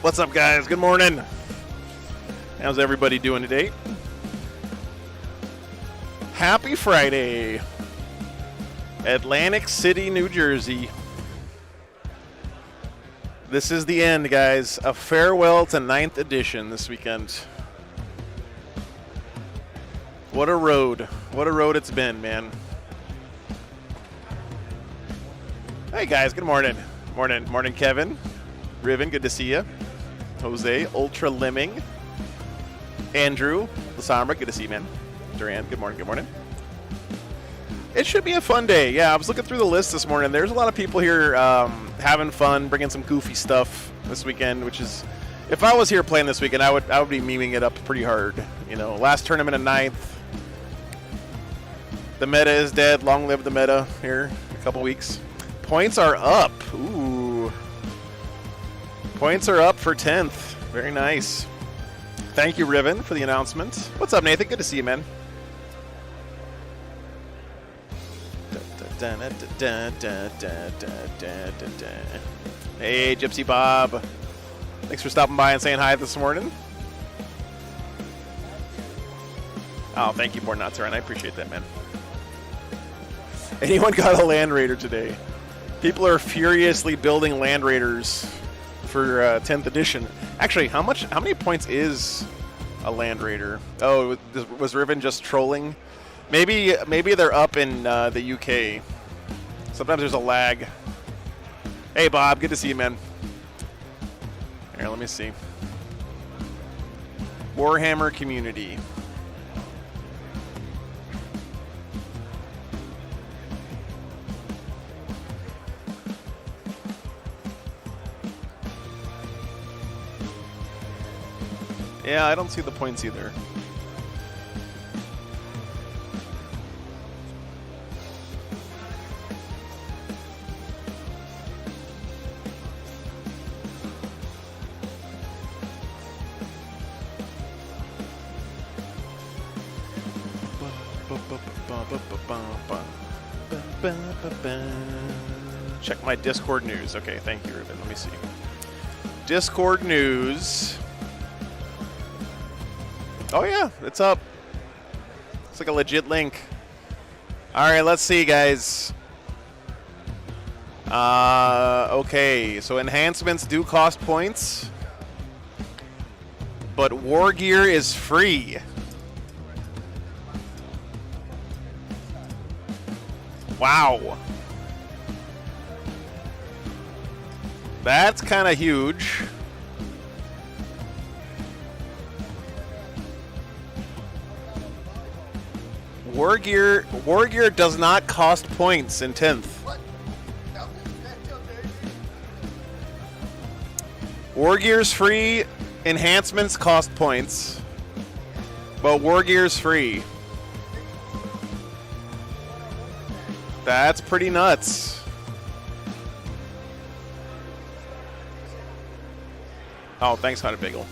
What's up, guys? Good morning. How's everybody doing today? Happy Friday. Atlantic City, New Jersey. This is the end, guys. A farewell to 9th edition this weekend. What a road. What a road it's been, man. Hey, guys. Good morning. Morning, Kevin. Riven, good to see you. Jose, Ultra Lemming. Andrew, Lasamra, good to see you, man. Duran, good morning. It should be a fun day. Yeah, I was looking through the list this morning. There's a lot of people here having fun, bringing some goofy stuff this weekend, which is, if I was here playing this weekend, I would be memeing it up pretty hard. You know, last tournament of 9th. The meta is dead. Long live the meta here in a couple weeks. Points are up. Ooh. Points are up for 10th. Very nice. Thank you, Riven, for the announcement. What's up, Nathan? Good to see you, man. Hey, Gypsy Bob. Thanks for stopping by and saying hi this morning. Oh, thank you, Bornatzer, I appreciate that, man. Anyone got a Land Raider today? People are furiously building Land Raiders for 10th edition. Actually, how many points is a Land Raider? Oh, was Riven just trolling? Maybe they're up in the UK. Sometimes there's a lag. Hey, Bob, good to see you, man. Here, let me see. Warhammer community. Yeah, I don't see the points either. Check my Discord news. Okay, thank you, Ruben. Let me see. Discord news. Oh yeah, it's up. It's like a legit link. All right, let's see, guys. Okay, so enhancements do cost points, but war gear is free. Wow. That's kind of huge. War gear does not cost points in 10th. War gear's free, enhancements cost points, but war gear's free. That's pretty nuts. Oh, thanks, Hunter Bagel.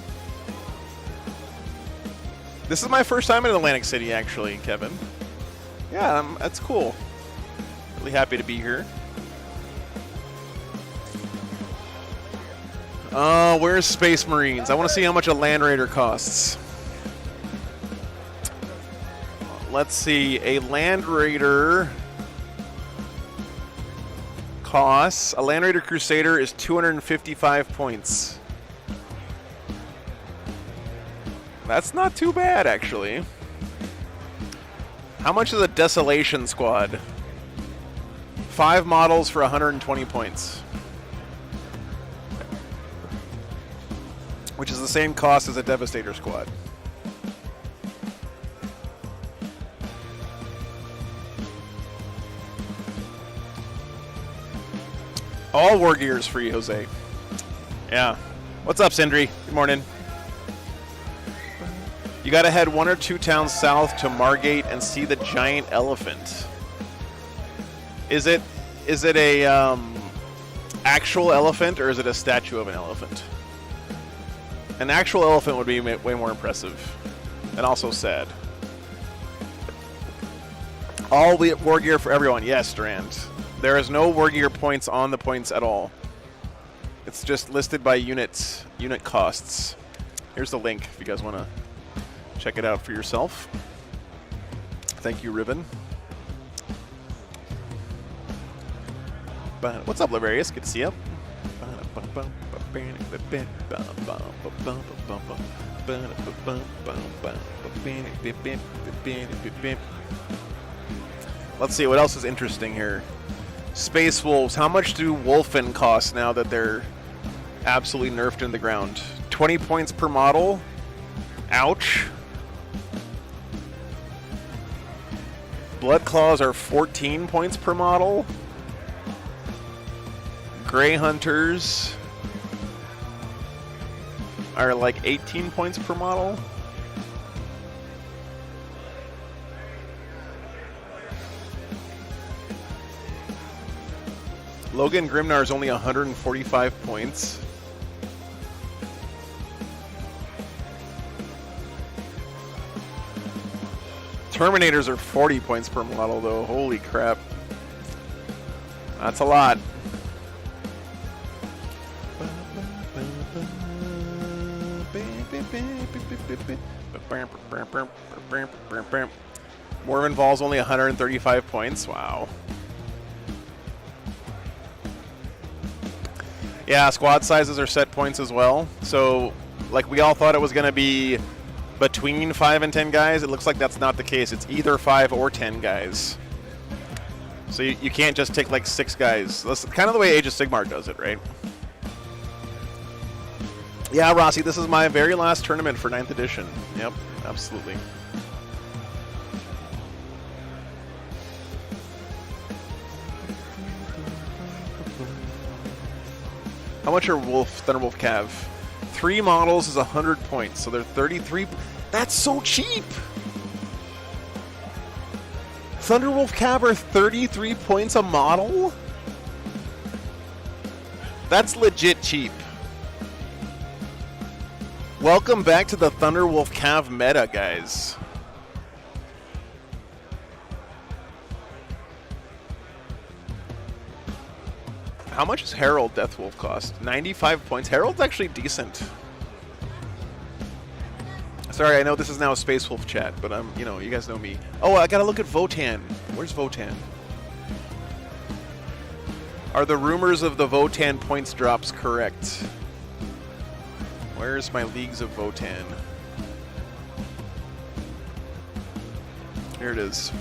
This is my first time in Atlantic City, actually, Kevin. Yeah, that's cool. Really happy to be here. Where's Space Marines? I want to see how much a Land Raider costs. Let's see. A Land Raider costs. A Land Raider Crusader is 255 points. That's not too bad, actually. How much is a Desolation Squad? 5 models for 120 points. Which is the same cost as a Devastator Squad. All war gear is free, Jose. Yeah. What's up, Sindri? Good morning. You gotta head 1 or 2 towns south to Margate and see the giant elephant. Is it a actual elephant or is it a statue of an elephant? An actual elephant would be way more impressive and also sad. All war gear for everyone. Yes, Durand. There is no war gear points on the points at all. it's just listed by unit costs. Here's the link if you guys want to check it out for yourself. Thank you, Riven. What's up, Lavarius? Good to see you. Let's see, what else is interesting here? Space Wolves. How much do Wolfen cost now that they're absolutely nerfed in the ground? 20 points per model? Ouch. Blood Claws are 14 points per model. Grey Hunters are like 18 points per model. Logan Grimnar is only 145 points. Terminators are 40 points per model, though. Holy crap. That's a lot. Morven Vol's only 135 points. Wow. Yeah, squad sizes are set points as well. So, like, we all thought it was going to be between 5 and 10 guys. It looks like that's not the case. It's either 5 or 10 guys. So you can't just take, like, 6 guys. That's kind of the way Age of Sigmar does it, right? Yeah, Rossi, this is my very last tournament for 9th edition. Yep, absolutely. How much are Thunderwolf Cav? 3 models is 100 points, so they're 33. That's so cheap! Thunderwolf Cav are 33 points a model? That's legit cheap. Welcome back to the Thunderwolf Cav meta, guys. How much does Herald Deathwolf cost? 95 points. Herald's actually decent. Sorry, I know this is now a Space Wolf chat, but you know, you guys know me. Oh, I gotta look at Votan. Where's Votan? Are the rumors of the Votan points drops correct? Where's my Leagues of Votan? Here it is.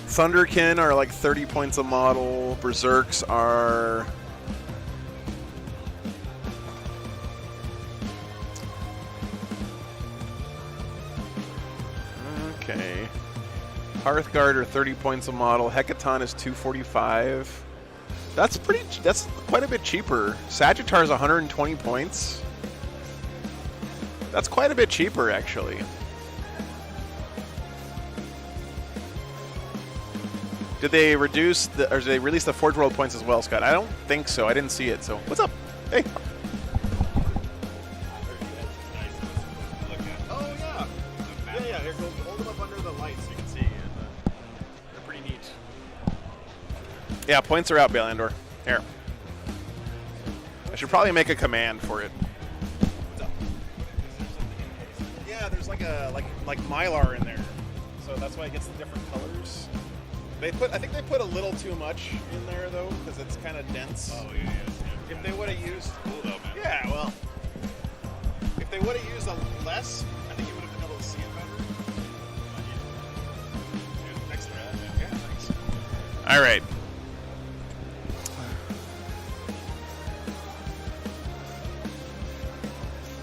Thunderkin are like 30 points a model. Berserks are... Okay. Hearthguard are 30 points a model. Hecaton is 245. That's quite a bit cheaper. Sagittar is 120 points. That's quite a bit cheaper, actually. Did they reduce or did they release the Forge World points as well, Scott? I don't think so. I didn't see it. So, what's up? Hey. Oh yeah. Yeah. Here, go hold them up under the light so you can see. They're pretty neat. Yeah, points are out, Balandor. Here. I should probably make a command for it. What's up? Yeah, there's like Mylar in there, so that's why it gets the different colors. I think they put a little too much in there though, because it's kind of dense. Oh yeah. If they would have used, yeah, well, if they would have used less, I think you would have been able to see it better. Next thread. Yeah, thanks. All right.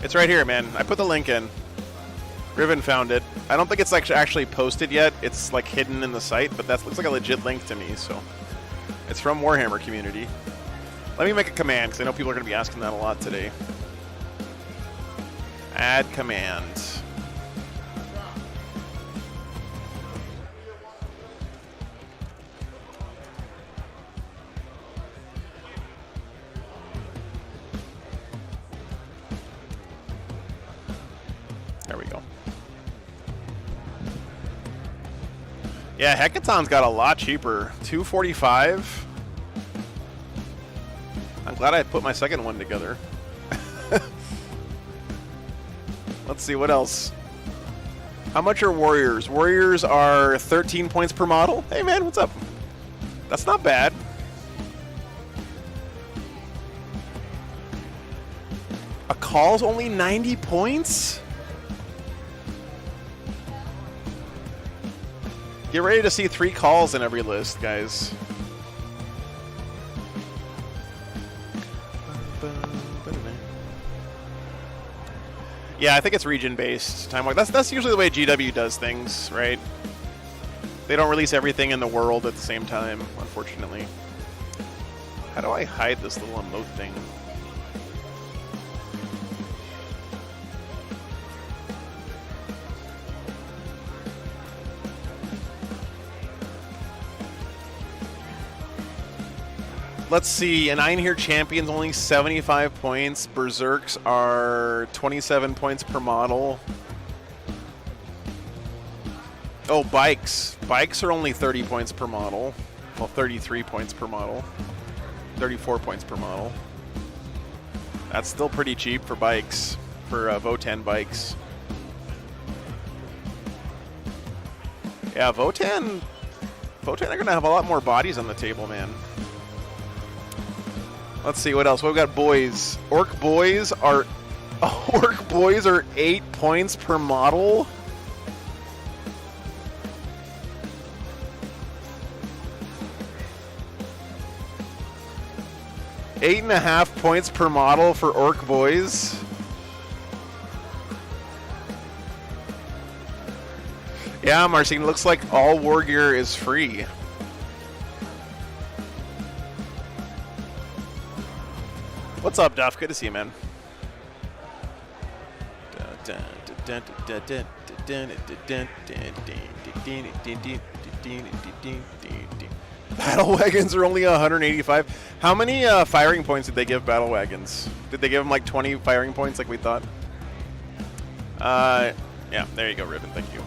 It's right here, man. I put the link in. Riven found it. I don't think it's actually posted yet. It's like hidden in the site, but that looks like a legit link to me, so. It's from Warhammer community. Let me make a command, because I know people are going to be asking that a lot today. Add command. There we go. Yeah, Hecaton's got a lot cheaper. 245. I'm glad I put my second one together. Let's see, what else? How much are Warriors? Warriors are 13 points per model. Hey man, what's up? That's not bad. A call's only 90 points? Get ready to see 3 calls in every list, guys. Yeah, I think it's region-based time. That's usually the way GW does things, right? They don't release everything in the world at the same time, unfortunately. How do I hide this little emote thing? Let's see, an Einherjar Champion's only 75 points. Berserks are 27 points per model. Oh, bikes. Bikes are only 30 points per model. Well, 33 points per model. 34 points per model. That's still pretty cheap for bikes, for Votan bikes. Yeah, Votan are going to have a lot more bodies on the table, man. Let's see what else. We've got boys. Orc boys are 8 points per model. $8.5 points per model for Orc boys. Yeah, Marcin, looks like all war gear is free. What's up, Duff? Good to see you, man. Battle wagons are only 185. How many firing points did they give battle wagons? Did they give them like 20 firing points like we thought? Yeah, there you go, Ribbon. Thank you.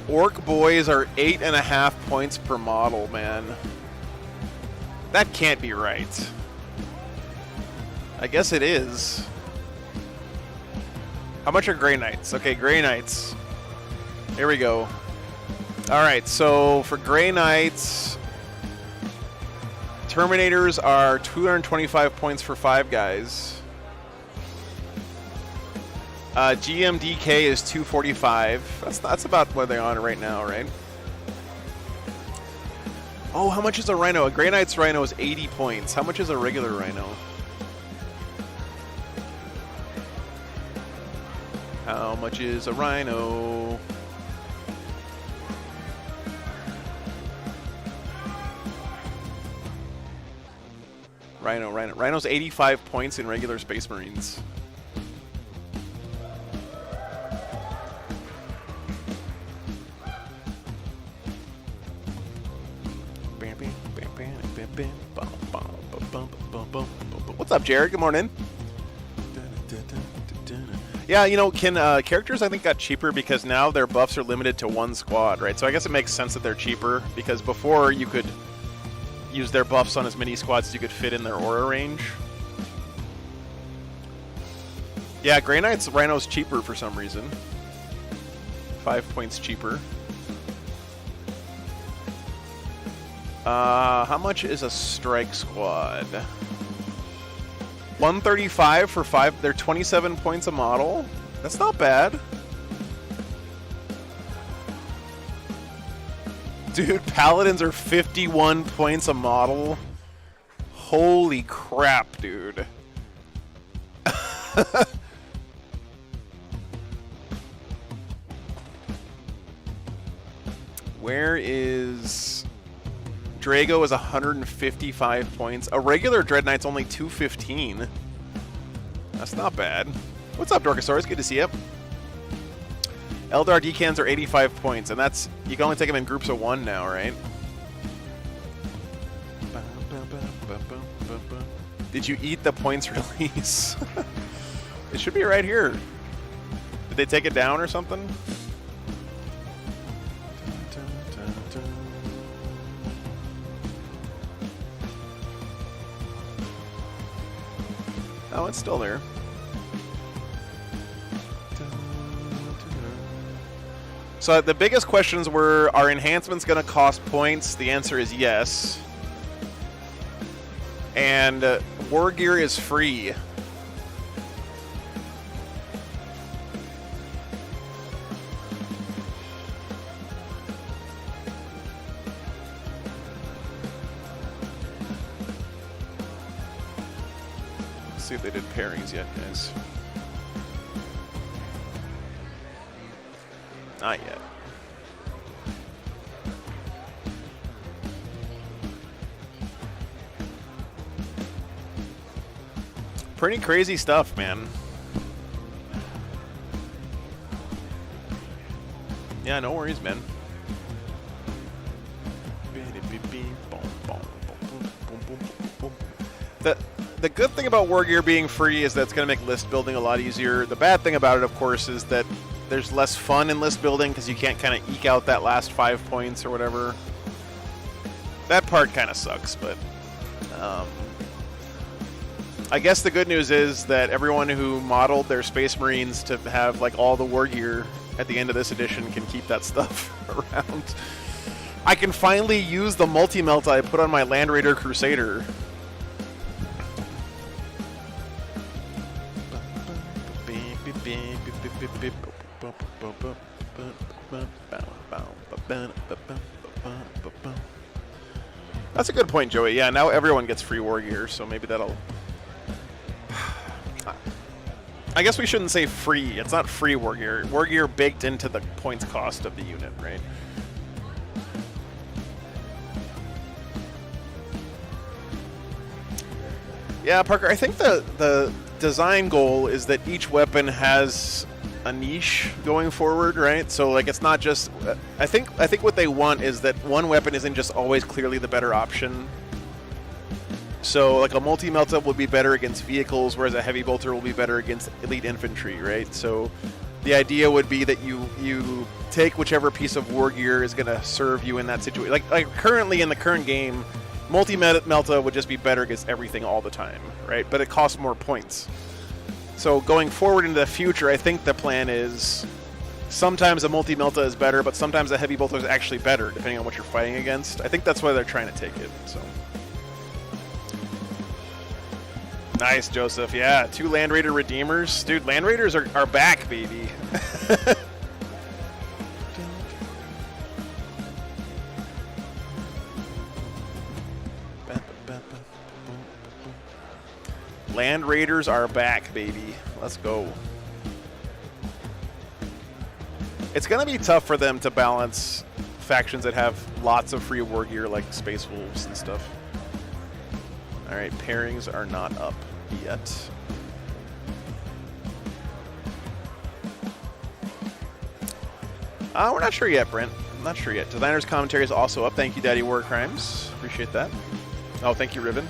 Orc boys are 8.5 points per model, man. That can't be right. I guess it is. How much are Grey Knights? Okay, Grey Knights. Here we go. Alright, so for Grey Knights, Terminators are 225 points for 5 guys. GMDK is 245. That's about where they're on right now, right? Oh, how much is a Rhino? A Grey Knight's Rhino is 80 points. How much is a regular Rhino? How much is a Rhino? Rhino's 85 points in regular Space Marines. What's up, Jared? Good morning. Yeah, you know, characters I think got cheaper because now their buffs are limited to 1 squad, right? So I guess it makes sense that they're cheaper because before you could use their buffs on as many squads as you could fit in their aura range. Yeah, Grey Knight's Rhino's cheaper for some reason. 5 points cheaper. How much is a strike squad? 135 for 5. They're 27 points a model. That's not bad. Dude, Paladins are 51 points a model. Holy crap, dude. Where is... Drago is 155 points. A regular Dread Knight's only 215. That's not bad. What's up, Dorkosaurus? Good to see you. Eldar Decans are 85 points, and that's... You can only take them in groups of 1 now, right? Did you eat the points release? It should be right here. Did they take it down or something? Oh, it's still there. So the biggest questions were, are enhancements going to cost points? The answer is yes. And war gear is free. Let's see if they did pairings yet, guys. Not yet. Pretty crazy stuff, man. Yeah, no worries, man. The good thing about war gear being free is that it's going to make list building a lot easier. The bad thing about it, of course, is that there's less fun in list building because you can't kind of eke out that last 5 points or whatever. That part kind of sucks, but I guess the good news is that everyone who modeled their Space Marines to have like all the war gear at the end of this edition can keep that stuff around. I can finally use the multi-melt I put on my Land Raider Crusader. That's a good point, Joey. Yeah, now everyone gets free war gear, so maybe that'll... I guess we shouldn't say free. It's not free war gear. War gear baked into the points cost of the unit, right? Yeah, Parker, I think the design goal is that each weapon has a niche going forward, right? So like it's not just I think what they want is that one weapon isn't just always clearly the better option. So like a multi-melta will be better against vehicles, whereas a heavy bolter will be better against elite infantry, right? So the idea would be that you take whichever piece of war gear is going to serve you in that situation. Like currently in the current game, multi-melta would just be better against everything all the time, right? But it costs more points. So going forward into the future, I think the plan is sometimes a multi-melta is better, but sometimes a heavy bolter is actually better, depending on what you're fighting against. I think that's why they're trying to take it. So nice, Joseph. Yeah, 2 Land Raider Redeemers. Dude, Land Raiders are back, baby. Land Raiders are back, baby. Let's go. It's going to be tough for them to balance factions that have lots of free war gear like Space Wolves and stuff. All right, pairings are not up yet. We're not sure yet, Brent. I'm not sure yet. Designer's commentary is also up. Thank you, Daddy War Crimes. Appreciate that. Oh, thank you, Riven.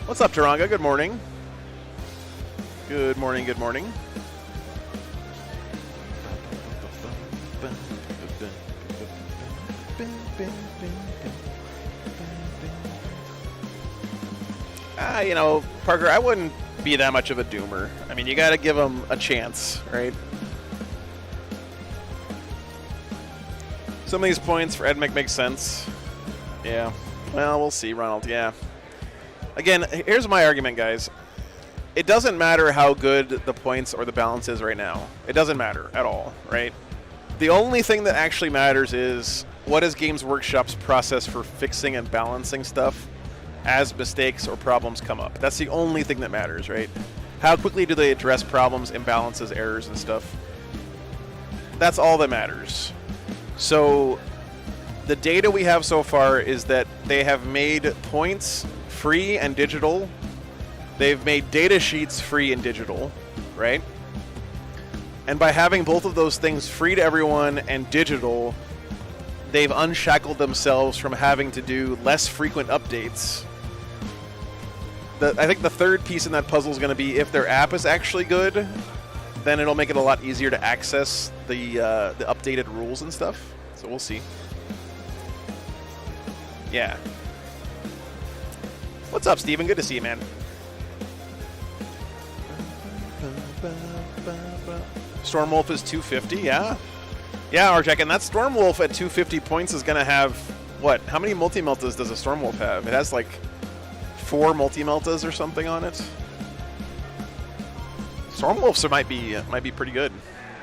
What's up, Taranga? Good morning. Good morning, good morning. You know, Parker, I wouldn't be that much of a doomer. I mean, you got to give them a chance, right? Some of these points for Admech make sense. Yeah. Well, we'll see, Ronald. Yeah. Again, here's my argument, guys. It doesn't matter how good the points or the balance is right now. It doesn't matter at all, right? The only thing that actually matters is what is Games Workshop's process for fixing and balancing stuff as mistakes or problems come up. That's the only thing that matters, right? How quickly do they address problems, imbalances, errors, and stuff? That's all that matters. So the data we have so far is that they have made points free and digital. They've made data sheets free and digital, right? And by having both of those things free to everyone and digital, they've unshackled themselves from having to do less frequent updates. I think the third piece in that puzzle is going to be if their app is actually good, then it'll make it a lot easier to access the updated rules and stuff. So we'll see. Yeah. What's up, Steven? Good to see you, man. Stormwolf is 250, yeah. Yeah, Arjack, and that Stormwolf at 250 points is going to have, what? How many multi-meltas does a Stormwolf have? It has, like, 4 multi-meltas or something on it. Stormwolves might be pretty good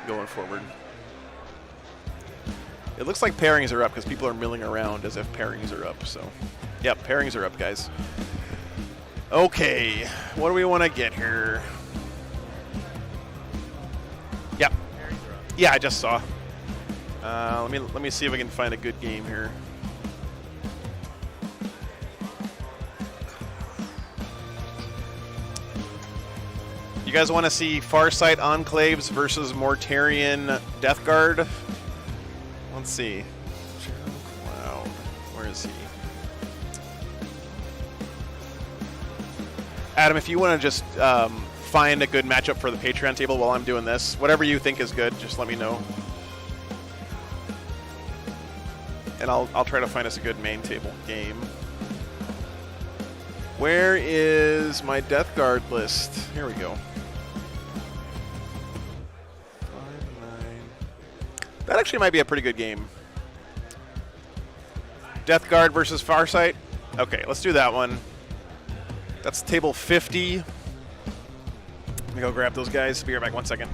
going forward. It looks like pairings are up because people are milling around as if pairings are up. So, yep, pairings are up, guys. Okay, what do we want to get here? Yep. Yeah, I just saw. Let me see if I can find a good game here. You guys want to see Farsight Enclaves versus Mortarion Death Guard? Let's see. Cloud. Where is he? Adam, if you want to just find a good matchup for the Patreon table while I'm doing this, whatever you think is good, just let me know. And I'll try to find us a good main table game. Where is my Death Guard list? Here we go. That actually might be a pretty good game. Death Guard versus Farsight. Okay, let's do that one. That's table 50. Let me go grab those guys. Be right back 1 second.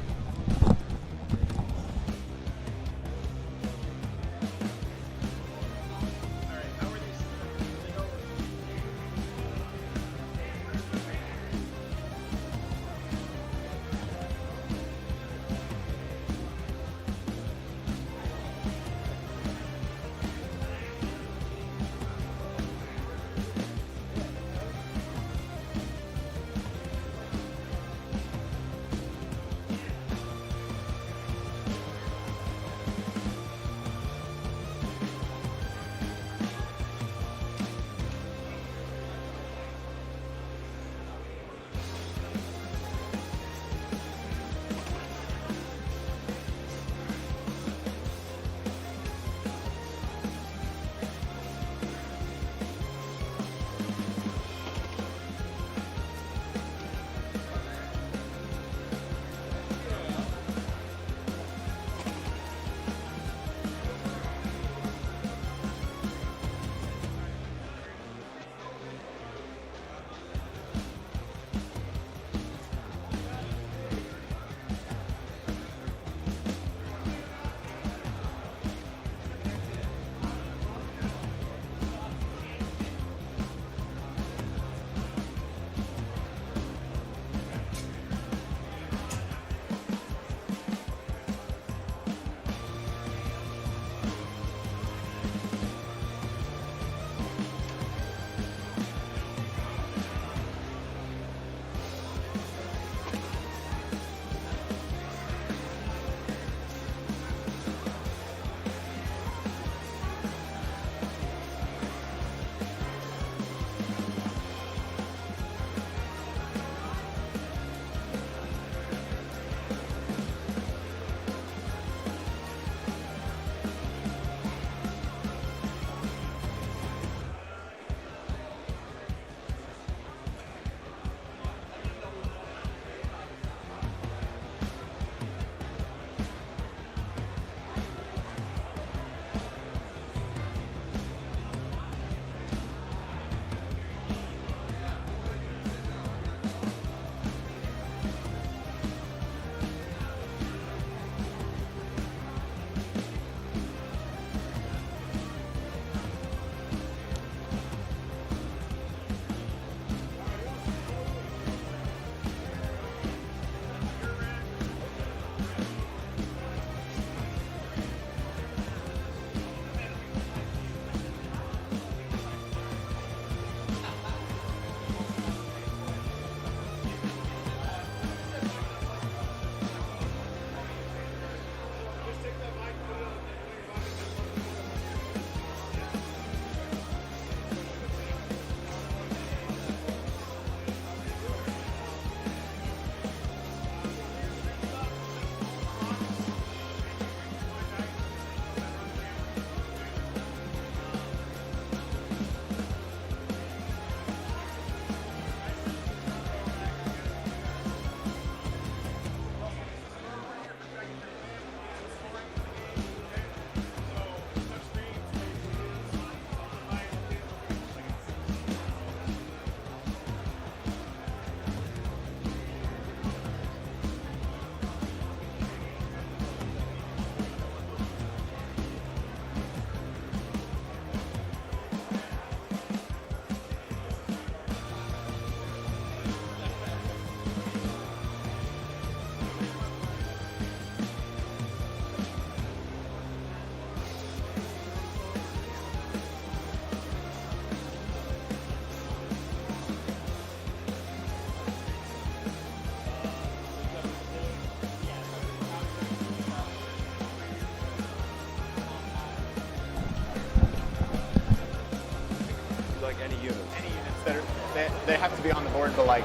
they have to be on the board, but like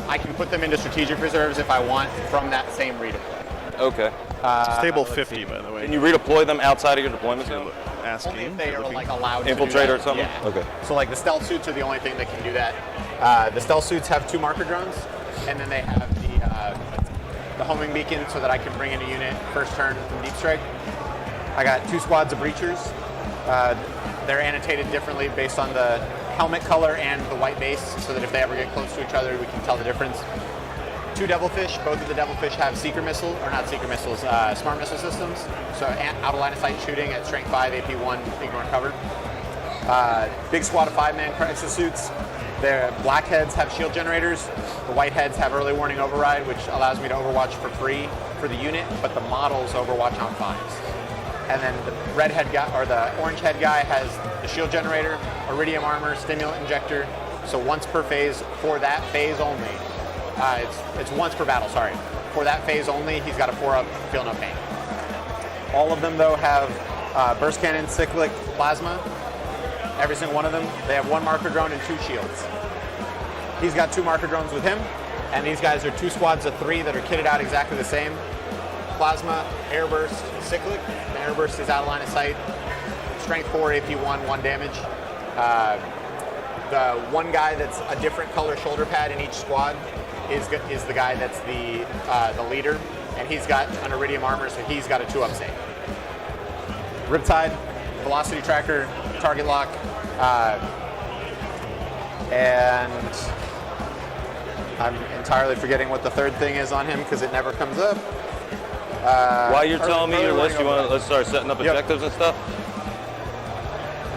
I can put them into strategic reserves if I want from that same redeploy. Okay. Stable 50, by the way. Can you redeploy them outside of your deployment zone? Asking. Only if they are like allowed Infiltrate to or something? Yeah. Okay. So like the stealth suits are the only thing that can do that. The stealth suits have 2 marker drones, and then they have the homing beacon so that I can bring in a unit first turn from deep strike. I got 2 squads of breachers. They're annotated differently based on the helmet color and the white base, so that if they ever get close to each other, we can tell the difference. 2 devilfish. Both of the devilfish have seeker missile, or not seeker missiles, smart missile systems. So out of line of sight shooting at strength 5, AP 1, ignore cover. Big squad of 5-man crisis suits. The blackheads have shield generators. The whiteheads have early warning override, which allows me to overwatch for free for the unit, but the models overwatch on 5s. And then the redhead guy, or the orange head guy, has the shield generator, iridium armor, stimulant injector. So once per phase for that phase only. It's once per battle, sorry. For that phase only, he's got a 4-up, feel no pain. All of them, though, have burst cannon, cyclic, plasma. Every single one of them. They have 1 marker drone and 2 shields. He's got 2 marker drones with him, and these guys are 2 squads of 3 that are kitted out exactly the same. Plasma, airburst, cyclic. The airburst is out of line of sight. Strength 4, AP 1, 1 damage. The one guy that's a different color shoulder pad in each squad is the guy that's the leader, and he's got an iridium armor, so he's got a 2-up save. Riptide, velocity tracker, target lock, and I'm entirely forgetting what the third thing is on him because it never comes up. While you're telling me your list, let's start setting up objectives and stuff?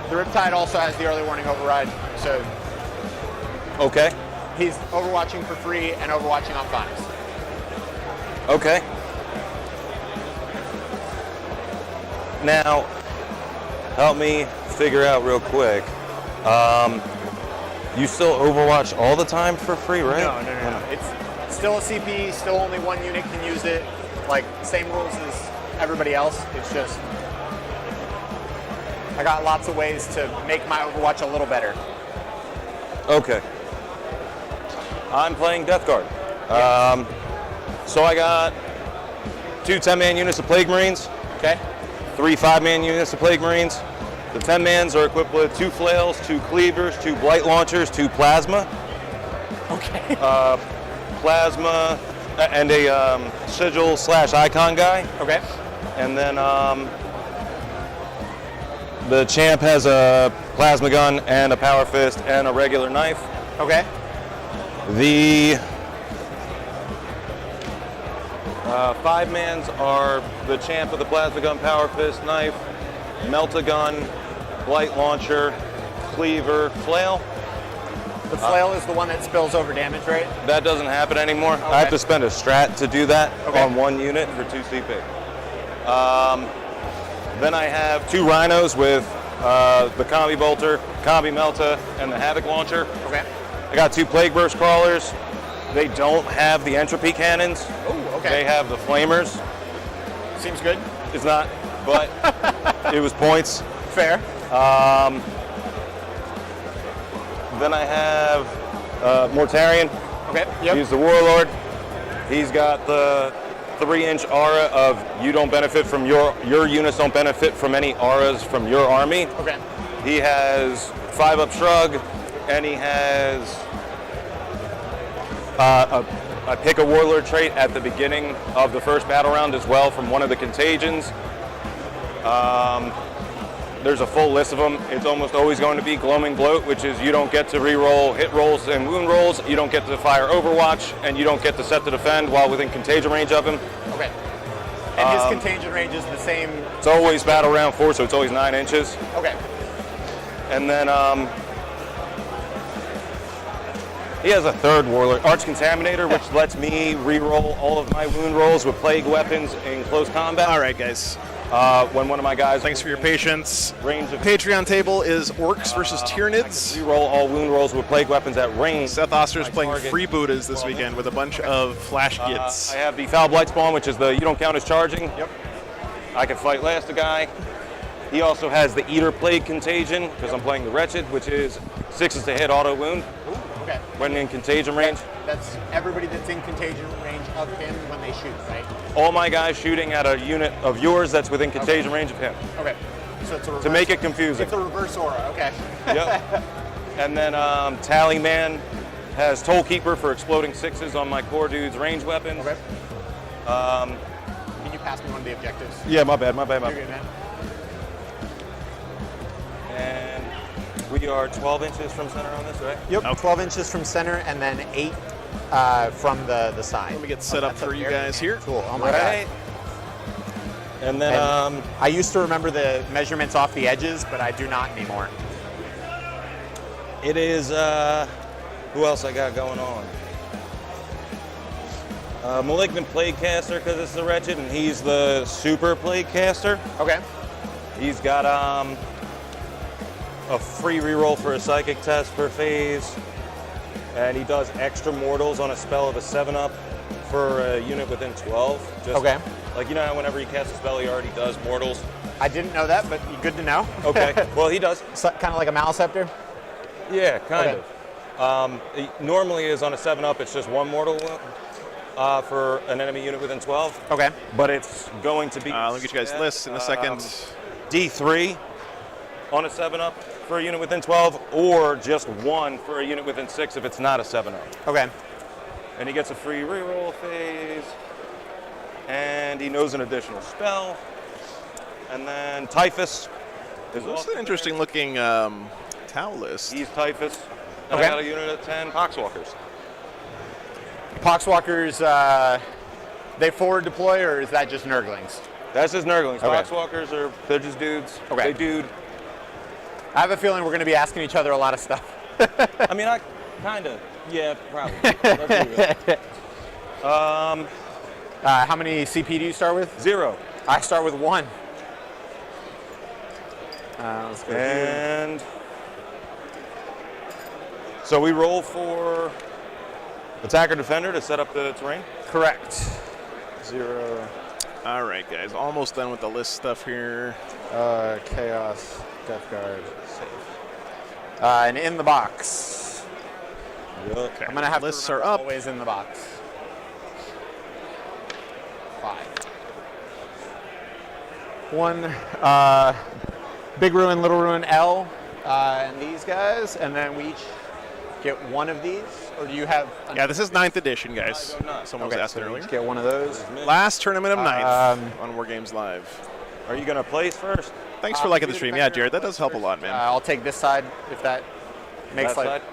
The Riptide also has the early warning override, so Okay. he's overwatching for free and overwatching on 5s. Okay. Now, help me figure out real quick. You still Overwatch all the time for free, right? No. It's still a CP, still only 1 unit can use it. Like, same rules as everybody else. It's just, I got lots of ways to make my Overwatch a little better. Okay. I'm playing Death Guard. So I got 2 10-man units of Plague Marines. Okay. 3 5-man units of Plague Marines. The 10-mans are equipped with 2 flails, 2 cleavers, 2 blight launchers, 2 plasma. Okay. Plasma and a sigil/icon guy. Okay. And then the champ has a plasma gun and a power fist and a regular knife. Okay. The 5-mans are the champ with the plasma gun, power fist, knife, melt-a-gun, blight launcher, cleaver, flail. The flail is the one that spills over damage, right? That doesn't happen anymore. Okay. I have to spend a strat to do that Okay. on 1 unit for 2 CP. Then I have 2 rhinos with the combi bolter, combi melta, and the havoc launcher. Okay. I got 2 plague burst crawlers. They don't have the entropy cannons. Oh, okay. They have the flamers. Seems good. It's not, but it was points. Fair. Then I have Mortarion. Okay. Yep. He's the warlord. He's got the 3-inch aura of you don't benefit from your units don't benefit from any auras from your army. Okay. He has 5-up shrug, and he has I pick a warlord trait at the beginning of the first battle round as well from one of the contagions. There's a full list of them. It's almost always going to be Gloaming Bloat, which is you don't get to re-roll hit rolls and wound rolls, you don't get to fire Overwatch, and you don't get to set to defend while within contagion range of him. Okay. And his contagion range is the same? It's always battle round 4, so it's always 9 inches. Okay. And then he has a 3rd warlord, Arch Contaminator, which lets me re-roll all of my wound rolls with plague weapons in close combat. All right, guys. When one of my guys... Thanks for your patience. Range of Patreon table is Orcs versus Tyranids. Re-roll all wound rolls with plague weapons at range. Seth Oster's playing Freebooters this weekend with a bunch of flash gits. I have the Foul Blight Spawn, which is the you don't count as charging. Yep. I can fight last a guy. He also has the Eater Plague Contagion, because I'm playing the Wretched, which is 6 to hit auto wound Ooh, okay. when in contagion range. That's everybody that's in contagion range of him when they shoot, right? All my guys shooting at a unit of yours that's within contagion range of him. Okay. So it's a reverse, To make it confusing. It's a reverse aura. Okay. Yep. And then Tallyman has Toll Keeper for exploding 6s on my core dude's range weapons. Okay. Can you pass me one of the objectives? Yeah, my bad. You're good, man. And we are 12 inches from center on this, right? Yep. 12 inches from center and then 8 from the side. Let me get set up for you guys here. Cool. Oh my Right. god. And then I used to remember the measurements off the edges, but I do not anymore. it is, who else I got going on? Malignant Plague Caster, because it's the Wretched, and he's the Super Plague Caster. Okay. He's got a free reroll for a Psychic test per phase, and he does extra mortals on a spell of a 7-up for a unit within 12. Just Okay. Like, you know how whenever he casts a spell, he already does mortals? I didn't know that, but good to know. Okay, well, he does. So, kind of like a Maliceptor? Yeah, kind Okay. of. It normally is on a 7-up, it's just 1 mortal for an enemy unit within 12. Okay. But it's going to be Let me get you guys lists in a second. D3 on a 7-up for a unit within 12, or just 1 for a unit within 6 if it's not a 7-up. Okay. And he gets a free reroll phase, and he knows an additional spell. And then Typhus is This is also an interesting looking Tau list. He's Typhus. And Okay. I got a unit of 10 Poxwalkers. Poxwalkers, they forward deploy, or is that just Nurglings? That's just Nurglings. Okay. Poxwalkers they're just dudes. Okay. They dude. I have a feeling we're going to be asking each other a lot of stuff. I mean, I kind of, yeah, probably. Let's do that. How many CP do you start with? 0. I start with 1. Let's go here. And so we roll for attacker defender to set up the terrain. Correct. 0. All right, guys, almost done with the list stuff here. Chaos, Death Guard, safe. And in the box. Okay. I'm going to have lists to are remember up. always in the box. 5. 1, Big Ruin, Little Ruin, L, and these guys, and then we each get 1 of these, or do you have? Yeah, this is 9th edition, guys. Someone was Okay, asking so we earlier. each get 1 of those. Last tournament of 9th on War Games Live. Are you going to place first? Thanks for liking the stream. Yeah, Jared, that does help a lot, man. I'll take this side if that makes That life. side?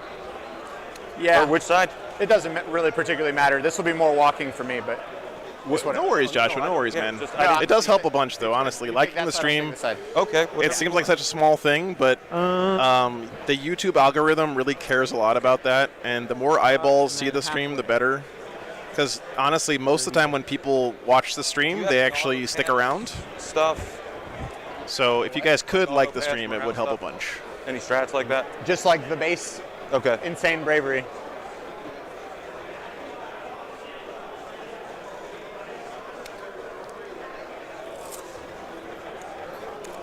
Yeah. Or which side? It doesn't really particularly matter. This will be more walking for me, but this one. No worries, Joshua. No worries, Yeah, man. just- It does help a bunch, though, honestly. Liking the stream. Okay. It seems like such a small thing, but the YouTube algorithm really cares a lot about that. And the more eyeballs see the stream, the better. Because honestly, most of the time when people watch the stream, they actually stick around. Stuff. So if you guys could like the stream, it would help a bunch. Any strats like that? Just like the base Okay. insane bravery.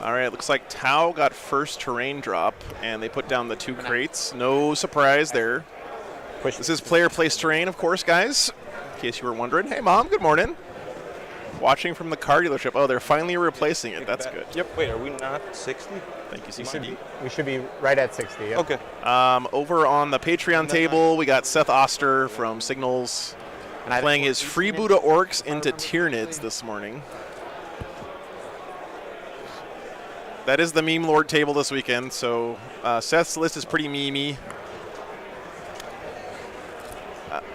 All right, looks like Tau got first terrain drop, and they put down the 2 crates. No surprise there. This is player placed terrain, of course, guys. In case you were wondering. Hey, Mom, good morning. Watching from the car dealership. Oh, they're finally replacing it. That's good. Yep. Wait, are we not 60? Thank you, CCD. We should be right at 60. Yep. Okay. Over on the Patreon table, we got Seth Oster from Signals And playing his Freebooter Orcs into Tyranids this morning. That is the Meme Lord table this weekend, so Seth's list is pretty memey.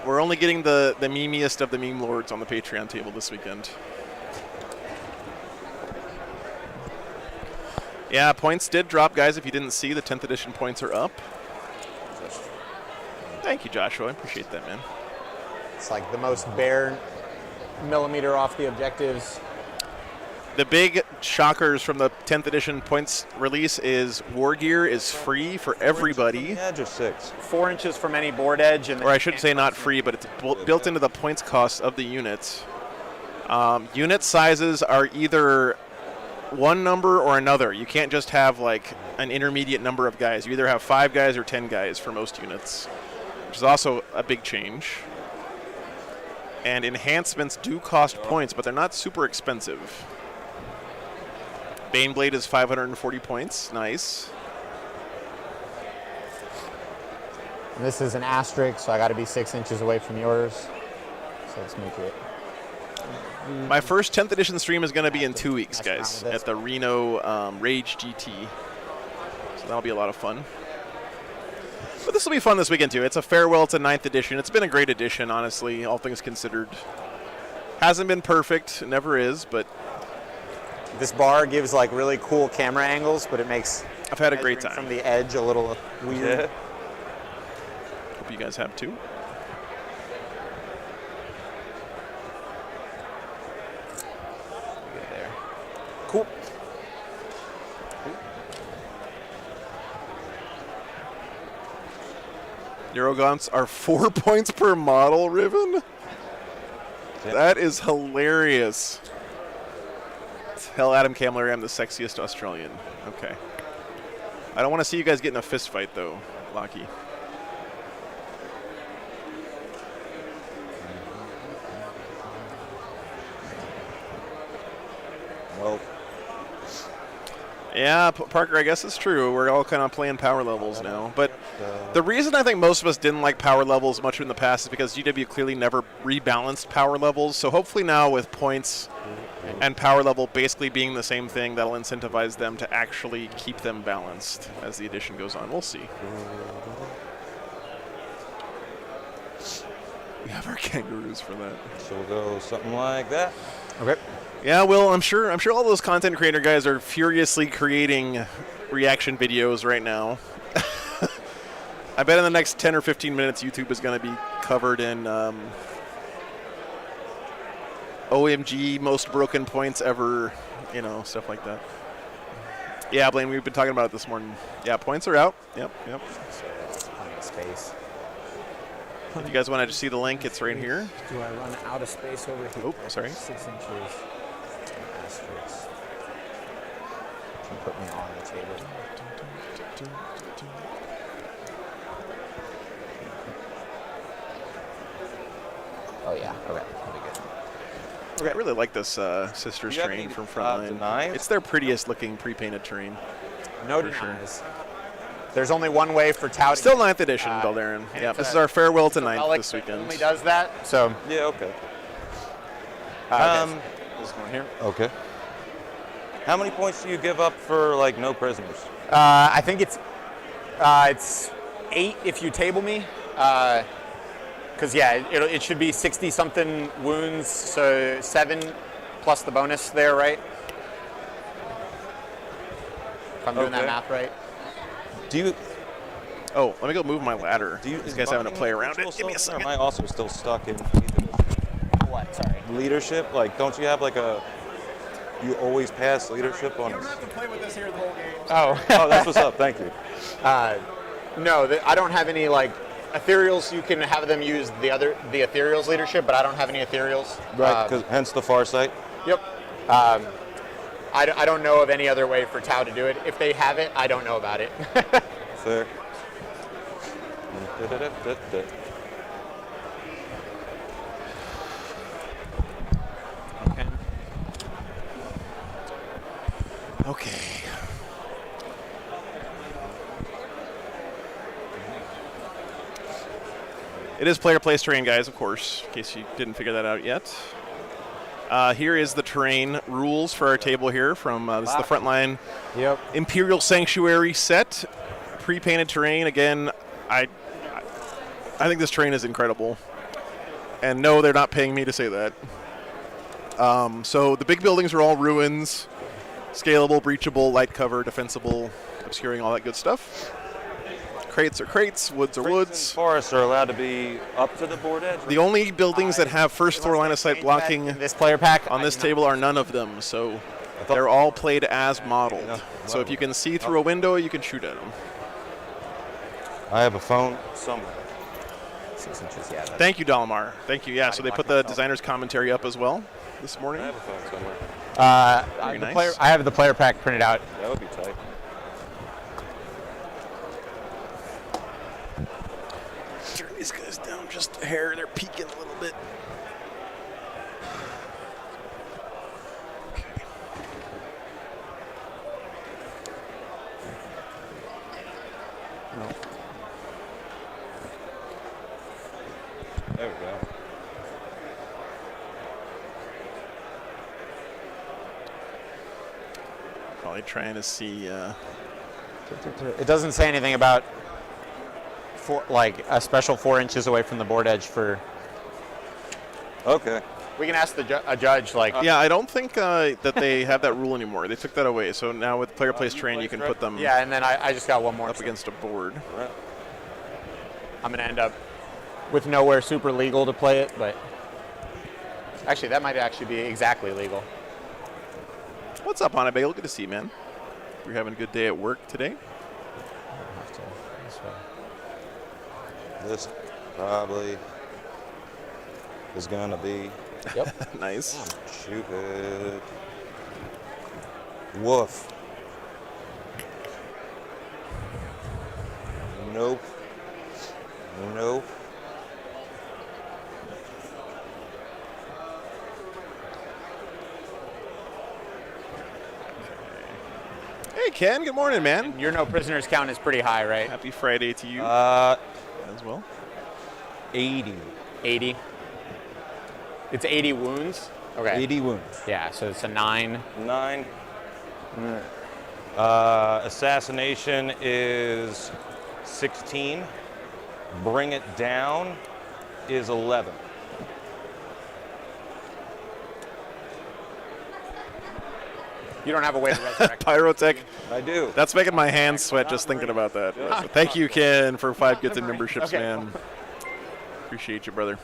We're only getting the memeiest of the Meme Lords on the Patreon table this weekend. Yeah, points did drop, guys. If you didn't see, the 10th edition points are up. Thank you, Joshua. I appreciate that, man. It's like the most bare millimeter off the objectives. The big shockers from the 10th edition points release is War Gear is free for everybody. Edge of 6. 4 inches from any board edge. And Or I should say not free, but it's built into the points cost of the units. Unit sizes are either one number or another. You can't just have like an intermediate number of guys. You either have 5 guys or 10 guys for most units, which is also a big change. And enhancements do cost points, but they're not super expensive. Baneblade is 540 points. Nice. And this is an asterisk, so I got to be 6 inches away from yours. So let's make it. My first 10th edition stream is going to be in 2 weeks, guys, at the Reno Rage GT. So that'll be a lot of fun. But this will be fun this weekend, too. It's a farewell to 9th edition. It's been a great edition, honestly, all things considered. Hasn't been perfect, it never is, but this bar gives like really cool camera angles, but it makes I've had a great time. From the edge a little weird. Yeah. Hope you guys have too. There. Cool. Eurogons are 4 points per model, Riven? That is hilarious. Tell Adam Camilleri I'm the sexiest Australian. Okay. I don't want to see you guys get in a fist fight, though, Lockie. Well, yeah, Parker, I guess it's true. We're all kind of playing power levels now. But the reason I think most of us didn't like power levels much in the past is because GW clearly never rebalanced power levels. So hopefully now with points and power level basically being the same thing, that'll incentivize them to actually keep them balanced as the edition goes on. We'll see. We have our kangaroos for that. so we'll go something like that. Okay. Yeah, well, I'm sure all those content creator guys are furiously creating reaction videos right now. I bet in the next 10 or 15 minutes, YouTube is going to be covered in OMG most broken points ever, stuff like that. Yeah, Blaine, we've been talking about it this morning. Yeah, points are out. Yep. Space. If you guys want to see the link, it's right here. Do I run out of space over here? Oh, sorry. 6 inches. Asterisk. Can put me on the table. Oh yeah. Okay. That'll be good. Okay. I really like this Sisters You have terrain any, from Frontline. denies? It's their prettiest looking pre-painted terrain. No For sure. denies. There's only one way for Tau to Still 9th edition, Beldarin. and Yeah, it's this a- is our farewell to it's a 9th relic this that weekend. only does that. So Yeah, okay. this one here. Okay. How many points do you give up for like no prisoners? I think it's 8 if you table me. Because it should be 60 something wounds, so 7 plus the bonus there, right? If I'm doing that Okay. math right. Do you? Oh, let me go move my ladder. Do you? These is guys having to buying play around still it. Give me a something, second. or am I also still stuck in What? Sorry. leadership? Like, don't you have like a? You always pass leadership on. to play with this here the whole game. Oh, that's what's up. Thank you. No, I don't have any like ethereals. You can have them use the ethereals leadership, but I don't have any ethereals. Right. Because hence the far sight. Yep. I don't know of any other way for Tau to do it. If they have it, I don't know about it. Fair. Okay. It is player place terrain, guys, of course, in case you didn't figure that out yet. Here is the terrain rules for our table here from this is the Frontline Yep. Imperial Sanctuary set. Pre-painted terrain. Again, I think this terrain is incredible. And no, they're not paying me to say that. So the big buildings are all ruins. Scalable, breachable, light cover, defensible, obscuring, all that good stuff. Crates are crates, woods are woods. Forests are allowed to be up to the board edge. The only buildings that have first floor line of sight blocking This player pack on this table are none of them, so they're all played as modeled. So if you can see through a window, you can shoot at them. I have a phone somewhere. 6 inches. Yeah. Thank you, Dalmar. Thank you. Yeah, so they put the designer's commentary up as well this I morning. have a phone somewhere. Very the nice. I have the player pack printed out. That would be tight. Turn these guys down just a hair. They're peeking a little bit. Okay. There we go. Probably trying to see. It doesn't say anything about like a special 4 inches away from the board edge for. Okay. We can ask a judge like. Yeah, I don't think that they have that rule anymore. They took that away. So now with player place terrain, you can put them Yeah, and then I just got one more up against a board. Right. I'm gonna end up with nowhere super legal to play it, but actually that might actually be exactly legal. What's up, Hana Bagel? Good to see you, man. You're having a good day at work today. This probably is gonna be Yep. Nice. stupid. Woof. Nope. Nope. Hey, Ken. Good morning, man. Your no prisoners count is pretty high, right? Happy Friday to you as well. 80. 80. It's 80 wounds. Okay. 80 wounds. Yeah, so it's a 9. 9. Assassination is 16. Bring it down is 11. You don't have a way to resurrect. Pyrotech. I do. That's making my hands sweat just thinking about that. So thank you, Ken, for 5 gifted memberships, Okay. man. Appreciate you, brother.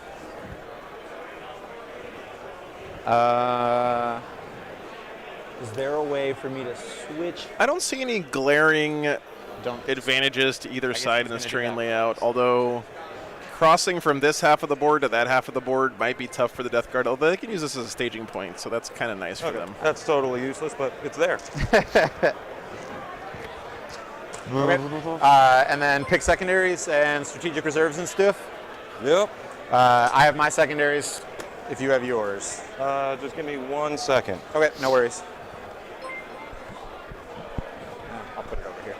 Is there a way for me to switch? I don't see any glaring Don't. advantages to either guess side he's in this gonna do terrain that. layout, although crossing from this half of the board to that half of the board might be tough for the Death Guard, although they can use this as a staging point, so that's kind of nice for them. That's totally useless, but it's there. Okay. And then pick secondaries and strategic reserves and stuff. Yep. I have my secondaries. If you have yours. Just give me 1 second. Okay, no worries. I'll put it over here.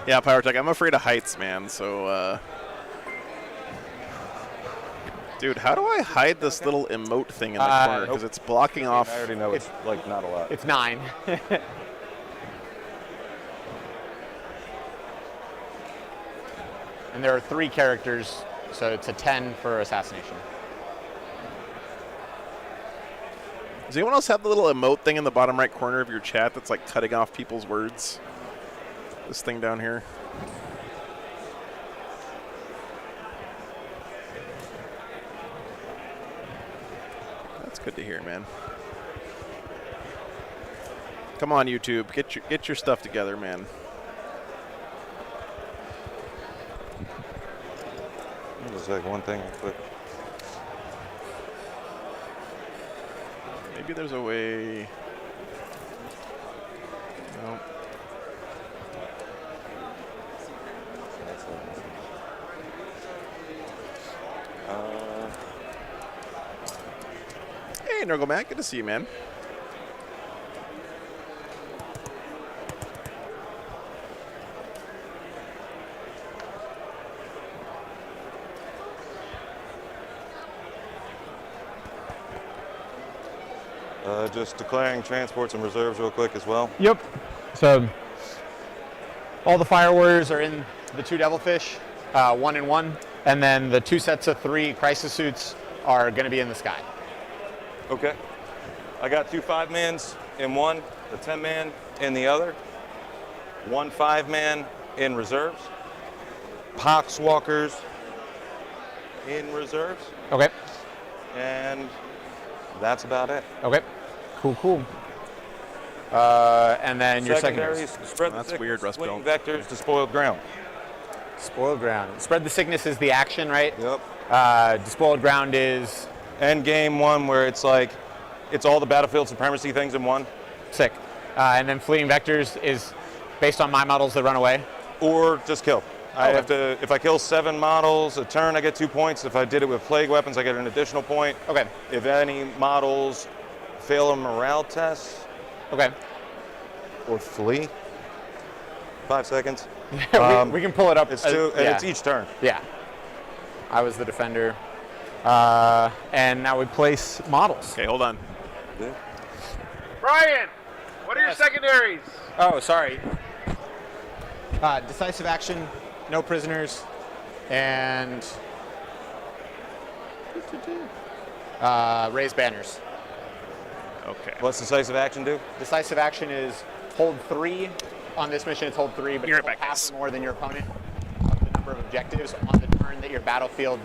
Yeah, Pyrotech, I'm afraid of heights, man, so... Dude, how do I hide this little emote thing in the corner? Because it's blocking off... I already know it's like not a lot. It's 9. And there are 3 characters, so it's a 10 for assassination. Does anyone else have the little emote thing in the bottom right corner of your chat that's like cutting off people's words? This thing down here. That's good to hear, man. Come on, YouTube, get your stuff together, man. Just like one thing real quick. Maybe there's a way. No. Hey, Nurgle Matt, good to see you, man. Just declaring transports and reserves real quick as well. Yep. So all the fire warriors are in the 2 devilfish, 1 and 1, and then the 2 sets of 3 crisis suits are going to be in the sky. Okay. I got 2 5-mans in one, a 10-man in the other, 1 5-man in reserves, Poxwalkers in reserves, Okay. and that's about it. Okay. Cool. And then your secondaries. Spread That's the sickness, weird, Russ swinging Bill. vectors to spoiled ground. Spoiled ground. Spread the sickness is the action, right? Yep. Despoiled ground is end game one where it's like, it's all the battlefield supremacy things in one. Sick. And then fleeing vectors is based on my models that run away? Or just kill. I Okay. have to, if I kill 7 models a turn, I get 2 points. If I did it with plague weapons, I get an additional point. Okay. If any models fail a morale test Okay. or flee, 5 seconds. we can pull it up. It's 2, and it's each turn. Yeah. I was the defender. And now we place models. Okay, hold on. Yeah. Brian, what are your secondaries? Oh, sorry. Decisive action, no prisoners, and raise banners. Okay. What's decisive action do? Decisive action is hold 3. On this mission, it's hold 3, but You're it's right hold back. half or more than your opponent of the number of objectives on the turn that your battlefield,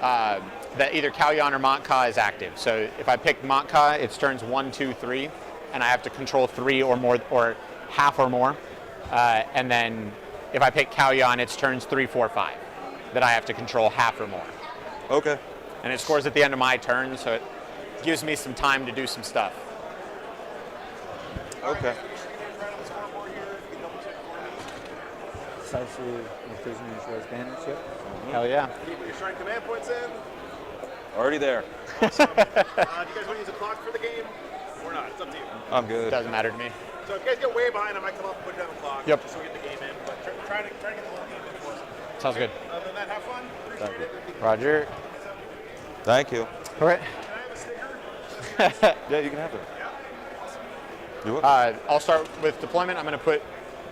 that either Kalyan or Montka is active. So if I pick Montka, it's turns 1, 2, 3, and I have to control 3 or more, or half or more. And then if I pick Kalyan, it's turns 3, 4, 5 that I have to control half or more. Okay. And it scores at the end of my turn, so it gives me some time to do some stuff. Okay. Decisive, no prisoners, raise banners, yep. Hell yeah. Keep your starting command points in. Already there. Do you guys want to use a clock for the game or not? It's up to you. I'm good. Doesn't matter to me. So if you guys get way behind, I might come up and put down the clock. Yep. Just so we get the game in. But try to get the whole game in for us. Sounds good. Other than that, have fun. Appreciate it. Roger. Thank you. All right. Can I have a sticker? Yeah, you can have it. You what? I'll start with deployment. I'm going to put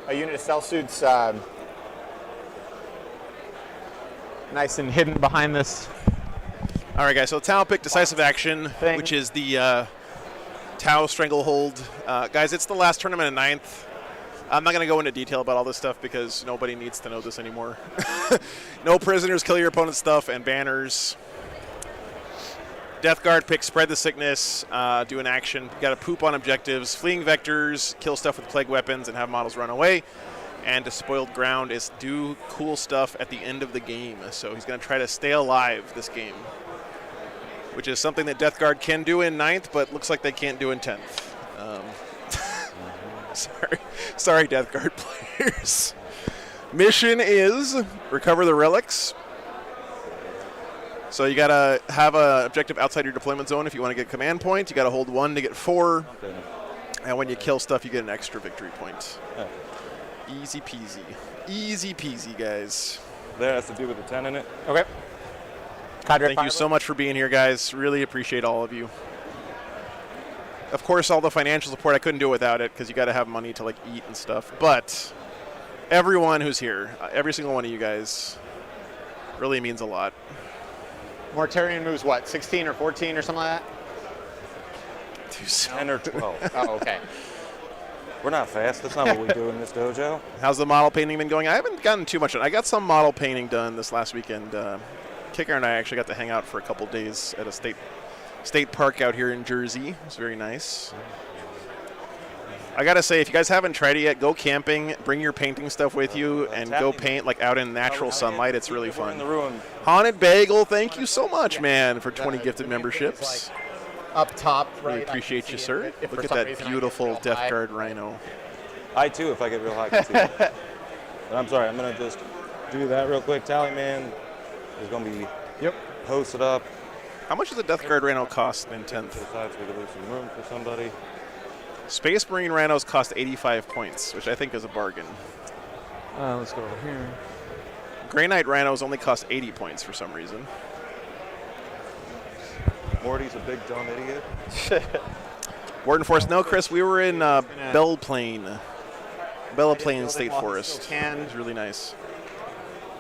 a unit of stealth suits nice and hidden behind this. All right, guys. So Tau picked decisive action, Thing. which is the Tau stranglehold. Guys, it's the last tournament of 9th. I'm not going to go into detail about all this stuff because nobody needs to know this anymore. No prisoners, kill your opponent's stuff, and banners. Death Guard pick spread the sickness, do an action. Got to poop on objectives, fleeing vectors, kill stuff with plague weapons, and have models run away. And Despoiled Ground is do cool stuff at the end of the game. So he's going to try to stay alive this game, which is something that Death Guard can do in 9th, but looks like they can't do in 10th. Sorry, Death Guard players. Mission is recover the relics. So you gotta have an objective outside your deployment zone if you want to get command point. You gotta hold 1 to get 4, and when you kill stuff, you get an extra victory point. Yeah. Easy peasy, easy peasy, guys. There has to do with the 10 in it. Okay. Cadre Thank you so much for being here, guys. Really appreciate all of you. Of course, all the financial support, I couldn't do it without it because you got to have money to like eat and stuff. But everyone who's here, every single one of you guys, really means a lot. Mortarian moves what, 16 or 14 or something like that? 10 or 12. Oh, okay. We're not fast. That's not what we do in this dojo. How's the model painting been going? I haven't gotten too much. I got some model painting done this last weekend. Kicker and I actually got to hang out for a couple days at a state park out here in Jersey. It was very nice. I gotta say, if you guys haven't tried it yet, go camping, bring your painting stuff with you, and go paint like out in natural sunlight. It's really We're in fun. the ruin. Haunted Bagel, thank you so much, man, for 20 gifted memberships. Up top, right? Really appreciate you, sir. If for Look at some that reason I get beautiful real Death high. Guard Rhino. I too, if I get real high, can see it. But I'm sorry, I'm gonna just do that real quick. Tally man is gonna be posted up. How much does a Death Guard Rhino cost in To the 10th? side so we can leave some room for somebody. Space Marine Rhinos cost 85 points, which I think is a bargain. Let's go over here. Grey Knight Rhinos only cost 80 points for some reason. Morty's a big dumb idiot. Warden Forest. No, Chris, we were in Belle Plaine State Forest. It was really nice.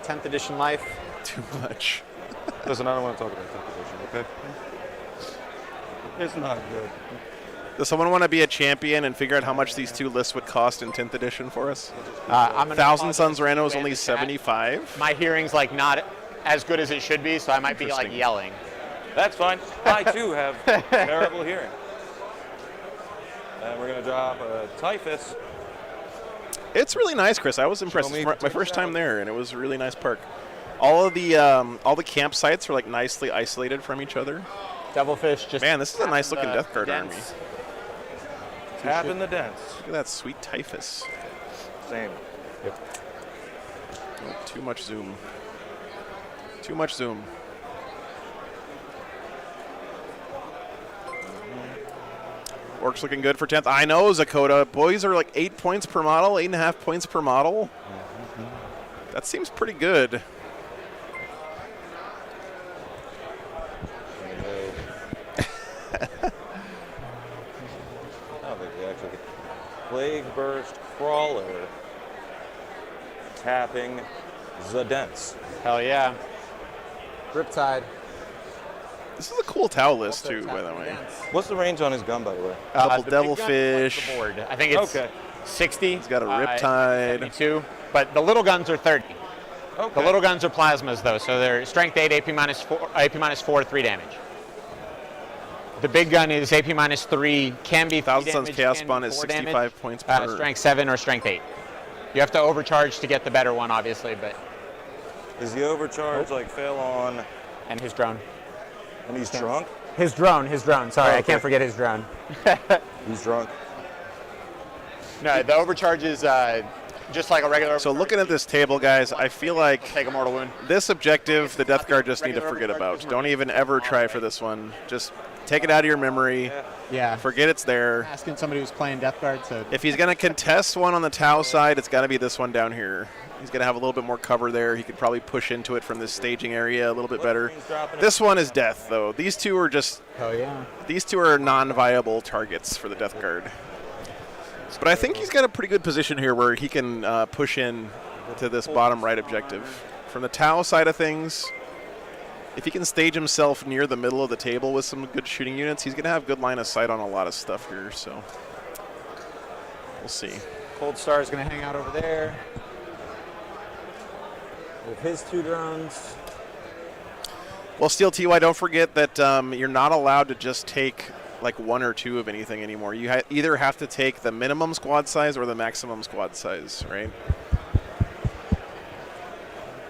10th edition life. Too much. Listen, I don't want to talk about that position, okay? It's not good. Does someone want to be a champion and figure out how much these two lists would cost in 10th edition for us? I'm gonna Thousand apologize Suns for Rhino is the only chat. 75. My hearing's like not as good as it should be, so I might be like Interesting. yelling. That's fine. I too have terrible hearing. And we're gonna drop a typhus. It's really nice, Chris. I was impressed. me It's my first time there, and it was a really nice park. All the campsites are like nicely isolated from each other. Devilfish just. Man, this is a nice looking Death Guard army. dents. Tapping the dents. Look at that sweet typhus. Same. Yep. Oh, too much zoom. Too much zoom. Orcs looking good for 10th. I know, Zakota. Boys are like 8 points per model, 8.5 points per model. That seems pretty good. I don't think they actually get Plague Burst Crawler tapping the dents. Hell yeah. Riptide. This is a cool Tau list, too, by the way. What's the range on his gun, by the way? Couple the big gun is Devilfish. like the board. I think it's Okay. 60. He's got a Riptide. 72. But the little guns are 30. Okay. The little guns are plasmas, though, so they're strength 8, AP minus 4, 3 damage. The big gun is AP minus 3, can be 3 Thousand Suns damage, Chaos can Spawn be is 4 65 damage. points per. Strength 7 or strength 8. You have to overcharge to get the better one, obviously, but Is the overcharge like fail on and his drone. and he's drunk? His drone. Sorry, Oh, I okay. can't forget his drone. He's drunk. No, the overcharge is just like a regular. So looking at this table, guys, I feel like Take a mortal wound. this objective, the Death Guard just need to forget about. Don't even ever try for this one. Just take it out of your memory. Yeah. Forget it's there. Asking somebody who's playing Death Guard, so. If he's going to contest one on the Tau side, it's got to be this one down here. He's going to have a little bit more cover there. He could probably push into it from this staging area a little bit better. This one is death, though. These two are just. Hell yeah. These two are non-viable targets for the Death Guard. But I think he's got a pretty good position here where he can push in to this bottom right objective. From the Tau side of things, if he can stage himself near the middle of the table with some good shooting units, he's going to have good line of sight on a lot of stuff here. So we'll see. Cold Star is going to hang out over there with his 2 drones. Well, Steel TY, don't forget that you're not allowed to just take like 1 or 2 of anything anymore. You either have to take the minimum squad size or the maximum squad size, right?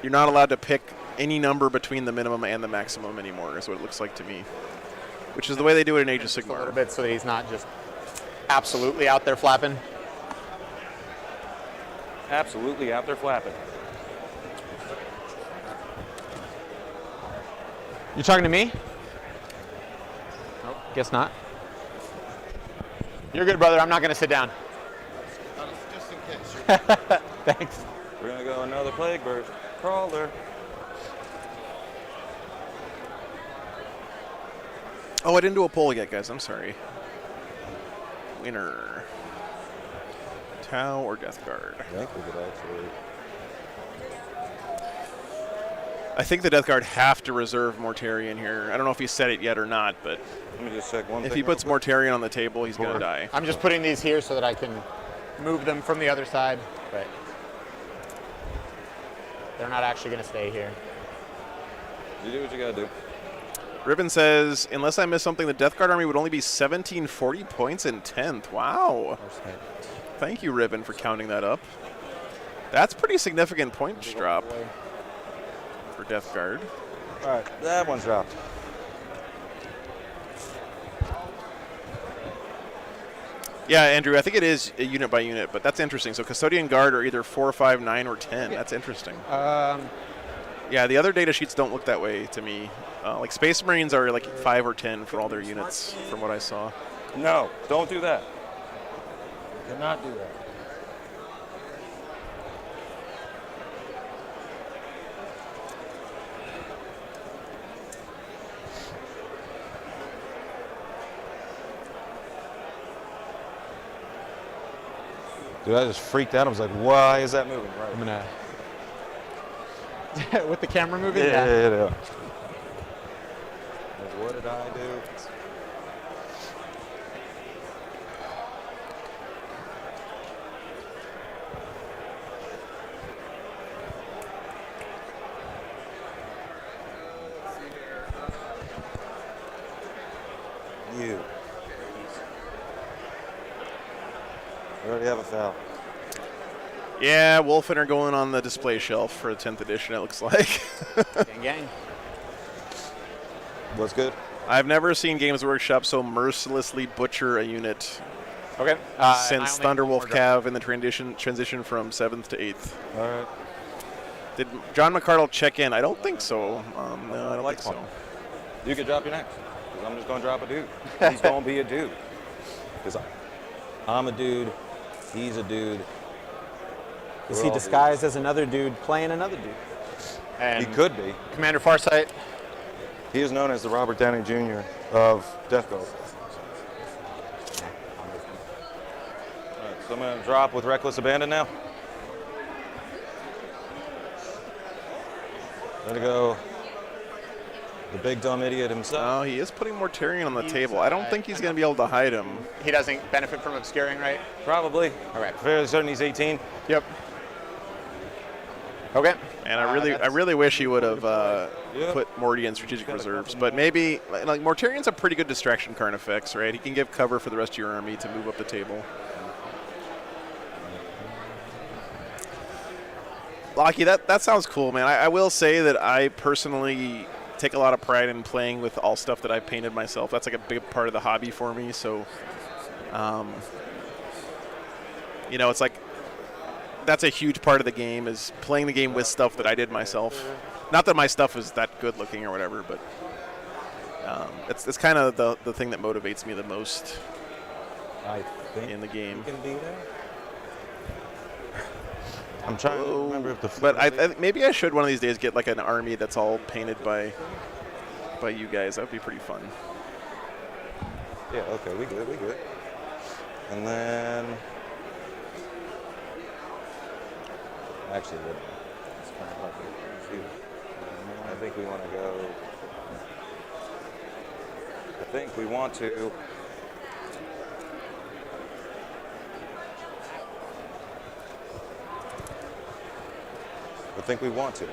You're not allowed to pick any number between the minimum and the maximum anymore, is what it looks like to me. Which is the way they do it in Age of A little Sigmar. bit so that he's not just absolutely out there flapping. Absolutely out there flapping. You talking to me? Nope, guess not. You're good, brother. I'm not going to sit down. Just in case. Thanks. We're gonna go another Plague Burst Crawler. Oh, I didn't do a poll yet, guys. I'm sorry. Winner. Tau or Death Guard? I think we could actually. I think the Death Guard have to reserve Mortarion here. I don't know if he said it yet or not, but Let me just check one thing. if he puts Mortarion on the table, he's going to die. I'm just putting these here so that I can move them from the other side, but they're not actually going to stay here. You do what you gotta do. Ribbon says, unless I miss something, the Death Guard army would only be 1740 points in 10th. Wow. Thank you, Ribbon, for counting that up. That's pretty significant points drop for Death Guard. All right, that one's dropped. Yeah, Andrew, I think it is unit by unit, but that's interesting. So Custodian Guard are either 4, 5, 9, or 10. That's interesting. Yeah, the other data sheets don't look that way to me. Like Space Marines are like 5 or 10 for all their units, from what I saw. No, don't do that. Cannot do that. Dude, I just freaked out. I was like, why is that moving? Right. I'm going to... With the camera moving? Yeah. What did I do? You. We already have a foul. Yeah, Wolfen are going on the display shelf for the 10th edition, it looks like. Gang, gang. What's good? I've never seen Games Workshop so mercilessly butcher a unit Okay. since Thunderwolf Cav in the transition from 7th to 8th. All right. Did John McCardle check in? I don't think so. No, I don't think so. You could drop your next, because I'm just going to drop a dude. He's going to be a dude. Because I'm a dude, he's a dude. Is he disguised as another dude playing another dude? And He could be. Commander Farsight. He is known as the Robert Downey Jr. of Death Guard. All right, so I'm going to drop with Reckless Abandon now. Gonna go the big dumb idiot himself. Oh, he is putting Mortarion on the table. I don't think he's going to be able to hide him. He doesn't benefit from obscuring, right? Probably. Okay. Fairly certain he's 18. Yep. Okay. And I really wish he would have put Morty in strategic reserves. But maybe, like, Mortarion's a pretty good distraction card effects, right? He can give cover for the rest of your army to move up the table. Lockie, that sounds cool, man. I will say that I personally take a lot of pride in playing with all stuff that I've painted myself. That's like a big part of the hobby for me. So, you know, it's like that's a huge part of the game is playing the game with stuff that I did myself. Not that my stuff is that good looking or whatever, but it's kind of the thing that motivates me the most I think in the game. he can be there. I'm trying to remember if the. But I maybe I should one of these days get like an army that's all painted by you guys. That would be pretty fun. Yeah. Okay. We good. We good. And then. Actually, it's kind of lucky. I think we want to go. I think we want to. I think we want to.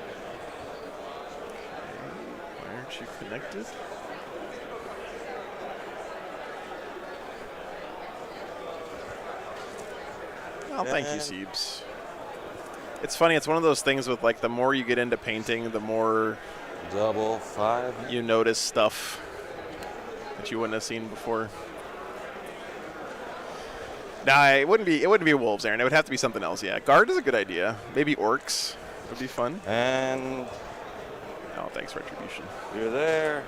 Why aren't you connected? Oh, thank you, Siebes. It's funny. It's one of those things with, like, the more you get into painting, the more Double 5. you notice stuff that you wouldn't have seen before. Nah, it wouldn't be wolves, Aaron. It would have to be something else. Yeah, guard is a good idea. Maybe orcs would be fun. And Oh, thanks, Retribution. you're there.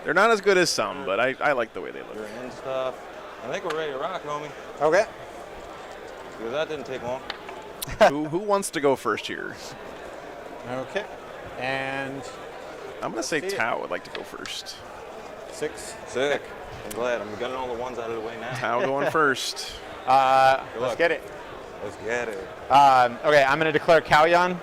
They're not as good as some, but I like the way they look. You're in stuff. I think we're ready to rock, homie. Okay. Because that didn't take long. who wants to go first here? Okay. And I'm gonna say Tao would like to go first. 6. Sick. I'm glad. I'm getting all the ones out of the way now. Tao going first. Let's get it. Let's get it. Okay, I'm going to declare Kalyan.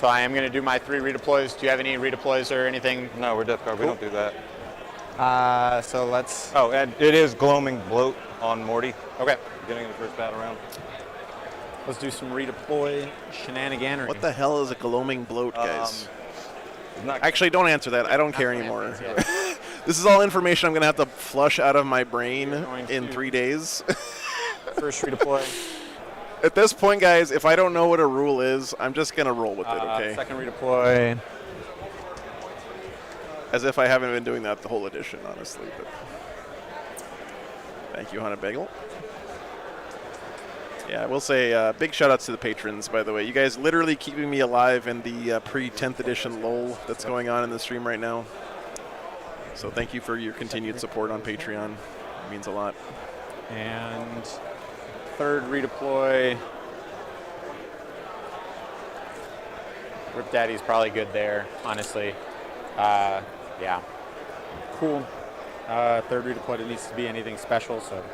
So I am going to do my 3 redeploys. Do you have any redeploys or anything? No, we're Death Guard. We don't do that. So let's. Oh, and it is Gloaming Bloat on Morty. Okay. Beginning of the first battle round. Let's do some redeploy shenaniganery. What the hell is a gloaming bloat, guys? Not Actually, don't answer that. I don't care anymore. This is all information I'm gonna have to flush out of my brain in 3 days. First redeploy. At this point, guys, if I don't know what a rule is, I'm just gonna roll with it, okay? Second redeploy. As if I haven't been doing that the whole edition, honestly. But thank you, Hannah Bagel. Yeah, I will say big shout-outs to the patrons, by the way. You guys literally keeping me alive in the pre-10th edition lull that's going on in the stream right now. So thank you for your continued support on Patreon. It means a lot. And third redeploy. Rip Daddy's probably good there, honestly. Yeah. Cool. Third redeploy, it needs to be anything special, so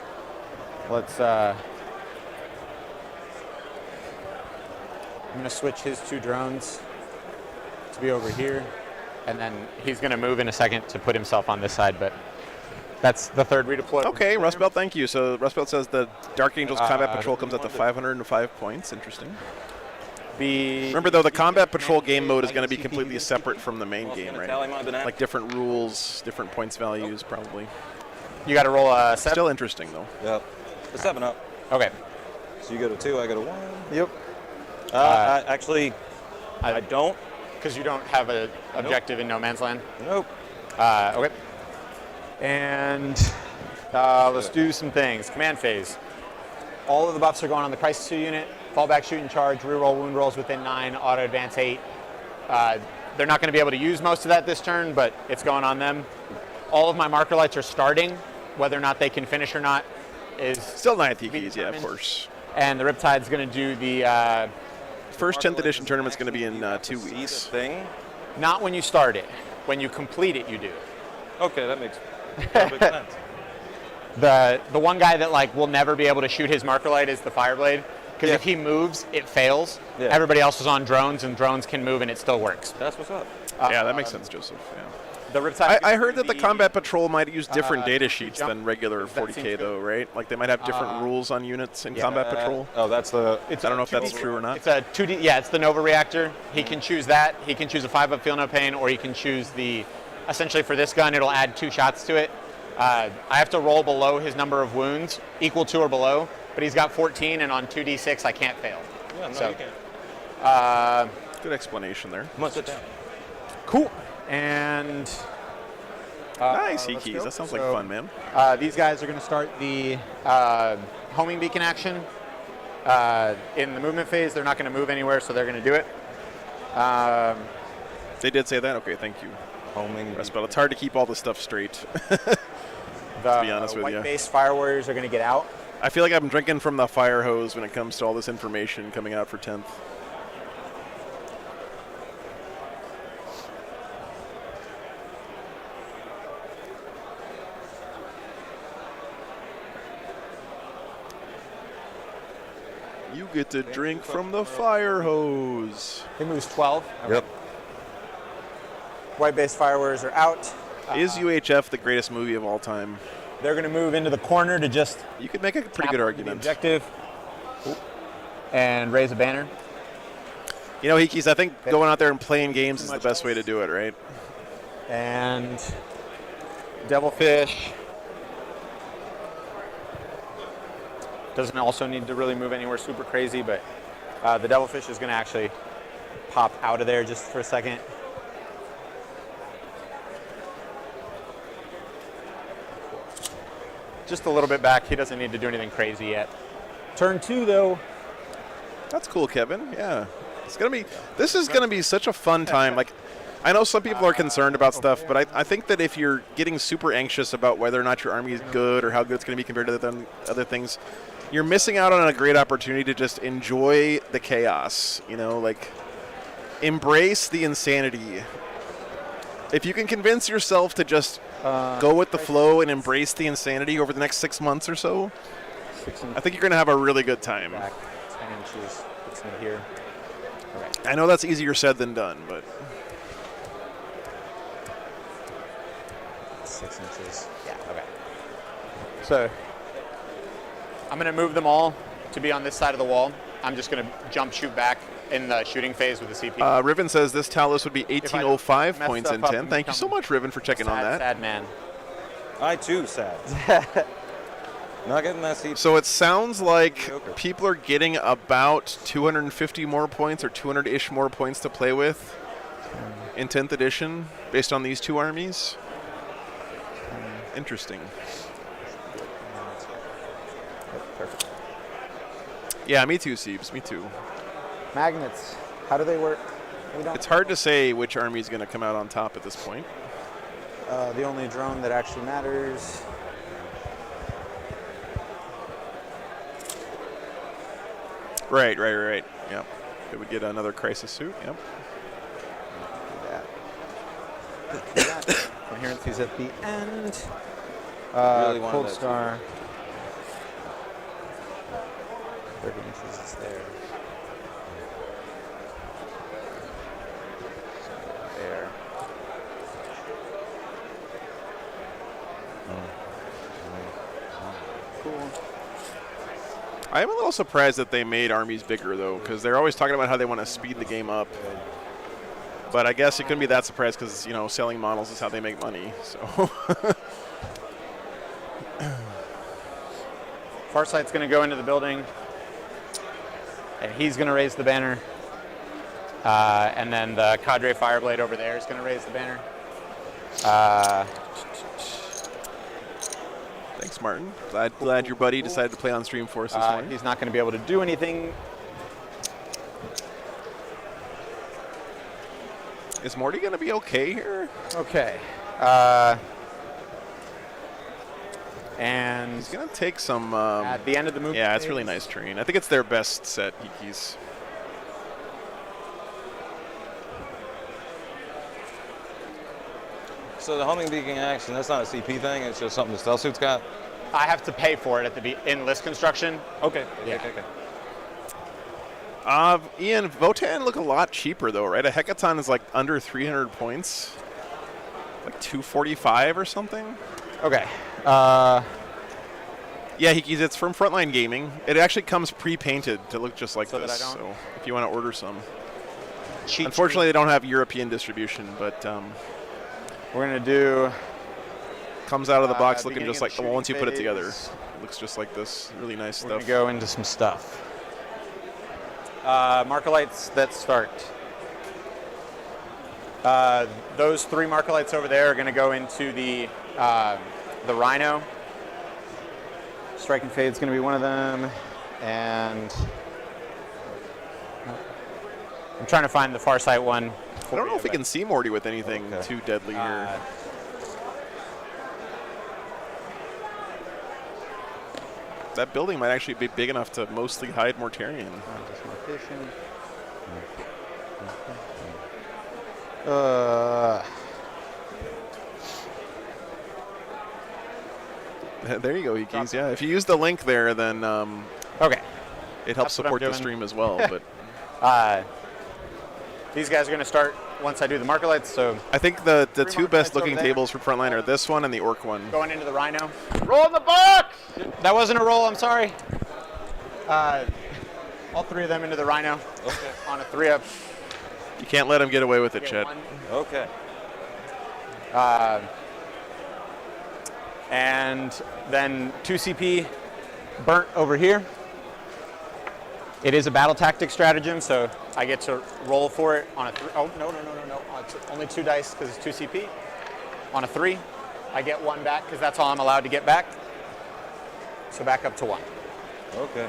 let's. I'm going to switch his 2 drones to be over here, and then he's going to move in a second to put himself on this side, but that's the third redeploy. Okay, Rustbelt, thank you. So Rustbelt says the Dark Angels Combat Patrol comes out to 505 points. Interesting. Remember, though, the Combat Patrol game mode is going to be completely separate from the main game, right? Like different rules, different points values, probably. You got to roll a 7? Still interesting, though. Yep. The 7 up. Okay. So you go to 2, I go to 1. Yep. Actually, I don't. Because you don't have an objective in No Man's Land? Nope. Okay. And let's do some things. Command phase. All of the buffs are going on the Crisis 2 unit. Fallback, shoot, and charge. Reroll wound rolls within 9. Auto advance 8. They're not going to be able to use most of that this turn, but it's going on them. All of my marker lights are starting. Whether or not they can finish or not is Still 9th keys, yeah, of course. And the Riptide's going to do the First 10th edition tournament's going to be in 2 weeks. Thing. not when you start it. When you complete it, you do. Okay, that makes perfect sense. The one guy that like will never be able to shoot his marker light is the Fireblade, because if he moves, it fails. Yeah. Everybody else is on drones, and drones can move, and it still works. That's what's up. Yeah, that makes sense, Joseph. Yeah. The Riptide. I heard that the Combat Patrol might use different data sheets jump. than regular That seems 40K, good. though, right? Like they might have different rules on units in Combat Patrol. Oh, that's the. I don't know if that's true or not. It's a 2D. Yeah, it's the Nova reactor. He can choose that. He can choose a 5-up Feel No Pain, or he can choose the. Essentially, for this gun, it'll add 2 shots to it. I have to roll below his number of wounds, equal to or below. But he's got 14, and on 2d6, I can't fail. Yeah, no, So, you can't. Good explanation there. Must sit down. Cool. And Nice, let's keys. go. That sounds like So, fun, man. these guys are going to start the homing beacon action. In the movement phase, they're not going to move anywhere, so they're going to do it. They did say that? Okay, thank you. Homing. But it's hard to keep all this stuff straight. The be honest with you. white-based Fire Warriors are going to get out. I feel like I'm drinking from the fire hose when it comes to all this information coming out for 10th. You get to drink from the fire hose. He moves 12. Yep. White-based Fire Warriors are out. Is UHF the greatest movie of all time? They're going to move into the corner to just You could make a pretty tap good onto the argument. objective and raise a banner. You know, Hikis, I think going out there and playing games is the best way to do it, right? And Devilfish doesn't also need to really move anywhere super crazy, but the Devilfish is going to actually pop out of there just for a second. Just a little bit back. He doesn't need to do anything crazy yet. Turn 2, though. That's cool, Kevin. Yeah. This is gonna be such a fun time. Like, I know some people are concerned about stuff, but I think that if you're getting super anxious about whether or not your army is good or how good it's gonna be compared to other things, you're missing out on a great opportunity to just enjoy the chaos. You know, like embrace the insanity. If you can convince yourself to just go with the flow and embrace the insanity over the next 6 months or so, I think you're gonna have a really good time. Back 10 inches. It's in here. I know that's easier said than done, but 6 inches. Yeah, okay. So I'm going to move them all to be on this side of the wall. I'm just going to jump shoot back in the shooting phase with the CP. Riven says this Talos would be 1805 mess points in stuff up 10. and Thank you so much, Riven, for checking on that. Sad man. I too sad. Not getting that seat. So it sounds like people are getting about 250 more points or 200-ish more points to play with in 10th edition based on these two armies. Interesting. Perfect. Yeah, me too, Siebes. Me too. Magnets. How do they work? We don't. It's hard to say which army is going to come out on top at this point. The only drone that actually matters. Right. Yep. It would get another crisis suit. Yep. Coherency's at the end. Really wanted Cold that Star. 30 inches is there. There. Cool. I am a little surprised that they made armies bigger, though, because they're always talking about how they want to speed the game up. But I guess it couldn't be that surprised because, you know, selling models is how they make money. So Farsight's going to go into the building, and he's going to raise the banner. And then the Cadre Fireblade over there is going to raise the banner. Thanks, Martin. Glad your buddy decided to play on stream for us this morning. He's not going to be able to do anything. Is Morty going to be okay here? Okay. And He's going to take some... at the end of the movie. yeah, it's really nice terrain. I think it's their best set, Hikis. So the homing beacon action, that's not a CP thing, it's just something the stealth suit's got? I have to pay for it in list construction. Okay. Yeah. Okay. Ian, Votan look a lot cheaper though, right? A Hecaton is like under 300 points. Like 245 or something. Okay. Yeah, Hikis, it's from Frontline Gaming. It actually comes pre-painted to look just like So that this. I don't- So if you want to order some. Cheat Unfortunately, they don't have European distribution, but we're going to do comes out of the box looking beginning just of like, the well, once you put it shooting together, phase. it looks just like this. Really nice We're going stuff. to go into some stuff. Marker lights that start. Those 3 marker lights over there are going to go into the Rhino. Striking Fade's going to be one of them, and I'm trying to find the Farsight one. I don't know if we can see Morty with anything too deadly here. That building might actually be big enough to mostly hide Mortarion. There you go, Hikis. Yeah, if you use the link there, then Okay. it helps That's what I'm support the doing. stream as well. But These guys are going to start once I do the marker lights, so I think the Three two marker best lights over looking there. tables for Frontline are this one and the Orc one. going into the Rhino. Roll in the box! That wasn't a roll, I'm sorry. All 3 of them into the Rhino. Okay. On a 3-up. You can't let him get away with it, Get Chet. 1. Okay. And then 2 CP burnt over here. It is a battle tactic stratagem, so I get to roll for it on a 3. Oh, no. It's only 2 dice because it's 2 CP. On a 3, I get 1 back because that's all I'm allowed to get back. So back up to 1. Okay.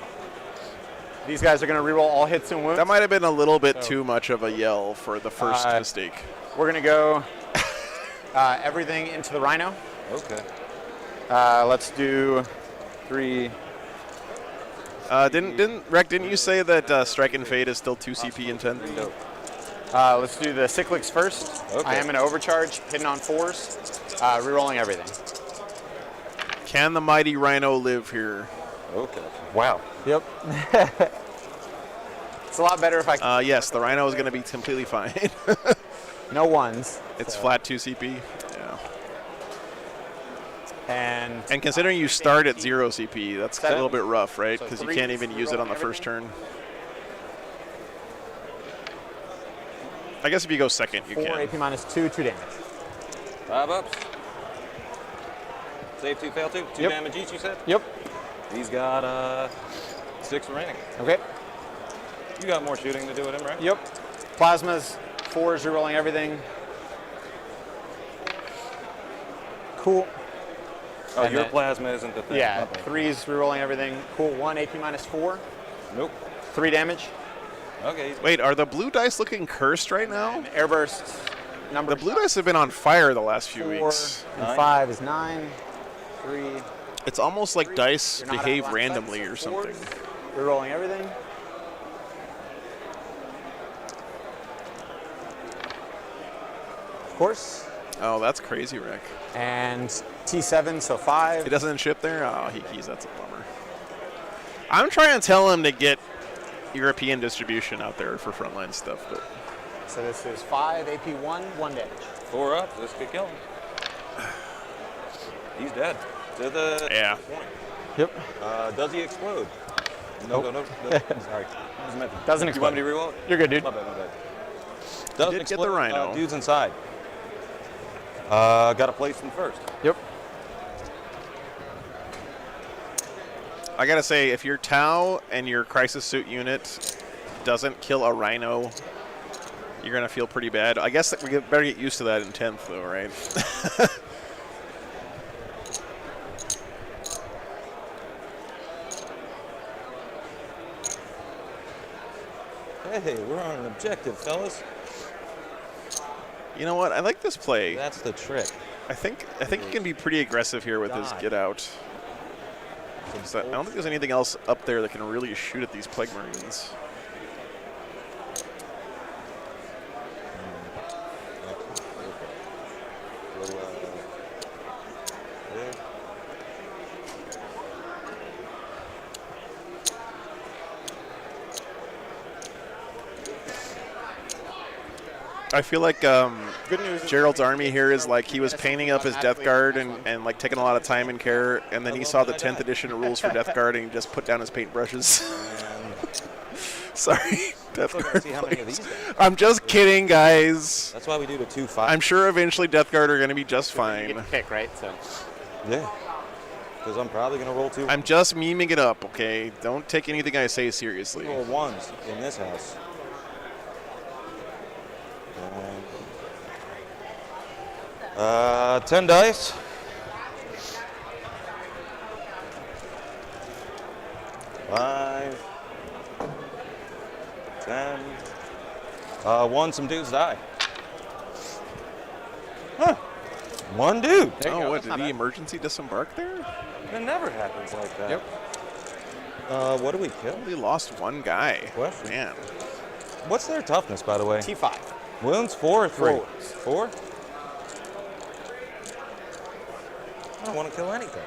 These guys are going to reroll all hits and wounds. That might have been a little bit too much of a yell for the first mistake. We're going to go everything into the Rhino. Okay. Let's do 3. Didn't you say that Strike and Fade is still 2 CP in 10? Let's do the Cyclics first. Okay. I am going to overcharge, hitting on 4s, rerolling everything. Can the mighty Rhino live here? Okay. Wow. Yep. It's a lot better if I Yes, the Rhino is going to be completely fine. no 1s. It's flat 2 CP. Yeah. And And considering you start at 0 CP, that's a 7. little bit rough, right? So Because you 3 can't even use it on the rerolling first turn. I guess if you go second, you 4 can. AP minus 2, 2 damage. 5 ups. Save 2, fail 2. 2 Yep. damage each, you said? Yep. He's got 6 remaining. Okay. You got more shooting to do with him, right? Yep. Plasmas, 4s, rerolling everything. Cool. Oh, And your then- plasma isn't the thing. Yeah, Okay. 3s, rerolling everything. Cool. 1 AP minus 4, Nope. 3 damage. Okay. Wait, are the blue dice looking cursed right now? And airburst, number The blue dice have been on fire the last few 4 weeks. and 9. 5 is 9. 3. It's almost like dice You're not behave out of line of randomly sight, or so 4s. something. Rerolling everything. Of course. Oh, that's crazy, Rick. And T7, so 5. It doesn't ship there? Oh, Hikis, that's a bummer. I'm trying to tell him to get European distribution out there for Frontline stuff, but So this is 5 AP1, 1 damage. 4 up. This could kill him. He's dead. To the yeah. point. Yep. Does he explode? No. Sorry. Doesn't You want me explode. to reroll it? You're good, dude. My bad. Doesn't did get the explode. Rhino. Dude's inside. Got to place him first. Yep. I gotta say, if your Tau and your Crisis Suit unit doesn't kill a Rhino you're going to feel pretty bad. I guess that we better get used to that in 10th, though, right? Hey, we're on an objective, fellas. You know what? I like this play. That's the trick. I think you can be pretty aggressive here with his get out. So I don't think there's anything else up there that can really shoot at these Plague Marines. I feel like Good news. Gerald's army here is like he was painting up his Death Guard and like taking a lot of time and care, and then he saw the 10th edition rules for Death Guard and he just put down his paintbrushes. Sorry, Death Guard. See how many of these I'm just kidding, guys. That's why we do the 2-5. I'm sure eventually Death Guard are going to be just You fine. get to pick, right? So. Yeah. Because I'm probably going to roll 2. I'm just memeing it up, okay? Don't take anything I say seriously. roll 1s in this house. 10 dice. 5. 10. 1, some dudes die. Huh. 1 dude. Oh, what, did he emergency disembark there? It never happens like that. Yep. What do we kill? He lost one guy. Question. Man. What's their toughness, by the way? T5. Wounds 4 or 3? Wounds. 4? I don't want to kill anything.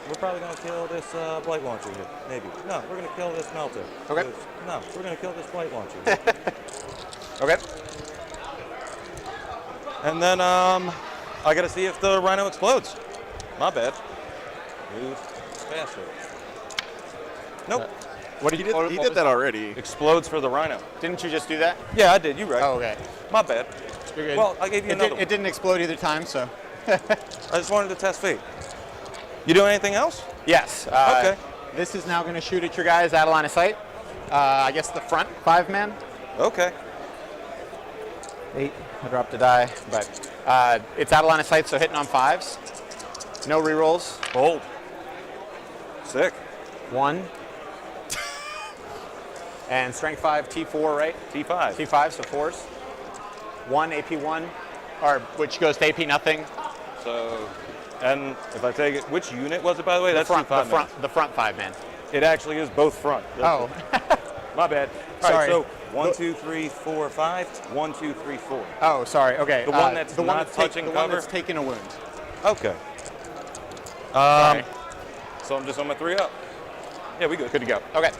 We're probably going to kill this blight launcher here. Maybe. No, we're going to kill this melter. Okay. No, we're going to kill this blight launcher here. Okay. And then I got to see if the rhino explodes. My bad. Move faster. Nope. What did he did? He did that already. Explodes for the rhino. Didn't you just do that? Yeah, I did. You right. Oh, okay. My bad. You're good. Well, I gave you another one. It didn't explode either time, so. I just wanted to test fate. You doing anything else? Yes. Okay. This is now going to shoot at your guys out of line of sight. I guess the front 5-man. Okay. 8. I dropped a die, but it's out of line of sight, so hitting on 5s. No rerolls. Bold. Sick. 1. And strength 5, T4, right? T5. T5, so 4s. 1, AP1, or which goes to AP nothing. So, and if I take it, which unit was it, by the way? That's the front, T5. the front 5-man. It actually is both front. Oh. My bad. All Sorry. right, so 1, 2, 3, 4, 5. 1, 2, 3, 4. Oh, sorry. Okay. The one that's not touching the cover? one that's taking a wound. Okay. Sorry. So I'm just on my 3 up. Yeah, we good. Good to go. Okay.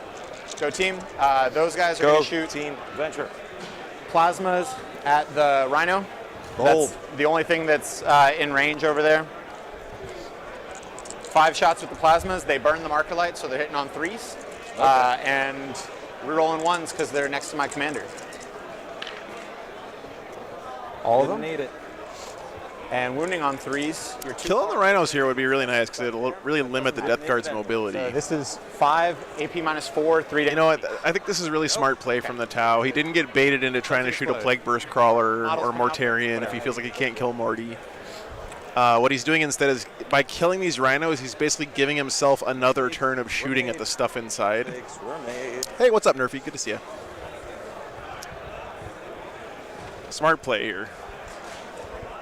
Go team. Those guys are Go going to shoot team venture. plasmas at the rhino. Bold. That's the only thing that's in range over there. 5 shots with the plasmas. They burn the marker light, so they're hitting on 3s. Okay. And rerolling 1s because they're next to my commander. All of them? Need it. And wounding on 3s. You're 2. Killing the rhinos here would be really nice because it'll really limit the Death Guard's mobility. So this is 5, AP -4, 3 to. You know what? I think this is really smart play from the Tau. He didn't get baited into trying to shoot a Plague Burst Crawler or Mortarian if he feels like he can't kill Morty. What he's doing instead is, by killing these rhinos, he's basically giving himself another turn of shooting at the stuff inside. Mistakes were made. Hey, what's up, Nerfy? Good to see you. Smart play here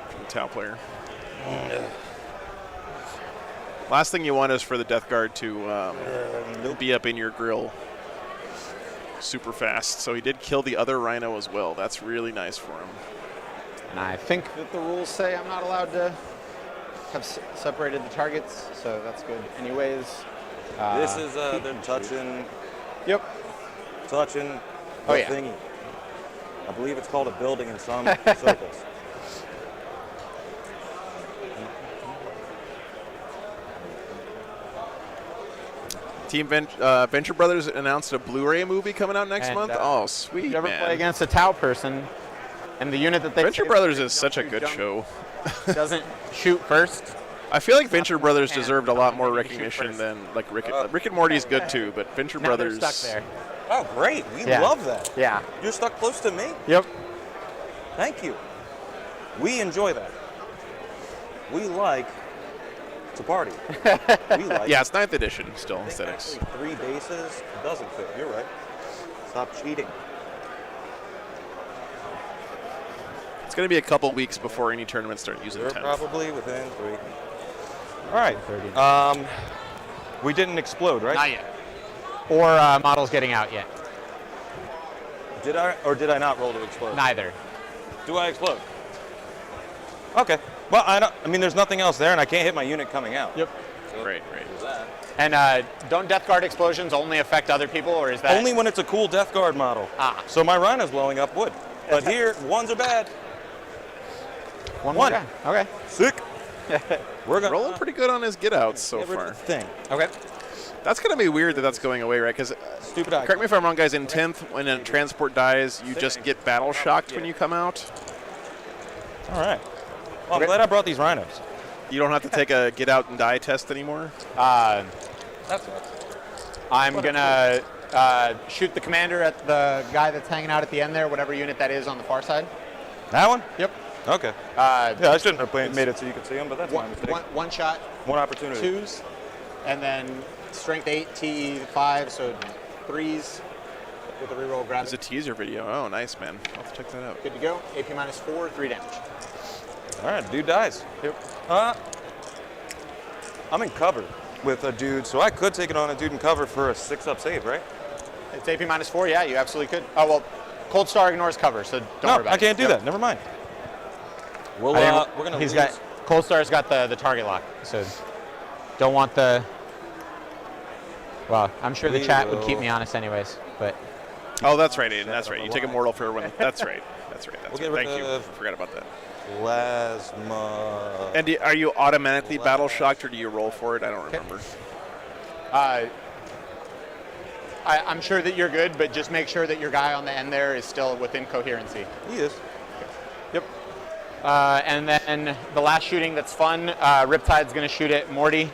from the Tau player. Last thing you want is for the Death Guard to be up in your grill super fast. So he did kill the other rhino as well. That's really nice for him. And I think that the rules say I'm not allowed to have separated the targets, so that's good. Anyways. This is they're touching. Yep. Touching. The Oh, yeah. thingy. I believe it's called a building in some circles. Team Venture Brothers announced a Blu-ray movie coming out next And, month. Oh, sweet, If you ever man. play against a Tau person, and the unit that they Venture Brothers is such a good show. doesn't shoot first. I feel like Venture Brothers hand, deserved a lot more maybe you shoot recognition first. than like Rick and Morty's good too, but Venture Now they're Brothers. stuck there. Oh, great. We Yeah. love that. Yeah. You're stuck close to me? Yep. Thank you. We enjoy that. We like to party. We like Yeah, it's 9th edition still, aesthetics. Actually, 3 bases doesn't fit. You're right. Stop cheating. It's going to be a couple weeks before any tournaments start using You're 10th. probably within 3. All right. We didn't explode, right? Not yet. Or models getting out yet. Did I or did I not roll to explode? Neither. Do I explode? Okay. Well, I mean, there's nothing else there, and I can't hit my unit coming out. Yep. So Right. there's that. And don't Death Guard explosions only affect other people, or is that Only when it's a cool Death Guard model. Ah. So my Rhino's blowing up wood. But here, ones are bad. one? One. Guy? Okay. Sick. We're gonna Rolling pretty good on his get outs so get rid of far. the thing. Okay. That's going to be weird that that's going away, right? Because, Stupid correct me if I'm wrong, guys, in 10th, when a transport dies, you just get battle shocked when you come out. All right. Well, I'm glad I brought these Rhinos. You don't have to take a get out and die test anymore. Uh, That's nice. I'm gonna shoot the commander at the guy that's hanging out at the end there, whatever unit that is on the far side. That one? Yep. Okay. Uh, Yeah, I shouldn't have made it so you could see them, but that's my mistake. one shot, One opportunity. 2s, and then strength 8, TE 5, so 3s with a reroll. Grab There's a it. teaser video. Oh, nice, man. I'll have to check that out. Good to go. AP -4, 3 damage. All right, dude dies. Yep. I'm in cover with a dude, so I could take it on a dude in cover for a 6-up save, right? It's AP -4. Yeah, you absolutely could. Oh well, Cold Star ignores cover, so don't worry No, about I it. can't do Yep. that. Never mind. We'll, I think we're gonna he's lose. got Cold Star's got the target lock, so don't want the. Well, I'm sure the We chat would keep will- me honest anyways, but Oh, that's right, Aiden. That's right. You take a mortal for everyone. That's right. That's right. That's We'll right. get Thank rid you. of- I forgot about that. Plasma. And are you automatically battle shocked, or do you roll for it? I don't remember. I'm sure that you're good, but just make sure that your guy on the end there is still within coherency. He is. Yep. And then the last shooting that's fun, Riptide's going to shoot at Morty.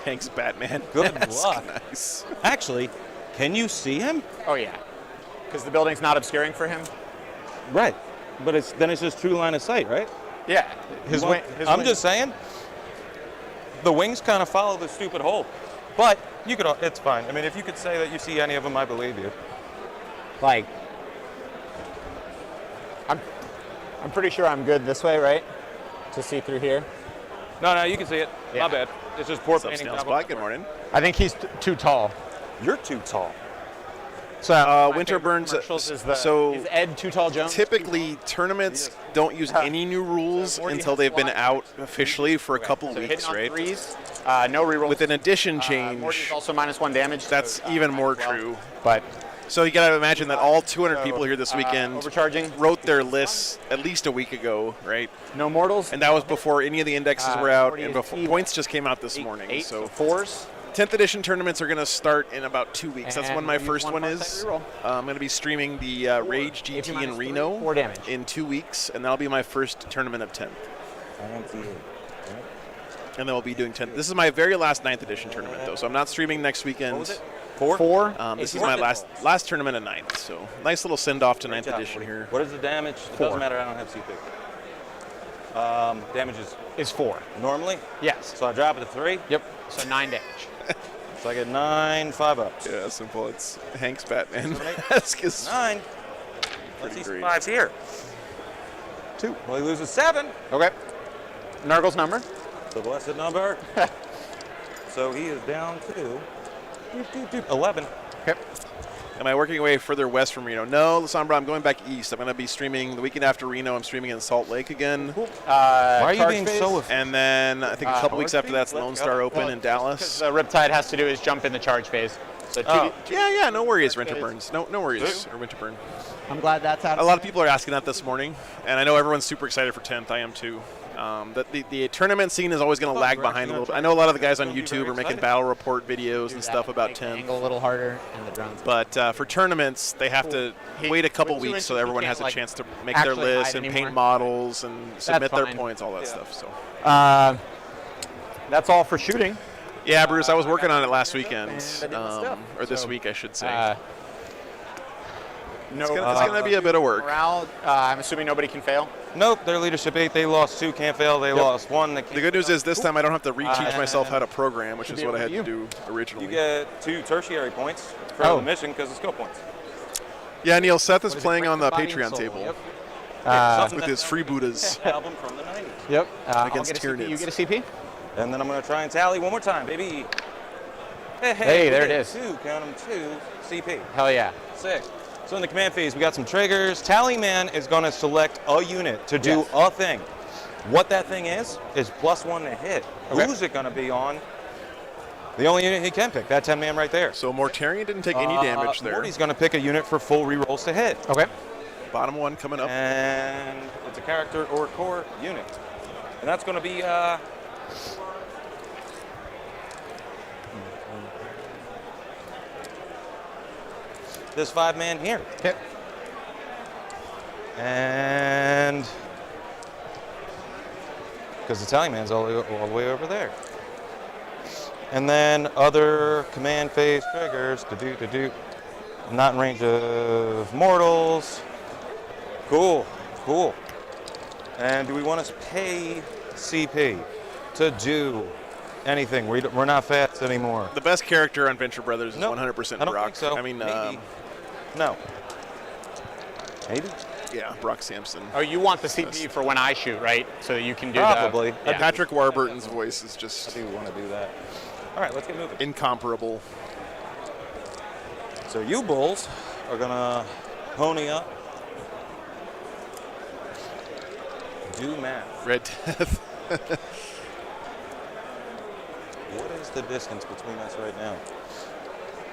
Thanks, Batman. Good That's luck. Nice. Actually, can you see him? Oh, yeah. Because the building's not obscuring for him. Right. But then it's just true line of sight, right? Yeah. His wing. I'm just saying. The wings kind of follow the stupid hole, but you could. It's fine. I mean, if you could say that you see any of them, I believe you. Like, I'm pretty sure I'm good this way, right? To see through here. No, you can see it. Yeah. My bad. It's just poor What's up, painting. Snail job Spot? on Good my morning. I think he's too tall. part. You're too tall. So my Winter favorite Burns, commercials is so is Ed Too Tall Jones. Typically, tournaments don't use any new rules Morty until has they've been blocked. out officially for a couple So weeks, hitting on right? 3s, no reroll. With an addition Morty's change, also -1 damage. that's so, even more as well. true. But So you gotta imagine that all 200 people here this weekend overcharging. wrote their lists at least a week ago, right? No mortals. And that was before any of the indexes were out, and before Morty is points just came out this morning. Eight, So 4s. 10th edition tournaments are going to start in about 2 weeks. That's And when my use first one one far is. side reroll. I'm going to be streaming the Rage GT in -3, Reno 4 damage. in 2 weeks, and that'll be my first tournament of 10th. And then we'll be doing 10th. This is my very last 9th edition tournament, though, so I'm not streaming next weekend. What was it? 4. This is my last tournament of 9th, so nice little send-off to 9th edition here. What is the damage? It 4. doesn't matter. I don't have CP. Damage is Is 4. normally. Yes. So I drop it to 3. Yep. So 9 damage. So I get 9 5-ups. Yeah, simple. It's Hank's Batman. 7, 8, That's just 9. Let's pretty see some great. 5s here. 2. Well, he loses 7. Okay. Nurgle's number. The blessed number. So he is down to 11. Okay. Am I working away further west from Reno? No, Lasombra, I'm going back east. I'm going to be streaming the weekend after Reno. I'm streaming in Salt Lake again. Why are you charge being phase? so efficient? And then I think a couple weeks after that's let's Lone go. Star Open Well, in Because Dallas. Riptide has to do is jump in the charge phase. So Oh. Yeah, no worries, Renter Burns. No worries, or Winter Burn. I'm glad that's out. A lot of people are asking that this morning, and I know everyone's super excited for 10th. I am too. The tournament scene is always going to lag behind a little bit. I know a lot of the guys on YouTube are making battle report videos and stuff about 10th. Angle a little harder and the drones. But for tournaments, they have to wait a couple with 2 weeks so inches, everyone you has a can't, chance to make their actually lists hide and anymore. paint models and submit their fine. points, all that stuff. So. That's all for shooting. Yeah, Bruce, I was working on it last weekend, And I did my stuff. or this So, week, I should say. No, It's going to be a bit of work. morale. I'm assuming nobody can fail. Nope, they're leadership 8. They lost 2, can't fail. They lost 1. The good news is this time I don't have to reteach myself how to program, which is what I had to do originally. You get 2 tertiary points for the mission because of skill points. Yeah, Neil, Seth is playing on the Patreon table Yep. with his freebootas album from the 90s. Yep. against Tyranids. You get a CP? And then I'm going to try and tally one more time, baby. Hey, there it is. 2, count them, 2, CP. Hell yeah. 6. So in the command phase, we got some triggers. Tally man is going to select a unit to do a thing. What that thing is +1 to hit. Okay. Who's it going to be on? The only unit he can pick, that 10-man right there. So Mortarion didn't take any damage there. Morty's going to pick a unit for full rerolls to hit. Okay. Bottom one coming up. And it's a character or core unit. And that's going to be this 5-man here. Hit. And because the tally man's all the way over there. And then other command phase triggers. Not in range of mortals. Cool. And do we want to pay CP to do anything? We're not fast anymore. The best character on Venture Brothers is No, 100% I don't Brock. think so. I mean, Maybe. No. Maybe. yeah, Brock Sampson. Oh, you want the CP for when I shoot, right? So that you can do Probably. The, And yeah. Patrick Warburton's voice is I just do want to do that. All right, let's get moving. incomparable. So you bulls are gonna pony up. Do math. Red Death. What is the distance between us right now?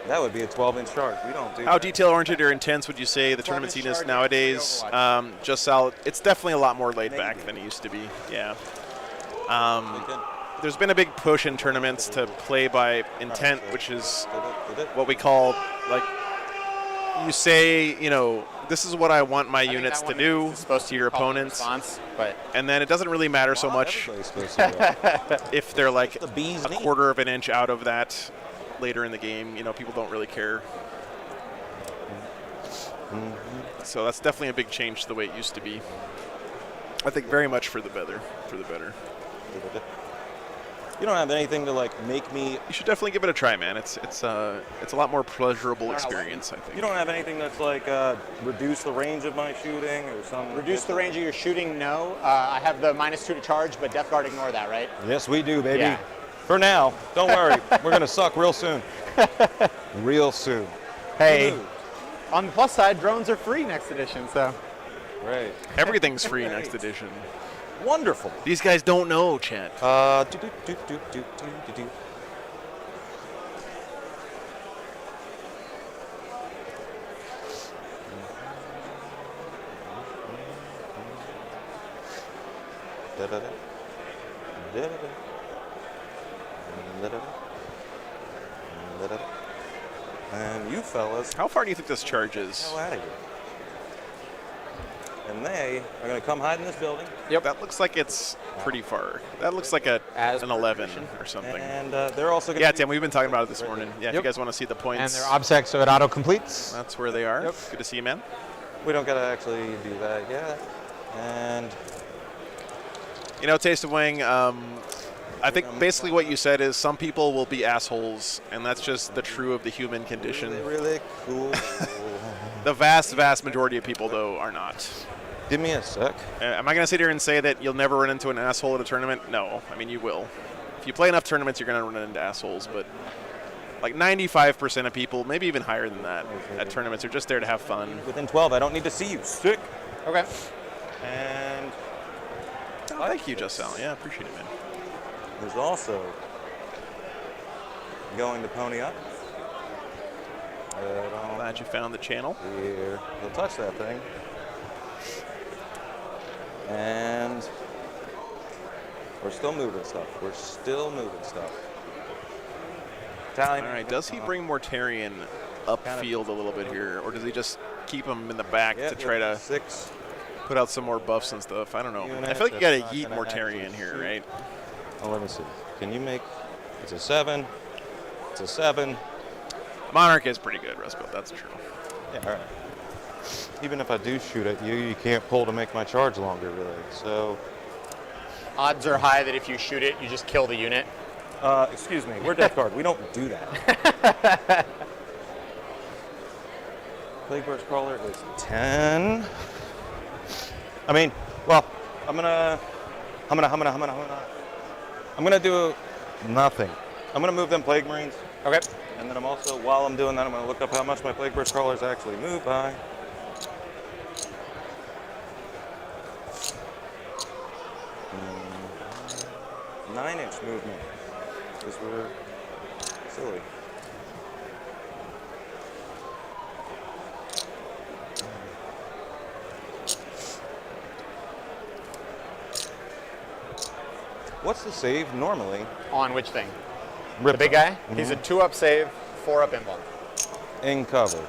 That would be a 12-inch charge. We don't do How that. detail-oriented or intense would you say the tournament scene is nowadays? Just solid. It's definitely a lot more laid back than it used to be. Yeah. There's been a big push in tournaments to play by intent, which is what we call, like, you say, you know, this is what I want my units to do to your opponents, but and then it doesn't really matter so much if they're like The bee's a knee. quarter of an inch out of that later in the game. You know, people don't really care. So that's definitely a big change to the way it used to be. I think very much for the better. You don't have anything to like make me. You should definitely give it a try, man. It's a lot more pleasurable experience, I think. You don't have anything that's like reduce the range of my shooting or something. reduce the range of your shooting, no. I have the -2 to charge, but Death Guard ignore that, right? Yes, we do, baby. Yeah. For now, don't worry. We're gonna suck real soon. Real soon. Hey, on the plus side, drones are free next edition, so. Right. Everything's free next edition. Wonderful. These guys don't know, Chad. Do. And you fellas, How far do you think this charge is? hell out of here. And they are going to come hide in this building. Yep. That looks like it's pretty far. That looks like an 11 or something. And they're also going to. Yeah, Tim, we've been talking about it this morning. Yeah, if you guys want to see the And points, they're obsec, so it auto completes. that's where they are. Yep. Good to see you, man. We don't got to actually do that yet. And You know, Taste of Wing, I think basically what you said is some people will be assholes, and that's just the true of the human condition. really cool. The vast, vast majority of people, though, are not. Give me a sec. Am I going to sit here and say that you'll never run into an asshole at a tournament? No. I mean, you will. If you play enough tournaments, you're going to run into assholes, but like 95% of people, maybe even higher than that, at tournaments are just there to have fun. Within 12, I don't need to see you. Sick. Okay. And Oh, thank you, Just Sal. Yeah, appreciate it, man. there's also going to pony up. Glad you found the channel. Here. He'll touch that thing. And we're still moving stuff. Italian. All right, does he bring Mortarion upfield a little bit here, or does he just keep him in the back to try to 6. put out some more buffs and stuff? I don't know. I Units, feel like you got to that's yeet not gonna Mortarion actually here, shoot. right? Oh, let me see. Can you make? It's a 7. It's a 7. Monarch is pretty good, Rusco. That's true. Yeah. All right. even if I do shoot at you, you can't pull to make my charge longer, really. So, Odds are high that if you shoot it, you just kill the unit. excuse me, we're Death Guard. We don't do that. Plague Burst Crawler is 10. I mean, well, I'm gonna do nothing. I'm gonna move them Plague Marines. Okay. And then I'm also, while I'm doing that, I'm gonna look up how much my Plague Burst Crawlers actually move by. Mm, 9-inch movement, because we're silly. What's the save normally? On which thing? Rip The big guy? He's a 2-up save, 4-up emblem. in cover.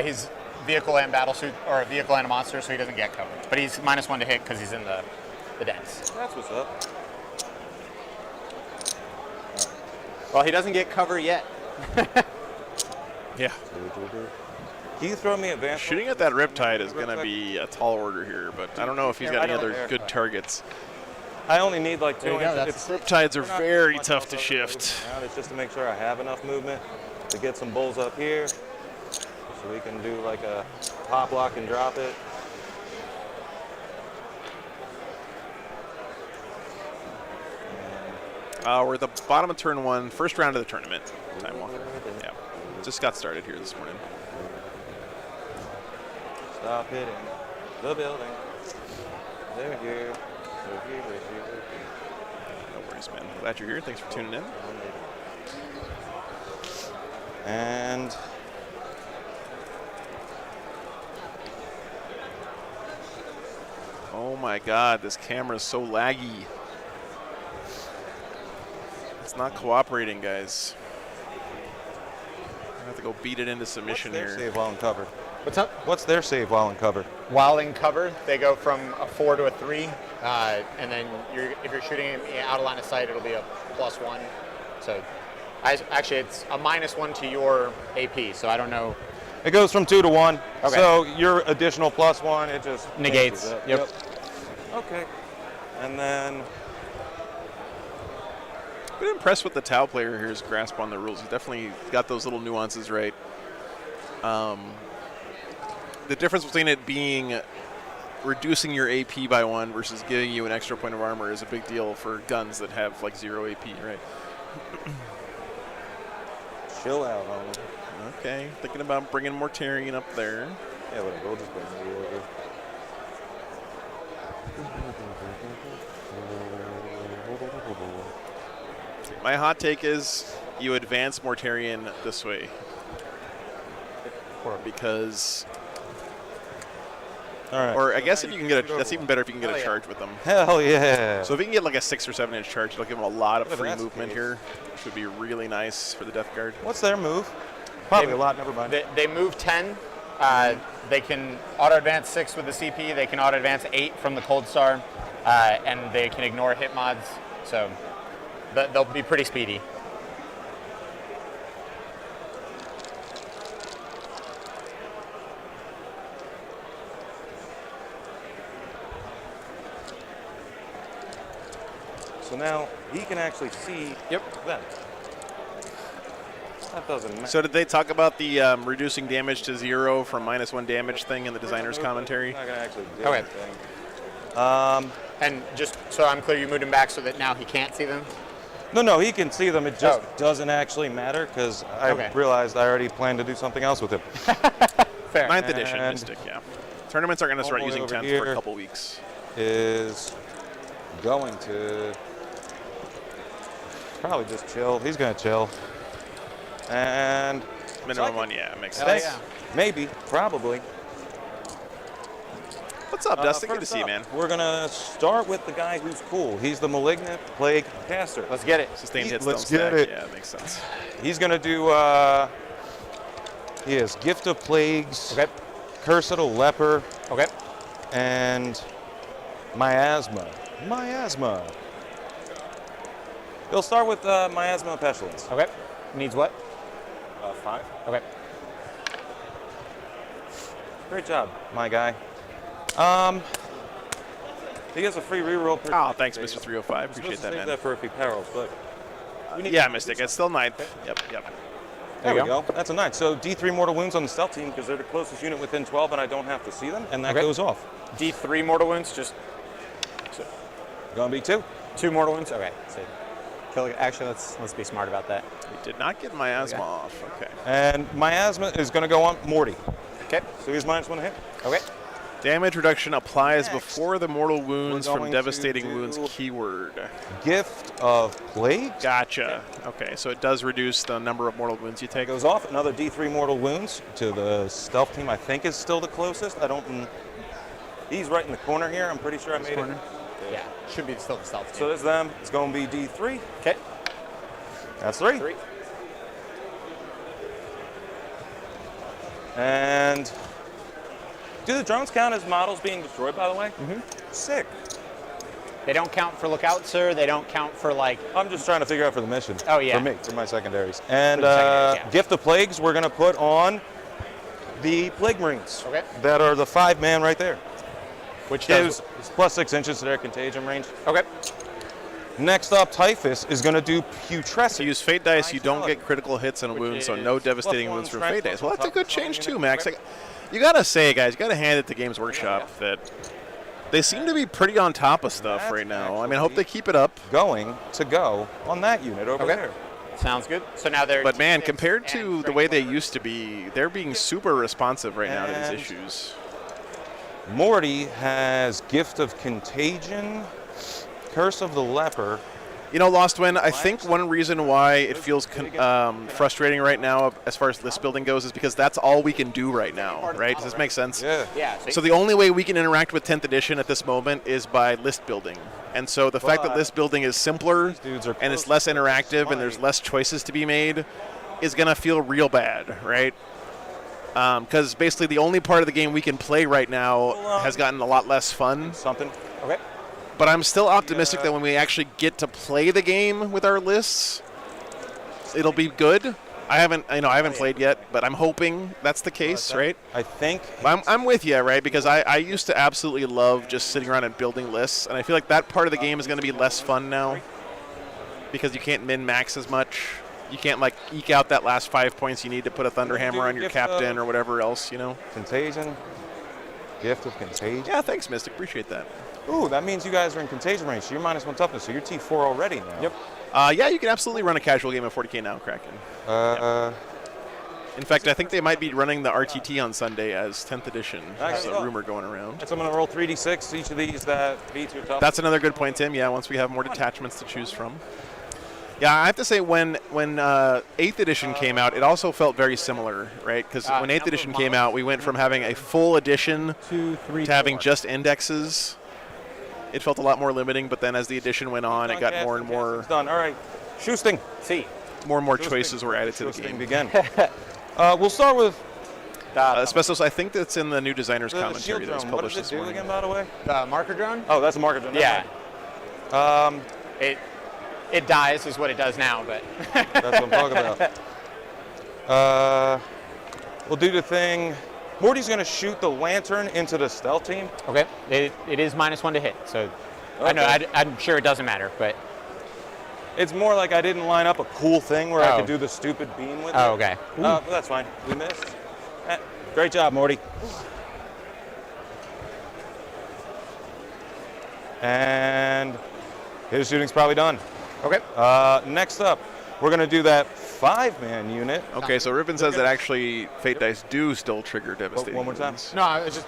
He's vehicle and battle suit, or a vehicle and a monster, so he doesn't get covered. But he's -1 to hit because he's in the dents. That's what's up. Well, he doesn't get cover yet. Yeah. Can you throw me advanced? Shooting at that Riptide is going to be a tall order here, but I don't know if he's got any other good targets. I only need like 2 There you go, inches. that's- Riptides are We're not very much tough to else shift. around. It's just to make sure I have enough movement to get some bulls up here, so we can do like a pop lock and drop it. We're at the bottom of turn 1, first round of the tournament. Time walker. Yeah. Just got started here this morning. Stop hitting the building. They're here. No worries, man. Glad you're here. Thanks for tuning in. And Oh my god, this camera is so laggy. It's not cooperating, guys. I have to go beat it into submission what's their here. save while in cover? What's up? What's their save while in cover? While in cover, they go from a 4 to a 3, and then if you're shooting out of line of sight, it'll be a +1. So, actually, it's a -1 to your AP. So I don't know. It goes from 2 to 1. Okay. So your additional +1, it just Negates. cancels it. Yep. Okay. And then Been impressed with the Tau player here's grasp on the rules. He's definitely got those little nuances right. The difference between it being reducing your AP by 1 versus giving you an extra point of armor is a big deal for guns that have like 0 AP, right? chill out, homie. Okay, thinking about bringing Mortarion up there. Yeah, whatever. We'll just bring you over. My hot take is you advance Mortarion this way. Because, All right. or I guess if you can get a, that's even better if you can get a charge with them. Hell yeah. So if you can get like a 6 or 7 inch charge, it'll give them a lot of Look at free that movement space. here, which would be really nice for the Death Guard. What's their move? Probably a lot. Never mind. They move 10. They can auto advance 6 with the CP. They can auto advance 8 from the Cold Star, and they can ignore hit mods. So they'll be pretty speedy. So now he can actually see them. That doesn't matter. So did they talk about the reducing damage to 0 from -1 damage thing in the designer's commentary? Not gonna actually do Okay. anything. And just so I'm clear, you moved him back so that now he can't see them? No, he can see them. It just doesn't actually matter because I Okay. realized I already planned to do something else with him. Fair. 9th edition And Mystic, yeah. Tournaments are going to start all the way using over 10th for a here. couple weeks. Is going to probably just chill. He's gonna chill. And Minimum 1, yeah, makes Hell sense. yeah. maybe, probably. What's up, Dustin? Good to First see you, up, man. We're gonna start with the guy who's cool. He's the Malignant Plague Caster. Let's get it. Sustained hits Let's don't get stack. it. Yeah, makes sense. He's gonna do. He has Gift of Plagues, Okay. Curse of the Leper, Okay. and Miasma. Miasma. He'll start with Miasma Pestilence. Okay. Needs what? 5. Okay. Great job, my guy. He has a free reroll. Oh, thanks, Mr. 305. Appreciate that, Save man. that for if he perils, but Yeah, Mystic. It's still 9th. Yep. there we go. That's a 9. So D3 mortal wounds on the stealth team because they're the closest unit within 12, and I don't have to see them, and that goes off. D3 mortal wounds, just Gonna be 2. 2 mortal wounds. Okay. So, actually, let's be smart about that. We did not get miasma off. Okay. And miasma is gonna go on Morty. Okay. So he's -1 hit. Okay. Damage reduction applies Next, before the mortal wounds we're from going devastating to wounds do- keyword. Gift of Plague. Gotcha. Okay, so it does reduce the number of mortal wounds you take. Goes off. Another D3 mortal wounds to the stealth team. I think is still the closest. I don't. He's right in the corner here. I'm pretty sure I made it. Yeah. Should be still the stealth team. So there's them. It's going to be D3. Okay. That's 3. 3. And do the drones count as models being destroyed, by the way? Mm-hmm. Sick. They don't count for lookouts, sir. They don't count for like. I'm just trying to figure out for the mission. Oh, yeah. For me, for my secondaries. And For the secondaries, yeah. Gift of Plagues, we're going to put on the Plague Marines. Okay. That are the 5-man right there. Which Gives does. +6 inches to their contagion range. Okay. Next up, Typhus is going to do So Putrescence. use Fate Dice, you don't get critical hits and Which wounds, so no is devastating +1 wounds from strength, Fate Dice. Well, that's a +1 good change too, Max. You gotta say, guys, you gotta hand it to Games Workshop that they seem to be pretty on top of stuff That's right now. I mean, I hope they keep it up. Going to go on that unit over Okay. there. Sounds good. So now they're. But man, D6 compared and to the strength way they mortar. used to be, they're being super responsive right now to And- these issues. Morty has Gift of Contagion, Curse of the Leper. You know, Lost Wind, I think one reason why it feels frustrating right now as far as list building goes is because that's all we can do right now, right? Does this make sense? Yeah. Yeah. So the only way we can interact with 10th edition at this moment is by list building. And so the fact that But list building is simpler dudes are and it's close less to interactive and there's less choices to be made is going to feel real bad, right? Because basically the only part of the game we can play right now has gotten a lot less fun. Something. Okay. But I'm still optimistic that when we actually get to play the game with our lists, it'll be good. I haven't played yet, but I'm hoping that's the case, right? I think. I'm with you, right? Because I used to absolutely love just sitting around and building lists, and I feel like that part of the game is going to be less fun now because you can't min-max as much. You can't, like, eke out that last 5 points you need to put a Thunderhammer on your captain or whatever else, you know? Contagion. Gift of Contagion. Yeah, thanks, Mystic. Appreciate that. Ooh, that means you guys are in contagion range, so you're -1 toughness, so you're T4 already now. Yep. Yeah, you can absolutely run a casual game of 40k now, Kraken. In fact, I think they might be running the RTT on Sunday as 10th edition. There's a rumor going around. So I'm going to roll 3d6 each of these that beats your toughness. That's another good point, Tim. Yeah, once we have more detachments to choose from. Yeah, I have to say when 8th edition came out, it also felt very similar, right? Because when 8th edition came out, we went from having a full edition 2, 3, to having 4. just indexes. It felt a lot more limiting, but then as the edition went on, it got more and more It's done. All right. Shoosting. See. choices were added to the Shoosting game. begin. We'll start with Asbestos, I think that's in the new designer's the commentary shield that was drone. What published does this it do morning. again, by the way? Marker drone? Oh, that's a marker drone. Yeah. Never mind. It dies is what it does now, but. That's what I'm talking about. We'll do the thing. Morty's going to shoot the lantern into the stealth team. Okay. It is -1 to hit, so. I know. Okay. I'm sure it doesn't matter, but. It's more like I didn't line up a cool thing where I Oh. could do the stupid beam with it. Oh, okay. But that's fine. We missed. Great job, Morty. And his shooting's probably done. Okay. Next up, we're going to do that 5-man unit. Okay, so Ribbon says that actually Fate Dice do still trigger devastating One more time. wounds. No, I was just.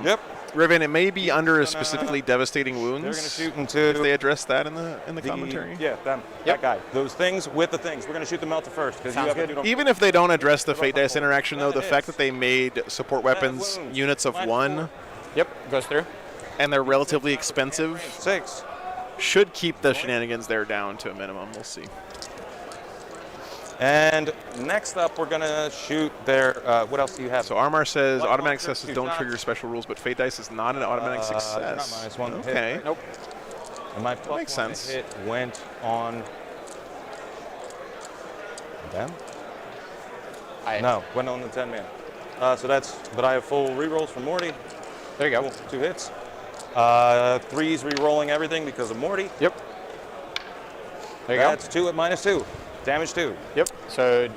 Yep. Ribbon, it may be under a specifically devastating wounds. They're going to shoot If into they address that in the commentary. Yeah, that guy. Those things with the things. We're going to shoot the melter first because you Sounds have to good. do them. Even if they don't address the Fate Dice interaction, though, the That fact is. that they made support weapons wounds. units of 1 Yep. Goes through. and they're relatively expensive 6. should keep the shenanigans there down to a minimum. We'll see. And next up, we're going to shoot their. What else do you have? So Armar says What automatic monster successes do don't not- trigger special rules, but Fate Dice is not an automatic not success. -1 to hit, Okay. right? Nope. And my makes +1 sense. hit went on them? No, went on the 10-man. But I have full rerolls for Morty. There you go. 2 hits. 3s rerolling everything because of Morty. Yep. There you That's 2 at -2. Damage 2. Go. Yep. So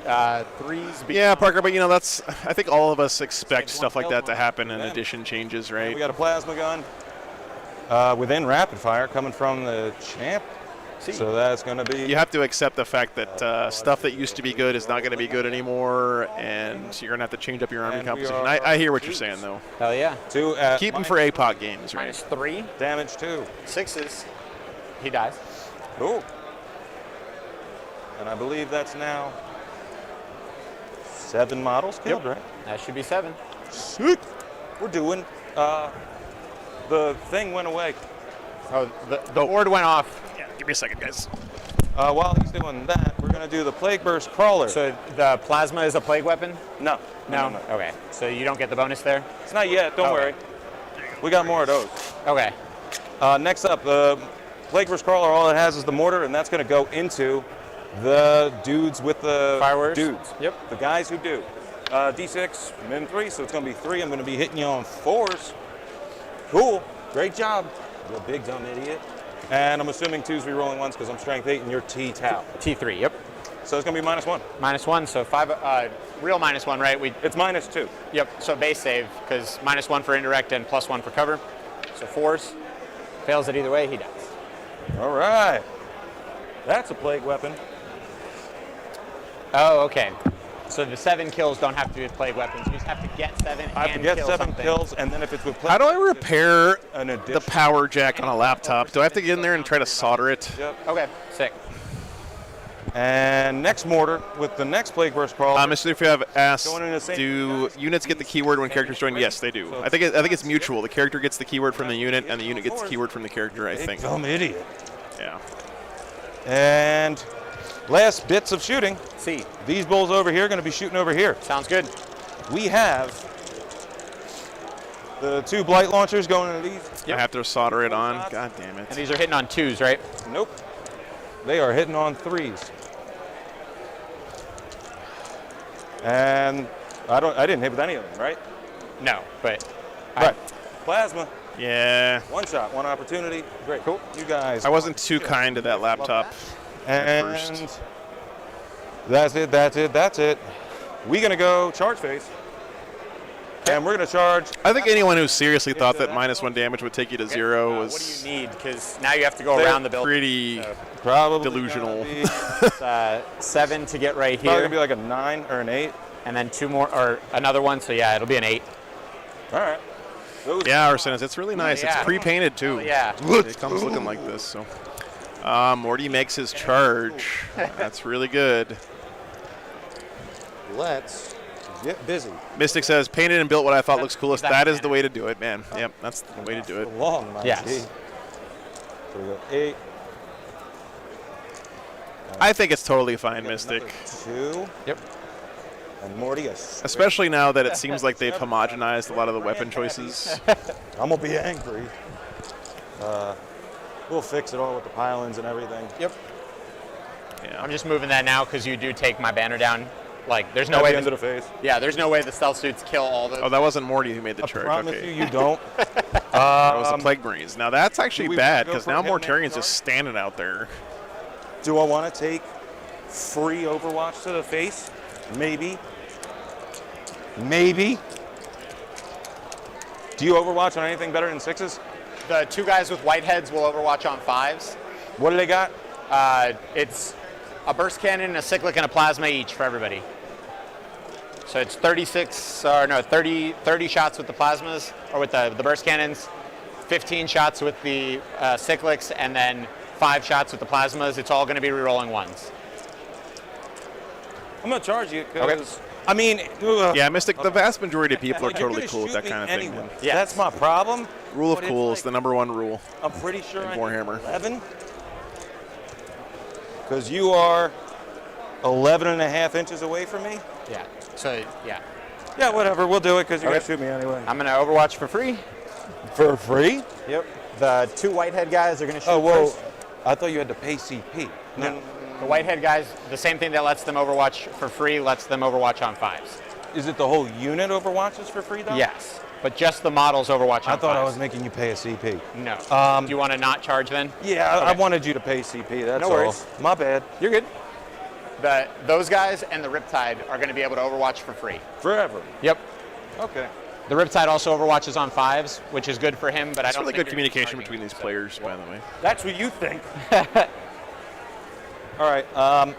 3s. Yeah, Parker, but that's, I think all of us expect stuff like that to happen in edition changes, right? We got a plasma gun within rapid fire coming from the champ. So that's going to be. You have to accept the fact that stuff that used to be good is not going to be good anymore, and you're going to have to change up your army And composition. we are I hear what you're saying, though. Hell yeah. 2 at Keep them for APOC games, right? -3. damage 2. 6s. He dies. Cool. And I believe that's now 7 models killed, right? That should be 7. Sick. We're doing. The thing went away. Oh, the board went off. Yeah, give me a second, guys. While he's doing that, we're going to do the Plague Burst Crawler. So the plasma is a plague weapon? No. Okay. So you don't get the bonus there? It's not yet. Don't Okay. worry. We got more of those. Okay. Next up, the Plague Burst Crawler, all it has is the mortar, and that's going to go into the dudes with the Fireworks? dudes. Yep. The guys who do. D6, min 3, so it's going to be 3. I'm going to be hitting you on 4s. Cool. Great job. You big dumb idiot. And I'm assuming 2s re-rolling 1s because I'm strength 8 and you're T-Tau. T3, yep. So it's going to be -1. -1, so 5, real -1, right? It's -2. Yep, so base save, because -1 for indirect and +1 for cover. So 4s. Fails it either way, he dies. All right. That's a plague weapon. Oh, okay. So the 7 kills don't have to be with plague weapons. You just have to get 7 I have to and get kill 7 something. kills, and then if it's with plague How do I repair an the addition. power jack on a laptop? Do I have to get in there and try to solder it? Yep. Okay, sick. And next mortar with the next Plague Burst Crawl. Mr. If you have asked, Going in the same- do units get the keyword when characters join? Yes, they do. I think it's mutual. The character gets the keyword from the unit, and the unit gets the keyword from the character, I think. Dumb idiot. Yeah. And last bits of shooting. C. These bulls over here are going to be shooting over here. Sounds good. We have the 2 blight launchers going into these. I have to solder it on. God damn it. And these are hitting on 2s, right? Nope. They are hitting on 3s. And I didn't hit with any of them, right? No, but Right. Plasma. Yeah. 1 shot, 1 opportunity. Great. Cool. You guys. I wasn't too kind to that laptop. And first. that's it. We're going to go charge phase. And we're going to charge. I think anyone who seriously thought that -1 damage would take you to 0 was what do you need? Because now you have to go around the building. pretty Probably delusional. gonna be- It's, 7 to get right Probably here, going to be like a 9 or an 8. and then 2 more, or another one, so yeah, it'll be an 8. All right. Those Yeah, Arsenis, it's really nice. Yeah. It's pre-painted too. Yeah. It comes looking like this. So, Morty makes his charge. That's really good. Let's get busy. Mystic says, painted and built what I thought looks coolest. That's That is the canon. way to do it, man. Yep, that's the way to do it. Long, my Yes. G. So we got 8. I think it's totally fine, Mystic. 2. Yep. And Morty, Especially now that it seems like they've homogenized a lot of the weapon choices. I'm going to be angry. We'll fix it all with the pylons and everything. Yep. Yeah. I'm just moving that now because you do take my banner down. Like, there's no At way. the end of the phase. Yeah, there's no way the stealth suits kill all those. Oh, that wasn't Morty who made the I charge. promise Okay. you don't. That was the Plague Marines. Now that's actually do we bad go because for now Hitman Mortarian's Guard? just standing out there. Do I want to take free Overwatch to the face? Maybe. Maybe. Do you Overwatch on anything better than 6s? The 2 guys with white heads will overwatch on 5s. What do they got? It's a burst cannon, a cyclic, and a plasma each for everybody. So it's 30 shots with the plasmas, or with the burst cannons, 15 shots with the cyclics, and then 5 shots with the plasmas. It's all going to be re-rolling 1s. I'm going to charge you because, I mean, Yeah, Mystic, the vast majority of people are You're totally gonna cool with shoot that me kind of thing. anyway. Man. Yes. That's my problem. Rule of But it's cool is like- the #1 rule. I'm pretty sure In I Warhammer. need 11. Because you are 11 and a half inches away from me. Yeah. So, yeah. Yeah, whatever. We'll do it because you're Okay. going to shoot me anyway. I'm going to overwatch for free. For free? Yep. The 2 whitehead guys are going to shoot Oh, whoa. first. I thought you had to pay CP. No. The whitehead guys, the same thing that lets them overwatch for free lets them overwatch on 5s. is it the whole unit overwatches for free though? Yes, but just the models Overwatch. I on thought I fives. was making you pay a CP. No. Do you want to not charge then? Yeah, Okay. I wanted you to pay CP. That's No all. worries. My bad. You're good. Those guys and the Riptide are going to be able to Overwatch for free. Forever. Yep. Okay. The Riptide also overwatches on 5s, which is good for him, but I It's don't really think good you're gonna be communication charging between him. these players, by the way. That's what you think. All right,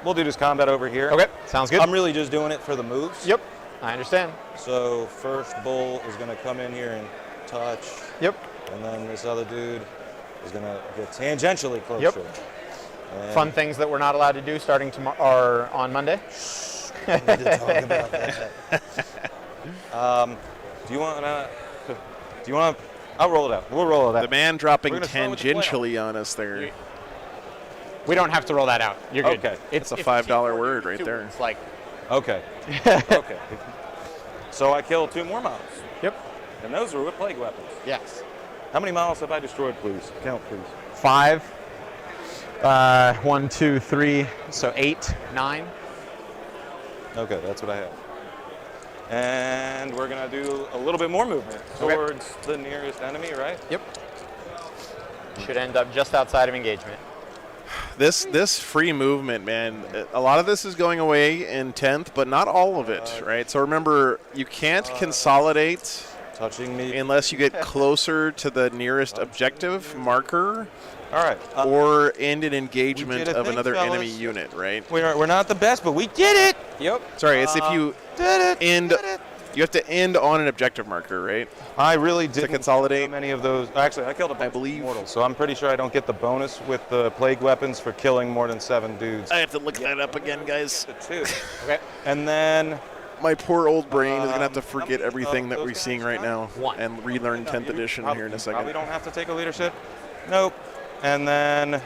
we'll do this combat over here. Okay, sounds good. I'm really just doing it for the moves. Yep, I understand. So first bull is going to come in here and touch. Yep. And then this other dude is going to get tangentially closer. Yep. And Fun things that we're not allowed to do starting tomorrow or on Monday. we need to talk about that. Do you want to? I'll roll it out. We'll roll it out. The man dropping We're gonna start with the tangentially on us there. We don't have to roll that out. You're good. Okay. It's a if $5 T4 word right too, there. It's like, Okay. Okay. So I killed 2 more models. yep, And those were with plague weapons. yes. How many models have I destroyed, please? Count, please. 5, 1, 2, 3, so 8, 9. Okay, that's what I have. And we're going to do a little bit more movement Okay. towards the nearest enemy, right? Yep. Should end up just outside of engagement. This free movement, man, a lot of this is going away in 10th, but not all of it, right? So remember, you can't consolidate Touching me. unless you get closer to the nearest objective marker All right. or end an we engagement did a of thing, another fellas. enemy unit, right? We're not the best, but we did it. Yep. Sorry, it's if you Did it. end, Did it. you have to end on an objective marker, right? I really didn't consolidate. kill many of those. Actually, I killed a bunch believe- of mortals, so I'm pretty sure I don't get the bonus with the plague weapons for killing more than 7 dudes. I have to look that up again, guys. The 2. Okay. And then My poor old brain is going to have to how forget many everything of that those we're guys seeing right now One. and relearn 10th edition here in a Probably second. don't have to take a leadership. Nope. And then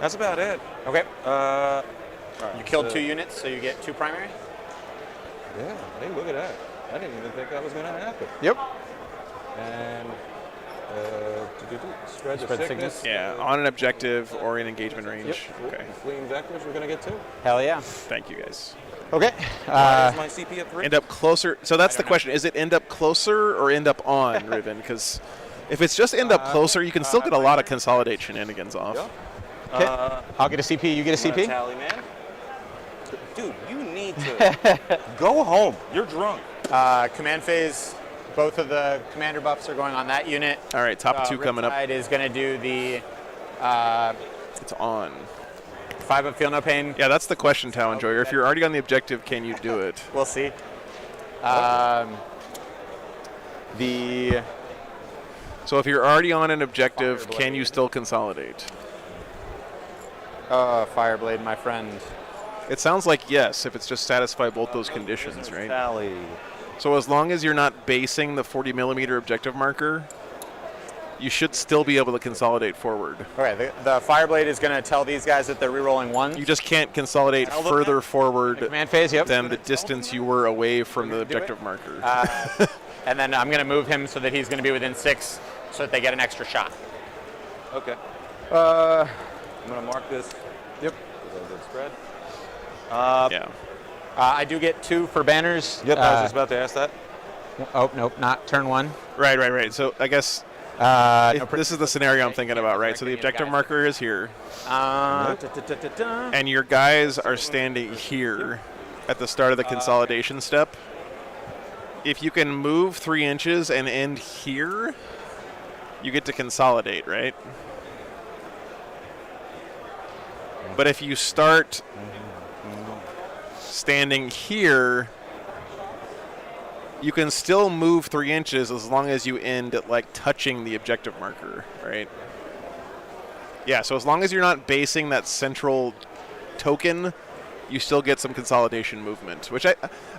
that's about it. Okay. All right, You killed so- 2 units, so you get 2 primary? Yeah. Hey, look at that. I didn't even think that was going to happen. Yep. And spread the Spread sickness. sickness. Yeah, on an objective or in engagement range. Yep. Okay, Fleeing vectors, we're going to get 2. Hell yeah. thank you guys. Okay. Why is my CP at 3? End up closer. So that's the question. Is it end up closer or end up on, Riven? Because if it's just end up closer, you can still get a lot of consolidate shenanigans off. Yeah. Okay. I'll get a CP, you get a I'm gonna CP? Tally, man. Dude, you need to go home. You're drunk. Command phase, both of the commander buffs are going on that unit. All right, top 2 coming up. Riptide is going to do the It's on. 5 of Feel No Pain. Yeah, that's the question, Tau Enjoyer. If you're already on the objective, can you do it? We'll see. The So if you're already on an objective, can you still consolidate? Fireblade, my friend. It sounds like yes, if it's just satisfy both those conditions, right? Tally. So as long as you're not basing the 40 millimeter objective marker, you should still be able to consolidate forward. Okay, the Fireblade is going to tell these guys that they're rerolling 1. You just can't consolidate further forward Command phase, yep. than the distance you were away from the objective marker. And then I'm going to move him so that he's going to be within 6 so that they get an extra shot. Okay. I'm going to mark this. Yep. Because I did spread. Yeah. I do get 2 for banners. Yep, I was just about to ask that. Oh, nope, not turn 1. Right. So I guess this is the scenario I'm thinking about, right? So the objective marker is here, and your guys are standing here at the start of the consolidation step. If you can move 3 inches and end here, you get to consolidate, right? But if you start standing here, you can still move 3 inches as long as you end at like touching the objective marker, right? Yeah, so as long as you're not basing that central token, you still get some consolidation movement, which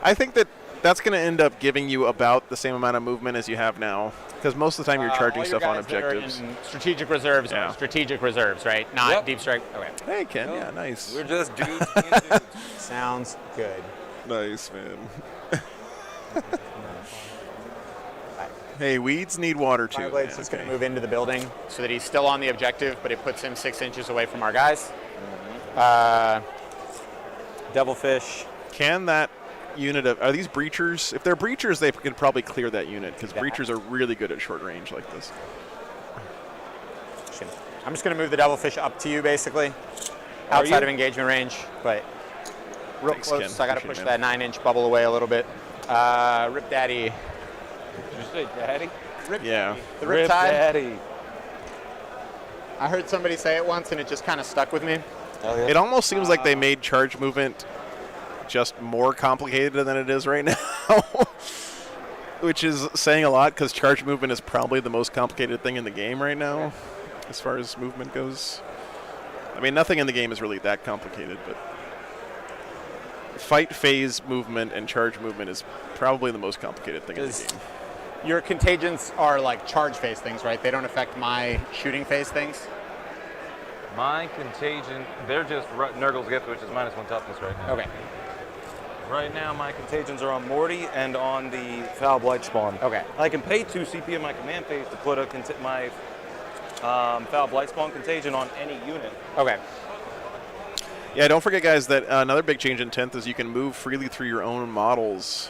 I think that's going to end up giving you about the same amount of movement as you have now, because most of the time you're charging all your stuff on guys that are objectives. in strategic reserves, Yeah. are strategic reserves, right? Not Yep. deep strike. Okay, Hey, Ken, yeah, nice. We're just dudes being dudes. sounds good. Nice, man. Hey, weeds need water too. Fireblade's man, just going okay. to move into the building so that he's still on the objective, but it puts him 6 inches away from our guys. Devilfish. Can that unit of... Are these breachers? If they're breachers, they can probably clear that unit, because breachers are really good at short range like this. I'm just going to move the Devilfish up to you, basically. Outside of engagement range, but real Thanks, close. Ken. So I got to Appreciate push it, that 9-inch bubble away a little bit. Rip Daddy. Did you say daddy? Rip Yeah. Daddy. The Rip Tide. daddy. I heard somebody say it once, and it just kind of stuck with me. Hell yeah. It almost seems like they made charge movement just more complicated than it is right now, which is saying a lot, because charge movement is probably the most complicated thing in the game right now, as far as movement goes. I mean, nothing in the game is really that complicated, but fight phase movement and charge movement is probably the most complicated thing in the game. Your contagions are like charge phase things, right? They don't affect my shooting phase things? My contagion, they're just Nurgle's Gift, which is -1 toughness right now. Okay. Right now, my contagions are on Morty and on the Foul Blight Spawn. Okay. I can pay 2 CP in my command phase to put my Foul Blight Spawn contagion on any unit. Okay. Yeah, don't forget, guys, that another big change in 10th is you can move freely through your own models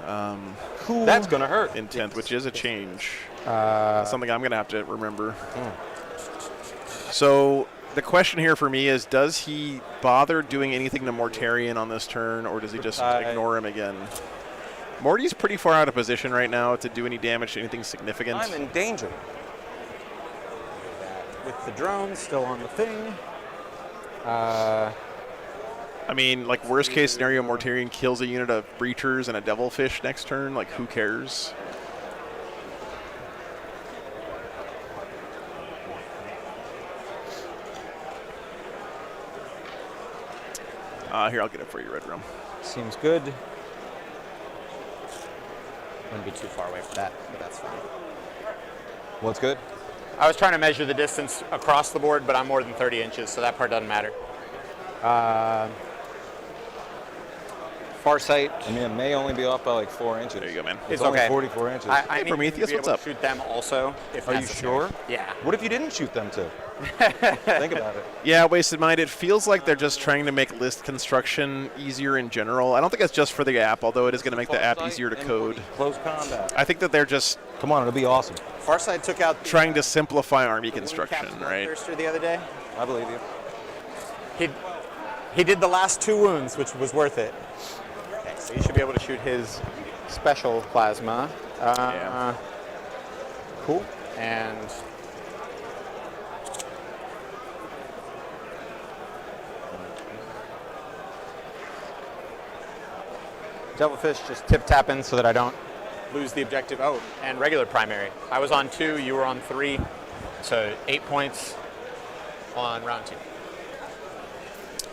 That's gonna hurt. in 10th, which is a change. That's something I'm going to have to remember. So the question here for me is, does he bother doing anything to Mortarion on this turn, or does he just ignore him again? Morty's pretty far out of position right now to do any damage to anything significant. I'm in danger. With the drone still on the thing. I mean, like, worst case scenario, Mortarion kills a unit of Breachers and a Devilfish next turn. Like, who cares? Here, I'll get it for you, Red Room. Seems good. Wouldn't be too far away from that, but that's fine. What's good? I was trying to measure the distance across the board, but I'm more than 30 inches, so that part doesn't matter. Farsight. I mean, it may only be off by like 4 inches. There you go, man. It's only okay. 44 inches. I Hey, need Prometheus, to be what's able up? to shoot them also, if Are you necessary. sure? Yeah. What if you didn't shoot them too? Think about it. Yeah, Wasted Mind, it feels like they're just trying to make list construction easier in general. I don't think it's just for the app, although it is going to make the app easier to code. Close combat. I think that they're just Come on, it'll be awesome. Farsight took out trying to simplify army construction, right? Thirster the other day. I believe you. He did the last 2 wounds, which was worth it. Okay, so you should be able to shoot his special plasma. Yeah. Cool. And Devilfish just tip-tapping so that I don't lose the objective. Oh, and regular primary. I was on 2, you were on 3, so 8 points on round 2.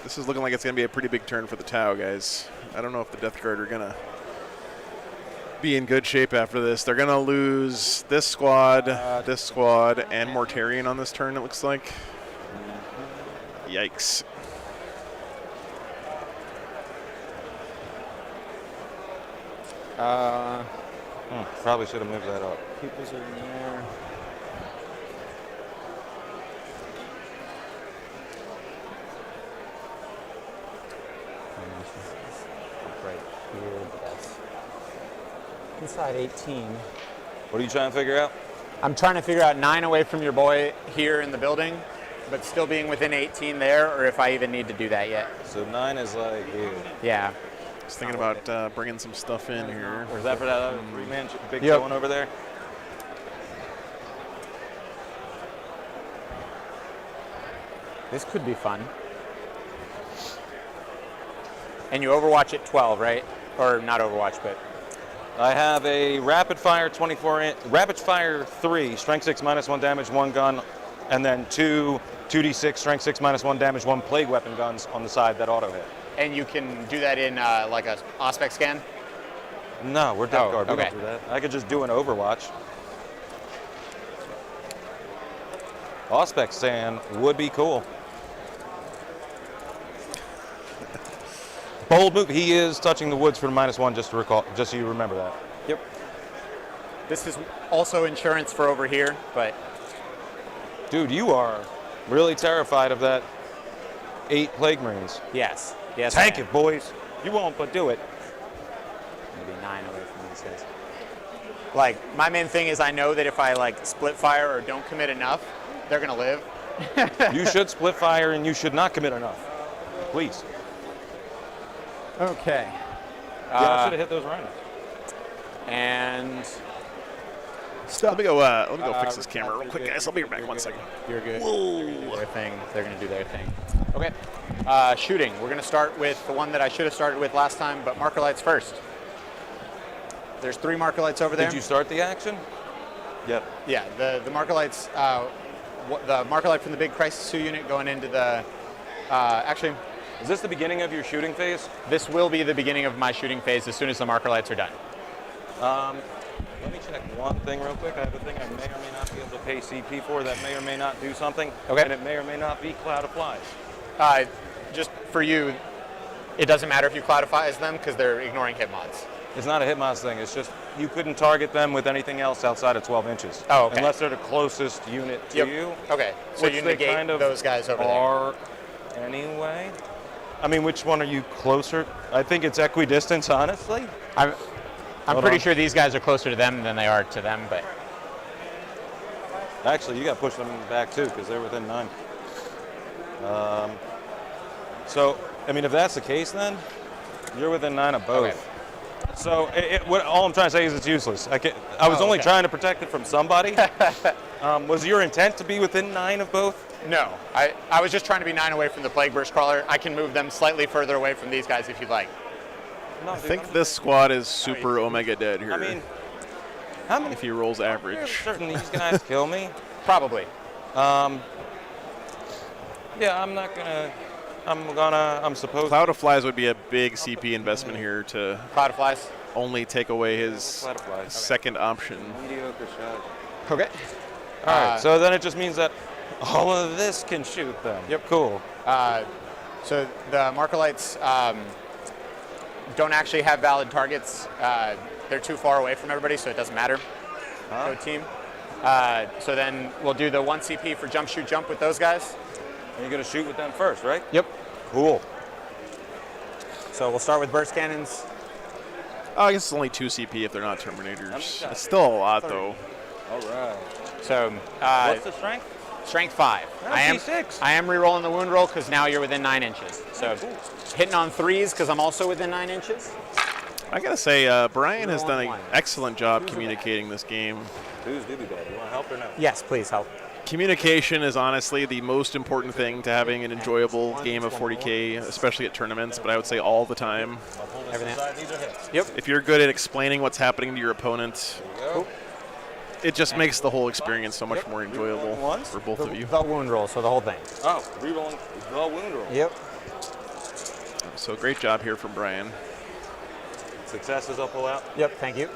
This is looking like it's going to be a pretty big turn for the Tau, guys. I don't know if the Death Guard are going to be in good shape after this. They're going to lose this squad, and Mortarion on this turn, it looks like. Yikes. Probably should have moved that up. Peoples are in there. Right here, yes. Inside 18. What are you trying to figure out? I'm trying to figure out 9 away from your boy here in the building, but still being within 18 there, or if I even need to do that yet. So 9 is like here. Yeah. Just thinking about bringing some stuff in here. Or is that for that other 3-man big Yep. one over there? This could be fun. And you Overwatch at 12, right? Or not Overwatch, but I have a rapid fire rapid fire 3, strength 6 -1 damage, 1 gun, and then 2 2d6 strength 6 -1 damage, 1 plague weapon guns on the side that auto hit. and you can do that in like a Aspect scan. No, we're Death Oh, Guard. We okay. don't do that. I could just do an Overwatch. Aspect scan would be cool. Bold move. He is touching the woods for the -1, just to recall, just so you remember that. Yep. This is also insurance for over here, but Dude, you are really terrified of that 8 Plague Marines. yes. Yes. Tank it, boys. You won't, but do it. maybe 9 away from these guys. Like, my main thing is I know that if I, like, split fire or don't commit enough, they're going to live. You should split fire and you should not commit enough. Please. Okay. Yeah, I should have hit those rhinos. And Let me go fix this camera real quick, guys. I'll be right back 1 second. you're good. Whoa. They're going to do their thing. They're going to do their thing. Okay. Shooting. We're going to start with the one that I should have started with last time, but marker lights first. There's 3 marker lights over there. Did you start the action? Yep. Yeah, the marker lights, the marker light from the big Crisis 2 unit going into the, actually, Is this the beginning of your shooting phase? this will be the beginning of my shooting phase as soon as the marker lights are done. Let me check one thing real quick. I have a thing I may or may not be able to pay CP for that may or may not do something. Okay. And it may or may not be Cloud of Flies. Just for you, it doesn't matter if you cloudifies them because they're ignoring hit mods. It's not a hit mods thing. It's just you couldn't target them with anything else outside of 12 inches. Oh, okay. Unless they're the closest unit to you. Okay, so Which you they negate kind of those guys over there. are anyway. I mean, which one are you closer? I think it's equidistance, honestly. I'm Hold pretty on. sure these guys are closer to them than they are to them, but Actually, you got to push them back too because they're within 9. So, I mean, if that's the case, then you're within 9 of both. Okay. So, all I'm trying to say is it's useless. I was only okay. trying to protect it from somebody. Was your intent to be within 9 of both? no. I was just trying to be 9 away from the Plague Burst Crawler. I can move them slightly further away from these guys if you'd like. No, I think this squad is super Omega dead here. I mean, how many? if he rolls You're average. certain these guys kill me? Probably. Yeah, I'm supposed Cloud of Flies would be a big CP investment here to Cloud of Flies. only take away his Cloud of Flies. second option. mediocre shot. Okay. All right, so then it just means that all of this can shoot them. Yep. Cool. So the marker lights don't actually have valid targets. They're too far away from everybody, so it doesn't matter. Go team. So then we'll do the 1 CP for jump, shoot, jump with those guys. And you're going to shoot with them first, right? Yep. Cool. So we'll start with burst cannons. Oh, I guess it's only 2 CP if they're not Terminators. shot. It's still a lot, though. All right. So What's the strength? strength 5. D6. I am re-rolling the wound roll because now you're within 9 inches. So hitting on 3s because I'm also within 9 inches. I gotta say, Brian has done an One. excellent job communicating this game. Who's doobie dad? You want to help or no? Yes, please help. Communication is honestly the most important thing to having an enjoyable game of 40K, especially at tournaments, but I would say all the time. I'll pull this Everything. aside. These are hits. Yep. If you're good at explaining what's happening to your opponent, There you go. it just makes the whole experience so much more enjoyable Once. for both of you. The wound roll, so the whole thing. Oh, rerolling the wound roll. Yep. So great job here from Brian. Successes I'll pull out. Yep, thank you.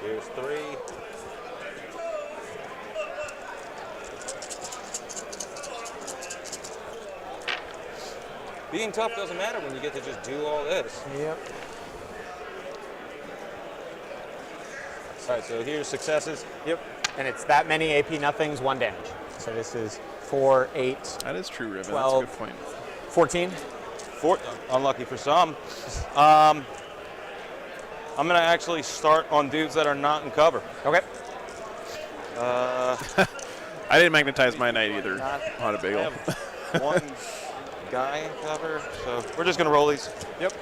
Here's 3. Being tough doesn't matter when you get to just do all this. Yep. All right, so here's successes. Yep. And it's that many AP nothings, 1 damage. So this is 4, 8, That is true, Riven. 12. That's a good point. 14. Unlucky for some. I'm going to actually start on dudes that are not in cover. Okay. I didn't magnetize my knight either on a I bagel. have one guy in cover, so we're just going to roll these. Yep.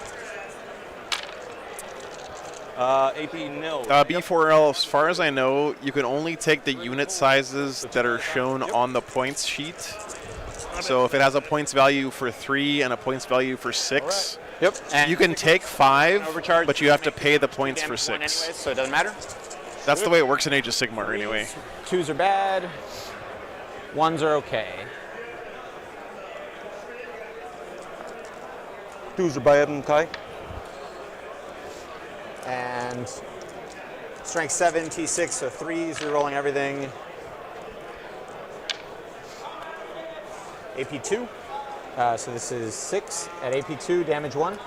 AP nil. B4L, as far as I know, you can only take the unit sizes that are shown on the points sheet. So if it has a points value for 3 and a points value for 6, Yep. And you can take 5, overcharge, but you have to make pay the 2 points for damage 1 6. anyways, so it doesn't matter. That's the way it works in Age of Sigmar anyway. 2s are bad. 1s are okay. Dudes are bad, okay? And strength 7, T6, so 3s, rerolling everything. AP2. So this is 6 at AP2, damage 1.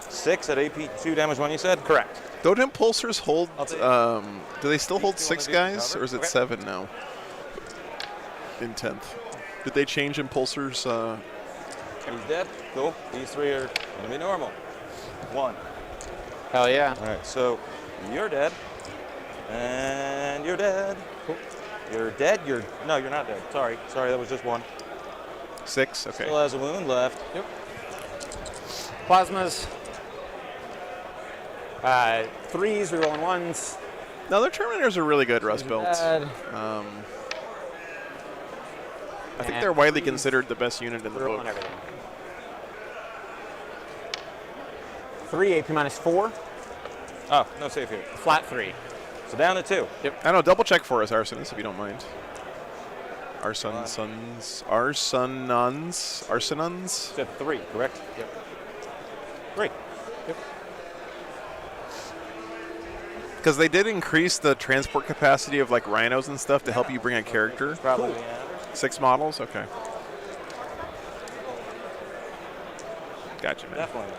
Six at AP2 damage 1, you said? Correct. Don't impulsors hold, I'll take- do they still hold you wanna 6 do guys, cover? or is it Okay. 7 now? in 10th. Did they change Impulsor's? He's dead. Cool. These 3 are gonna be normal. 1. Hell yeah. All right. So you're dead, and you're dead. Cool. You're dead. No, you're not dead. Sorry. That was just 1. 6. Okay. Still has a wound left. Yep. Plasmas. 3s, rerolling 1s. No, their Terminators are really good Rust builds. Bad. I think they're widely considered the best unit in the book. Rerolling everything. 3, AP -4. Oh, no save here. Flat 3. So down to 2. I know. Double check for us, Arsonus, if you don't mind. Arsonons. Said 3, correct? Yep. 3. Yep. Because they did increase the transport capacity of like rhinos and stuff to help you bring a character. Probably. Cool. 6 models? Okay. Gotcha, man. Definitely.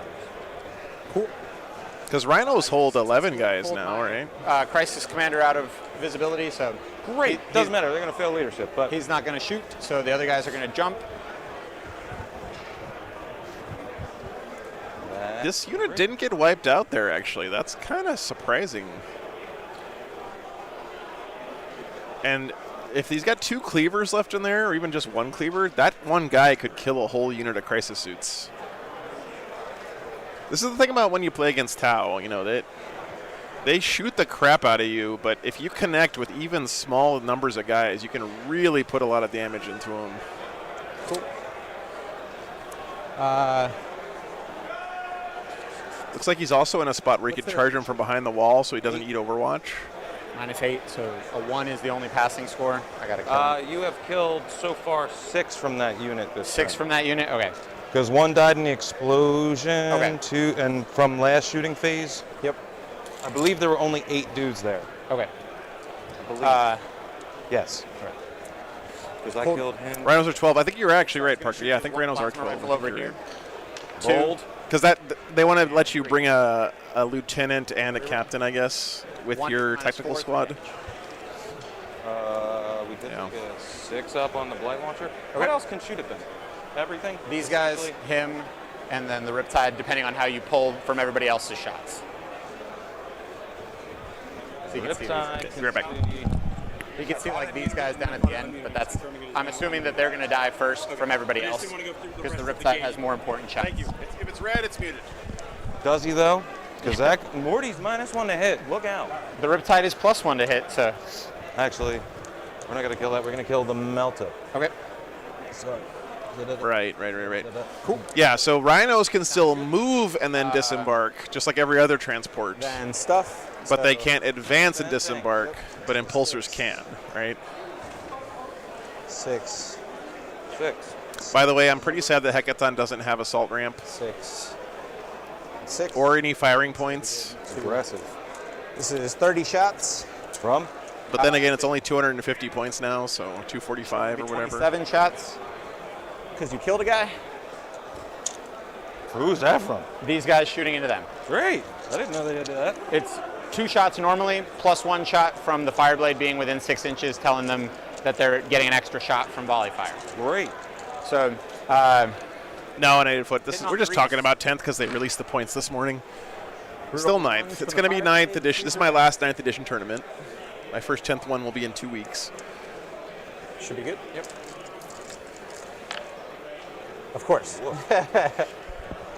Cool. Because rhinos hold 11 guys now, right? Crisis Commander out of visibility, so Great. Doesn't matter. They're going to fail leadership, but he's not going to shoot, so the other guys are going to jump. This unit didn't get wiped out there, actually. That's kind of surprising. And if he's got 2 cleavers left in there, or even just 1 cleaver, that one guy could kill a whole unit of crisis suits. This is the thing about when you play against Tau, you know, that they shoot the crap out of you, but if you connect with even small numbers of guys, you can really put a lot of damage into them. Cool. Looks like he's also in a spot where you could charge him from behind the wall so he doesn't eat Overwatch. -8, so a 1 is the only passing score. I got to kill him. you have killed so far 6 from that unit this 6 from that unit? Okay. Because 1 died in the explosion, Okay. 2, and from last shooting phase, Yep. I believe there were only 8 dudes there. Okay. Yes. Because I Cool. killed him. Rhinos are 12. I think you're actually right, Parker. Yeah, I think Rhinos are Plasma 12. rifle over here. Bold. Because they want to let you bring a lieutenant and a captain, I guess, with 1 your minus technical 4 squad. We did Yeah. get a 6 up on the blight launcher. Okay. What else can shoot at them? Everything? These guys, Essentially? him, and then the Riptide, depending on how you pull from everybody else's shots. So you can see Riptide. these- Be right back. You can see like these guys down at the end, but that's, I'm assuming that they're going to die first from everybody else because the Riptide has more important shots. Thank you. If it's red, it's muted. Does he though? Because Morty's -1 to hit. Look out. The Riptide is +1 to hit, so. Actually, we're not going to kill that. We're going to kill the Melta. Okay. Sorry. Right. Cool. Yeah, so rhinos can still move and then disembark, just like every other transport. Then stuff. But they can't advance and disembark, but impulsors can, right? 6. 6. By the way, I'm pretty sad that Hecaton doesn't have assault ramp 6. or any firing points. Aggressive. This is 30 shots. From? But then again, it's only 250 points now, so 245 or whatever. 27 shots. Because you killed a guy. Who's that from? These guys shooting into them. Great. I didn't know they did that. It's 2 shots normally, +1 shot from the Fireblade being within 6 inches, telling them that they're getting an extra shot from volley fire. Great. So, No, and 8 foot. This is, Hitting we're on just threes. talking about 10th because they released the points this morning. Still 9th. It's going to be 9th edition. This is my last 9th edition tournament. My first 10th one will be in 2 weeks. should be good. Yep. Of course.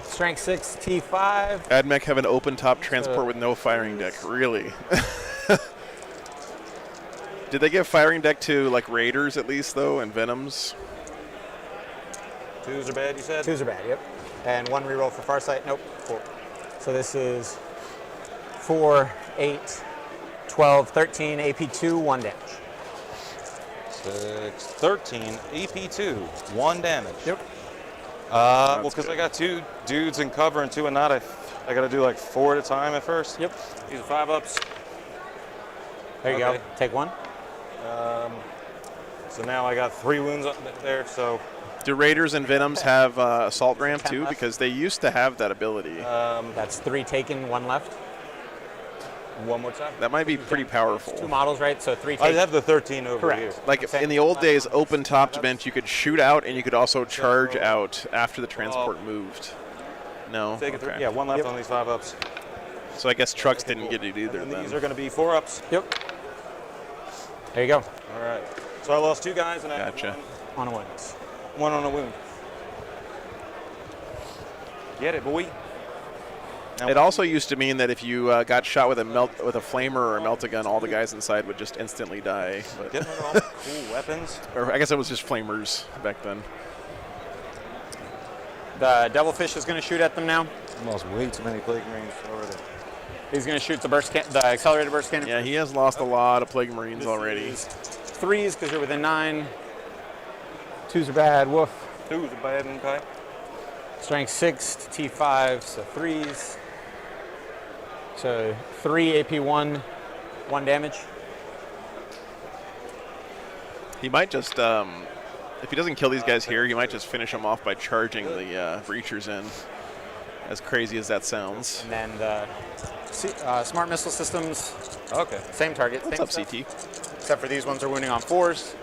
Strength 6, T5. Admech have an open top transport with no firing deck. Really? Did they give firing deck to like Raiders at least though, and Venoms? 2s are bad, you said? 2s are bad, yep. And 1 reroll for Farsight. Nope. Cool. So this is 4, 8, 12, 13, AP2, 1 damage. 6, 13, AP2, 1 damage. Yep. Well, because I got 2 dudes in cover and 2 in not, I got to do like 4 at a time at first. Yep. These are 5-ups. There you Okay. go. Take 1. So now I got 3 wounds up there, so Do Raiders and Venoms have assault ramp 10 too? left. Because they used to have that ability. That's 3 taken, 1 left. One more time. That might be pretty powerful. 2 models, right? So 3 I take. have the 13 over Correct. here. Like in the old days, open topped meant you could shoot out and you could also charge out after the transport moved. No? Take it through. Okay. Yeah, one left on these 5-ups. So I guess trucks didn't get it either And then. these are going to be 4-ups. Yep. There you go. All right. So I lost 2 guys and I have Gotcha. On a win. one on a wound. Get it, boy. It also used to mean that if you got shot with a flamer or a melt-a-gun, all the guys inside would just instantly die. But Get rid of all the cool weapons. or I guess it was just flamers back then. The Devilfish is going to shoot at them now. Almost way too many Plague Marines already. He's going to shoot the accelerated burst cannon. Yeah, he has lost a lot of Plague Marines already. 3s because you're within 9. 2s are bad. Woof. 2's a bad one, Kai. Strength 6 to T5, so 3s. So 3 AP1, 1 damage. He might just, if he doesn't kill these guys here, he might just finish them off by charging the breachers in. As crazy as that sounds. And then the smart missile systems, Okay. same target. What's same up, stuff. CT? Except for these ones are wounding on 4s,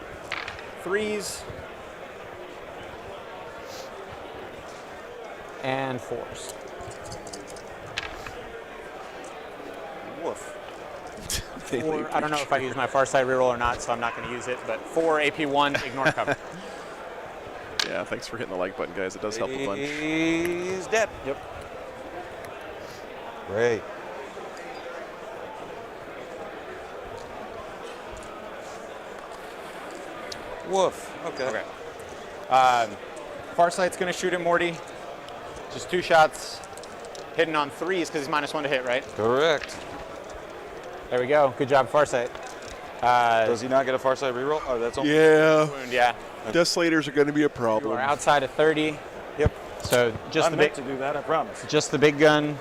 3s, and 4s. Woof. I don't know if I use my far side reroll or not, so I'm not going to use it, but 4 AP1, ignore cover. Yeah, thanks for hitting the like button, guys. It does help a bunch. He's dead. Yep. Great. Woof. Okay. Farsight's going to shoot at Morty. Just 2 shots. Hitting on 3s because he's -1 to hit, right? Correct. There we go. Good job, Farsight. Does he not get a far side reroll? Oh, that's all. Yeah. Wound, yeah. Desolators are going to be a You problem. are outside of 30. Yep. So just I'm the meant big, to do that, I promise. just the big gun.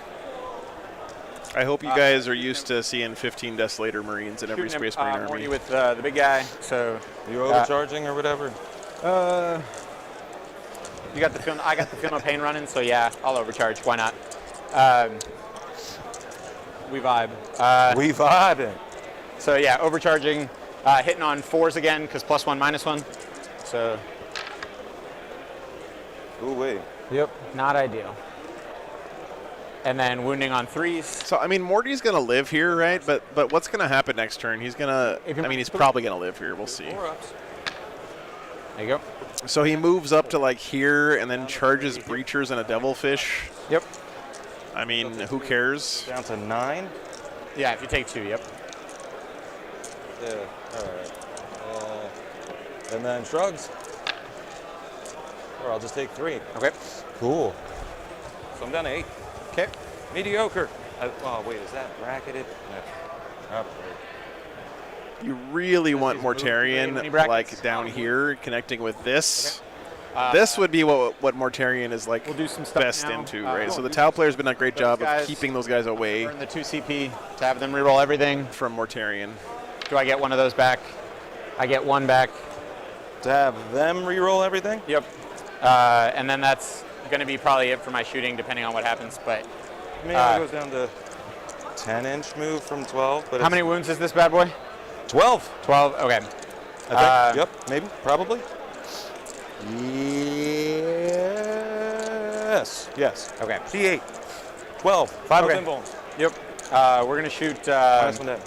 I hope you guys are used to seeing 15 Desolator Marines in every Shooting Space Marine army. Morty with the big guy. So You overcharging or whatever? you got the film. I got the film of pain running. So yeah, I'll overcharge. Why not? We vibe. We vibing. So yeah, overcharging, hitting on 4s again because +1, -1. So Ooh, wait. yep, not ideal. And then wounding on 3s. So I mean, Morty's gonna live here, right? But what's gonna happen next turn? He's gonna. If you- I mean, he's probably gonna live here. We'll see. 4-ups. There you go. So he moves up to like here and then charges breachers and a devilfish. Yep. I mean, who cares? Down to 9. Yeah, if you take 2, yep. Yeah. All right. And then shrugs. Or I'll just take 3. Okay. Cool. So I'm down to 8. Okay. Mediocre. Oh, wait, is that bracketed? No. Oh, You really want Any Mortarion brackets? like down here connecting with this. This would be what Mortarion is like We'll do some stuff best now. into, right? So the Tau player's been a great job guys- of keeping those guys away Burn the 2 CP to have them reroll everything. from Mortarion. Do I get one of those back? I get 1 back. To have them re-roll everything? Yep. And then that's going to be probably it for my shooting, depending on what happens. But Maybe it goes down to 10-inch move from 12. But how many wounds is this bad boy? 12. 12. Okay. I think. Yep, maybe, probably. Yes. Yes. Okay. C8. 12. 5 Okay. invulns. Yep. We're going to shoot. -1 dead.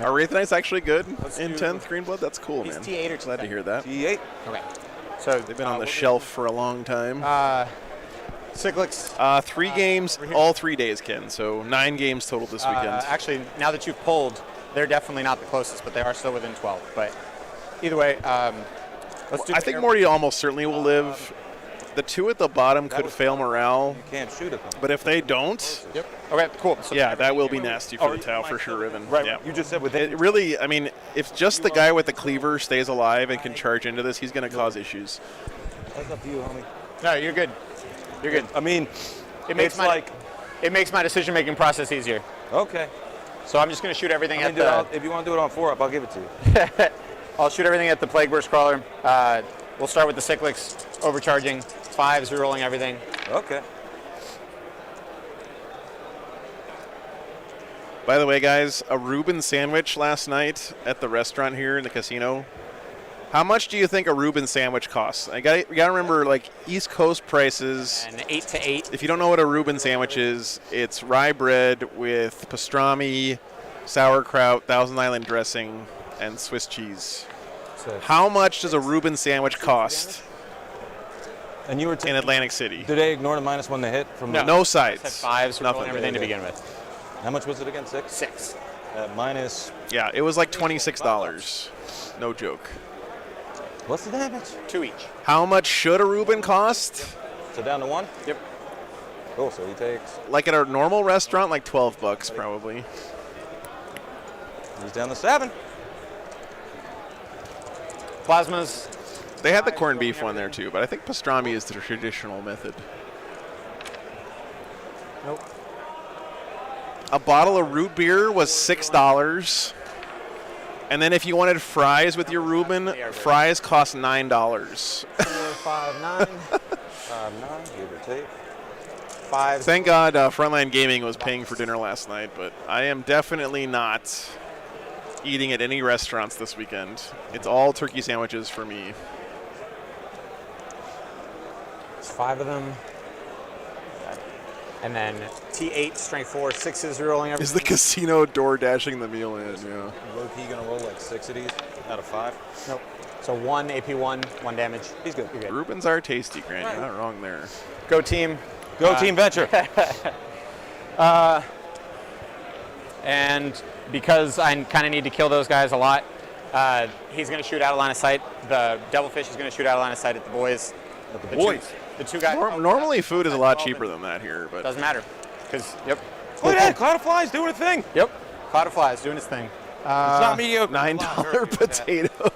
Are Wraith Knights actually good in do- 10th Greenblood? That's cool, He's man. T8 or Glad to T10? hear that. C8. Okay. So They've been on the shelf for a long time. Cyclics. 3 games, all 3 days, Ken. So 9 games total this weekend. Actually, now that you've pulled, they're definitely not the closest, but they are still within 12. But either way, let's do. I think Morty almost certainly will live. The 2 at the bottom could fail morale, You can't shoot at them. but if they don't, Yep. Okay. Cool. So yeah, that will be nasty for the Tau for sure, Riven. Right. Yeah. You just said within. It really, I mean, if just the guy with the cleaver stays alive and can charge into this, he's going to cause issues. That's up to you, homie. No, you're good. You're good. I mean, It makes it's like, it makes my decision-making process easier. okay. So I'm just going to shoot everything I at mean, the. if you want to do it on 4-up, I'll give it to you. I'll shoot everything at the Plague Burst Crawler. We'll start with the Cyclics, overcharging, 5s, rerolling everything. Okay. By the way, guys, a Reuben sandwich last night at the restaurant here in the casino. How much do you think a Reuben sandwich costs? You got to remember, like, East Coast prices. And 8 to 8. If you don't know what a Reuben sandwich is, it's rye bread with pastrami, sauerkraut, Thousand Island dressing, and Swiss cheese. So, How much does a Reuben sandwich cost and you were in Atlantic City? Did they ignore the -1 they hit from? No sides. Set 5s, we're Nothing. rolling everything to begin with. How much was it again? 6. 6. Minus. Yeah, it was like $26. No joke. What's the damage? 2 each. How much should a Reuben cost? So down to 1. Yep. Cool. So he takes. Like at a normal restaurant, like $12 probably. He's down to 7. Plasmas. They had the corned beef one there too, but I think pastrami is the traditional method. Nope. A bottle of root beer was $6. And then if you wanted fries with your Reuben, fries cost $9. 4, 5, 9. 9. Give or take. 5. Thank God Frontline Gaming was paying for dinner last night, but I am definitely not eating at any restaurants this weekend. It's all turkey sandwiches for me. It's 5 of them. And then T8, strength 4, 6s rolling everything. Is the casino door dashing the meal in? Yeah. Low-key gonna roll like 6 of these out of 5. Nope. So 1 AP1, 1 damage. He's good. You're good. Reubens are tasty, Grant. You're not wrong there. Go team. Go Team Venture. And because I kind of need to kill those guys a lot, he's going to shoot out of line of sight. The Devilfish is going to shoot out of line of sight at the boys. The boys. The 2 guys. Normally food is a lot cheaper than that here, but Doesn't matter. Because, yep. Look at that. Cloud of Flies doing a thing. Yep. Cloud of Flies doing his thing. It's not mediocre. $9 potato.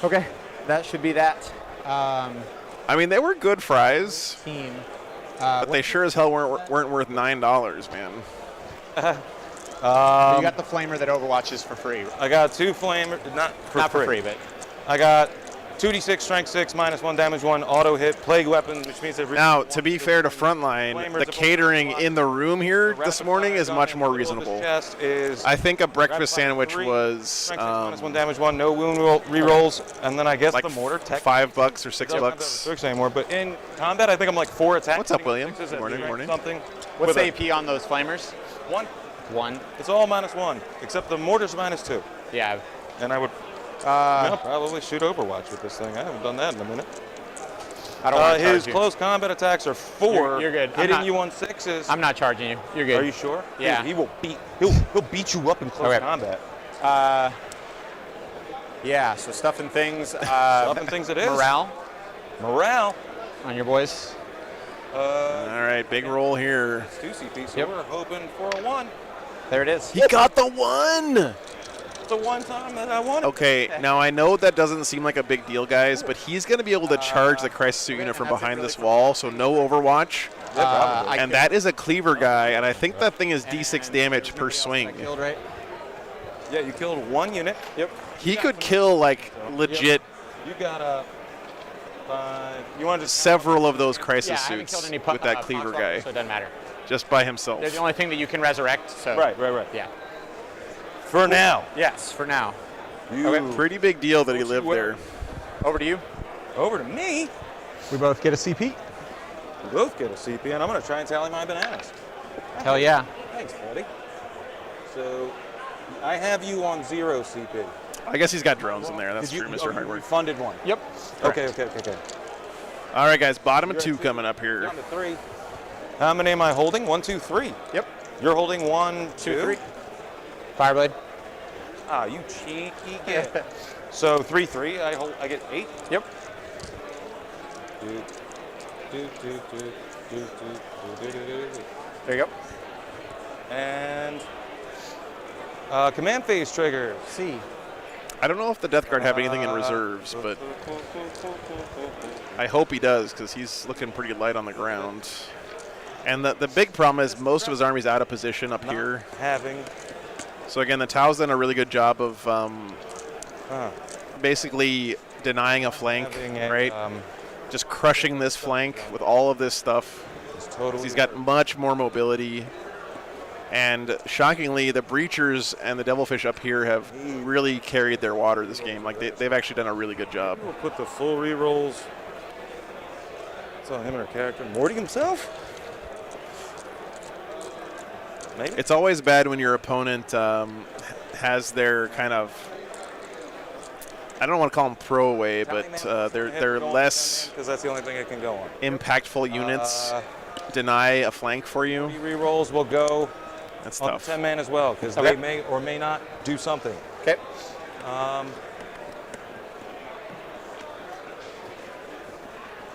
Okay. That should be that. I mean, they were good fries, Team. but they sure as hell weren't worth $9, man. You got the flamer that Overwatch is for free. I got 2 flamer, not for free, but I got 2d6 strength 6 -1 damage 1 auto hit plague weapon, which means that. Now, to be fair to Frontline, the catering in the room here this morning is much more reasonable. I think a breakfast sandwich was -1 damage 1, no wound rerolls, and then I guess like the mortar $5 or $6. $6 anymore, but in combat I think I'm like 4 attacks. What's up, William? Good morning, morning. Something. what's the AP on those flamers? 1. 1. It's all -1, except the mortar's -2. Yeah. And I would probably shoot Overwatch with this thing. I haven't done that in a minute. I don't want to his charge you. close combat attacks are 4. You're good. Hitting you on 6s. I'm not charging you. You're good. Are you sure? Yeah. Dude, he will beat. He'll beat you up in close combat. Yeah. So stuff and things. Stuff and things it is. Morale on your boys. All right, big roll here. 2 CP. So we're hoping for a 1. There it is. He got the 1! The one time that I wanted. Okay, now I know that doesn't seem like a big deal, guys, but he's going to be able to charge the Crisis Suit unit from behind this wall, so no Overwatch. And that is a cleaver guy, and I think that thing is D6 damage per swing. Killed, right? Yeah, you killed 1 unit. Yep. He could kill, like, legit You got you wanted to several of those Crisis Yeah, I haven't killed Suits any with that cleaver guy, so it doesn't matter. just by himself. They're the only thing that you can resurrect. So. Right. Yeah. For now. Yes, for now. Pretty big deal that he lived there. Over to you. Over to me. We both get a CP. We both get a CP, and I'm going to try and tally my bananas. Hell yeah. Thanks, buddy. So, I have you on 0 CP. I guess he's got drones in there. That's true, Mr. You Hardwork. funded 1. Yep. Okay. All right, guys, bottom of 2 coming up here. Down to 3. How many am I holding? 1, 2, 3. Yep. You're holding 1, 2, 3. Fireblade. Ah, you cheeky git. So 3, 3. I get 8. Yep. There you go. And command phase trigger. C. I don't know if the Death Guard have anything in reserves, but I hope he does because he's looking pretty light on the ground. And the big problem is most of his army's out of position up here. So again, the Tau's done a really good job of basically denying a flank, right? Just crushing this flank with all of this stuff. He's got much more mobility. And shockingly, the Breachers and the Devilfish up here have really carried their water this game. Like they've actually done a really good job. We'll put the full rerolls. It's on him and her character. Morty himself? Maybe? It's always bad when your opponent has their kind of, I don't want to call them throwaway, but they're less because that's the only thing it can go on. Impactful units deny a flank for you. 3 rerolls will go. That's on tough. 10 man as well, because Okay. they may or may not do something. Okay.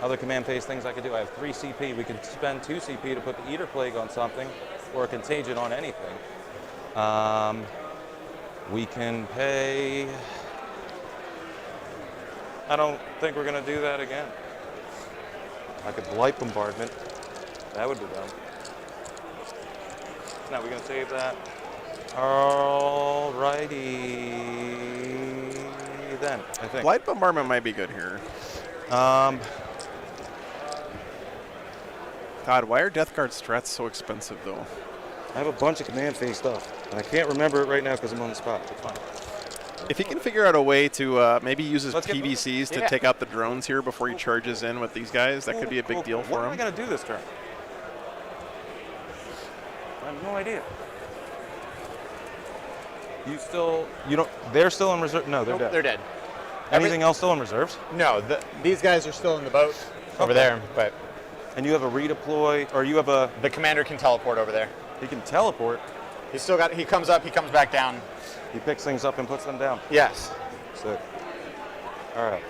Other command phase things I could do. I have 3 CP. We could spend 2 CP to put the Eater Plague on something, or a Contagion on anything. We can pay. I don't think we're going to do that again. I could Light Bombardment. That would be dumb. Now we're going to save that. Alrighty then, I think. Light Bombardment might be good here. God, why are Death Guard strats so expensive though? I have a bunch of command phase stuff, and I can't remember it right now because I'm on the spot. It's fine. If he can figure out a way to maybe use his Let's get PVCs to Yeah. take out the drones here before he charges in with these guys, that could be a big deal What for am I him. going to do this turn? I have no idea. They're still in reserve? No, they're Nope, dead. they're dead. Anything else still in reserves? No, these guys are still in the boat over Okay. there, but And you have a redeploy, or you have a, the commander can teleport over there. he can teleport. He's still got. He comes up. He comes back down. He picks things up and puts them down. Yes. Sick. All right.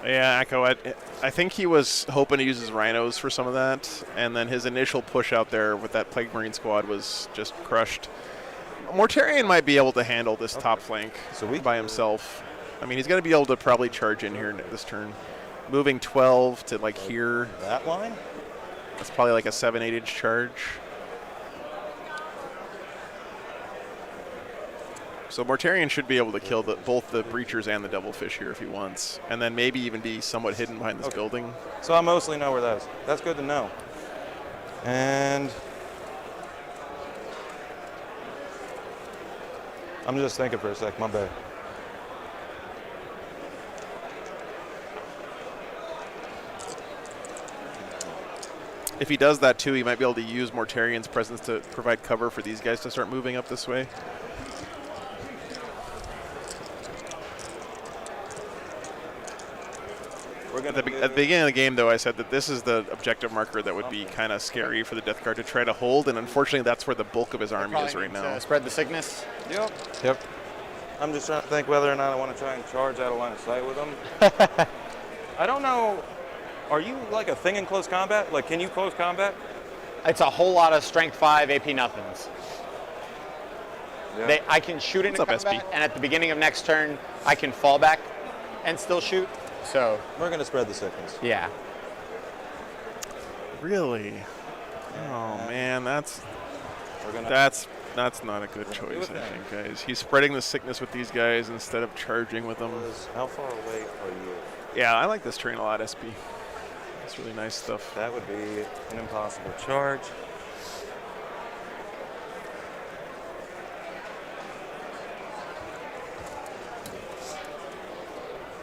Yeah, Echo, I think he was hoping to use his rhinos for some of that, and then his initial push out there with that Plague Marine squad was just crushed. Mortarion might be able to handle this top flank by himself. I mean, he's going to be able to probably charge in here this turn. Moving 12 to like here. That line? That's probably like a 7-8 inch charge. So Mortarion should be able to kill both the Breachers and the Devilfish here if he wants. And then maybe even be somewhat hidden behind this building. So I mostly know where that is. That's good to know. And I'm just thinking for a sec, my bad. If he does that too, he might be able to use Mortarion's presence to provide cover for these guys to start moving up this way. At the beginning of the game, though, I said that this is the objective marker that would be kind of scary for the Death Guard to try to hold, and unfortunately that's where the bulk of his army is right now. Spread the sickness. Yep. I'm just trying to think whether or not I want to try and charge out of line of sight with them. I don't know. Are you like a thing in close combat? Like, can you close combat? It's a whole lot of strength 5 AP nothings. Yeah. I can shoot into What's up, combat, SP? and at the beginning of next turn, I can fall back and still shoot. So We're going to spread the sickness. yeah. Really? Oh man, that's We're gonna, not a good choice, it I then. think, guys. He's spreading the sickness with these guys instead of charging with them. How far away are you? Yeah, I like this terrain a lot, SP. It's really nice stuff. That would be an impossible charge.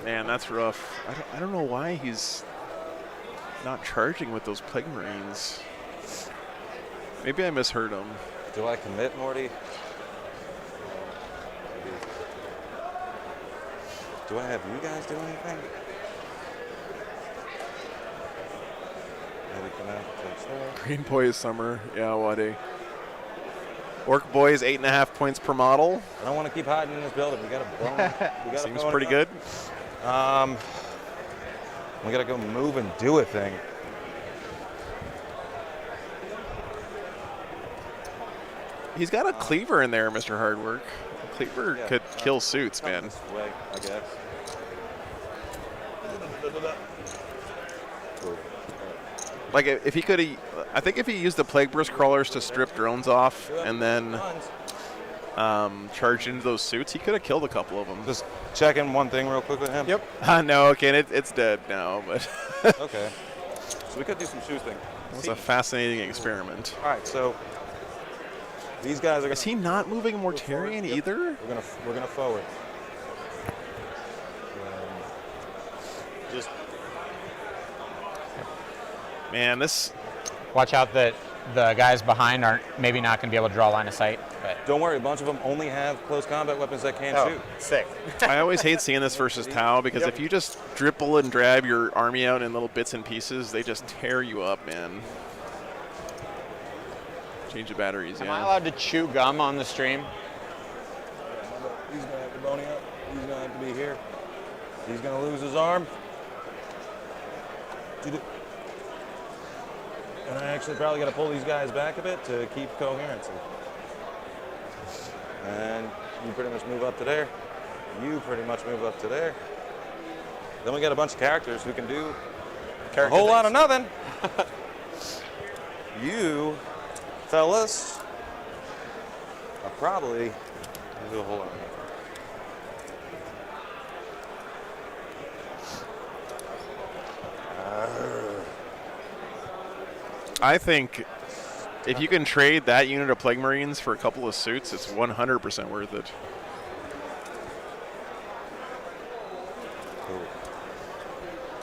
Man, that's rough. I don't know why he's not charging with those Plague Marines. Maybe I misheard him. Do I commit, Morty? Do I have you guys do anything? Maybe come out, take that. Green Boy is summer. Yeah, what a. Orc Boy is 8.5 points per model. I don't want to keep hiding in this building. We got a bone. We got Seems pretty good. We got to go move and do a thing. He's got a cleaver in there, Mr. Hardwork. A cleaver Yeah, could kill suits, Come man. This way, I guess. Cool. Like if he could, I think if he used the Plague Burst crawlers to strip drones off, and then charged into those suits, he could have killed a couple of them. Just checking one thing real quick with him. Yep. No, okay, it's dead now, but Okay. So we could do some shooting. it was a fascinating experiment. All right, so these guys are. Is he not moving Mortarion either? We're gonna forward. Just Man, this watch out that the guys behind aren't maybe not going to be able to draw line of sight. But Don't worry, a bunch of them only have close combat weapons that can't shoot. Sick. I always hate seeing this versus Tau because if you just dribble and drab your army out in little bits and pieces, they just tear you up, man. Change the batteries, Am yeah. I allowed to chew gum on the stream? He's gonna have to bony up. He's gonna have to be here. He's gonna lose his arm. And I actually probably got to pull these guys back a bit to keep coherency. And you pretty much move up to there. You pretty much move up to there. Then we got a bunch of characters who can do a whole lot of nothing. You fellas are probably gonna do a whole lot of nothing. I think if you can trade that unit of Plague Marines for a couple of suits, it's 100% worth it.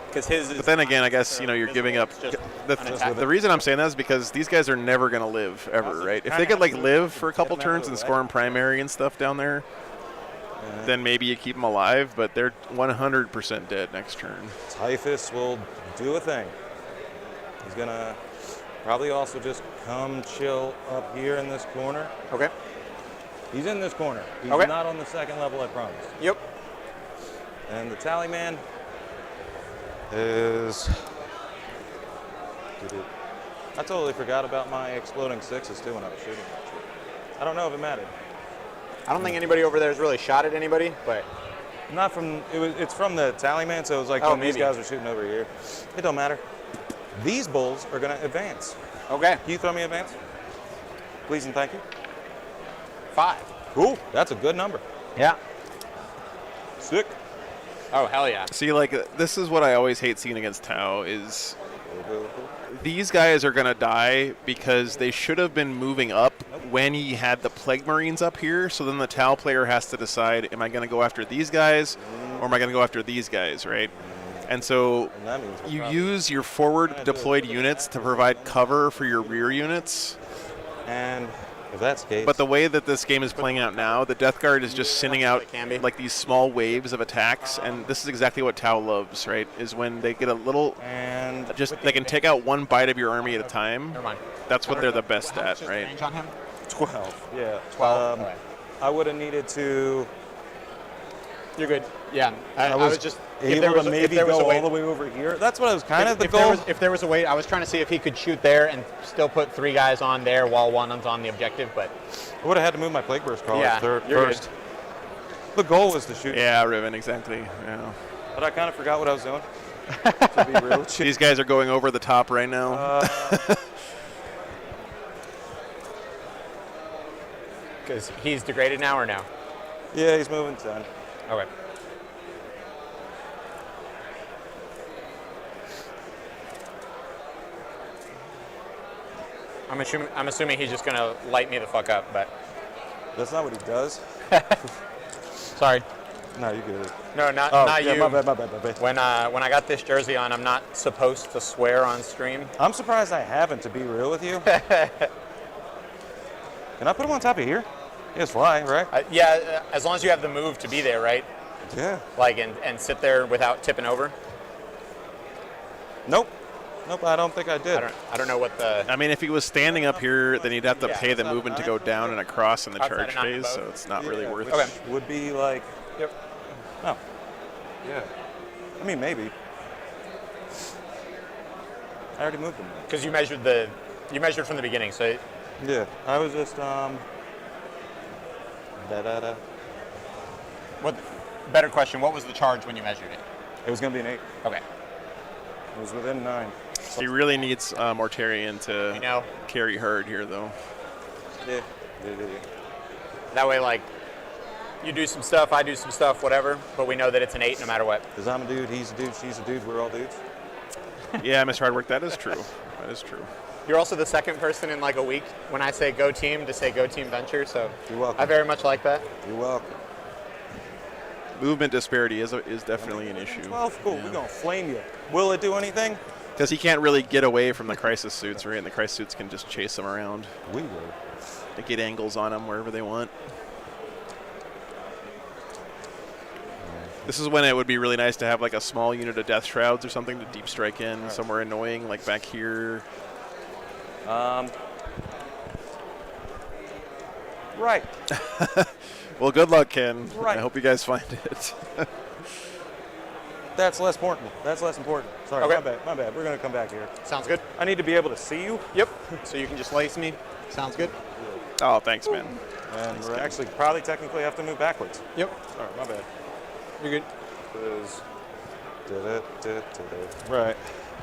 Because his. But then again, I guess you're giving up. The reason I'm saying that is because these guys are never going to live ever, right? If they could live for a couple turns and score in primary and stuff down there, then maybe you keep them alive. But they're 100% dead next turn. Typhus will do a thing. He's gonna probably also just come chill up here in this corner. Okay. He's in this corner. He's not on the second level, I promise. Yep. And the tally man is. I totally forgot about my exploding sixes too when I was shooting that shit. I don't know if it mattered. I don't think anybody over there has really shot at anybody, but. Not from. It's from the tally man, so it was like when these guys were shooting over here. It don't matter. These bulls are going to advance. Okay. Can you throw me advance? Please and thank you. 5. Ooh, that's a good number. Yeah. Sick. Oh, hell yeah. See, this is what I always hate seeing against Tau is these guys are going to die because they should have been moving up when he had the Plague Marines up here. So then the Tau player has to decide, am I going to go after these guys or am I going to go after these guys, right? And so you use your forward deployed units to provide cover for your rear units. And if that's the case. But the way that this game is playing out now, the Death Guard is just sending out these small waves of attacks, and this is exactly what Tau loves, right? Is when they get a little, and they can take out one bite of your army at a time. Never mind. That's what they're the best at, right? Range on him? 12. Yeah. 12. Right. I would have needed to. You're good. Yeah. I was just able to maybe go all the way over here. That's what I was kind of the goal. If there was a way, I was trying to see if he could shoot there and still put 3 guys on there while one was on the objective, but. I would have had to move my Plague Burst crawlers first. Good. The goal was to shoot. Yeah, Riven, exactly. Yeah. But I kind of forgot what I was doing. To be real with you. These guys are going over the top right now. Because he's degraded now or no? Yeah, he's moving 10. Okay. I'm assuming he's just gonna light me the fuck up, but. That's not what he does. Sorry. No, you good. No, not yeah, you. My bad. When I got this jersey on, I'm not supposed to swear on stream. I'm surprised I haven't, to be real with you. Can I put him on top of here? He has fly, right? Yeah, as long as you have the move to be there, right? Yeah. And sit there without tipping over. Nope, I don't think I did. I don't know what the. I mean, if he was standing up here, then he'd have to pay the movement to go down and across in the charge phase, so it's not really worth it. Okay. Would be like. Yep. Oh. Yeah. I mean, maybe. I already moved him. Because you measured from the beginning, so. Yeah, I was just What? Better question. What was the charge when you measured it? It was gonna be an 8. Okay. It was within 9. He really needs Mortarion to I know. carry hard here, though. Yeah. That way, like, you do some stuff, I do some stuff, whatever, but we know that it's an 8 no matter what. Because I'm a dude, he's a dude, she's a dude, we're all dudes. Yeah, Mr. Hardwork, that is true. That is true. You're also the second person in like a week when I say go team to say go team venture, so You're welcome. I very much like that. You're welcome. Movement disparity is definitely an issue. Well, cool, we're going to flame you. Will it do anything? Because he can't really get away from the crisis suits, right? And the crisis suits can just chase him around. We will. They get angles on him wherever they want. This is when it would be really nice to have like a small unit of death shrouds or something to deep strike in somewhere annoying, like back here. Right. Well, good luck, Ken. Right. I hope you guys find it. That's less important. That's less important. Sorry, Okay. my bad. My bad. We're going to come back here. Sounds good? I need to be able to see you. Yep. So you can just lace me. Sounds good? Oh, thanks, man. And we're actually probably technically have to move backwards. Yep. All right, my bad. You're good. Right.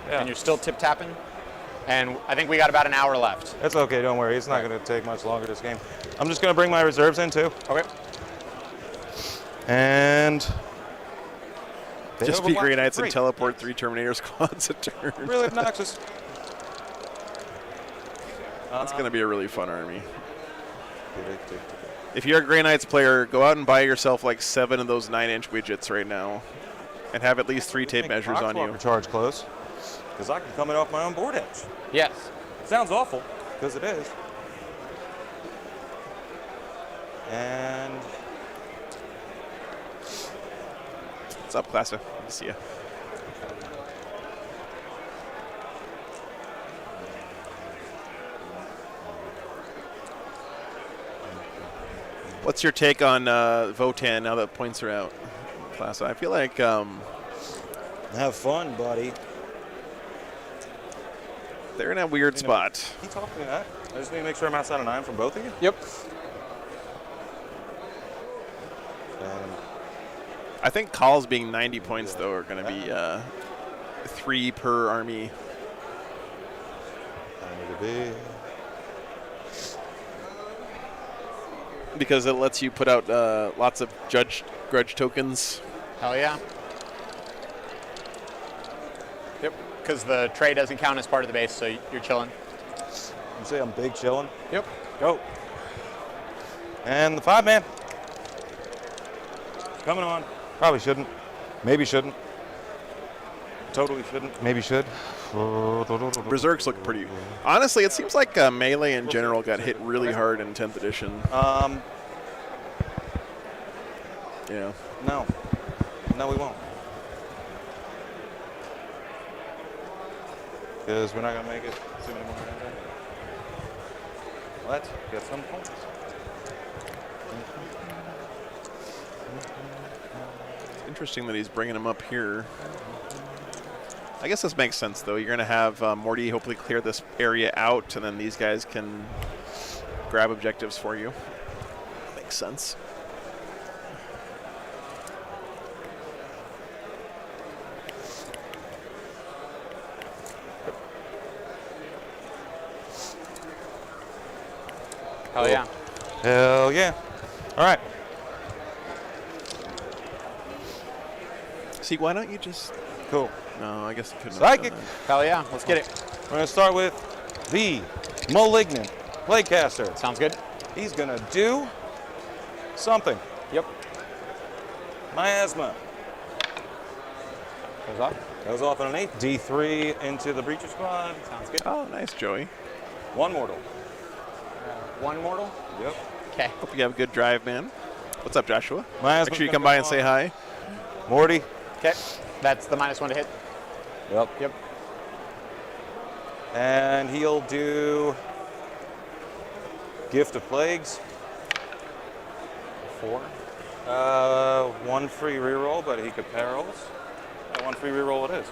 Yeah. And you're still tip tapping. And I think we got about an hour left. That's okay, don't worry. It's not going to take much longer this game. I'm just going to bring my reserves in too. Okay. And Just be Grey Knights and Great. teleport 3 Terminator squads a turn. Really obnoxious. That's going to be a really fun army. If you're a Grey Knights player, go out and buy yourself like 7 of those 9-inch widgets right now, and have at least 3 tape measures on you. Charge close, because I can come in off my own board edge. Yes. Sounds awful, because it is. And What's up, Classa? Good to see you. What's your take on Votan now that points are out, Classa? I feel like have fun, buddy. they're in a weird spot. He talked to me that. I just need to make sure I'm outside of 9 from both of you. Yep. And I think calls being 90 points, though, are going to be 3 per army. I need to be. Because it lets you put out lots of grudge tokens. Hell yeah. Yep. Because the tray doesn't count as part of the base, so you're chilling. You say I'm big chilling? Yep. Go. And the 5-man. Coming on. Probably shouldn't. Maybe shouldn't. Totally shouldn't. Maybe should. Berserks look pretty. Honestly, it seems like Melee in general got hit really hard in 10th edition. Yeah. No. No, we won't. Because we're not going to make it too many more rounds. Let's get some points. Interesting that he's bringing him up here. I guess this makes sense, though. You're going to have Morty hopefully clear this area out, and then these guys can grab objectives for you. Makes sense. Hell yeah. Hell yeah. All right. See, why don't you just... Cool. No, I guess you couldn't. Psychic. Hell yeah. Let's get it. We're going to start with the Malignant Plaguecaster. Sounds good? He's going to do something. Yep. Miasma. Goes off. Goes off on an 8. D3 into the Breacher Squad. Sounds good. Oh, nice, Joey. 1 mortal. 1 mortal? Yep. Okay. Hope you have a good drive, man. What's up, Joshua? Miasma's Make sure you gonna come by go and say on. hi. Morty. Okay. That's the -1 to hit. Yep. Yep. And he'll do Gift of Plagues. 4. 1 free reroll, but he could perils. 1 free reroll it is.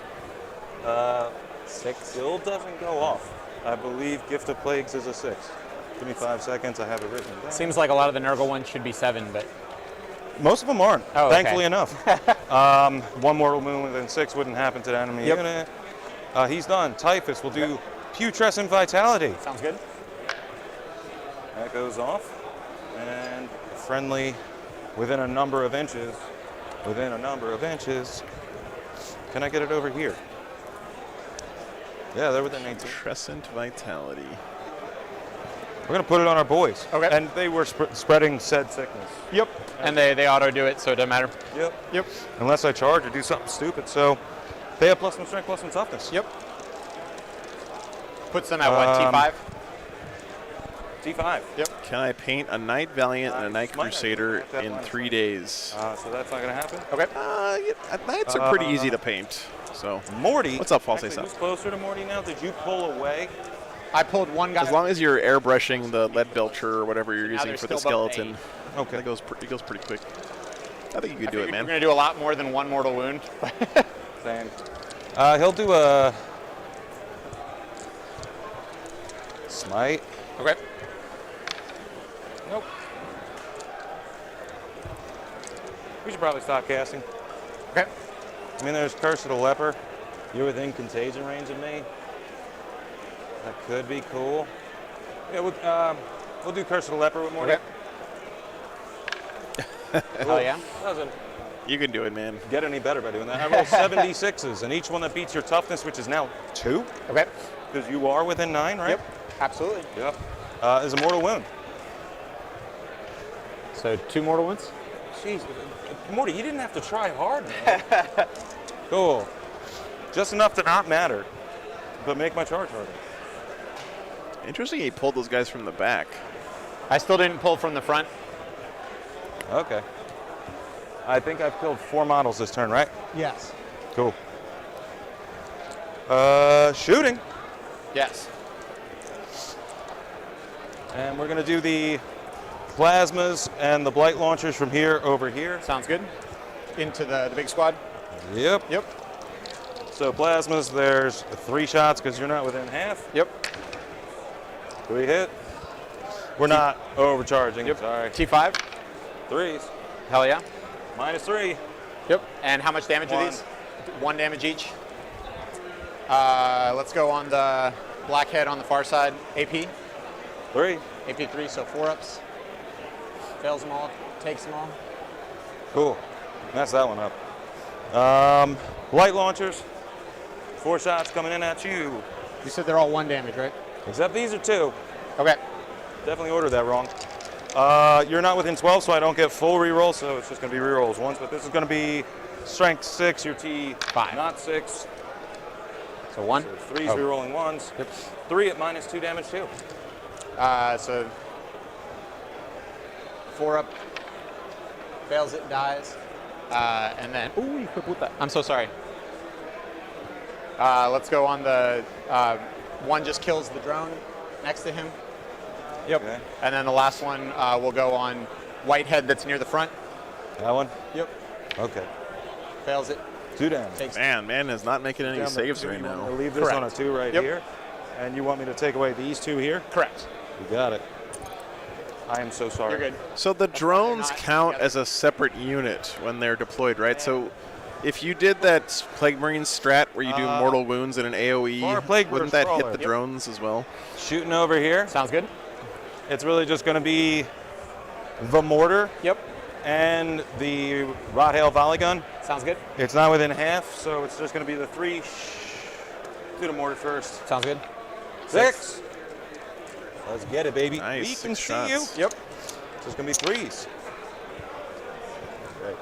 6. Still doesn't go off. I believe Gift of Plagues is a 6. Give me 5 seconds. I have it written down. Seems like a lot of the Nurgle ones should be 7, but Most of them aren't. Oh, okay. Thankfully enough. 1 mortal wound within 6 wouldn't happen to the enemy Yep. unit. He's done. Typhus will do Putrescent Vitality. sounds good. That goes off. And friendly within a number of inches. Within a number of inches. Can I get it over here? Yeah, they're within 18. Crescent Vitality. We're going to put it on our boys. Okay. And they were spreading said sickness. Yep. And they auto do it, so it doesn't matter. Yep. Yep. Unless I charge or do something stupid. So they have +1 strength, +1 toughness. Yep. Puts them at what, T5? T5. Yep. Can I paint a Knight Valiant and a Knight Might Crusader have to in that 3 days? So that's not going to happen. Okay. Yeah, Knights are pretty easy to paint. So Morty. What's up, False Actually, Ace Up? who's closer to Morty now? Did you pull away? I pulled one guy. as long as you're airbrushing the lead belcher or whatever you're using they're for the still above skeleton, Okay. it goes pretty quick. I think you could do it, We're man. going to do a lot more than one mortal wound. Same. He'll do a smite. Okay. Nope. We should probably stop casting. Okay. I mean, there's Curse of the Leper. You're within contagion range of me. That could be cool. Yeah, we'll do Curse of the Leper with Morty. Okay. Hell yeah. Doesn't You can do it, man. get any better by doing that. I roll 76s, and each one that beats your toughness, which is now 2, Okay. because you are within 9, right? Yep. Absolutely. Yep. Is a mortal wound. So 2 mortal wounds? Jeez, Morty, you didn't have to try hard, man. Cool. Just enough to not matter, but make my charge harder. Interesting he pulled those guys from the back. I still didn't pull from the front. Okay. I think I've killed 4 models this turn, right? Yes. Cool. Shooting. Yes. And we're going to do the plasmas and the blight launchers from here over here. Sounds good. Into the big squad? Yep. Yep. So plasmas, there's 3 shots because you're not within half. Yep. 3 hit. We're not overcharging. Yep. Sorry. T5? 3s. Hell yeah. -3. Yep. And how much damage are 1. these? 1 damage each. Let's go on the blackhead on the far side. AP. 3. AP 3, so 4-ups. Fails them all, takes them all. Cool. Mess that one up. Light launchers. 4 shots coming in at you. You said they're all 1 damage, right? Except these are 2. Okay. Definitely ordered that wrong. You're not within 12, so I don't get full reroll, so it's just going to be rerolls once. But this is going to be strength 6, your T5, not 6. So 1? So 3's rerolling 1s. Yep. 3 at -2 damage too. So 4-up. Fails it, dies. And then, ooh, you could put that. I'm so sorry. Let's go on the, 1 just kills the drone next to him. Yep. Okay. And then the last one will go on Whitehead that's near the front. That one? Yep. Okay. Fails it. 2 damage. Takes Man is not making any Down to saves 2. right You want me now. to leave this on a Correct. 2 right Yep. here. And you want me to take away these 2 here? Correct. You got it. I am so sorry. You're good. So the drones not count together. as a separate unit when they're deployed, right? So if you did that Plague Marine strat where you do mortal wounds in an AoE, for a Plague wouldn't Burst that hit Crawler. the drones as well? Shooting over here. Sounds good? It's really just going to be the mortar Yep. and the Rot Hail Volley Gun. Sounds good? It's not within half, so it's just going to be the 3. Do the mortar first. Sounds good? 6. Let's get it, baby. Nice, We can 6 see you. shots. Yep. This is going to be 3s. Right.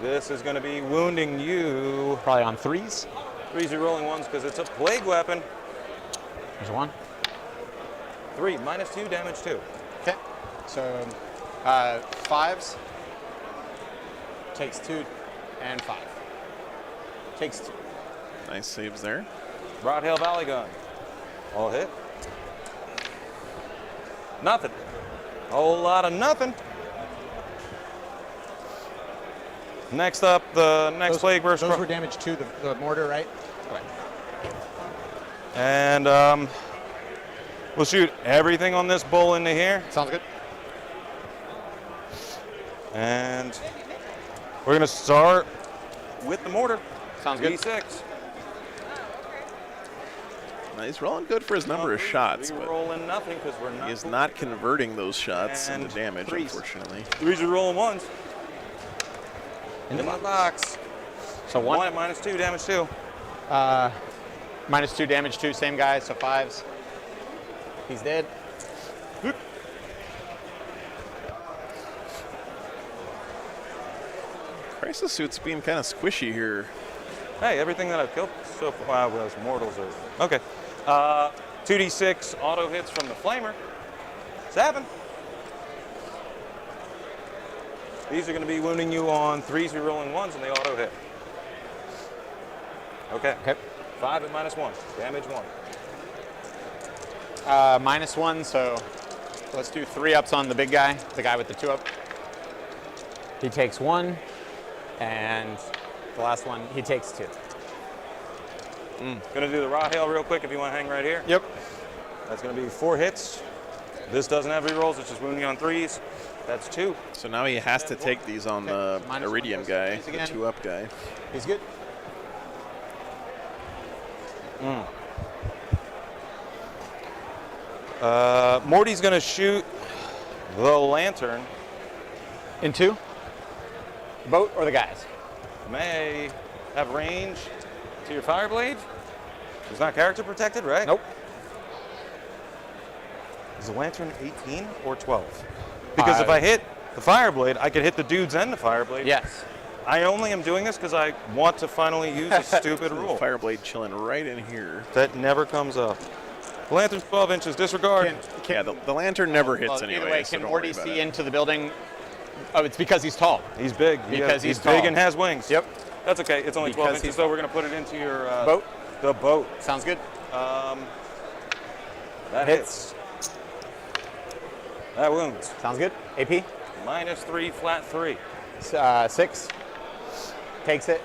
This is going to be wounding you. Probably on 3s. 3s are rolling 1s because it's a plague weapon. There's 1. 3, -2 damage too. Okay. So 5s. Takes 2 and 5. Takes 2. Nice saves there. Rot Hail Volley Gun. All hit. Nothing. A whole lot of nothing. Next up, the next Plague Burst. Those were damage to the mortar, right? Okay. And we'll shoot everything on this bull into here. Sounds good. And we're going to start with the mortar. Sounds good. D6. He's rolling good for his number of shots, but rolling nothing because we're not. he is not converting those shots And into damage, threes. unfortunately. Threes are rolling ones. In my box. So One at -2, damage 2. -2 damage 2, same guy, so 5s. He's dead. Crisis Suit's being kind of squishy here. Hey, everything that I've killed so far was mortals or. Okay. 2d6 auto hits from the flamer. 7. These are going to be wounding you on 3s, re-rolling 1s, and they auto hit. Okay. Okay. 5 at -1. Damage 1. -1, so let's do 3 ups on the big guy, the guy with the 2 up. He takes 1, and the last one, he takes 2. Gonna do the raw hail real quick if you want to hang right here. Yep. That's gonna be 4 hits. This doesn't have re-rolls, it's just wounding on 3s. That's 2. So now he has to take these on the -1 Iridium goes guy, to the again. 2-up guy. He's good. Morty's gonna shoot the lantern. In 2? Boat or the guys? May have range to your fire blade. It's not character protected, right? Nope. Is the lantern 18 or 12? Because if I hit the fire blade, I could hit the dudes and the fire blade. Yes. I only am doing this because I want to finally use a stupid rule. Fireblade chilling right in here. That never comes up. The lantern's 12 inches, disregard. Yeah, the lantern never hits Well, anyway. either way, so can don't Morty worry about see it. into the building? Oh, it's because he's tall. He's big. Because he's he's big tall. and has wings. Yep. That's okay. It's only 12 Because inches, he's- so we're going to put it into your Boat? The boat. Sounds good. That hits. That wounds. Sounds good. AP? -3, flat 3. 6. Takes it.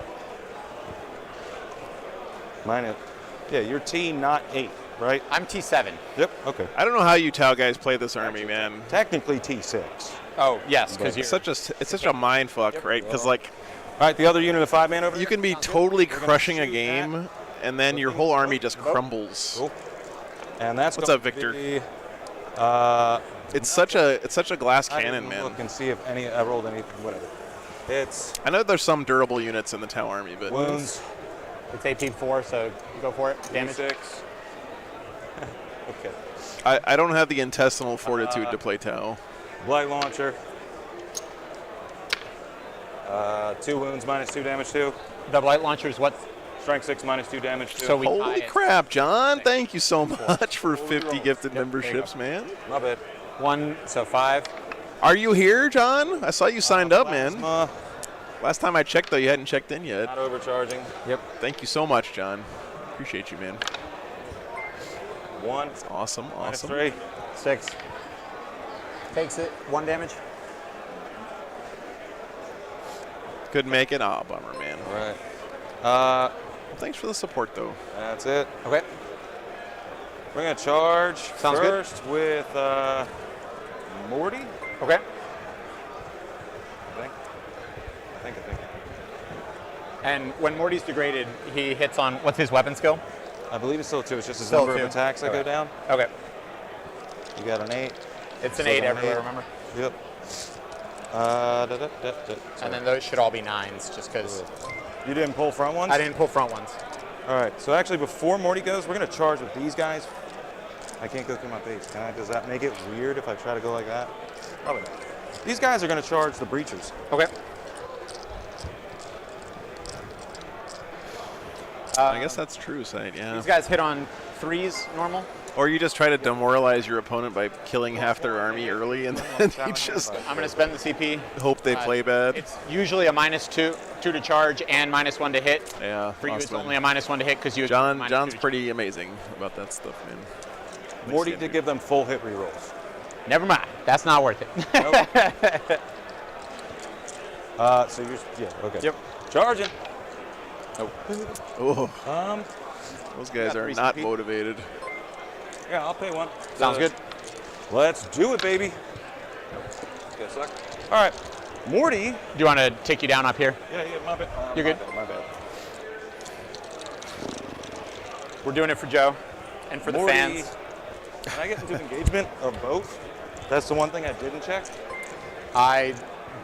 Yeah, you're T, not 8, right? I'm T7. Yep. Okay. I don't know how you Tau guys play this army, man. Technically T6. Oh, yes, because It's you're... such a mind fuck, right? Because like All right, the other unit of 5-man over you there. can be totally crushing a game, and then your whole army just crumbles. Cool. And that's What's going up, Victor? to be, It's such a glass I cannon, didn't man. look and see if I rolled anything, whatever. It's I know there's some durable units in the Tau army, but wounds. It's AP4, so go for it. Damage. 6. Okay. I don't have the intestinal fortitude to play Tau. Blight launcher. 2 wounds, -2, damage 2. The blight launcher is what? Strength 6, -2, damage 2. So we tie Holy it. crap, John! Thank you so much for 50 gifted there you memberships, man. My bad. 1, so 5. Are you here, John? I saw you signed up, man. Plasma, Last time I checked, though, you hadn't checked in yet. not overcharging. Yep. Thank you so much, John. Appreciate you, man. 1, Awesome, awesome. -3. 6. Takes it. 1 damage. Couldn't make it. Oh, bummer, man. All right. Thanks for the support, though. That's it. Okay. We're going to charge Sounds good. first with Morty. Okay. I think. And when Morty's degraded, he hits on, what's his weapon skill? I believe it's still 2. It's just his Still number 2. of attacks that go Okay. down. Okay. You got an 8. It's an So 8 then everywhere, 8. remember? Yep. And then those should all be 9s, just because You didn't pull front ones? I didn't pull front ones. All right. So actually, before Morty goes, we're going to charge with these guys. I can't go through my base. Can I? Does that make it weird if I try to go like that? Probably not. These guys are going to charge the breachers. Okay. I guess that's true, Sight, yeah. These guys hit on 3s normal. Or you just try to demoralize your opponent by killing half their army early, and then you just I'm going to spend the CP. hope they play bad. It's usually a -2 to charge and -1 to hit. Yeah, For you, it's awesome. only a -1 to hit because you. John's pretty amazing about that stuff, man. Morty did give them full hit rerolls. Never mind. That's not worth it. So you're okay. Yep. Charging. Oh, Um. those guys got are 3 not CP. Yeah, motivated. I'll pay 1. Sounds good. Let's do it, baby. Okay, suck. All right, Morty. Do you want to take you down up here? Yeah, my bad. You're my good. Bad, my bad. We're doing it for Joe. And for the Morty, fans, can I get into engagement of both? That's the one thing I didn't check. I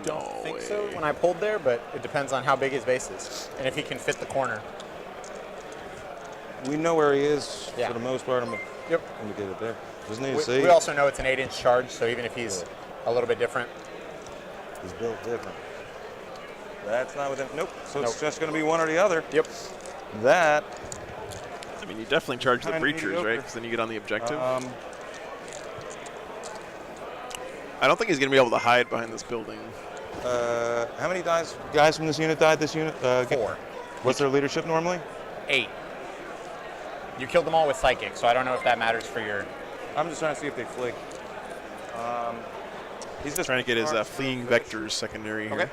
No don't think way. so when I pulled there, but it depends on how big his base is and if he can fit the corner. We know where he is Yeah. for the most part. I'm gonna Yep. indicate it there. Just need to see. We also know it's an 8-inch charge, so even if he's a little bit different, He's built different. That's not within. Nope. So Nope. it's just going to be one or the other. yep. That. I mean, you definitely charge the Kinda breachers, right? mediocre. Because then you get on the objective. Um, I don't think he's going to be able to hide behind this building. how many guys from this unit died this unit? 4. What's their leadership normally? 8. You killed them all with psychic, so I don't know if that matters for your. I'm just trying to see if they flee. He's just Trying to get his fleeing vectors secondary here. Okay.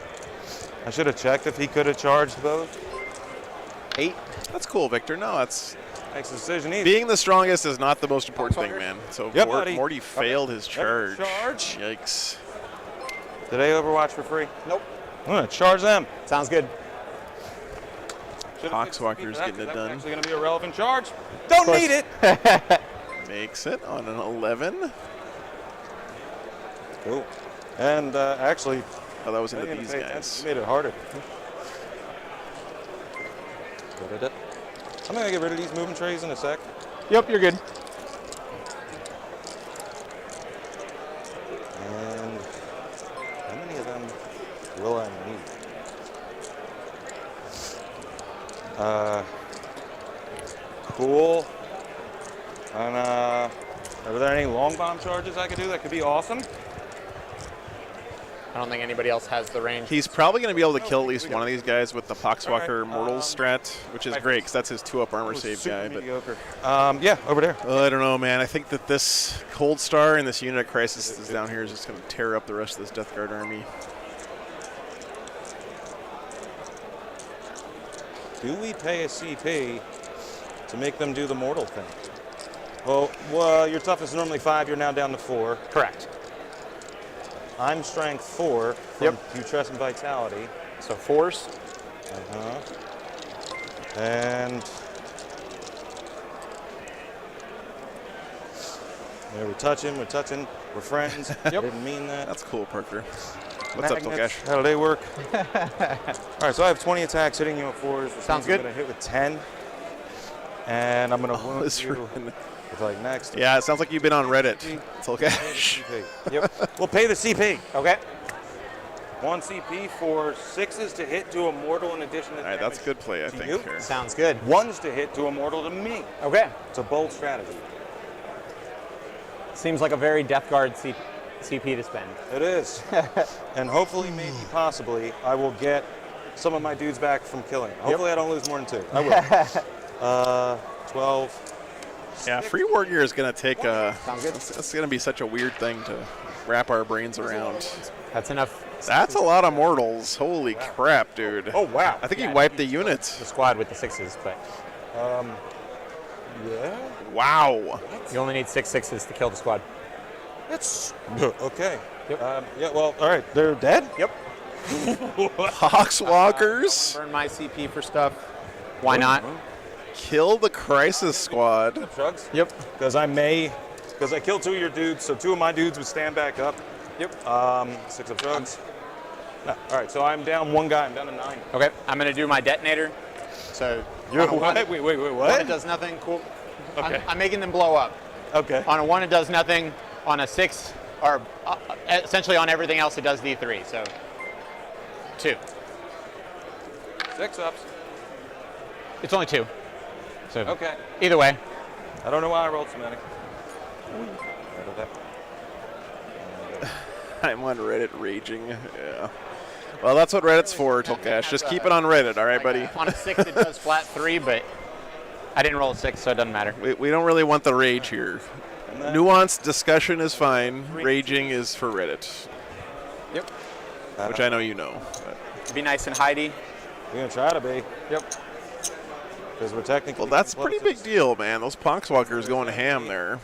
I should have checked if he could have charged both. 8. That's cool, Victor. No, that's Makes the decision easy. being the strongest is not the most important thing, Foxwalkers? man. So Yep, buddy. Morty failed his charge. Charge. Yikes. Did they Overwatch for free? Nope. I'm gonna charge them. Sounds good. Poxwalker's getting it done. Actually gonna be a relevant charge. Don't course. need it. Makes it on an 11. Cool. And actually, Oh, that was I into didn't these pay attention. guys. You made it harder. I'm gonna get rid of these moving trays in a sec. Yep, you're good. And how many of them will I need? Cool. And are there any long bomb charges I could do that could be awesome? I don't think anybody else has the range. He's probably going to be able to kill at least one of these guys with the Poxwalker All right, Mortals strat, which is great because that's his 2-up armor That was save super guy. But mediocre. Yeah, over there. I don't know, man. I think that this Cold Star and this unit of Crisis is down here is just going to tear up the rest of this Death Guard army. Do we pay a CP to make them do the mortal thing? Well, your toughness is normally 5. You're now down to 4. Correct. I'm strength 4 from Yep. Putrescent Vitality. So 4s. And yeah, we're touching, we're friends. I didn't mean that. That's cool, Parker. What's up, Magnets, Tolkash? how do they work? All right, so I have 20 attacks hitting you at 4s. Which Sounds means good. I'm gonna hit with 10. And I'm gonna Oh, wound this you ruin. with like next. Yeah, it sounds like you've been on Reddit, Tolkash. Yep. We'll pay the CP. Okay. 1 CP for 6s to hit to a mortal in addition to All right, that's a good play, I to think. you? Here. Sounds good. 1s to hit to a mortal to me. Okay. It's a bold strategy. Seems like a very Death Guard CP to spend. It is. And hopefully, maybe, possibly, I will get some of my dudes back from killing. Hopefully I don't lose more than 2. I will. 12. Yeah, Free War Gear is going to take Sounds good. It's going to be such a weird thing to wrap our brains around. That's enough. That's a lot of mortals. Holy crap, dude. Oh, wow. I think he wiped the units. The squad with the 6s, but Yeah. Wow. you only need 6 6s to kill the squad. It's okay. Yep. Yeah, well, all right. They're dead? Yep. Poxwalkers Burn my CP for stuff. Why not? kill the Crisis Squad. Shrugs? Yep. Because I killed 2 of your dudes, so 2 of my dudes would stand back up. Yep. 6 of shrugs. No. All right, so I'm down 1 guy. I'm down to 9. Okay. I'm gonna do my detonator. So You're on a one- what? Wait, One, what? it does nothing. Cool. Okay. I'm making them blow up. Okay. On a 1, it does nothing. On a 6, or essentially on everything else, it does D3. So 2. 6 ups. It's only 2. So Okay. either way. I don't know why I rolled so many. I'm on Reddit raging. Yeah. Well, that's what Reddit's for, Tolkash. Just keep it on Reddit, all right, buddy? On a 6, it does flat 3, but I didn't roll a 6, so it doesn't matter. We don't really want the rage here. Nuanced discussion is fine. Raging is for Reddit, Yep. which I know you know. But. Be nice and hidey. We're going to try to be. Yep. Because we're technically. Well, that's a pretty big deal, man. Those Poxwalkers going ham there.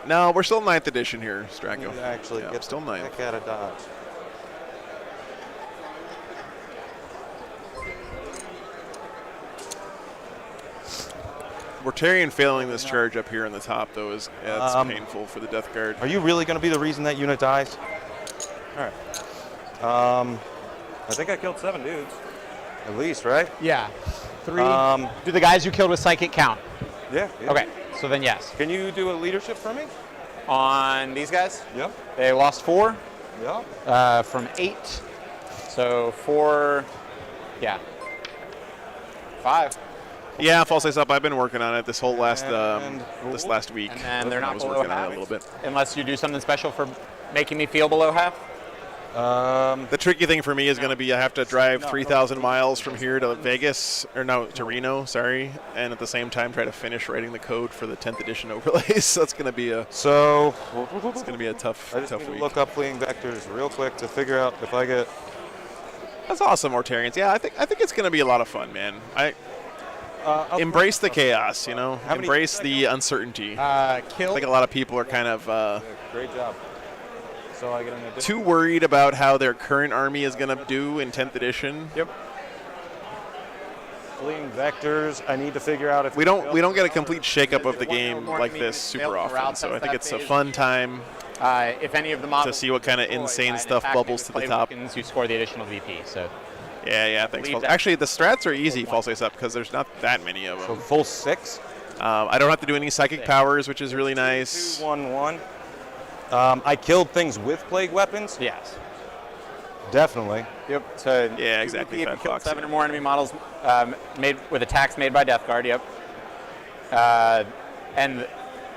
No, we're still 9th edition here, Straco. Actually, Yeah, get still the 9th. heck out of Dodge. Mortarion failing this charge up here on the top, though, is that's painful for the Death Guard. Are you really going to be the reason that unit dies? All right. I think I killed 7 dudes, at least, right? Yeah. 3. Do the guys you killed with Psychic count? Yeah. Okay, so then yes. Can you do a leadership for me? On these guys, Yep. they lost 4 Yep. from 8. So 4, yeah. 5. Yeah, false ice up. I've been working on it this whole last And last week. And then they're I not was below working on half. it a little bit. Unless you do something special for making me feel below half. The tricky thing for me is going to be I have to drive 3,000 miles from here to Vegas, or no, to Reno, sorry, and at the same time try to finish writing the code for the 10th edition overlays. So that's going to be a it's going to be a tough I just need week. to look up fleeing vectors real quick to figure out if I get. That's awesome, Mortarians. Yeah, I think it's going to be a lot of fun, man. Embrace the chaos, you know. Embrace the uncertainty. I Kill. think a lot of people are kind of Great job. So I get an additional. too worried about how their current army is going to do in 10th edition. Yep. Fleeing vectors. I need to figure out if We don't get a complete shakeup of the game like this super often. So I think it's a fun time If any of the models to see what kind of insane stuff bubbles to the top. You score the additional VP. So Yeah, thanks. Believe False. that. Actually, the strats are easy, false face up, because there's not that many of So them. full 6. I don't have to do any psychic powers, which is really nice. 2-1-1. I killed things with plague weapons. yes. Definitely. Yep. So Yeah, exactly, If you Fat kill Fox, 7 yeah. or more enemy models made with attacks made by Death Guard. Yep. And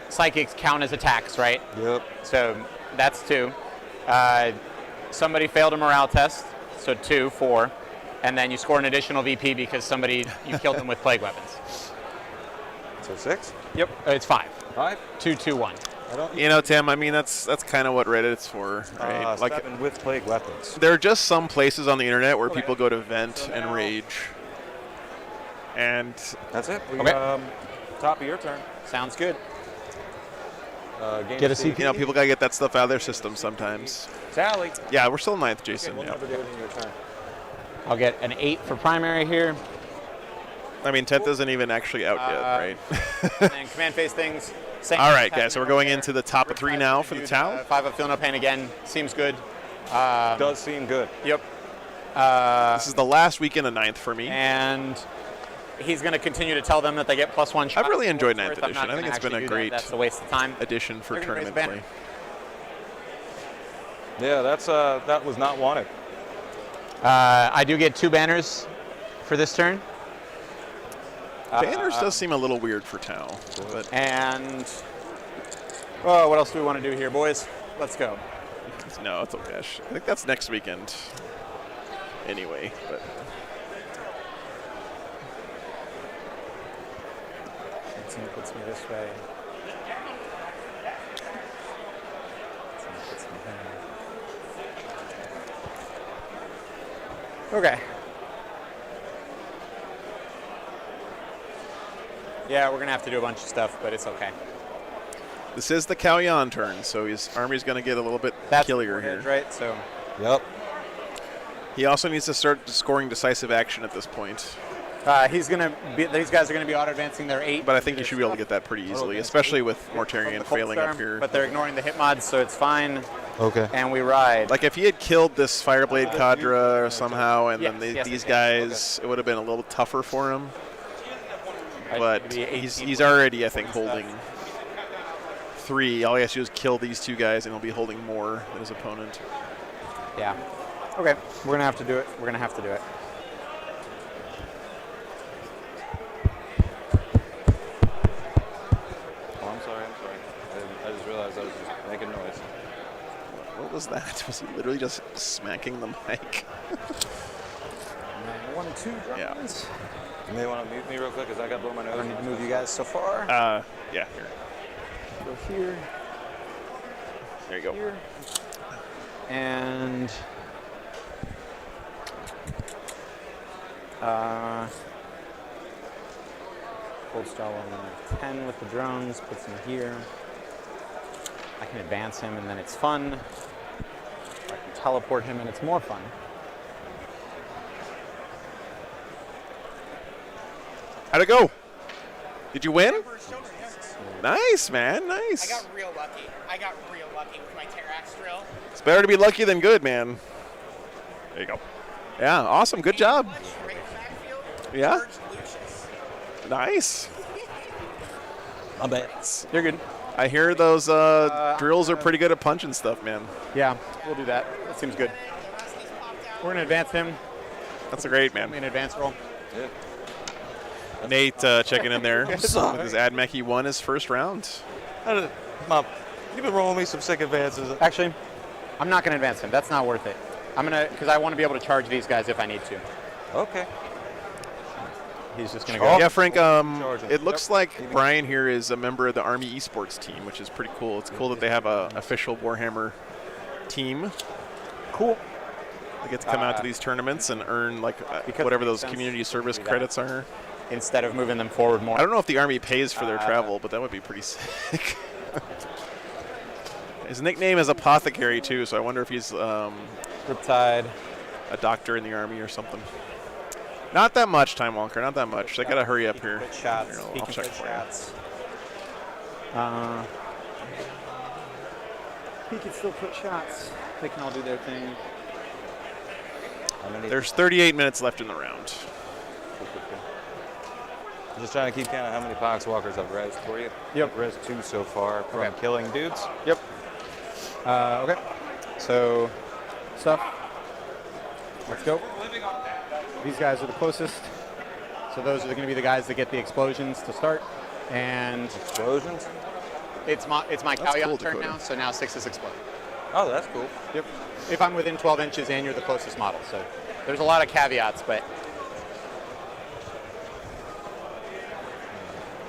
psychics count as attacks, right? Yep. So that's 2. Somebody failed a morale test, so 2, 4, and then you score an additional VP because you killed them with plague weapons. So 6. Yep. It's 5. 5. 2, 2, 1. I don't. You know, Tim, I mean, that's kind of what Reddit's for, right? 7 with plague weapons. There are just some places on the internet where people go to vent and rage. And That's it. Okay. Top of your turn. Sounds good. Game Get a speed. you know, people gotta get that stuff out of their system sometimes. Tally. Yeah, we're still 9th, Jason. We'll Yeah. never do it in your turn. I'll get an 8 for primary here. I mean, 10th isn't even actually out yet, right? And command phase things. Same All right, pattern guys, so we're going there. into the top of 3 now for the Tau. 5 of Feel No Pain again. Seems good. Does seem good. Yep. This is the last weekend of 9th for me. And he's going to continue to tell them that they get +1 shot. I've really enjoyed For 9th it. I'm edition. not I think gonna it's been a actually do that. great That's a waste of time. addition for They're gonna raise tournament play. Yeah, that was not wanted. I do get 2 banners for this turn. Banners does seem a little weird for Tau, but And what else do we want to do here, boys? Let's go. no, it's okay. I think that's next weekend anyway. But Puts me this way. Okay. Yeah, we're gonna have to do a bunch of stuff, but it's okay. this is the Kalyan turn, so his army's going to get a little bit That's killier the here. edge, right? So Yep. He also needs to start scoring decisive action at this point. these guys are gonna be auto advancing their 8. But I think you should be able to get that pretty easily, especially with Mortarion failing up here. But they're ignoring the hit mods, so it's fine. Okay. And we ride. Like if he had killed this Fireblade Cadre somehow, and then Yes, these yes, guys, it would have been a little tougher for him. But Maybe 18 he's already, I think, holding 3. All he has to do is kill these 2 guys, and he'll be holding more than his opponent. Yeah. Okay. We're gonna have to do it. We're gonna have to do it. Oh, I'm sorry. I just realized I was just making noise. What was that? Was he literally just smacking the mic? 1, 2 Yeah. drums. You may want to mute me real quick because I got to blow my I nose. don't need to move you guys so far. Yeah, here. Go here, There you go. here, and hold stall on 10 with the drones. Puts him here. I can advance him, and then it's fun. I can teleport him, and it's more fun. How'd it go? Did you win? First shoulder, yes. Nice, man. I Nice. got real lucky. With my Terrax drill. It's better to be lucky than good, man. There you go. Yeah, awesome. Good job. Right backfield. Yeah. Charged Lucius. Nice. My bad. You're good. I hear those drills are pretty good at punching stuff, man. Yeah, we'll do that. That seems good. The rest is popped out. We're going to advance him. That's a great, man. In advance roll. Nate checking in there with his Admech. He won his first round. Mom, you've been rolling me some sick advances. Actually, I'm not going to advance him. That's not worth it. I'm going to, because I want to be able to charge these guys if I need to. Okay. He's just going to go. Yeah, Frank, Charging. it looks like Brian here is a member of the Army esports team, which is pretty cool. It's cool that they have an official Warhammer team. Cool. They get to come out to these tournaments and earn like Because whatever it makes those sense community service to do that. credits are. Instead of moving them forward more. I don't know if the Army pays for their travel, but that would be pretty sick. His nickname is Apothecary, too, so I wonder if he's Riptide. a doctor in the Army or something. Not that much, Time Walker, not that much. I got to hurry up here. Put shots. Here, He I'll can check put for you. shots. He can still put shots. They can all do their thing. There's 38 minutes left in the round. I'm just trying to keep count of how many Poxwalkers I've rezzed for you. Yep. I've rezzed 2 so far from Okay. killing dudes. Yep. Okay. So, stuff. Let's go. These guys are the closest. So those are going to be the guys that get the explosions to start. And Explosions? it's my That's Callion cool, turn Dakota. now, so now 6 is explode. Oh, that's cool. Yep. If I'm within 12 inches and you're the closest model. So there's a lot of caveats, but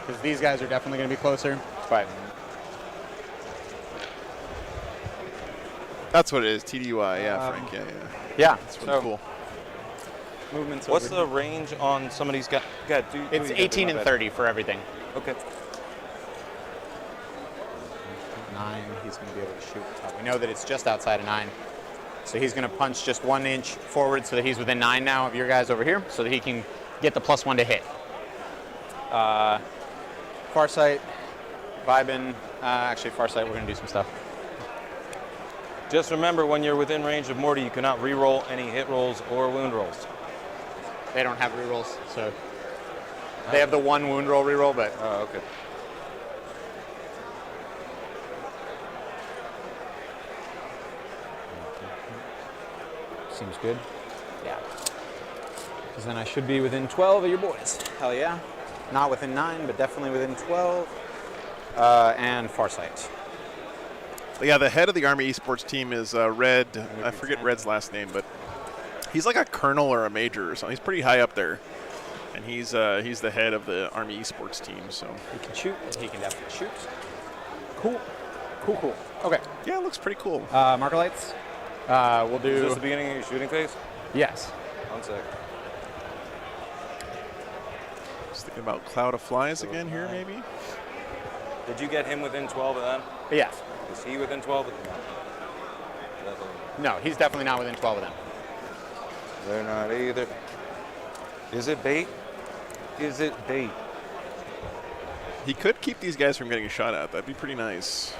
because these guys are definitely going to be closer. But That's what it is, TDY, yeah, Frank, yeah. yeah, It's really so cool. movements. What's over the range on some of these guys? It's 18 and 30 for everything. Okay. 9, he's going to be able to shoot the top. We know that it's just outside of 9. So he's going to punch just 1 inch forward so that he's within 9 now of your guys over here so that he can get the +1 to hit. Farsight, Vibin. Actually, Farsight, we're going to do some stuff. Just remember, when you're within range of Morty, you cannot re-roll any hit rolls or wound rolls. They don't have rerolls, so they have the 1 wound roll reroll, but Oh, okay. seems good. Yeah. Because then I should be within 12 of your boys. Hell yeah. Not within 9, but definitely within 12. And Farsight. Yeah, the head of the Army esports team is Red. I forget Red's last name, but he's like a colonel or a major or something. He's pretty high up there, and he's the head of the Army esports team. So He can shoot. He can definitely shoot. Cool. Cool, cool. Okay. yeah, it looks pretty cool. Marker lights. We'll Is do. this the beginning of your shooting phase? Yes. 1 sec. Just thinking about Cloud of Flies again here, maybe. Did you get him within 12 of them? Yes. Is he within 12 of them? No, he's definitely not within 12 of them. They're not either. Is it bait? Is it bait? He could keep these guys from getting a shot at. That'd be pretty nice.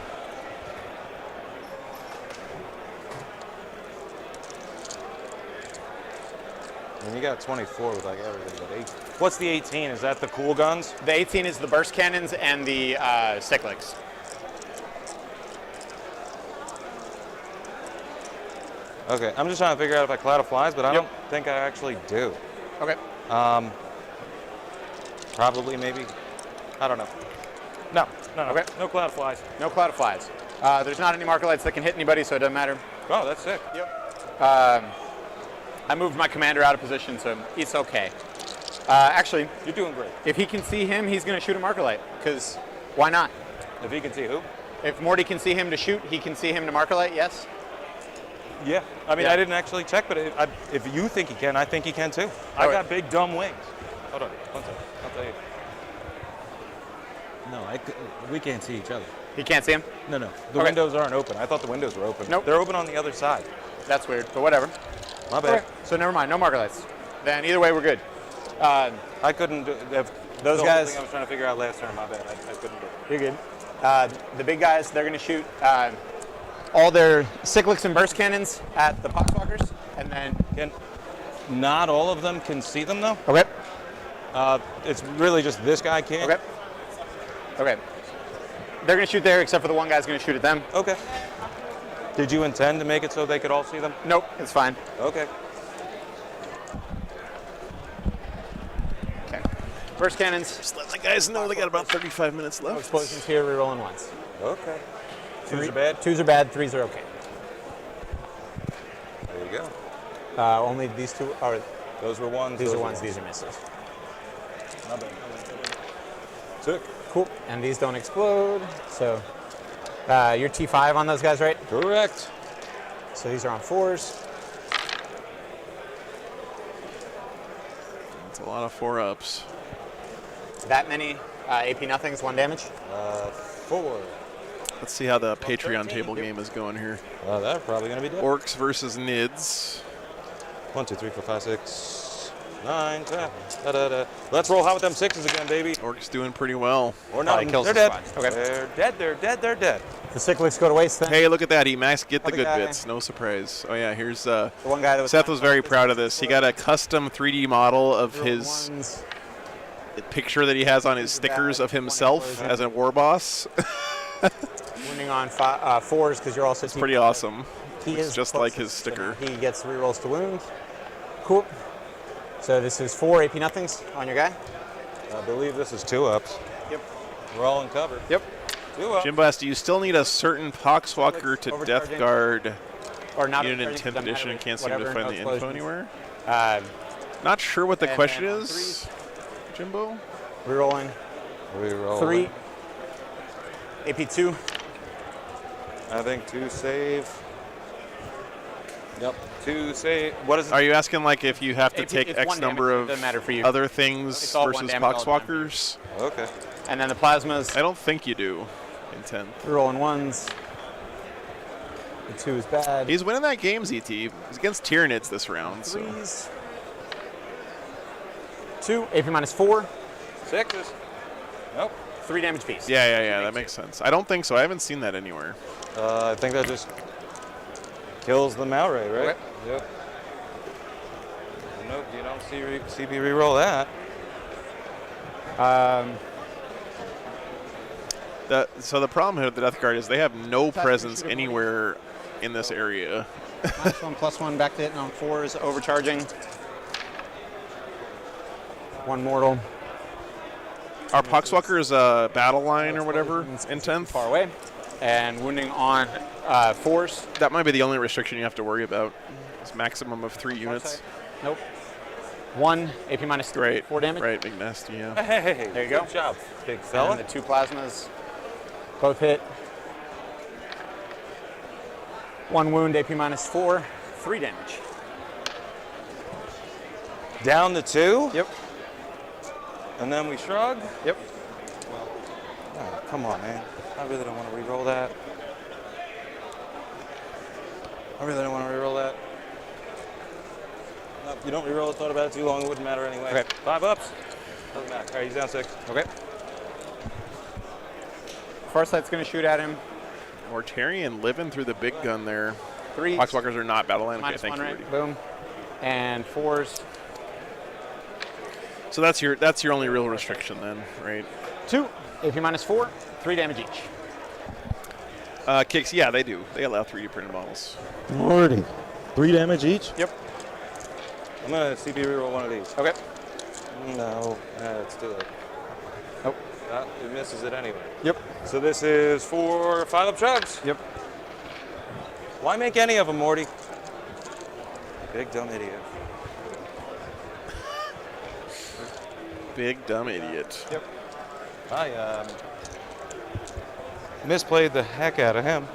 And you got 24 with like everything, but 8. What's the 18? Is that the cool guns? The 18 is the burst cannons and the cyclics. Okay, I'm just trying to figure out if I Cloud of Flies, but I Yep. don't think I actually do. Okay. Probably, maybe. I don't know. No. Okay. No Cloud of Flies. No Cloud of Flies. There's not any marker lights that can hit anybody, so it doesn't matter. Oh, that's sick. Yep. I moved my commander out of position, so it's okay. Actually, You're doing great. if he can see him, he's going to shoot a marker light, because why not? If he can see who? If Morty can see him to shoot, he can see him to marker light, yes? Yeah. I mean, Yeah. I didn't actually check, but if you think he can, I think he can too. I All right. got big dumb wings. Hold on. 1 second. I'll tell you. No, we can't see each other. He can't see him? No. The Okay. windows aren't open. I thought the windows were open. Nope. They're open on the other side. That's weird, but whatever. My bad. Okay, so never mind, no marker lights. Then either way, we're good. I couldn't. Those the guys. Thing I was trying to figure out last turn. My bad. I couldn't do it. You're good. The big guys, they're going to shoot all their cyclics and burst cannons at the poxwalkers, and then. Not all of them can see them though. Okay. It's really just this guy can't. Okay. Okay. They're going to shoot there, except for the one guy's going to shoot at them. Okay. Did you intend to make it so they could all see them? Nope, it's fine. Okay. Okay. Burst cannons. Just let the guys know they got about 35 minutes No left. explosions here. Rerolling ones. Okay. Twos are bad. Twos are bad. Threes are okay. There you go. Only these two are. Those were ones. These those are were ones. These are misses. Not bad. Sick. Cool. And these don't explode. So you're T5 on those guys, right? Correct. So these are on 4s. That's a lot of 4-ups. That many AP nothings, 1 damage. 4. Let's see how the Patreon table game is going here. That's probably gonna be dead. Orcs versus Nids. 1, 2, 3, 4, 5, 6, 9, 10. Da, da, da. Let's roll hot with them 6s again, baby. Orcs doing pretty well. Or not. Probably kills They're the dead. squad. Okay. They're dead. They're dead. They're dead. The cyclics go to waste then. Hey, look at that. He maxed get the Other good guy. bits. No surprise. Oh, yeah, here's The one guy that was Seth was very proud of this. He got a custom 3D model of his ones. picture that he has on his stickers of himself as a war boss. Wounding on 4s because you're also It's pretty awesome. He Looks is just closest, like his so sticker. now he gets rerolls to wound. Cool. So this is 4 AP nothings on your guy. I believe this is 2-ups. Yep. We're all in cover. Yep. 2-up. Jimbas, do you still need a certain Poxwalker to Death Overcharging. Guard Or not unit in overcharging, 10th doesn't edition matter, and can't seem to whatever, find no the info explosions. anywhere? Uh, Not sure what the And question then on is, Jimbo. rerolling. Reroll. 3. AP2. I think 2 save. Yep. 2 save. What is it? Are you asking like if you have to It's take X 1 number damage, of doesn't matter for you. other things It's all 1 versus damage all the time. Poxwalkers? Okay. And then the plasmas. I don't think you do in 10th. Rerolling 1s. The 2 is bad. He's winning that game, ZT. He's against Tyranids this round. So. 3s. 2. AP minus 4. 6s. Nope. 3 damage piece. Yeah, that makes sense. I don't think so. I haven't seen that anywhere. I think that just kills them outright, right? Okay. Yep. Nope, you don't see me reroll that. So the problem here with the Death Guard is they have no presence anywhere in this area. -1/+1 back to hitting on 4s, overcharging. 1 mortal. Our Poxwalker's battle line or whatever in 10th. Far away. And wounding on 4s. That might be the only restriction you have to worry about. It's maximum of 3 units. Nope. 1 AP minus 3. Great. 4 damage. Right, big nasty, yeah. Hey, There you go. Good job, big And fella. the 2 plasmas. Both hit. 1 wound, AP minus 4. 3 damage. Down to 2. Yep. And then we shrug. Yep. Oh, come on, man. I really don't want to reroll that. I really don't want to reroll that. No, you don't reroll it. Thought about it too long. It wouldn't matter anyway. Okay. 5 ups. Doesn't matter. All right, he's down 6. Okay. Farsight's going to shoot at him. Mortarian living through the big gun there. 3. Poxwalkers are not battle line. Okay, Minus thank 1, you, right? Rudy. Boom. And 4s. So that's your only real restriction then, right? 2. AP minus 4. 3 damage each. Kicks, yeah, they do. They allow 3D printed models. Lordy. 3 damage each? Yep. I'm going to CP reroll one of these. Okay. No. It's too late. Nope. It misses it anyway. Yep. So this is for 5 up chugs. Yep. Why make any of them, Morty? Big dumb idiot. Big dumb idiot. Yep. I misplayed the heck out of him.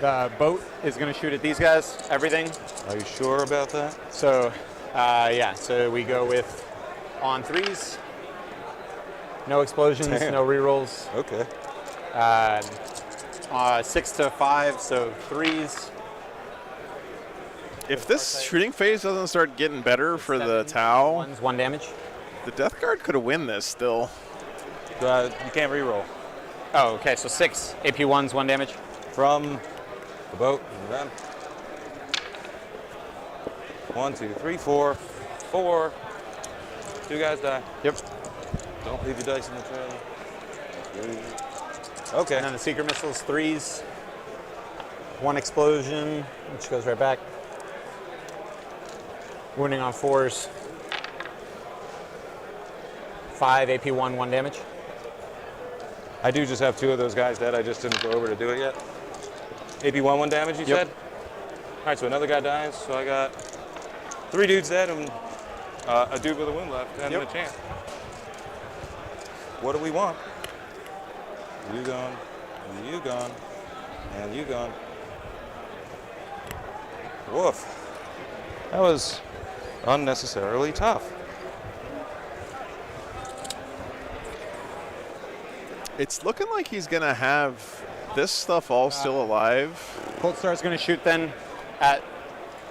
The boat is going to shoot at these guys. Everything. Are you sure about that? So, yeah. So we go with on 3s. No explosions. Damn. No rerolls. Okay. 6 to 5. So 3s. If this shooting phase doesn't start getting better for the 7, Tau, 1s, 1 damage. The Death Guard could have win this still. You can't re-roll. Oh, okay. So 6 AP1s, 1 damage. From the boat and them. 1, 2, 3, 4. 4. 2 guys die. Yep. Don't leave your dice in the trailer. Okay. And then the Seeker missiles, 3s. 1 explosion, which goes right back. Wounding on 4s. 5 AP1, 1 damage. I do just have 2 of those guys dead. I just didn't go over to do it yet. AP1, 1 damage, you said? All right, so another guy dies. So I got 3 dudes dead and a dude with a wound left and a chance. What do we want? You gone, you gone, and you gone. Woof. That was unnecessarily tough. It's looking like he's going to have this stuff all still alive. Cold Star's going to shoot then at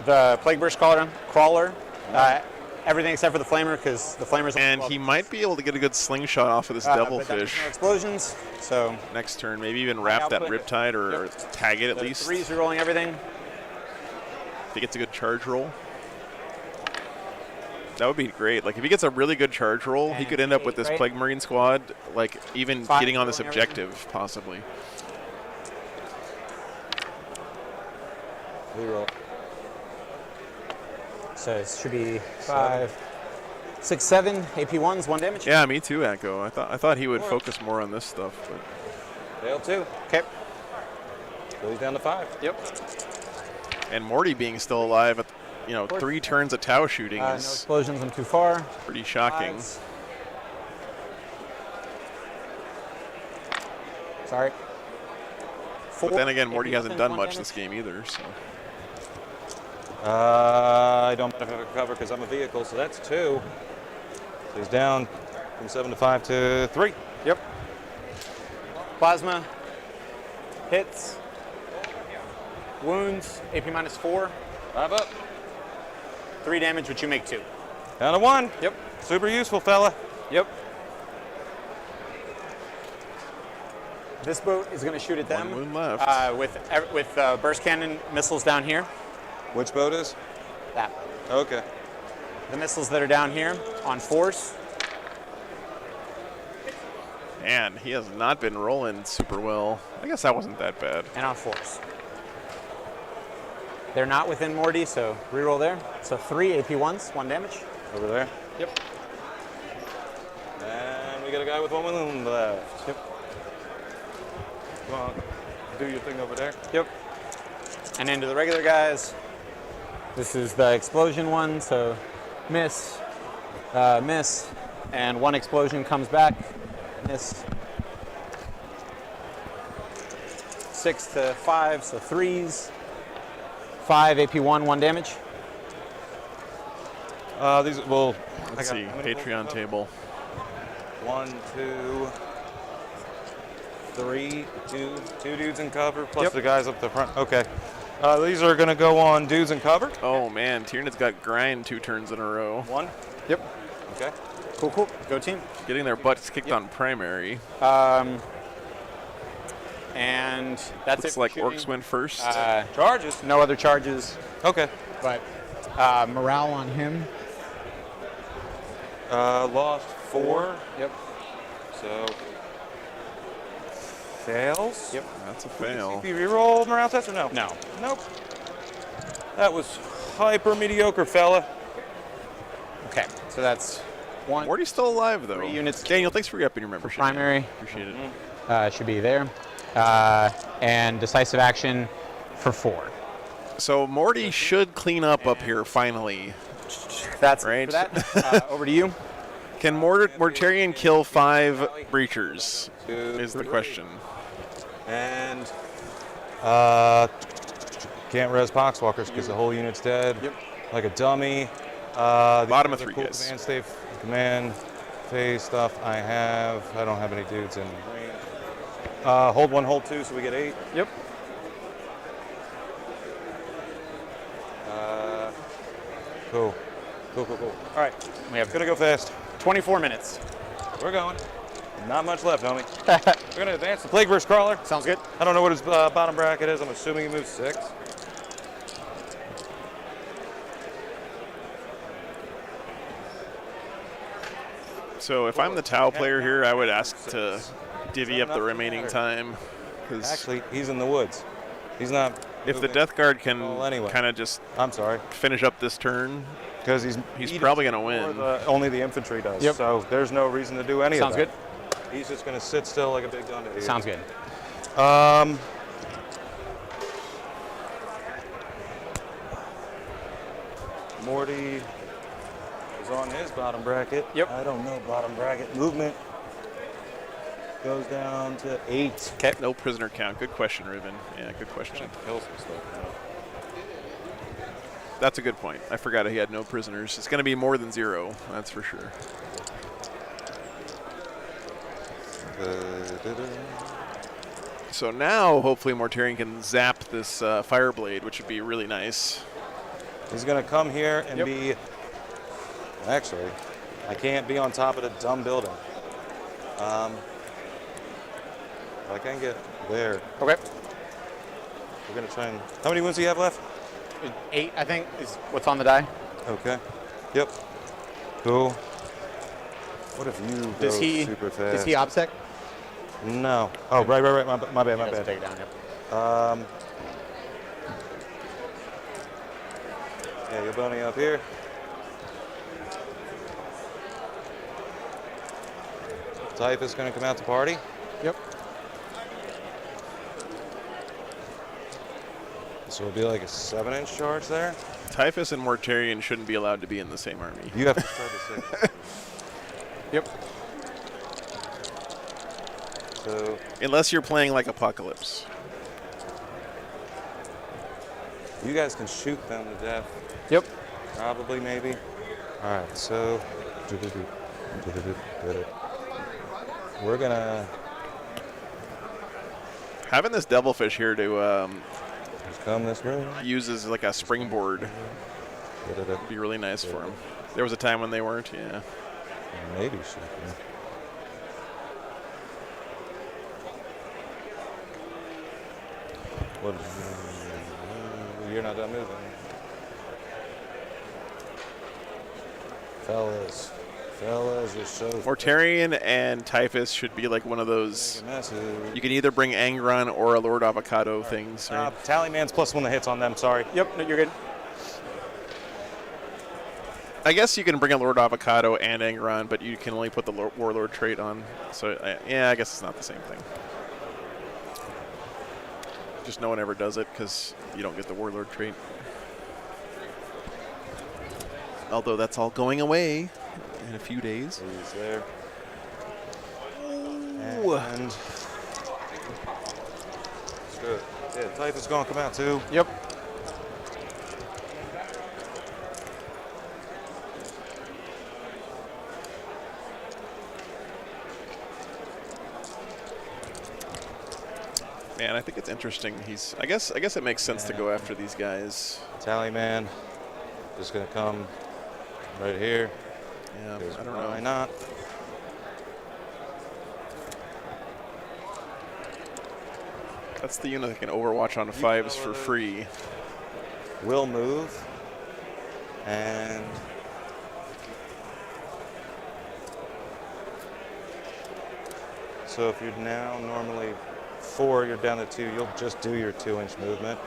the Plague Burst crawler. Everything except for the Flamer, because the Flamer's... And he might be able to get a good slingshot off of this but Devilfish. there's no explosions, so... Next turn, maybe even wrap that output. Riptide or tag it at The least. 3s re-rolling everything. If he gets a good charge roll. That would be great. Like, if he gets a really good charge roll, he And could end up with 8, this right? Plague Marine squad, like, even 5 getting on this rolling everything. objective, possibly. Reroll. So it should be 5, 6, 7 AP1s, 1 damage. Yeah, me too, Echo. I thought he would focus more on this stuff, but Fail 2. Okay. So he's down to 5. Yep. and Morty being still alive at 3 turns of Tau shooting No is explosions, I'm too far. pretty shocking. 5s. Sorry. 4 But then again, Morty hasn't AP done 1 much damage. this game either. So I don't have to cover because I'm a vehicle, so that's 2. So he's down from 7 to 5 to 3. Yep. Plasma. Hits. Wounds. AP minus 4. 5 up. 3 damage, which you make 2. Down to 1. Yep. Super useful, fella. Yep. This boat is going to shoot at them. 1 wound left. With burst cannon missiles down here. Which boat is? That. Okay. The missiles that are down here on force. Man, he has not been rolling super well. I guess that wasn't that bad. And on force. They're not within Morty, so reroll there. So 3 AP1s, 1 damage. Over there. Yep. And we got a guy with 1 wound left. Yep. Come on. Do your thing over there. Yep. And into the regular guys. This is the explosion one, so miss, miss, and 1 explosion comes back, miss. 6 to 5, so 3s. 5 AP1, 1 damage. These well. Let's see, Patreon table. 1, 2, 3, 2 dudes in cover, plus the guys up the front. Okay. These are going to go on dudes in cover. Oh man, Tiernan's got grind 2 turns in a row. 1. Yep. Okay. Cool, cool. Go team. Getting their butts kicked on primary. And that's Looks it. like for shooting. Orcs went first. Charges. No other charges, Okay. but morale on him. Lost 4. Yep. So fails. Yep. That's a fail. CP reroll morale test or no? No. Nope. That was hyper mediocre, fella. Okay, so that's 1. Morty's still alive though. 3 units. Daniel, thanks for upping your membership. man. Primary. Appreciate it. Should be there. And decisive action for 4. So Morty should clean up here finally. That's Right. it for that. Over to you. Can Mortarion kill 5 breachers? Is the question. And can't res Poxwalkers because the whole unit's dead. Yep. Like a dummy. Bottom of these are 3 cool guys. command phase stuff I have. I don't have any dudes in range. Hold 1, hold 2, so we get 8. Yep. Cool. Cool. All right, We have gonna go fast. 24 minutes. We're going. Not much left, homie. We're gonna advance the Plague Verse Crawler. Sounds good. I don't know what his bottom bracket is. I'm assuming he moves 6. So if I'm the Tau player here, I would ask to divvy up the remaining time. Because Actually, he's in the woods. He's not. if the moving. Death Guard can Well, anyway. kind of just I'm sorry, finish up this turn, because he's he probably does going to more win. only the infantry does. Yep. So there's no reason to do any Sounds of that. good. He's just gonna sit still like a big gun. Sounds good. Morty is on his bottom bracket. Yep. I don't know bottom bracket movement. Goes down to 8. Okay. No prisoner count. Good question, Riven. Yeah, good question. Kill some stuff now. That's a good point. I forgot he had no prisoners. It's going to be more than 0. That's for sure. So now, hopefully, Mortarion can zap this Fireblade, which would be really nice. He's gonna come here and Yep. be. Actually, I can't be on top of the dumb building. I can get there. Okay. We're gonna try and. How many wounds do you have left? 8, I think, is what's on the die. Okay. Yep. Cool. What if you go Does he? super fast? Is he OBSEC? No. Oh, right. My bad. Take it down. Yep. Yeah, you're boning up here. Typhus gonna come out to party. Yep. So it'll be like a 7-inch charge there. Typhus and Mortarion shouldn't be allowed to be in the same army. You have to start the 6. Yep. So Unless you're playing like Apocalypse. you guys can shoot them to death. Yep. Probably, maybe. All right, so we're gonna Having this Devilfish here to just come this way. use as like a springboard would be really nice for him. There was a time when they weren't, yeah. Maybe shoot them. What? You're not done moving. Fellas, you're so Mortarion and Typhus should be like one of those. massive. You can either bring Angron or a Lord Avocado things. Right? Tallyman's +1 to hits on them, sorry. Yep. No, you're good. I guess you can bring a Lord Avocado and Angron, but you can only put the Warlord trait on. So, yeah, I guess it's not the same thing. Just no one ever does it because you don't get the Warlord trait. Although that's all going away in a few days. He's there. Ooh. And it's good. Yeah, Typhus gonna come out too. Yep. Man, I think it's interesting. I guess it makes sense to go after these guys. Tallyman just gonna come right here. Yeah, Because I don't why know. not? That's the unit that can Overwatch on 5s for free. Will move. And so if you're now normally 4, you're down to 2, you'll just do your 2-inch movement.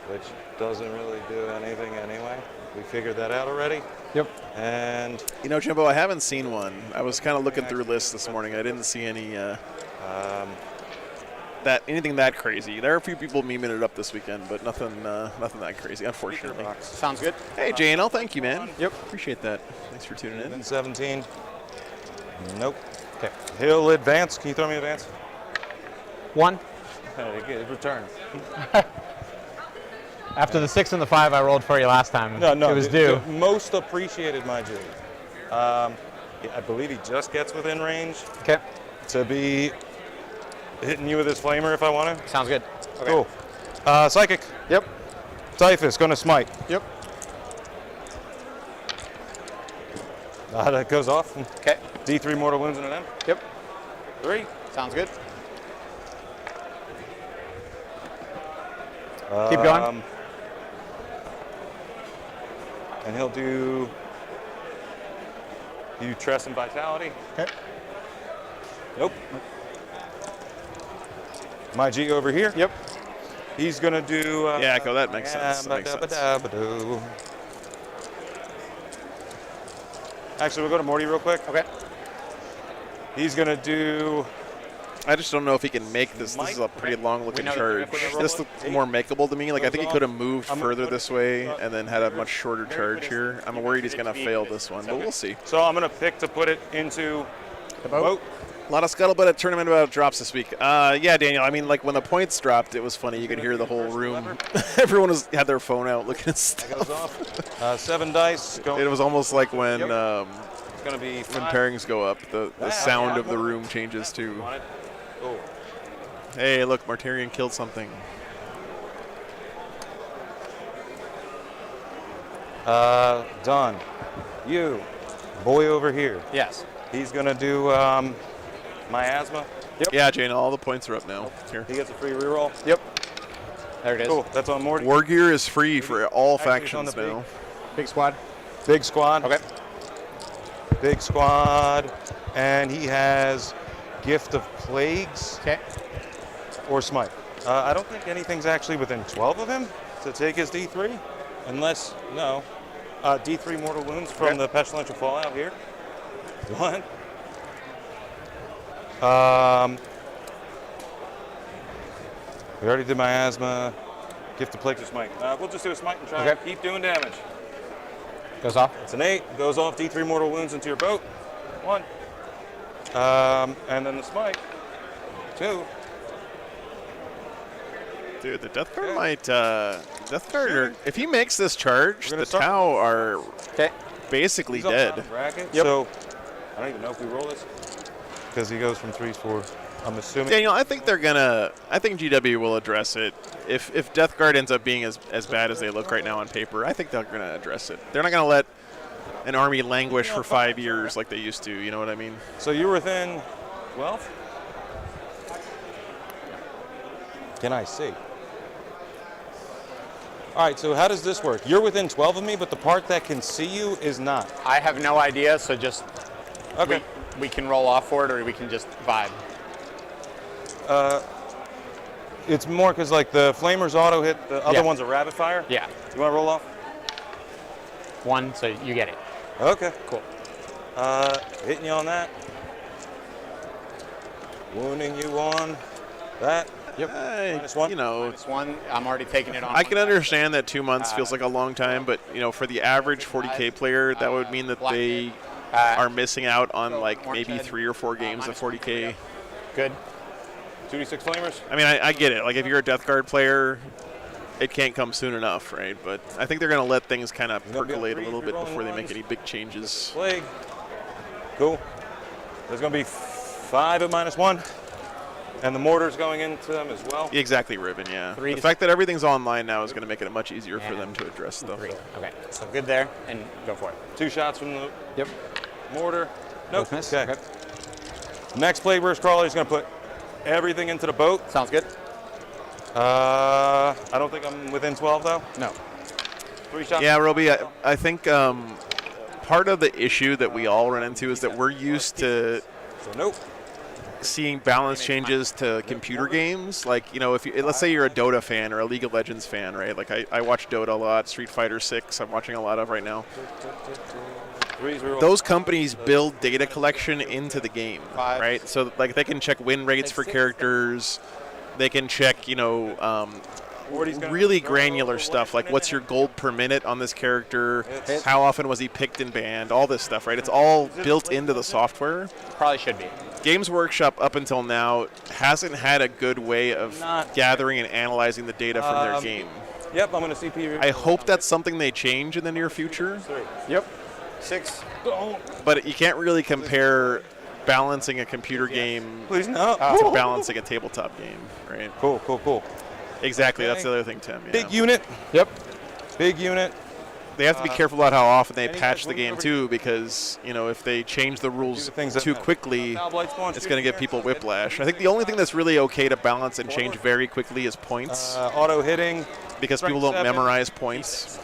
Which doesn't really do anything anyway. We figured that out already. Yep. And You know, Jimbo, I haven't seen one. I was kind of looking through lists this morning. I didn't see any anything that crazy. There are a few people memeing it up this weekend, but nothing that crazy, unfortunately. Sounds good. Hey, JNL, thank you, man. Yep. Appreciate that. Thanks for tuning in. then 17. Nope. Okay. He'll advance. Can you throw me advance? 1. It returns. After the 6 and the 5 I rolled for you last time. No. It was due. the most appreciated, my G. I believe he just gets within range Okay. to be hitting you with his flamer if I want to. Sounds good. Okay. Cool. Psychic. Yep. Typhus, gonna smite. Yep. That goes off. Okay. D3 mortal wounds and an M. Yep. 3. Sounds good. Keep going. And he'll do Tress and Vitality. Okay. Nope. My G over here. Yep. He's gonna do. Yeah, Echo, that makes sense. That makes sense. Actually, we'll go to Morty real quick. Okay. He's gonna do. I just don't know if he can make this. This is a pretty long-looking charge. This looks more makeable to me. Like, I think he could have moved further this way and then had a much shorter charge here. I'm worried he's going to fail this one, but we'll see. So I'm gonna pick to put it into the boat. A lot of scuttlebutt at tournament about drops this week. Yeah, Daniel, I mean, like, when the points dropped, it was funny. You could hear the whole room. Everyone had their phone out looking at stuff. Goes off. 7 dice. It was almost like when It's gonna be when 5. pairings go up, the sound of the room changes too. Oh. Hey, look, Martarian killed something. Done. You, boy over here. Yes. He's gonna do miasma. Yep. Yeah, Jane, all the points are up now. Here. He gets a free reroll. Yep. There it is. Cool. That's on Morty. War gear is free for all Actually, it's on factions the now. Big squad. Big squad. Okay. Big squad, and he has Gift of Plagues Okay. or Smite. I don't think anything's actually within 12 of him to take his D3, unless no. D3 mortal wounds from the pestilential fallout here. 1. We already did miasma. Gift of Plagues or Smite. We'll just do a Smite and try and keep doing damage. Goes off. It's an 8. Goes off D3 mortal wounds into your boat. 1. And then the Smite. 2. Dude, the Death Guard might. Death Guard, if he makes this charge, the Tau are basically He's up dead. on the bracket, so I don't even know if we roll this. Because he goes from 3s, 4. I'm assuming. Daniel, I think they're gonna. I think GW will address it. If Death Guard ends up being as bad as they look right now on paper, I think they're gonna address it. They're not gonna let an army languish for 5 years like they used to. You know what I mean? So you're within 12? Can I see? All right, so how does this work? You're within 12 of me, but the part that can see you is not. I have no idea, so just Okay. we can roll off for it, or we can just vibe. It's more because like the flamers auto hit, the other one's a rapid fire. Yeah. You want to roll off? 1, so you get it. Okay. Cool. Hitting you on that. Wounding you on that. Yep. -1. You know, -1. I'm already taking it on. I can understand that 2 months feels like a long time, but you know, for the average 40K player, that would mean that they are missing out on like maybe 3 or 4 games of 40K. Good. 2d6 flamers. I mean, I get it. Like, if you're a Death Guard player, it can't come soon enough, right? But I think they're going to let things kind of gonna be on percolate a 3 little bit rolling before they make ones. any big changes. Plague. Cool. There's going to be 5 at -1. And the mortar's going into them as well. Exactly, Ribbon, yeah. 3 The to fact that everything's online now is going to make it much easier for them to address stuff. 3. Okay. So good there, and go for it. 2 shots from the Yep. mortar. Nope. Both miss? Okay. Next Plague Burst Crawler is going to put everything into the boat. Sounds good. I don't think I'm within 12 though. No. 3 shots. Yeah, Roby, I think part of the issue that we all run into is that we're used to So nope. seeing balance changes to computer games. Like, you know, if you, let's say you're a Dota fan or a League of Legends fan, right? Like, I watch Dota a lot, Street Fighter 6 I'm watching a lot of right now. Those companies build data collection into the game, right? So, like, they can check win rates for characters. They can check, you know, really granular stuff, like what's your gold per minute on this character, how often was he picked and banned, all this stuff, right? It's all built into the software. Probably should be. Games Workshop, up until now, hasn't had a good way of gathering and analyzing the data from their game. Yep, I'm going to CP. I hope that's something they change in the near future. 3. Yep. 6. But you can't really compare balancing a computer game Please no. to balancing a tabletop game, right? Cool, cool, cool. Exactly. Okay. That's the other thing, Tim. Yeah. Big unit. Yep. Big unit. They have to be careful about how often they any patch guys the moving game over too, because if they change the rules things that too matter. quickly, Cowboys going, it's shoot going to here. give people whiplash. I think the only thing that's really okay to balance and change very quickly is points, Auto hitting. because people strength don't 7. memorize points.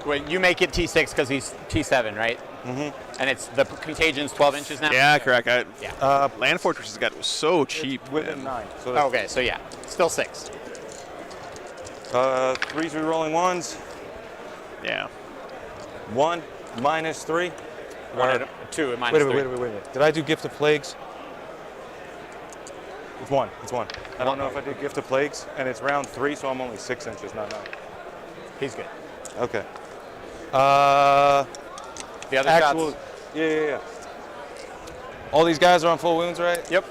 Wait, you make it T6 because he's T7, right? Mm-hmm. And it's the contagion's 12 inches now? Yeah, correct. Yeah. Land Fortresses got so cheap. Within man. 9. So that's, Okay, so yeah, still 6. 3 re-rolling 1s. Yeah. 1 minus 3. 1 and 2 and minus 3. Wait. Did I do Gift of Plagues? It's 1. It's 1. I don't know if I did Gift of Plagues, and it's round 3, so I'm only 6 inches, not 9. He's good. Okay. The other Actual. shots. Yeah. All these guys are on full wounds, right? Yep.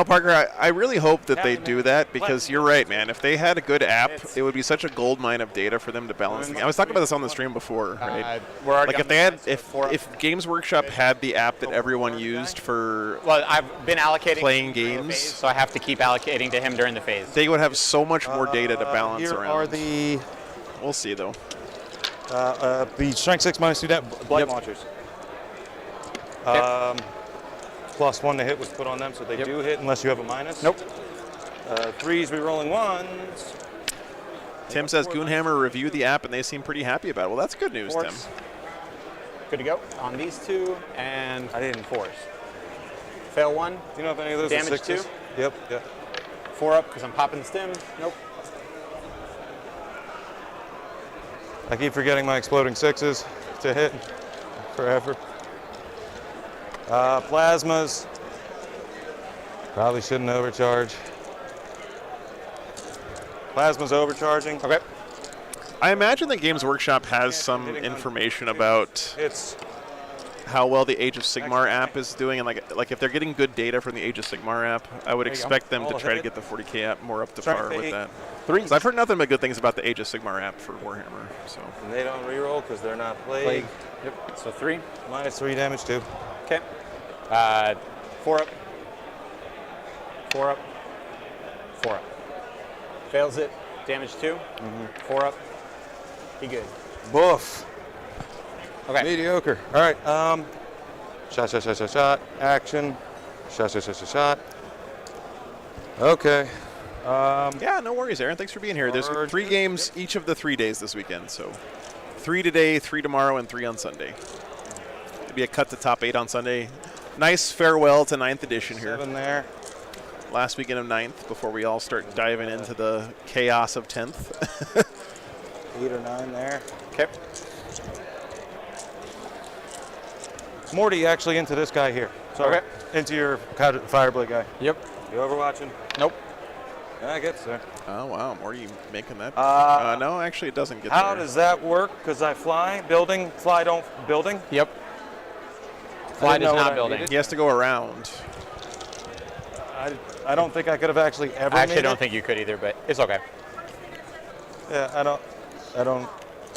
Parker, I really hope that they Happening. do that, because you're right, man. If they had a good app, it would be such a gold mine of data for them to balance the game. I was talking about this on the stream before, right? We're already Like on if they had, the four up. if Games Workshop had the app that everyone used for, Well, I've been allocating playing during the games. phase, so I have to keep allocating to him during the phase. they would have so much more data to balance Here around. are the We'll see though. strength 6 minus 2 blight launchers. Plus 1 to hit was put on them, so they do hit unless you have a minus. Nope. 3s re-rolling 1s. Tim says Goonhammer reviewed the app and they seem pretty happy about it. Well, that's good news, Tim. Force. Good to go on these 2 and I didn't force. Fail 1. Do you know if any of those Damage are 6s? 2? Yep. 4 up because I'm popping the stim. Nope. I keep forgetting my exploding 6s to hit forever. Plasmas. Probably shouldn't overcharge. Plasma's overcharging. Okay. I imagine that Games Workshop has some information about It's how well the Age of Sigmar app is doing, and like if they're getting good data from the Age of Sigmar app, I would There you go. expect them to All try to hit. get the 40K app more up to Strength par with 8. that. 3. 'Cause I've heard nothing but good things about the Age of Sigmar app for Warhammer. So And they don't reroll because they're not plague. Yep. So 3. Minus 3 damage too. Okay. 4 up. 4 up. 4 up. Fails it. Damage 2. 4 up. He good. Boof. Okay. Mediocre. All right. Shot. Action. Shot. Okay. yeah, no worries, Aaron. Thanks for being here. There's 3 games each of the 3 days this weekend. So 3 today, 3 tomorrow, and 3 on Sunday. It'll be a cut to top 8 on Sunday. Nice farewell to 9th edition here. 7 there. Last weekend of 9th before we all start diving into the chaos of 10th. 8 or 9 there. Okay. Morty actually into this guy here. Sorry. Okay. Into your Fireblade guy. Yep. You overwatching? Nope. I guess so. Oh, wow. More you making that? Uh, no, actually, it doesn't get How there. does that work? Because I fly, building, fly, don't, building. Yep. Fly didn't is know what not I building. needed. He has to go around. I don't think I could have actually ever I actually made don't it. think you could either, but it's okay. Yeah, I don't.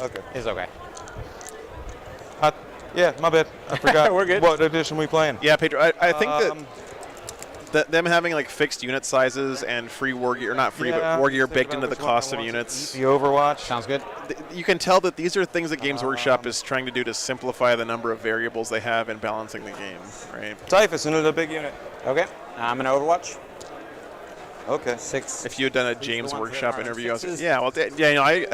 Okay. It's okay. Yeah, my bad. I forgot. We're good. What edition we playing? Yeah, Pedro, I think that them having like fixed unit sizes and free war gear, not free, but war gear baked into the cost of units. The Overwatch. Sounds good. You can tell that these are things that Games Workshop is trying to do to simplify the number of variables they have in balancing the game, right? Typhus into the big unit. Okay. I'm gonna Overwatch. Okay. 6. If you had done a These are James the ones that Workshop are interview, I was sixes. yeah, well, I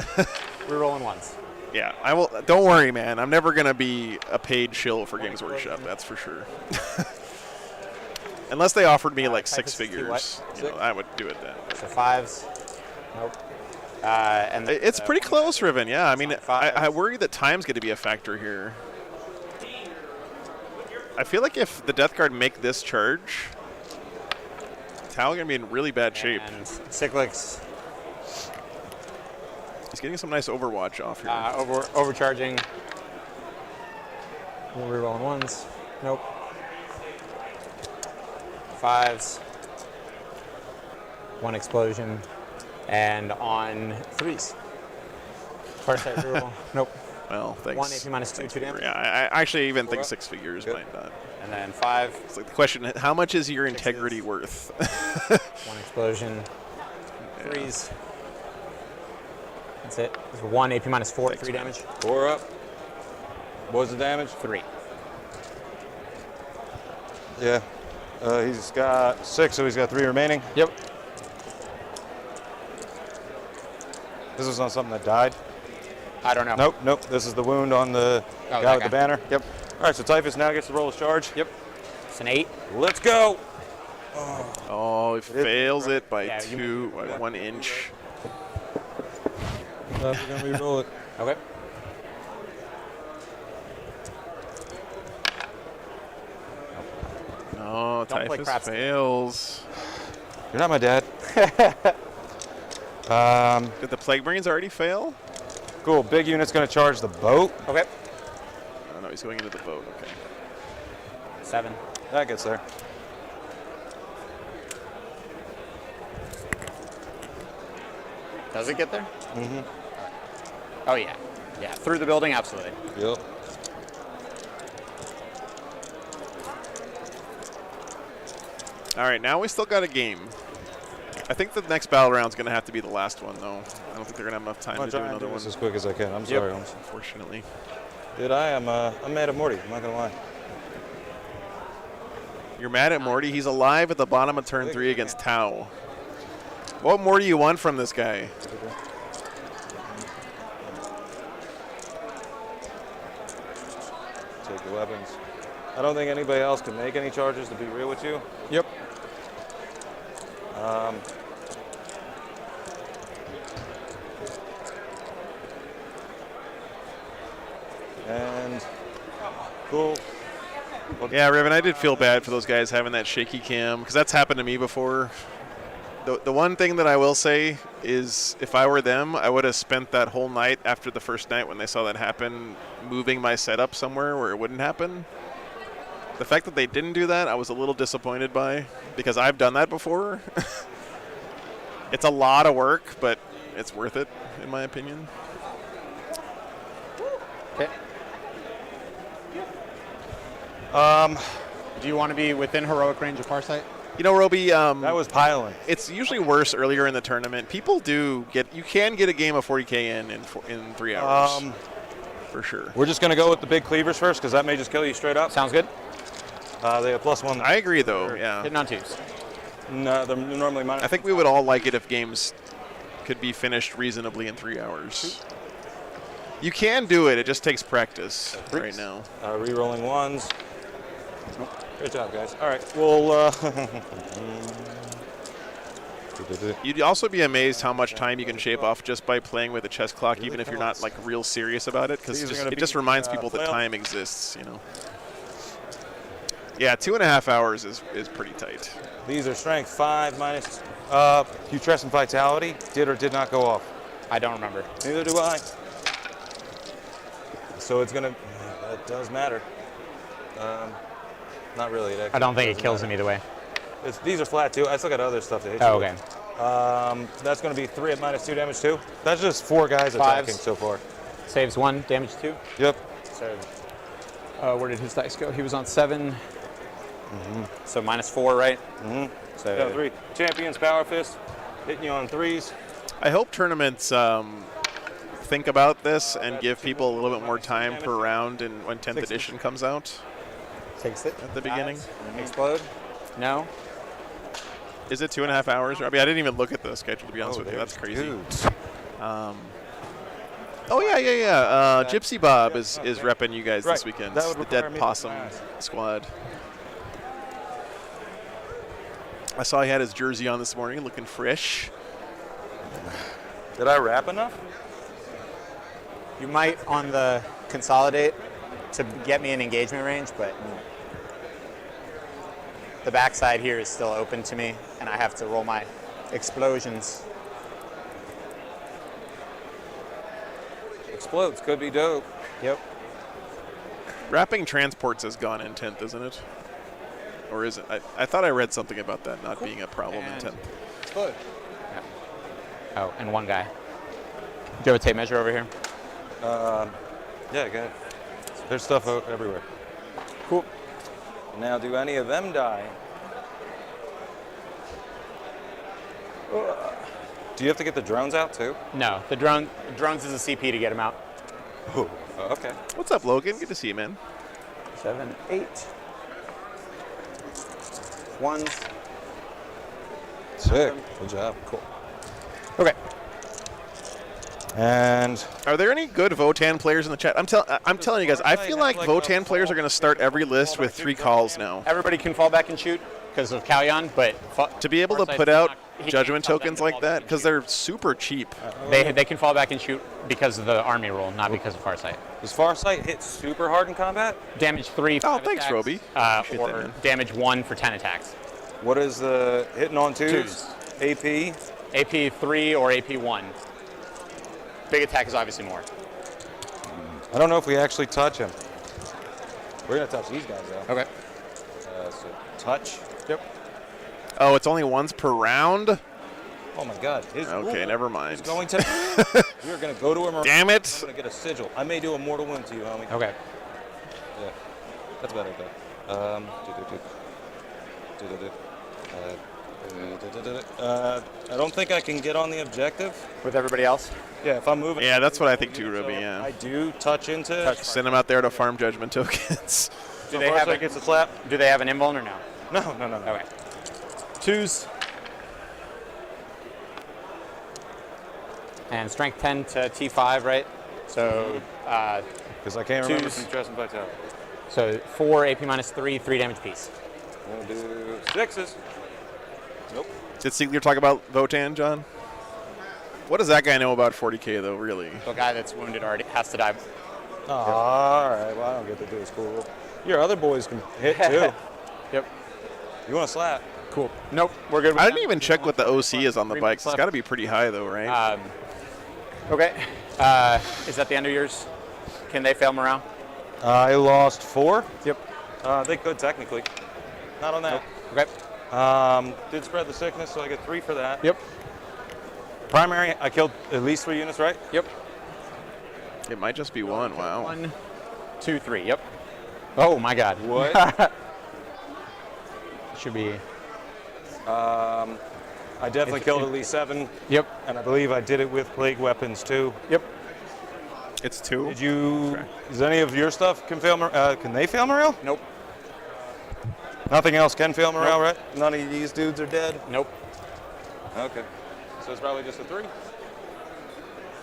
We're rolling ones. yeah, I will. Don't worry, man. I'm never gonna be a paid shill for Games Workshop. That's for sure. Unless they offered me like 6 Typhus is figures, what? you know, I would do it then. So 5s. Nope. And It's pretty close, Riven. Yeah, I mean, I fives. worry that time's going to be a factor here. I feel like if the Death Guard make this charge, Tau going to be in really bad shape. And Cyclics. He's getting some nice Overwatch off here. Overcharging. We're rolling ones. Nope. 5s. 1 explosion. And on 3s. Farsight reroll. Nope. Well, thanks. 1 AP minus 2, Thanks 2 for- damage. Yeah, I actually even think Four up. 6 figures Yep. might not. And then 5. It's like the question: how much is your integrity worth? 1 explosion. 3s. That's it. There's 1 AP minus 4, Thanks, 3 man. damage. 4 up. What's the damage? 3. Yeah. He's got 6, so he's got 3 remaining. Yep. This is on something that died. I don't know. Nope. This is the wound on the Oh, guy that with the guy. banner. Yep. All right, so Typhus now gets to roll his charge. Yep. It's an 8. Let's go. Oh, he fails it by Yeah, you- 1 inch. We're gonna re-roll it. Okay. Oh, Don't play Typhus craps. fails. You're not my dad. Did the Plague Marines already fail? Cool. Big unit's gonna charge the boat. Okay. Oh, no, he's going into the boat. Okay. 7. That gets there. Does it get there? Oh, yeah. Yeah, through the building, absolutely. Yep. All right, now we still got a game. I think the next battle round's going to have to be the last one, though. I don't think they're going to have enough time I'm to do trying to another do one, this as quick as I can. I'm sorry, Holmes. unfortunately. Did I? I'm mad at Morty. I'm not gonna lie. You're mad at Morty? He's alive at the bottom of turn 3 against Tau. What more do you want from this guy? Take the weapons. I don't think anybody else can make any charges, to be real with you. Yep. And cool. Yeah, Riven, I did feel bad for those guys having that shaky cam, because that's happened to me before. The one thing that I will say is if I were them, I would have spent that whole night after the first night when they saw that happen, moving my setup somewhere where it wouldn't happen. The fact that they didn't do that, I was a little disappointed by, because I've done that before. It's a lot of work, but it's worth it, in my opinion. Okay. Do you want to be within heroic range of Farsight? You know, Roby, That was piling. it's usually worse earlier in the tournament. People do get, you can get a game of 40K in 3 hours, for sure. We're just gonna go with the big cleavers first, because that may just kill you straight up. Sounds good. They have +1. I agree, though, yeah. Hitting on 2s. No, they're normally minus. I think we would all like it if games could be finished reasonably in 3 hours. You can do it, it just takes practice right now. Re-rolling 1s. Great job, guys. All right, we'll. You'd also be amazed how much time you can shave off just by playing with a chess clock, even if you're not like real serious about it, because These are it gonna just be, reminds people that flail. time exists, you know. Yeah, 2.5 hours is pretty tight. These are strength 5 minus. Putrescent vitality did or did not go off. I don't remember. Neither do I. So it's gonna. That does matter. Not really. It I don't think it doesn't kills matter. him either way. These are flat too. I still got other stuff to hit you Oh, with. okay. That's going to be 3 at -2 damage too. That's just 4 guys attacking so far. Saves 1, damage 2. Yep. So, where did his dice go? He was on 7. So -4, right? So Got 3. Champions Power Fist hitting you on 3s. I hope tournaments think about this and give people a little bit more time per round and when 10th edition comes out takes it at the beginning. Explode. No. Is it 2.5 hours? I mean, I didn't even look at the schedule, to be honest with you. That's crazy. Dudes. Oh, yeah. Gypsy Bob is repping you guys this Right. weekend. That would The require Dead me to Possum pass. squad. I saw he had his jersey on this morning, looking fresh. Did I wrap enough? You might on the consolidate to get me an engagement range, but the backside here is still open to me, and I have to roll my explosions. Explodes. Could be dope. Yep. Wrapping transports has gone in 10th, isn't it? Or is it? I thought I read something about that not being a problem in 10th. Explode. Oh, and 1 guy. Do you have a tape measure over here? Yeah, go ahead. There's stuff everywhere. Cool. Now, do any of them die? Do you have to get the drones out too? No, the drones is a CP to get them out. Oh, okay. What's up, Logan? Good to see you, man. 7, 8. Ones. Sick. Good job. Cool. Okay. And Are there any good Votan players in the chat? I'm telling you guys, I feel like Votan players are going to start every list with 3 calls now. Everybody can fall back and shoot because of Kalyan, but To be able to put out judgment tokens like that, because they're super cheap. they can fall back and shoot because of the army rule, not because of Farsight. does Farsight hit super hard in combat? Damage 3 for Oh, 5 thanks, attacks, Roby. Appreciate that, or man. damage 1 for 10 attacks. What is the hitting on twos? AP? AP 3 or AP 1. Big attack is obviously more. I don't know if we actually touch him. We're gonna touch these guys though. Okay. So touch. Yep. Oh, it's only once per round? Oh my God. His Okay, rule never mind. is going to. We are gonna go to him. Damn I'm it! gonna get a sigil. I may do a mortal wound to you, homie. Okay. Yeah. That's better though. I don't think I can get on the objective. With everybody else? Yeah, if I'm moving. Yeah, that's what I think too, So Ruby, yeah. I do touch into. Send them out there to farm judgment tokens. Do they have gets a slap? Do they have an invuln or no? No. Okay. Twos. And strength 10 to T5, right? So, Because I can't remember Twos. some stress and vitality. so 4 AP minus 3, 3 damage piece. I'm gonna do 6s. Nope. Did you're talking about Votan, John? What does that guy know about 40k though, really? The guy that's wounded already has to die. Oh, all right. Well, I don't get to do this cool. Your other boys can hit too. Yep. You want to slap? Cool. Nope, we're good with I didn't them. even check what the OC is on the 3 bikes. It's left. got to be pretty high though, right? Okay. Is that the end of yours? Can they fail morale? I lost 4. Yep. They could technically. Not on that. Okay. Did spread the sickness, so I get 3 for that. Yep. Primary, I killed at least 3 units, right? Yep. It might just be one. Wow. 1, 2, 3. Yep. Oh my God. What? Should be. I definitely killed at least 7, Yep. and I believe I did it with plague weapons too. Yep. It's 2. Did you? Does any of your stuff can fail? Can they fail morale? Nope. Nothing else can fail morale, right? None of these dudes are dead. Nope. Okay. So it's probably just a 3.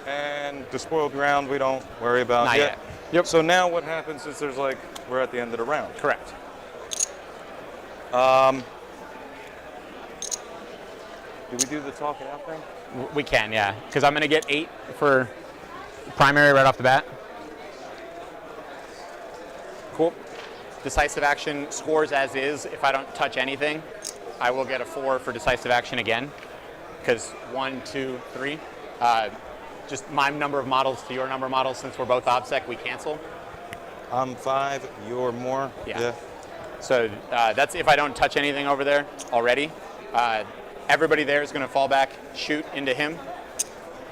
And the spoiled ground we don't worry about Not yet. Yep. So now what happens is there's like we're at the end of the round. Correct. Do we do the talk it out thing? We can, yeah. Because I'm going to get 8 for primary right off the bat. Cool. Decisive action scores as is. If I don't touch anything, I will get a 4 for decisive action again. Because 1, 2, 3. Just my number of models to your number of models. Since we're both OBSEC, we cancel. I'm 5, you're more. Yeah. So that's if I don't touch anything over there already. Everybody there is going to fall back, shoot into him,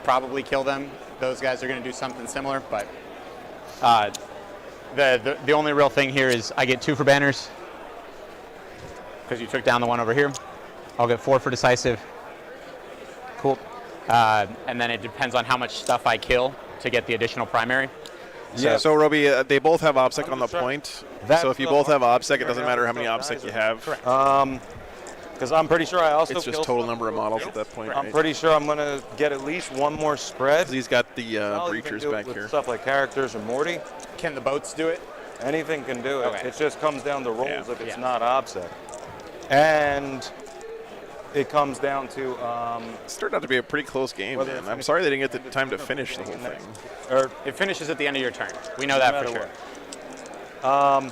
probably kill them. Those guys are going to do something similar, but the only real thing here is I get 2 for banners because you took down the one over here. I'll get 4 for decisive. Cool. And then it depends on how much stuff I kill to get the additional primary. Yeah. So, Roby, they both have OBSEC on the point. That So if you both have OBSEC, it doesn't matter how many OBSEC you have. Because I'm pretty sure I also It's just killed total some number of people. models at that point. I'm right? pretty sure I'm gonna get at least 1 more spread. He's got the I'll even breachers do it back with here. Stuff like characters or Morty. Can the boats do it? Anything can do it. Okay. It just comes down to rolls Yeah. if it's Yeah. not OBSEC. And it comes down to It started out to be a pretty close game, Whether man. it's I'm sorry they didn't get the time to finish the whole thing. or It finishes at the end of your turn. We know that for matter sure.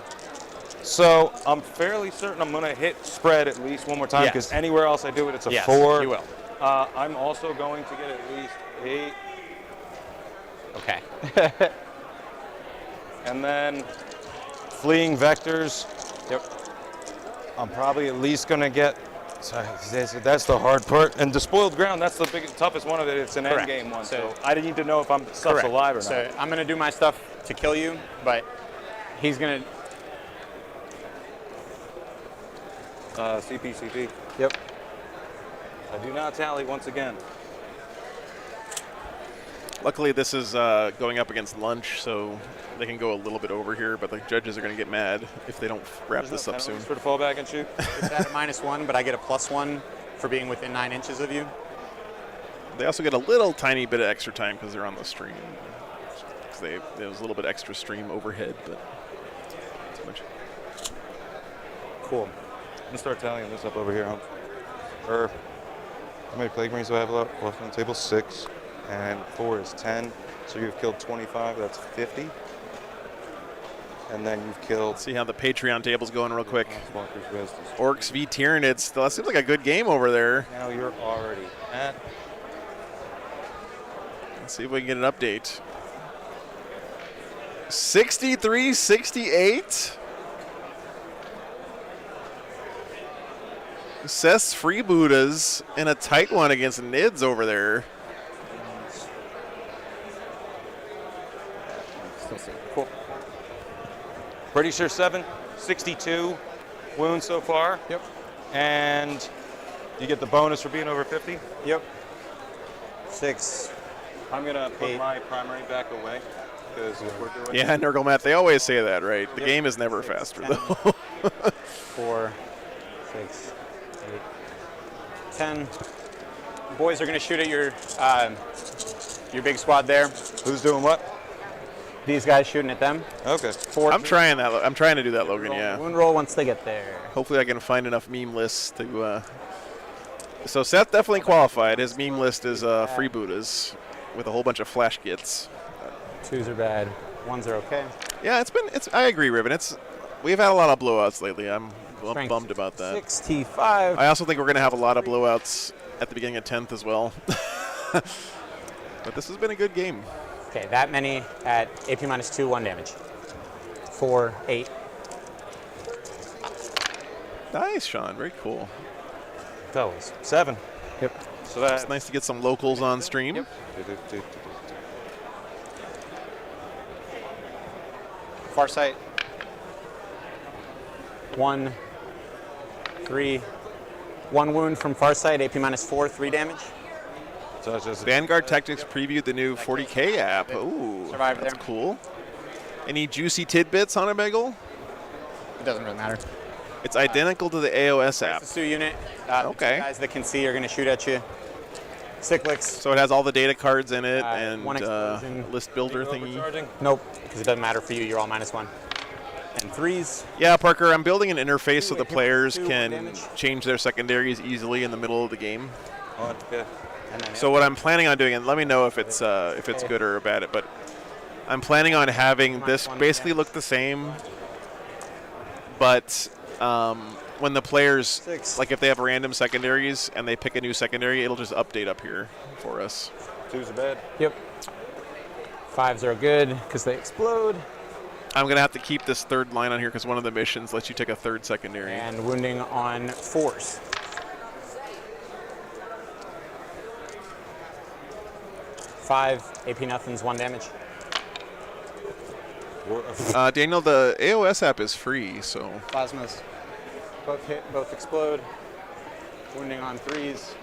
so I'm fairly certain I'm gonna hit spread at least 1 more time Yes. because anywhere else I do it, it's a Yes, 4. you will. I'm also going to get at least 8, Okay. and then fleeing vectors. Yep. I'm probably at least gonna get So that's the hard part. And the spoiled ground, that's the toughest one of it. It's an end Correct. game one. So So- I need to know if I'm stuff's alive or not. So I'm going to do my stuff to kill you, but he's going to... CP. Yep. I do not tally once again. Luckily, this is going up against lunch, so they can go a little bit over here, but the judges are going to get mad if they don't wrap There's this no up soon. penalties for the fallback and shoot. It's at a -1, but I get a +1 for being within 9 inches of you. They also get a little tiny bit of extra time because they're on the stream. Because there's a little bit extra stream overhead, but not too much. Cool. I'm gonna start tallying this up over here. How many plague marines do I have left on the table? 6, and 4 is 10. So you've killed 25. That's 50. And then you've killed. See how the Patreon table's going real quick. Walker's Resistance. Orcs v Tyranids. That seems like a good game over there. Now you're already at. Let's see if we can get an update. 63-68. Seth's Freebooters in a tight one against Nids over there. Cool. Pretty sure 62 wounds so far. Yep. And you get the bonus for being over 50. Yep. 6. I'm gonna put 8. my primary back away because we're doing. Yeah, Nurgle Matt, they always say that, right? The Yep. game is never 6, faster, 10, though. 4, 6, 8, 10. Boys are going to shoot at your big squad there. Who's doing what? These guys shooting at them. Okay. 4. I'm trying that. I'm trying to do that, Logan, yeah. Wound roll once they get there. Hopefully I can find enough meme lists to... So Seth definitely qualified. His meme list is Freebooters with a whole bunch of flash kits. 2s are bad. 1s are okay. Yeah, I agree, Ribbon. We've had a lot of blowouts lately. I'm Strength bummed about that. 65. I also think we're going to have a lot of blowouts at the beginning of 10th as well. But this has been a good game. Okay, that many at AP -2, 1 damage. 4, 8. Nice, Sean. Very cool. Fellas. 7. Yep. So that's It's nice to get some locals on stream. Yep. Farsight. 1, 3. 1 wound from Farsight, AP -4, 3 damage. So it's just Vanguard Tactics previewed the new 40K app. Ooh, Survived that's there. cool. Any juicy tidbits on a bagel? It doesn't really matter. It's identical to the AOS app. The Sioux unit. Okay. The two guys that can see are going to shoot at you. Cyclics. So it has all the data cards in it and one explosion. list builder thingy. overcharging. Nope, because it doesn't matter for you. You're all -1. And 3s. Yeah, Parker, I'm building an interface so the Hit players 2, can damage. change their secondaries easily in the middle of the game. Oh, okay. And then So what I'm planning on doing, and let me know if it's good or bad, but I'm planning on having this basically look the same, but when the players, 6. like if they have random secondaries and they pick a new secondary, it'll just update up here for us. 2's a bed. Yep. 5s are good because they explode. I'm going to have to keep this third line on here because one of the missions lets you take a third secondary. And wounding on 4s. 5 AP nothings, 1 damage. Daniel, the AOS app is free, so Plasmas. Both hit, both explode. Wounding on 3s.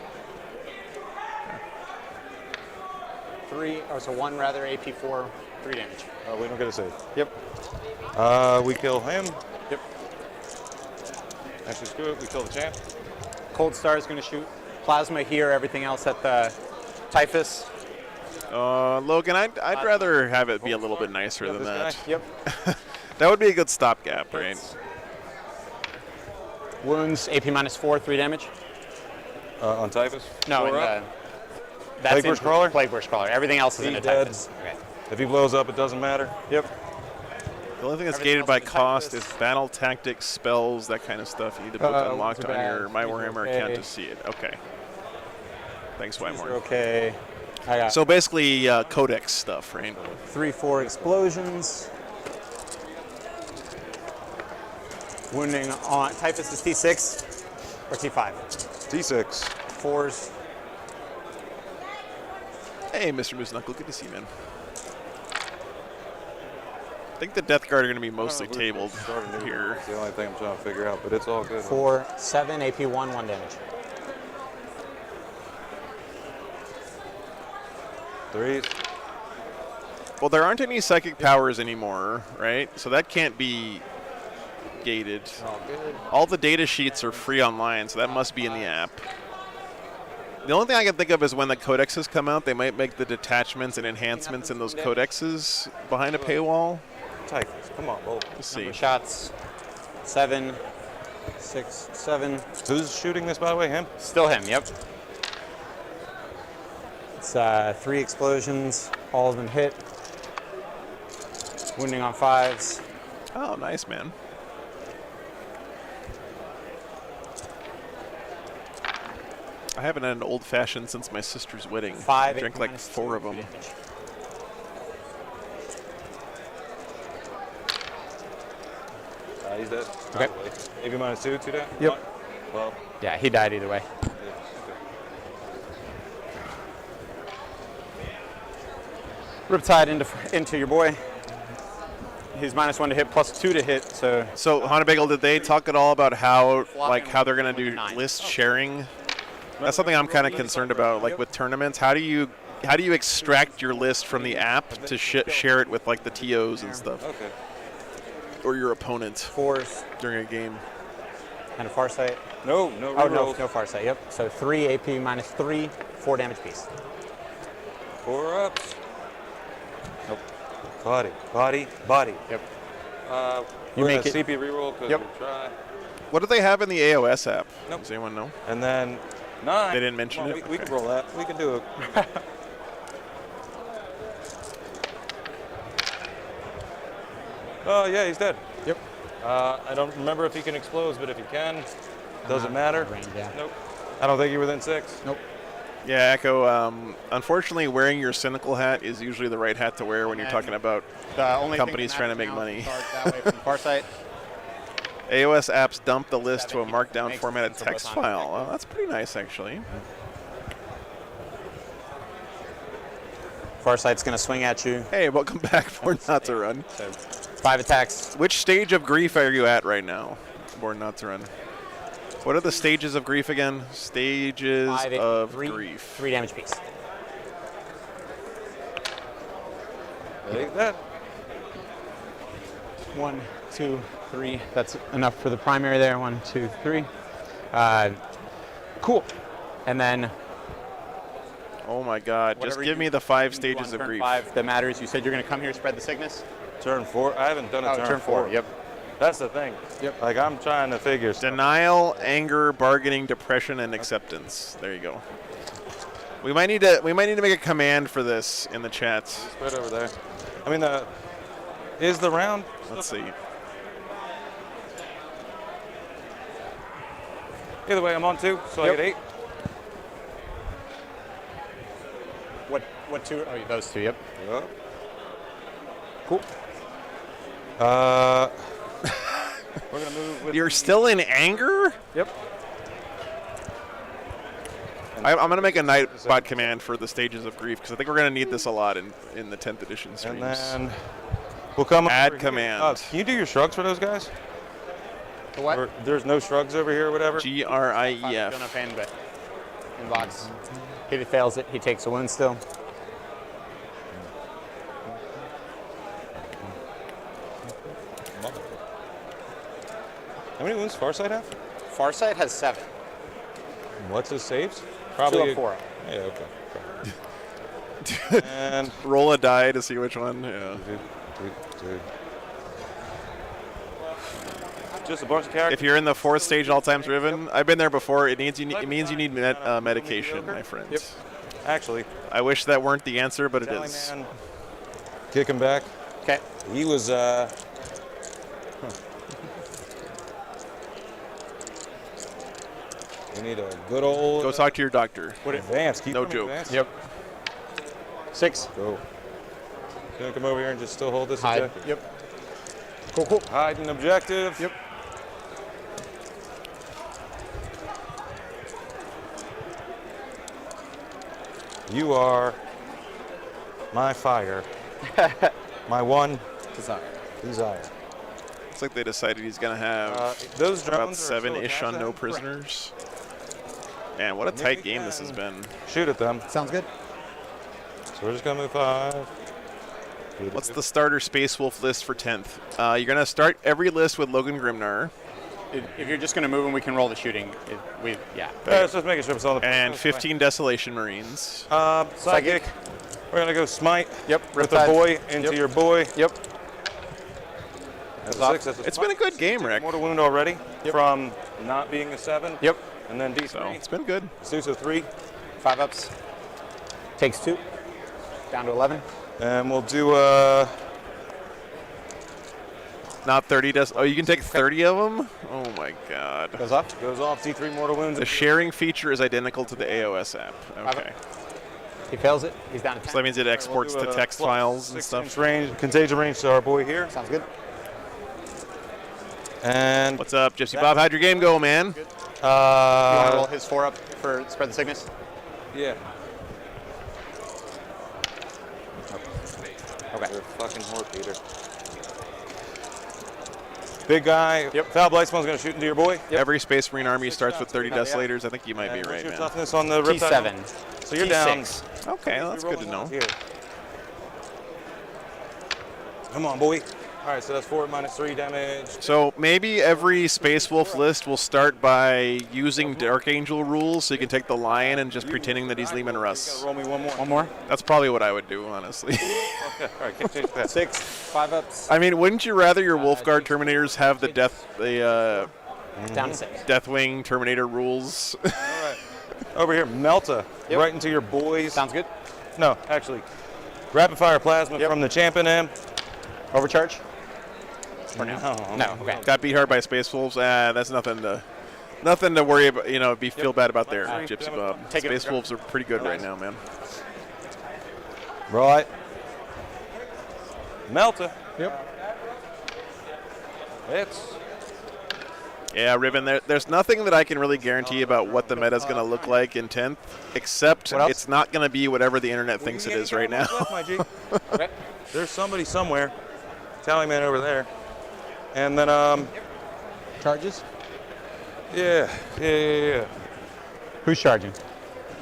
1 rather, AP4, 3 damage. Oh, we don't get a save. Yep. We kill him. Yep. Actually, screw it. We kill the champ. Cold Star is going to shoot plasma here, everything else at the Typhus. Logan, I'd rather have it be a little bit nicer than this that. guy? Yep. That would be a good stopgap, right? Wounds, AP -4, 3 damage. On Typhus? No, Four in up. that's Plague Burst Crawler? Plague Burst Crawler. Everything else is in a He's dead. Typhus. Okay. If he blows up, it doesn't matter. Yep. The only thing that's Everything gated by else is cost Typhus. is battle tactics, spells, that kind of stuff. You need to put unlocked these are on bad. your My These are Warhammer okay. account to see it. Okay. Thanks, These are Wymore. okay. I got So basically, codex stuff, right? 3, 4 explosions. Wounding on Typhus is T6. Or T5. T6. 4s. Hey, Mr. Moose Knuckle, good to see you, man. I think the Death Guard are going to be mostly tabled here. That's the only thing I'm trying to figure out, but it's all good. 4, 7, AP 1, 1 damage. 3. Well, there aren't any psychic powers anymore, right? So that can't be gated. All good. All the data sheets are free online, so that must be in the app. The only thing I can think of is when the codexes come out, they might make the detachments and enhancements in those codexes behind a paywall. Typhus, come on, roll. Let's see. Shots. 7, 6, 7. Who's shooting this, by the way? Him? Still him, yep. It's 3 explosions. All of them hit. Wounding on 5s. Oh, nice, man. I haven't had an old-fashioned since my sister's wedding. 5, I drank like 4 of them. He's dead. Okay. AP -2, 2 down? Yep. Well, Yeah, he died either way. Riptide into your boy. He's -1 to hit, +2 to hit. So Hanabagel, did they talk at all about how they're going to do list sharing? That's something I'm kind of concerned about. Like with tournaments, how do you extract your list from the app to share it with like the TOs and stuff, okay. or your opponent 4s during a game? and a Farsight. No Oh, rerolls. no Farsight, yep. So 3 AP -3, 4 damage piece. 4 ups. Nope. Body. Yep. You make it- CP reroll because Yep. we try. What do they have in the AOS app? Nope. Does anyone know? And then 9. They didn't mention Come on, it? We can roll that. We can do it. Oh, yeah, he's dead. Yep. I don't remember if he can explode, but if he can, doesn't matter. Range, yeah. Nope. I don't think you're within 6. Nope. Yeah, Echo. Unfortunately, wearing your cynical hat is usually the right hat to wear when you're talking about The only companies trying to make money. That way from Farsight. AOS apps dump the list to a That markdown makes formatted sense for both text on and file. back. Well, that's pretty nice, actually. Farsight's going to swing at you. Hey, welcome back for Not to Run. So 5 attacks. Which stage of grief are you at right now, Born Not to Run? What are the stages of grief again? Stages 5, 8, of 3, grief. 3 damage piece. Take that. 1, 2, 3. That's enough for the primary there. 1, 2, 3. Cool. And then Oh my God! Just whatever give you- me the 5 you stages on of turn grief. 5 that matters. You said you're going to come here, spread the sickness. Turn 4. I haven't done a turn 4. Yep. That's the thing. Yep. Like, I'm trying to figure stuff. Denial, anger, bargaining, depression, and acceptance. There you go. We might need to make a command for this in the chats. Spread over there. I mean, is the round? Let's see. Either way, I'm on 2, so I Yep. get 8. What 2? Oh, those 2. Yep. Yep. Cool. We're gonna move with. You're still in anger? Yep. I'm going to make a Nightbot command for the stages of grief because I think we're going to need this a lot in the 10th edition streams. And then we'll come Add over here. command. Can you do your shrugs for those guys? The what? Or there's no shrugs over here or whatever? GRIEF. Don't know pain, but inbox. If he fails it, he takes a wound still. How many wounds Farsight have? Farsight has 7. What's his saves? 2 of 4. Yeah, okay. And Roll a die to see which one. Yeah. dude. Just a bunch of characters. If you're in the 4th stage all times Riven, I've been there before. It means you need medication, my friend. Yep. Actually, I wish that weren't the answer, but it Tally is. Man, kick him back. Okay. He was We need a good old Go talk to your doctor. advance. Keep No him joke. advanced. Yep. 6. Go. Gonna come over here and just still hold this Hide. objective. Yep. Cool. Hide an objective. Yep. You are my fire. My one desire. Looks like they decided he's going to have Those about drones are still 7-ish on attached no to them. prisoners. Man, what a tight game this has been. Shoot at them. Sounds good. So we're just gonna move 5. What's the starter Space Wolf list for 10th? You're going to start every list with Logan Grimnar If you're just going to move them, we can roll the shooting. Yeah. Let's just make sure it's on the and 15 Desolation Marines. Psychic. We're gonna go smite. Yep. With the boy into your boy. Yep. That's a 6. That's a It's been a good game, Rick. mortal wound already from not being a 7. Yep. And then D3. So it's been good. Suits a 3. 5 ups. Takes 2. Down to 11. And we'll do Not 30 Oh, you can take 30 of them? Oh my god. Goes off. goes off D3 mortal wounds. The sharing feature is identical to the AOS app. Okay. He fails it. He's down to 10. So that means it exports to text files and stuff. 6-inch range, contagion range to our boy here. Sounds good. And What's up, Gypsy Bob? How'd your game go, man? You want to roll his 4 up for spread the sickness? yeah. Okay. You're a fucking whore, Peter. Big guy. Yep. Foul Blightspawn's gonna shoot into your boy. Every Space Marine army starts with 30 Yeah. Desolators. I think you might be And right, what's your man. toughness on the Riptide? T7. So you're T6. down. Okay, well, that's good to know. Here. Come on, boy. All right, so that's 4 minus 3 damage. So maybe every Space Wolf list will start by using Dark Angel rules, so you can take the Lion and just pretending that he's Lehman Russ. Roll me one more. One more. That's probably what I would do, honestly. Okay. All right, change that. 6. 5 ups. I mean, wouldn't you rather your Wolfguard Terminators have the Down to 6. Deathwing Terminator rules? All right. Over here, Melta. Yep. Right into your boys. Sounds good. No, actually. Rapid fire plasma from the Champion M. Overcharge? For now. No. Okay. Got beat hard by Space Wolves. That's nothing to worry about. You know, feel bad about there, Gypsy Bob. Take it. Space Wolves are pretty good right now, man. Right. Melta. Yep. It's Yeah, Ribbon, there's nothing that I can really guarantee about what the meta is going to look like in 10th, except What else? it's not going to be whatever the internet thinks it is right now. My G. Okay. There's somebody somewhere. Tally man over there. And then Charges? yeah. Who's charging?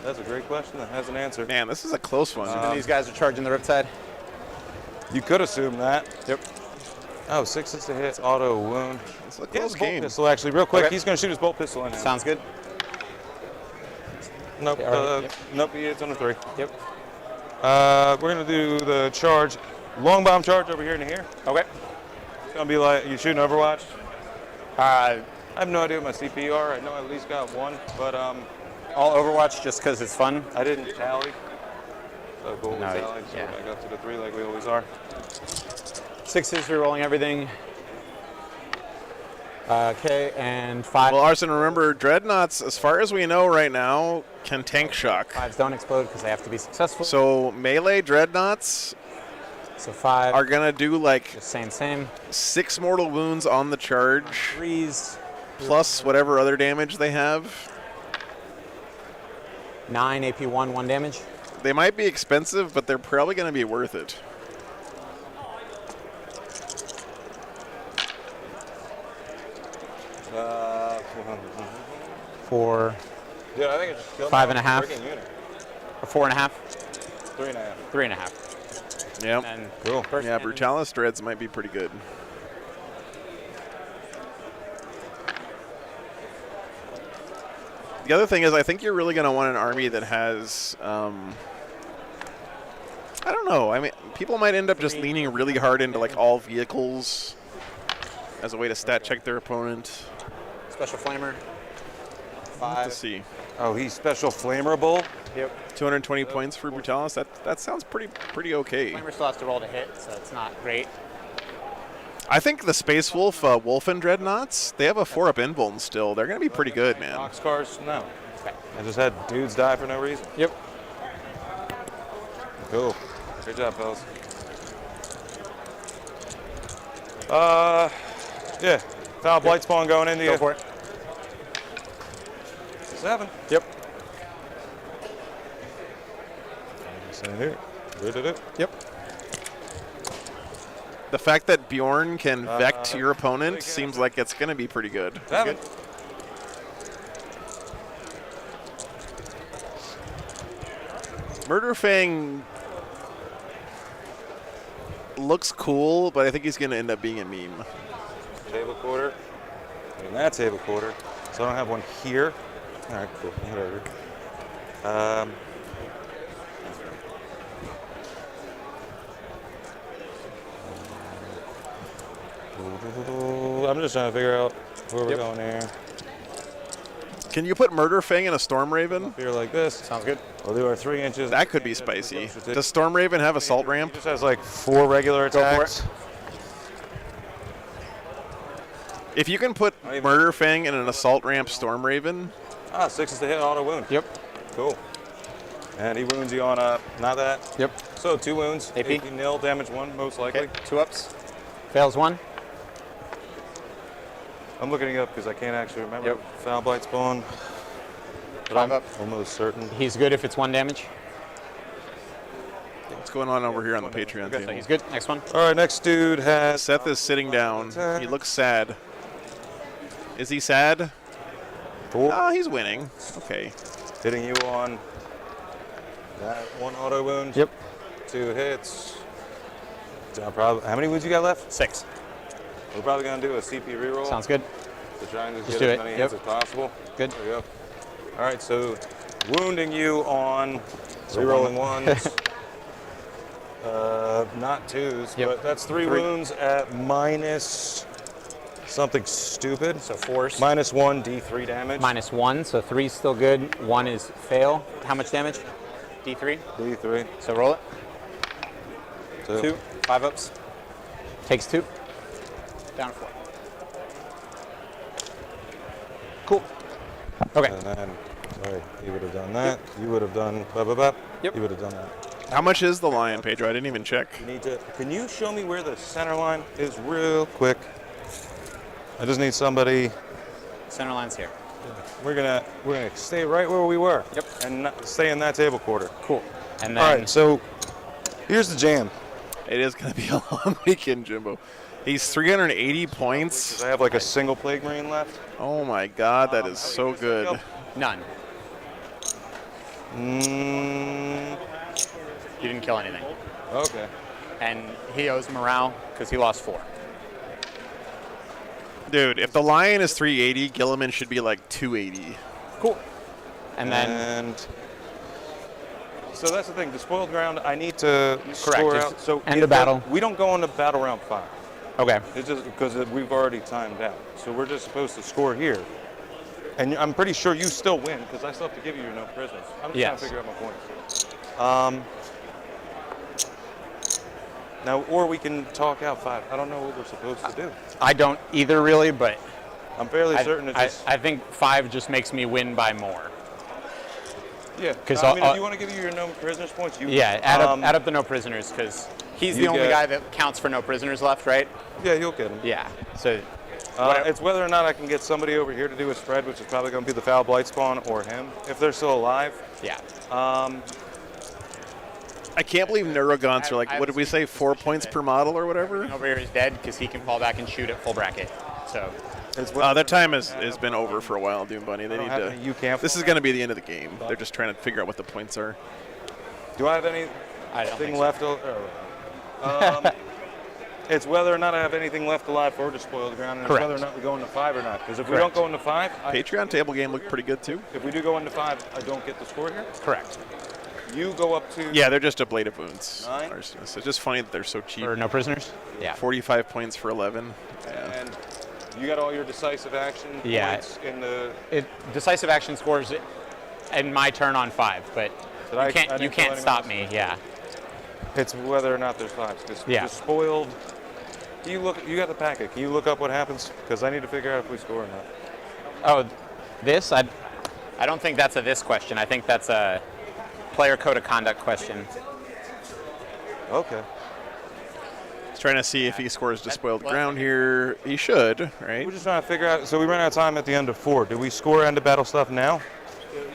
That's a great question that has an answer. Man, this is a close one. And these guys are charging the Riptide? You could assume that. Yep. Oh, 6 is to hit, auto wound. It's a He has close a bolt game. pistol actually, real quick. Okay. He's gonna shoot his bolt pistol in now. Sounds good. Nope. Yeah, all right, yep. Nope. It's on a 3. Yep. We're gonna do the charge, long bomb charge over here and here. Okay. It's gonna be like you shooting Overwatch. Uh, I have no idea what my CP are. I know I at least got 1, but all Overwatch just because it's fun. I didn't tally. So goal was No, tallied, so yeah. I got to the 3 like we always are. 6s, re-rolling everything. Okay, and 5. Well, Arson, remember, Dreadnoughts, as far as we know right now, can tank shock. 5s don't explode because they have to be successful. So melee Dreadnoughts So 5 are going to do like just same. 6 mortal wounds on the charge, 3s, plus whatever other damage they have. 9 AP1, 1 damage. They might be expensive, but they're probably going to be worth it. For Dude, I think it's just killed 5.5. freaking unit. a 4.5, 3.5. 3.5. Yep. And Cool. first Yeah, cannon. Brutalis Dreads might be pretty good. The other thing is, I think you're really going to want an army that has, I don't know. I mean, people might end up just leaning really hard into like all vehicles as a way to stat check their opponent. Special flamer. We'll have to 5. see. Oh, he's special flammable. Yep. 220 points for Brutalis. That sounds pretty okay. Flamer still has to roll to hit, so it's not great. I think the Space Wolf Wolfen Dreadnoughts, they have a 4-up invuln still. They're going to be pretty good, man. Boxcars, no. Okay. I just had dudes die for no reason. Yep. Cool. Good job, fellas. Yeah. Foul Blight Spawn going into Go you. for it. 7. Yep. Stand here. Do-do-do. Yep. The fact that Bjorn can vect your opponent big seems like it's going to be pretty good. 7. Murderfang looks cool, but I think he's going to end up being a meme. Table quarter. And that table quarter. So I don't have one here. All right, cool. Whatever. I'm just trying to figure out where we're going here. Can you put Murderfang in a Stormraven? Here like this. Sounds good. We'll do our 3 inches. That could be spicy. Does Stormraven have Assault Ramp? He just has like 4 regular Go for it. attacks. If you can put Murderfang in an Assault Ramp Stormraven, 6 is the hit auto wound. Yep. Cool. And he wounds you on not that. Yep. So 2 wounds. AP. AP nil, damage 1 most likely. Okay. 2 ups. Fails 1. I'm looking it up because I can't actually remember. Yep. Foul blight spawn. But 5 I'm up. almost certain. He's good if it's 1 damage. what's going on over here on the Patreon So table? he's good. Next one. All right, next dude has Seth is sitting down. He looks sad. Is he sad? 4. Oh, he's winning. Okay. Hitting you on that 1 auto wound. Yep. 2 hits. How many wounds you got left? 6. We're probably going to do a CP reroll. Sounds good. To try and just Just get do as it. many Yep. hits as possible. Good. There you go. All right, so wounding you on rerolling 1s. Not 2s, Yep. but that's 3 wounds at minus something stupid. So 4s. Minus 1 D3 damage. -1, so 3 is still good. 1 is fail. How much damage? D3. D3. So roll it. 2. 5 ups. Takes 2. Down to 4. Cool. Okay. And then, sorry, you would have done that. You would have done blah, blah, blah. Yep. You would have done that. How much is the lion, Pedro? I didn't even check. You need to, can you show me where the center line is real quick? I just need somebody. Center line's here. We're gonna stay right where we were. Yep. And not, stay in that table quarter. Cool. And then All right, so here's the jam. It is going to be a long weekend, Jimbo. He's 380 points. I have like a single Plague Marine left. Oh my God, that is so good. none. Mm, You didn't kill anything. okay. And he owes morale because he lost 4. Dude, if the lion is 380, Gilliman should be like 280. Cool. And then And so that's the thing. The spoiled ground, I need to score Correct. out. So End if of battle. We don't go into battle round 5. okay. It's just because we've already timed out. So we're just supposed to score here. And I'm pretty sure you still win because I still have to give you your no prisoners. I'm just Yes. trying to figure out my points. Now, or we can talk out 5. I don't know what we're supposed to do. I don't either really, but I'm fairly certain it's just. I think 5 just makes me win by more. Yeah. 'cause I mean, I'll- if you want to give you your no prisoners points, you. Yeah, add up the no prisoners because he's the you only get- guy that counts for no prisoners left, right? Yeah, you'll get them. Yeah. So It's whether or not I can get somebody over here to do a spread, which is probably going to be the Foul Blight Spawn or him, if they're still alive. yeah. I can't believe Neurogaunts are like, I what did we say, 4 points per model or whatever? Over here is dead because he can fall back and shoot at full bracket. So It's That time has been over for a while, Doom Bunny. They don't need have to. any you can't This is going to be the end of the game. They're just trying to figure out what the points are. Do I have anything I don't think so. left? It's whether or not I have anything left alive for the spoiled ground, and Correct. it's whether or not we go into 5 or not. Because if we Correct. don't go into 5, Patreon table game looked pretty good too. if we do go into 5, I don't get the score here. correct. You go up to Yeah, they're just ablative wounds. 9? It's just funny that they're so cheap. Or no prisoners? Yeah. 45 points for 11. Yeah. and you got all your decisive action Yeah. points in the. Decisive action scores in my turn on 5, but Did I you can't didn't kill anyone stop else? me. Yeah. It's whether or not there's 5s. Because Yeah. the spoiled. You got the packet. Can you look up what happens? Because I need to figure out if we score or not. Oh, this I don't think that's a this question. I think that's a player code of conduct question. Okay. He's trying to see if he scores despoiled ground here. He should, right? We're just trying to figure out. So we ran out of time at the end of 4. Do we score end of battle stuff now?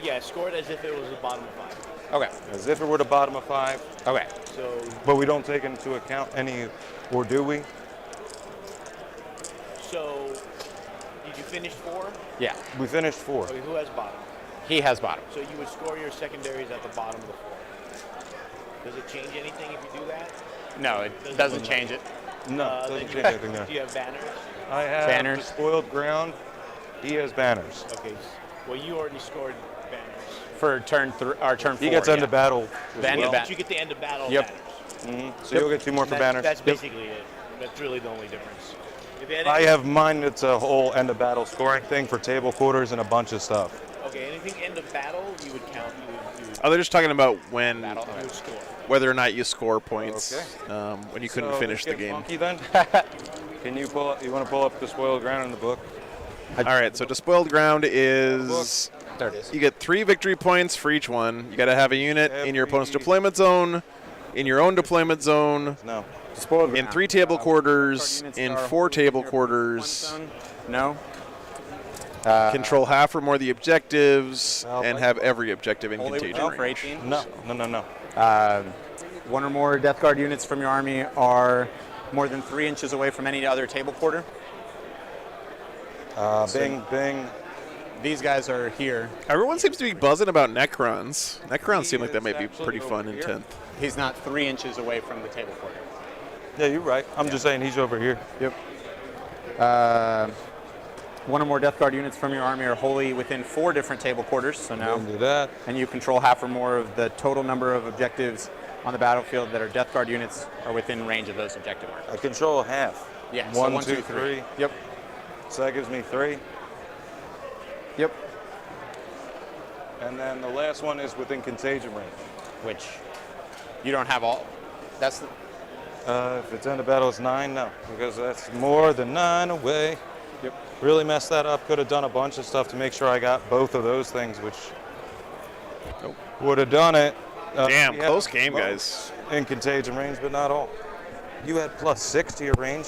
Yeah, score it as if it was the bottom of 5. Okay. as if it were the bottom of 5. Okay. So, But we don't take into account any, or do we? so did you finish 4? Yeah. We finished 4. Okay, who has bottom? He has bottom. So you would score your secondaries at the bottom of the 4. Does it change anything if you do that? No, it doesn't change it. No, Then doesn't you change anything there. Do you have banners? I have Banners. the spoiled ground. He has banners. Okay. Well, you already scored banners. For turn 3 or turn 4. He gets end of battle. as End of well. battle. But you get the end of battle Yep. banners. So you'll get 2 more for banners. That's Yep. basically it. That's really the only difference. If you had I have mine. It's a whole end of battle scoring thing for table quarters and a bunch of stuff. Okay, anything end of battle, you would count. You would Oh, they're just talking about when, Battle. you would score. whether or not you score points Okay. when you couldn't So finish the let's get game. funky then. Can you pull? You want to pull up the spoiled ground in the book? All right, so despoiled ground is There it is. you get 3 victory points for each one. You got to have a unit in your opponent's Every- deployment zone, in your own deployment zone, No. Spoiled in ground. 3 table quarters, Units in are 4 within table your quarters. one zone. No. Control half or more of the objectives, Well, and have every objective in Only contagion no for range. 18. No. No. No. No. 1 or more Death Guard units from your army are more than 3 inches away from any other table quarter. Bing. Bing. These guys are here. Everyone seems to be buzzing about Necrons. Necrons seem like He that might is be actually pretty fun over in here. 10th. He's not 3 inches away from the table quarter. Yeah, you're right. I'm just saying he's over here. Yep. 1 or more Death Guard units from your army are wholly within 4 different table quarters. So now, Don't do that. and you control half or more of the total number of objectives on the battlefield that are Death Guard units are within range of those objective markers. I control half. Yeah. so 1, 1, 2, 2, 3. Yep. So that gives me 3. Yep. And then the last one is within contagion range. Which you don't have all. That's the, If it's end of battle, it's 9. No, because that's more than 9 away. Yep. Really messed that up. Could have done a bunch of stuff to make sure I got both of those things, which would have done it. Damn, we close have game, both guys. In contagion range, but not all. You had +6 to your range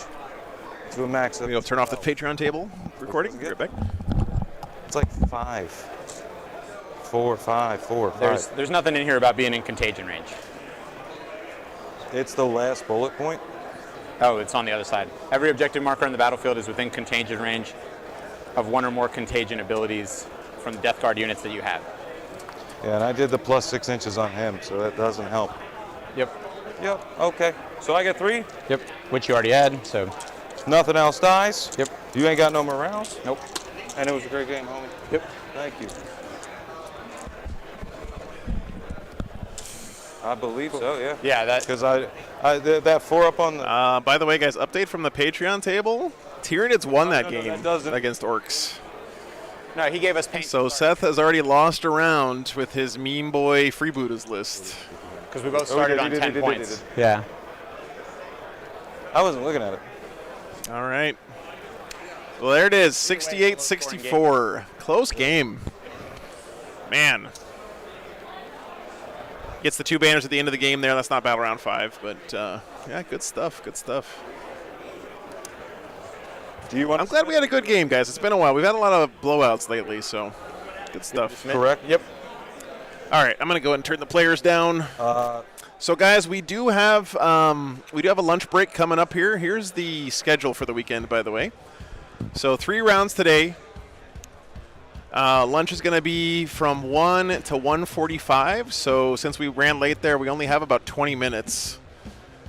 to a max of. We'll turn off the Patreon table recording. Good. Right back. It's like 5. 4, 5, 4, 5. there's nothing in here about being in contagion range. It's the last bullet point. Oh, it's on the other side. Every objective marker on the battlefield is within contagion range of 1 or more contagion abilities from the Death Guard units that you have. Yeah, and I did the +6 inches on him, so that doesn't help. Yep. Yep. Okay. So I get 3. Yep. Which you already had, so. Nothing else dies. Yep. You ain't got no more rounds. Nope. And it was a great game, homie. Yep. Thank you. I believe so, yeah. Yeah, that. Because that 4 up on the. By the way, guys, update from the Patreon table. Tyranids won that no, game that doesn't- against Orcs. No, he gave us paint. So Seth has already lost a round with his meme boy freebooters list. Because we both started he on did, 10 he did, points. he did. Yeah. I wasn't looking at it. All right. Well, there it is, 68-64. Close game. Man. Gets the 2 banners at the end of the game there. That's not Battle Round 5, but yeah, good stuff, good stuff. Do you want? I'm glad we had a good game, guys. It's been a while. We've had a lot of blowouts lately, so good stuff. Correct. Yep. All right, I'm going to go ahead and turn the players down. So, guys, we do have a lunch break coming up here. Here's the schedule for the weekend, by the way. So 3 rounds today. Lunch is going to be from 1 to 1:45. So since we ran late there, we only have about 20 minutes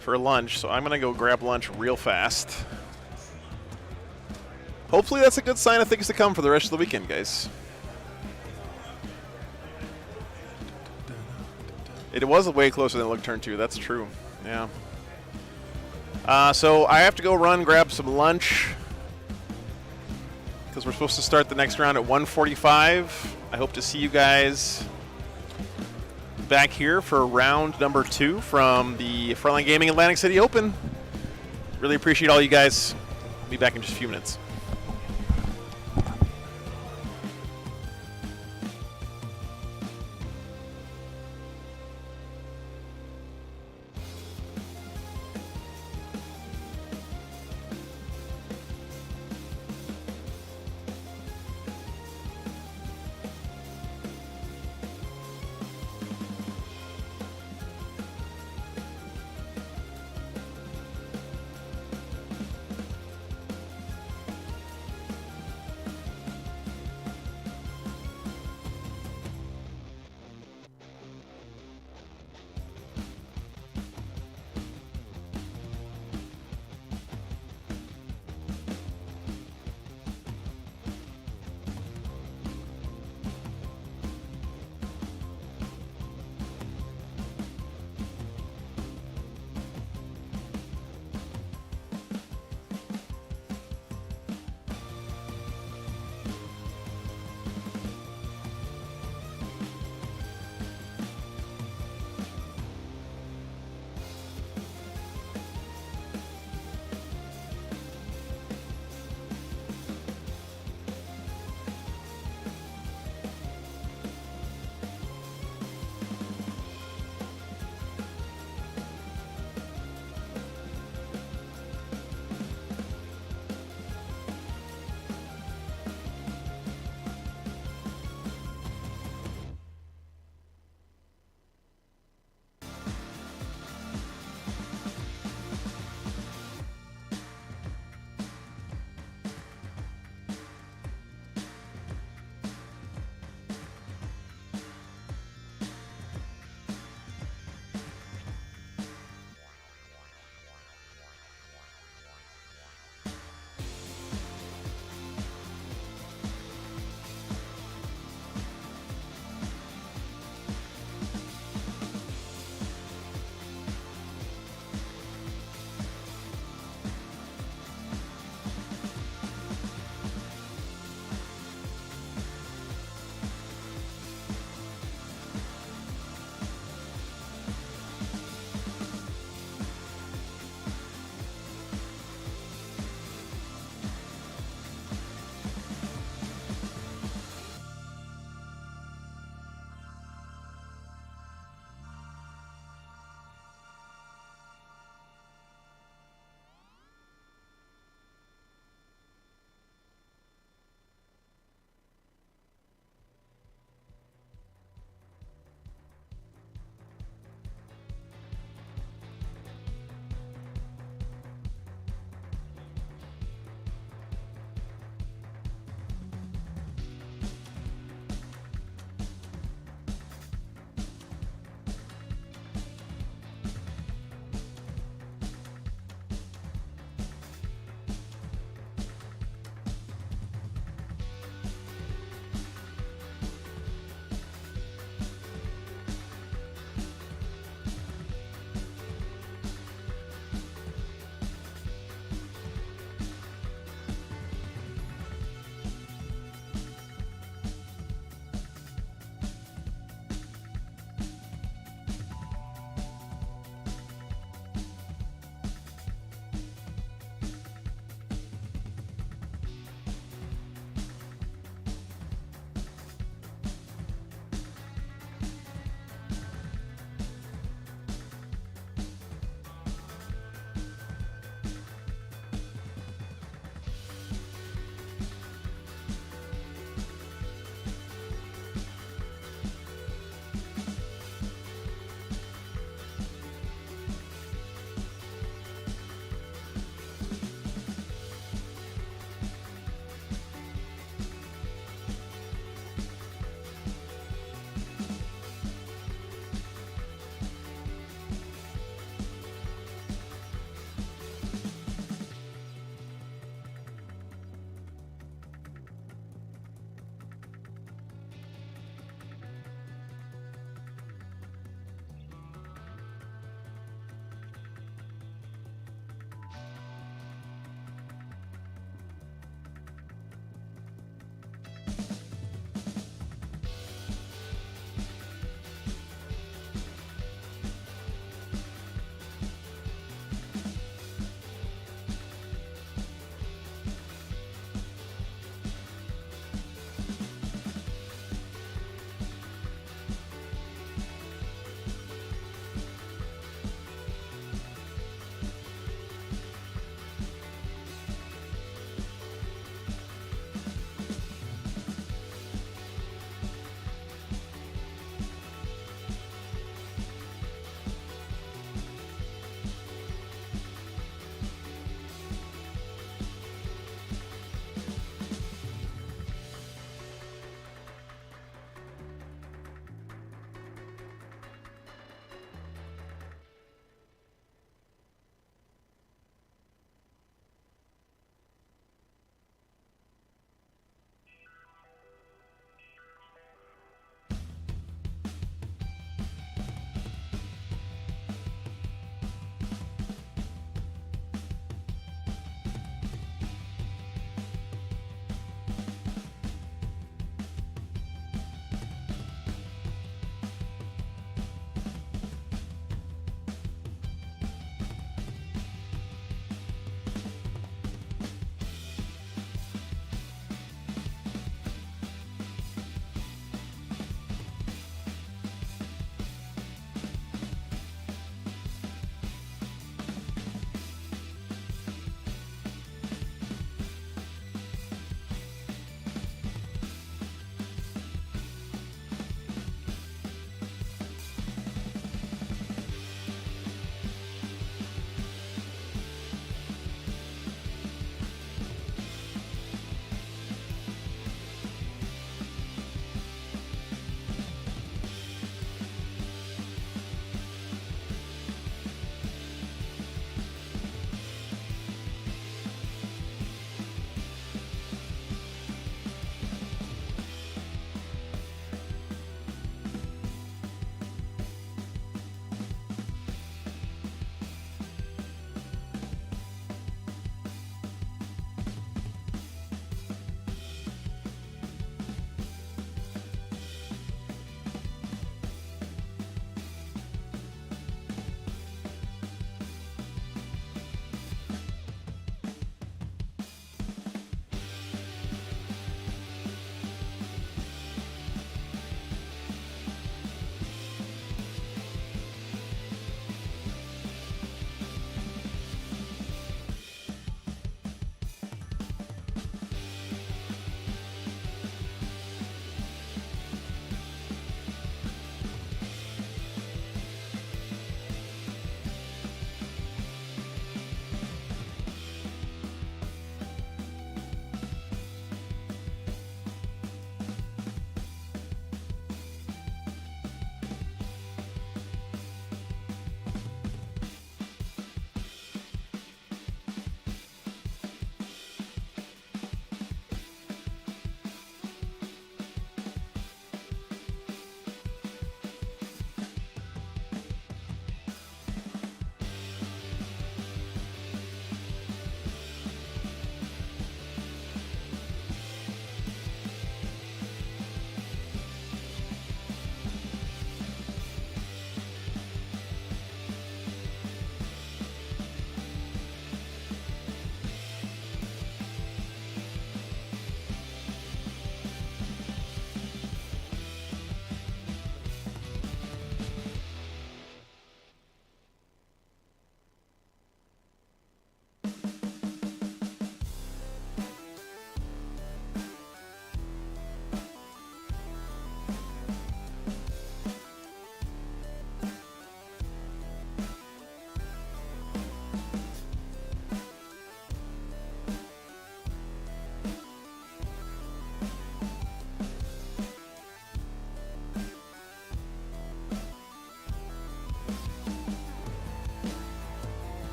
for lunch. So I'm going to go grab lunch real fast. Hopefully that's a good sign of things to come for the rest of the weekend, guys. It was way closer than it looked turn 2. That's true. Yeah. So I have to go grab some lunch, because we're supposed to start the next round at 1:45. I hope to see you guys back here for round number 2 from the Frontline Gaming Atlantic City Open. Really appreciate all you guys. Be back in just a few minutes.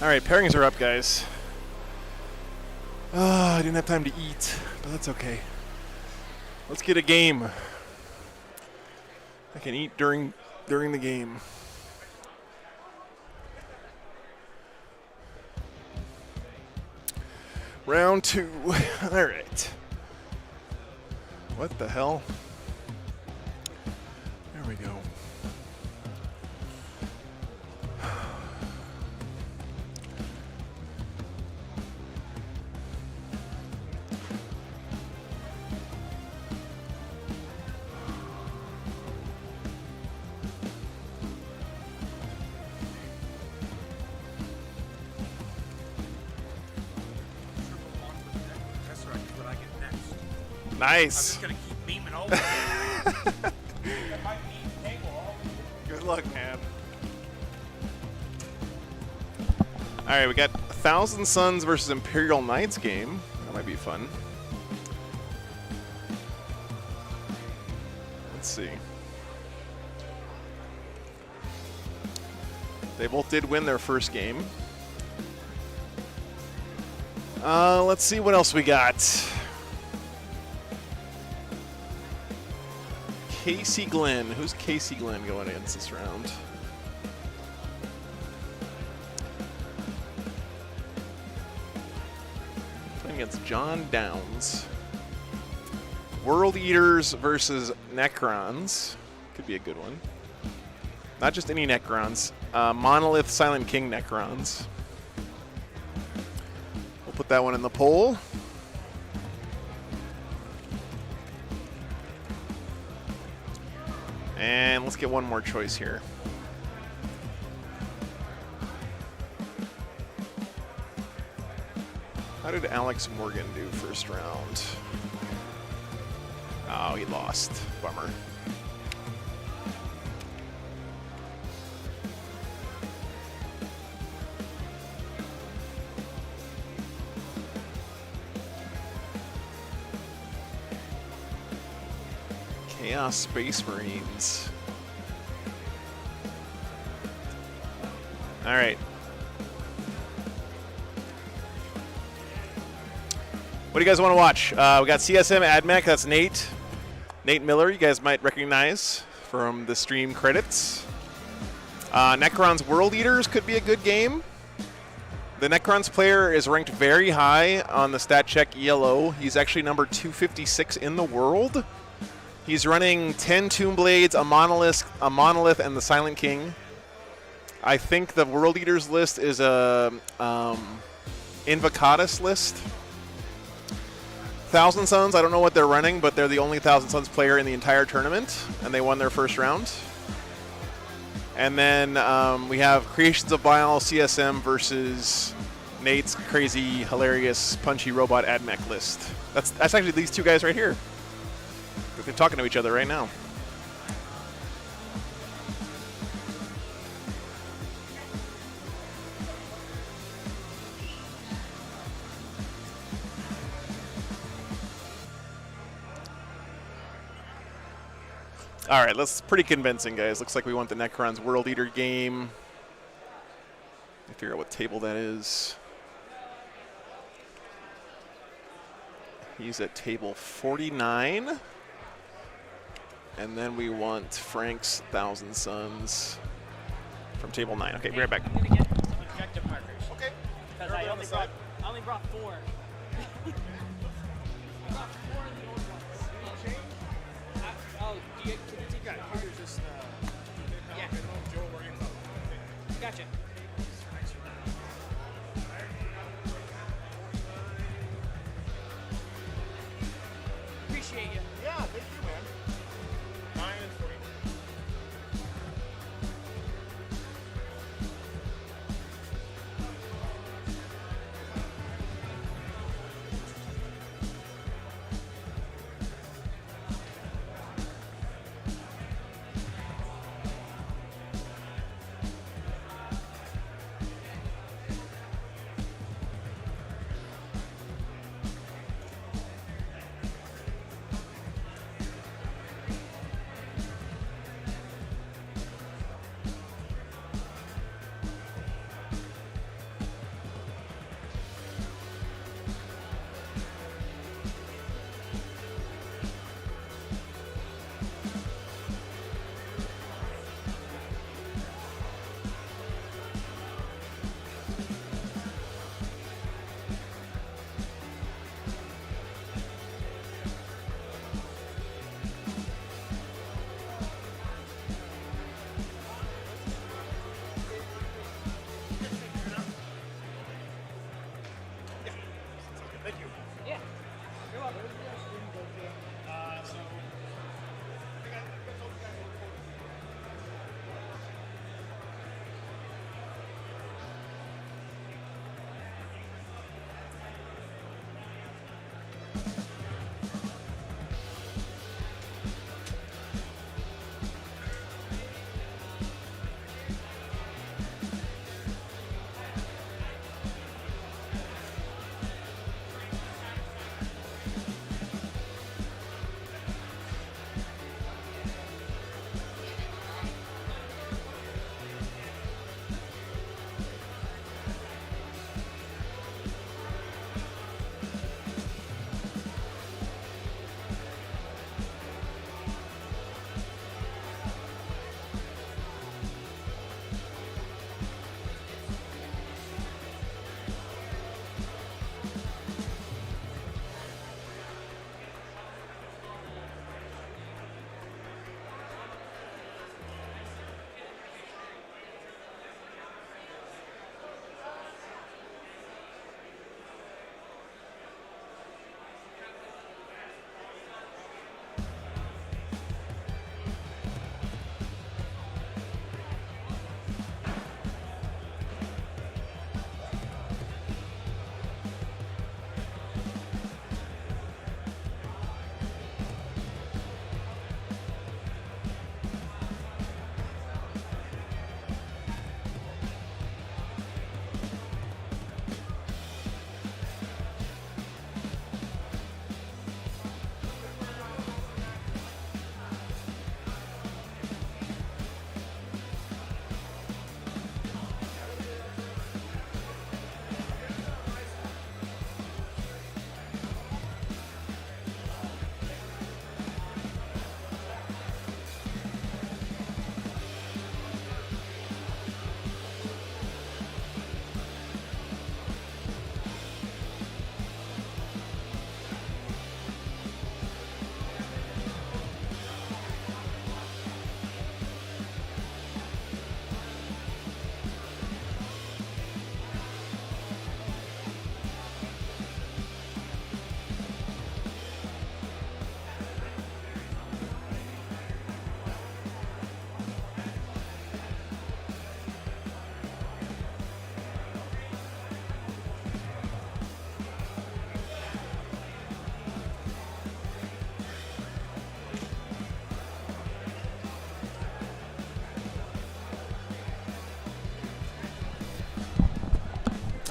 All right, pairings are up, guys. I didn't have time to eat, but that's okay. Let's get a game. I can eat during the game. Round 2. All right. What the hell? There we go. Nice. I'm just gonna keep beaming over. That might be table all Good luck, man. All right, we got 1,000 Suns versus Imperial Knights game. That might be fun. Let's see. They both did win their first game. Let's see what else we got. Casey Glenn. Who's Casey Glenn going against this round? Playing against John Downs. World Eaters versus Necrons. Could be a good one. Not just any Necrons. Monolith Silent King Necrons. We'll put that one in the poll. And let's get one more choice here. How did Alex Morgan do first round? Oh, he lost. Bummer. Chaos Space Marines. All right. What do you guys want to watch? We got CSM Admech. That's Nate. Nate Miller, you guys might recognize from the stream credits. Necrons World Eaters could be a good game. The Necrons player is ranked very high on the stat check ELO. He's actually number 256 in the world. He's running 10 Tomb Blades, a Monolith, and the Silent King. I think the World Eaters list is a Invocatus list. 1,000 Suns, I don't know what they're running, but they're the only 1,000 Suns player in the entire tournament, and they won their first round. And then we have Creations of Bile CSM versus Nate's crazy, hilarious, punchy robot Admech list. That's actually these two guys right here. They're talking to each other right now. All right, that's pretty convincing, guys. Looks like we want the Necrons World Eater game. Let me figure out what table that is. He's at table 49. And then we want Frank's Thousand Suns from table 9. Okay, be right back. I'm gonna get some objective markers. Okay. Because I only brought 4. I brought 4 of the old ones. Oh, can you take that? Here's just yeah. Gotcha. Appreciate you. Yeah, thank you, man. 9 and 40.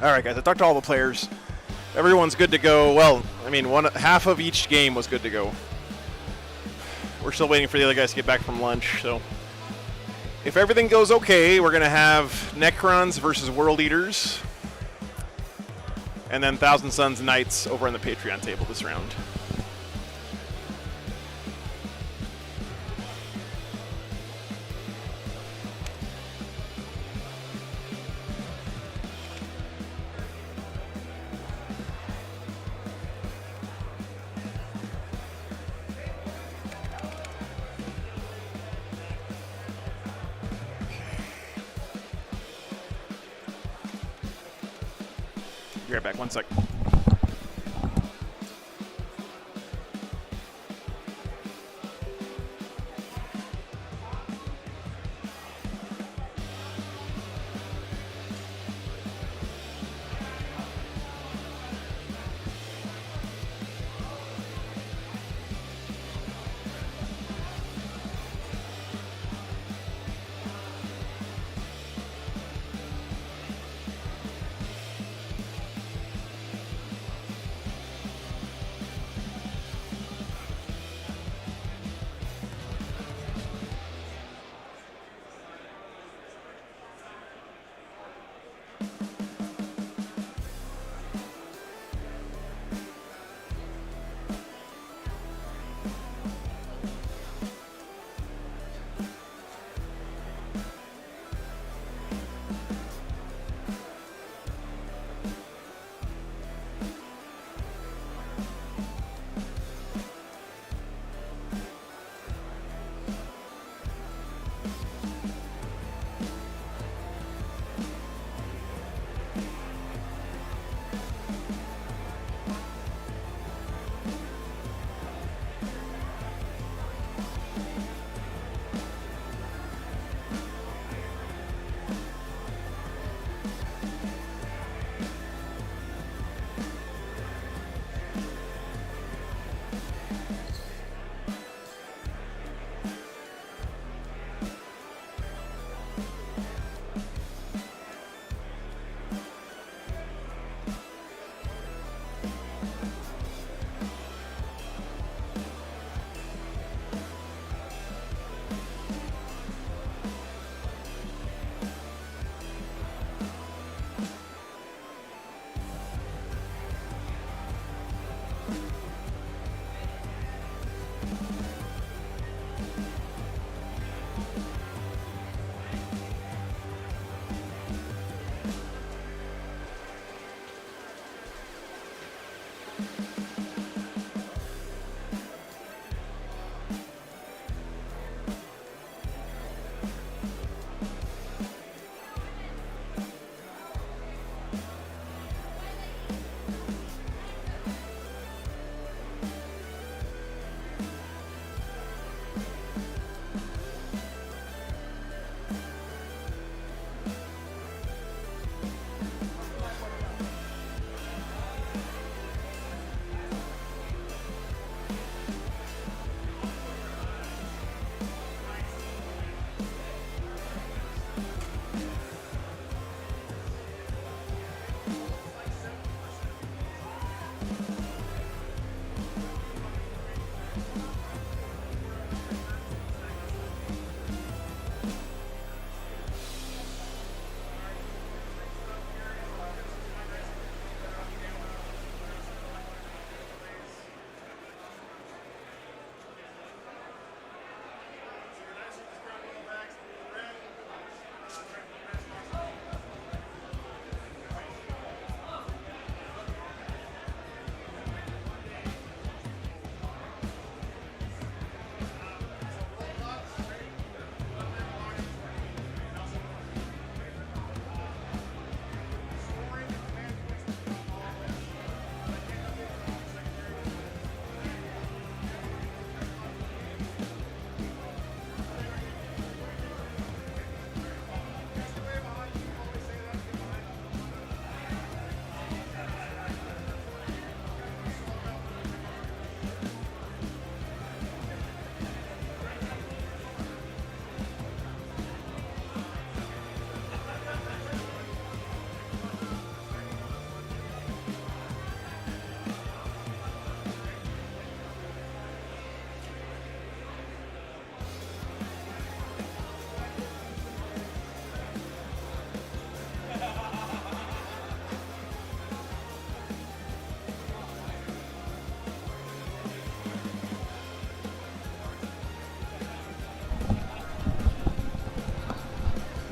All right, guys, I talked to all the players. Everyone's good to go. Well, I mean, half of each game was good to go. We're still waiting for the other guys to get back from lunch, so if everything goes okay, we're going to have Necrons versus World Eaters, and then Thousand Suns Knights over on the Patreon table this round. Be right back, 1 sec.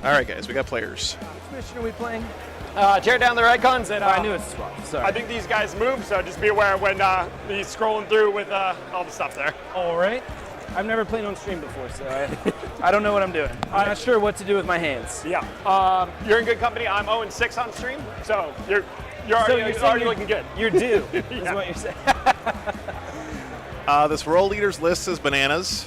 All right, guys, we got players. Which mission are we playing? Tear down their icons and I knew it's 12. Sorry. I think these guys move, so just be aware when he's scrolling through with all the stuff there. All right. I've never played on stream before, so I don't know what I'm doing. I'm not sure what to do with my hands. Yeah. You're in good company. I'm 0-6 on stream, so you're saying already looking good. You're due, is Yeah. what you're saying. This world leaders list is bananas.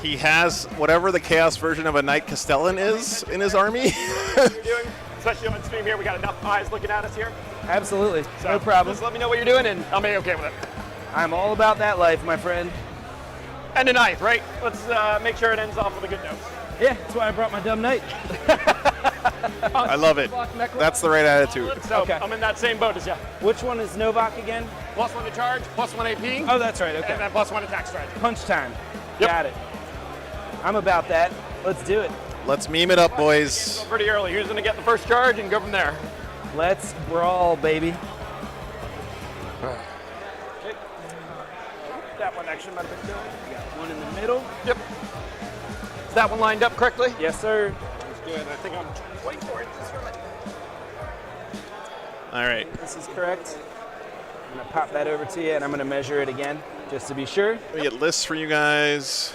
He has whatever the chaos version of a Knight Castellan is in his army. You're doing, especially on stream here, we got enough eyes looking at us here. Absolutely. So No problem. Just let me know what you're doing, and I'll be okay with it. I'm all about that life, my friend. And a knife, right? Let's make sure it ends off with a good note. Yeah, that's why I brought my dumb knight. I love it. That's the right attitude. So Okay. I'm in that same boat as you. Which one is Novak again? +1 to charge, +1 AP, Oh, that's right. Okay. and then +1 attack strategy. Punch time. Yep. Got it. I'm about that. Let's do it. Let's meme it up, boys. Pretty early. Who's going to get the first charge and go from there? Let's brawl, baby. That one actually might have been good. One in the middle. Yep. Is that one lined up correctly? Yes, sir. Good. I think I'm waiting for it. All right. This is correct. I'm gonna pop that over to you, and I'm gonna measure it again, just to be sure. Let me get lists for you guys.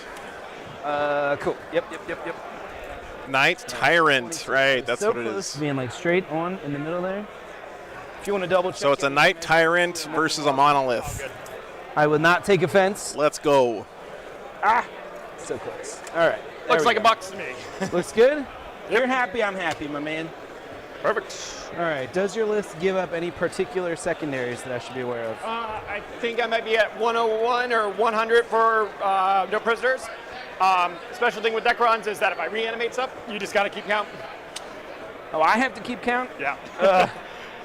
Cool. Yep. Knight Tyrant. Right, that's So what it close is. to being like straight on in the middle there. If you want to double check. So it's a Knight Tyrant versus a Monolith. I would not take offense. Let's go. So close. All right. there Looks we like go. a box to me. Looks good. You're happy. I'm happy, my man. Perfect. All right. Does your list give up any particular secondaries that I should be aware of? I think I might be at 101 or 100 for no prisoners. Special thing with Necrons is that if I reanimate stuff, you just got to keep count. Oh, I have to keep count. Yeah.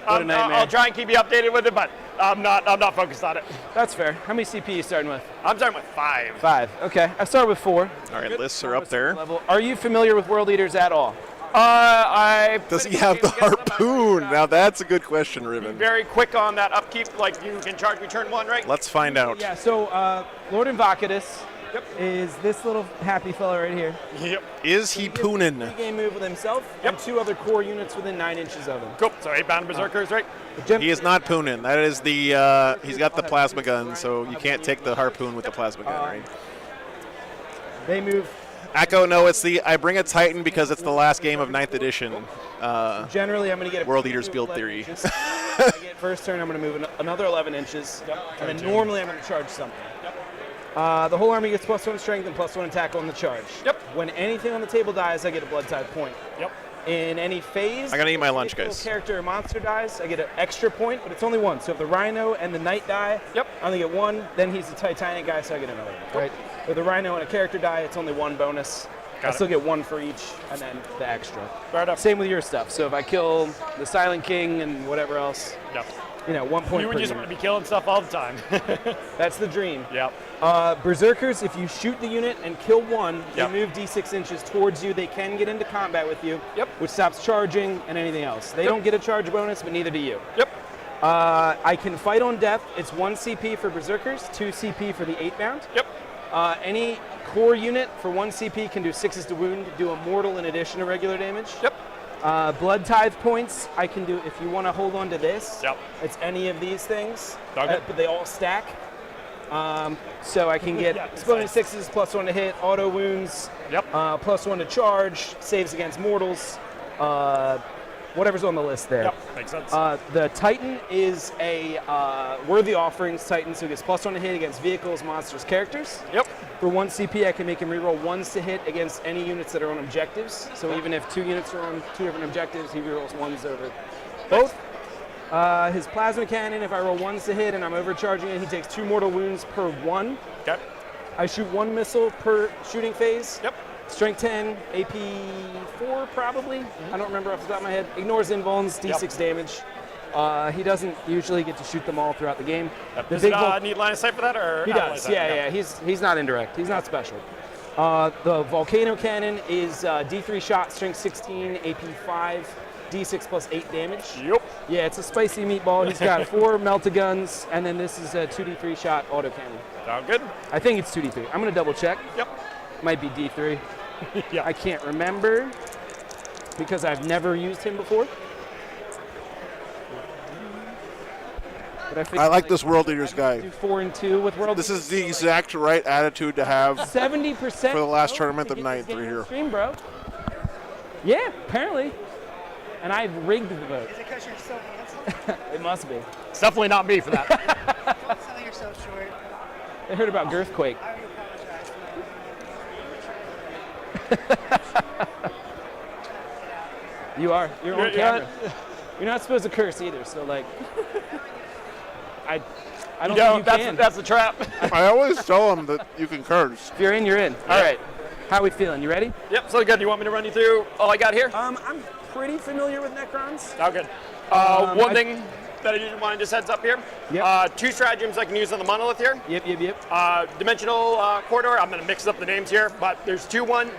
What a nightmare. I'll try and keep you updated with it, but I'm not focused on it. That's fair. How many CP you starting with? I'm starting with 5. 5. Okay. I start with 4. All right, lists are up there. Level. Are you familiar with World Leaders at all? Does he have the harpoon? Now that's a good question, Riven. Very quick on that upkeep, like you can charge me turn 1, right? Let's find out. Yeah. So Lord Invocatus is this little happy fella right here. Yep. Is he poonin'? 3-game move with himself and 2 other core units within 9 inches of him. Cool. So 8 bound berserkers, right? He is not poonin'. That is the, he's got the plasma gun, so you can't take the harpoon with the plasma gun, right? They move. Echo, no, it's the, I bring a Titan because it's the last game of 9th edition. Generally, I'm going to get a World Eaters move build 11 theory. inches. I get first turn, I'm going to move another 11 inches. And then normally I'm going to charge something. The whole army gets +1 strength and +1 attack on the charge. Yep. When anything on the table dies, I get a blood tithe point. Yep. In any phase, I gotta eat my if lunch, a vehicle, guys. Character or monster dies, I get an extra point, but it's only 1. So if the Rhino and the Knight die, I only get 1. Then he's a Titanic guy, so I get another one. Right. If the Rhino and a character die, it's only 1 bonus. I still get 1 for each, and then the extra. Right up. Same with your stuff. So if I kill the Silent King and whatever else, Yep. 1 point You per would just unit. want to be killing stuff all the time. That's the dream. Yep. Berserkers, if you shoot the unit and kill 1, they Yep. move d6 inches towards you. They can get into combat with you, Yep. which stops charging and anything else. They don't get a charge bonus, but neither do you. Yep. I can fight on death. It's 1 CP for Berserkers, 2 CP for the 8 bound. Yep. Any core unit for 1 CP can do 6s to wound, do a mortal in addition to regular damage. Yep. Blood tithe points, I can do, if you want to hold on to this, Yep. it's any of these things, Okay. but they all stack. So I can get Yeah, exploding 6s, +1 to hit, auto wounds, Yep. +1 to charge, saves against mortals, whatever's on the list there. Yep. Makes sense. The Titan is a worthy offerings Titan, so he gets +1 to hit against vehicles, monsters, characters. Yep. For 1 CP, I can make him reroll 1s to hit against any units that are on objectives. So even if 2 units are on 2 different objectives, he rerolls 1s over both. His plasma cannon, if I roll 1s to hit and I'm overcharging it, he takes 2 mortal wounds per 1. Okay. I shoot 1 missile per shooting phase. Yep. Strength 10, AP 4 probably. I don't remember off the top of my head. Ignores invulns, D6 damage. He doesn't usually get to shoot them all throughout the game. The Does big it need line of sight for that, or he out of line of does, sight? yeah. He's not indirect. He's not special. The volcano cannon is D3 shot, strength 16, AP 5, D6 plus 8 damage. Yep. Yeah, it's a spicy meatball. He's got 4 melta-guns, and then this is a 2D3 shot autocannon. Sound good? I think it's 2D3. I'm gonna double check. Yep. Might be D3. Yeah. I can't remember because I've never used him before. But I, figured, I like this World Eaters do guide. 4 and 2 with World This Eaters. is the exact right attitude to have. 70% for the last bro, tournament to of get night this game through on here. Stream, bro. Yeah, apparently. And I've rigged the vote. Is it because you're so handsome? It must be. It's definitely not me for that. Don't sell yourself short. I heard about Girthquake. I already apologize. You are. You're on You're camera. You're not supposed to curse either, so like, I don't No, think you can. that's the trap. I always tell them that you can curse. If you're in, you're in. All right. How we feeling? You ready? Yep, so good. You want me to run you through all I got here? I'm pretty familiar with Necrons. Oh, good. One thing that I didn't want to just heads up here. Yep. 2 stratagems I can use on the monolith here. Yep. Dimensional corridor. I'm going to mix up the names here, but there's 2. One,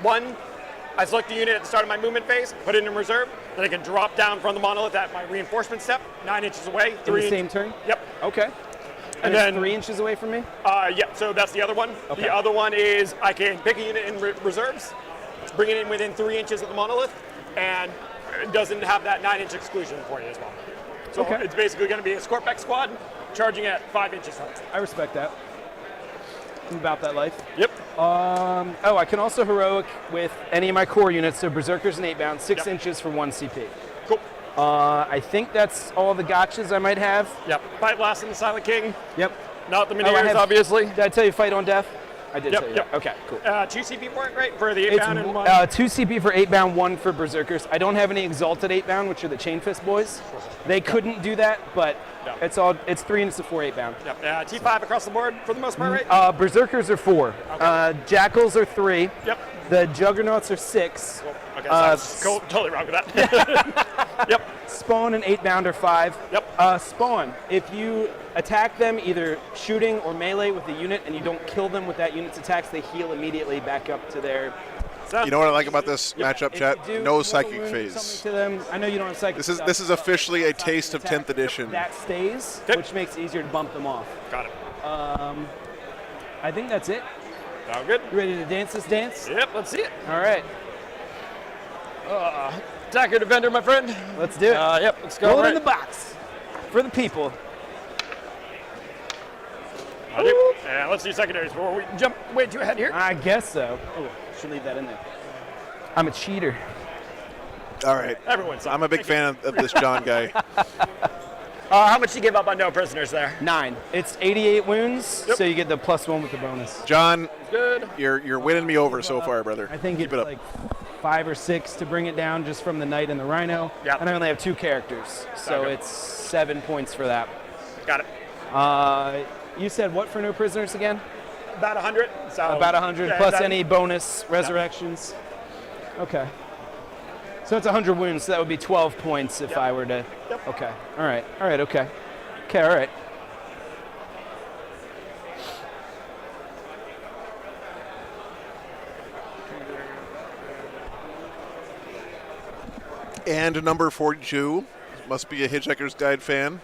I select a unit at the start of my movement phase, put it in reserve, then I can drop down from the monolith at my reinforcement step, 9 inches away. In the same turn? Yep. Okay. And it's then 3 inches away from me? Yep, so that's the other one. Okay. The other one is I can pick a unit in reserves, bring it in within 3 inches of the monolith, and it doesn't have that 9-inch exclusion for you as well. So Okay. it's basically going to be a Scorpex squad charging at 5 inches from it. I respect that. I'm about that life. Yep. I can also heroic with any of my core units, so Berserkers and 8-bound, 6 Yep. inches for 1 CP. Cool. I think that's all the gotchas I might have. Yep. Fight Blast and the Silent King. Yep. Not the I Minears, have- obviously. Did I tell you fight on death? I did Yep, tell you yep. that. Okay, cool. 2 CP for it, right? For the 8 It's bound and 1. 2 CP for 8-bound, 1 for Berserkers. I don't have any Exalted 8-bound, which are the Chain Fist boys. They couldn't do that, but Yeah. it's 3 inches to 4 8-bound. Yep. T5 across the board for the most part, right? Berserkers are 4. Jackals are 3. Yep. The Juggernauts are 6. Okay, so I was totally wrong with that. Yep. Spawn and 8-bound are 5. Yep. Spawn, if you attack them either shooting or melee with the unit and you don't kill them with that unit's attacks, they heal immediately back up to their... You know what I like about this matchup, If chat? you do No mortal psychic wound or phase. something to them, I know you don't have psychic stuff, This is officially a but taste of 10th edition. That stays, Okay. which makes it easier to bump them off. Got it. I think that's it. All good. You ready to dance this dance? Yep, let's see it. All right, Attacker defender, my friend. let's do it. Yep, let's go. Roll it right. in the box for the people. And let's do secondaries before we jump way too ahead here. I guess so. Oh, should leave that in there. I'm a cheater. All right. Everyone's I'm a big fan of this John guy. How much do you give up on no prisoners there? 9. It's 88 wounds, Yep. so you get the +1 with the bonus. John, Good. you're winning me over so far, brother. I think Keep it's it up. like 5 or 6 to bring it down just from the Knight and the Rhino. Yeah. And I only have 2 characters, so Okay. it's 7 points for that. Got it. You said what for no prisoners again? About 100. So About 100 yeah, plus that- any bonus resurrections. Okay. So it's 100 wounds, so that would be 12 points if Yep. I were to. Yep. Okay. All right. All right. Okay. Okay. All right. And number 42 must be a Hitchhiker's Guide fan.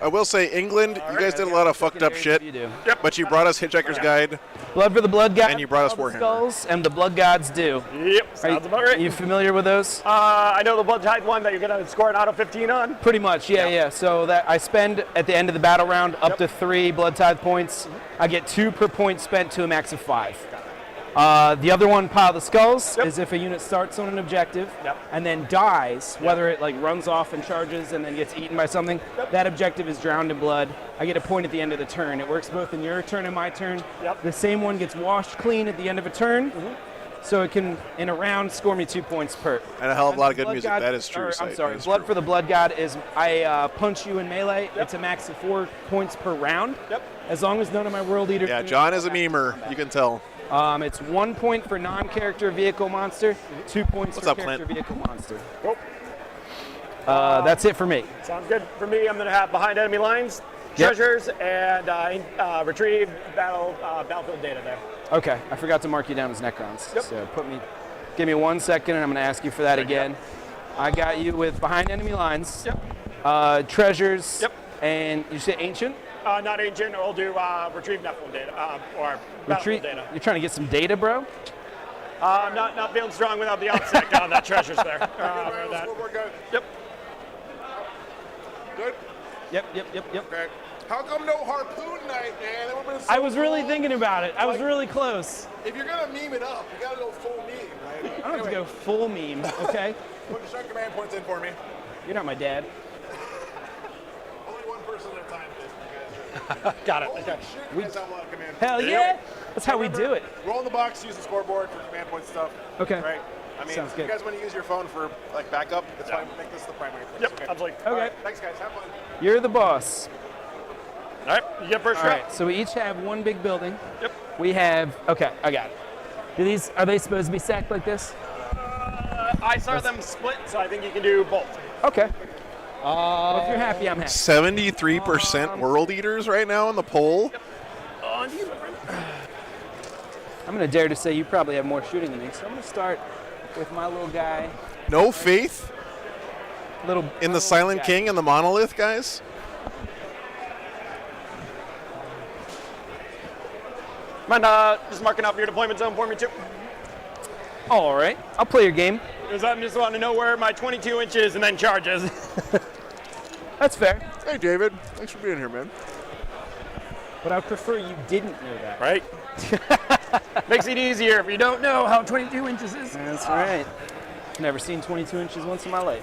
I will say, England, you guys did a lot of fucked up shit, You do. but you brought us Hitchhiker's Guide. Blood for the Blood God. And you brought us all the Warhammer. Skulls, and the Blood Gods do. Yep, Are sounds about right. you familiar with those? I know the Blood Tide one that you're going to score an auto 15 on. Pretty much, yeah. So that I spend at the end of the battle round up to 3 Blood Tithe points. I get 2 per point spent to a max of 5. The other one, Pile the Skulls, Yep. is if a unit starts on an objective Yep. and then dies, whether it like runs off and charges and then gets eaten by something, that objective is drowned in blood. I get a point at the end of the turn. It works both in your turn and my turn. Yep. The same one gets washed clean at the end of a turn, so it can, in a round, score me 2 points per. And a hell of a lot of good Blood music. God- That is true. or, I'm Sight. sorry. That is Blood true. for the Blood God is I punch you in melee. It's a max of 4 points per round. Yep. As long as none of my World Eaters. Yeah, John is a memer. You can tell. It's 1 point for non-character vehicle monster, 2 points What's for up, character Clint? vehicle monster. Cool. That's it for me. Sounds good. For me, I'm going to have behind enemy lines, Yep. treasures, and retrieve battlefield data there. Okay, I forgot to mark you down as Necrons. Yep. So give me 1 second, and I'm going to ask you for that again. I got you with behind enemy lines. Yep. Treasures. Yep. And you say ancient? Not ancient. We'll do retrieve Nephilim data or battlefield data. You're trying to get some data, bro? Not feeling strong without the OPSEC on that treasures there. That. We're good. Yep. Good? Yep. Okay. How come no harpoon night, man? That would've been so I was really cool. thinking about it. I was really close. If you're gonna meme it up, you gotta go full meme, right? I don't have to go full meme, okay? Put your command points in for me. You're not my dad. Only one person at a time, please. You guys are- Got it. Holy Okay. shit, you guys have a lot of command points. Hell yeah! That's how we do it. Roll in the box, use the scoreboard for command point stuff. Okay. Right? I mean, Sounds if good. you guys want to use your phone for like backup, it's fine. Make this the primary place. Yep. Absolutely. Okay. All right, thanks, guys. Have fun. You're the boss. All right. You get first All shot. right, so we each have one big building. Yep. We have, okay, I got it. Are they supposed to be stacked like this? I saw them split, so I think you can do both. Okay. Well, if you're happy, I'm happy. 73% world eaters right now on the poll. I'm going to dare to say you probably have more shooting than me, so I'm going to start with my little guy. No faith Little in my the little Silent guy. King and the Monolith, guys. Mind just marking out your deployment zone for me too? All right, I'll play your game. Because I just want to know where my 22 inches and then charges. That's fair, Hey, David. Thanks for being here, man. but I prefer you didn't know that. Right? Makes it easier if you don't know how 22 inches is. That's right. Never seen 22 inches once in my life.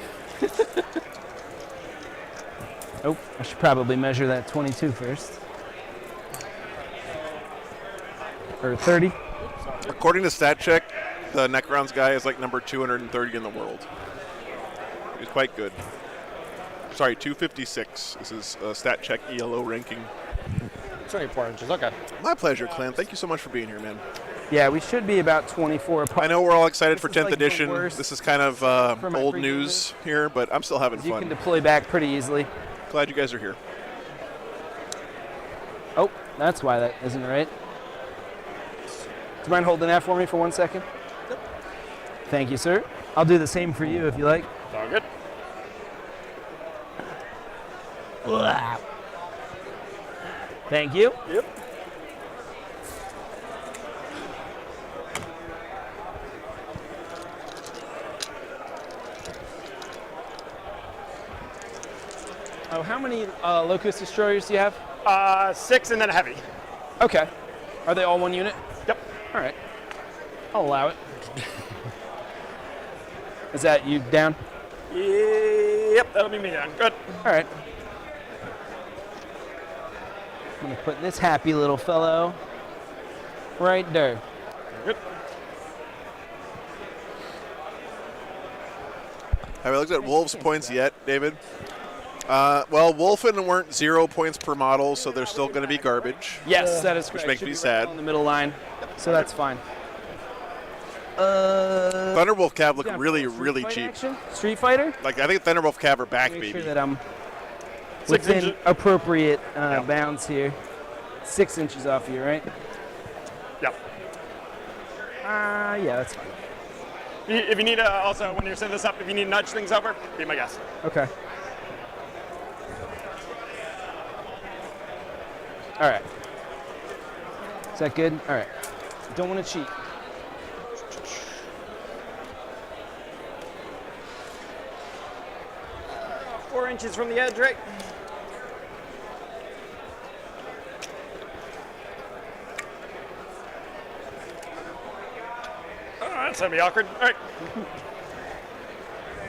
Oh, I should probably measure that 22 first. Or 30. According to StatCheck, the Necrons guy is like number 230 in the world. He's quite good. Sorry, 256. This is StatCheck ELO ranking. 24 inches, okay. My pleasure, Clint. Thank you so much for being here, man. Yeah, we should be about 24 apart. I know we're all excited for This is 10th like the edition. worst This is kind of for my old free news here, but I'm still having You can fun. deploy back pretty easily. Glad you guys are here. Oh, that's why that isn't right. Do you mind holding that for me for 1 second? Yep. Thank you, sir. I'll do the same for you if you like. All good. Wow. Thank you. Yep. Oh, how many Locust Destroyers do you have? 6 and then a heavy. Okay. Are they all one unit? Yep. All right. I'll allow it. Is that you down? Yep, that'll be me then. Good. All right. I'm going to put this happy little fellow right there. Good. Have I looked at Wolves' points yet, David? Well, Wolfen weren't 0 points per model, so they're still going to be garbage. Yes, that is correct. makes Should me be right sad. on the middle line, so that's fine. Thunderwolf Cav look Yeah, really, Street really Fighter cheap. action? Street Fighter? Like, I think Thunderwolf Cav are back, Make baby. sure that I'm 6 within inches. appropriate bounds here. 6 inches off you, right? Yep. Yeah, that's fine. If you need also, when you're setting this up, if you need to nudge things over, be my guest. Okay. All right. Is that good? All right. Don't want to cheat. Uh, 4 inches from the edge, right? Oh, that's gonna be awkward. All right.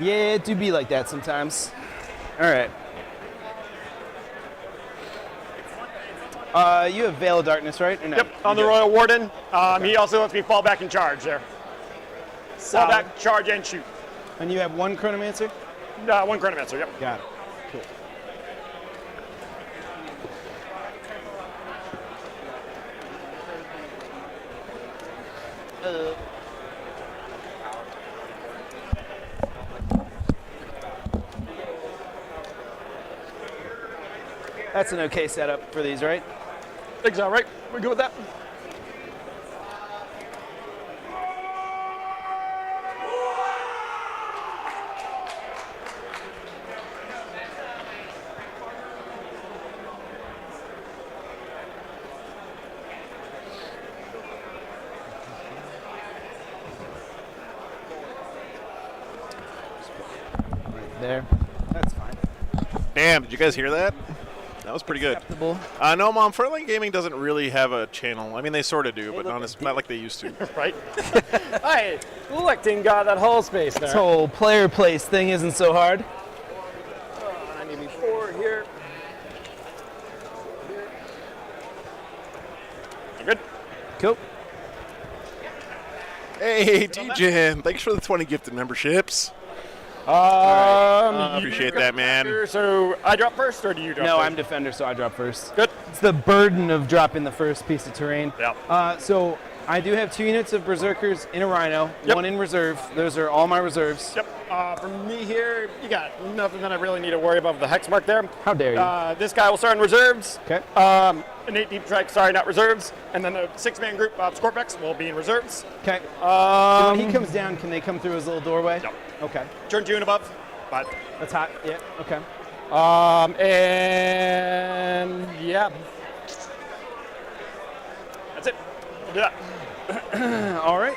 Yeah, it do be like that sometimes. All right. You have Veil of Darkness, right? Or no? Yep, on the Royal Warden. He also lets me fall back and charge there. Fall Solid. back, charge, and shoot. And you have one Chronomancer? 1 Chronomancer, yep. Got it. Cool. That's an okay setup for these, right? Things all right. We good with that? there. That's fine. Damn, did you guys hear that? That was pretty good. Acceptable. No, Mom, Frontline Gaming doesn't really have a channel. I mean, they sort of do, but not like they used to. Right? Hey, Lecting got that whole space there. This whole player place thing isn't so hard. I need me 4 here. You good? Cool. Hey, D-Jim, thanks for the 20 gifted memberships. Appreciate that, man. So I drop first, or do you drop No, first? I'm defender, so I drop first. Good. It's the burden of dropping the first piece of terrain. Yep. So I do have 2 units of berserkers in a rhino, Yep. 1 in reserve. Those are all my reserves. Yep. For me here, you got nothing that I really need to worry about with the hex mark there. How dare you? This guy will start in reserves. Okay. An 8 deep strike, sorry, not reserves. And then the 6-man group of Scorpex will be in reserves. Okay. So when he comes down, can they come through his little doorway? Yep. Okay. Turn 2 and above. But That's hot. Yeah. Okay. and yeah. That's it. We'll do that. All right.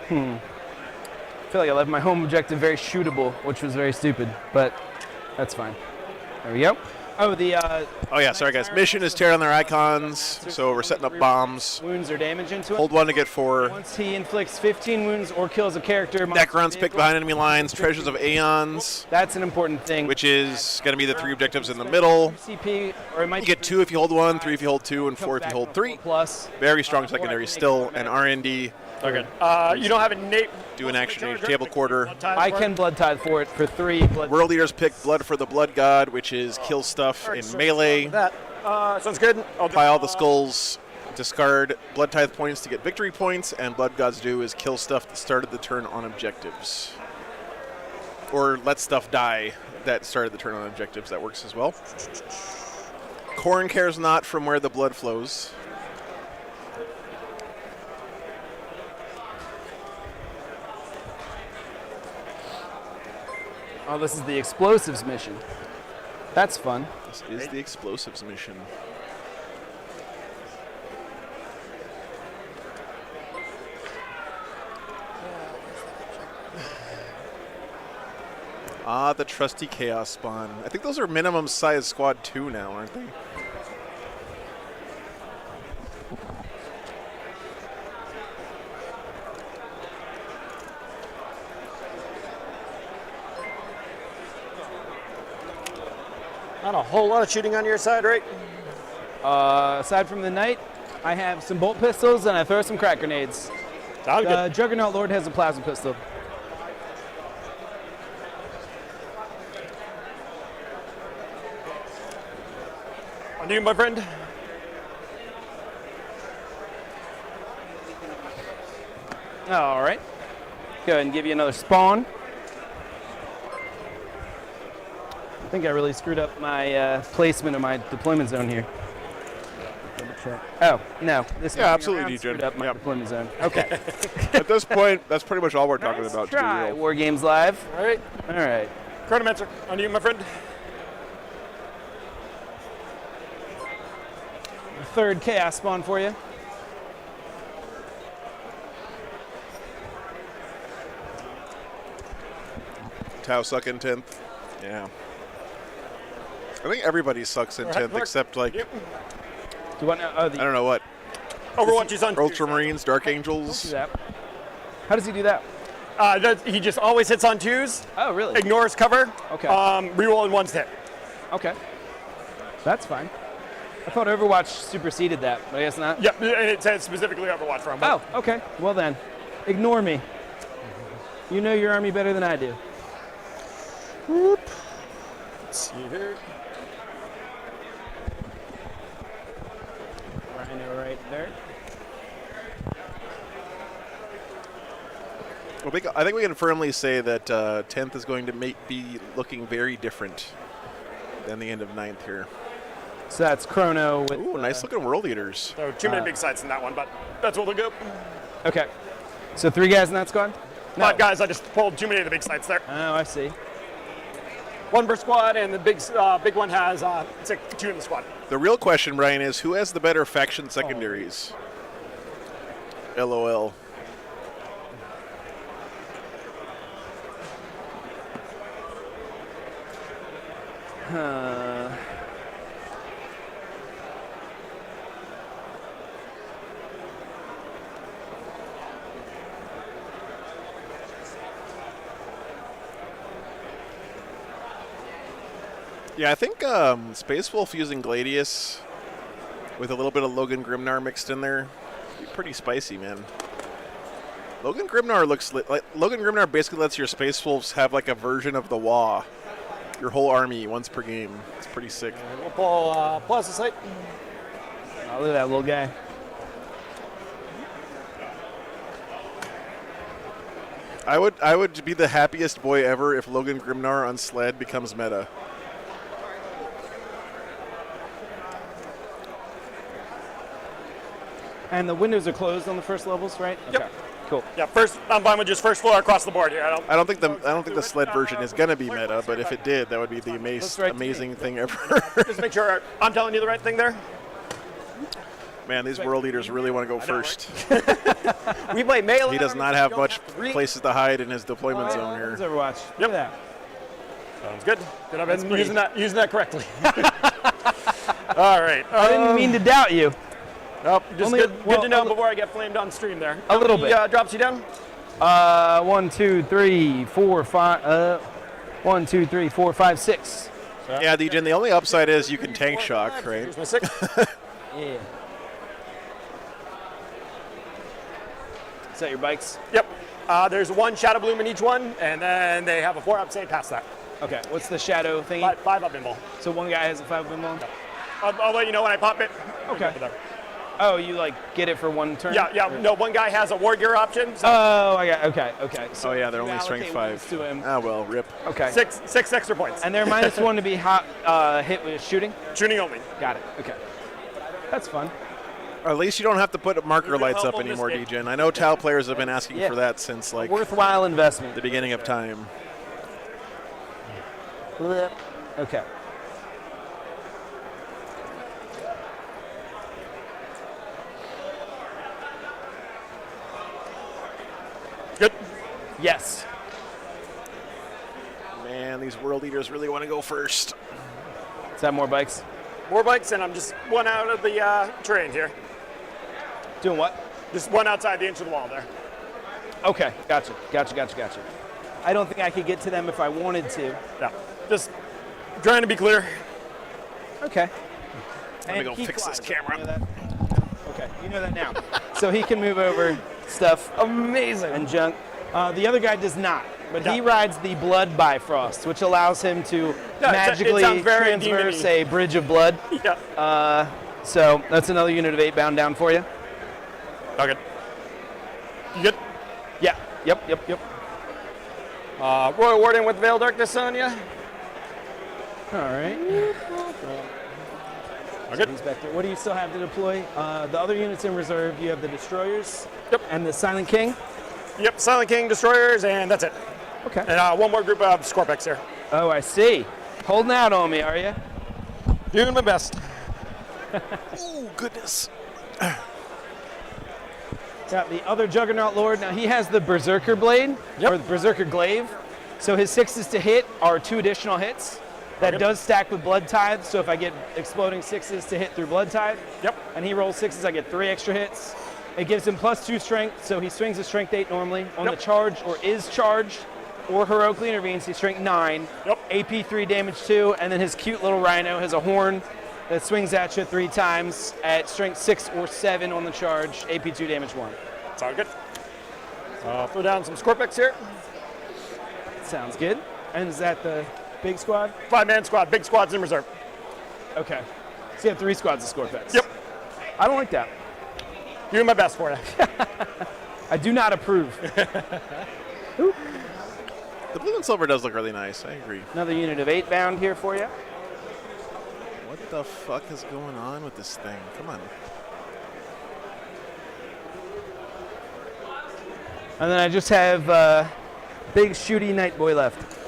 I feel like I left my home objective very shootable, which was very stupid, but that's fine. There we go. Oh, the Oh, yeah, sorry, guys. Mission is tear down their icons, so we're setting up bombs. wounds or damage into it. Hold 1 to get 4. Once he inflicts 15 wounds or kills a character, Necrons picked behind enemy lines. Treasures of Aeons, That's an important thing. which is going to be the 3 objectives in the middle. CP, or it might You get 2 if you hold 1, 3 if you hold 2, and 4 if you hold 3. Plus. Very strong secondary still, and R&D. Okay. You don't have a Nate. Do an action range table quarter. I can blood tithe for it for 3 blood. World Eaters pick Blood for the Blood God, which is kill stuff in melee. That sounds good. I'll do, Pile the skulls, discard Blood Tithe points to get victory points, and Blood Gods do is kill stuff that started the turn on objectives. Or let stuff die that started the turn on objectives. That works as well. Corn cares not from where the blood flows. Oh, this is the explosives mission. That's fun. This is the explosives mission. Ah, the trusty Chaos Spawn. I think those are minimum size squad 2 now, aren't they? Not a whole lot of shooting on your side, right? Aside from the knight, I have some bolt pistols and I throw some crack grenades. Sounds The Juggernaut Lord has a plasma pistol. On you, my friend. All right. Go ahead and give you another spawn. I think I really screwed up my placement of my deployment zone here. Double check. Oh, no. This Yeah, absolutely, around D-Gen. screwed up my Yep. deployment zone. Okay. At this point, that's pretty much all we're talking Nice about. To be try, real. War Games Live. All right. All right. Chronomancer. On you, my friend. Third chaos spawn for you. Tau suck in 10th. Yeah. I think everybody sucks in 10th except, like, Yep. Do you want to? Oh, I don't know what. Overwatch is on. Ultramarines, Dark do Angels. that. How does he do that? He just always hits on 2s, Oh, really? ignores cover, Okay. reroll in 1's hit. Okay. That's fine. I thought Overwatch superseded that, but I guess not. Yep, and it says specifically Overwatch from. Oh, okay. Well then, ignore me. You know your army better than I do. Let's see here. Rhino right there. Well, I think we can firmly say that 10th is going to be looking very different than the end of 9th here. So that's Chrono with. Ooh, nice looking World Eaters. So too many big sites in that one, but that's what we'll go. Okay. So 3 guys in that squad? No. 5 guys, I just pulled too many of the big sites there. Oh, I see. 1 per squad, and the big one has 2 in the squad. The real question, Brian, is who has the better faction secondaries? LOL. Yeah, I think Space Wolf using Gladius with a little bit of Logan Grimnar mixed in there, be pretty spicy, man. Logan Grimnar looks like Logan Grimnar basically lets your Space Wolves have like a version of the WA, your whole army once per game. It's pretty sick. We'll pull Plasma Sight. Oh, look at that little guy. I would be the happiest boy ever if Logan Grimnar on Sled becomes meta. And the windows are closed on the first levels, right? Yep. Okay. Cool. Yeah, first I'm fine with just first floor across the board here. I don't think the Sled version is gonna be meta, but if it did, that would be the amazing thing ever. Just make sure I'm telling you the right thing there. Man, these world eaters really want to go first. We play melee. He does not have much places to hide in his deployment zone There's here. Overwatch. Look at that. Sounds good. Good, I've been using that correctly. All right. I didn't mean to doubt you. Nope, just Only- good well, to know before I get flamed on stream there. A little How many, bit. drops you down? 1, 2, 3, 4, 5. 1, 2, 3, 4, 5, 6. Yeah, DJ, the only upside is you can tank shock, right? Here's my 6. Yeah. Is that your bikes? Yep. There's one Shadow Bloom in each one, and then they have a 4-up say past that. Okay. What's the shadow thingy? 5-up pinball. So one guy has a 5 pinball? I'll let you know when I pop it. Okay. Oh, you like get it for one turn? Yeah. Or- No, one guy has a war gear option. So Oh, I got. Okay. So Oh yeah, they're you only strength allocate 5. ones to him. Ah well, rip. Okay. six extra points. And they're -1 to be hot hit with shooting. Shooting only. Got it. Okay. That's fun. Or at least you don't have to put marker You've been lights up helpful in this anymore, game. DJ. I know Tau players have been asking Yeah. for that since like Worthwhile investment. the beginning of time. Okay. Good. Yes. Man, these world eaters really want to go first. Is that more bikes? More bikes, and I'm just one out of the terrain here. Doing what? Just one outside the inch of the wall there. Okay. Gotcha. I don't think I could get to them if I wanted to. Yeah. Just trying to be clear. Okay. Let me And go he fix this flies. camera. You know that? Okay, you know that now. So he can move over stuff. Amazing. And junk. The other guy does not, but he Yeah. rides the Blood Bifrost, which allows him to Yeah, magically it sounds very transverse demon-y. a bridge of blood. Yeah. So that's another unit of 8 bound down for you. Okay. You good? Yeah. Yep. Royal Warden with Veil Darkness on you. All right. Okay. He's back there. What do you still have to deploy? The other units in reserve, you have the Destroyers. Yep. And the Silent King. Yep, Silent King, Destroyers, and that's it. Okay. And one more group of Scorpex here. Oh, I see. Holding out on me, are you? Doing my best. Oh goodness. Got the other Juggernaut Lord. Now he has the Berserker Blade, or the Berserker Glaive. So his 6s to hit are 2 additional hits. That does stack with Blood Tithe, so if I get exploding 6s to hit through Blood Tithe, and he rolls 6s, I get 3 extra hits. It gives him +2 strength, so he swings a strength 8 normally. On the charge, or is charged, or heroically intervenes, he's strength 9. AP 3, damage 2, and then his cute little rhino has a horn that swings at you 3 times at strength 6 or 7 on the charge, AP 2, damage 1. Sounds good. Throw down some Scorpex here. Sounds good. And is that the big squad? 5-man squad, big squads in reserve. Okay. So you have 3 squads of Scorpex. Yep. I don't like that. Doing my best for you. I do not approve. The blue and silver does look really nice. I agree. Another unit of 8 bound here for you. What the fuck is going on with this thing? Come on. And then I just have big shooty Night Boy left.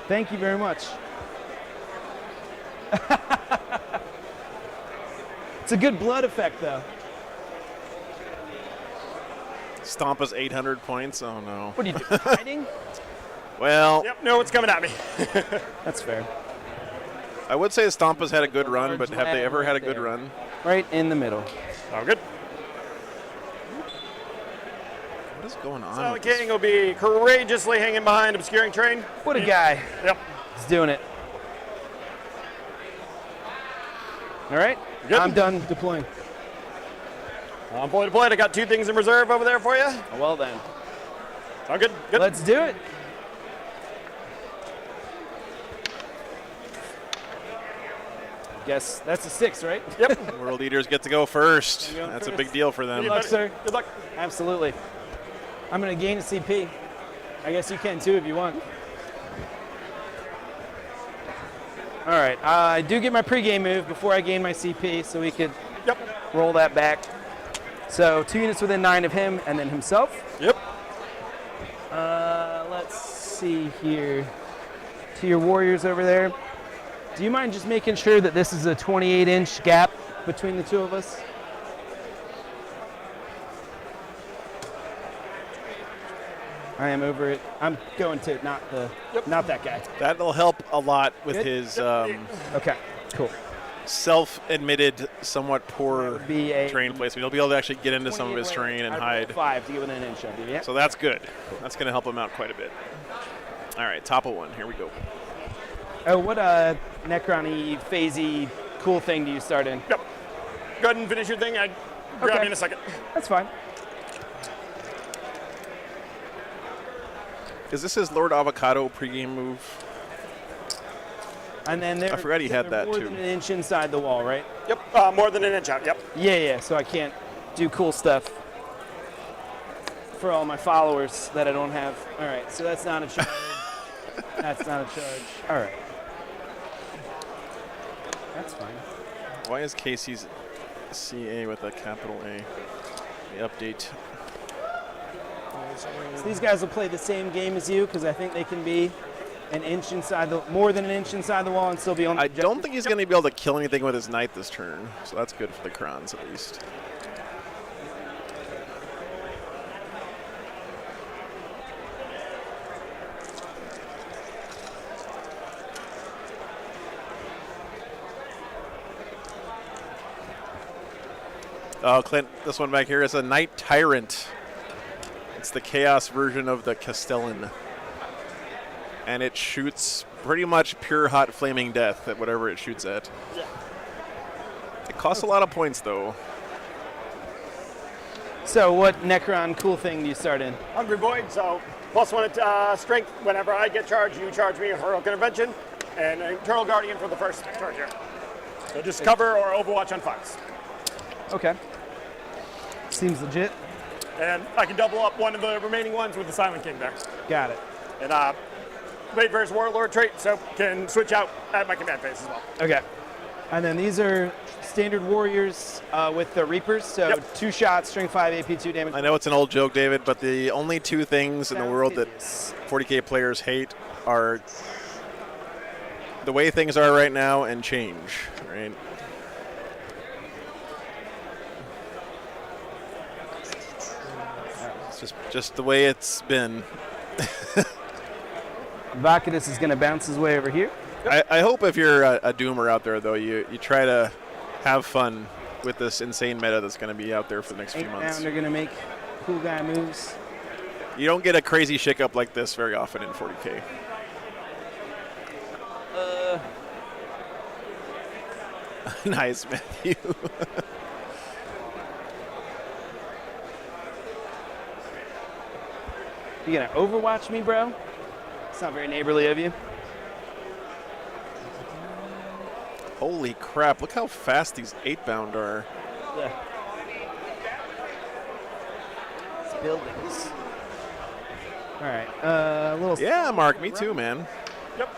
Thank you very much. It's a good blood effect, though. Stampa's 800 points. Oh no. What are you doing, hiding? Well, Yep, no, it's coming at me. That's fair. I would say Stampa's had a good run, but have they ever had a good there. run? Right in the middle. Oh, good. What is going on? So with this? King will be courageously hanging behind obscuring terrain. What a guy. Yep. He's doing it. All right. Good. I'm done deploying. I'm fully deployed. I got 2 things in reserve over there for you. Well then. Oh, good. Good. Let's do it. Guess that's a 6, right? Yep. World Eaters get to go first. You go That's a first. big deal for them. Good luck, sir. Good luck. Absolutely. I'm going to gain a CP. I guess you can too if you want. All right. I do get my pregame move before I gain my CP, so we could Yep. roll that back. So 2 units within 9 of him, and then himself. Yep. Let's see here. To your warriors over there. Do you mind just making sure that this is a 28-inch gap between the two of us? I am over it. I'm going to not that guy. That'll help a lot with Good. his Okay, cool. self-admitted, somewhat poor Be a terrain placement. He'll be able to actually get into some of his terrain and I'd roll hide. 5 to get within an inch of you. Yeah. So that's good. That's going to help him out quite a bit. All right, top of 1. Here we go. Oh, what Necron-y, phasey, cool thing do you start in? Yep. Go ahead and finish your thing. I'll grab Okay. you in a second. That's fine. Is this his Lord Avocado pregame move? And then they're, I forgot he had they're that, more too. than an inch inside the wall, right? Yep. More than an inch out. Yep. Yeah, so I can't do cool stuff for all my followers that I don't have. All right, so that's not a charge. That's not a charge. All right. That's fine. Why is Casey's CA with a capital A? The update. So these guys will play the same game as you because I think they can be an inch inside more than an inch inside the wall and still be on the I don't think he's going to be able to kill anything with his knight this turn, so that's good for the Crons at least. Oh, Clint, this one back here is a Knight Tyrant. It's the Chaos version of the Castellan. And it shoots pretty much pure hot flaming death at whatever it shoots at. Yeah. It costs a lot of points, though. So what Necron cool thing do you start in? Hungry Void, so +1 at strength. Whenever I get charged, you charge me a Heroic Intervention and an Eternal Guardian for the first turn here. So just cover or Overwatch on 5s. Okay. Seems legit. And I can double up one of the remaining ones with the Silent King there. Got it. And wait for his Warlord trait, so can switch out at my command phase as well. Okay. And then these are standard warriors with the Reapers. So Yep. 2 shots, string 5, AP 2 damage. I know it's an old joke, David, but the only 2 things in the Sounds world that hideous. 40K players hate are the way things are right now and change, right? It's just the way it's been. Vacadus is going to bounce his way over here. I hope if you're a doomer out there, though, you try to have fun with this insane meta that's going to be out there for the next few 8 months. pounder going to make cool guy moves. You don't get a crazy shake-up like this very often in 40K. Nice, Matthew. You going to overwatch me, bro? It's not very neighborly of you. Holy crap, look how fast these 8-bound are. Yeah. It's buildings. All right. A little. Yeah, Mark, me too, man. Yep.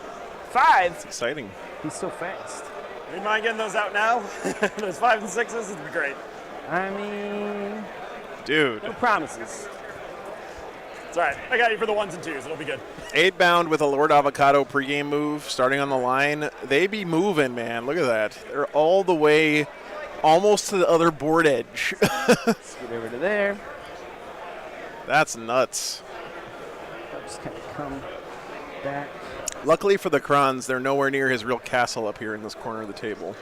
5. Exciting. He's so fast. You mind getting those out now? Those 5s and 6s would be great. I mean, Dude, no promises. It's all right. I got you for the 1s and 2s. It'll be good. 8-bound with a Lord Avocado pregame move starting on the line. They be moving, man. Look at that. They're all the way Almost to the other board edge. Let's get over to there. That's nuts. I'll just kind of come back. Luckily for the Necrons, they're nowhere near his real castle up here in this corner of the table.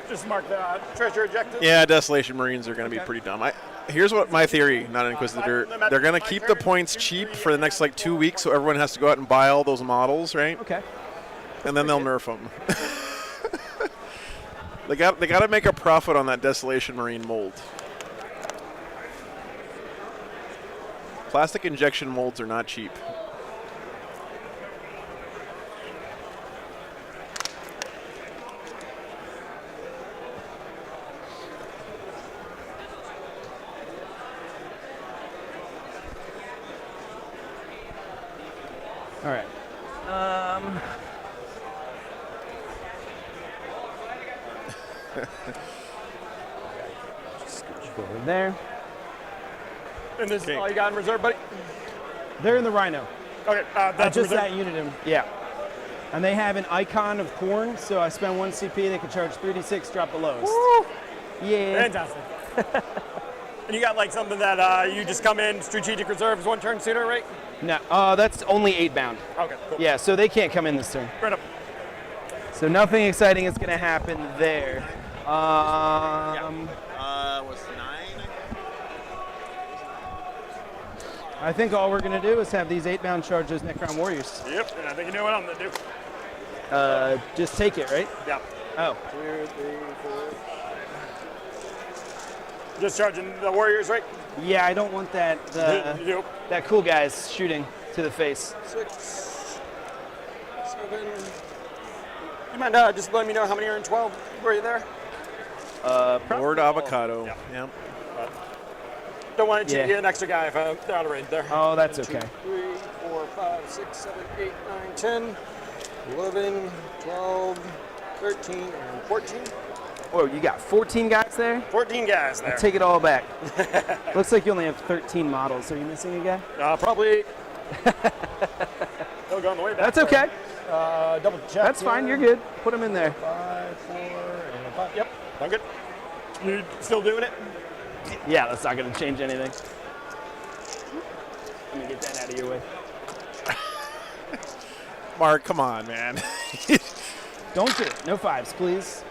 Just mark the treasure objective. Yeah, Desolation Marines are going to be pretty dumb. Here's what my theory, not an Inquisitor. They're going to keep the points cheap for the next like 2 weeks, so everyone has to go out and buy all those models, right? Okay. And then they'll nerf them. They got to make a profit on that Desolation Marine mold. Plastic injection molds are not cheap. All right. Just scooch over there. And this is all you got in reserve, buddy? They're in the Rhino. Okay, that's Just reserve. that unit. Yeah. And they have an icon of corn, so I spend 1 CP, they can charge 3d6, drop the lowest. Woo! Yeah. Fantastic. And you got like something that you just come in, strategic reserves 1 turn sooner, right? No, that's only 8 bound. Okay, cool. Yeah, so they can't come in this turn. Right up. So nothing exciting is going to happen there. Was 9? I think all we're going to do is have these 8 bound charges Necron Warriors. Yep, and I think you know what I'm going to do. Just take it, right? Yeah. Oh. 2, 3, 4. Just charging the Warriors, right? Yeah, I don't want that Yep. that cool guy's shooting to the face. 6, 7. You mind just letting me know how many are in 12? Were you there? Lord Avocado. Yeah. Yep. Don't want to Yeah. get an extra guy if I'm out of range there. Oh, that's 2, okay. 3, 4, 5, 6, 7, 8, 9, 10, 11, 12, 13, and 14. Whoa, you got 14 guys there? 14 guys there. Take it all back. Looks like you only have 13 models. Are you missing a guy? Probably. They'll go on the way back. That's okay. Double check. That's fine. You're good. Put them in there. 5, 4, and 5. Yep, I'm good. You still doing it? Yeah, that's not going to change anything. Let me get that out of your way. Mark, come on, man. Don't do it. No 5s, please.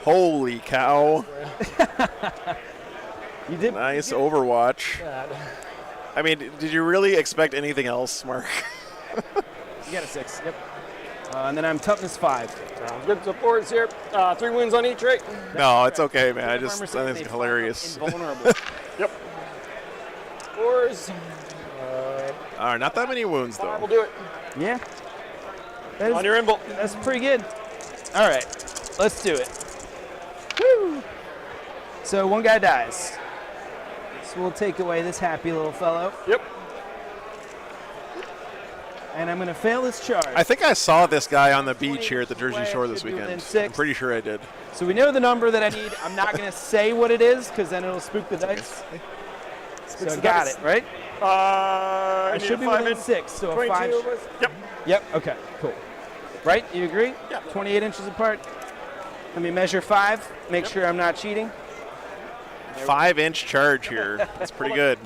Holy cow. You did. Nice Overwatch. I mean, did you really expect anything else, Mark? You got a 6. Yep. And then I'm toughness 5. Sounds good. So forwards here. 3 wins on each, right? No, it's okay, man. I think Farmer it's says hilarious. Invulnerable. Yep. 4s. All right, not that many wounds, 5 will though. do it. Yeah. That is, On your invul. that's pretty good. All right. Let's do it. Woo! So 1 guy dies. So we'll take away this happy little fellow. Yep. And I'm going to fail this charge. I think I saw this guy on the beach here at the Jersey Shore this Should be within weekend. 6. I'm pretty sure I did. So we know the number that I need. I'm not going to say what it is because then it'll spook the dice. So I got it, right? I I should be within 6. So a 5. 22 was, yep. Yep. Okay. Cool. Right? You agree? Yeah. 28 inches apart. Let me measure 5. Make sure I'm not cheating. 5-inch charge here. That's pretty good.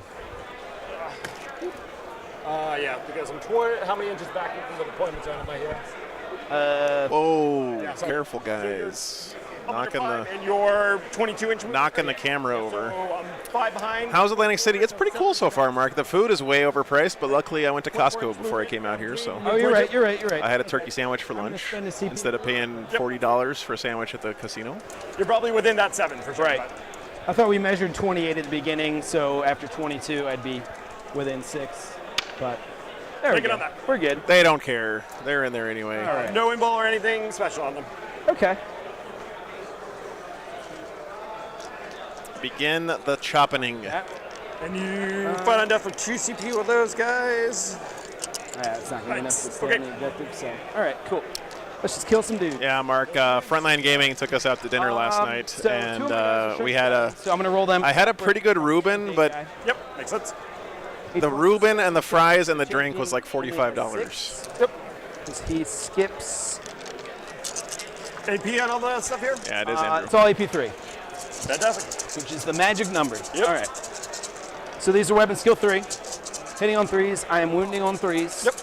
Yeah, because I'm 20. How many inches back from the deployment zone am I here? Whoa, Yeah, sorry. careful, guys. I'm under Knocking 5, the and you're 22 inches. knocking the camera So over. I'm 5 behind. How's Atlantic City? It's pretty cool so far, Mark. The food is way overpriced, but luckily I went to Costco before I came out here, so Oh, you're right. You're right. You're right. I had a turkey sandwich for I'm gonna lunch spend a CP. instead of paying $40 for a sandwich at the casino. You're probably within that 7 for sure. Right. but- I thought we measured 28 at the beginning, so after 22, I'd be within 6. But there we Take it go. on that. We're good. They don't care. They're in there anyway. All right. No invul or anything special on them. Okay. Begin the choppening. And you fight on death for 2 CP with those guys. That's not good enough to Nice. stay Okay. on the objective. So, all right, cool. Let's just kill some dudes. Yeah, Mark. Frontline Gaming took us out to dinner last night, So and 2 of my guys are we had a. So I'm gonna roll them. I had a pretty good Reuben, but Yep, makes sense. the Reuben and the fries and the drink was like $45. Yep. He skips. AP on all the stuff here? Yeah, it is Andrew. It's all AP3, Fantastic. which is the magic numbers. Yep. All right. So these are weapon skill 3. Hitting on 3s. I am wounding on 3s. Yep.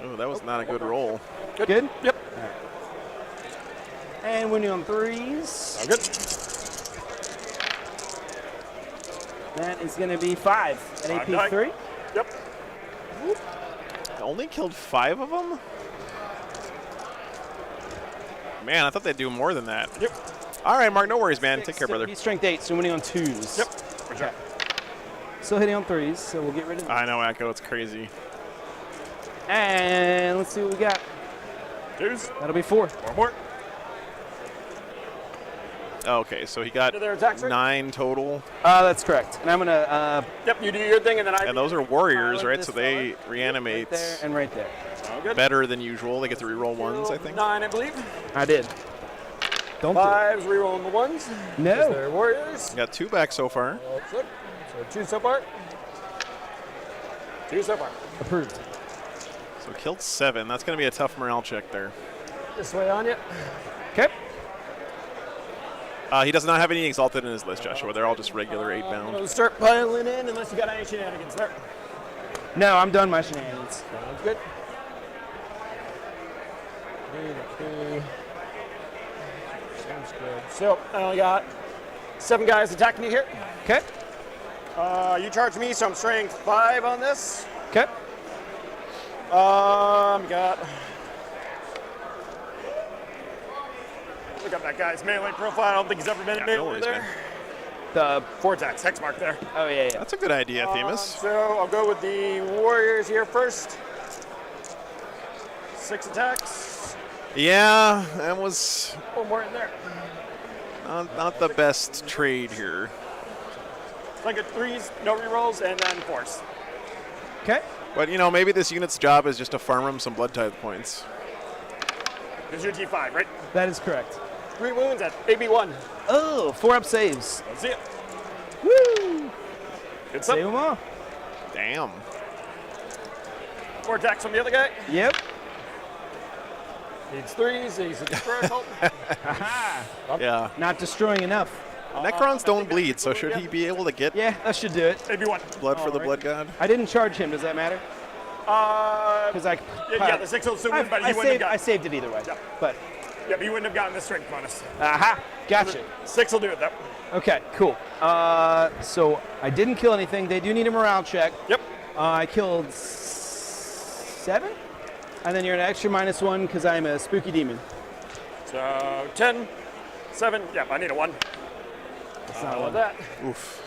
Oh, that was not a good roll. Good? Yep. And wounding on 3s. All good. That is going to be 5 at Five die. AP3. Yep. Only killed 5 of them? Man, I thought they'd do more than that. Yep. All right, Mark, no worries, man. Take care, So brother. he's strength 8, so winning on 2s. Yep. For sure. Still hitting on 3s, so we'll get rid of that. I know, Echo. It's crazy. And let's see what we got. 2s. That'll be 4. One more. Okay, so he got To their attacks, right? 9 total. That's correct. And I'm going to Yep, you do your thing, and then I. And those are warriors, Pilot right? this So they fella. reanimate right there and right there. All good. better than usual. They get to reroll 1s, I think. 9, I believe. I did. Don't do 5s, rerolling the 1s. it. No. They're warriors. Got 2 back so far. All good. So 2 so far. 2 so far. Approved. So killed 7. That's going to be a tough morale check there. This way on you. Okay. He does not have any exalted in his list, Joshua. They're all just regular 8 bound. We'll start piling in unless you got any shenanigans there. No, I'm done my shenanigans. Sounds good. Okay. Sounds good. So I only got 7 guys attacking you here. Okay. You charge me, so I'm strength 5 on this. Okay. Got. Look up that guy's melee profile. I don't think he's ever been in Yeah, no melee worries, there. man. The 4 attacks, hex mark there. oh yeah. That's a good idea, Themis. So I'll go with the warriors here first. 6 attacks. Yeah, that was 1 more in there. not the best trade here. So I get 3s, no rerolls, and then 4s. Okay. But, you know, maybe this unit's job is just to farm him some blood tithe points. There's your T5, right? That is correct. 3 wounds at AB1. Oh, 4 up saves. Let's see it. Woo! Good Save stuff. them all. Damn. 4 attacks from the other guy. Yep. Needs 3s. He's a destroyer cult. Yeah. Not destroying enough. Necrons don't bleed, so should he be able to get Yeah, that should do it. AB1. blood for the Alright. blood god? I didn't charge him. Does that matter? Because I. Yeah, the 6 will still win, but he wouldn't have I gotten. saved it either way. Yeah. But Yeah, but he wouldn't have gotten the strength bonus. aha, gotcha. 6 will do it though. Okay, cool. So I didn't kill anything. They do need a morale check. Yep. I killed 7, and then you're an extra -1 because I'm a spooky demon. So 10, 7. Yep, I need a 1. That's not I love one. that. Oof.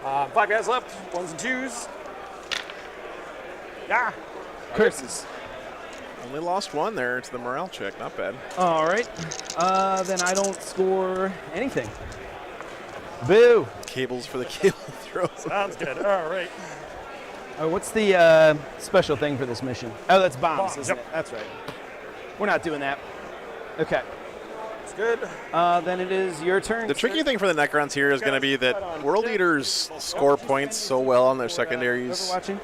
5 guys left. 1s and 2s. Ah, curses. Only lost 1 there to the morale check. Not bad. All right. Then I don't score anything. Boo. Cables for the cable throw. Sounds good. All right. Oh, what's the special thing for this mission? Oh, that's bombs, Bombs, isn't yep. it? That's right. We're not doing that. Okay. That's good. Then it is your turn. The tricky thing for the Necrons here is going to be that World Eaters score points so well on their secondaries. Watching?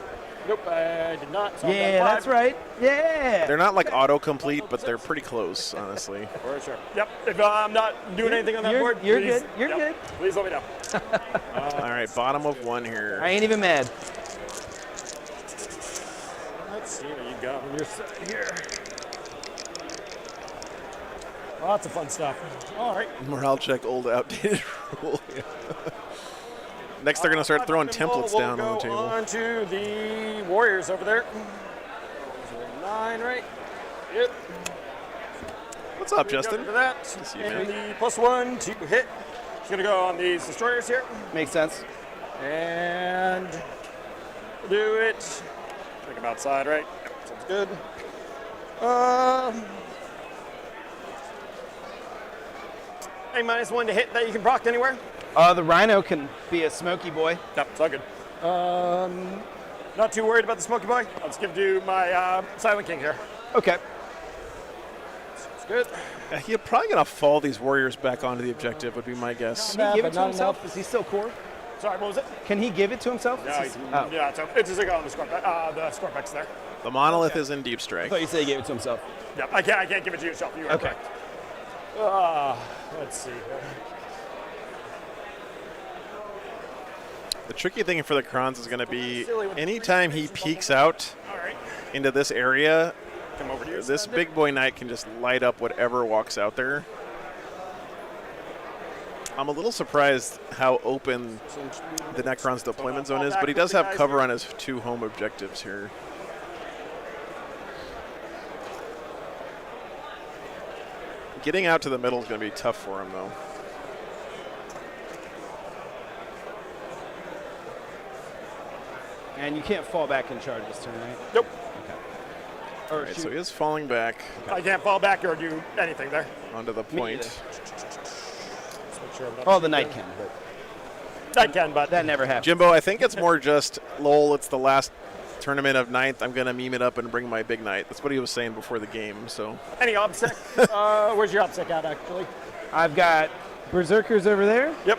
Nope, I did not. So I'm Yeah, down 5. that's right. Yeah. They're not like autocomplete, but they're pretty close, honestly. For sure. Yep. If I'm not doing anything on that You're- board, you're please, good, you're yep, good. Please let me know. All right, bottom of 1 here. I ain't even mad. Let's see what you got when you're sitting here. Lots of fun stuff. All right. Morale check, old outdated rule. Next, they're going to start throwing templates We'll down on the go table. on to the Warriors over there. 9, right? Yep. What's up, Go Justin? to that. see you, And man. the +1 to hit. It's going to go on these destroyers here. Makes sense. And we'll do it. Think I'm outside, right? Yep, sounds good. A -1 to hit that you can proc anywhere. The Rhino can be a smoky boy. Yep, it's all good. Not too worried about the Smoky Boy. I'll just give it to my Silent King here. Okay. It's good. He's probably going to fall these warriors back onto the objective, would be my guess. Did he give it but to not himself? enough. Is he still core? Sorry, what was it? Can he give it to himself? No, yeah, it's a Ziggo on the Scorpex there. The monolith is in deep I strike. thought you said he gave it to himself. Yeah, I can't give it to yourself. You are Okay. correct. Let's see here. The tricky thing for the Crons is going to be anytime he peeks out All right. into this area, Come over to you. this big boy knight can just light up whatever walks out there. I'm a little surprised how open the Necron's deployment zone is, but he does have cover on his 2 home objectives here. Getting out to the middle is going to be tough for him, though. And you can't fall back and charge this turn, right? Nope. Or All right, shoot. so he is falling back I can't fall back or do anything there. onto the Me point. either. Just make sure I'm not Oh, the knight can, but I can, but that never happened. Jimbo, I think it's more just, lol, it's the last tournament of 9th. I'm going to meme it up and bring my big knight. That's what he was saying before the game, so. any obsec? Where's your obsec at, actually? I've got Berserkers over there, Yep.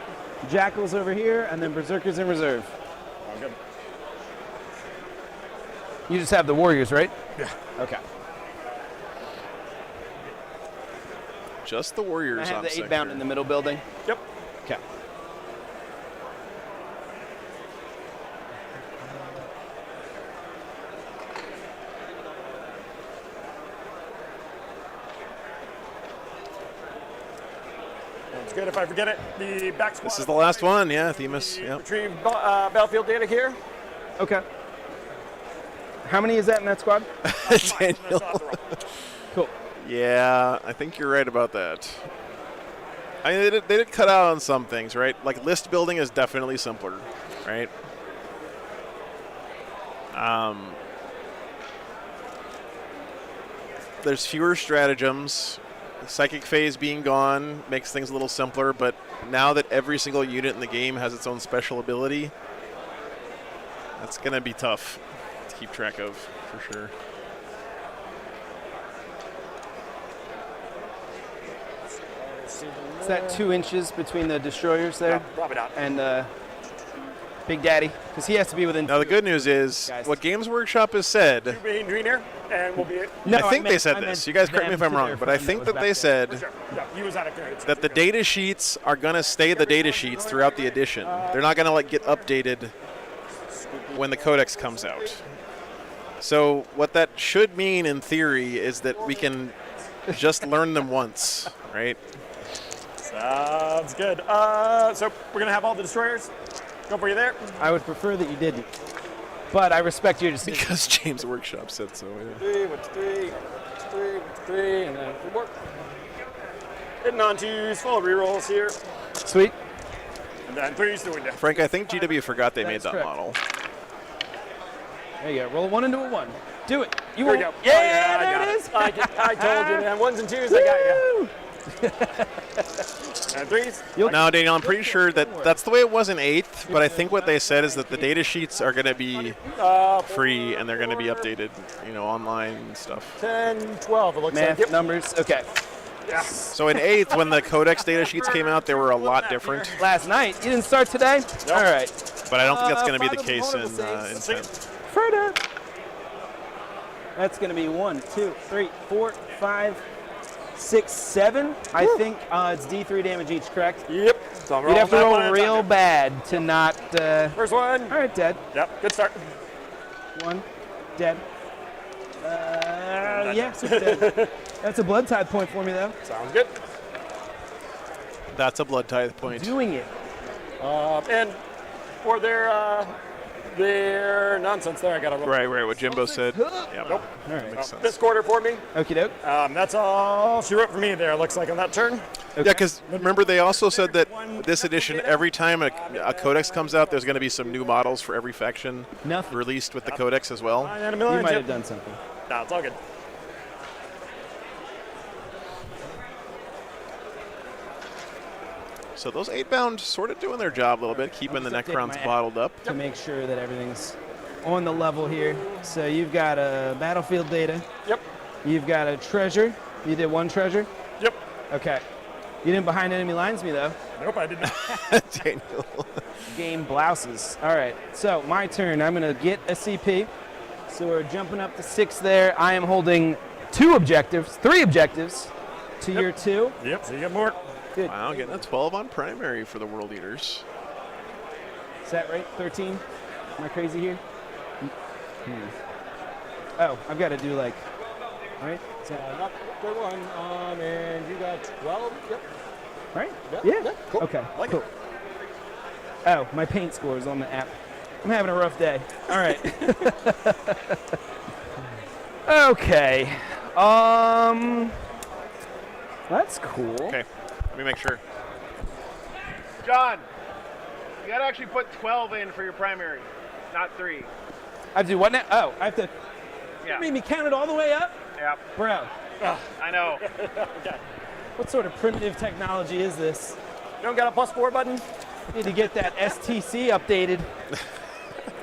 Jackals over here, and then Berserkers in reserve. Oh, good. You just have the Warriors, right? Yeah. Okay. Just the Warriors I have on the 8 bound sector. in the middle building. Yep. Okay. It's good if I forget it. The back squad. This is the last one, yeah, Themis. Yep. Retrieve battlefield data here. Okay. How many is that in that squad? Daniel. Cool. Yeah, I think you're right about that. I mean, they did cut out on some things, right? Like list building is definitely simpler, right? There's fewer stratagems. Psychic phase being gone makes things a little simpler, but now that every single unit in the game has its own special ability, that's going to be tough to keep track of, for sure. Is that 2 inches between the destroyers there No, probably not. and Big Daddy? Because he has to be within. Now the good news is, Guys. what Games Workshop has said, Between here, and we'll be. No, I think they said I this. meant You guys correct me if them I'm to wrong, their but I friend think was that back they there. said Sure. Yeah, he was out of clearance. that the data sheets are going to stay the data sheets throughout the edition. They're not going to like get updated when the codex comes out. So what that should mean in theory is that we can just learn them once, right? Sounds good. So we're gonna have all the destroyers. Go for you there. I would prefer that you didn't. But I respect your decision. Because James Workshop said so. Yeah. 3, what's 3, 3, and then 4 more. Hitting on 2s, full rerolls here, Sweet. and then 3's the window. Frank, I think GW forgot they made That's that correct. model. There you go. Roll a 1 into a 1. Do it. You Here we won't- go. Yeah, I there got it is. I told you, man. 1s and 2s, I got you. And 3s. Now, Daniel, I'm pretty sure that that's the way it was in 8th, but I think what they said is that the data sheets are going to be free and they're going to be updated, you know, online and stuff. 10, 12, it looks Math, like. Yep. numbers. Okay. Yeah. So in 8th, when the codex data sheets came out, they were a lot different, Last night. You didn't start today? All right. but I don't think that's going to be the Five case in opponentable saves. 10th. Further. That's going to be 1, 2, 3, 4, 5, 6, 7. I think it's D3 damage each, correct? Yep. So I'm You'd have to rolling that roll one at a real time. bad to not. First one. All right, dead. Yep. Good start. 1, dead. Yeah, super dead. That's a blood tithe point for me, though. Sounds good. That's a blood tithe point. Doing it. And for their nonsense there, I got to roll. Right, what Jimbo said. Yeah, Nope. All right. makes sense. This quarter for me. Okie doke. That's all she wrote for me there, looks like, on that turn. Yeah, because remember they also said that this edition, every time a codex comes out, there's going to be some new models for every faction Nothing. released with the codex as well. And a You million. might have done something. No, it's all good. So those 8-bound sort of doing their job a little bit, keeping the I'll just update Necrons my app. bottled up. To make sure that everything's on the level here. So you've got a battlefield data. Yep. You've got a treasure. You did 1 treasure. Yep. Okay. You didn't behind enemy lines me though. Nope, I did not. Daniel. Game blouses. All right, so my turn. I'm going to get a CP. So we're jumping up to 6 there. I am holding 3 objectives to your 2. Yep, so you get more. Good. Wow, getting a 12 on primary for the World Eaters. Is that right? 13? Am I crazy here? Oh, I've got to do like, right? So, Good one. And you got 12. Yep. right? Yeah. Cool. Okay, Like cool. Oh, my paint score is on the app. I'm having a rough day. All right. Okay. That's cool. Okay, let me make sure. John, you gotta actually put 12 in for your primary, not 3. I have to do what now? Oh, I have to. Yeah. You made me count it all the way up? Yep. Bro, I know. what sort of primitive technology is this? You don't got a +4 button? Need to get that STC updated.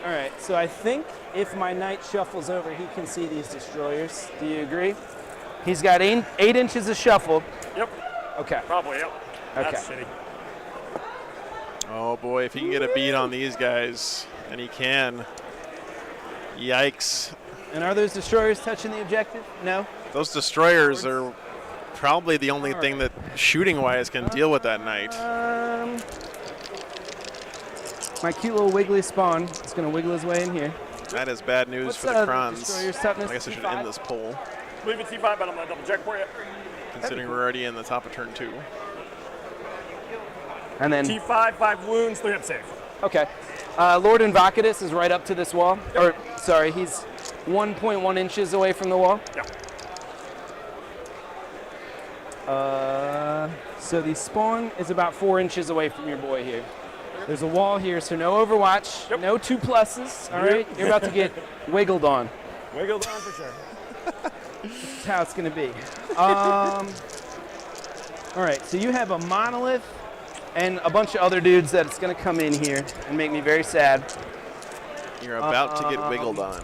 All right, so I think if my knight shuffles over, he can see these destroyers. Do you agree? He's got 8 inches of shuffle. Yep, Okay. probably, yep. Okay. That's shitty. Oh boy, if he can get a beat on these guys, and he can. Yikes. And are those destroyers touching the objective? No? Those destroyers are probably the only thing that shooting-wise can deal with that knight. My cute little wiggly spawn is going to wiggle his way in here. That is bad news What's for the the Crons. destroyer's toughness? I guess I should T5? end this poll, I believe it's C5, but I'm going to double check for you. considering we're already in the top of turn 2. And then, T5, 5 wounds, 3 up safe. okay. Lord Invocatus is right up to this wall. Or, sorry, he's 1.1 inches away from the wall. Yeah. So the spawn is about 4 inches away from your boy here. There's a wall here, so no Overwatch, Yep. no 2 pluses, all right? You're about to get wiggled on. Wiggled on for sure. That's how it's going to be. All right, so you have a monolith and a bunch of other dudes that's going to come in here and make me very sad. You're about to get wiggled on.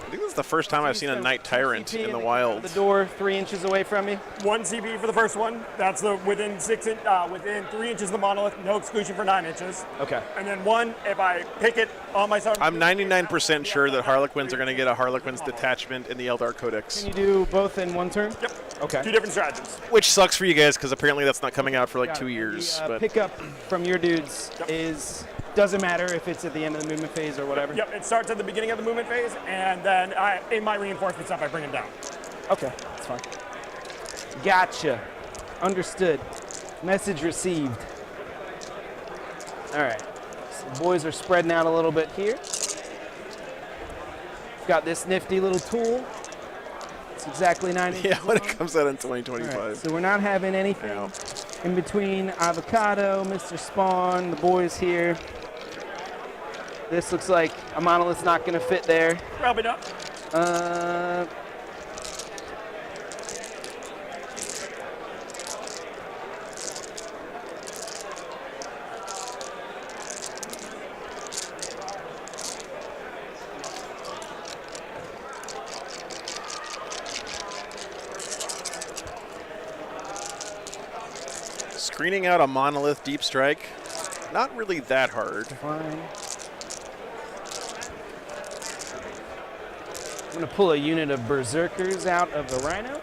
I think this is the first time I've seen a Knight Tyrant in the wild. The door 3 inches away from me. 1 CP for the first one. That's the within 3 inches of the monolith, no exclusion for 9 inches. Okay. And then 1, if I pick it on my side. I'm 99% sure that Harlequins are going to get a Harlequins detachment in the Eldar Codex. Can you do both in one turn? Yep. Okay. 2 different stratagems. Which sucks for you guys because apparently that's not coming out for like Got 2 it. years. The But pickup from your dudes Yep. doesn't matter if it's at the end of the movement phase or whatever. Yep, it starts at the beginning of the movement phase, and then in my reinforcement stuff, I bring him down. Okay, that's fine. Gotcha. Understood. Message received. All right. So the boys are spreading out a little bit here. Got this nifty little tool. It's exactly 9 inches yeah, when it long. comes out in All 2025. right, so we're not having anything Yeah. in between Avocado, Mr. Spawn, the boys here. This looks like a monolith's not going to fit there. Probably not. Screening out a monolith deep strike, not really that hard. Fine. I'm going to pull a unit of Berserkers out of the Rhino.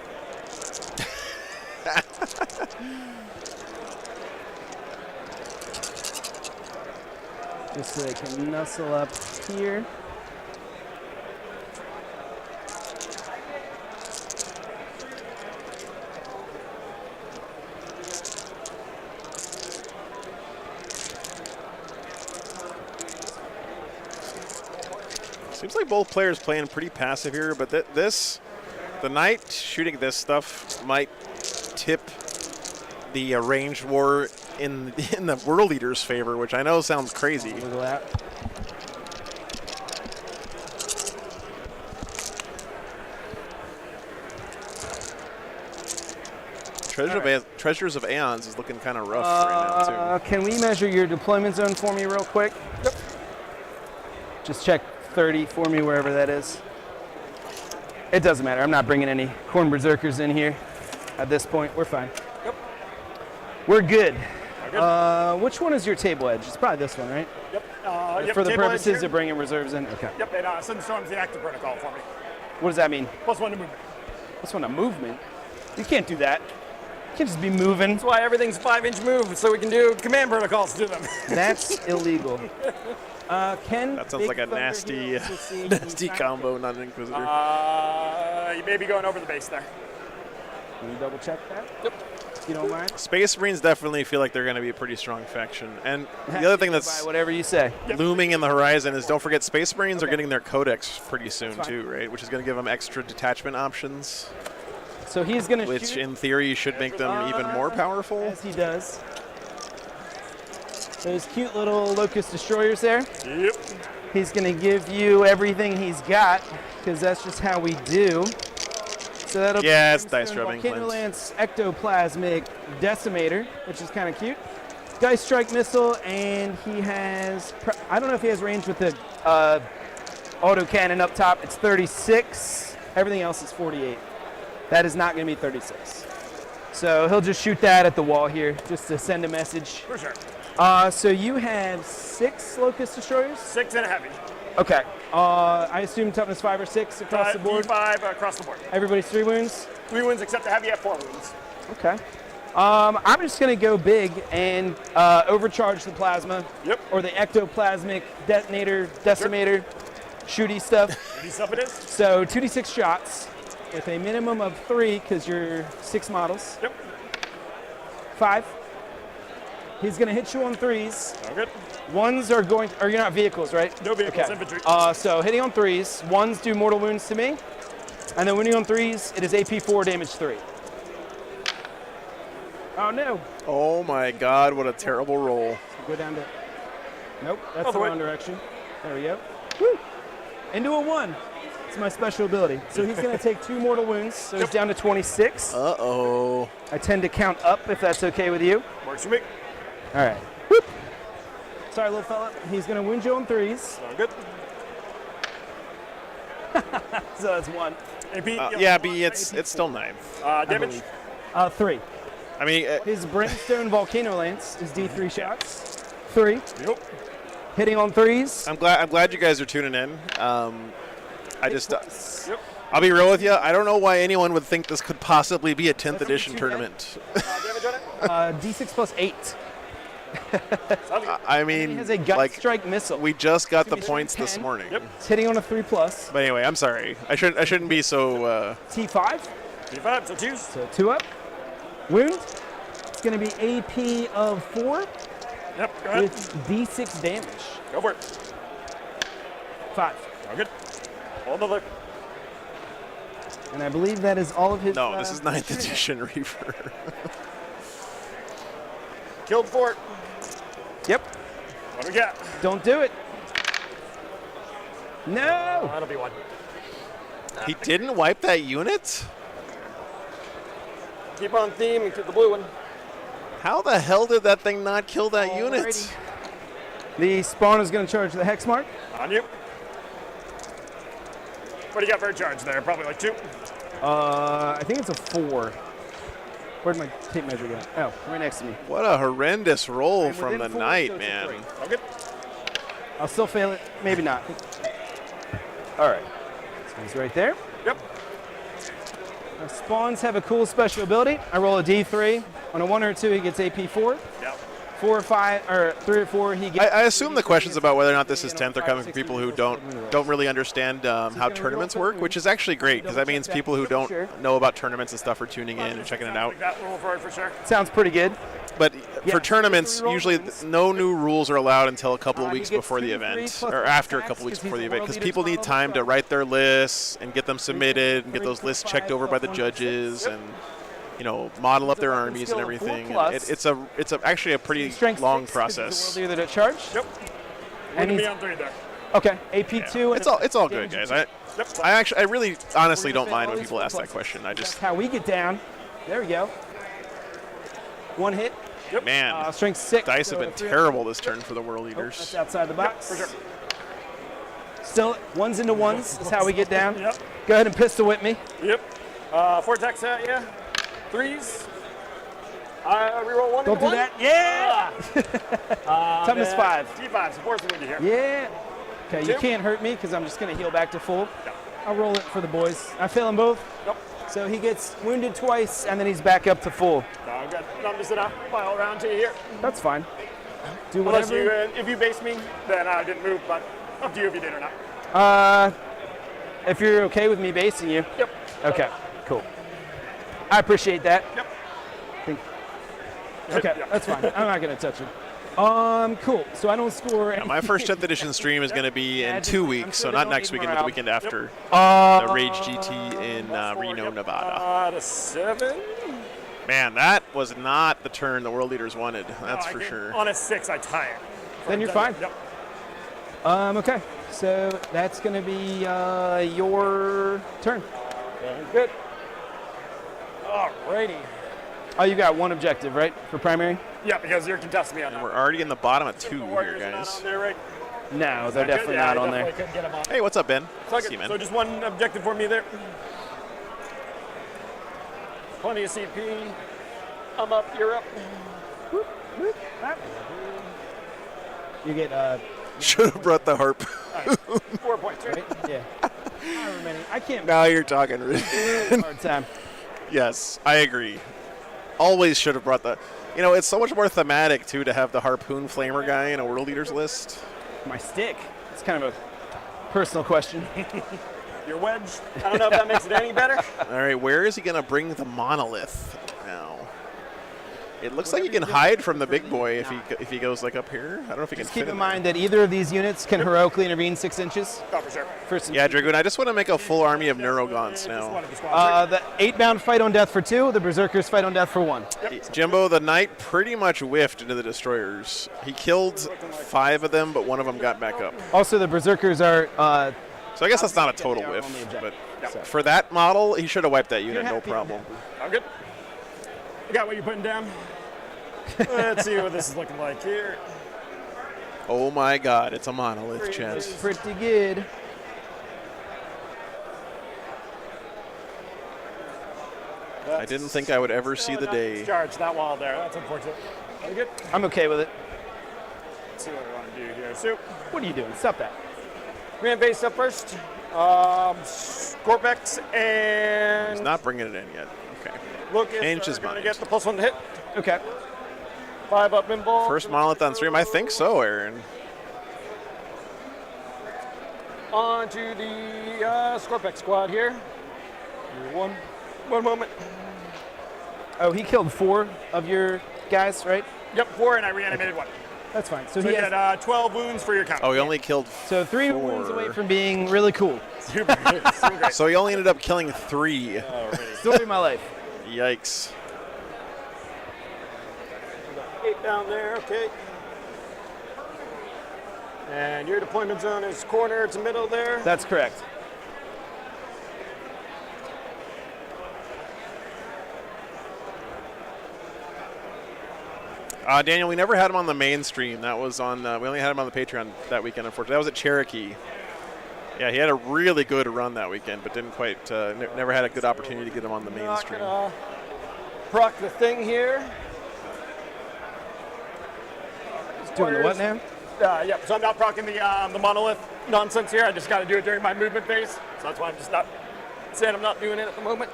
Just so they can nuzzle up here. Seems like both players playing pretty passive here, but the Knight shooting this stuff might tip the ranged war in the World Eater's favor, which I know sounds crazy. Wiggle out. Treasures of Aeons is looking kind of rough right now, too. Can we measure your deployment zone for me real quick? Yep. Just check 30 for me, wherever that is. It doesn't matter. I'm not bringing any Corn Berserkers in here at this point. We're fine. Yep. We're good. Good. Which one is your table edge? It's probably this one, right? Yep. For the table edge purposes here. of bringing reserves in? Okay. Yep, and Sunstorm's the active protocol for me. What does that mean? +1 to movement. This one a movement? You can't do that. You can't just be moving. That's why everything's 5-inch move, so we can do command protocols to them. That's illegal. Ken, That sounds Big like a Thunder nasty, Hero CC, nasty combo, not an Inquisitor. You may be going over the base there. Can you double check that? Yep. You don't mind? Space Marines definitely feel like they're going to be a pretty strong faction. And the other thing that's Whatever you say. looming in the horizon is don't forget Space Marines are getting their Codex pretty soon too, right? Which is going to give them extra detachment options, So he's going to which shoot in theory should make them even more powerful. as he does. Those cute little Locust Destroyers there. Yep. He's going to give you everything he's got because that's just how we do. So that'll Yeah, be it's dice rubbing, Volcano Clint. Lance Ectoplasmic Decimator, which is kind of cute. Dice Strike Missile, and he has, I don't know if he has range with the autocannon up top. It's 36. Everything else is 48. That is not going to be 36. So he'll just shoot that at the wall here just to send a message. For sure. So you have 6 Locust Destroyers? 6 and a heavy. Okay. I assume toughness 5 or 6 across the board? 5 across the board. Everybody's 3 wounds? 3 wounds except the heavy at 4 wounds. Okay. I'm just going to go big and overcharge the plasma. Yep. Or the ectoplasmic detonator, decimator, shooty stuff. These up it is. So 2d6 shots with a minimum of 3 because you're 6 models. Yep. 5. He's going to hit you on 3s. Oh, good. 1s are going, or you're not vehicles, right? No vehicles, Okay. infantry. So hitting on 3s, 1s do mortal wounds to me. And then winning on 3s, it is AP 4, damage 3. Oh no. Oh my God, what a terrible roll. Go down to, nope, that's Oh, the wait. wrong direction. There we go. Woo! Into a 1. It's my special ability. So he's going to take 2 mortal wounds, so he's down to 26. Uh-oh. I tend to count up if that's okay with you. Works for me. All right. Whoop. Sorry, little fella. He's going to wound you on 3s. Oh, good. So that's 1. AP, Yeah, B, it's still 9. damage. 3. I mean, His Brimstone Volcano Lance is D3 shots. 3. Yep. Hitting on 3s. I'm glad you guys are tuning in. I just, Yep. I'll be real with you. I don't know why anyone would think this could possibly be a 10th edition tournament. Damage on it. D6 plus 8. I He mean, has a Gut like, Strike Missile. we just got the Give me points some this 10. morning. Yep. It's hitting on a 3 plus. But anyway, I'm sorry. I shouldn't be so. T5. D5, so 2s. So 2 up. Wound. It's going to be AP of 4 Yep, go ahead. with D6 damage. Go for it. 5. Oh, good. Hold the look. And I believe that is all of his. No, this is 9th edition Reaver. Killed fort. Yep. What do we got? Don't do it. No. That'll be 1. He didn't wipe that unit? Keep on theme and keep the blue one. How the hell did that thing not kill that unit? Alrighty. The spawn is going to charge the hex mark. On you. What do you got for a charge there? Probably like 2. I think it's a 4. Where'd my tape measure go? Oh, right next to me. What a horrendous roll I'm from within the 4, knight, so it's a man. 3. Oh, good. I'll still fail it. Maybe not. All right. So he's right there. Yep. Now, spawns have a cool special ability. I roll a D3. On a 1 or 2, he gets AP 4. Yep. 4 or 5, or 3 or 4, he gets. I assume the questions about whether or not this is 10th are coming from people who don't really understand how tournaments work, which is actually great because that means people who don't know about tournaments and stuff are tuning in and checking it out. Like that rule for it for sure. Sounds pretty good. But Yeah, for tournaments, 3 roll usually wins. no new rules are allowed until a couple of He weeks gets before the 2 to 3 event, plus or after a attacks couple weeks 'cause before the he's a event, world because leader people need model time to as well. write their lists and get them submitted and get those lists checked over by the judges and model up their weapon armies skill and of 4 everything. plus. It's actually a pretty Strength long 6 'cause he's a process. world leader to charge. Yep. And Wouldn't be he's, on 3 there. okay, AP2. and It's all good, guys. Yep. I really honestly We're gonna don't mind fail when all people these ask that 4 question. I That's just how we get down. There we go. 1 hit. man, Strength 6. dice so have been a 3 terrible this turn for the world Oh, that's leaders. outside the box. For sure. Still, 1s into 1s is how we get down. Yep. Go ahead and pistol whip me. Yep. 4 attacks at yeah. 3s. I reroll 1 Don't and do 1. that. Yeah. Toughness 5. T5, supports the windy here. Yeah. Okay, you 2. can't hurt me because I'm just going to heal back to full. I'll roll it for the boys. I fail them both. Nope. So he gets wounded twice, and then he's back up to full. No, I've got numbers that I file around to you here. That's fine. Do Unless whatever. you, if you base me, then I didn't move, but up to you if you did or not. If you're okay with me basing you. Yep. Okay, cool. I appreciate that. Yep. Okay, Yep. that's fine. I'm not going to touch him. Cool. So I don't score any. My first 10th edition stream is going to be in 2 weeks, so not next weekend, but the weekend after. Uh, The Rage GT in Reno, Nevada. To 7. Man, that was not the turn the World Leaders wanted. That's I for think sure. On a 6, I tie it. Then you're fine. Yep. Okay. So that's going to be your turn. Very good. Alrighty. Oh, you got one objective, right, for primary? Yeah, because you're contesting me on that. We're already in the bottom of 2 here, Warriors are not guys. on there, right? No, they're Good? definitely Yeah, not I on definitely there. couldn't get 'em on. Hey, what's up, Ben? So, See you, man. so just one objective for me there. Plenty of CP. I'm up, you're up. You get Should have brought the harp. 4 points, right? yeah. However many. I can't Now you're talking. hard time. Yes, I agree. Always should have brought the. You know, it's so much more thematic too to have the harpoon flamer guy in a World Leaders list. My stick. It's kind of a personal question. Your wedge. I don't know if that makes it any better. All right, where is he gonna bring the monolith now? It looks like he can hide from the big boy if he goes like up here. I don't know if he Just can. keep fit in there. mind that either of these units can heroically intervene 6 inches. Oh, for sure. For some Yeah, Dragoon. I just want to make a full army of Neurogons Just now. one of the squads. the 8-bound fight on death for 2. The Berserkers fight on death for 1. Jimbo, the knight pretty much whiffed into the destroyers. He killed 5 of them, but one of them got back up. Also, the Berserkers are. So I guess that's not a total Yeah, whiff, on the objective. but for that model, he should have wiped that unit, no happy. problem. I'm good. You got what you're putting down? Let's see what this is looking like here. Oh my God, it's a monolith, chat. Pretty good. I didn't think I would ever see the day. Charge that wall there. That's unfortunate. Are you good? I'm okay with it. Let's see what we want to do here. So, What are you doing? Stop that. command base up first. Scorpex and He's not bringing it in yet. Okay. Lucas Changed his are going to mind. get the +1 to hit. Okay. 5 up involved. First monolith on stream? I think so, Aaron. On to the Scorpex squad here. Give me one moment. Oh, he killed 4 of your guys, right? Yep, 4, and I reanimated 1. That's fine. So So he you has had 12 wounds for your count. Oh, he only killed so 3 4. wounds away from being really cool. Super great. So he only ended up killing 3. Story of my life. Yikes. 8 down there, okay. And your deployment zone is corner to middle there. That's correct. Daniel, we never had him on the main stream. That was on. We only had him on the Patreon that weekend, unfortunately. That was at Cherokee. Yeah, he had a really good run that weekend, but didn't quite. Never had a good opportunity to get him on the main Not stream. gonna proc the thing here. Doing the what now? Yep, so I'm not procking the monolith nonsense here. I just got to do it during my movement phase. So that's why I'm just not saying I'm not doing it at the moment.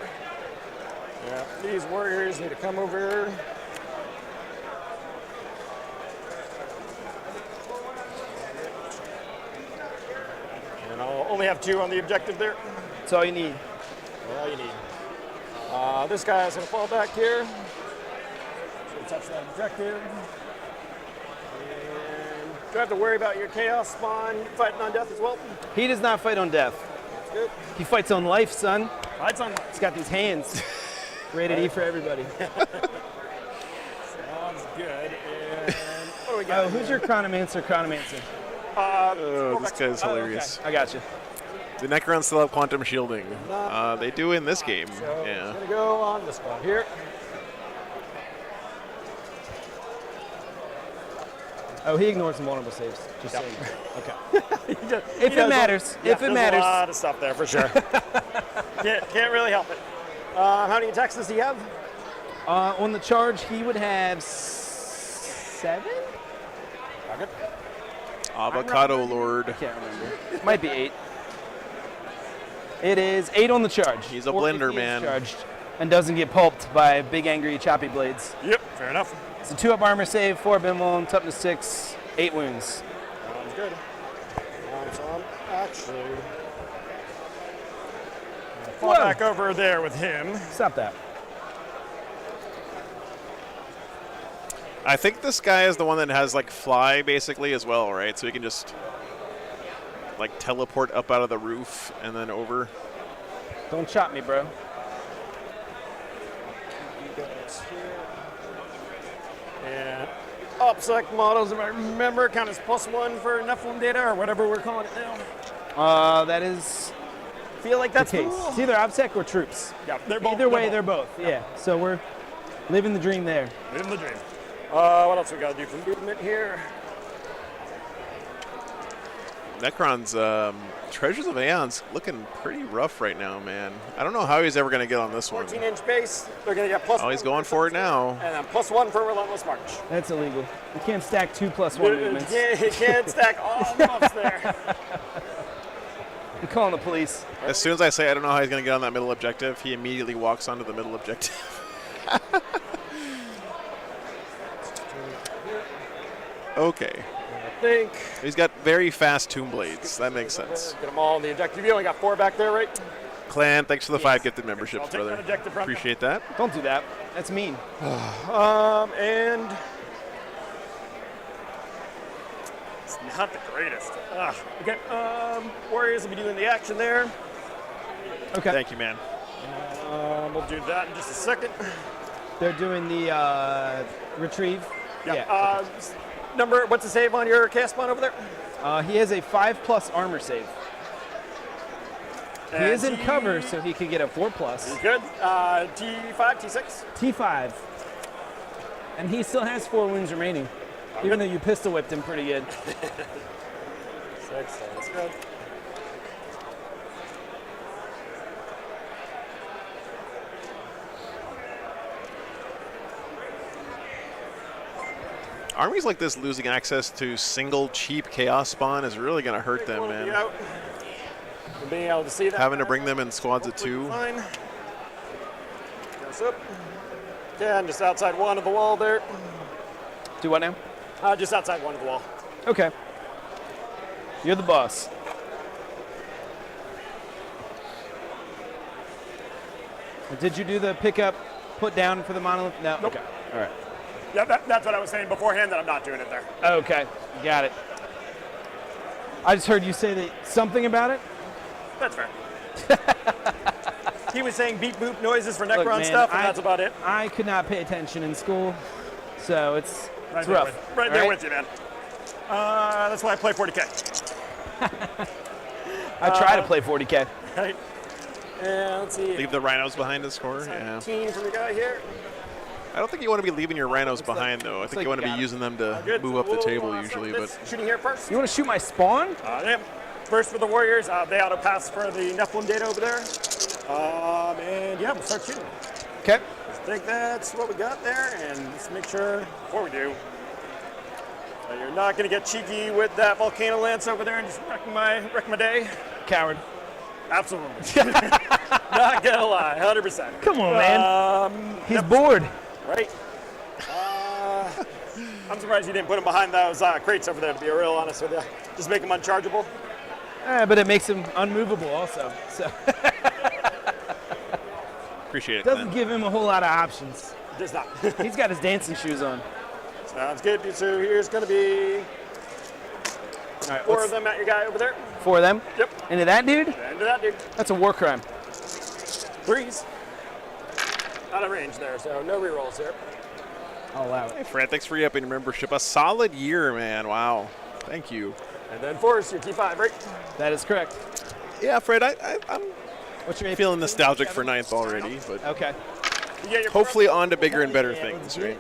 Yeah, these warriors need to come over. And I'll only have 2 on the objective there. That's all you need. All you need. This guy's going to fall back here. So touch that objective. And do I have to worry about your chaos spawn fighting on death as well? He does not fight on death. That's good. He fights on life, son. Fights on. He's got these hands. Rated E for everybody. Sounds good. And what do we got? Oh, who's your Chronomancer? Oh, this guy's hilarious. I got you. The Necrons still have quantum shielding. They do in this game. So Yeah. I'm going to go on this one here. Oh, he ignores some vulnerable saves. Just saying. Okay. He does- If he does it matters. yeah, If it there's matters. a lot of stuff there for sure. can't really help it. How many attacks does he have? On the charge, he would have 7? Avocado Lord. I can't remember. Might be 8. It is 8 on the charge. He's a Or if blender, he is man. Charged and doesn't get pulped by big, angry, choppy blades. Yep, fair enough. It's a 2-up armor save, 4 bimble, toughness 6, 8 wounds. Sounds good. So I'm actually fall back over there with him. Stop that. I think this guy is the one that has like fly basically as well, right? So he can just like teleport up out of the roof and then over. Don't chop me, bro. And OPSEC models, if I remember, count as +1 for Nephilim data or whatever we're calling it now. That is Feel like that's the case. cool. It's either OPSEC or troops. Yeah, they're both. Either way, they're both. Yeah. So we're living the dream there. Living the dream. What else we gotta do for movement here? Necrons, Treasures of Aeon's looking pretty rough right now, man. I don't know how he's ever going to get on this one. 14-inch base. They're gonna get +1. Oh, he's going for it now. And then +1 for Relentless March. That's illegal. You can't stack 2 +1 movements. You can't stack all the buffs there. I'm calling the police. As soon as I say I don't know how he's going to get on that middle objective, he immediately walks onto the middle objective. Okay. I think. He's got very fast tomb blades. That makes sense. Get them all in the objective. You only got 4 back there, right? Clan, thanks for the 5 gifted I'll memberships, take brother. that objective from Appreciate that. Don't do that. That's mean. And it's not the greatest. Okay. Warriors will be doing the action there. Okay. Thank you, man. We'll do that in just a second. They're doing the retrieve. Yeah. Number. What's the save on your cast spawn over there? He has a 5+ armor save. He is in And cover, so he could get a 4+. Good. T5, T6. T5. And he still has 4 wounds remaining, even though you pistol whipped him pretty good. 6. That's good. Armies like this losing access to single cheap chaos spawn is really going to hurt them, One will be man. out. Being able to see that. Having to bring them in squads of Hopefully 2. Fine. Goes up. Yeah, and just outside one of the wall there. Do what now? Just outside one of the wall. Okay. You're the boss. Did you do the pickup, put down for the monolith? No? Nope. Okay. All right. Yeah, that's what I was saying beforehand, that I'm not doing it there. Okay. Got it. I just heard you say something about it. That's fair. He was saying beep boop noises for Necron Look, man, stuff, and that's about it. I could not pay attention in school, so it's Right there, rough. right there with you, man. That's why I play 40K. I try to play 40K. Right. And let's see. Leave the rhinos behind to score. Yeah. 17 from the guy here. I don't think you want to be leaving your rhinos behind, though. I think like you want to you be got using them to Good. move up the We'll, table start usually. this But shooting here first. You want to shoot my spawn? Yeah. First for the Warriors, they auto pass for the Nephilim data over there. And yeah, we'll start shooting. Okay. I think that's what we got there, and let's make sure before we do. You're not going to get cheeky with that volcano lance over there and just wreck my day. Coward. Absolutely. Not gonna lie, 100%. Come on, man. He's bored. Right. I'm surprised you didn't put him behind those crates over there, to be real honest with you. Just make him unchargeable. But it makes him unmovable also. So appreciate it. doesn't Glenn. give him a whole lot of options. Just not. He's got his dancing shoes on. Sounds good. So here's gonna be All right, 4 of them at your guy over there. 4 of them? Yep. Into that dude? Into that dude. That's a war crime. 3s. Out of range there, so no rerolls here. I'll allow it. Hey, Fred, thanks for re-upping your membership. A solid year, man. Wow. Thank you. And then 4s, your T5, right? That is correct. Yeah, Fred, I'm What's your feeling nostalgic for 9th already, but Okay. You get your hopefully on to bigger and better things, right?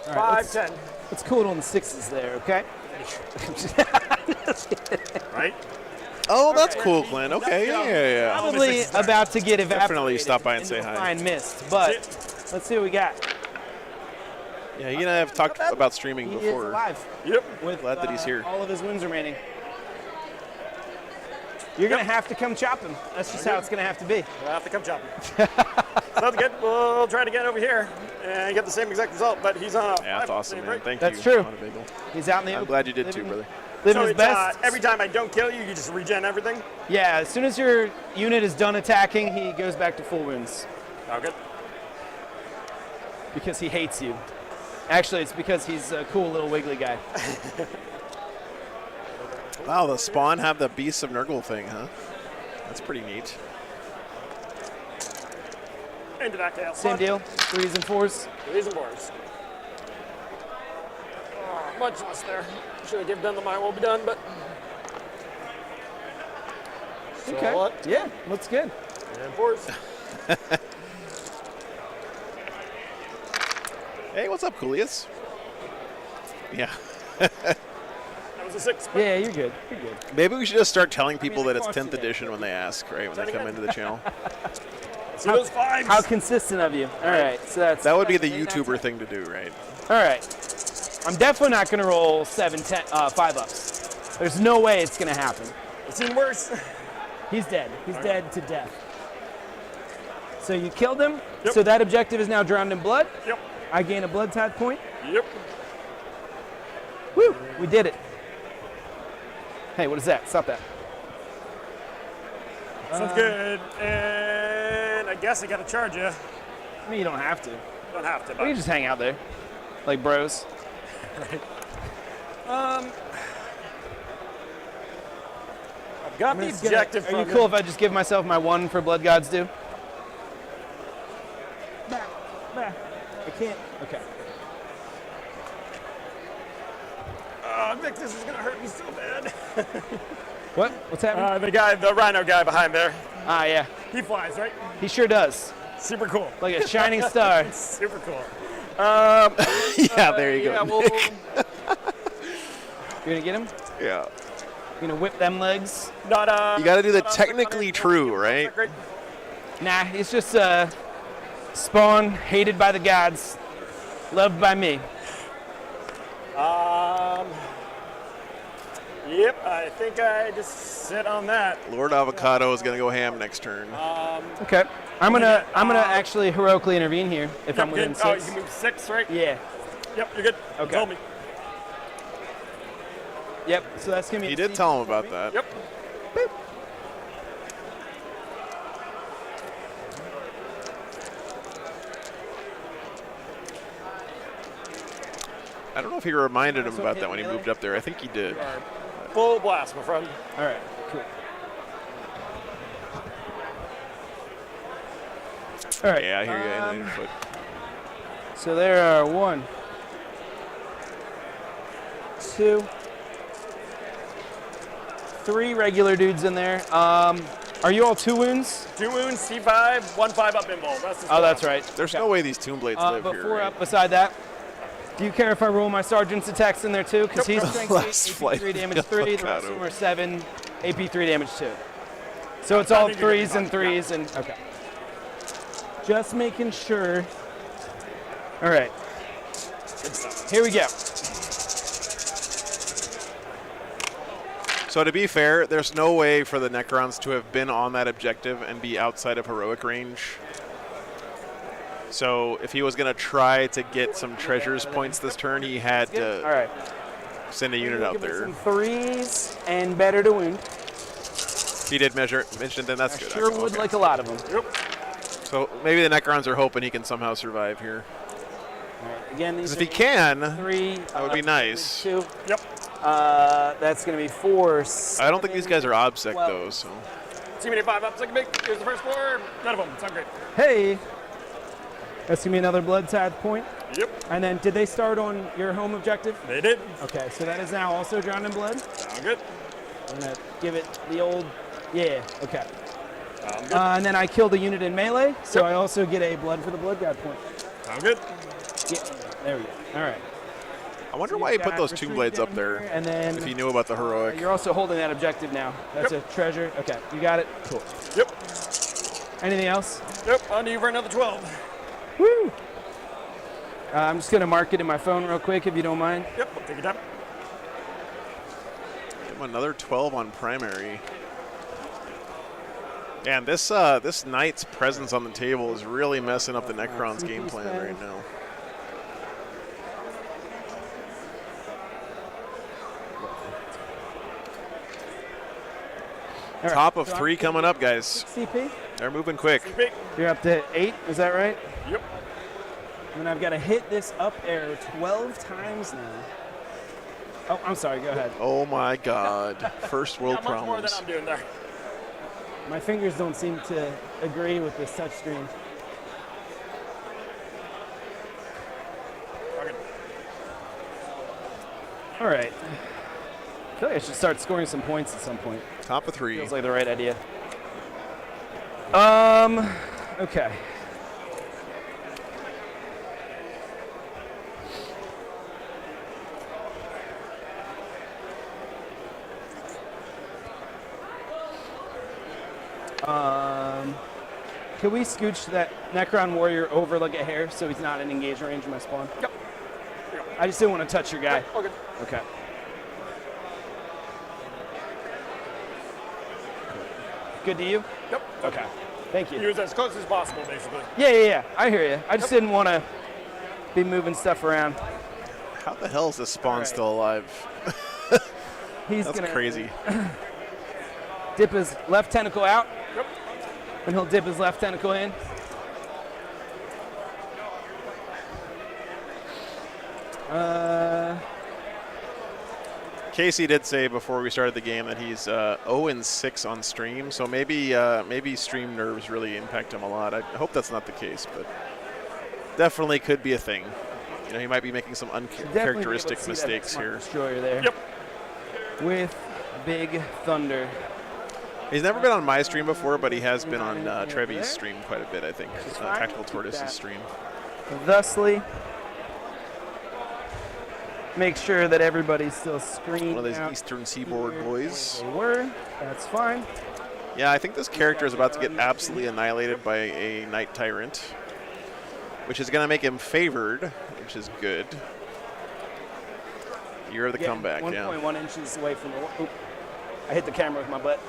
All right, 5, 10. let's cool it on the 6s there, okay? Right? Oh, that's cool, Glenn. Okay, yeah. Probably about to get evaporated. Definitely stop by and say into a hi. fine mist, but let's see what we got. Yeah, he and I have talked about streaming He is before. alive. Yep. With Glad that he's here. all of his wounds remaining. You're going to have to come chop him. That's just how it's going to have to be. I'll have to come chop him. Sounds good. We'll try it again over here and get the same exact result, but he's on a Yeah, that's awesome, man. Thank you. That's true. Montevideo. He's out in the I'm open. glad you did too, brother. Living So his it's, best. every time I don't kill you, you just regen everything? Yeah, as soon as your unit is done attacking, he goes back to full wounds. Oh, good. Because he hates you. Actually, it's because he's a cool little wiggly guy. Wow, the Spawn have the Beasts of Nurgle thing, huh? That's pretty neat. Into that chaos. Same deal, 3s and 4s. 3s and 4s. Oh, much less there. Should have given them the mine will be done, but. Okay. What? Yeah, looks good. And 4s. Hey, what's up, Coolius? Yeah. That was a 6. Yeah, you're good. You're good. Maybe we should just start telling people that it's of course 10th you do. edition when they ask, right? When they come into the channel. See those 5s? How consistent of you. All right, so that's. That would be the YouTuber thing to do, right? All right. I'm definitely not going to roll 5-ups. There's no way it's going to happen. It's seen worse. He's dead. He's dead to death. So you killed him. Yep. So that objective is now drowned in blood. Yep. I gain a blood tide point. Yep. Woo! We did it. Hey, what is that? Stop that. Sounds good. And I guess I got to charge you. I mean, you don't have to. Don't have to, We can but. just hang out there, like bros. I've got the objective Are you from cool if I just give myself my 1 for Blood Gods do? I can't. Okay. Vic, this is going to hurt me so bad. What? What's happening? The rhino guy behind there. Ah, yeah. He flies, right? He sure does. Super cool. Like a shining star. Super cool. Yeah, there you Yeah, go. well, you're gonna get him? Yeah. You're gonna whip them legs? Not You got to do the technically true, right? Great. Nah, it's just Spawn, hated by the gods, loved by me. Yep, I think I just sit on that. Lord Avocado is going to go ham next turn. Okay. I'm gonna actually heroically intervene here if I'm within 6. Oh, you can move 6, right? Yeah. Yep, you're good. Okay. You told me. Yep. So that's gonna be. He did tell him about that. Yep. I don't know if he reminded him about that when he moved up there. I think he did. Full blast, my friend. All right. Cool. All right. Yeah, I hear you. Alienated foot. So there are 1, 2, 3 regular dudes in there. Are you all 2 wounds? 2 wounds, C5, 1 5-up invul. That's the Oh, that's right. There's no way these Tomb Blades live But here. 4 right? up beside that. Do you care if I roll my sergeant's attacks in there too? Because he's strength 8, Last AP flight 3, damage of 3, the rest avocado. of them are 7, AP 3, damage 2. So it's all I think you're 3s good. and 3s and, okay. Just making sure. All right. Here we go. So to be fair, there's no way for the Necrons to have been on that objective and be outside of heroic range. So if he was going to try to get some treasures points this turn, he had All to right. send a unit out Give me there. some 3s and better to wound. He did mention then that's I good. sure would Okay. like a lot of them. So maybe the Necrons are hoping he can somehow survive here. All right. Again, these Because are if he can, 3. that would be nice. 2. Yep. That's going to be 4. I don't think these guys are obsec 12. though. So See me 5 up, second big. Here's the first 4. None of them. Sound great. Hey. That's going to be another blood tide point. Yep. And then did they start on your home objective? They did. Okay, so that is now also drowned in blood. Sound good. I'm going to give it the old, yeah, okay. Sound good. And then I killed a unit in melee, so I also get a blood for the blood god point. Sound good. Yeah, there we go. All right. I wonder So why he you've put got those tomb retreat blades up down there. here, and then If he knew about the heroic. you're also holding that objective now. That's a treasure. Okay, you got it. Cool. Yep. Anything else? Yep. On to you for another 12. Woo! I'm just gonna mark it in my phone real quick, if you don't mind. Yep. We'll take your time. Give him another 12 on primary. And this knight's presence on the table is really messing up the Necrons game plan right now. All right, Top of so I'm 3 coming up, guys. CP. They're moving quick. You're up to 8. Is that right? Yep. And I've got to hit this up arrow 12 times now. Oh, I'm sorry. Go ahead. Oh my God! First world Not much more than problems. I'm doing there. My fingers don't seem to agree with this touchscreen. Okay. All right. I feel like I should start scoring some points at some point. Top of 3. Feels like the right idea. Okay. Can we scooch that Necron warrior over like a hair so he's not in engage range of my spawn? Yep. I just didn't want to touch your guy. Okay. Okay. Good to you? Yep. Okay. Thank you. Use as close as possible, basically. Yeah. I hear you. I just didn't want to be moving stuff around. How the hell is this spawn All right. still alive? He's That's gonna crazy. dip his left tentacle out. Yep. And he'll dip his left tentacle in. Casey did say before we started the game that he's 0-6 on stream, so maybe stream nerves really impact him a lot. I hope that's not the case, but definitely could be a thing. You know, he might be making some uncharacteristic mistakes here. Destroyer there. Yep. With Big Thunder. He's never been on my stream before, but he has been on Trevi's stream quite a bit, I think. Tactical Tortoise's stream. Thusly, make sure that everybody's still screened One of those out Eastern Seaboard boys. they were. That's fine. Yeah, I think this character is about to get absolutely annihilated by a Knight Tyrant, which is going to make him favored, which is good. Year of the comeback, yeah. 1.1 inches away from the. Oop, I hit the camera with my butt.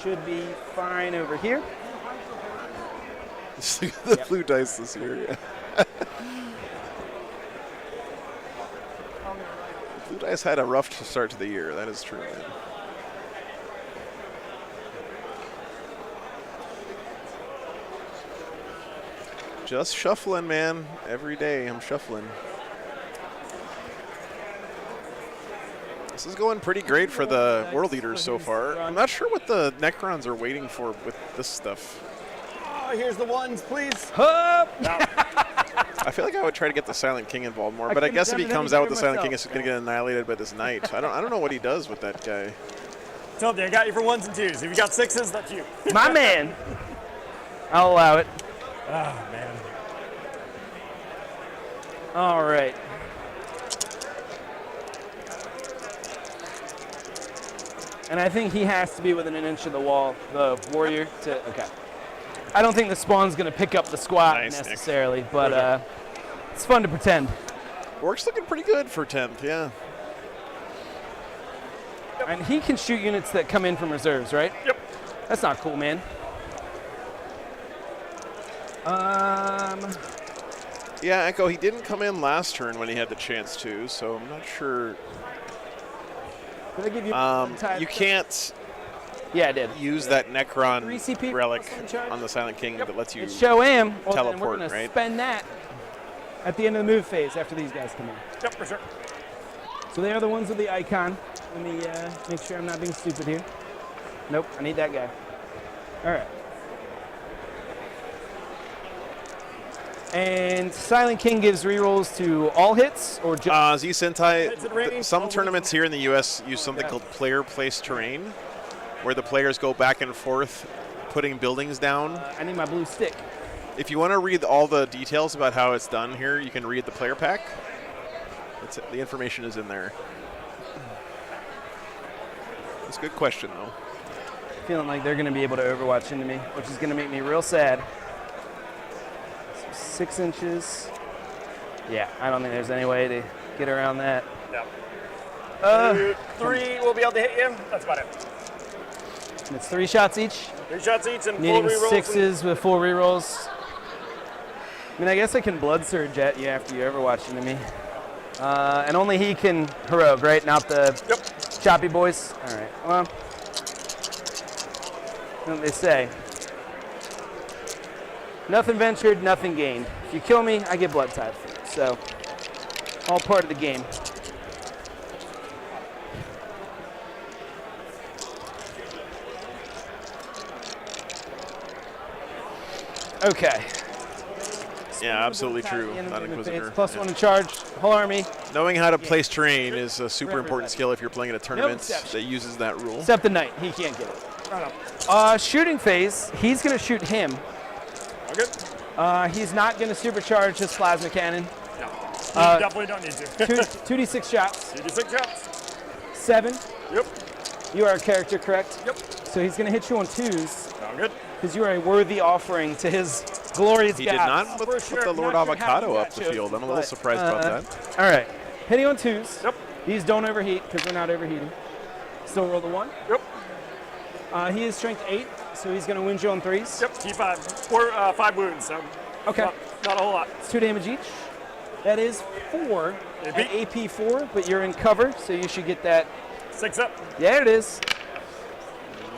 Should be fine over here. The blue dice this year, yeah. Blue dice had a rough start to the year. That is true, man. Just shuffling, man. Every day I'm shuffling. This is going pretty great for the World Eaters so far. I'm not sure what the Necrons are waiting for with this stuff. Oh, here's the ones, please. Hup! I feel like I would try to get the Silent King involved more, but I guess if he comes out with the Silent King, it's going to get annihilated by this Knight. I don't know what he does with that guy. Told you, I got you for 1s and 2s. If you got 6s, that's you. My man. I'll allow it. Oh, man. All right. And I think he has to be within an inch of the wall, the warrior. Okay. I don't think the spawn's going to pick up the squat Nice, Nick. necessarily, but it's fun to pretend. Orc's looking pretty good for 10th, yeah. And he can shoot units that come in from reserves, right? Yep. That's not cool, man. Yeah, Echo, he didn't come in last turn when he had the chance to, so I'm not sure. Did I give you You can't Yeah, I did. use that Necron 3 CP relic plus 1 charge? on the Silent King that lets you It's show am. Well, then we're teleport, going to right? spend that at the end of the move phase after these guys come in. Yep, for sure. So they are the ones with the icon. Let me make sure I'm not being stupid here. Nope, I need that guy. All right. And Silent King gives rerolls to all hits or just Z Sentai, Hits and ratings, some all tournaments here in the U.S. use something called player place terrain, where the players go back and forth putting buildings down. I need my blue stick. If you want to read all the details about how it's done here, you can read the player pack. The information is in there. It's a good question, though. Feeling like they're going to be able to overwatch into me, which is going to make me real sad. So 6 inches. Yeah, I don't think there's any way to get around that. No. 3 will be able to hit you. That's about it. It's 3 shots each. 3 shots each and full Needing rerolls. 6s with full rerolls. I mean, I guess I can blood surge at you after you overwatch into me. And only he can heroic, right? Not the choppy boys. All right. Well, you know what they say. Nothing ventured, nothing gained. If you kill me, I get blood type. So, all part of the game. Okay. Yeah, absolutely true. Not Inquisitor. Plus 1 in charge, whole army. Knowing how to place terrain is a super important skill if you're playing in a tournament that uses that rule. Except the knight, he can't get it. Shooting phase, he's going to shoot him. Okay. He's not going to supercharge his plasma cannon. No. You definitely don't need to. 2d6 shots. 2d6 shots. 7. Yep. You are a character, correct? Yep. So he's going to hit you on 2s. Sound good. Because you are a worthy offering to his glorious He gods. did not put the Lord Avocado up the field. I'm a little surprised about that. All right. Hitting on 2s. Yep. These don't overheat because we're not overheating. Still roll the 1. Yep. He is strength 8, so he's going to wound you on 3s. Yep. T5. 5 wounds. So okay. Not a whole lot. It's 2 damage each. That is 4 AP. at AP 4, but you're in cover, so you should get that. 6 up. Yeah, it is.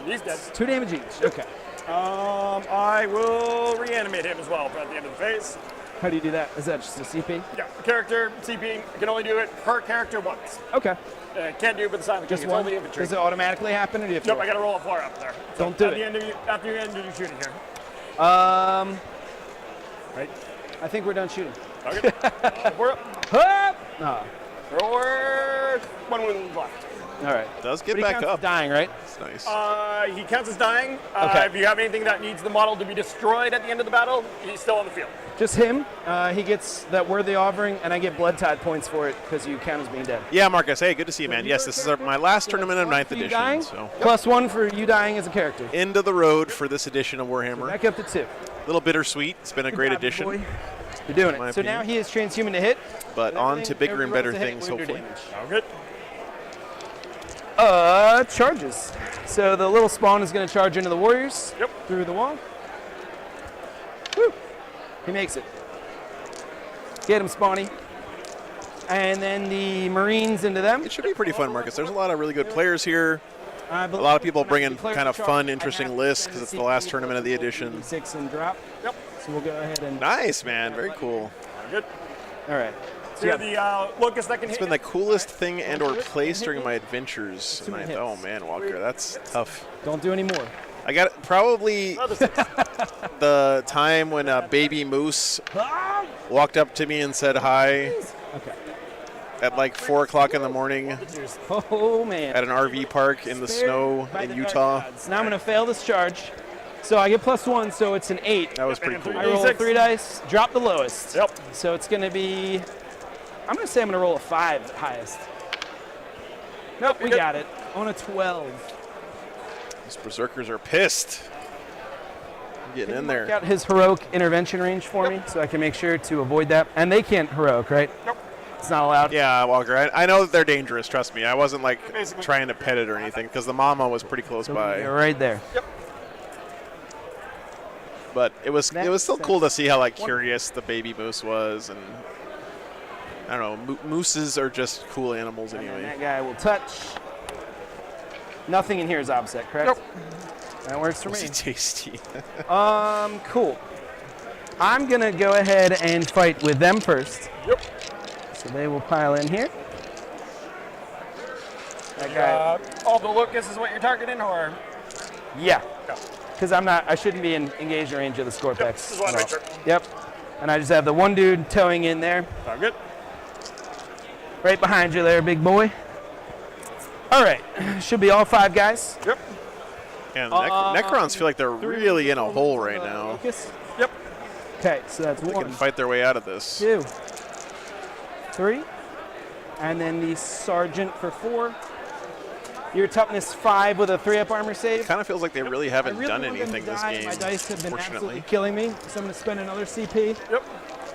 He's dead. 2 damage each. Okay. I will reanimate him as well at the end of the phase. How do you do that? Is that just a CP? Yeah, character, CP, you can only do it per character once. Okay. Can't do it with the Silent King. Just It's one? only infantry. Does it automatically happen, or do you have to Nope, roll? I got to roll a 4 up there. Don't do it. After you end your shooting here. Right. I think we're done shooting. Okay. 4 up. Hup! No. Or 1 wound left. All right. Does get But he back counts up. as dying, right? That's nice. He counts as dying. Okay. If you have anything that needs the model to be destroyed at the end of the battle, he's still on the field. Just him. He gets that worthy offering, and I get blood tide points for it because you count as being dead. Yeah, Marcus. Hey, good to see you, man. Yes, this is my last tournament of 9th edition. Dying, So plus 1 for you dying as a character. end of the road for this edition of Warhammer. Back up to 2. A little bittersweet. It's been a great edition. Boy. You're doing my it. So now opinion. he is transhuman to hit. But on to bigger and better things, wound or hopefully. damage. Oh, good. Charges. So the little spawn is going to charge into the warriors. Yep. Through the wall. Woo. He makes it. Get him, Spawny. And then the Marines into them. It should be pretty fun, Marcus. There's a lot of really good players here. A A lot of people bring in kind of fun, interesting lists because it's the last tournament of the edition. 6 and drop. Yep. So we'll go ahead and. Nice, man. Very cool. Good. All right. So you have the locust that can It's hit been the coolest thing and or place during my adventures. And many oh hits. man, Walker, that's tough. Don't do any more. I got probably Another 6. the time when Baby Moose walked up to me and said hi Okay. at like 4 o'clock in the morning Oh, man. at an RV park in the snow By in the Utah. dark gods. Now I'm going to fail this charge. So I get plus 1, so it's an 8. That was pretty cool. I roll 3 dice, drop the lowest. Yep. So it's going to be, I'm going to say I'm going to roll a 5 highest. Nope, we good. got it. On a 12. These berserkers are pissed. Getting in Work there. out his heroic intervention range for me so I can make sure to avoid that. And they can't heroic, right? Nope. It's not allowed. Yeah, Walker, I know that they're dangerous, trust me. I wasn't like Basically. trying to pet it or anything because the mama was pretty close So by. you're right there. But it was That still makes cool to see how like curious the baby moose was, and I don't know, mooses are just cool animals And then anyway. that guy will touch. Nothing in here is offset, correct? Nope. That works for Was me. he tasty? Cool. I'm gonna go ahead and fight with them first. Yep. So they will pile in here. That guy. All the locusts is what you're targeting, or? Yeah. Because I shouldn't be engaged in range of the Scorpex. Just want to make sure. Yep. And I just have the one dude towing in there. Sound good. Right behind you there, big boy. All right. Should be all 5 guys. Yep. And Necrons feel like they're really in a hole right now. Lucas. Yep. Okay, so that's They 1, can fight their way out of this. 2, 3, and then the sergeant for 4. Your toughness 5 with a 3-up armor save. Kind of feels like they really haven't I really done want them anything to this die. game. My dice have been Fortunately, absolutely killing me, so I'm going to spend another CP. Yep.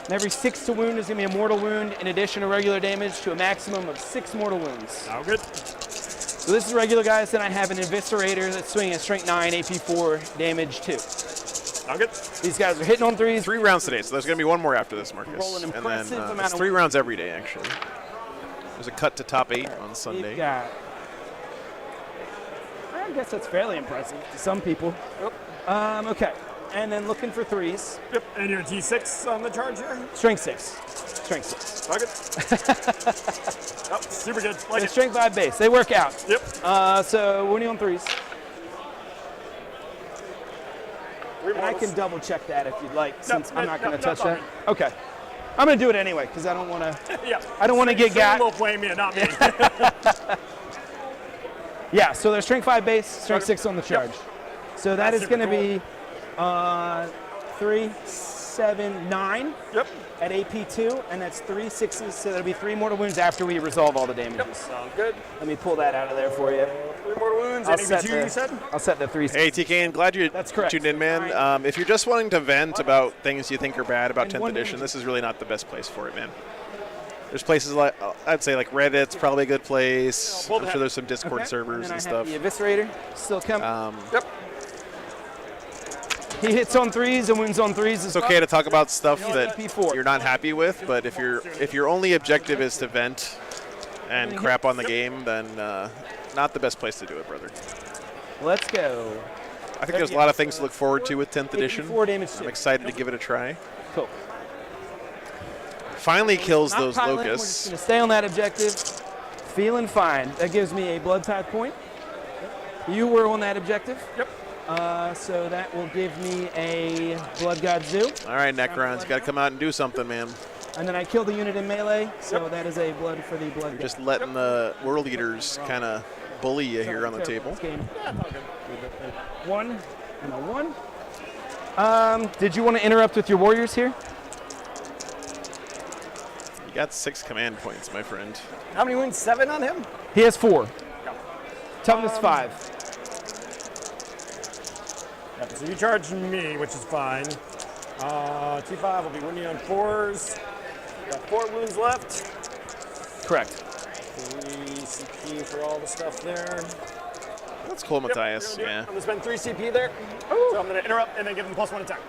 And every 6 to wound is going to be a mortal wound, in addition to regular damage to a maximum of 6 mortal wounds. Sound good. So this is regular, guys. Then I have an Eviscerator that's swinging at strength 9, AP 4, damage 2. Sound good. These guys are hitting on 3s. 3 rounds today, so there's going to be one more after this, Marcus. Roll an And then impressive amount it's of 3 rounds every day, actually. There's a cut to top 8 on Sunday. They've got, I guess that's fairly impressive to some people. Yep. Okay, and then looking for 3s. Yep. And your T6 on the charge here. Strength 6. Strength 6. Sound good. Oh, super good. Like And it. strength 5 base. They work out. Yep. So wounding on 3s. 3 And I models. can double check that if you'd like, since I'm not going to no, touch no, that. Okay. I'm going to do it anyway because I don't want to. Yeah. I don't want to get got. Will blame me, not me. Yeah. So there's strength 5 base, strength 6 on the charge. So that That's is going to super be 3, 7, 9 Yep. at AP 2, and that's 3 6s. So there'll be 3 mortal wounds after we resolve all the damages. Sound good. Let me pull that out of there for you. 3 mortal wounds. I'll And set 2 the- you said? I'll set the 3. Hey, TK, and glad you That's correct. tuned in, man. If you're just wanting to vent about things you think are bad about And 10th 1 edition, damage. this is really not the best place for it, man. There's places like, I'd say like Reddit's probably a good place. Well, I'm sure there's some Discord Okay. servers and and then I have stuff. the Eviscerator still coming. Yep. He hits on 3s and wounds on 3s as It's okay to talk about stuff Yeah, that P4. you're not happy with, but if your only objective is to vent and crap on the game, then not the best place to do it, brother. Let's go. I think there's a lot of things to look forward to with 10th edition. 4 damage I'm too. excited to give it a try. Cool. Finally kills Not those piling, we're just locusts. going to stay on that objective. Feeling fine. That gives me a blood tithe point. You were on that objective. Yep. So that will give me a Blood God Zoo. All right, Necrons, you got to come out and do something, man. And then I killed the unit in melee, so that is a blood for the Blood God. Just letting the World Eaters kind of bully you here on the table. This game. 1 and a 1. Did you want to interrupt with your warriors here? You got 6 command points, my friend. How many wounds? 7 on him? He has 4. Toughness 5. Yep, so you charge me, which is fine. T5 will be wounding on 4s. Got 4 wounds left. Correct. 3 CP for all the stuff there. That's cool, Matthias. Yep, Yeah. I'm gonna spend 3 CP there. So I'm gonna interrupt and then give him +1 attack.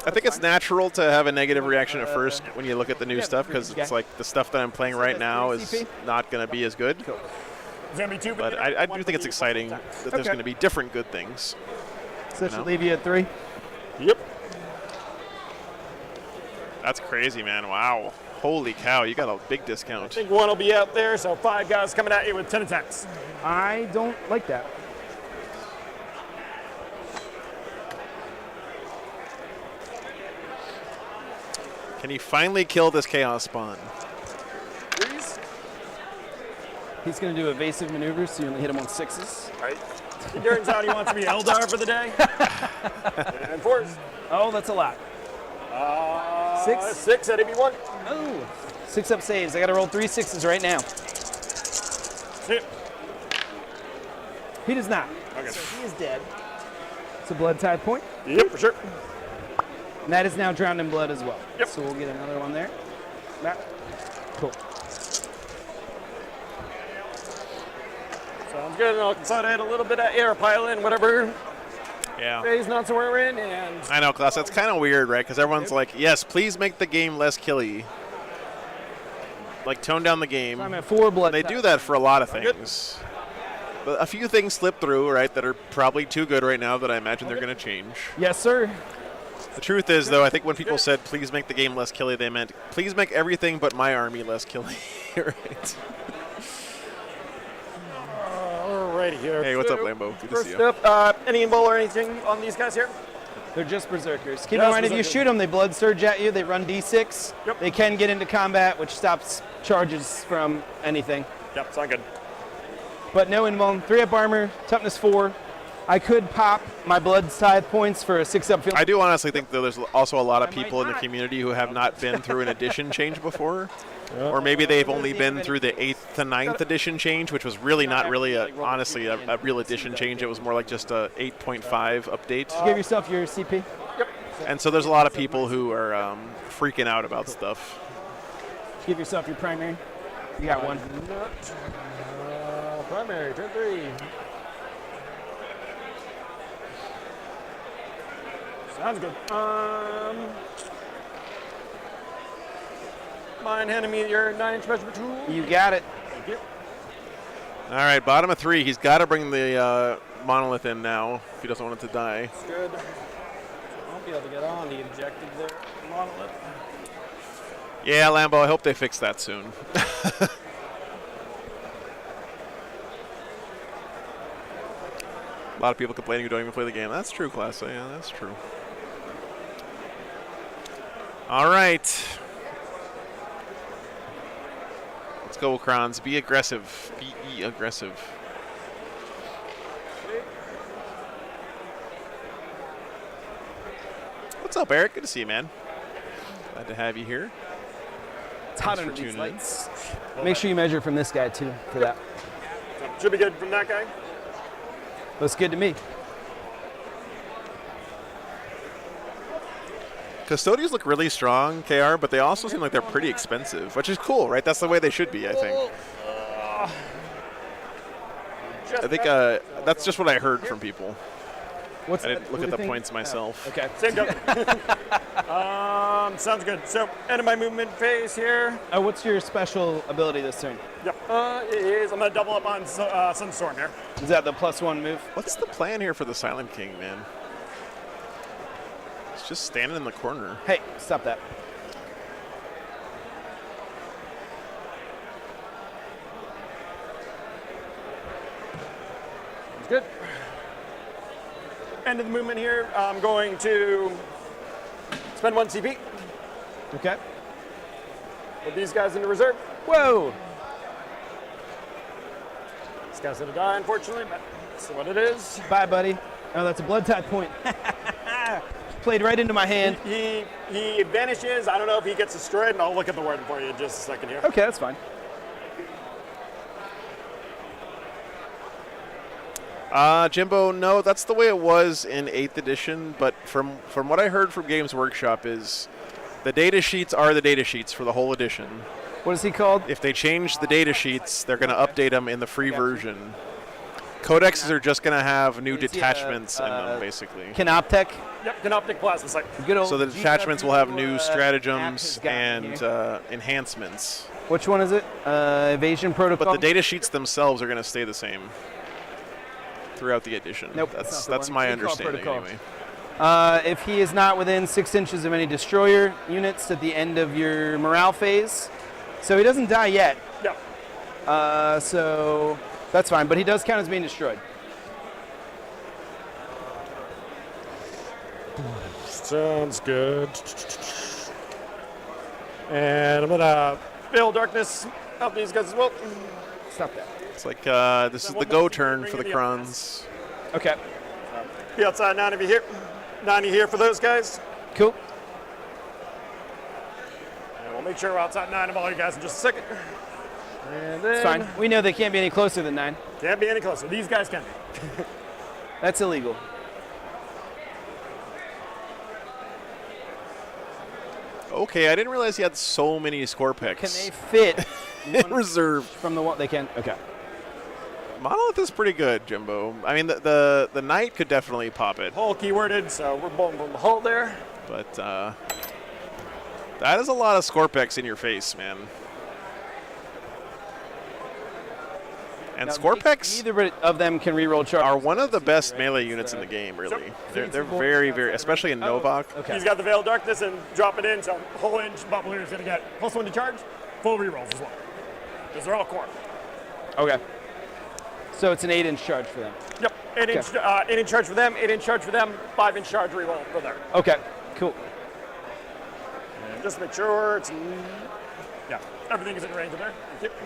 I think it's natural to have a negative reaction at first when you look at the new stuff, because okay. it's like the stuff that I'm playing right now is not going to be as good. It's gonna be 2 for But the I one do for think it's the exciting attack. that there's going to be different good things. So that No. should leave you at 3. Yep. That's crazy, man. Wow. Holy cow, you got a big I discount. think 1 will be out there, so 5 guys coming at you with 10 attacks. I don't like that. Can he finally kill this Chaos Spawn? Threes. He's going to do evasive maneuvers, so you only hit him on 6s. Right. He turns out he wants to be Eldar for the day. And 4s. Oh, that's a lot. 6? 6 at AB1. Oh, 6-up saves. I got to roll 3 6s right now. Hit. He does not. Okay. So he is dead. It's a blood tithe point. Yep, for sure. And that is now drowned in blood as well. Yep. So we'll get another one there. That. Cool. Sounds good. And I'll consolidate a little bit of air pilot and whatever Yeah. phase not we're in. And I know, Klaus. That's kind of weird, right? Because everyone's like, yes, please make the game less killy. Like, tone down the game. I'm at 4 blood. They do that for a lot of things. But a few things slip through, right, that are probably too good right now that I imagine they're going to change. Yes, sir. The truth is, though, I think when people said, please make the game less killy, they meant, please make everything but my army less killy. Right? alrighty here. Hey, what's up, So, Lambo? Good to see First you. up, any invul or anything on these guys here? They're just berserkers. Keep in Just mind, if you berserkers. shoot them, they blood surge at you. They run D6. Yep. They can get into combat, which stops charges from anything. Yep, sound good. But no invuln. 3-up armor, toughness 4, I could pop my blood scythe points for a 6-up field. I do honestly think that there's also a lot of people in the community who have not been through an edition change before. Or maybe they've only been through the 8th to 9th edition change, which was really not really, honestly, a real edition change. It was more like just a 8.5 update. Give yourself your CP. And so there's a lot of people who are freaking out about stuff. Give yourself your primary. You got one. Primary, turn 3. Sounds good. Mind handing me your 9-inch measurement tool. You got it. Thank you. All right, bottom of 3. He's got to bring the monolith in now if he doesn't want it to die. That's good. So I won't be able to get on the objective there. Monolith. Yeah, Lambo, I hope they fix that soon. A lot of people complaining who don't even play the game. That's true, Class A. Yeah, that's true. All right. Let's go, Crons. Be aggressive. Be aggressive. What's up, Eric? Good to see you, man. Glad to have you here. It's hot Thanks under for these tuning in. lights. Make sure you measure from this guy, too, for that. Should be good from that guy. Looks good to me. Custodians look really strong, KR, but they also seem like they're pretty expensive, which is cool, right? That's the way they should be, I think. I think that's just what I heard from people. I didn't look at the points myself. Okay. Same go. Sounds good. So, end of my movement phase here. What's your special ability this turn? Yep. It is. I'm going to double up on Sunstorm here. Is that the +1 move? What's the plan here for the Silent King, man? It's just standing in the corner. Hey, stop that. Sounds good. End of the movement here. I'm going to spend 1 CP. Okay. Put these guys into reserve. Whoa! This guy's going to die, unfortunately, but that's what it is. Bye, buddy. Oh, that's a blood tide point. Played right into my hand. He vanishes. I don't know if he gets destroyed, and I'll look at the word for you in just a second here. Okay, that's fine. Jimbo, no, that's the way it was in 8th edition, but from what I heard from Games Workshop is the data sheets are the data sheets for the whole edition. What is he called? If they change the data sheets, they're going to update them in the free version. Codexes are just going to have new detachments in them, basically. Canoptech? Yep, Canoptic Plasma Sight. So the detachments will have new stratagems and enhancements. Which one is it? Evasion Protocol? But the data sheets themselves are going to stay the same throughout the edition. Nope, that's my understanding anyway. If he is not within 6 inches of any destroyer units at the end of your morale phase, so he doesn't die yet. Yep. So that's fine, but he does count as being destroyed. Sounds good. And I'm gonna Veil Darkness out these guys as well. Stop that. It's like this is the go turn for the Crons. Okay. Be outside 90 here. 90 here for those guys. Cool. And we'll make sure we're outside 9 of all you guys in just a second. And then It's fine. We know they can't be any closer than 9. Can't be any closer. These guys can be. That's illegal. Okay, I didn't realize he had so many score picks. Can they fit in reserve from the one they can? Okay. Monolith is pretty good, Jimbo. I mean, the Knight could definitely pop it. Hull keyworded, so we're both from the hull there. But that is a lot of score picks in your face, man. And Now, score picks neither of them can reroll charges. are one of the best melee units in the game, really. They're very, very, especially in Novak. Okay. He's got the Veil Darkness and drop it in, so whole inch Bubbler is going to get +1 to charge, full rerolls as well. Because they're all core. Okay. So it's an 8-inch charge for them. Yep, 8-inch charge for them, 8-inch charge for them, 5-inch charge reroll for there. Okay, cool. And just make sure it's, yeah, everything is in range of there. Thank you.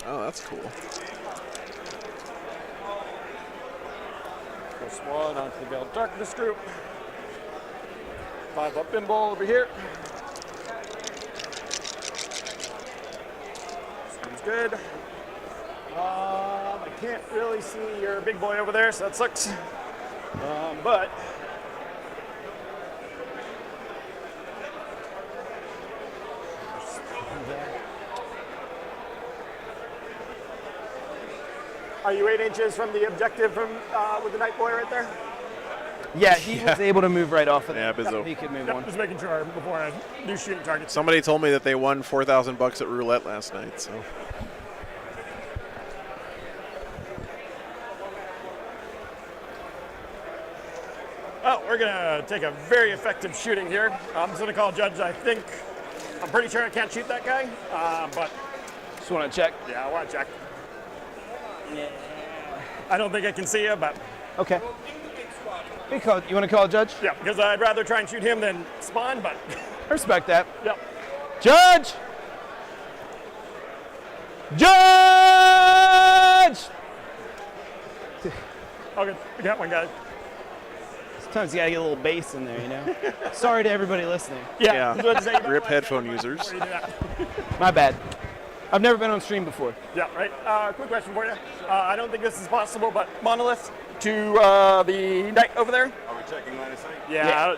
Oh, that's cool. First one onto the Veiled Darkness group. 5 up pinball over here. Seems good. I can't really see your big boy over there, so that sucks. But are you 8 inches from the objective from with the Night Boy right there? Yeah, he was able to move right off of Yeah, that. Bizzo. He could move Yep, one. just making sure before I do shooting targets. Somebody told me that they won $4,000 at roulette last night. So Oh, we're gonna take a very effective shooting here. I'm just gonna call Judge. I'm pretty sure I can't shoot that guy, but Just want to check. yeah, I want to check. I don't think I can see you, but Okay. You want to call a judge? yeah, because I'd rather try and shoot him than spawn, but I respect that. yep. Judge! Judge! Okay, we got one guy. Sometimes you gotta get a little bass in there, you know? Sorry to everybody listening. Yeah. That's what I'm saying. rip headphone users. Before you do that. My bad. I've never been on stream before. Yeah, right. Quick question for you. I don't think this is possible, but Monolith to the Knight over there. Are we checking line of sight? Yeah.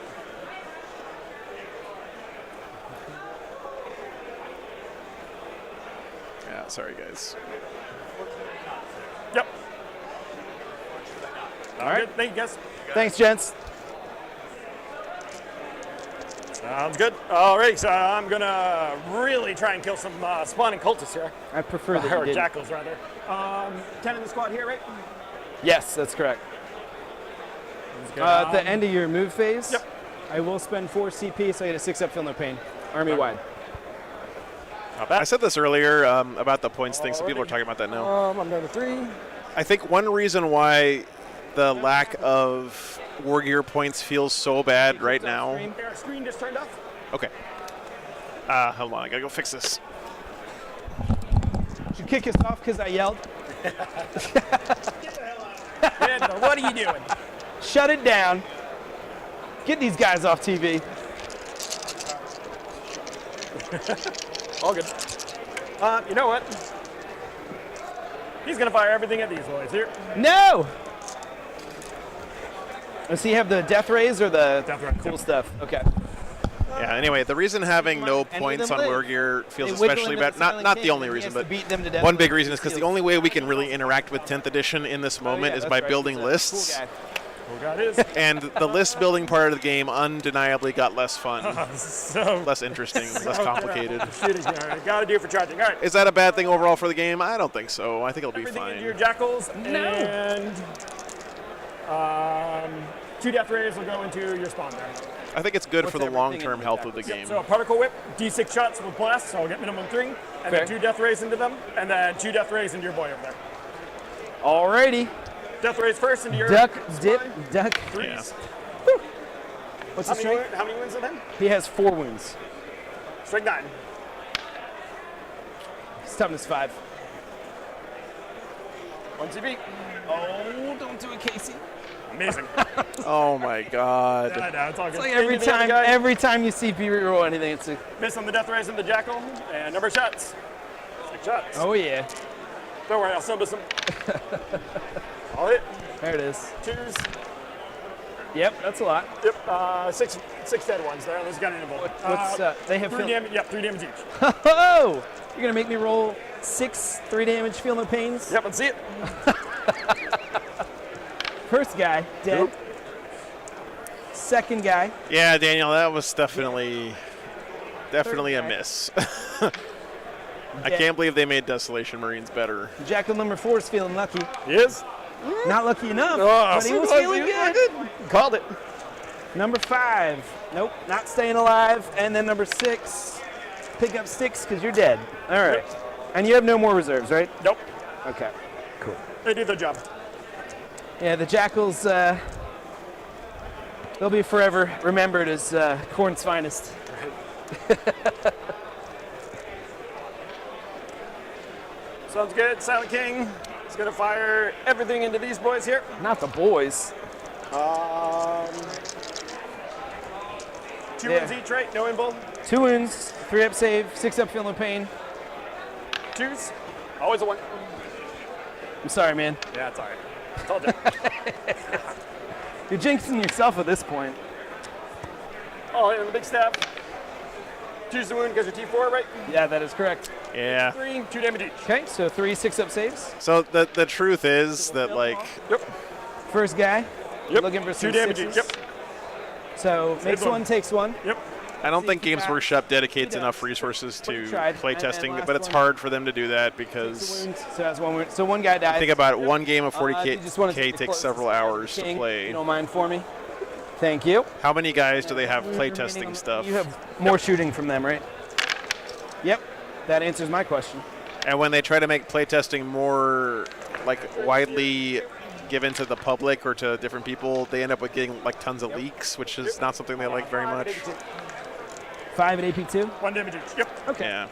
Yeah, sorry guys. Yep. All right. Good. Thank you, guys. Thanks, gents. Sounds good. All right, so I'm gonna really try and kill some spawning cultists here, I prefer that you or didn't. jackals rather. 10 in the squad here, right? Yes, that's correct. At the end of your move phase, Yep. I will spend 4 CP, so I get a 6 up, feel no pain. Army wide. Not I bad. said this earlier about the points thing, so people are talking about that now. I'm down to 3. I think one reason why the lack of war gear points feels so bad right now. Our screen just turned off. Okay. Hold on, I gotta go fix this. Did you kick us off because I yelled? Man, what are you doing? Shut it down. Get these guys off TV. All good. You know what? He's gonna fire everything at these boys here. No! Does he have the death rays or the Death rays, cool yep. stuff? Okay. Yeah, anyway, the reason having no Any of points them on live. war gear feels They wiggle especially into bad. the Not Silent not King, the only and he reason, has to but beat them to death one with big the reason is because the shield. only way we can really interact with 10th edition in this moment Oh, is yeah, by that's right. building He's a lists. Cool guy. Who got his? And the list building part of the game undeniably got less fun, So less interesting, less complicated. shooting here. Gotta do it for charging. All right. Is that a bad thing overall for the game? I don't think so. I think it'll be Everything into your fine. jackals and 2 death rays will go into your spawn there. I think it's good What's for the everything long-term in the health of the jackals? game. So a particle whip, D6 shots with blast, so I'll get minimum 3, and Fair. then 2 death rays into them, and then 2 death rays into your boy over there. Alrighty. Death rays first into your Duck, spine. dip, duck. Yeah. What's How the many, strength? how many wins in him? He has 4 wounds. Strength 9. His toughness 5. 1 CP. Oh, don't do it, Casey. Amazing. Oh my God. I know, it's all good. Like Into the other guy. every time you CP reroll anything, it's a, Miss on the death rays and the jackal, and number of shots. 6 shots. oh yeah. Don't worry, I'll sub some. All hit. There it is. 2s. Yep, that's a lot. Yep. 6 dead ones there. Let's get into both. What's they have 3 feel- damage. Yep, 3 damage each. Oh! You're gonna make me roll 6 3 damage, feel no pains. Yep, let's see it. First guy dead. Nope. Second guy. Yeah, Daniel, that was definitely a miss. I Dead. can't believe they made Desolation Marines better. Jackal number 4 is feeling lucky. He is. Not lucky enough, Oh, but he so was close. feeling He was good. Called it. Number 5. Nope, not staying alive. And then number 6. Pick up sticks because you're dead. All right. And you have no more reserves, right? Nope. Okay. Cool. They do their job. Yeah, the Jackals, they'll be forever remembered as Khorne's finest. Sounds good. Silent King is going to fire everything into these boys here. Not the boys. 2 wounds each, right? No invul. 2 wounds, 3 up save, 6 up feel no pain. 2s. Always a 1. I'm sorry, man. Yeah, it's all right. Told you. You're jinxing yourself at this point. Oh, and the big stab. 2's the wound because you're T4, right? Yeah, that is correct. Yeah. 3, 2 damage each. Okay, so 3 6 up saves. So the truth is that like Yep. First guy. Yep. Looking for 2 some damage sixes. each. Yep. So makes one. 1, takes 1. Yep. I don't think Games Safety Workshop dedicates enough resources to tried. play And testing, last but it's one. hard for them to do that Takes a because wound, so that's 1 wound. So 1 guy dies. think about it, one game of If you just wanna 40K take the takes closest several hours to king, play. You don't mind for me? Thank you. How many guys do they have play testing stuff? You have more shooting from them, right? Yep. That answers my question. And when they try to make playtesting more like widely given to the public or to different people, they end up with getting like tons of leaks, which is not something they like very much. 5 at AP2? 1 damage each. Yep. Okay. Yeah.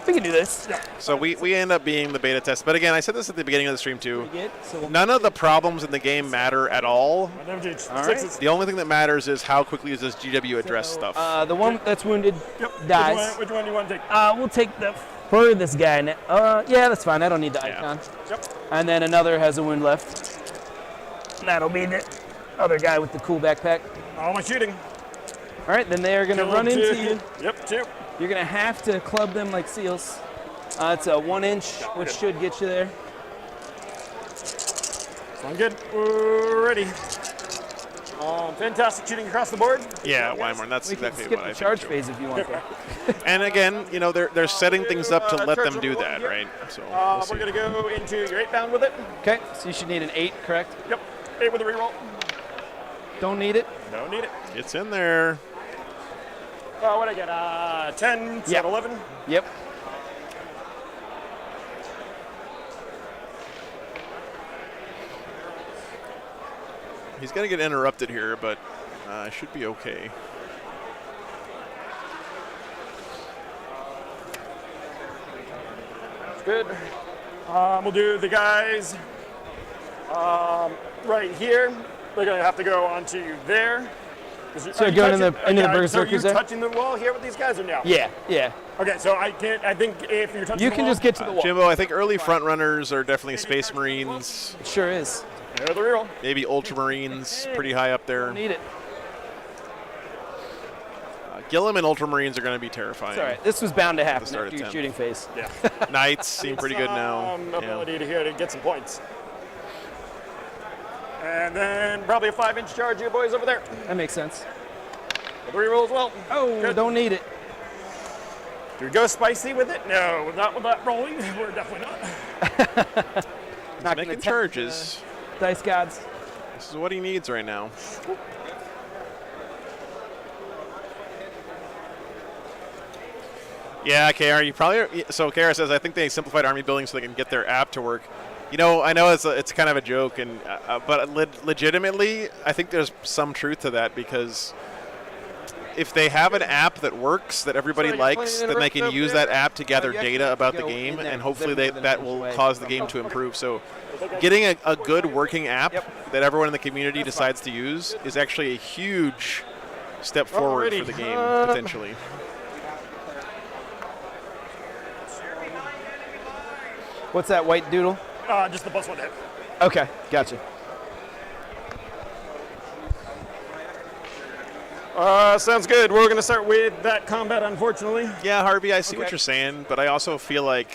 We can do this. So we end up being the beta test. But again, I said this at the beginning of the stream too. Pretty good. So we'll None of the problems in the game matter at all. 1 damage each. All right. 6s. The only thing that matters is how quickly does GW address stuff. the one that's wounded Yep. dies. Which one do you want to take? We'll take the furthest guy. Yeah, that's fine. I don't need the icon. Yep. And then another has a wound left. That'll be the other guy with the cool backpack. All my shooting. All right, then they are going to Kill run 2. into you. Yep, 2. You're going to have to club them like seals. It's a 1 inch, which should get you there. Sound good. We're ready. Fantastic shooting across the board. Yeah, Weimar, that's We can exactly skip what the I charge think. phase if you want. though. And again, you know, they're setting things up to let them do that, right? So we'll see. We're going to go into your 8 bound with it. Okay, so you should need an 8, correct? Yep. 8 with a reroll. Don't need it. Don't need it. It's in there. What I get? 10, Yep. 11. Yep. He's going to get interrupted here, but should be okay. Good. We'll do the guys right here. They're going to have to go onto there. So going into the berserkers So are you there? touching the wall here with these guys or no? Yeah, yeah. Okay, so I can't. I think if you're touching You the can wall, just get to the wall. Jimbo, I think early front runners are definitely Space Marines, It sure is. There's the reroll. maybe Ultramarines, pretty high up there. Don't need it. Gilliam and Ultramarines are going to be terrifying. It's all right. This was bound to happen start after at your 10. shooting phase. Yeah. Knights seem pretty good now. Yeah. Ability to here to get some points. And then probably a 5-inch charge, you boys over there. That makes sense. The reroll as well. Oh, Good. don't need it. Do we go spicy with it? No, not with that rolling. We're definitely not. Not gonna Making tempt charges. the Dice gods. This is what he needs right now. Yeah, KR, you probably. So KR says, I think they simplified army building so they can get their app to work. You know, I know it's kind of a joke, and but legitimately, I think there's some truth to that because if they have an app that works that everybody likes, then they can use that app to gather data about the game, and hopefully that will cause the game to improve. So getting a good working app that everyone in the community decides to use is actually a huge step forward for the game, potentially. What's that white doodle? Just the +1 hit. Okay, gotcha. Sounds good. We're going to start with that combat, unfortunately. Yeah, Harvey, I see what you're saying, but I also feel like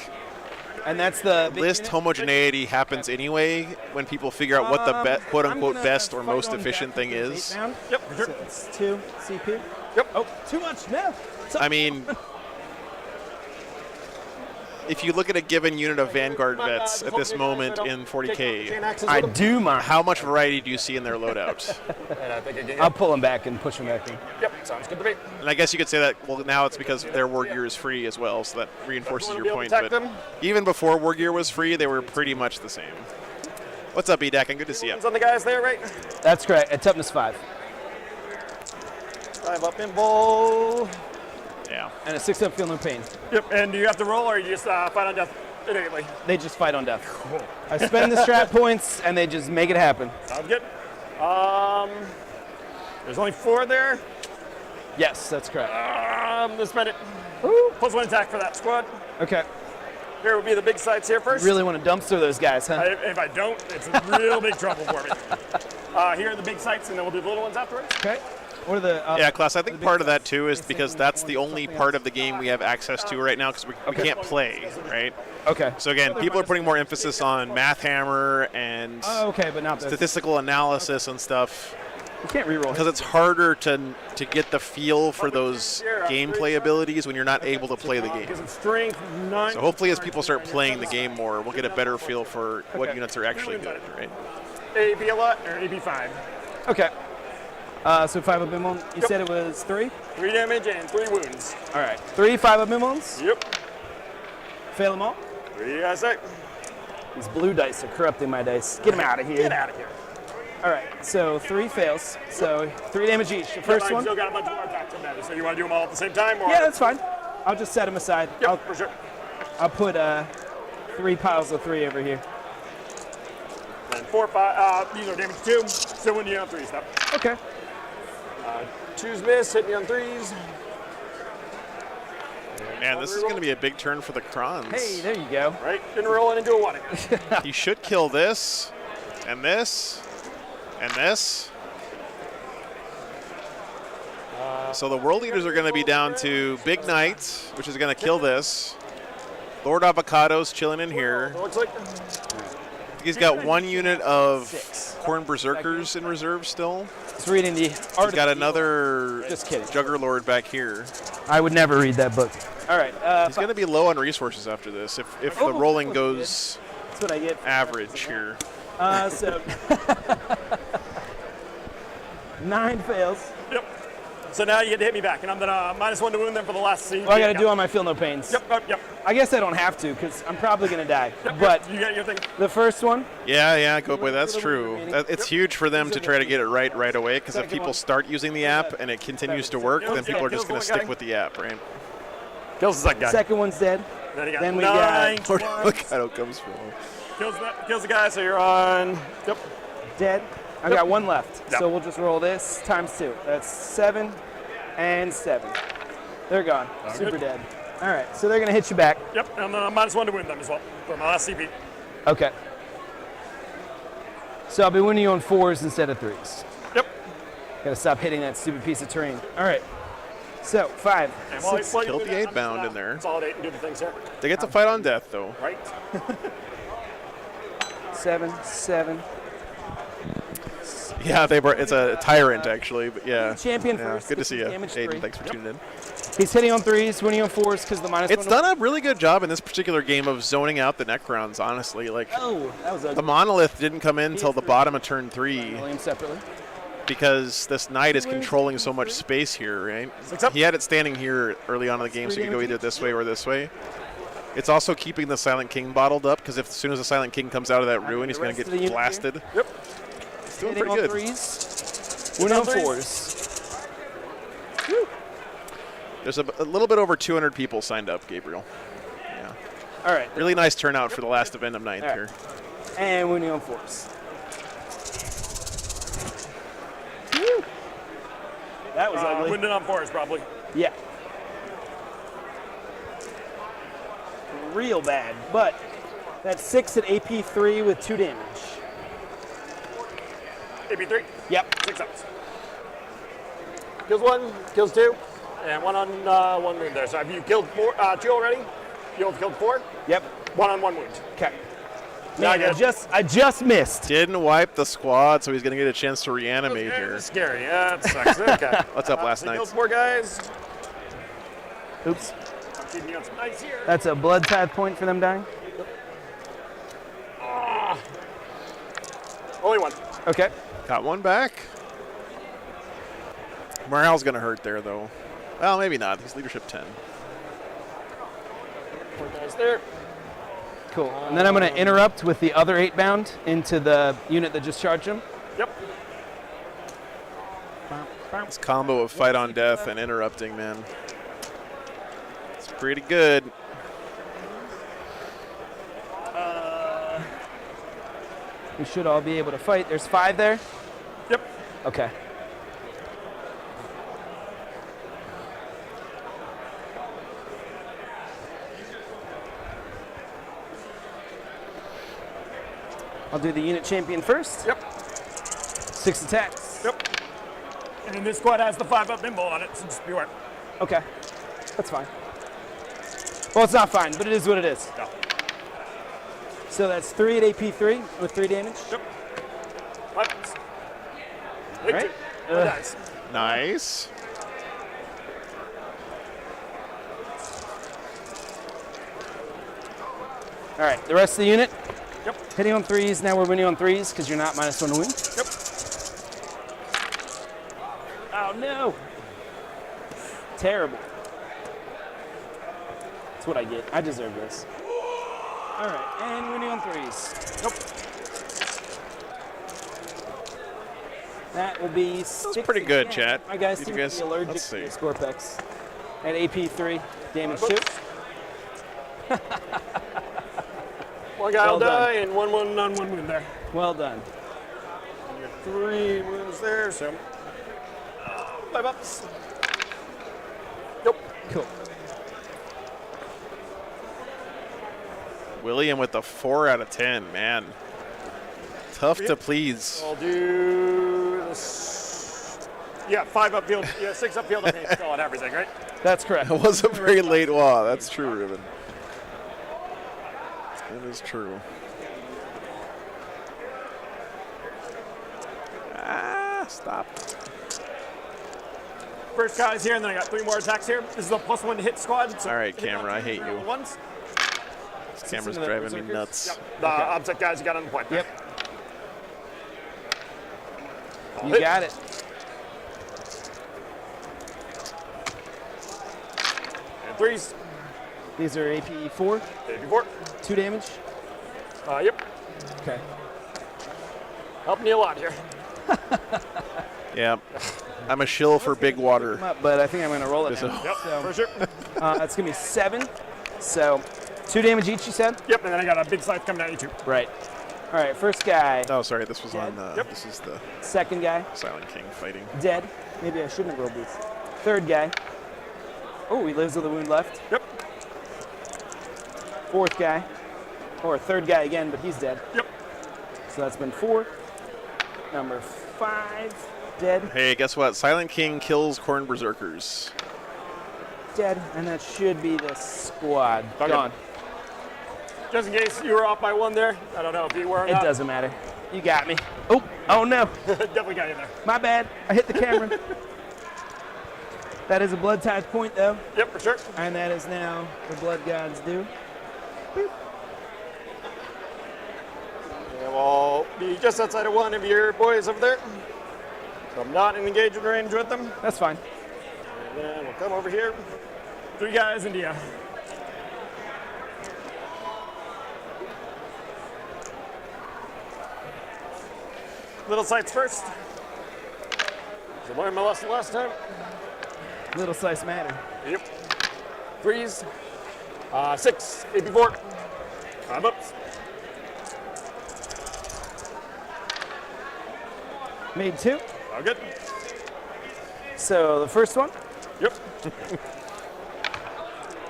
And that's the big list unit? homogeneity happens anyway when people figure out what the quote-unquote I'm best or gonna most fight on efficient back thing with is. 8 down. Yep. So it's 2 CP. Yep. Oh, too much. No. I mean, if you look at a given unit of Vanguard vets at this moment in 40K, I do mind. how much variety do you see in their loadout? I'll pull him back and push him back in. Yep, sounds good to me. And I guess you could say that, well, now it's because their War Gear is free as well, so that reinforces your point. But even before War Gear was free, they were pretty much the same. What's up, EDAC? I'm good to see you. On the guys there, right? That's correct. At toughness 5. 5 up in bowl. Yeah. And a 6 up feel no pain. Yep, and do you have to roll or you just fight on death? innately. They just fight on death. I spend the strat points, and they just make it happen. Sounds good. There's only 4 there. Yes, that's correct. Let's spend it. Plus 1 attack for that squad. Okay. Here would be the big sites here first. Really want to dumpster those guys, huh? If I don't, it's real big trouble for me. Here are the big sites, and then we'll do the little ones afterwards. Okay. What are the? Yeah, Klaus, I think part of that too is because that's the only part of the game we have access to right now because we can't play, right? Okay. So again, people are putting more emphasis on Math Hammer and Okay, but not the. statistical analysis and stuff You can't reroll. because it's harder to get the feel for those gameplay abilities when you're not able to play the game. Because it's strength 9. So hopefully as people start playing the game more, we'll get a better feel for what units are actually good, right? AB a lot or AB 5. Okay. So 5 of Bimon. You said it was 3? 3 damage and 3 wounds. All right. 3 5 of Bimons. Yep. Fail them all. 3 I say. These blue dice are corrupting my dice. Get them out of here. Get out of here. All right. So 3 fails. So 3 damage each. The first I've one. still got a bunch more attacks on that. So you want to do them all at the same time? Or? Yeah, that's fine. I'll just set them aside. Yep, for sure. I'll put 3 piles of 3 over here. And 4, 5. These are damage 2. So when you have 3 stuff. Okay. 2's miss. Hit me on 3s. Man, this is going to be a big turn for the Crons. Hey, there you go. Right. Didn't roll it into a 1 again. He should kill this, and this, and this. So the World Leaders are going to be down to Big Knight, which is going to kill this. Lord Avocado's chilling in here. It looks like. He's got 1 unit of Corn Berserkers in reserve still. Just reading the art. He's got another Just kidding. Juggerlord back here. I would never read that book. All right. He's going to be low on resources after this if the rolling goes That's what I get. average here. So 9 fails. Yep. So now you get to hit me back, and I'm gonna -1 to wound them for the last scene. Well, I got to do on my feel no pains. Yep. I guess I don't have to because I'm probably going to die. Yep, But you got your thing. the first one, Yeah, go boy. That's true. It's huge for them to try to get it right away because if people start using the app and it continues to work, then people are just going to stick with the app, right? Kills the second guy. second one's dead. Then, you got Then we 9. got Lord Avocado comes from. Kills the guy, so you're on. Yep. dead. I got 1 left. Yep. So we'll just roll this times 2. That's 7 and 7. They're gone. Super good. dead. All right. So they're going to hit you back. Yep. And I'm gonna -1 to wound them as well for my last CP. Okay. So I'll be winning you on 4s instead of 3s. Yep. Got to stop hitting that stupid piece of terrain. All right. So 5. And 6. while you Killed do the that, 8 I'm bound just in there. gonna Consolidate and do the things here. They get to fight on death, though. Right. 7, 7. Yeah, it's a tyrant, actually. But yeah. Champion Yeah, first. good to gets see you, damage 3. Aiden. Thanks for tuning in. He's hitting on 3s, winning on 4s because the -1. It's done a really good job in this particular game of zoning out the Necrons, honestly. Like, Oh, that was the ugly. Monolith didn't come in until the bottom of turn 3 William separately. because this Knight is controlling so much space here, right? He had it standing here early on in the game, so you could go either this way or this way. It's also keeping the Silent King bottled up because as soon as the Silent King comes out of that ruin, he's going to get blasted. Yep. It's doing Hitting pretty on good. 3s, winning on 4s. There's a little bit over 200 people signed up, Gabriel. Yeah. All right. Really nice turnout for the last event of 9th All right. here. And winning on 4s. Woo. That was ugly. Wounded on 4s probably. Yeah. Real bad. But that's 6 at AP 3 with 2 damage. AP3. Yep. 6 ups. Kills 1, kills 2, and 1 on 1 wound there. So have you killed 2 already? You have killed 4? Yep. 1 on 1 wound. Okay. Now Man, I just missed. Didn't wipe the squad, so he's going to get a chance to reanimate here. That's scary. Yeah, that sucks. Okay. What's up, last So night? killed 4 guys. Oops. I'm keeping you on some ice here. That's a blood tithe point for them dying. Only 1. Okay. Got 1 back. Morale's going to hurt there, though. Well, maybe not. He's leadership 10. 4 guys there. Cool. And then I'm going to interrupt with the other 8 bound into the unit that just charged him. Yep. This combo of fight on death and interrupting, man. It's pretty good. We should all be able to fight. There's 5 there? Yep. Okay. I'll do the unit champion first. Yep. 6 attacks. Yep. And then this squad has the 5-up nimble on it, so just be aware. Okay. That's fine. Well, it's not fine, but it is what it is. Yeah. So that's 3 at AP3 with 3 damage. Yep. Weapons. All right. Dice. Nice. All right, the rest of the unit. Yep. Hitting on 3s. Now we're winning on 3s because you're not -1 to win. Yep. Oh no! Terrible. That's what I get. I deserve this. All right, and winning on 3s. Nope. That will be 6. That's pretty good, again. chat. My guys You seem guys- to be allergic let's to see. Scorpex. At AP3, damage 2. One guy will Well done. die and one on 1 wound there. Well done. And your 3 wounds there, so 5 ups. Nope. Cool. William with the 4 out of 10, man. Tough to please. I'll do this. Yeah, 5 up field. Yeah, 6 up field. Okay, still on everything, right? That's correct. It was a very late wall. That's true, Ruben. It is true. Ah, stop. First guy's here, and then I got 3 more attacks here. This is a +1 to hit squad. So All right, hit on camera, I 2 hate you. Ones. This camera's into the driving me berserkers? nuts. Yep. The object guys you got on the point. Yep. I'll You hit. got it. And 3s. These are AP4, AP4. 2 damage. Yep. Okay. Helping you a lot here. Yeah. I'm a shill for big water. But I think I'm going to roll it This now. is- Yep, So, for sure. that's going to be 7. So 2 damage each, you said? Yep, and then I got a big scythe coming at you too. Right. All right, first guy, Oh, sorry. This was on. Yep. This is the second guy, Silent King fighting. dead. Maybe I shouldn't have rolled these. Third guy. Oh, he lives with a wound left. Yep. Fourth guy. Or third guy again, but he's dead. Yep. So that's been 4. Number 5, dead. Hey, guess what? Silent King kills Corn Berserkers. Dead. And that should be the squad. Okay. Gone. Just in case you were off by 1 there. I don't know if you were or It not. doesn't matter. You got me. Oh no. Definitely got you there. My bad. I hit the camera. That is a blood tithe point, though. Yep, for sure. And that is now the blood gods do. Boop. Yeah, we'll be just outside of 1 of your boys over there. So I'm not in engagement range with them. That's fine. And then we'll come over here. 3 guys into you. Little sights first. So learned my lesson last time. Little slice matter. Yep. 3s. 6. AP4. 5 ups. Made 2. All good. So the first one Yep.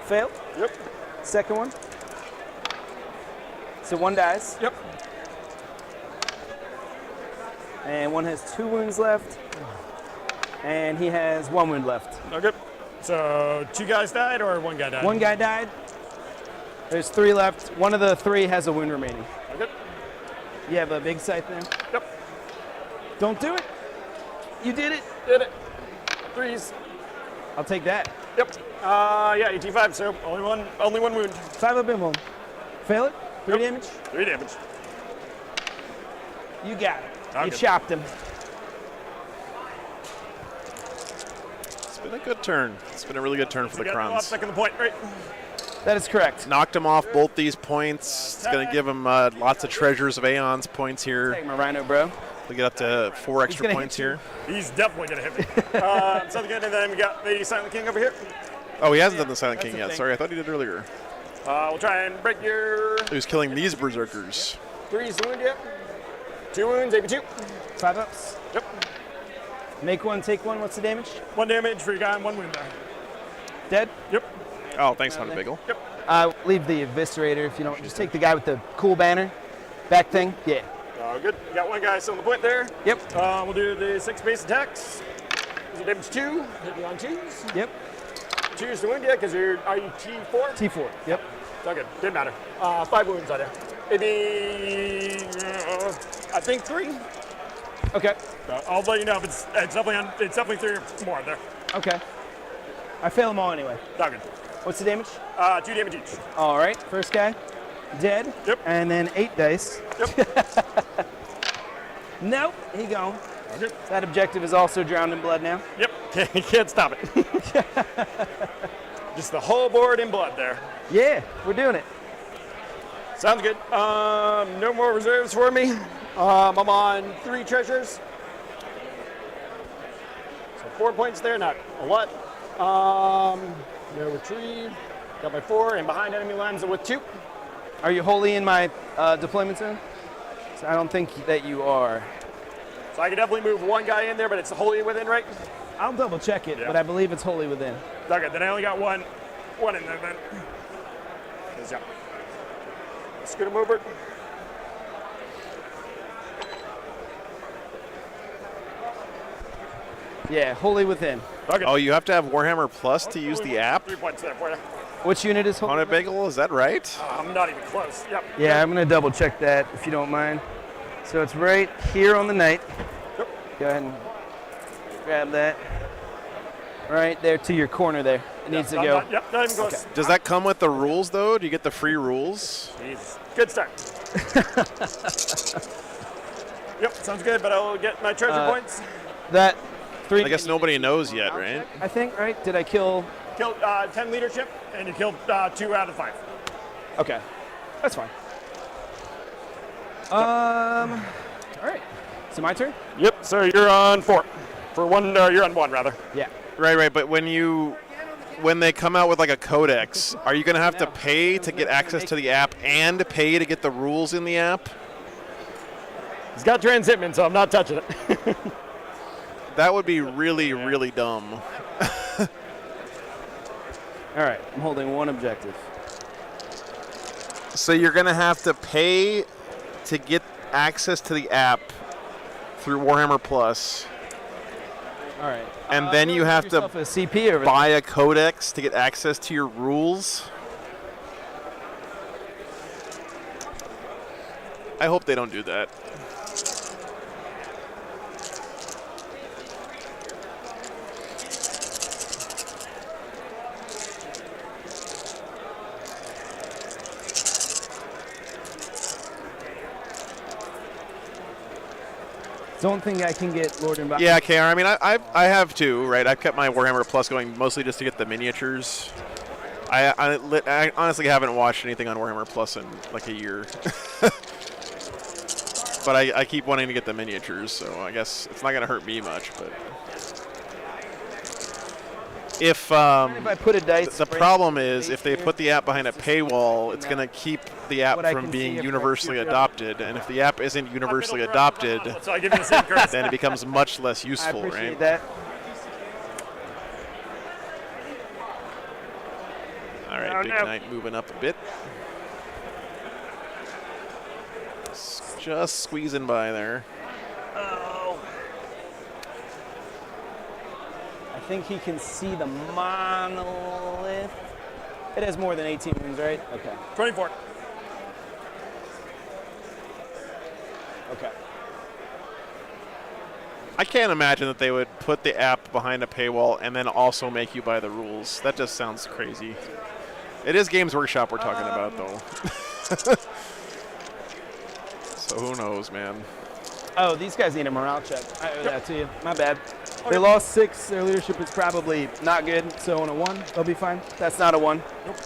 failed. Yep. Second one. So 1 dies. Yep. And 1 has 2 wounds left. And he has 1 wound left. All good. So 2 guys died or 1 guy died? 1 guy died. There's 3 left. 1 of the 3 has a wound remaining. All good. You have a big scythe now. Yep. Don't do it. You did it. Did it. 3s. I'll take that. Yep. Yeah, 18-5, so only one wound. 5 up in 1. Fail it. 3 Yep. damage. 3 damage. You got it. You Okay. chopped him. It's been a good turn. It's been a really good turn for the You got Crons. second the point, right? That is correct. Knocked him off both these points. It's going to give him lots of treasures of Aeons points here. Take my rhino, bro. We get up to 4 extra gonna points hit you. here. He's definitely going to hit me. So good, and then we got the Silent King over here. Oh, he hasn't done the Silent that's King the yet. thing. Sorry, I thought he did earlier. We'll try and break your He was killing these berserkers. 3s wound yet. 2 wounds, AP2. 5 ups. Yep. Make one, take one. What's the damage? 1 damage for your guy and 1 wound there. Dead? Yep. Oh, thanks, Hunter Bagel. Yep. Leave the eviscerator if you don't. Just take the guy with the cool banner. Back thing. Yeah. Good. You got 1 guy still on the point there. Yep. We'll do the 6 base attacks. Is it damage 2? Hit me on 2s. Yep. 2s to wound you because are you T4? T4. Yep. It's all good. Didn't matter. 5 wounds on you. Maybe, I think 3. Okay. I'll let you know if it's definitely 3 or more there. Okay. I fail them all anyway. Not good. What's the damage? 2 damage each. All right. First guy, dead. Yep. And then 8 dice. Yep. Nope. He gone. Okay. That objective is also drowned in blood now. Yep. Can't stop it. Just the whole board in blood there. Yeah, we're doing it. Sounds good. No more reserves for me. I'm on 3 treasures. So 4 points there, not a lot. No retrieve. Got my 4, and behind enemy lines with 2. Are you wholly in my deployment zone? So I don't think that you are. So I can definitely move 1 guy in there, but it's wholly within, right? I'll double check it, Yeah. but I believe it's wholly within. Okay, then I only got one in there then. Yeah. Scoot him over. Yeah, wholly within. Okay. Oh, you have to have Warhammer Plus to use the app? 3 points there for you. Which unit is wholly Hunter within? Bagel, is that right? I'm not even close. Yep. Yeah, I'm going to double check that if you don't mind. So it's right here on the knight. Yep. Go ahead and grab that. Right there to your corner there. It needs to go. Yep, not even close. Does that come with the rules, though? Do you get the free rules? Jesus. Good start. Yep, sounds good, but I'll get my treasure points. That 3. I guess nobody knows yet, right? I think, right? Did I kill? Killed 10 leadership, and you killed 2 out of 5. Okay. That's fine. All right. So my turn? Yep, so you're on 4. You're on 1, rather. Yeah. Right. But when they come out with like a codex, are you going to have to pay to get access to the app and pay to get the rules in the app? He's got transshipment, so I'm not touching it. That would be really, really dumb. All right. I'm holding 1 objective. So you're going to have to pay to get access to the app through Warhammer Plus. All right. And then you have to a CP over buy a codex to get access to your rules. I hope they don't do that. Don't think I can get Lord and Bob. Yeah, KR. I mean, I have too, right? I've kept my Warhammer Plus going mostly just to get the miniatures. I honestly haven't watched anything on Warhammer Plus in like a year. But I keep wanting to get the miniatures, so I guess it's not going to hurt me much. But if I put a dice, the problem is if they put the app behind a paywall, it's going to keep the app from being universally adopted. And if the app isn't universally adopted, So I give you the same curse. then it becomes much less I useful, appreciate right? that. All right, Big Knight moving up a bit. Just squeezing by there. Oh. I think he can see the monolith. It has more than 18 wounds, right? Okay. 24. Okay. I can't imagine that they would put the app behind a paywall and then also make you buy the rules. That just sounds crazy. It is Games Workshop we're talking about, though. So who knows, man? Oh, these guys need a morale check. I owe that to you. My bad. They lost 6. Their leadership is probably not good. So on a 1, they'll be fine. That's not a 1. Nope.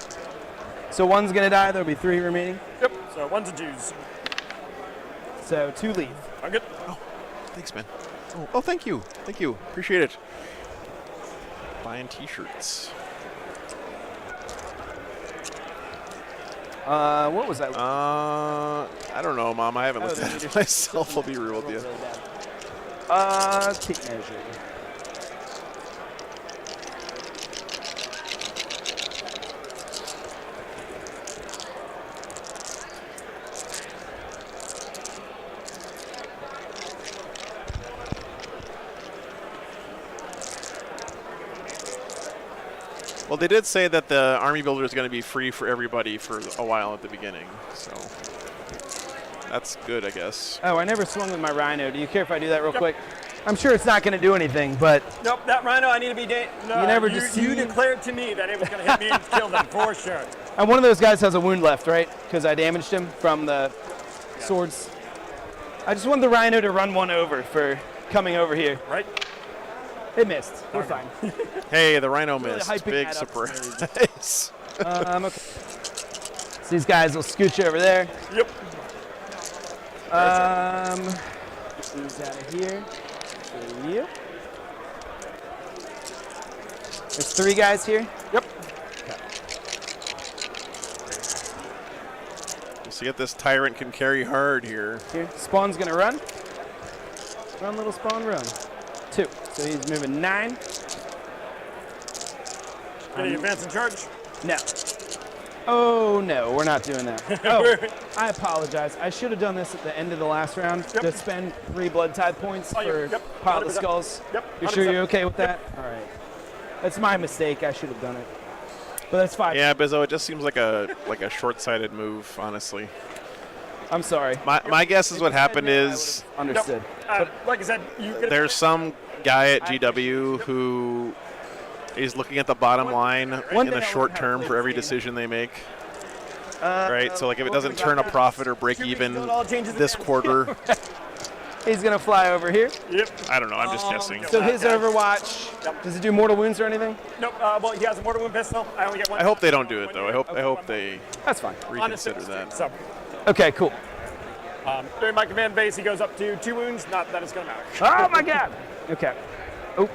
So 1's going to die. There'll be 3 remaining. Yep, so 1s and 2s. So 2 leave. I'm good. Oh, thanks, man. Oh, thank you. Thank you. Appreciate it. Buying T-shirts. What was that? I don't know, Mom. I haven't looked at it myself. I'll be real with you. Tape measure. Well, they did say that the army builder is going to be free for everybody for a while at the beginning, so that's good, I guess. Oh, I never swung with my Rhino. Do you care if I do that real quick? I'm sure it's not going to do anything, but Nope, that Rhino, I need to be. You declared to me that it was going to hit me and kill them for sure. and one of those guys has a wound left, right? Because I damaged him from the swords. I just want the Rhino to run one over for coming over here. Right? It missed. We're fine. Hey, the Rhino Really missed. hyping Big that up. surprise. Okay. So these guys will scooch over there. Yep. Get these out of here. For you. There's 3 guys here. Yep. See if this tyrant can carry hard here. Here. Spawn's gonna run. Run, little Spawn, run. 2. So he's moving 9. Any advance and charge? No. Oh no, we're not doing that. Oh, I apologize. I should have done this at the end of the last round to spend 3 blood tide points for Pile of 100%. Skulls. Yep. You're sure you're okay with that? All right. That's my mistake. I should have done it. But that's fine. Yeah, Bizzo, it just seems like a short-sighted move, honestly. I'm sorry. My guess is what happened is Understood. Like I said, there's some guy at GW who is looking at the bottom line in the short term for every decision they make. Right? So like if it doesn't turn a profit or break even this quarter, He's going to fly over here. Yep. I don't know. I'm just guessing. So his Overwatch, does it do mortal wounds or anything? Nope. Well, he has a mortal wound pistol. I only get one. I hope they don't do it, though. I hope they That's fine. reconsider that. So, Okay, cool. during my command phase, he goes up to 2 wounds. Not that it's going to matter. Oh my god. Okay. Oh,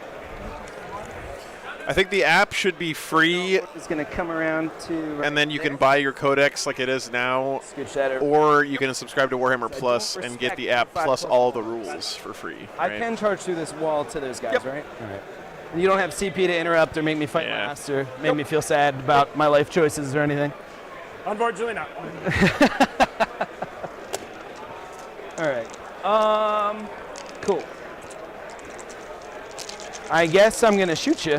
I think the app should be free, it's going to come around to and then you can buy your codex like it is now, Scooch that over. or you can subscribe to Warhammer Plus and get the app plus all the rules for free. I Right? can charge through this wall to those guys, right? All right. And you don't have CP to interrupt or make me fight Yeah. last or make me feel sad about my life choices or anything. Unfortunately, not. All right. Cool. I guess I'm going to shoot you.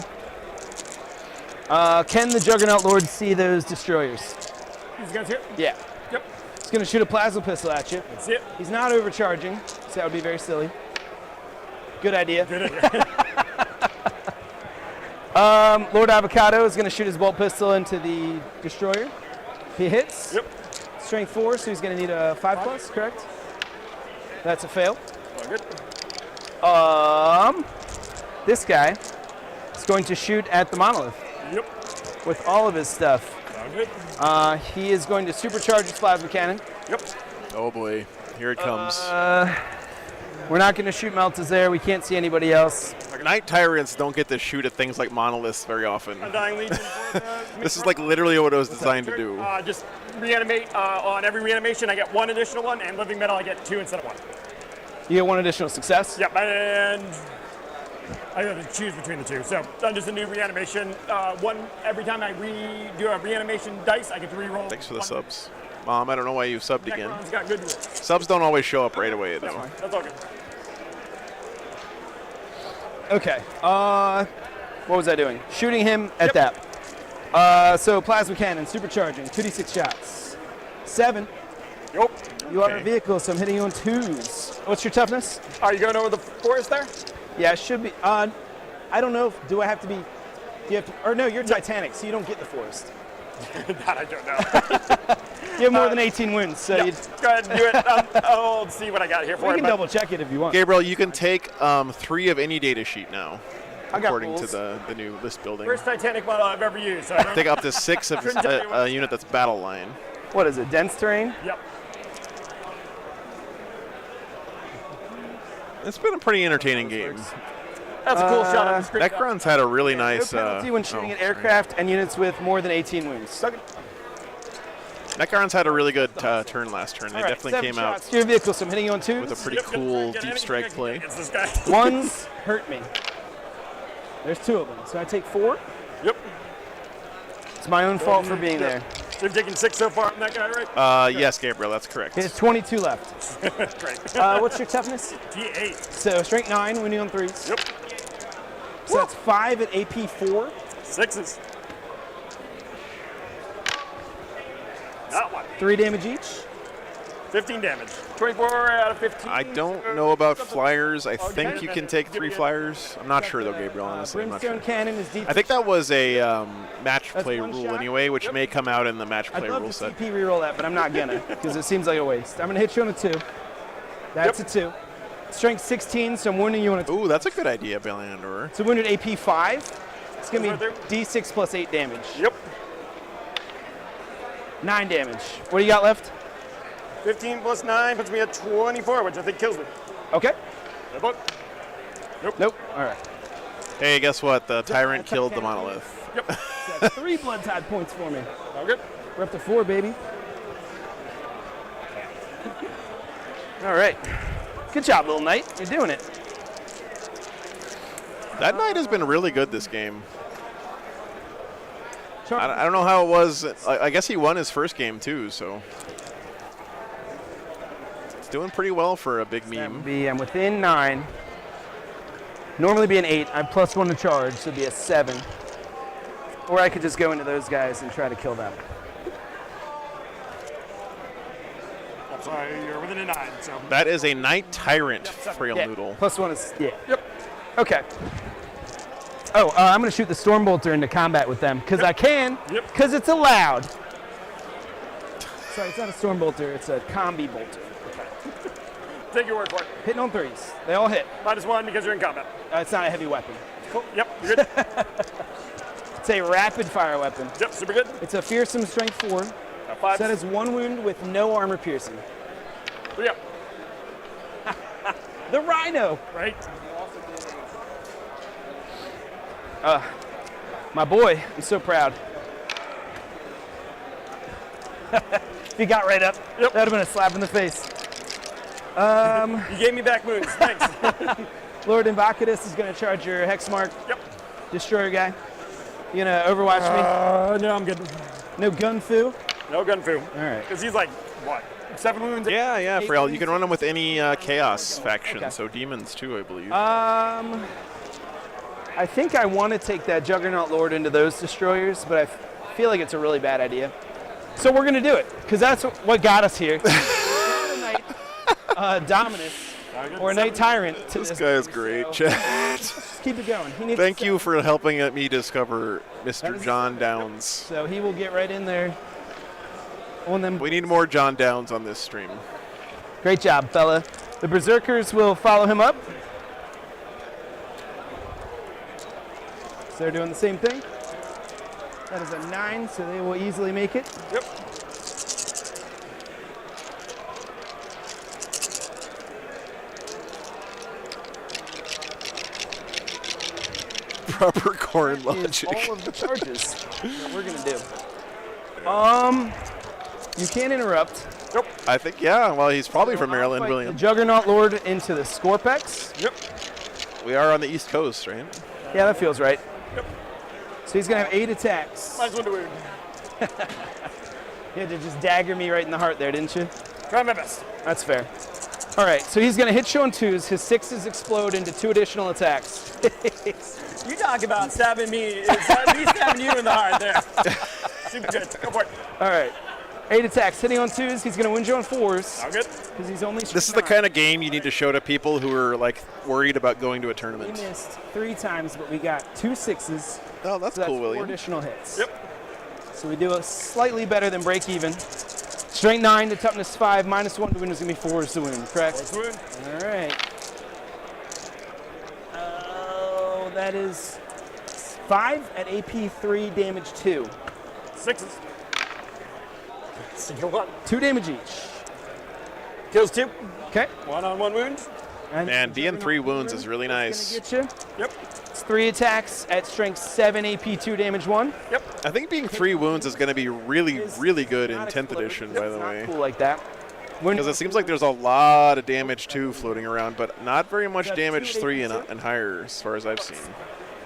Can the Juggernaut Lord see those destroyers? These guys here? Yeah. Yep. He's going to shoot a plasma pistol at you. That's it. He's not overcharging, so that would be very silly. Good idea. Good idea. Lord Avocado is going to shoot his bolt pistol into the destroyer. He hits. Yep. Strength 4, so he's going to need a 5+, correct? That's a fail. All good. This guy is going to shoot at the monolith Yep. with all of his stuff. All good. He is going to supercharge his plasma cannon. Yep. Oh boy, here it comes. We're not going to shoot Meltas there. We can't see anybody else. Night Tyrants don't get to shoot at things like monoliths very often. Undying Legion. This is like literally what it was designed to do. Just reanimate. On every reanimation, I get 1 additional one, and living metal, I get 2 instead of 1. You get 1 additional success. Yep, and I have to choose between the 2. So just a new reanimation. One every time I do a reanimation dice, I get to reroll. Thanks for the subs. Mom, I don't know why you subbed again. Necrons got good rules. Subs don't always show up right away, though. That's all good. Okay. What was I doing? Shooting him at that. So plasma cannon, supercharging, 2d6 shots. 7. Yep. You are a vehicle, so I'm hitting you on 2s. What's your toughness? Are you going over the forest there? Yeah, it should be. I don't know. Do I have to be? You have to, or no, you're Titanic, so you don't get the forest. That I don't know. You have more than 18 wounds, so you Go ahead and do it. I'll see what I got here for we you. can double check it if you want. Gabriel, you can take 3 of any data sheet now, I got according to rules. the new list building. First Titanic model I've ever used. So I don't Take up to 6 of a unit that's battle line. What is it? Dense terrain? Yep. It's been a pretty entertaining game. That's a cool shot on the screen. Necrons had a really nice. No penalty when shooting at sorry. aircraft and units with more than 18 wounds. Necrons had a really good turn last turn. They All right, definitely 7 came out shots to your vehicle, so I'm hitting you on 2s. with a pretty cool deep strike play. Against this guy. 1s hurt me. There's 2 of them, so I take 4. Yep. It's my own fault for being there. So you've taken 6 so far from that guy, right? Yes, Gabriel, that's correct. There's 22 left. Great. What's your toughness? D8. So strength 9, winning on 3s. Yep. So that's 5 at AP 4. 6s. Not one. 3 damage each. 15 damage. 24 out of 15. I don't know about flyers. I think you can take 3 flyers. I'm not sure though, Gabriel, honestly. I'm not Brimstone sure. cannon is deep. I think that was a match That's play 1 rule shot. anyway, which may come out in the match I'd play love rule to set. TP reroll that, but I'm not gonna because it seems like a waste. I'm gonna hit you on a 2. That's a 2. Strength 16, so I'm wounding you on a 2. Ooh, that's a good idea, Baleandor. So wounded AP 5. It's gonna Right there. be D6 plus 8 damage. Yep. 9 damage. What do you got left? 15 plus 9 puts me at 24, which I think kills me. Okay. Good luck. Nope. All right. Hey, guess what? The Tyrant killed the Monolith. Yep. So that's 3 blood tide points for me. All good. We're up to 4, baby. All right. Good job, little knight. You're doing it. That knight has been really good this game. I don't know how it was. I guess he won his first game too, so it's doing pretty well for a big That would meme. be, I'm within 9. Normally be an 8. I'm plus 1 to charge, so it'd be a 7. Or I could just go into those guys and try to kill them. I'm sorry, you're within a 9, so. That is a Knight Tyrant Frail Yeah. Noodle. Plus 1 is, yeah. Yep. Okay. Oh, I'm going to shoot the Storm Bolter into combat with them because I can, Yep. because it's allowed. Sorry, it's not a Storm Bolter, it's a Combi Bolter. Take your word for it. Hitting on 3s. They all hit. -1 because you're in combat. It's not a heavy weapon. Cool. Yep, you're good. It's a rapid fire weapon. Yep, super good. It's a fearsome strength 4. Got 5. So that is 1 wound with no armor piercing. Yep. The Rhino. Right. My boy, I'm so proud. If he got right up, Yep. that would have been a slap in the face. You gave me back wounds. Thanks. Lord Invocatus is going to charge your Hexmark Yep. Destroyer guy. You going to overwatch me? No, I'm good. No gun foo? No gun foo. All right. Because he's like, what, 7 wounds? Yeah, 8 Frail. You can run him with any Chaos faction, Okay. so demons too, I believe. I think I want to take that Juggernaut Lord into those destroyers, but I feel like it's a really bad idea. So we're going to do it, because that's what got us here. Dominus, or a Knight Tyrant. To This guy is great, so chat. just keep it going. He needs Thank to you for helping me discover Mr. is- John Downs. So he will get right in there on them. We need more John Downs on this stream. Great job, fella. The Berserkers will follow him up. So they're doing the same thing. That is a 9, so they will easily make it. Yep. Proper corn Is logic. all of the charges that we're gonna do. You can't interrupt. I think, yeah. Well, he's probably from Maryland, Fight the William. Juggernaut Lord into the Scorpex. Yep. We are on the East Coast, right? Yeah, that feels right. So he's gonna have 8 attacks. -1 to wound. You had to just dagger me right in the heart there, didn't you? Try my best. That's fair. All right, so he's gonna hit you on 2s. His 6s explode into 2 additional attacks. You talk about stabbing me. It's me stabbing you in the heart there. Super good. Go for it. All right, 8 attacks. Hitting on 2s. He's gonna wound you on 4s All good. because he's only. This is the kind of game you need to show to people who are like worried about going to a We tournament. missed 3 times, but we got 2 6s. Oh, that's So that's cool, 4 William. additional hits. Yep. So we do a slightly better than break even. Strength 9 to toughness 5, -1 to wound is gonna be 4s to wound, correct? Force wound. All right. Oh, that is 5 at AP 3, damage 2. 6s. Single 1. 2 damage each. Kills 2. Okay. 1-on-1 wounds. And Man, being 3 wounds is really nice. Gonna get you. Yep. It's 3 attacks at strength 7, AP 2, damage 1. Yep. I think being 3 wounds is going to be really, really good in 10th edition, by the way. Cool like that. Because it seems like there's a lot of damage 2 floating around, but not very much damage 3 and higher, as far as I've seen.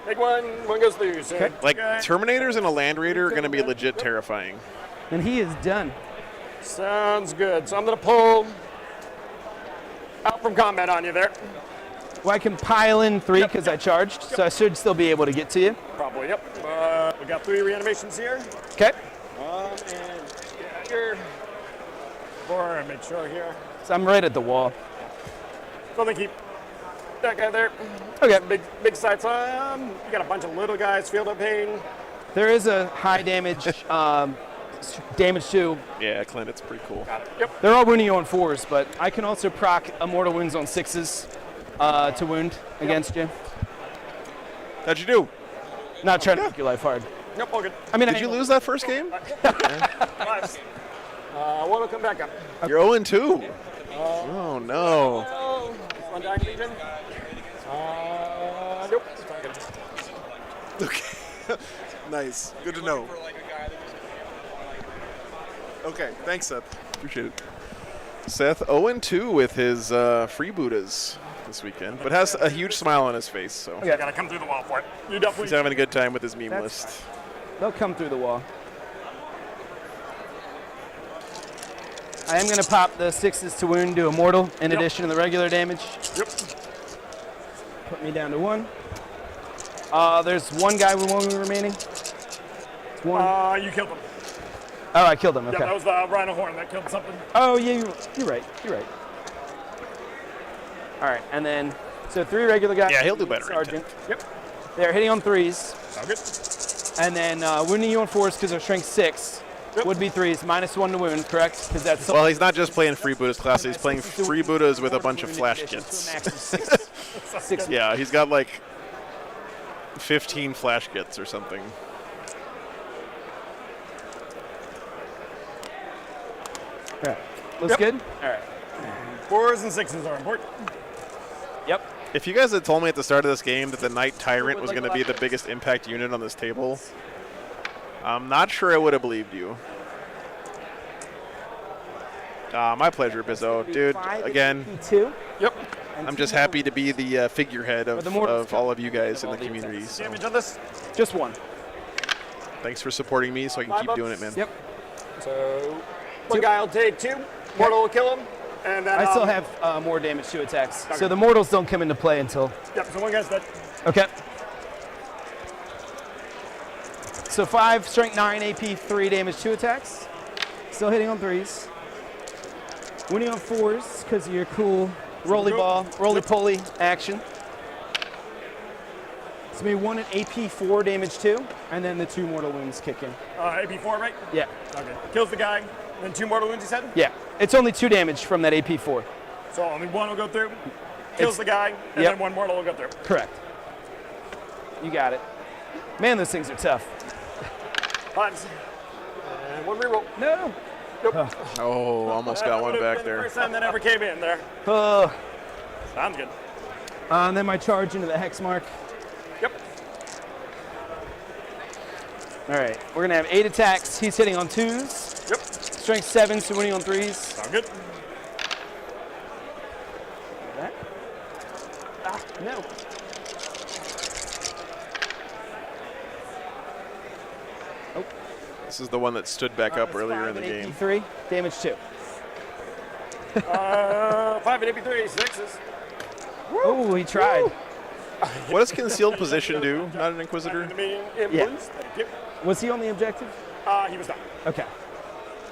Big one. One goes through. So Like, Terminators and a Land Raider are going to be legit terrifying. And he is done. Sounds good. So I'm going to pull out from combat on you there. Well, I can pile in 3 because I charged, so I should still be able to get to you. Probably, yep. We got 3 reanimations here. Okay. And get here. Or make sure here. So I'm right at the wall. So they keep that guy there. Okay. Big sights on. You got a bunch of little guys, field of pain. There is a high damage, damage 2. Yeah, Clint, it's pretty cool. Got it. Yep. They're all wounding you on 4s, but I can also proc Immortal Wounds on 6s to wound against you. How'd you do? Not trying to make your life hard. Nope, all good. I mean, Did you lose that first game? Nice. One will come back up. You're 0-2. Oh, no. Undying Legion. Nope. Okay. Nice. Good to know. Okay, thanks, Seth. Appreciate it. Seth 0-2 with his freebooters this weekend, but has a huge smile on his face, so You gotta come through the wall for it. You definitely. he's having a good time with his meme That's list. They'll come through the wall. I am going to pop the 6s to wound to Immortal in addition to the regular damage. Yep. Put me down to 1. There's one guy with 1 remaining. One. You killed him. Oh, I killed him. Okay. Yeah, that was the Rhino Horn that killed something. Oh, yeah, you're right. You're right. All right, and then, so 3 regular guys. Yeah, he'll do better in Sergeant. 10th. Yep. They're hitting on 3s. Sound good. And then wounding you on 4s because they're strength 6 would be 3s, -1 to wound, correct? Because that's Well, he's not just playing freebooters class, he's playing freebooters with a bunch of flash kits. Six. Yeah, he's got like 15 flash kits or something. Yeah. Looks good? All right. 4s and 6s are important. Yep. If you guys had told me at the start of this game that the Knight Tyrant was going to be the biggest impact unit on this table, I'm not sure I would have believed you. My pleasure, Bizzo. Dude, again, Yep. I'm just happy to be the figurehead of all of you guys in the community. So Damage on this. Just 1. thanks for supporting me so I can keep doing it, man. Yep. So one guy will take 2. Mortal will kill him. And then I still have more damage 2 attacks. So the mortals don't come into play until. Yep, so one guy's dead. Okay. So 5, strength 9, AP 3, damage 2 attacks. Still hitting on 3s. Winning on 4s because of your cool roly ball, roly poly action. So maybe 1 at AP 4, damage 2, and then the 2 mortal wounds kick in. AP 4, right? Yeah. Okay. Kills the guy. Then 2 mortal wounds, you said? Yeah. It's only 2 damage from that AP 4. So only 1 will go through. Kills the guy, and Yep. then 1 mortal will go through. Correct. You got it. Man, those things are tough. 5s. And 1 reroll. No. Nope. Oh, almost got one That would've back been the there. first time that ever came in there. Sounds good. And then my charge into the hex mark. Yep. All right. We're going to have 8 attacks. He's hitting on 2s. Yep. Strength 7, so winning on 3s. Sound good. That. Ah, no. This is the one that stood back up earlier in the game. 3, damage 2. 5 and AP3, 6s. Oh, he tried. What does concealed position do? Not an Inquisitor? Yeah. Was he on the objective? He was not. Okay.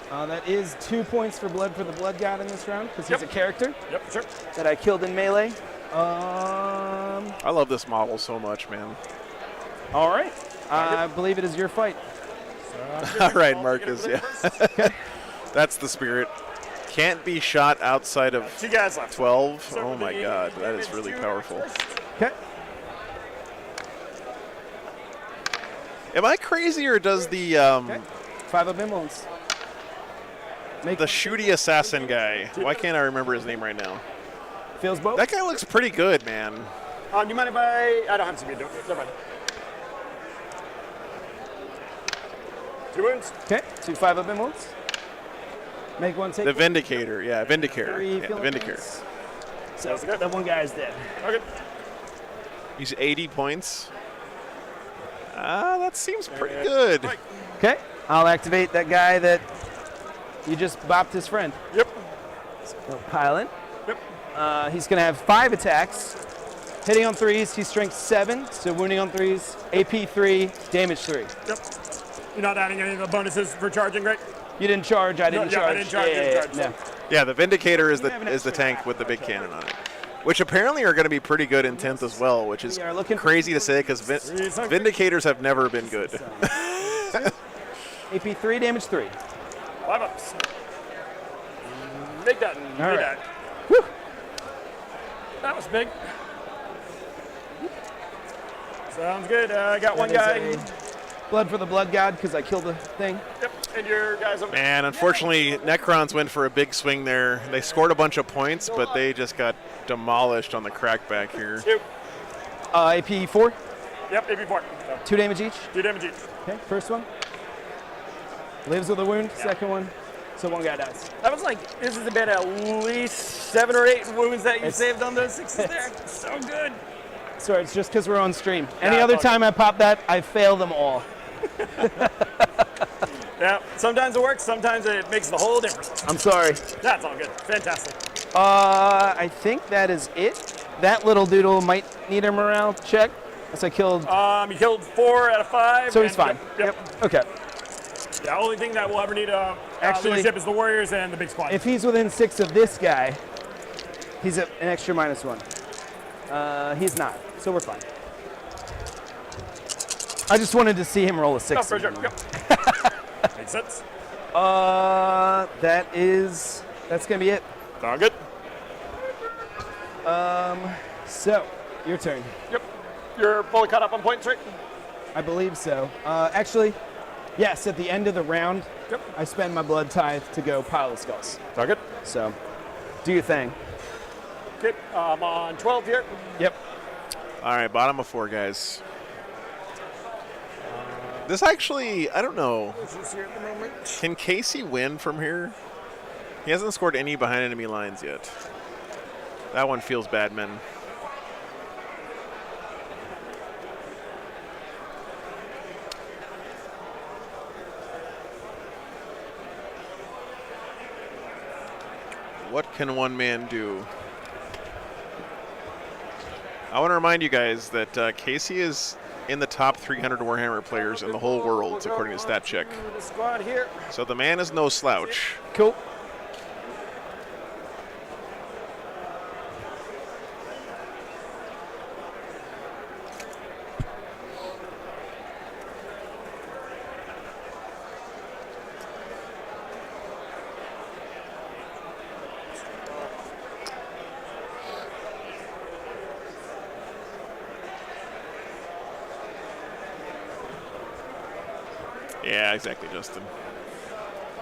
That is 2 points for blood for the blood god in this round because he's a character Yep, sure. that I killed in melee. I love this model so much, man. All right. I believe it is your fight. All right, Marcus, yeah. That's the spirit. Can't be shot outside of 2 guys left. 12. Oh my god, that is really powerful. Okay. Am I crazy or does the 5 of Bimblins. the shooty assassin guy, why can't I remember his name right now? Feels both. That guy looks pretty good, man. Do you mind if I don't have to be doing it. Never mind. 2 wounds. Okay, 2 5-up wounds. Make one take. The Vindicator, yeah, Vindicator. 3 Yeah, the feeling Vindicator. points. So that one guy's dead. Okay. He's 80 points. That seems pretty good. Okay, I'll activate that guy that you just bopped his friend. Yep. So pilot. Yep. He's gonna have 5 attacks. Hitting on 3s, he's strength 7, so wounding on 3s, AP 3, damage 3. Yep. You're not adding any of the bonuses for charging, right? You didn't charge, I didn't charge. I didn't charge. Yeah. Yeah, the Vindicator is You have an the extra tank with the big cannon on it, which apparently are going to be pretty good in 10th as well, which is We are looking crazy to say because Vindicators have never been good. AP 3, damage 3. 5 ups. Big that. All Big right. that. Whew. That was big. Sounds good. I got one That guy. is a blood for the blood god because I killed the thing. Yep. And your guys over. And unfortunately, Necrons went for a big swing there. They scored a bunch of points, but they just got demolished on the crackback here. 2. AP 4, Yep. AP 4. 2 damage each. 2 damage each. Okay, first one. Lives with a wound, second one. So one guy dies. That was like, this has been at least 7 or 8 wounds that you It's- saved on those 6s there. So good. Sorry, it's just because we're on stream. Any Yeah, other it's all time I pop that, I fail them all. Yeah. Sometimes it works. Sometimes it makes the whole difference. I'm sorry. That's all good. Fantastic. I think that is it. That little doodle might need a morale check. As I killed, You killed 4 out of 5. so he's and- fine. Yep. Okay. The only thing that we'll ever need Actually- leadership is the Warriors and the big squad. If he's within 6 of this guy, he's at an extra -1. He's not, so we're fine. I just wanted to see him roll a 6. Oh, for sure. Yep. Makes sense. That's gonna be it. All good. So, your turn. Yep. You're fully caught up on points, right? I believe so. Actually, yes, at the end of the round, Yep. I spend my blood tithe to go pile of skulls. All good. So, do your thing. Good. I'm on 12 here. Yep. All right, bottom of 4, guys. This actually, I don't know. This is here at the moment. Can Casey win from here? He hasn't scored any behind enemy lines yet. That one feels bad, man. What can one man do? I want to remind you guys that Casey is in the top 300 Warhammer players in the whole world, according to StatCheck. The squad here. So the man is no slouch. Cool. Yeah, exactly, Justin.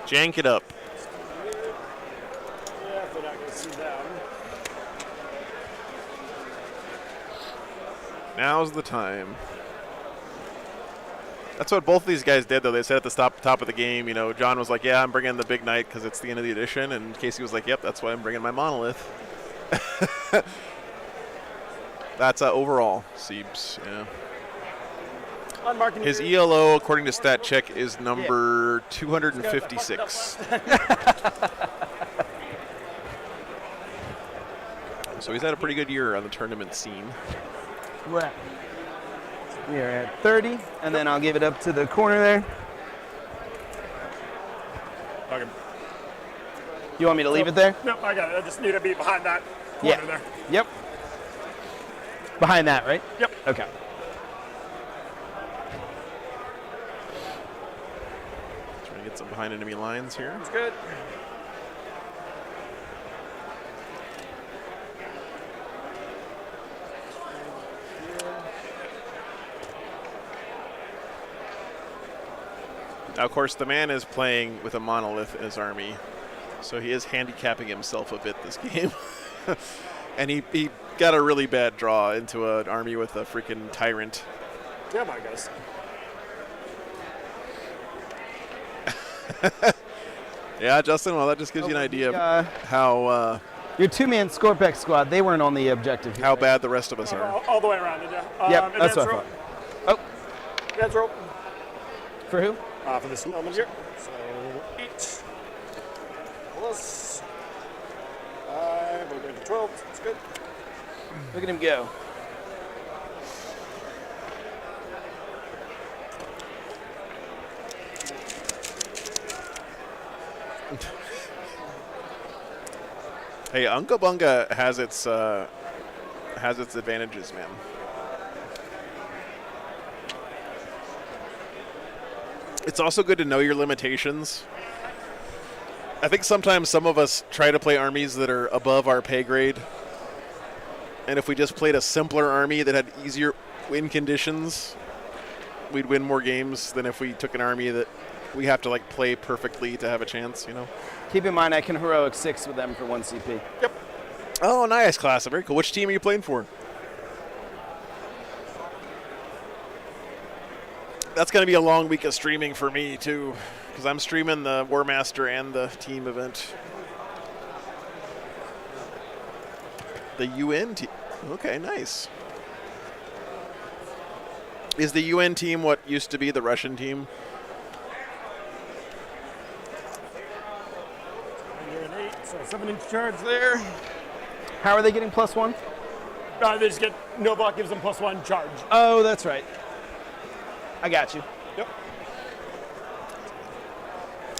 Jank it up. Yeah, if we're not going to see them. Now's the time. That's what both of these guys did, though. They said at the top of the game, you know, John was like, yeah, I'm bringing the big knight because it's the end of the edition. And Casey was like, yep, that's why I'm bringing my monolith. That's overall, Siebes, yeah. Unmarking His here. ELO, according to StatCheck, is number 256. So he's had a pretty good year on the tournament scene. What? We are at 30, and then I'll give it up to the corner there. Okay. You want me to leave it there? Nope, I got it. I just need to be behind that corner there. Yep. Behind that, right? Yep. Okay. Trying to get some behind enemy lines here. That's good. Now, of course, the man is playing with a monolith in his army, so he is handicapping himself a bit this game. And he got a really bad draw into an army with a freaking tyrant. Yeah, my guys. Yeah, Justin, well, that just gives you an idea of how Your two-man Scorpex squad, they weren't on the objective here, how right? bad the rest of us are. All the way around it, yeah. Yep, that's what I rope. thought. Advance rope. For who? For this element here. So 8 plus 5, we're going to 12. That's good. Look at him go. Hey, Unga Bunga has its advantages, man. It's also good to know your limitations. I think sometimes some of us try to play armies that are above our pay grade. And if we just played a simpler army that had easier win conditions, we'd win more games than if we took an army that we have to like play perfectly to have a chance, you know? Keep in mind, I can heroic 6 with them for 1 CP. Yep. Oh, nice, class. Very cool. Which team are you playing for? That's going to be a long week of streaming for me, too, because I'm streaming the War Master and the team event. The UN team. Okay, nice. Is the UN team what used to be the Russian team? You're an 8, so 7-inch charge there. How are they getting +1? They just get Novak gives them +1 charge. Oh, that's right. I got you. Yep.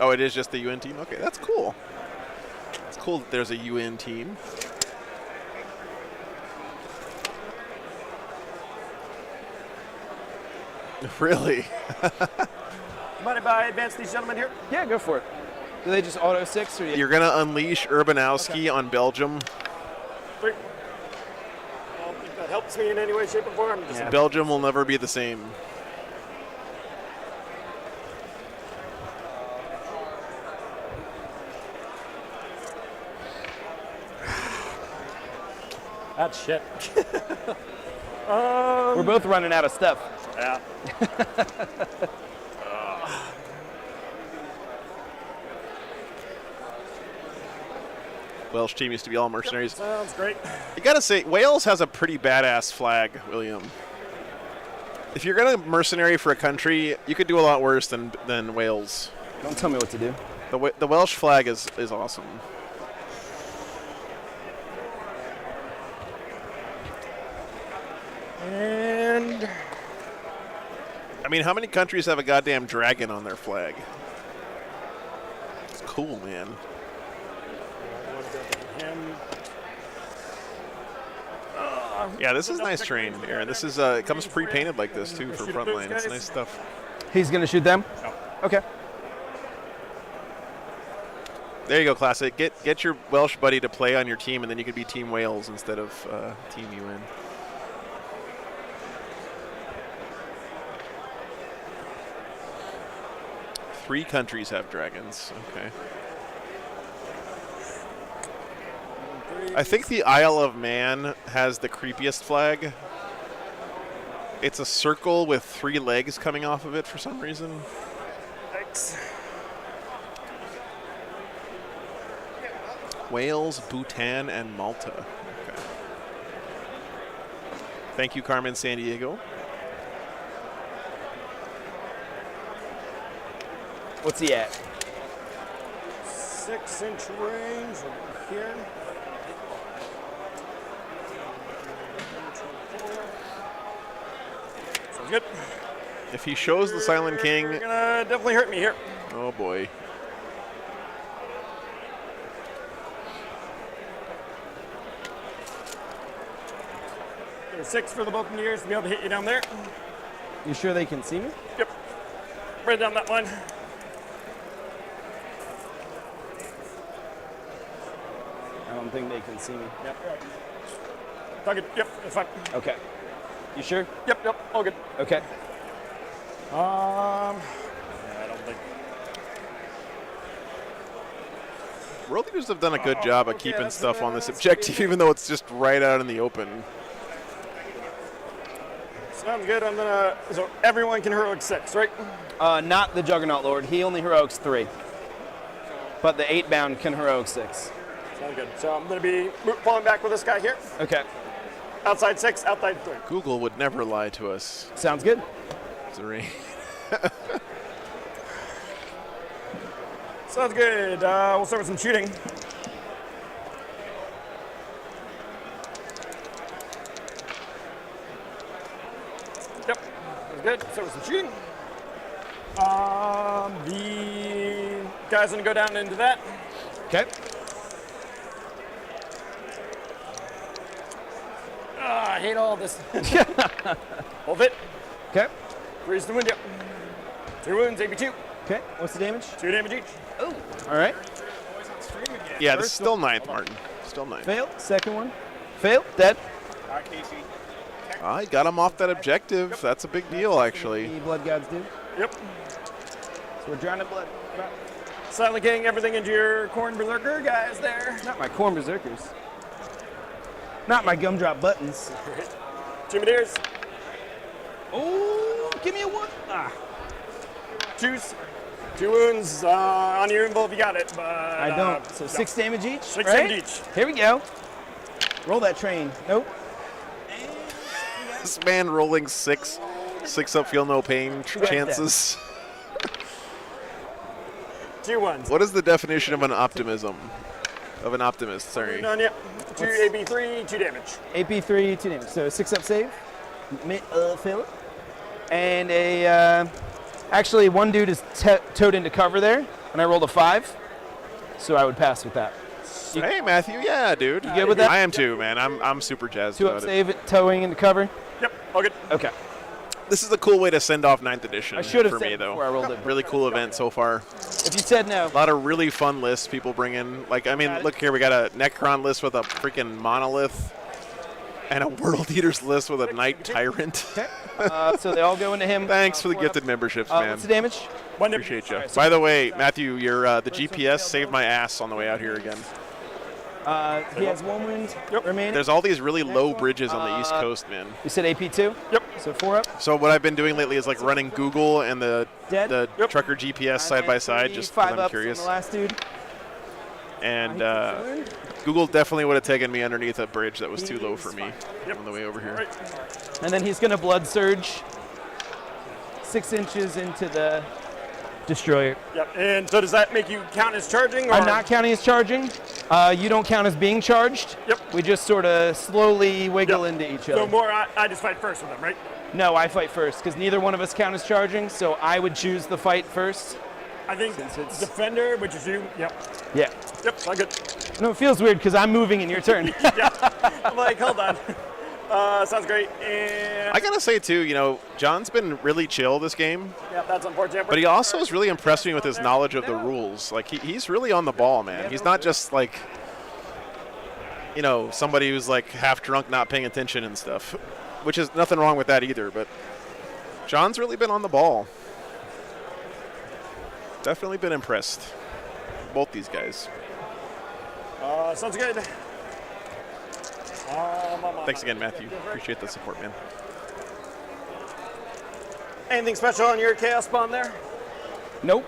Oh, it is just the UN team? Okay, that's cool. It's cool that there's a UN team. Really? Mind if I advance these gentlemen here? Yeah, go for it. Do they just auto 6 or You're going to unleash Urbanowski on Belgium. 3. I don't think that helps me in any way, shape, or form. Just Belgium will never be the same. That's shit. We're both running out of stuff. Yeah. Welsh team used to be all mercenaries. Sounds great. You gotta say, Wales has a pretty badass flag, William. If you're gonna mercenary for a country, you could do a lot worse than Wales. Don't tell me what to do. The Welsh flag is awesome. And I mean, how many countries have a goddamn dragon on their flag? It's cool, man. Yeah, this is nice terrain, Aaron. This is it comes pre-painted like this too for Frontline. It's nice stuff. He's going to shoot them? No. Okay. There you go, Classic. Get your Welsh buddy to play on your team, and then you can be Team Wales instead of Team UN. Three countries have dragons. Okay. I think the Isle of Man has the creepiest flag. It's a circle with 3 legs coming off of it for some reason. Thanks. Wales, Bhutan, and Malta. Okay. Thank you, Carmen San Diego. What's he at? 6-inch range over here. Sounds good. If he shows the Silent King, You're gonna definitely hurt me here. oh boy. There's 6 for the Buccaneers to be able to hit you down there. You sure they can see me? Yep. Right down that line. I don't think they can see me. Yep. Target. Yep. That's fine. Okay. You sure? Yep. Yep. All good. Okay. Yeah, I don't think. World Leaders have done a good job of keeping stuff on this objective, even though it's just right out in the open. Sounds good. I'm gonna. So everyone can heroic 6, right? Not the Juggernaut Lord. He only heroics 3. But the 8-bound can heroic 6. Sounds good. So I'm gonna be falling back with this guy here. Okay. Outside 6, outside 3. Google would never lie to us. Sounds good. Zuri. Sounds good. We'll start with some shooting. Yep. Sounds good. Start with some shooting. The guy's gonna go down into that. Okay. I hate all this. Hold it. Okay. Raise the window. 2 wounds, AP2. Okay. What's the damage? 2 damage each. Oh. All right. Yeah, this is still 9th, Martin. Still 9th. Fail. Second one. Fail. Dead. I got him off that objective. That's a big deal, actually. The blood gods do. Yep. So we're drowning blood. Silently getting everything into your corn berserker guys there. Not my corn berserkers. Not my gumdrop buttons. Intimidators. Oh, give me a 1. Ah. Choose. 2 wounds on your invul if you got it, but I don't. So 6 damage each. 6 right? damage each. Here we go. Roll that train. Nope. This man rolling 6 up, feel no pain chances. 2 ones. What is the definition of an optimism? Of an optimist, sorry. Done, yep. 2 AB3, 2 damage. AP3, 2 damage. So 6 up save. Fail it. And a. Actually, one dude is towed into cover there, and I rolled a 5. So I would pass with that. Hey, Matthew. Yeah, dude. You good with that? I am too, man. I'm super jazzed 2 about up it. save it, towing into cover. Yep, all good. Okay. This is a cool way to send off 9th edition I should have for said me, it though. before I rolled it. Really cool event so far. If you said no. A lot of really fun lists people bring in. Like, I mean, look here. We got a Necron list with a freaking monolith and a World Eaters list with a Knight Tyrant. Okay. So they all go into him. Thanks for the 4 gifted up. memberships, man. What's the damage? 1 damage. Appreciate you. All right, so By the way, Matthew, your the GPS saved my ass on the way out here again. He has 1 wound remaining. There's all these really low bridges on the East Coast, man. You said AP2? Yep. So 4 up. So what I've been doing lately is like running Google and the Dead. trucker GPS side by side, just 'cause 5 I'm ups curious. on the last dude. And Google definitely would have taken me underneath a bridge that was too low for me on the way over here. Right. And then he's going to blood surge 6 inches into the destroyer. Yep. And so does that make you count as charging? Or? I'm not counting as charging. You don't count as being charged. Yep. We just sort of slowly wiggle into each other. So more, I just fight first with them, right? No, I fight first because neither one of us count as charging, so I would choose the fight first. I think Since it's- defender, which is you. Yep. Yeah. Yep. All good. No, it feels weird because I'm moving in your turn. I'm like, hold on. Sounds great. And I gotta say too, you know, John's been really chill this game, yeah, that's unfortunate. but he also has really impressed me with his knowledge of the rules. Like he's really on the ball, man. He's not just like, you know, somebody who's like half drunk, not paying attention and stuff, which is nothing wrong with that either. But John's really been on the ball. Definitely been impressed. Both these guys. Sounds good. Thanks again, Matthew. Appreciate the support, man. Anything special on your chaos spawn there? Nope.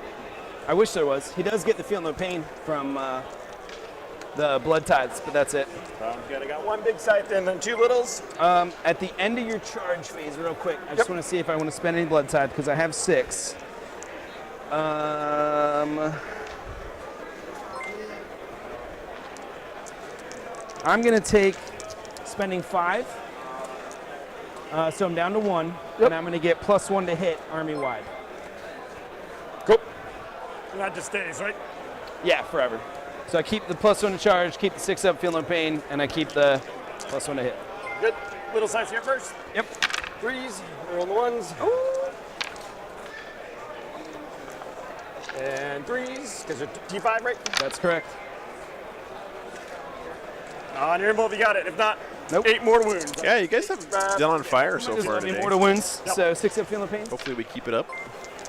I wish there was. He does get the feel no pain from the blood tides, but that's it. Sounds good. I got 1 big scythe and then 2 littles. At the end of your charge phase, real quick, I just want to see if I want to spend any blood tide because I have 6. I'm going to take spending 5. So I'm down to 1, and I'm going to get +1 to hit army-wide. Cool. And that just stays, right? Yeah, forever. So I keep the +1 to charge, keep the 6 up, feel no pain, and I keep the +1 to hit. Good. Little scythe here first. Yep. 3s. Roll the 1s. And 3s, because you're T5, right? That's correct. On your invul, you got it. If not, Nope. 8 more wounds. Yeah, you guys have done on fire so Just far let me today. mortal wounds, so 6 up, feel no pain. Hopefully we keep it up.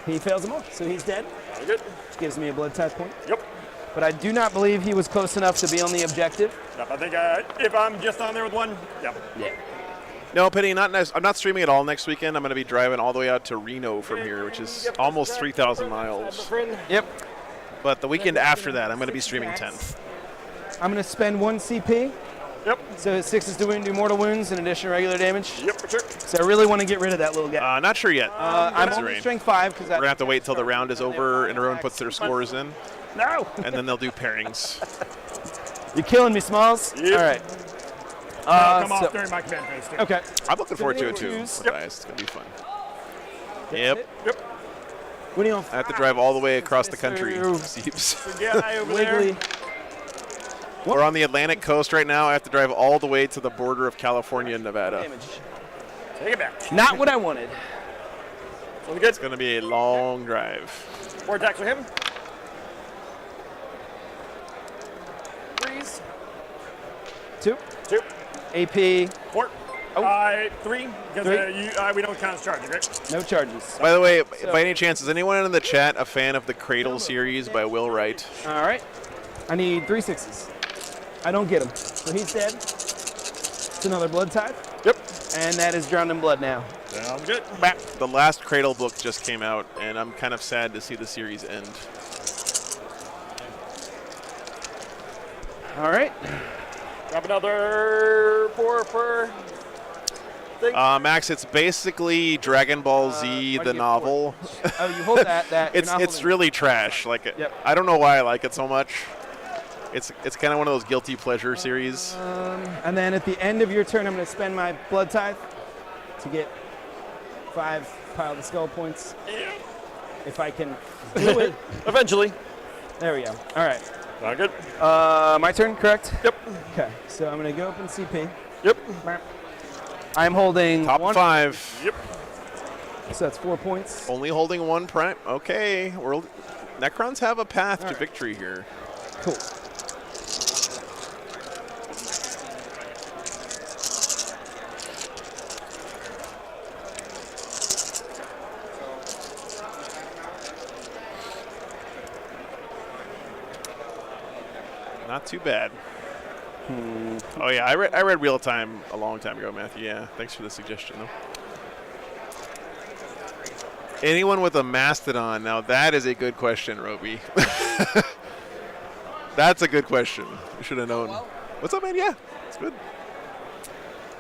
He fails them all, so he's dead. Very good. Gives me a blood tide point. Yep. but I do not believe he was close enough to be on the objective. Yep, I think if I'm just on there with one, yep. Yeah. No, Penny, I'm not streaming at all next weekend. I'm going to be driving all the way out to Reno from here, which is almost 3,000 miles. Yep. But the weekend after that, I'm going to be streaming 10th. I'm going to spend 1 CP. Yep. So 6 is doing do mortal wounds in addition to regular damage. Yep, for sure. So I really want to get rid of that little guy. Not sure yet. I'm only strength 5 because we're going to have to wait till the round is over and everyone puts their scores in. No. And then they'll do pairings. You're killing me, Smalls. Yep. All right. Come off during my command phase, too. Okay. I'm looking forward to it, too. Yep. Guys. It's going to be fun. Yep. Yep. What are you on? I have to drive all the way across the country. Seeps. Guy over Wiggly. there. We're on the Atlantic coast right now. I have to drive all the way to the border of California and Nevada. Damage. Take it back. Not what I wanted. So good. It's going to be a long drive. 4 attacks for him. 3s. 2. 2. AP. 4. Oh. 3. Because we don't count as charges, right? No charges. By the way, by any chance, is anyone in the chat a fan of the Cradle series by Will Wright? All right. I need 3 6s. I don't get him. So he's dead. It's another blood tithe. Yep. And that is drowned in blood now. Sounds good. The last Cradle book just came out, and I'm kind of sad to see the series end. All right. Grab another 4 per thing. Max, it's basically Dragon Ball Z, the novel. Oh, you hold that. It's really trash. Like, Yep. I don't know why I like it so much. It's kind of one of those guilty pleasure series. And then at the end of your turn, I'm going to spend my blood tithe to get 5 pile the skull points. Yeah. If I can do it. Eventually. There we go. All right. Not good. My turn, correct? Yep. Okay, so I'm going to go up in CP. Yep. I'm holding Top 5. Yep. So that's 4 points. Only holding 1 prime. Okay. Necrons have a path to victory here. Cool. Not too bad. Oh yeah, I read Real Time a long time ago, Matthew. Yeah, thanks for the suggestion, though. Anyone with a Mastodon? Now that is a good question, Roby. That's a good question. You should have known. What's up, man? Yeah, it's good.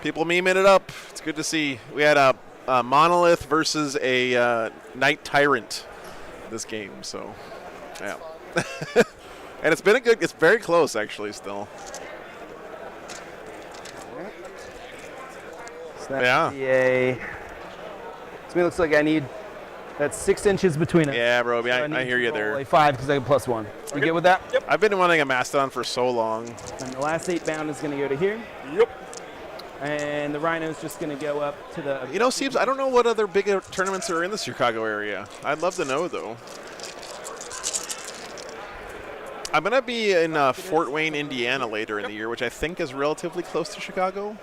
People memeing it up. It's good to see. We had a Monolith versus a Knight Tyrant this game, so yeah. And it's been it's very close, actually, still. So that's to me, looks like I need, that's 6 inches between us. Yeah, Roby, So I hear you there. Like 5 because I get +1. You good with that? Yep. I've been wanting a Mastodon for so long. And the last 8 bound is going to go to here. Yep. And the Rhino's just going to go up to the... You know, Siebes, I don't know what other big tournaments are in the Chicago area. I'd love to know, though. I'm going to be in Fort Wayne, Indiana later in the year, which I think is relatively close to Chicago.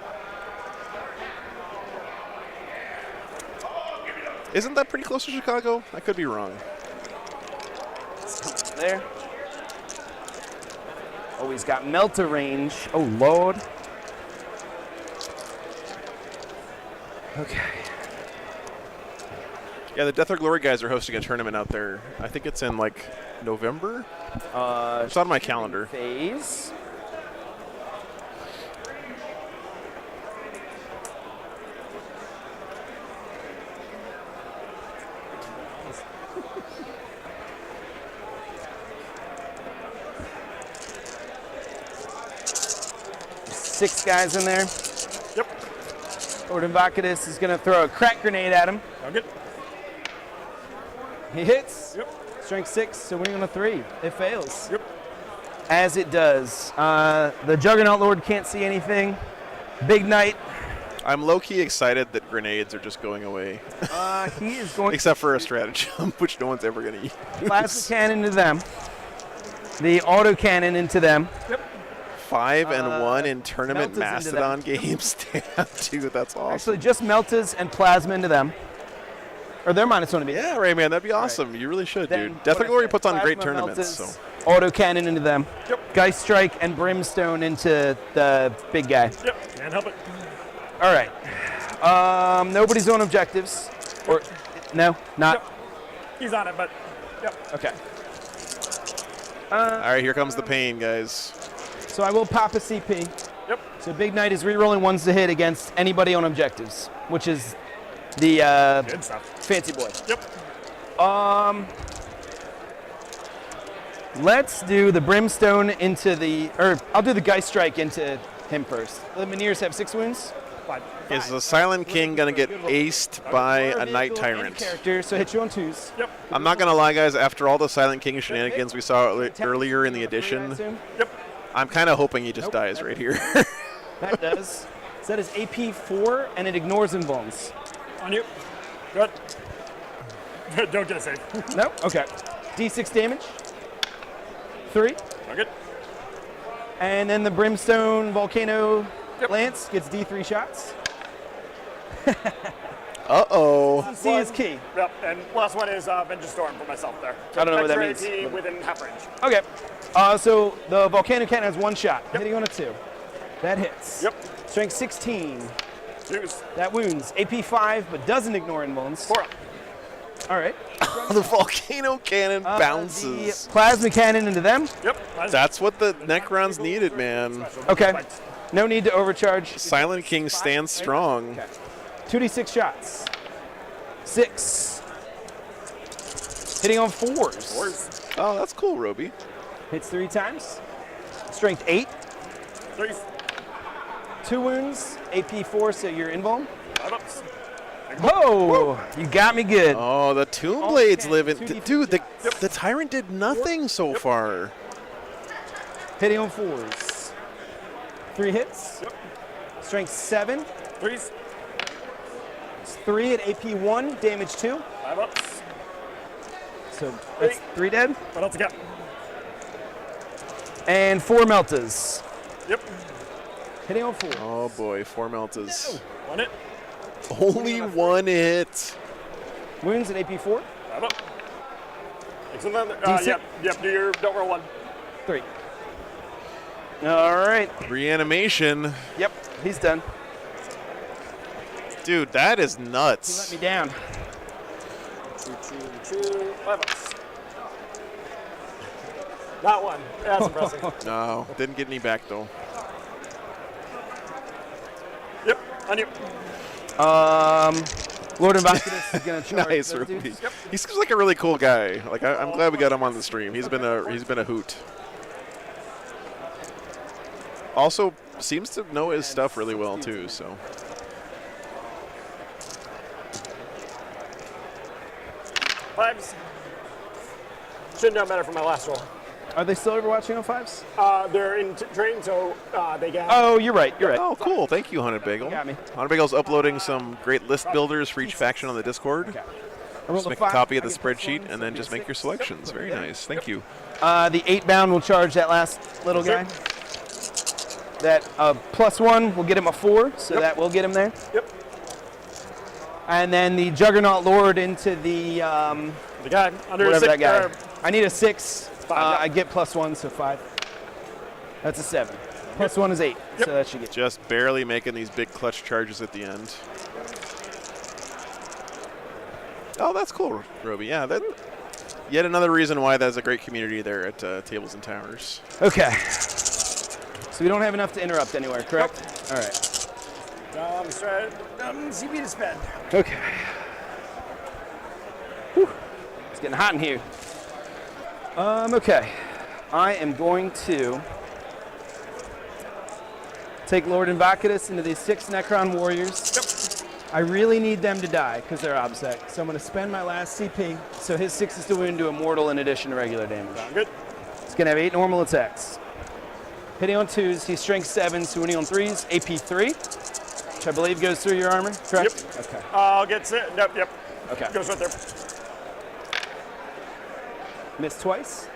Isn't that pretty close to Chicago? I could be wrong. There. Oh, he's got melter range. Oh, Lord. Okay. Yeah, the Death or Glory guys are hosting a tournament out there. I think it's in, like, November? It's on my calendar. Phase. Six guys in there. Yep. Lord Invocatus is going to throw a crack grenade at him. Sound good. He hits. Yep. Strength 6, so winning on a 3. It fails. Yep. As it does. The Juggernaut Lord can't see anything. Big Knight. I'm low-key excited that grenades are just going away. He is going Except for a stratagem, which no one's ever going to use. plasma cannon to them. The auto cannon into them. Yep. 5 and 1 in tournament Meltas into Mastodon games. Damn, dude, that's awesome. Actually, just Meltas and Plasma into them. Or they're -1 to be. Yeah, Rayman, that'd be awesome. You really should, Then dude. Death what or Glory I said, puts on great Plasma, tournaments. Meltas, So auto cannon into them. Yep. Geist strike and brimstone into the big guy. Yep. Can't help it. All right. Nobody's on objectives. Or no, not. Yep. He's on it, but yep. Okay. All right, here comes the pain, guys. So I will pop a CP. Yep. So Big Knight is re-rolling ones to hit against anybody on objectives, which is the Good stuff. fancy boy. Yep. Let's do the brimstone into the, or I'll do the Geist strike into him first. The Mineers have 6 wounds. Fine. Is the Silent King gonna get aced by a Night Vehicle and Tyrant? character, so hit you on 2s. Yep. I'm not gonna lie, guys. After all the Silent King shenanigans we saw earlier in the edition, Yep. I'm kind of hoping he just dies right here. That does. So that is AP 4, and it ignores invulns. On you. Good. Don't get a save. No? Okay. D6 damage. 3. Good. And then the Brimstone Volcano Yep. Lance gets D3 shots. Uh-oh. C is key. Yep. And last one is Vengeance Storm for myself there. I don't know what that Extra means. AP within half range. Okay. So the Volcano Cannon has 1 shot. Hitting on a 2. That hits. Yep. Strength 16. Use. That wounds. AP 5, but doesn't ignore invulns. 4 up. All right. The Volcano Cannon bounces. The Plasma Cannon into them. Yep. That's what the Necrons needed, man. Okay. No need to overcharge. Silent King stands strong. Okay. 2d6 shots. 6. Hitting on 4s. Oh, that's cool, Roby. Hits 3 times. Strength 8. 3. 2 wounds. AP 4, so you're invuln. 5 ups. Whoa! You got me good. Oh, the Tomb Blades Okay, live in. 2d6. Dude, the Tyrant did nothing so far. Hitting on 4s. 3 hits. Strength 7. 3s. It's 3 at AP 1. Damage 2. 5 ups. So that's 3 dead. What else you got? And 4 meltas. Yep. Hitting on 4. Oh boy, 4 meltas. 1 hit. Only 1 hit. Wounds at AP 4. 5 up. Excellent. D6. Yep. Don't roll 1. 3. All right. Reanimation. Yep. He's done. Dude, that is He let nuts. me down. 2. 5 ups. Not 1. That's impressive. No, didn't get any back though. Yep. On you. Lord Invocatus is gonna charge. Nice, those Ruby. dudes. He seems like a really cool guy. Like I'm glad we got him on the stream. He's been a hoot. Also, seems to know his stuff really well too. So. Fives. Should know better from my last roll. Are they still overwatching on 5s? They're in train, so they get. Oh, you're right. You're right. Oh, cool. Thank you, Hunted Bagel. Got me. Hunted Bagel's uploading some great list builders for each faction on the Discord. Okay. I rolled Just make a 5. copy of the I get plus spreadsheet 1, and so then just make your selections. Very nice. Thank you. The 8 bound will charge that last little guy. That +1 will get him a 4, so that will get him there. Yep. And then the Juggernaut Lord into the The guy under whatever 6. that guy. I need a 6. 5, yeah. I get +1, so 5. That's a 7. +1 is 8, so that should get you. Just barely making these big clutch charges at the end. Oh, that's cool, Roby. Yeah, that. Yet another reason why there's a great community there at Tables and Towers. Okay. So we don't have enough to interrupt anywhere, correct? Nope. All right. CP to spend. Okay. Whew. It's getting hot in here. Okay. I am going to take Lord Invocatus into these 6 Necron warriors. Yep. I really need them to die because they're obsec. So I'm going to spend my last CP. So his 6 is to wound to immortal in addition to regular damage. Sound good. He's going to have 8 normal attacks. Hitting on 2s, he's strength 7, so winning on 3s, AP 3, which I believe goes through your armor, correct? Yep. Okay. I'll get it. Yep. Okay. Goes right there. Missed twice.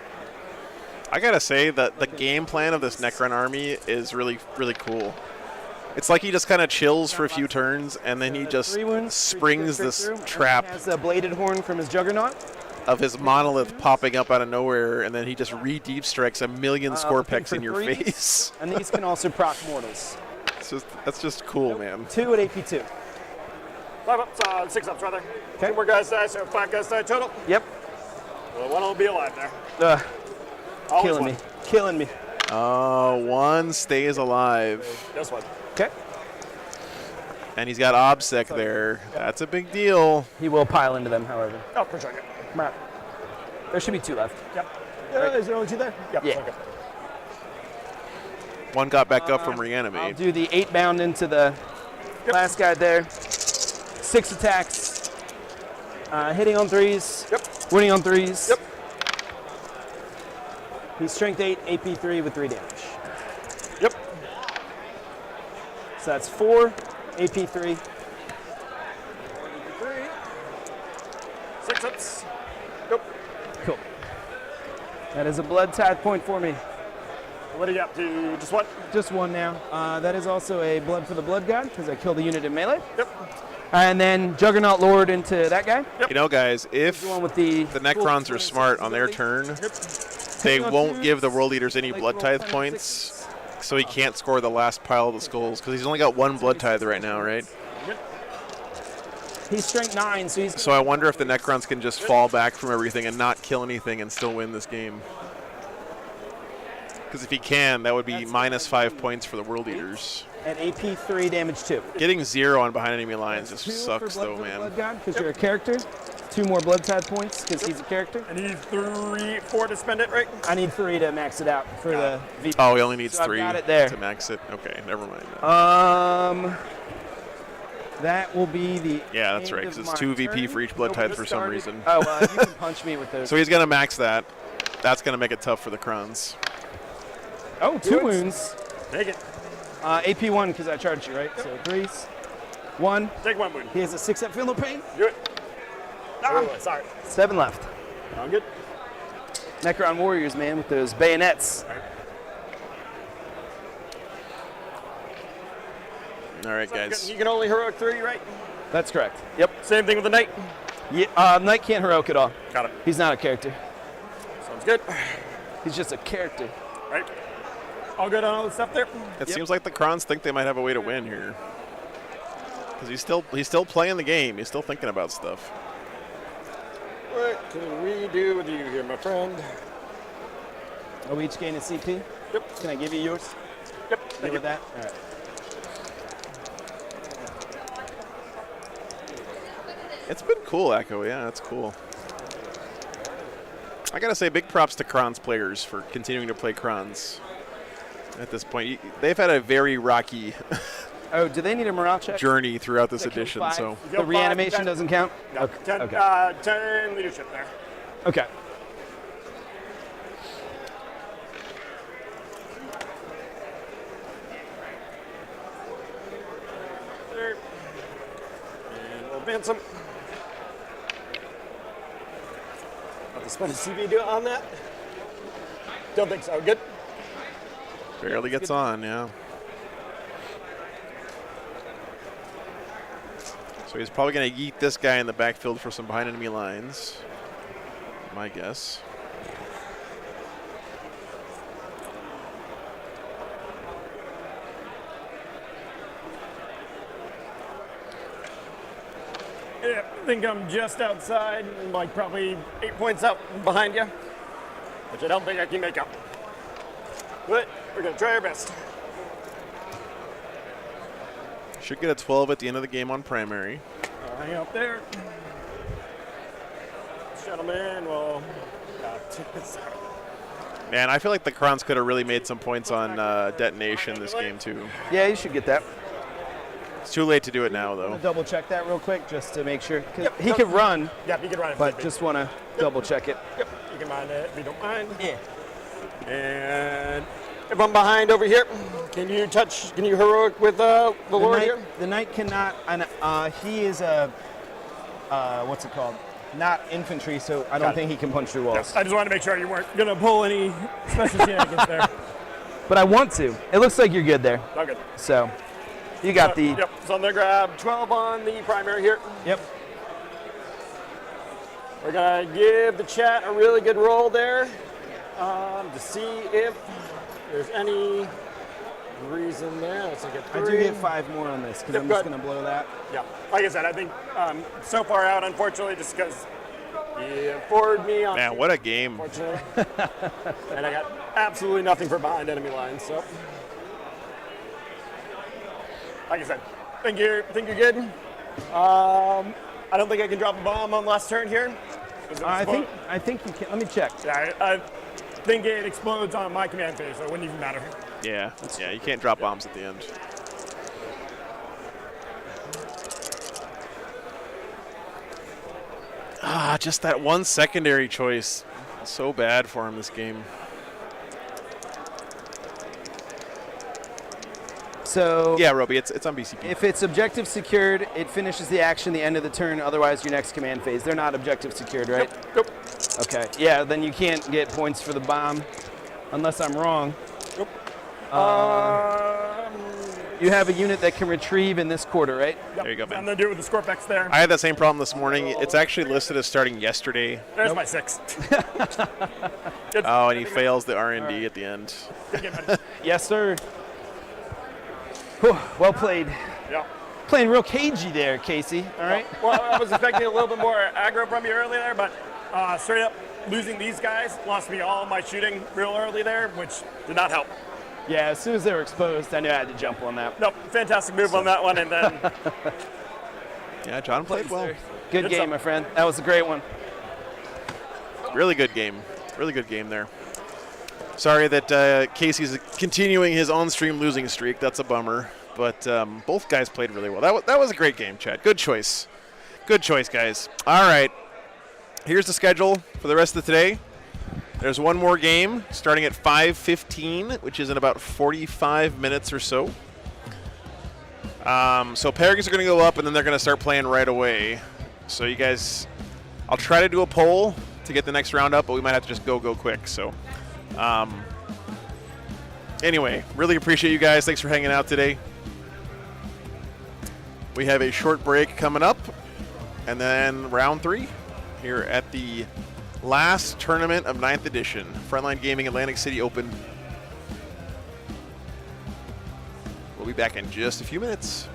I gotta say that the game plan of this Necron army is really, really cool. It's like he just kind of chills for a few turns, and then he just 3 wounds, springs 3 this straight through. trap. He has a bladed horn from his Juggernaut. of his monolith popping up out of nowhere, and then he just re-deep strikes a million score pecks in your face. And these can also proc mortals. That's just cool, man. 2 at AP2. 5 ups, 6 ups rather. Okay. 2 more guys die, so 5 guys die total. Yep. Well, one will be alive there. Always Killing one. me. Killing me. One stays alive. This one. Okay. And he's got OBSEC there. That's a big deal. He will pile into them, however. Oh, for sure. Right. There should be 2 left. Yep. Is there only 2 there? Yep. Yeah. Okay. One got back up from I'll reanimate. do the 8 bound into the last guy there. 6 attacks. Hitting on 3s. Yep. Winning on 3s. Yep. He's strength 8, AP 3 with 3 damage. Yep. So that's 4, AP 3. 6 ups. Nope. Cool. That is a blood tithe point for me. What do you up to? Just what? Just 1 now. That is also a blood for the blood god because I killed the unit in melee. Yep. And then Juggernaut Lord into that guy. You know, guys, if The one with the Necrons are smart on their turn, they won't give the World Eaters any blood tithe points, so he can't score the last pile of the skulls, because he's only got 1 blood tithe right now, right? He's strength 9, so he's. So I wonder if the Necrons can just fall back from everything and not kill anything and still win this game. Because if he can, that would be minus 5 points for the World Eaters. At AP 3, damage 2. Getting 0 on behind enemy lines just 2 sucks, for blood though, for the man. blood god because you're a character. 2 more blood tithe points because he's a character. I need 4 to spend it, right? I need 3 to max it out for the VP. Oh, he only needs So I've 3 got it there. to max it. Okay, never mind. That will be the. Yeah, that's end right, of because it's my 2 VP turn. for each blood Nope, tithe just for some started. reason. Oh, you can punch me with those. So he's going to max that. That's going to make it tough for the Crons. Oh, 2 wounds. Take it. AP 1 because I charged you, right? So 3s. 1. Take 1 wound. He has a 6 up field of pain. Do it. Oh, sorry. 7 left. I'm good. Necron warriors, man, with those bayonets. All right, guys. You can only heroic 3, right? That's correct. Yep. Same thing with the knight. Yeah, Knight can't heroic at all. Got it. He's not a character. Sounds good. He's just a character. Right. All good on all the stuff there. It seems like the Crons think they might have a way to win here. Because he's still playing the game. He's still thinking about stuff. What can we do with you here, my friend? Oh, we each gain a CP? Yep. Can I give you yours? Yep. Good Thank you. with that? All right. It's been cool, Echo. Yeah, it's cool. I got to say, big props to Crons players for continuing to play Crons at this point. They've had a very rocky Oh, do they need a morale check? journey throughout this That kills edition. 5. So The reanimation doesn't count? No, Okay. 10 leadership there. Okay. There. And we'll advance them. Have to spend a CV on that? Don't think so. Good. barely gets on, yeah. So he's probably going to yeet this guy in the backfield for some behind enemy lines. My guess. Yeah, I think I'm just outside, like probably 8 points up behind you, which I don't think I can make up. But we're gonna try our best. Should get a 12 at the end of the game on primary. I'll hang out there. This gentleman will. Man, I feel like the Crons could have really made some points on detonation this game, too. Yeah, you should get that. It's too late to do it now, I'm though. gonna double check that real quick just to make sure. 'Cause Yep, he no. could run, Yeah, you can run it. but just want to double check it. Yep, you can mind it if you don't mind. Yeah. And if I'm behind over here, can you heroic with the Lord here? The knight cannot, and he is a, what's it called? Not infantry, so I don't Got it. think he can punch through walls. I just wanted to make sure you weren't gonna pull any special shenanigans there. But I want to. It looks like you're good there. Not good. So, you got the. Yep, so I'm gonna grab 12 on the primary here. Yep. We're gonna give the chat a really good roll there to see if there's any reason there. Let's look at I 3. do get 5 more on this because Yep, I'm go just ahead. going to blow that. Yeah, like I said, I think so far out, unfortunately, just because you forward me on. Man, what a game. Unfortunately. And I got absolutely nothing for behind enemy lines, so. Like I said, think you're good. I don't think I can drop a bomb on last turn here. I think you can. Let me check. Yeah, I think it explodes on my command phase, so it wouldn't even matter. Yeah, you can't drop bombs at the end. Just that one secondary choice. So bad for him this game. So Yeah, Roby, it's on BCP. if it's objective secured, it finishes the action the end of the turn. Otherwise, your next command phase. They're not objective secured, right? Nope. Okay. Yeah, then you can't get points for the bomb, unless I'm wrong. Nope. You have a unit that can retrieve in this quarter, right? Yep. There you go, man. I'm gonna do it with the Scorpex there. I had that same problem this morning. It's actually listed as starting yesterday. There's my 6. Good. Oh, and he fails the R&D at the end. Good game, buddy. Yes, sir. Whew, well played. Yeah. Playing real cagey there, Casey. All right. Well, I was expecting a little bit more aggro from you earlier, but straight up losing these guys lost me all my shooting real early there, which did not help. Yeah, as soon as they were exposed, I knew I had to jump on that. Nope, fantastic move on that one, and then Yeah, John played well. Good Good game, stuff. my friend. That was a great one. Really good game. Really good game there. Sorry that Casey's continuing his on-stream losing streak. That's a bummer. But both guys played really well. That was a great game, Chad. Good choice. Good choice, guys. All right. Here's the schedule for the rest of today. There's one more game starting at 5:15, which is in about 45 minutes or so. So Paragon are going to go up, and then they're going to start playing right away. So you guys, I'll try to do a poll to get the next round up, but we might have to just go quick. So anyway, really appreciate you guys. Thanks for hanging out today. We have a short break coming up, and then round 3 here at the last tournament of 9th edition, Frontline Gaming Atlantic City Open. We'll be back in just a few minutes.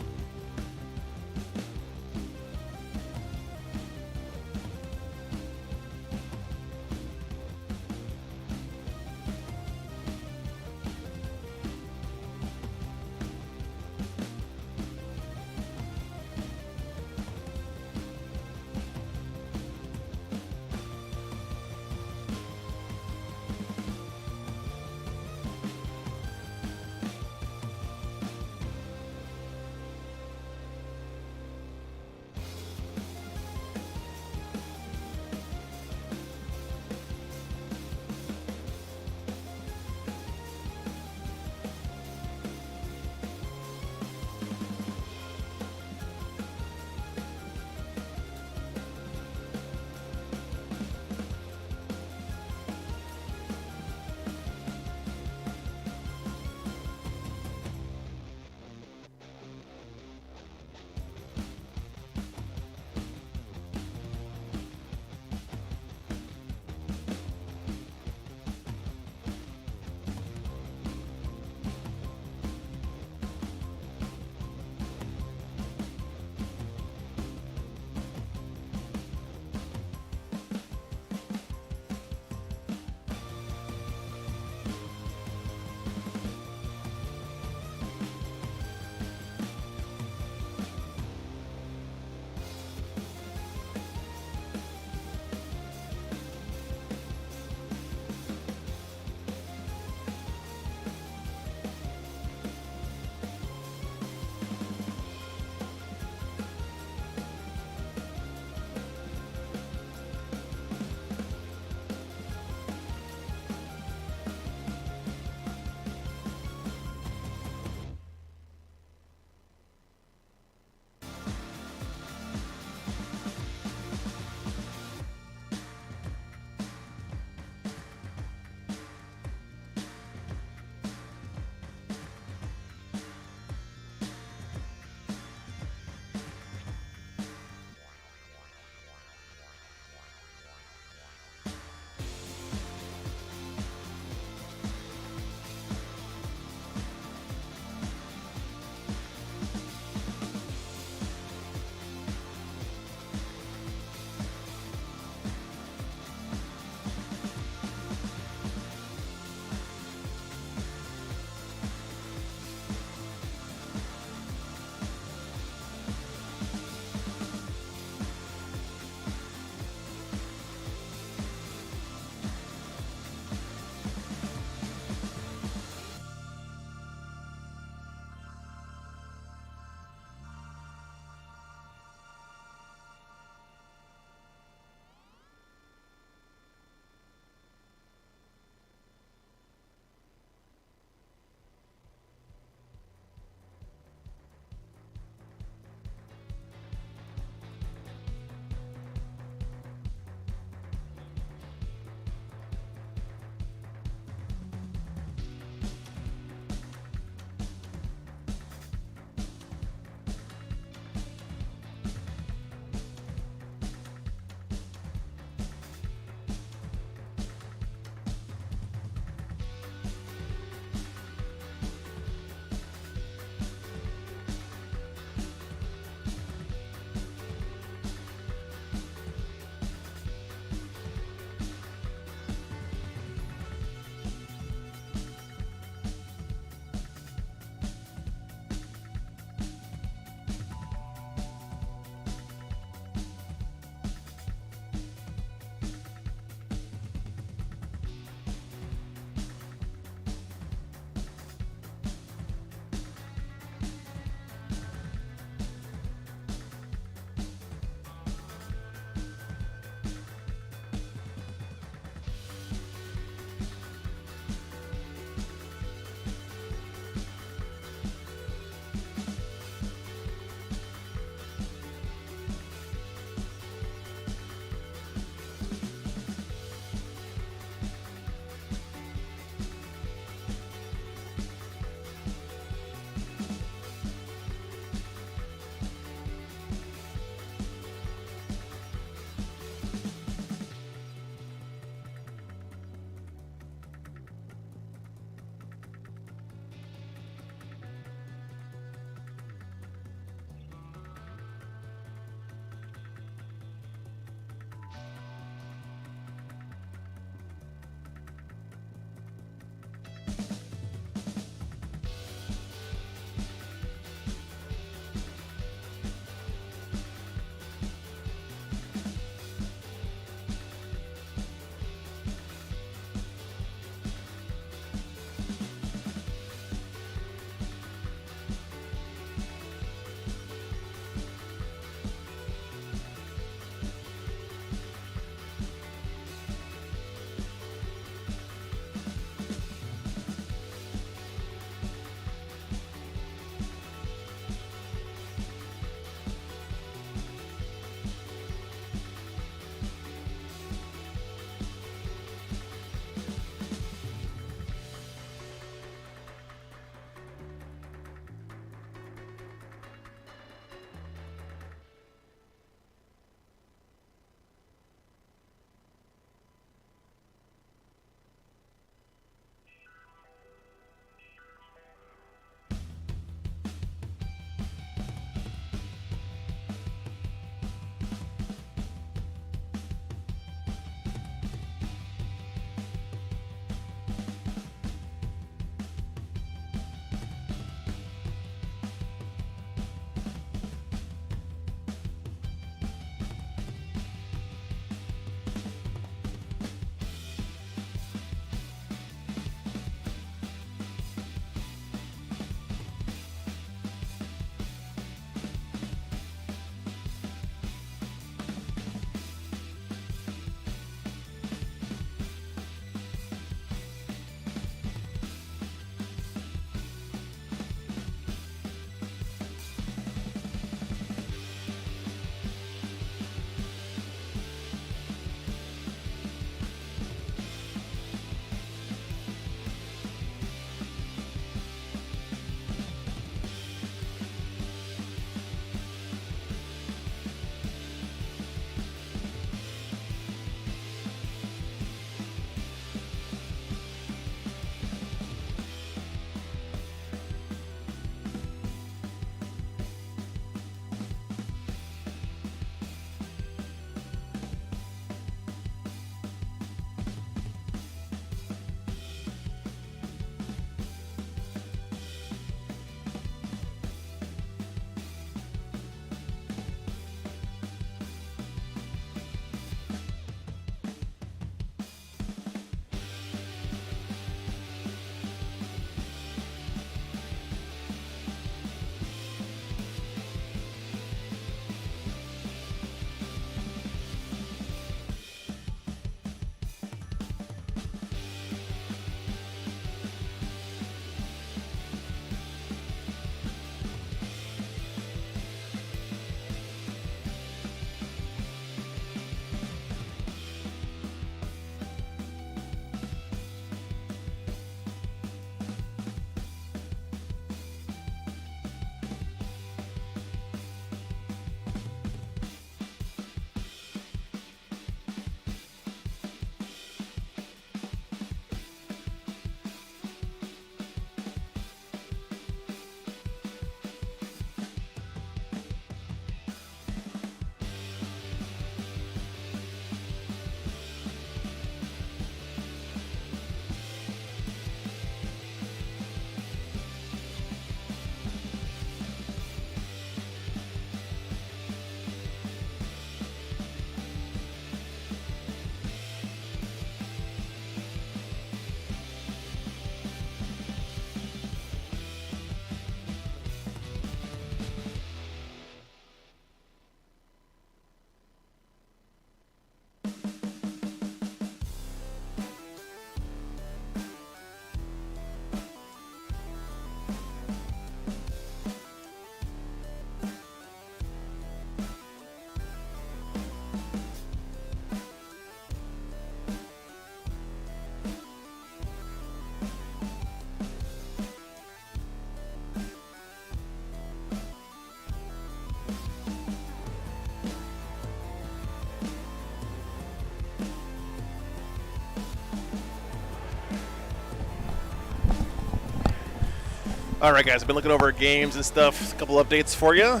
All right, guys, I've been looking over games and stuff. A couple updates for you.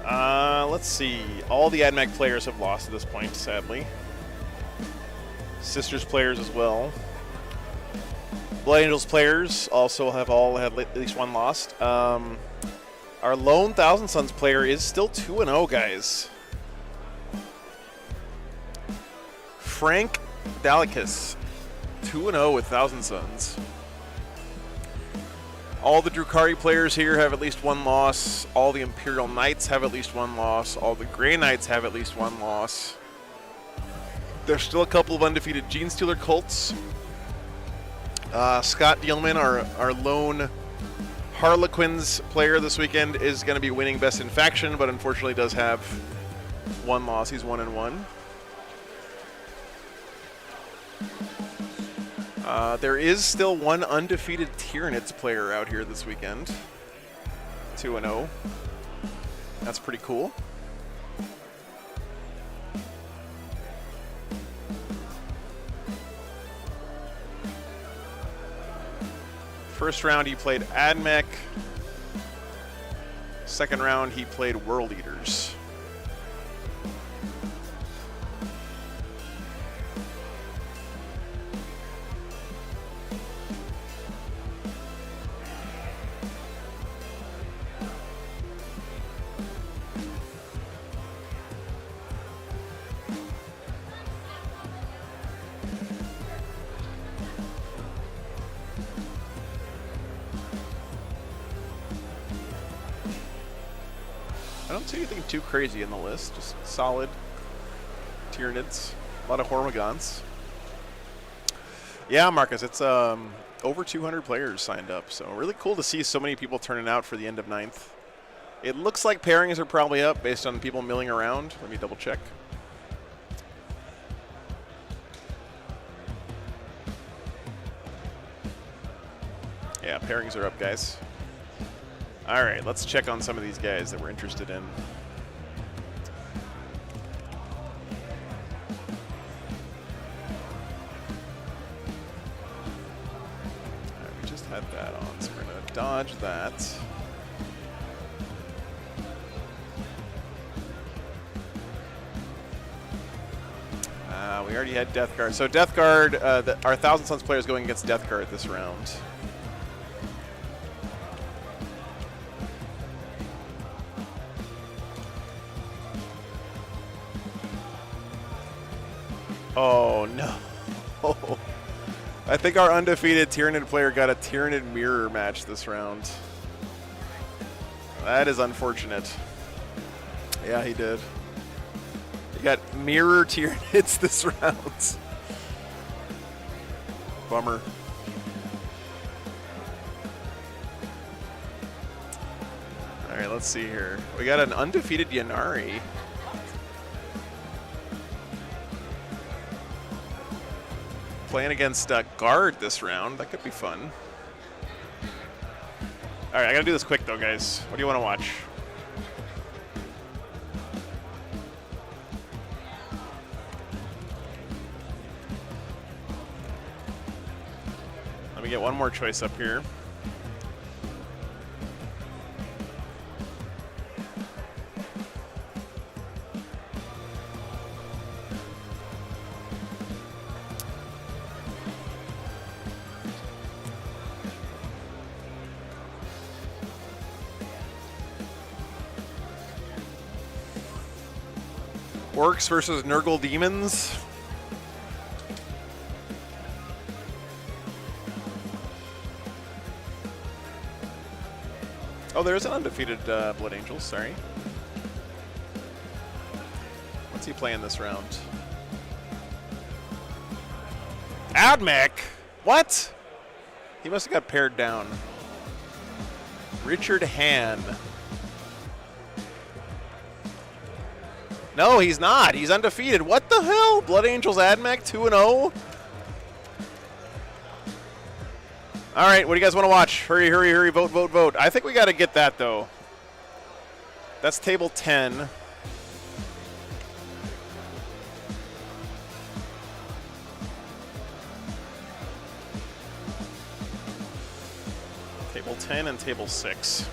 Let's see. All the Admech players have lost at this point, sadly. Sisters players as well. Blood Angels players also have all had at least one lost. Our lone Thousand Suns player is still 2-0, guys. Frank Dalicus, 2-0 with Thousand Suns. All the Drukhari players here have at least one loss. All the Imperial Knights have at least one loss. All the Grey Knights have at least one loss. There's still a couple of undefeated Genestealer cults. Scott Dielman, our lone Harlequins player this weekend, is going to be winning Best in Faction, but unfortunately does have one loss. He's 1-1. There is still one undefeated Tyranids player out here this weekend. 2-0. That's pretty cool. First round he played Admech. Second round he played World Eaters. I don't see anything too crazy in the list. Just solid Tyranids. A lot of Hormigons. Yeah, Marcus, it's over 200 players signed up. So really cool to see so many people turning out for the end of 9th. It looks like pairings are probably up based on people milling around. Let me double check. Yeah, pairings are up, guys. All right, let's check on some of these guys that we're interested in. All right, we just had that on, so we're going to dodge that. We already had Death Guard. So Death Guard, our Thousand Suns player is going against Death Guard this round. Oh, no. I think our undefeated Tyranid player got a Tyranid mirror match this round. That is unfortunate. Yeah, he did. He got mirror Tyranids this round. Bummer. All right, let's see here. We got an undefeated Yanari. Playing against Guard this round. That could be fun. All right, I gotta do this quick though, guys. What do you want to watch? Let me get one more choice up here. Orcs versus Nurgle Demons. Oh, there's an undefeated Blood Angels, sorry. What's he playing this round? Admech? What? He must have got paired down. Richard Han. No, he's not. He's undefeated. What the hell? Blood Angels Admech 2-0? All right, what do you guys want to watch? Hurry, hurry, hurry. Vote, vote, vote. I think we got to get that, though. That's table 10. table 10 and table 6.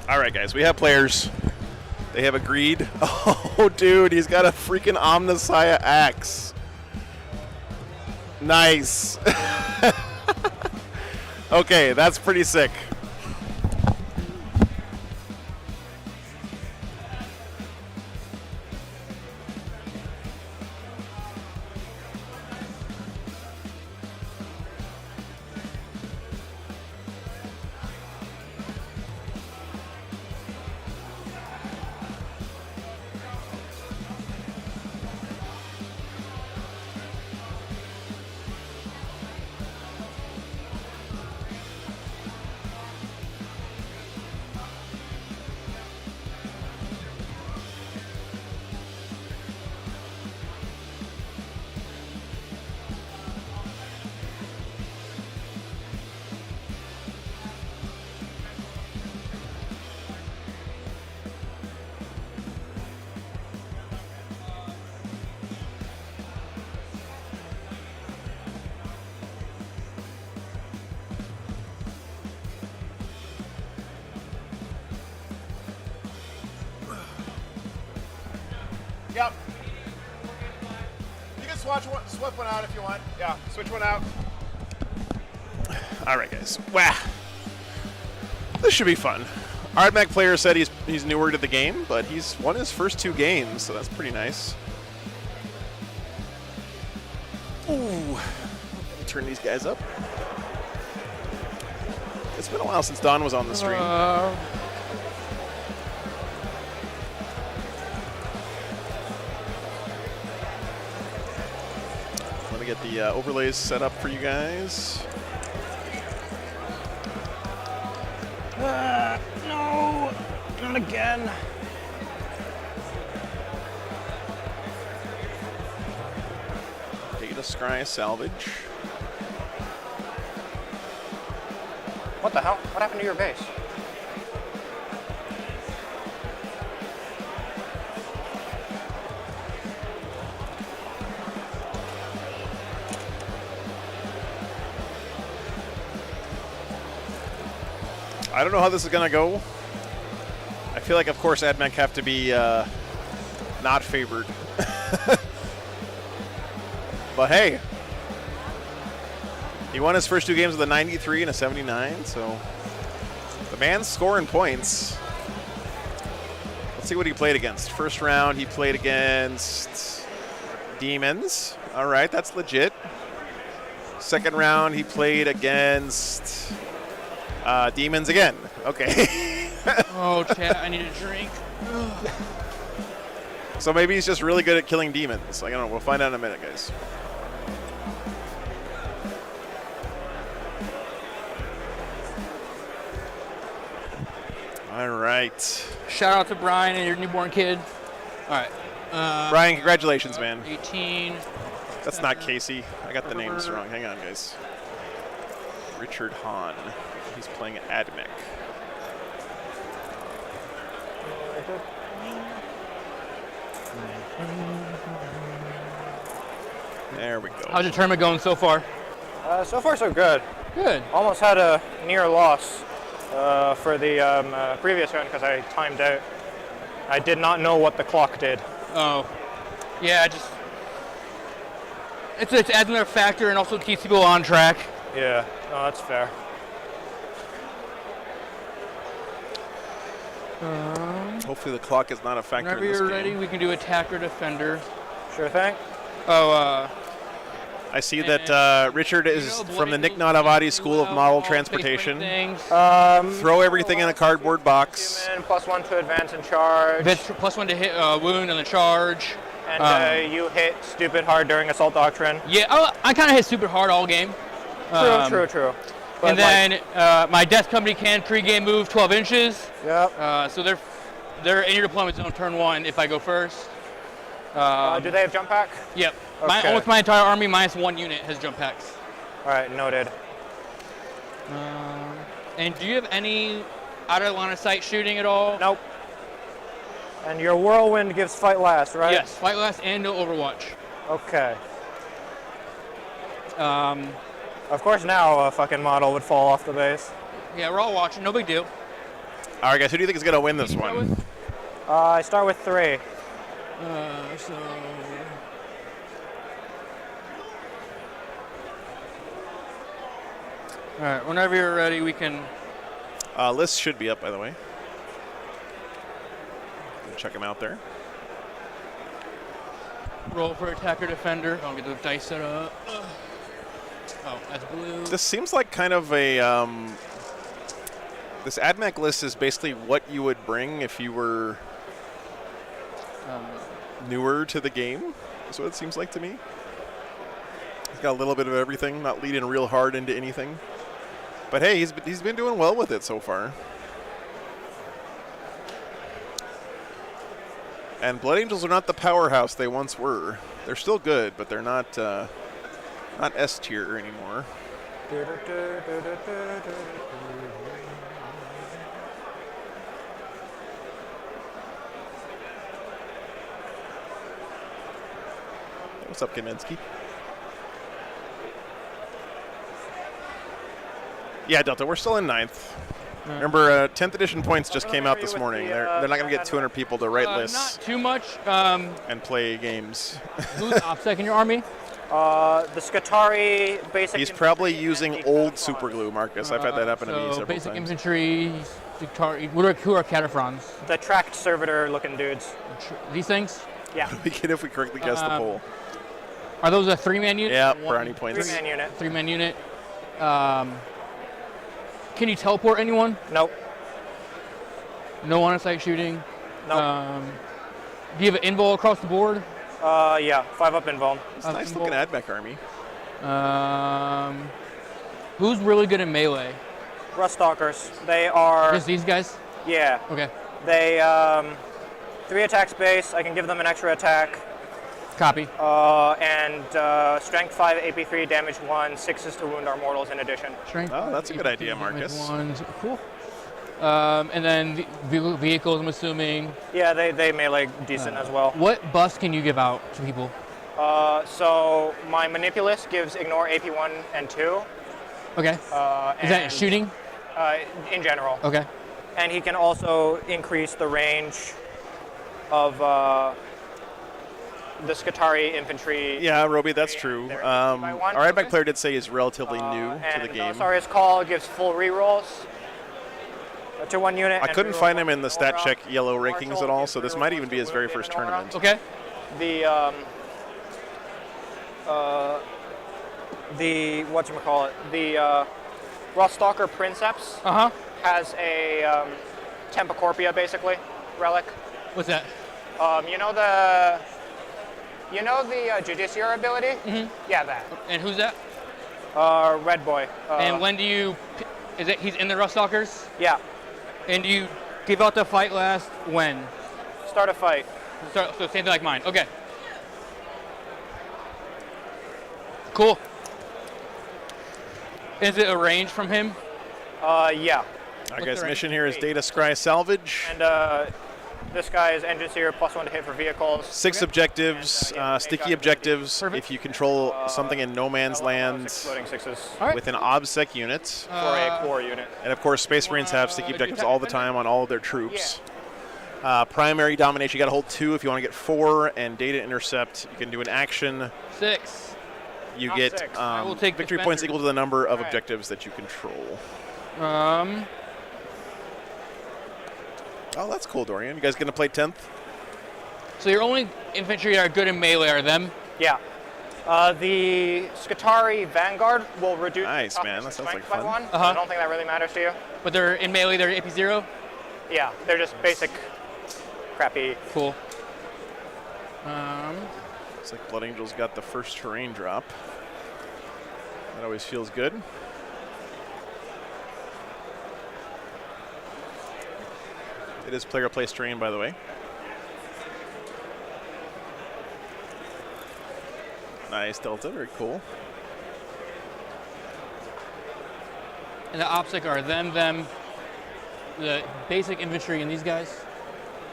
All right, guys, we have players. They have agreed. Oh, dude, he's got a freaking Omnissiah axe. Nice. Okay, that's pretty sick. Yep. You can swap one out if you want. Yeah, switch one out. All right, guys. Wow. This should be fun. Our Admech player said he's newer to the game, but he's won his first 2 games, so that's pretty nice. Ooh. Let me turn these guys up. It's been a while since Don was on the stream. Let me get the overlays set up for you guys. No, not again. Data Scry salvage. What the hell? What happened to your base? I don't know how this is going to go. I feel like, of course, Admech have to be not favored. But hey, he won his first 2 games with a 93 and a 79, so the man's scoring points. Let's see what he played against. First round, he played against Demons. All right, that's legit. Second round, he played against Demons again. Okay. Oh, chat, I need a drink. So maybe he's just really good at killing demons. I don't know. We'll find out in a minute, guys. All right. Shout out to Brian and your newborn kid. All right. Brian, congratulations, man. 18. That's not Casey. I got the names wrong. Hang on, guys. Richard Hahn. He's playing Admech. There we go. How's your tournament going so far? So far, so good. Good. Almost had a near loss for the previous round because I timed out. I did not know what the clock did. Oh. Yeah, it adds another factor and also keeps people on track. Yeah, no, that's fair. Hopefully the clock is not a factor Whenever in this you're game. ready, we can do attacker defender. Sure thing. Oh, I see that Richard is from the Nick Nadavati School of Model Transportation. Throw everything in a cardboard box. Human, +1 to advance and charge. +1 to hit wound on the charge. And you hit stupid hard during Assault Doctrine. Yeah, I kind of hit super hard all game. True. But And then my Death Company can pre-game move 12 inches. Yep. So they're in your deployment zone turn 1 if I go first. Do they have jump pack? Yep. Okay. Almost my entire army minus 1 unit has jump packs. All right, noted. And do you have any out of line of sight shooting at all? Nope. And your whirlwind gives fight last, right? Yes, fight last and no overwatch. Okay. Of course now a fucking model would fall off the base. Yeah, we're all watching, no big deal. All right, guys, who do you think is going to win this one? I start with 3. All right, whenever you're ready, we can. List should be up, by the way. Check him out there. Roll for attacker defender. I'll get the dice set up. Oh, that's blue. This seems like kind of a this Admech list is basically what you would bring if you were newer to the game. That's what it seems like to me. He's got a little bit of everything, not leading real hard into anything. But hey, he's been doing well with it so far. And Blood Angels are not the powerhouse they once were. They're still good, but they're not S tier anymore. What's up, Kaminsky? Yeah, Delta, we're still in 9th. Remember, 10th edition points just came out this morning. They're not going to get 200 people to write lists Not too much. and play games. Who's OPSEC in your army? The Skitarii basic. He's probably using old superglue, Marcus. I've had that happen to me several basic times. infantry, Skitarii. Who are Cataphrons? The tracked servitor looking dudes. These things? Yeah. We get if we correctly guess the poll. Are those a 3-man unit? Yeah, brownie points. 3-man unit. 3-man unit. Can you teleport anyone? Nope. No on-site shooting? Nope. Do you have an invul across the board? Yeah, 5-up invuln. It's a nice looking Admech army. Who's really good at melee? Ruststalkers. They are. Just these guys? Yeah. Okay. They 3 attacks base. I can give them an extra attack. Copy. And strength 5, AP 3, damage 1, 6s to wound our mortals in addition. Strength. Oh, that's a good idea, Marcus. Cool. And then vehicles, I'm assuming. Yeah, they melee decent as well. What buffs can you give out to people? So my Manipulus gives ignore AP 1 and 2. Okay. Is that shooting? In general. Okay. And he can also increase the range of the Skitarii infantry. Yeah, Roby, that's true. Our Admech player did say he's relatively new to the game. Belisarius Call gives full rerolls to 1 unit. I couldn't find him in the stat check yellow rankings at all, so this might even be his very first tournament. Okay. The whatchamacallit, the Ruststalker Princeps has a Tempocorpia basically relic. What's that? You know the Judiciary ability? Mm-hmm. Yeah, that. And who's that? Red Boy. And when do you? Is it he's in the Ruststalkers? Yeah. And do you give out the fight last when? Start a fight. So same thing like mine. Okay. Cool. Is it a range from him? Yeah. Our guy's mission here is Data Scry Salvage. And this guy is Engine Seer, +1 to hit for vehicles. 6 objectives, sticky objectives. If you control something in no man's land with an OBSEC unit. For a core unit. And of course, Space Marines have sticky objectives all the time on all of their troops. Primary domination, you gotta hold 2 if you want to get 4, and data intercept, you can do an action. 6. You get victory points equal to the number of objectives that you control. Oh, that's cool, Dorian. You guys gonna play 10th? So your only infantry that are good in melee are them? Yeah. The Skitarii Vanguard will reduce nice, man. That sounds like fun. by 1. I don't think that really matters to you. But they're in melee, they're AP 0? Yeah, they're just basic crappy. Cool. Looks like Blood Angel's got the first terrain drop. That always feels good. It is player place terrain, by the way. Nice Delta, very cool. And the OPSEC are them, the basic infantry and these guys?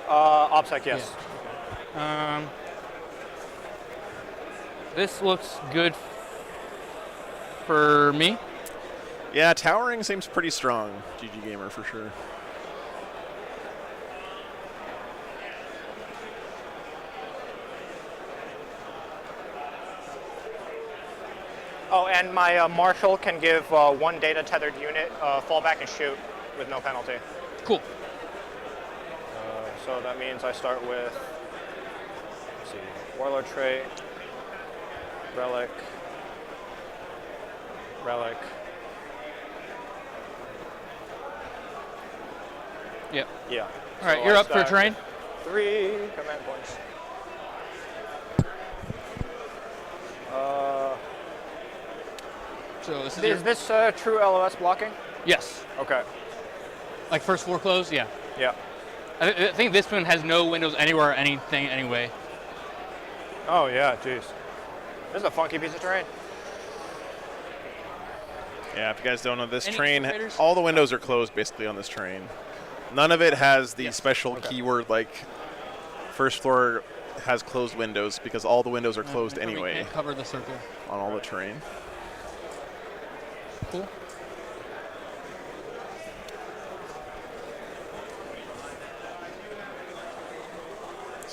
OPSEC, yes. Yeah. This looks good for me. Yeah, towering seems pretty strong, GG Gamer for sure. Oh, and my Marshal can give 1 data tethered unit fall back and shoot with no penalty. Cool. So that means I start with, let's see, Warlord trait, Relic, Yep. Yeah. All right, you're up for terrain. 3 command points. So this is this true LOS blocking? Yes. Okay. Like first floor close? Yeah. Yeah. I think this one has no windows anywhere or anything anyway. Oh yeah, jeez. This is a funky piece of terrain. Yeah, if you guys don't know, this Any train, infiltrators? all the windows are closed basically on this train. None of it has the special keyword like first floor has closed windows because all the windows are closed We anyway can't cover the circle. on all the terrain. Cool.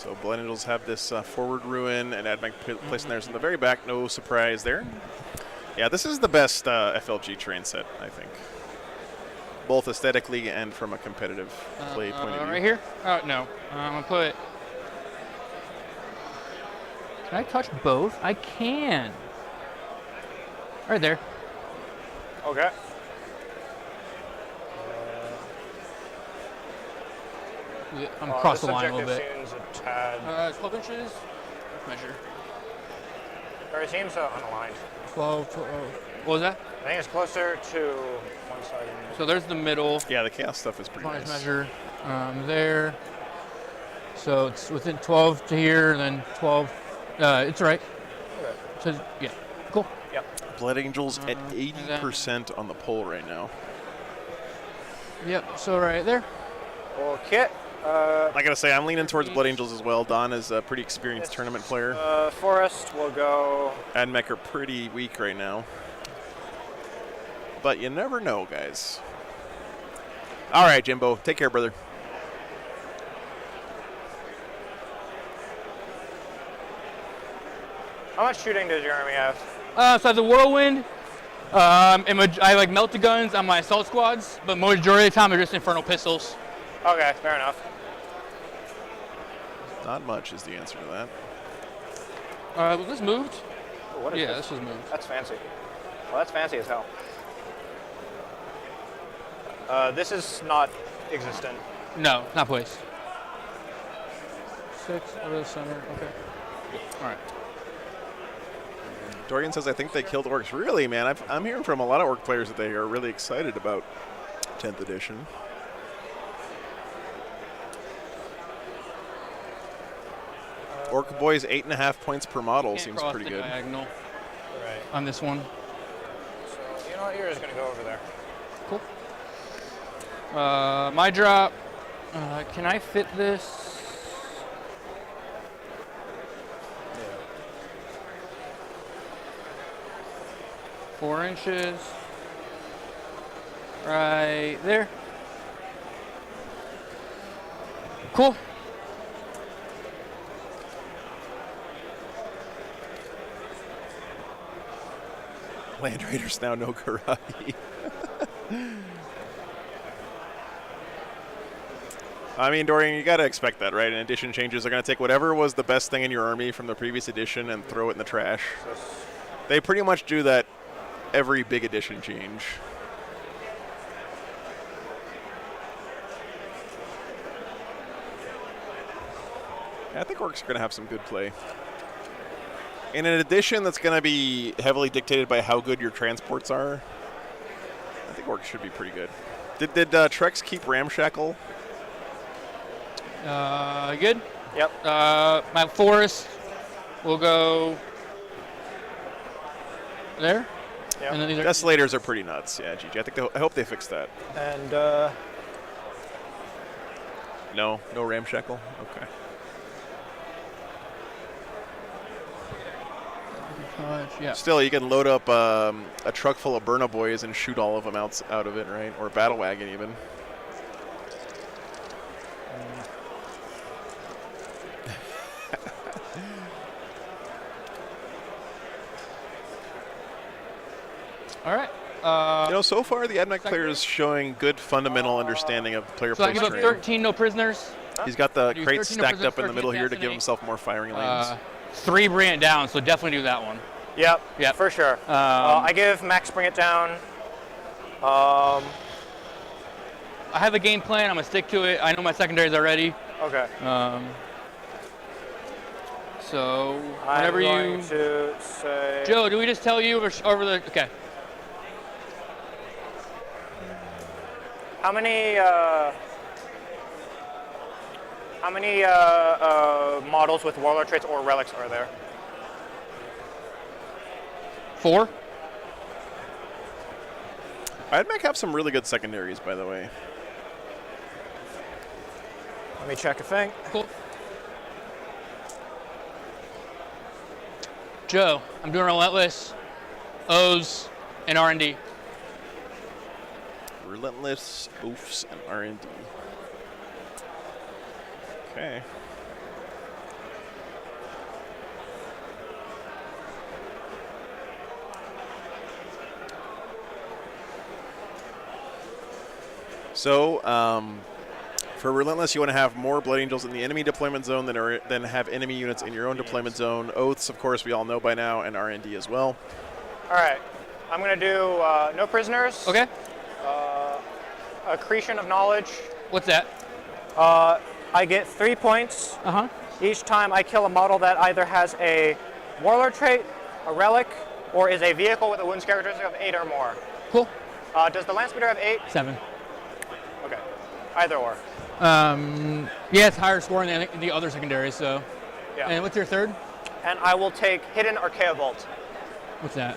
So Blood Angels have this forward ruin, and Admech placing theirs in the very back. No surprise there. Yeah, this is the best FLG terrain set, I think. Both aesthetically and from a competitive play point of view. Right here? No. I'm going to put... Can I touch both? I can. Right there. Okay. I'm across the line a little This bit. objective seems a tad. 12 inches. Measure. Or it seems unaligned. 12. What was that? I think it's closer to one side. So there's the middle. Yeah, the chaos stuff is pretty nice. Measure there. So it's within 12 to here, and then 12. It's right. Okay. So yeah, cool. Yep. Blood Angels at 80% on the poll right now. Yep. So right there. Okay. I gotta say, I'm leaning towards Blood Angels as well. Don is a pretty experienced tournament player. Forest will go. Admech are pretty weak right now. But you never know, guys. All right, Jimbo. Take care, brother. How much shooting does your army have? So I have the Whirlwind. I like melted guns on my assault squads, but majority of the time they're just Infernal Pistols. Okay, fair enough. Not much is the answer to that. Was this moved? Ooh, what is Yeah, this? this was moved. That's fancy. Well, that's fancy as hell. This is not existent. No, not placed. 6 over the center. Okay. All right. Dorian says, I think they killed orcs. Really, man? I'm hearing from a lot of orc players that they are really excited about 10th edition. Orc Boys 8.5 points per model seems Cross pretty the good. diagonal Right. on this one. So, you know what? You're just going to go over there. Cool. My drop. Can I fit this? 4 inches. Right there. Cool. Land Raiders now no karate. I mean, Dorian, you got to expect that, right? And edition changes are going to take whatever was the best thing in your army from the previous edition and throw it in the trash. They pretty much do that every big edition change. I think orcs are going to have some good play. In an edition that's going to be heavily dictated by how good your transports are, I think orcs should be pretty good. Did Trex keep Ramshackle? Good. Yep. My forest will go there. Yep. And then these are Desolators are pretty nuts. Yeah, GG. I hope they fix that. And No Ramshackle. Okay. yeah. Still, you can load up a truck full of Burna Boys and shoot all of them out of it, right? Or a battle wagon, even. All right. So far the Admech player is showing good fundamental understanding of player So I place give up terrain. 13 no prisoners. He's got the Do crates 13 no stacked up in the prisoners, middle 13 here to give destiny. himself more firing lanes. 3 bring it down, so definitely do that one. yep, Yep. for sure. I give Max bring it down. I have a game plan. I'm gonna stick to it. I know my secondaries already. Okay. So I'm whenever going you, to say. Joe, do we just tell you over the? Okay. How many models with warlord traits or relics are there? 4. Admech have some really good secondaries, by the way. Let me check a thing. Cool. Joe, I'm doing Relentless, O's, and R&D. Relentless, oofs, and R&D. Okay. So, for Relentless, you want to have more Blood Angels in the enemy deployment zone than have enemy units in your own deployment zone. Oaths, of course, we all know by now, and R&D as well. All right. I'm going to do no prisoners. Okay. Accretion of knowledge. What's that? I get 3 points Uh-huh. each time I kill a model that either has a warlord trait, a relic, or is a vehicle with a wounds characteristic of 8 or more. Cool. Does the Lance Speeder have 8? 7. Okay. Either or. Yeah, it's higher scoring than the other secondaries, so. Yeah. And what's your third? And I will take Hidden Archaea Vault. What's that?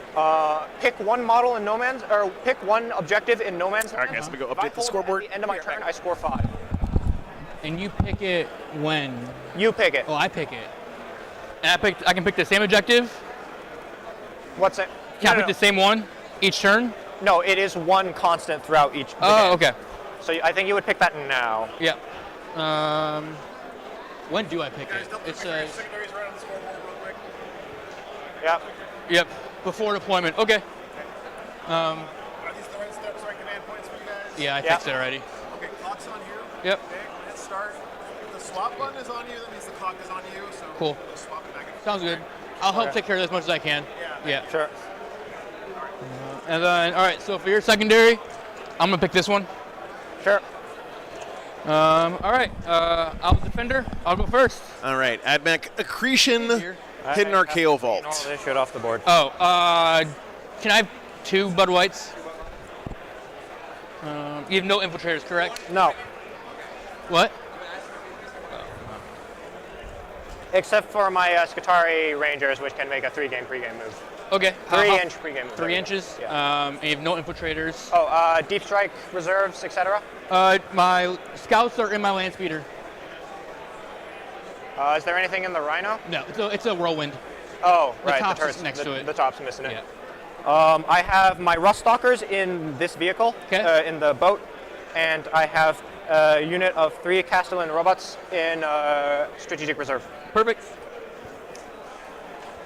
Pick one model in No Man's, or pick one objective in No Man's Land. Okay, so we go If I update the hold it scoreboard. At the end of my turn, I score 5. And you pick it when? You pick it. Oh, I pick it. And I can pick the same objective? What's it? Can I pick the same one each turn? No, it is one constant throughout each. Oh, okay. So I think you would pick that now. Yep. When do I pick it? It says. Secondaries right on the scoreboard real quick. Yep. Yep. Before deployment. Okay. Are these the right steps, right command points for you guys? Yeah, I fixed it already. Okay, clock's on here. Yep. Okay, let's start. If the swap button is on you, that means the clock is on you. So Cool. we'll swap it back and forth. Sounds good. I'll help take care of this as much as I can. Yeah. Sure. And then, all right. So for your secondary, I'm gonna pick this one. Sure. All right. I'll defender. I'll go first. All right, Admech Accretion, Here. Hidden Archaea All Vault. this shit off the board. Oh. Can I have 2 Bud Whites? You have no infiltrators, correct? No. What? Except for my Skitarii Rangers, which can make a 3-game pregame move. Okay. 3-inch pregame move. 3 inches. Yeah. And you have no infiltrators. Oh, deep strike reserves, etc. My scouts are in my land speeder. Is there anything in the Rhino? No, it's a whirlwind. Oh, The right. top's turret's next to it. The top's missing it. Yeah. I have my Rust Stalkers in this vehicle, in the boat, and I have a unit of 3 Castellan robots in strategic reserve. Perfect.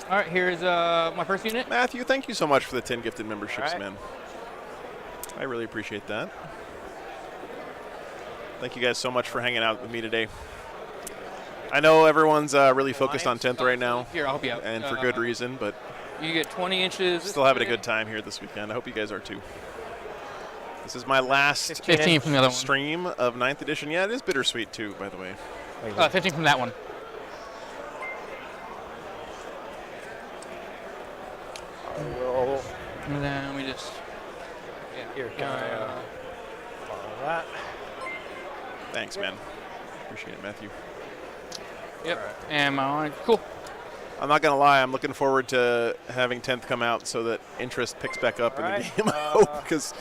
All right, here's my first unit. Matthew, thank you so much for the 10 gifted memberships, All right. man. I really appreciate that. Thank you guys so much for hanging out with me today. I know everyone's really focused on 10th right now. Here, I'll help you out. And for good reason, but You get 20 inches. still having a good time here this weekend. I hope you guys are too. This is my last 15 from the other one. stream of 9th edition. Yeah, it is bittersweet too, by the way. 15 from that one. And then we just. Yeah, here, can I follow that? Thanks, man. Appreciate it, Matthew. Yep. Right. And my line. Cool. I'm not gonna lie. I'm looking forward to having 10th come out so that interest picks back up in the game. I hope, because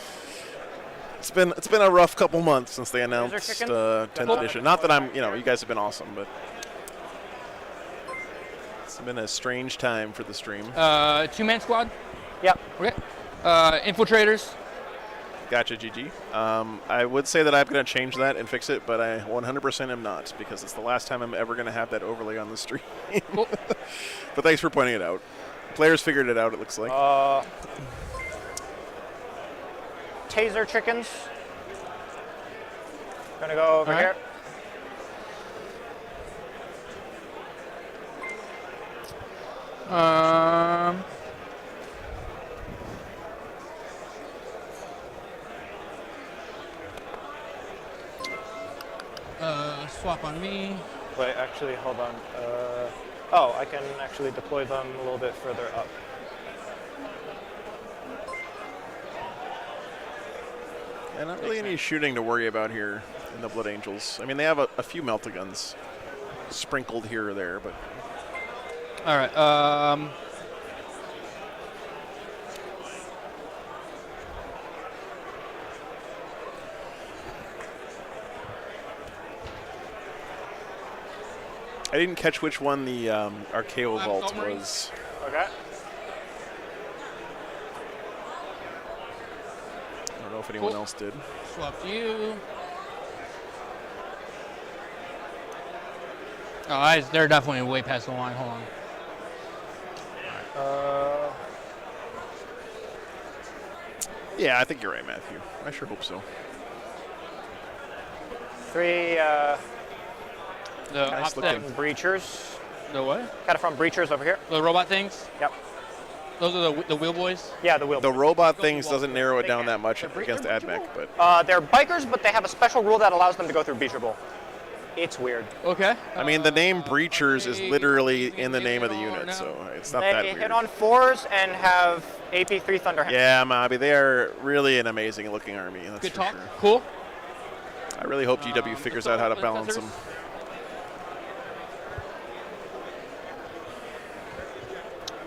it's been a rough couple months since they announced 10th edition. Not that I'm, you guys have been awesome, but it's been a strange time for the stream. 2-man squad. Yep. Okay. Infiltrators. Gotcha, GG. I would say that I'm going to change that and fix it, but I 100% am not, because it's the last time I'm ever going to have that overlay on the stream. Cool. But thanks for pointing it out. Players figured it out, it looks like. Taser chickens. Gonna go over here. Swap on me. Wait, actually, hold on. Oh, I can actually deploy them a little bit further up. And not really any shooting to worry about here in the Blood Angels. I mean, they have a few melta-guns sprinkled here or there, but... All right. I didn't catch which one the Archaea Vault was. Okay. I don't know if anyone else did. Swap to you. Oh, they're definitely way past the line. Hold on. Yeah, I think you're right, Matthew. I sure hope so. 3 The Nice optic. looking. breachers. The what? Cataphrone breachers over here. The robot things? Yep. Those are the wheel boys? Yeah, the wheel. The robot things doesn't narrow it down that much against Admech, but They're bikers, but they have a special rule that allows them to go through Breachable. It's weird. Okay. I mean the name Breachers is literally in the name of the unit, so it's not that They weird. hit on 4s and have AP3 Thunderhammer. Yeah, Mobby, they are really an amazing looking army. That's Good for talk. sure. Cool. I really hope GW figures out how to balance them.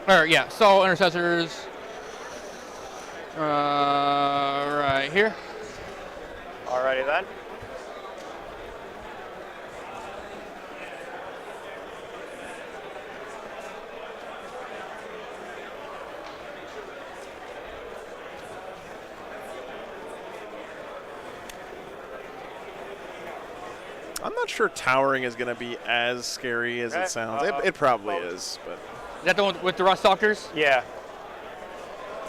Or yeah, so intercessors. Right here. Alrighty then. I'm not sure towering is going to be as scary as Okay, it sounds. It probably is, but Is that the one with the Rust Stalkers? Yeah.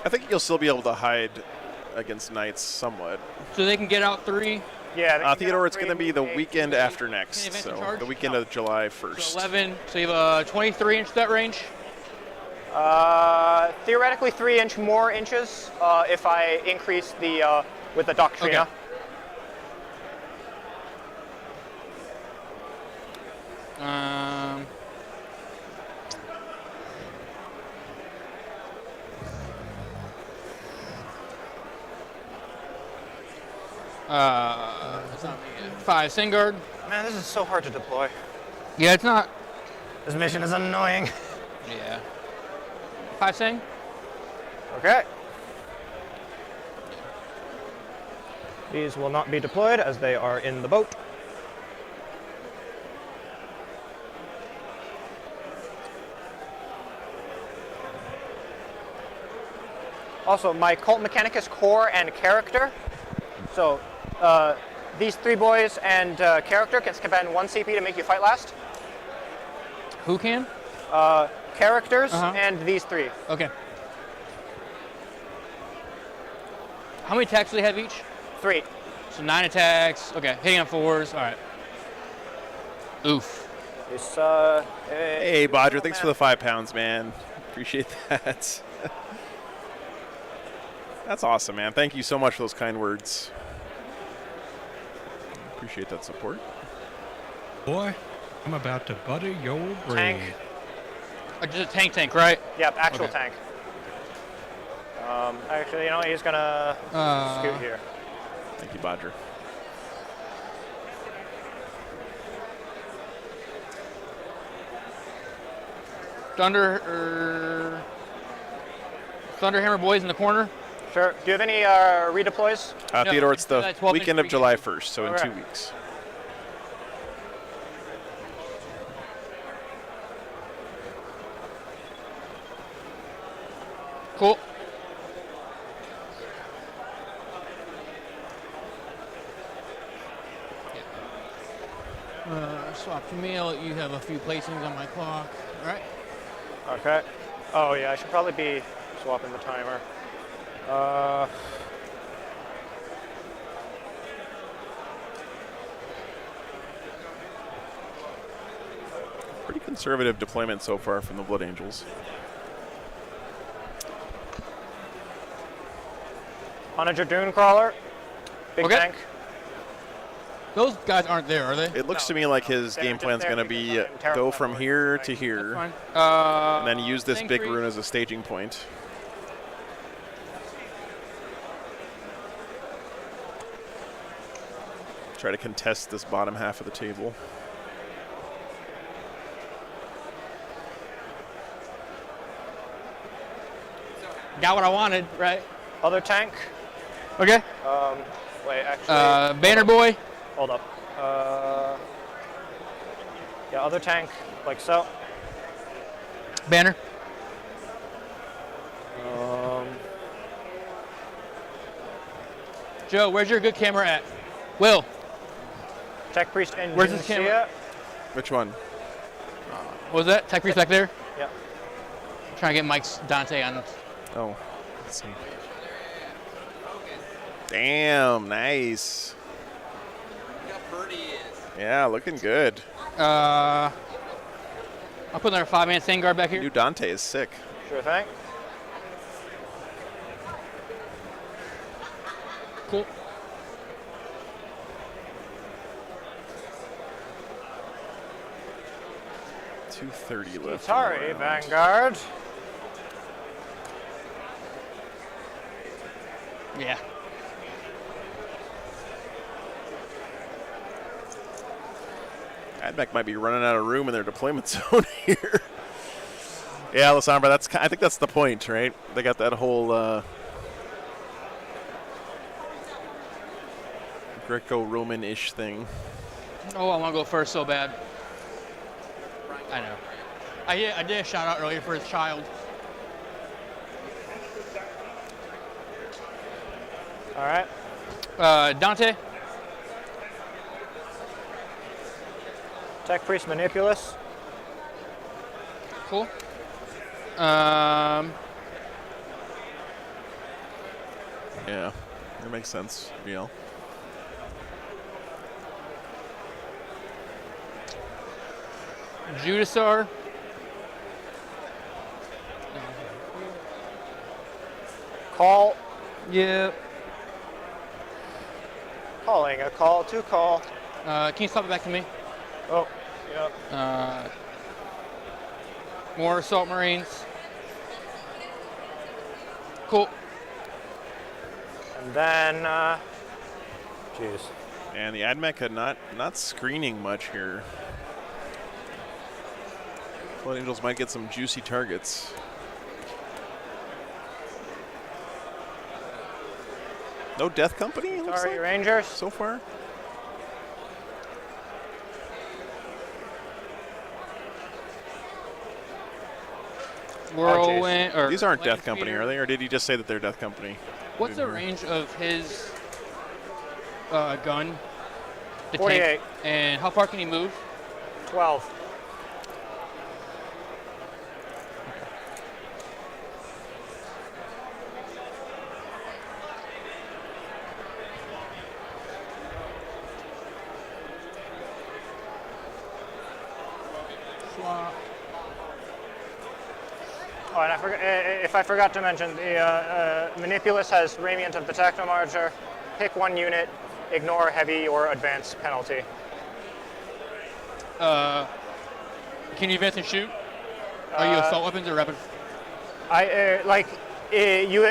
I think you'll still be able to hide against knights somewhat. So they can get out 3. Yeah. Theodore, it's going to be the weekend after next, event in so charge? the weekend of July 1st. So 11. So you have a 23-inch threat range. Theoretically 3 more inches if I increase the with the Doctrina. Okay. It's not me yet. 5 Singard. Man, this is so hard to deploy. Yeah, it's not. This mission is annoying. Yeah. 5 Sing. Okay. These will not be deployed as they are in the boat. Also, my Cult Mechanicus core and character. So, these 3 boys and character can spend 1 CP to make you fight last. Who can? Characters and these 3. Okay. How many attacks do they have each? 3. So 9 attacks. Okay, hitting on 4s. All right. Oof. This, Hey, Bodger, thanks for the 5 pounds, man. Appreciate that. That's awesome, man. Thank you so much for those kind words. Appreciate that support. Boy, I'm about to butter your brain. Tank. Just a tank, right? Yep, actual Okay. tank. Actually, you know, he's gonna scoot here. Thank you, Bodger. Thunderhammer boys in the corner. Sure. Do you have any redeploys? Theodore, it's the 12 weekend of inch July 1st, so in Okay. 2 weeks. Cool. Swap to me. I'll let you have a few placings on my clock. All right. Okay. Oh yeah, I should probably be swapping the timer. Pretty conservative deployment so far from the Blood Angels. Onager Dune Crawler. Big Okay. tank. Those guys aren't there, are they? It looks to me like his game plan's going to be go from here to here, Fine. and then use this Tank big freeze. rune as a staging point. Try to contest this bottom half of the table. Got what I wanted, right? Other tank. Okay. Wait, actually. Banner boy. Hold up. Yeah, other tank, like so. Banner. Joe, where's your good camera at? Will. Tech Priest and Where's this camera? Which one? What was that? Tech Priest back there? Yep. I'm trying to get Mike's Dante on. Oh, let's see. Damn, nice. Yeah, looking good. I'll put another 5-man Sand Guard back here. New Dante is sick. Sure thing. Cool. $230 left. Atari Vanguard. Yeah. Admech might be running out of room in their deployment zone here. Yeah, Lasombra, I think that's the point, right? They got that whole Greco-Roman-ish thing. Oh, I want to go first so bad. I know. I did a shout out earlier for his child. All right. Dante. Tech Priest Manipulus. Cool. Yeah, that makes sense. VL. Judasar. Call. Yep. Calling a call to call. Can you stop it back to me? Oh, yep. More Assault Marines. Cool. And then, jeez. And the Admech had not screening much here. Blood Angels might get some juicy targets. No Death Company, it looks Sorry, like, Rangers. so far. Whirlwind. Or these aren't Land Death Company, Speeder. are they? Or did he just say that they're Death Company? What's the range of his gun? The 48. tank? And how far can he move? 12. Oh, and if I forgot to mention, the Manipulus has Radiant of the Technomarcher. Pick one unit, ignore heavy or advanced penalty. Can you advance and shoot? Are you assault weapons or weapons? You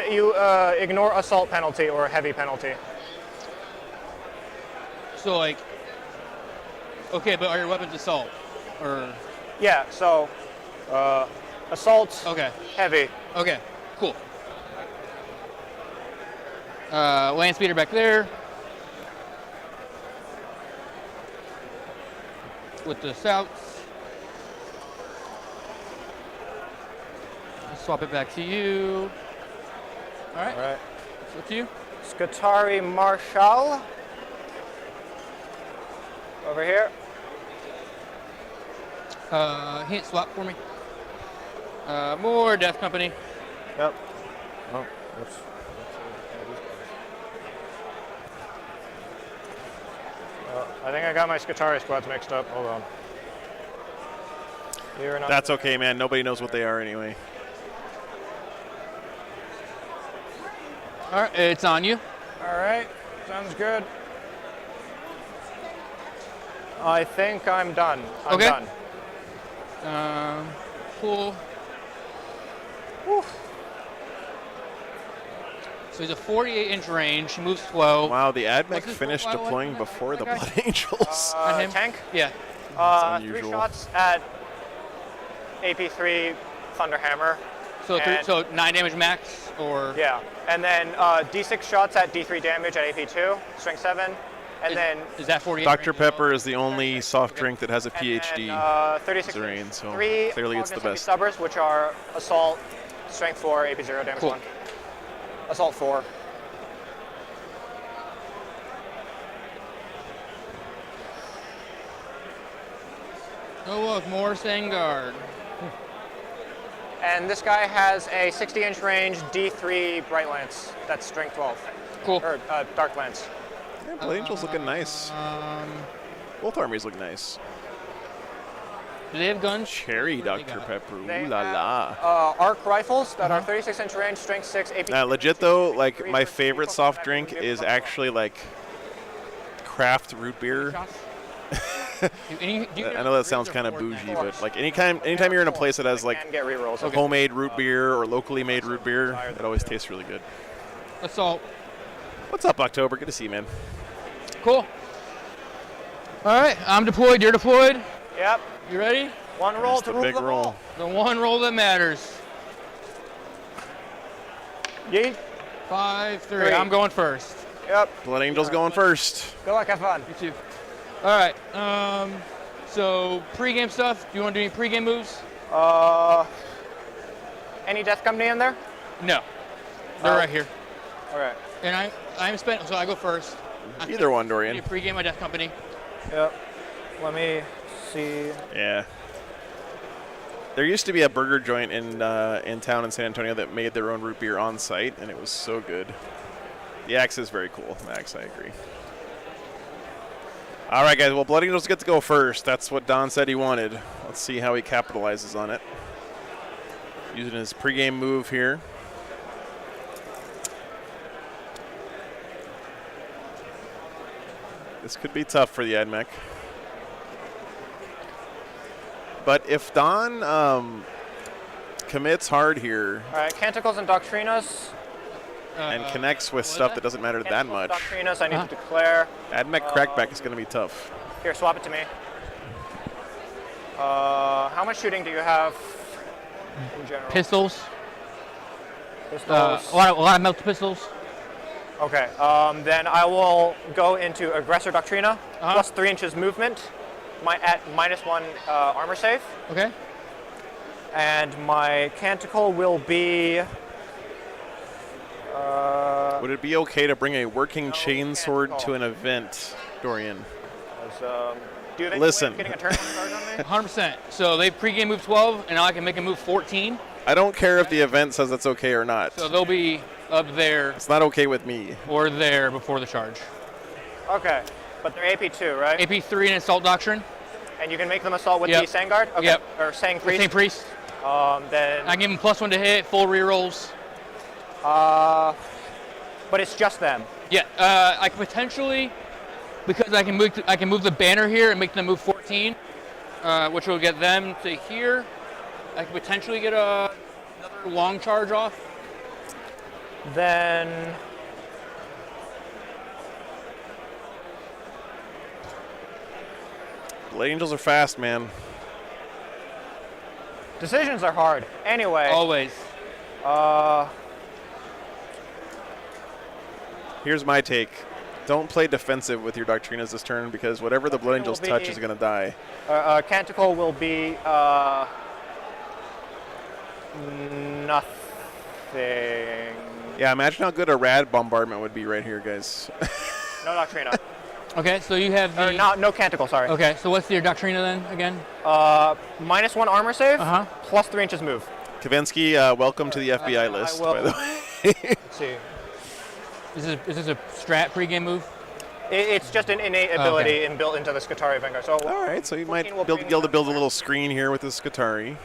ignore assault penalty or heavy penalty. So like, okay, but are your weapons assault or? Yeah. So, assault. Okay. Heavy. Okay. Cool. Land speeder back there. With the Souths. Swap it back to you. All right. All right. So to you. Scutari Marshal. Over here. Hint swap for me. More Death Company. Yep. Oh, whoops. I think I got my Scutari squads mixed up. Hold on. You're not. That's okay, man. Nobody knows what they are anyway. All right, it's on you. All right, sounds good. I think I'm done. I'm Okay. done. Cool. Whew. So he's a 48-inch range. He moves slow. Wow, the Admech What's his finished profile like deploying on before the that guy? Blood Angels. On him? Tank? Yeah. That's 3 unusual. shots at AP3 Thunderhammer. So 9 damage max, or? Yeah, and then D6 shots at D3 damage at AP2, strength 7, and then Is that 48? Dr. Pepper is the only soft drink that has a and PhD. then, 36 Zerain, so 3 clearly it's the Cognizant best. Stubbers, which are assault, strength 4, AP0, damage Cool. 1. Assault 4. Oh look, more Sangard. And this guy has a 60-inch range D3 Bright Lance. That's strength 12. Cool. Or Dark Lance. Yeah, Blood Angel's looking nice. Both armies look nice. Do they have guns? Cherry Dr. Pepper. Ooh They la have, la. arc rifles that are 36-inch range, strength 6, AP. Legit though, like my favorite soft drink is actually like craft root beer. I know that sounds kind of bougie, but like anytime you're in a place that has like Get rerolls. Okay. homemade root beer or locally made root beer, it always tastes really good. Assault. What's up, October? Good to see you, man. Cool. All right, I'm deployed. You're deployed. Yep. You ready? One roll Just to a rule big them roll. all. The one roll that matters. Yeet. 5, 3. 3. I'm going first. Yep. Blood Angel's going first. Good luck. Have fun. You too. All right. So pregame stuff. Do you want to do any pregame moves? Any death company in there? No. They're right here. All right. And I'm spent, so I go first. Either one, Dorian. You pregame my death company. Yep. Let me see. Yeah. There used to be a burger joint in town in San Antonio that made their own root beer on site, and it was so good. The axe is very cool, Max. I agree. All right, guys. Well, Blood Angels get to go first. That's what Don said he wanted. Let's see how he capitalizes on it. Using his pregame move here. This could be tough for the Admech. But if Don commits hard here All right. Canticles and Doctrinas. and connects with stuff that doesn't matter that much, Doctrinas. I need to declare. Admech crackback is going to be tough. Here, swap it to me. How much shooting do you have in general? Pistols. Pistols. A lot of melted pistols. Okay. Then I will go into Aggressor Doctrina, plus 3 inches movement, at -1 armor save. Okay. And my Canticle will be. Would it be okay to bring a working chainsword to an event, Dorian? Do you have any Listen. way of getting a turn card on me? 100%. So they pregame move 12, and now I can make a move 14. I don't care if the event says that's okay or not. So they'll be up there It's not okay with me. or there before the charge. Okay. But they're AP2, right? AP3 and Assault Doctrine. And you can make them assault with Yep. the Sangard? Okay. Yep. Or Sang Priest? Same priest. Then. I give them +1 to hit, full rerolls. But it's just them. Yeah, I could potentially, because I can move the banner here and make them move 14, which will get them to here. I could potentially get another long charge off. Then. Blood Angels are fast, man. Decisions are hard. Anyway. Always. Here's my take. Don't play defensive with your Doctrinas this turn because whatever the Blood Angels touch is going to die. Canticle will be nothing. Yeah, imagine how good a rad bombardment would be right here, guys. No Doctrina. Okay, so you have the... no Canticle, sorry. Okay, so what's your Doctrina then, again? -1 armor save, plus 3 inches move. Kavinsky, welcome to the FBI list, by the way. Let's see. Is this a strat pregame move? It's just an innate ability built into the Skitarii Vanguard. So all right, so you might be able to build a little screen here with the Skitarii.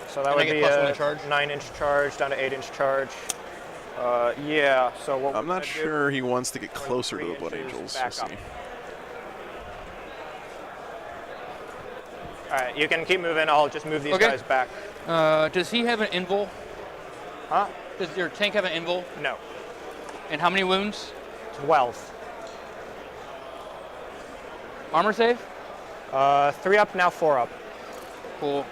So that would be a 9-inch charge down to 8-inch charge. Yeah, so what I'm not sure he wants to get closer to the Blood Angels. We'll see. All right, you can keep moving. I'll just move these guys back. Does he have an invul? Huh? Does your tank have an invul? No. And how many wounds? 12. Armor save? 3 up, now 4 up. Cool.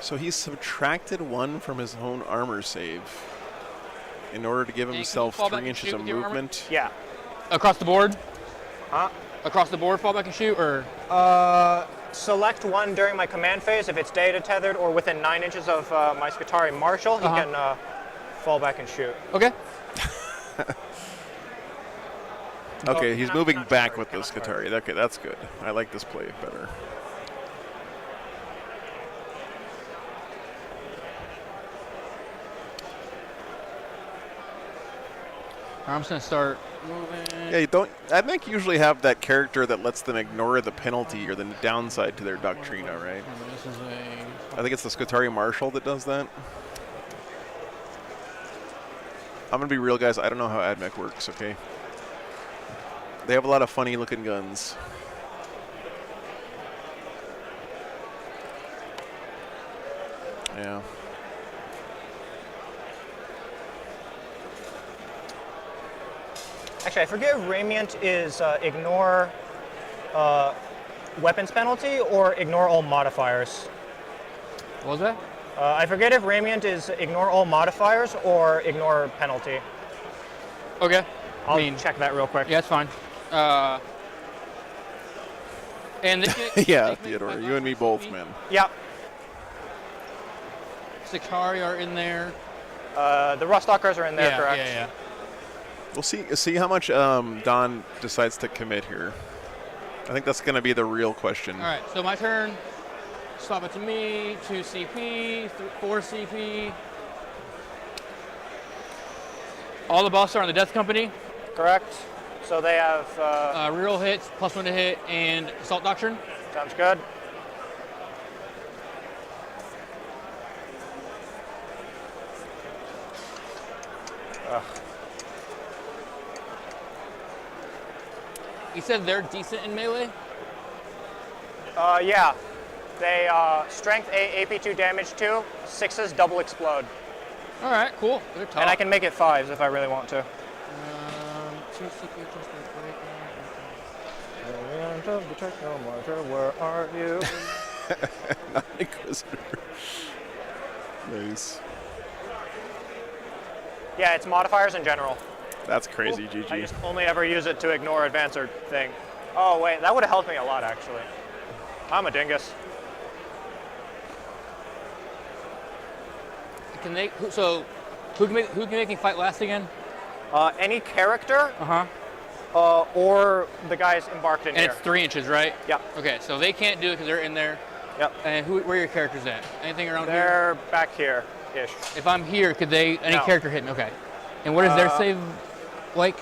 So he's subtracted 1 from his own armor save in order to give himself 3 inches of movement. Yeah. Across the board? Huh? Across the board, fall back and shoot, or? Select 1 during my command phase if it's data tethered or within 9 inches of my Skitarii Marshal. He can fall back and shoot. Okay. Okay, he's moving back with the Skitarii. Okay, that's good. I like this play better. I'm just gonna start moving. Yeah, you don't. Admech usually have that character that lets them ignore the penalty or the downside to their Doctrina, right? This is a. I think it's the Skitarii Marshal that does that. I'm gonna be real, guys. I don't know how Admech works. Okay. They have a lot of funny looking guns. Yeah. Actually, I forget if Radiant is ignore weapons penalty or ignore all modifiers. What was that? I forget if Radiant is ignore all modifiers or ignore penalty. Okay. I'll check that real quick. Yeah, that's fine. And yeah, Theodore, you and me both, man. Yeah. Sicarii are in there. The Rustalkers are in there, correct? Yeah. We'll see how much Don decides to commit here. I think that's going to be the real question. All right, so my turn. Swap it to me. 2 CP, 4 CP. All the bosses are on the Death Company. Correct. So they have reroll hits, +1 to hit, and Assault Doctrine. Sounds good. You said they're decent in melee? Yeah. They strength A, AP2 damage 2, 6s double explode. All right, cool. They're top. And I can make it 5s if I really want to. 2 CP plus Where are you? Not Inquisitor. Nice. Yeah, it's modifiers in general. That's crazy, GG. I just only ever use it to ignore advancer thing. Oh wait, that would have helped me a lot actually. I'm a dingus. Can they? So, who can make me fight last again? Any character. Or the guys embarked in and here. It's 3 inches, right? Yeah. Okay, so they can't do it because they're in there. Yep. And where are your characters at? Anything around here? They're back here-ish. If I'm here, could any No. character hit me? Okay. And what is their save like?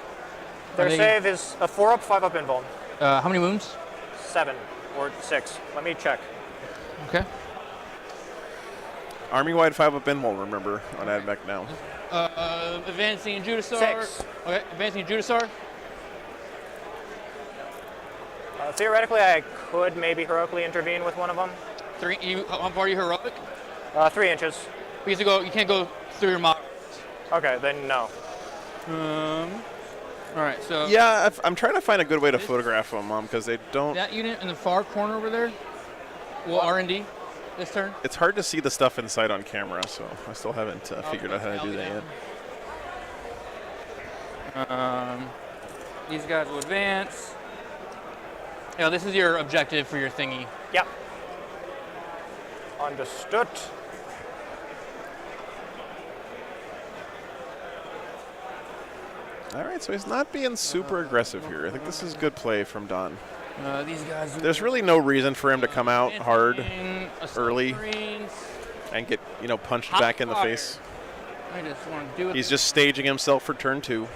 Their save is a 4-up, 5-up invuln. How many wounds? 7 or 6. Let me check. Okay. Army-wide 5-up invul, remember, on Admech now. Advancing Judasar. 6. Okay, advancing Judasar. Theoretically, I could maybe heroically intervene with one of them. How far are you heroic? 3 inches. You can't go through your mod. Okay, then no. All right, so. Yeah, I'm trying to find a good way to photograph them, because they don't. That unit in the far corner over there. Well, R&D this turn. It's hard to see the stuff inside on camera, so I still haven't figured out how to do that yet. These guys will advance. You know, this is your objective for your thingy. Yep. Understood. All right, so he's not being super aggressive here. I think this is good play from Don. These guys. There's really no reason for him to come out hard early Marines. and get punched back in the face. I just want to do it. He's just staging himself for turn 2.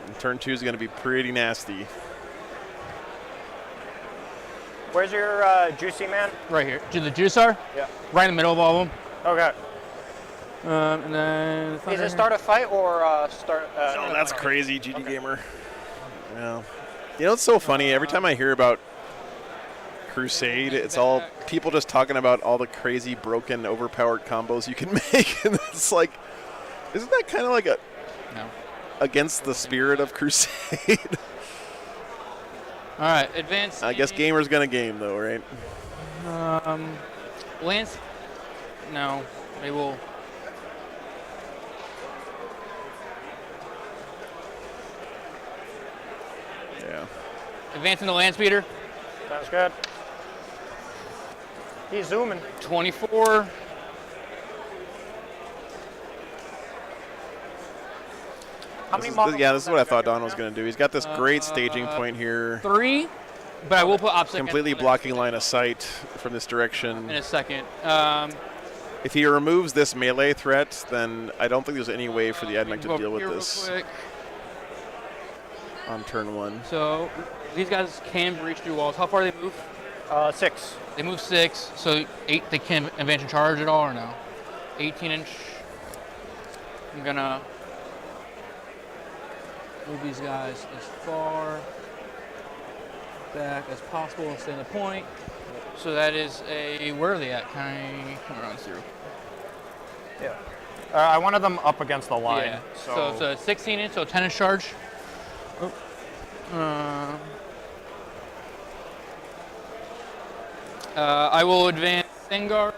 And turn 2 is going to be pretty nasty. Where's your juicy man? Right here. The Judasar? Yeah. Right in the middle of all of them. Okay. And then. Is it start a fight or start? No, that's crazy, GD Gamer. Yeah. You know, it's so funny. Every time I hear about Crusade, it's all people just talking about all the crazy, broken, overpowered combos you can make. And it's like, isn't that kind of like against the spirit of Crusade? All right, advance. I guess Gamer's going to game, though, right? Lance? No. They will. Yeah. Advancing the land speeder. Sounds good. He's zooming. 24. This is what I thought Don was going to do. He's got this great staging point here. 3, but I will put obstacle. Completely blocking line of sight from this direction. In a second. If he removes this melee threat, then I don't think there's any way for the Admech to Go deal with here real this quick. on turn 1. So these guys can breach through walls. How far do they move? 6. They move 6, so 8. They can advance and charge at all or no? 18-inch. I'm gonna move these guys as far back as possible and stay in the point. So that is a, where are they at? Can I come around through? Yeah. I wanted them up against the line. Yeah. So it's a 16-inch, so 10-inch charge. I will advance Vanguard.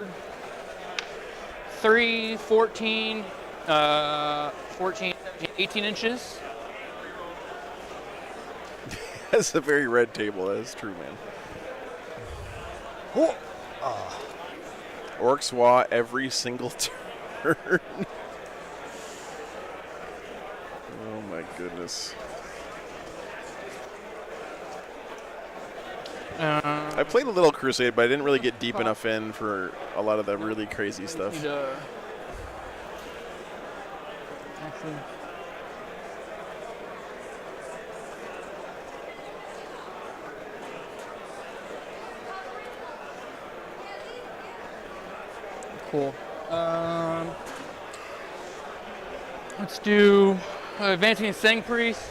3, 14, 14, 17, 18 inches. That's a very red table. That is true, man. Orc Swa every single turn. Oh my goodness. I played a little Crusade, but I didn't really get deep enough in for a lot of the really crazy stuff. Actually, cool. Let's do advancing Sang Priest.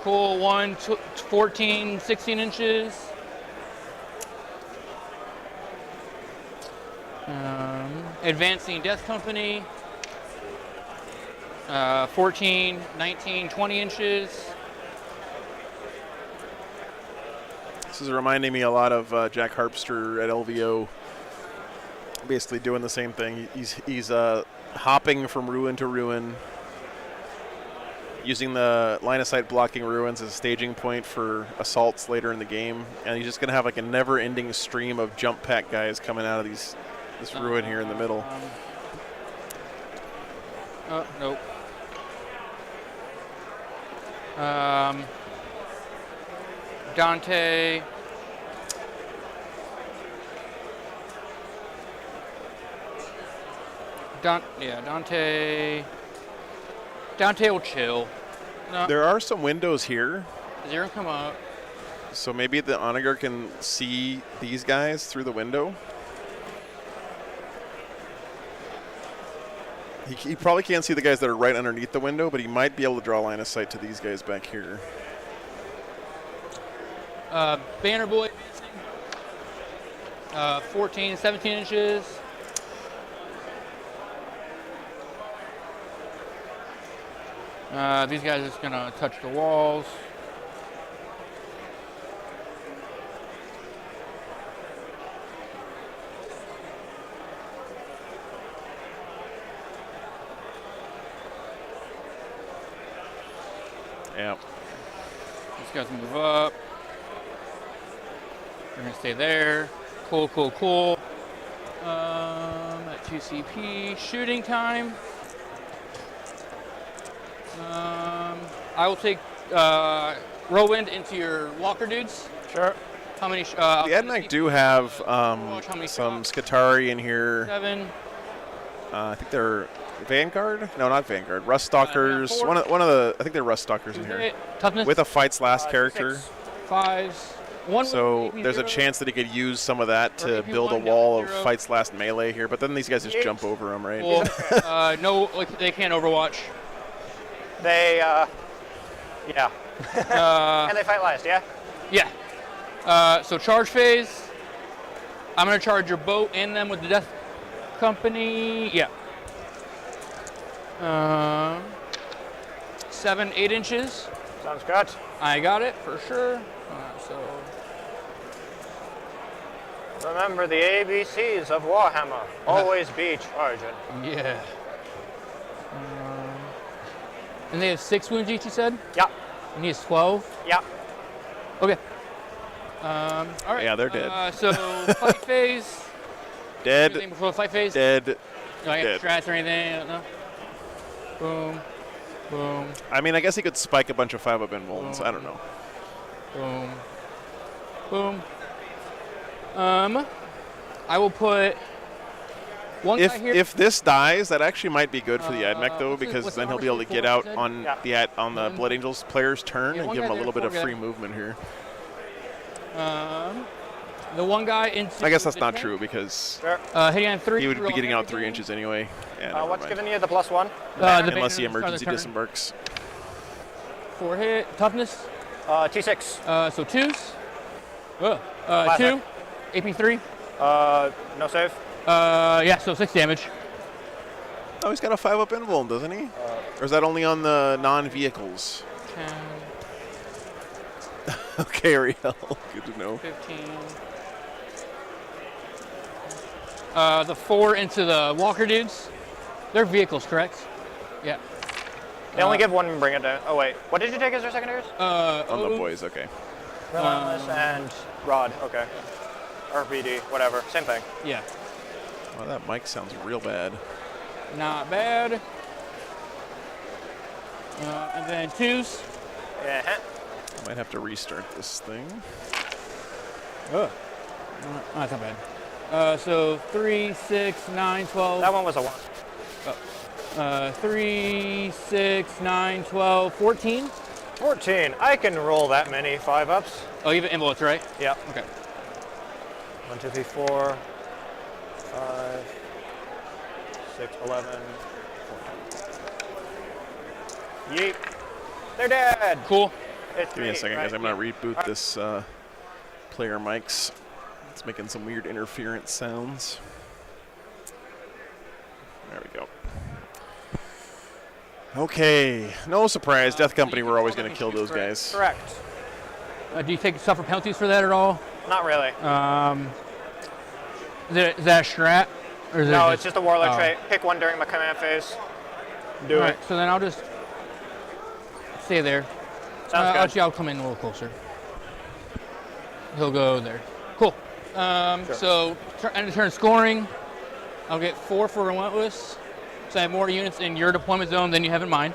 Cool, 1, 14, 16 inches. Advancing Death Company. 14, 19, 20 inches. This is reminding me a lot of Jack Harpster at LVO. Basically doing the same thing. He's hopping from ruin to ruin, using the line of sight blocking ruins as a staging point for assaults later in the game, and he's just going to have like a never-ending stream of jump pack guys coming out of this ruin here in the middle. Nope. Dante. Dante. Dante will chill. No. There are some windows here. Zero come up. So maybe the Onager can see these guys through the window. He probably can't see the guys that are right underneath the window, but he might be able to draw line of sight to these guys back here. Banner Boy, 14, 17 inches. These guys are just gonna touch the walls. Yep. These guys move up. They're gonna stay there. Cool, cool, cool. At 2 CP, shooting time. I will take Whirlwind into your Walker dudes. Sure. How many? The Admech do have some Skitarii in here. 7. I think they're Vanguard. No, not Vanguard. Rust Stalkers. One of the. I think they're Rust Stalkers in here. Toughness. With a Fight's Last character. 5s. One. So there's a chance that he could use some of that to build a wall of Fight's Last melee here. But then these guys just jump over him, right? Well, no, like, they can't Overwatch. They, yeah. And they fight last, yeah? Yeah. So charge phase. I'm going to charge your boat and them with the Death Company. Yeah. 7, 8 inches. Sounds good. I got it for sure. So. Remember the ABCs of Warhammer. Always be charging. Yeah. And they have 6 wounds each, you said? Yeah. And he has 12? Yeah. Okay. All right. Yeah, they're dead. So fight phase. Dead. Anything before the fight phase? Dead. Do I Dead. get strats or anything? I don't know. Boom. Boom. I mean, I guess he could spike a bunch of 5-up in wounds. I don't know. Boom. Boom. I will put one guy here. If this dies, that actually might be good for the Admech though, because what's then the he'll be able to get armor out on the Blood Angels player's turn and one give him guy a little there, bit of four free guy. movement here. The one guy into. I guess that's the not tank. true because hitting on 3. he would be roll getting out everything. 3 inches anyway. Yeah, never What's mind. giving you the +1? Unless he banner at the emergency start of the turn. disembarks. 4 hit. Toughness. T6. So 2s. 2. Classic. AP 3. No save. Yeah, so 6 damage. Oh, he's got a 5-up invuln, doesn't he? Or is that only on the non-vehicles? 10, Okay, Ariel. Good to know. 15. The 4 into the walker dudes. They're vehicles, correct? Yeah. They only give one and bring it down. Oh wait, what did you take as your secondaries? On the boys, okay. Relentless and Rod, okay. RPD, whatever, same thing. Yeah. Oh, that mic sounds real bad. Not bad. And then 2s. Yeah. I might have to restart this thing. Oh. That's not bad. So 3, 6, 9, 12. That one was a 1. 3, 6, 9, 12, 14. 14. I can roll that many 5-ups. Oh, you have envelopes, right? Yeah. Okay. 1, 2, 3, 4, 5, 6, 11, 14. Yeet. They're dead. Cool. It's Give me a me, second, right? guys. I'm going to reboot this player mics. It's making some weird interference sounds. There we go. Okay. No surprise. Death Company, we're always going to kill those guys. Correct. Do you suffer penalties for that at all? Not really. Is that a strat? Or is No, it it's just a warlord trait. Pick one during my command phase. Do All it. right, so then I'll just stay there. Sounds good. Actually, I'll come in a little closer. He'll go there. Cool. So end of turn scoring. I'll get 4 for Relentless. So I have more units in your deployment zone than you have in mine.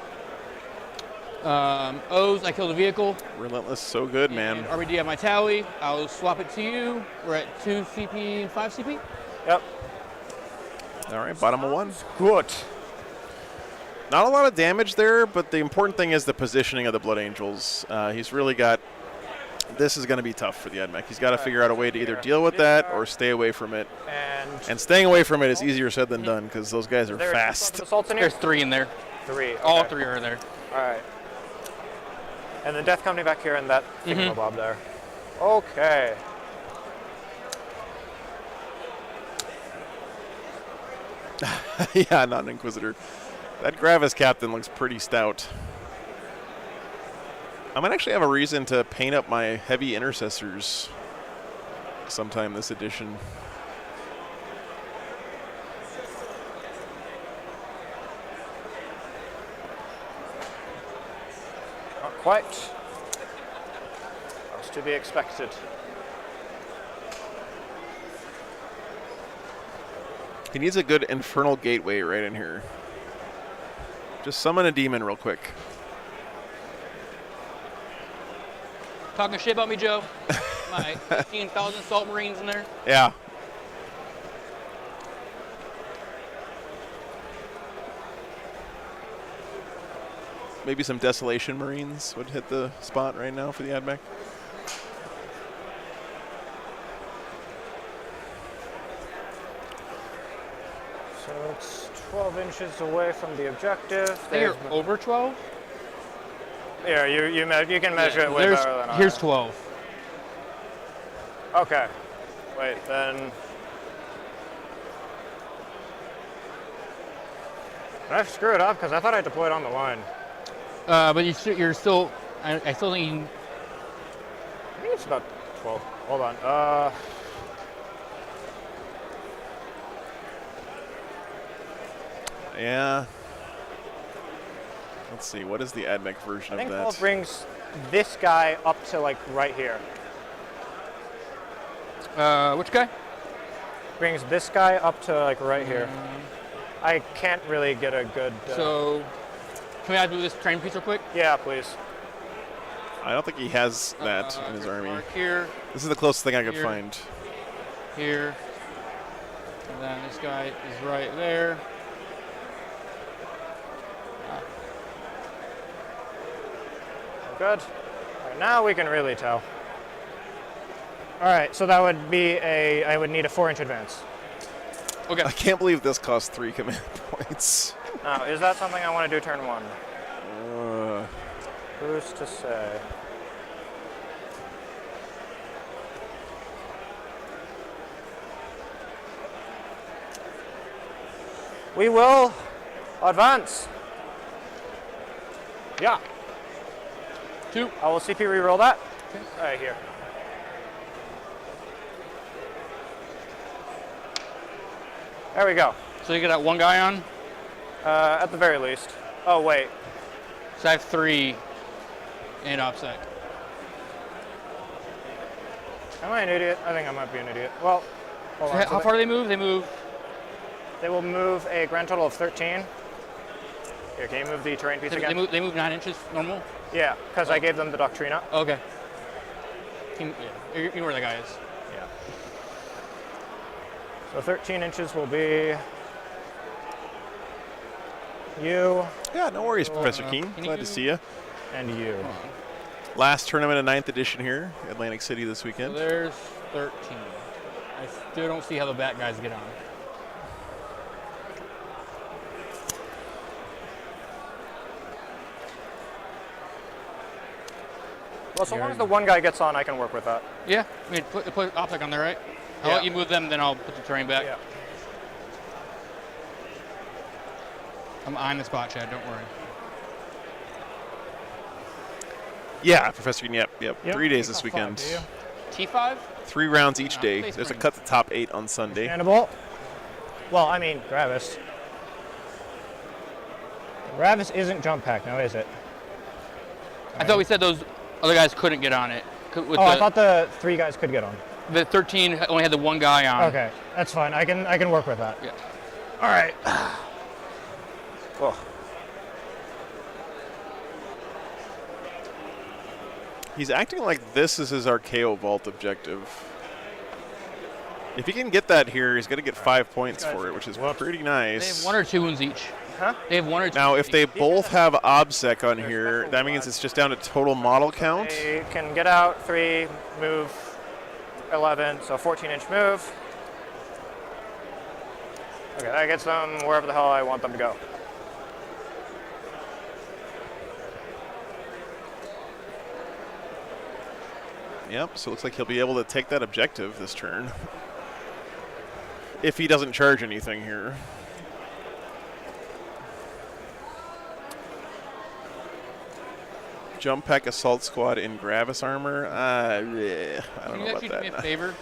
O's, I killed a vehicle. Relentless, so good, man. And RBD at my tally. I'll swap it to you. We're at 2 CP and 5 CP. Yep. All right, bottom of 1. Good. Not a lot of damage there, but the important thing is the positioning of the Blood Angels. He's really got... This is going to be tough for the Admech. He's got to figure out a way to either deal with that or stay away from it. And staying away from it is easier said than done because those guys are fast. There's 3 in there. 3. Okay. All 3 are there. All right. And the Death Company back here and that thingamabob there. Okay. Yeah, not an Inquisitor. That Gravis Captain looks pretty stout. I might actually have a reason to paint up my heavy intercessors sometime this edition. Not quite. That's to be expected. He needs a good Infernal Gateway right in here. Just summon a demon real quick. Talking shit about me, Joe. My 15,000 Salt Marines in there. Yeah. Maybe some Desolation Marines would hit the spot right now for the Admech. So it's 12 inches away from the objective. You're over 12? Yeah, you can measure it way better than I. Here's 12. Okay. Wait, then. I screwed up because I thought I deployed on the line. But you're still. I still think you. I think it's about 12. Hold on. Yeah. Let's see. What is the Admech version I think of Paul that? brings this guy up to like right here. Which guy? Brings this guy up to like right here. I can't really get a good. So, can we do this train piece real quick? Yeah, please. I don't think he has that in his army. Mark here. This is the closest thing I could Here. find. Here. And then this guy is right there. Good. All right, now we can really tell. All right, so that would be I would need a 4-inch advance. Okay. I can't believe this costs 3 command points. Now, is that something I want to do turn 1? Uh, Who's to say? We will advance. Yeah. 2. I will CP reroll that. Okay. Right here. There we go. So you get that one guy on? At the very least. Oh, wait. So I have 3 and offset. Am I an idiot? I think I might be an idiot. Well, hold So on. how far do they move? They will move a grand total of 13. Here, can you move the terrain piece again? They move 9 inches normal? Yeah, because I gave them the Doctrina. Okay. You know where the guy is. Yeah. So 13 inches will be you. Yeah, no worries, Professor Keen. Glad to see you. And you. Last tournament of 9th edition here, Atlantic City this weekend. So there's 13. I still don't see how the bat guys get on. Well, so long as the one guy gets on, I can work with that. Yeah, I mean, put OPSEC on there, right? I'll let you move them, then I'll put the terrain back. Yeah. I'm on the spot, Chad, don't worry. Yeah, Professor Keen, yep. 3 days this weekend. T5? 3 rounds each No, day. play There's a spring. cut to top 8 on Sunday. Understandable. Well, I mean, Gravis. Gravis isn't jump pack now, is it? I thought we said those other guys couldn't get on it. I thought the 3 guys could get on. The 13 only had the one guy on. Okay, that's fine. I can work with that. Yeah. All right. Oh. He's acting like this is his Archaeo Vault objective. If he can get that here, he's going to get 5 points for it, which is pretty They nice. have 1 or 2 wounds each. Huh? They have 1 or 2. Now, if they both have OBSEC on here, that means it's just down to total model count. They can get out 3, move 11, so 14-inch move. Okay, that gets them wherever the hell I want them to go. Yep, so it looks like he'll be able to take that objective this turn. If he doesn't charge anything here. Jump pack assault squad in Gravis armor. I don't Can know you about actually do me a that. favor?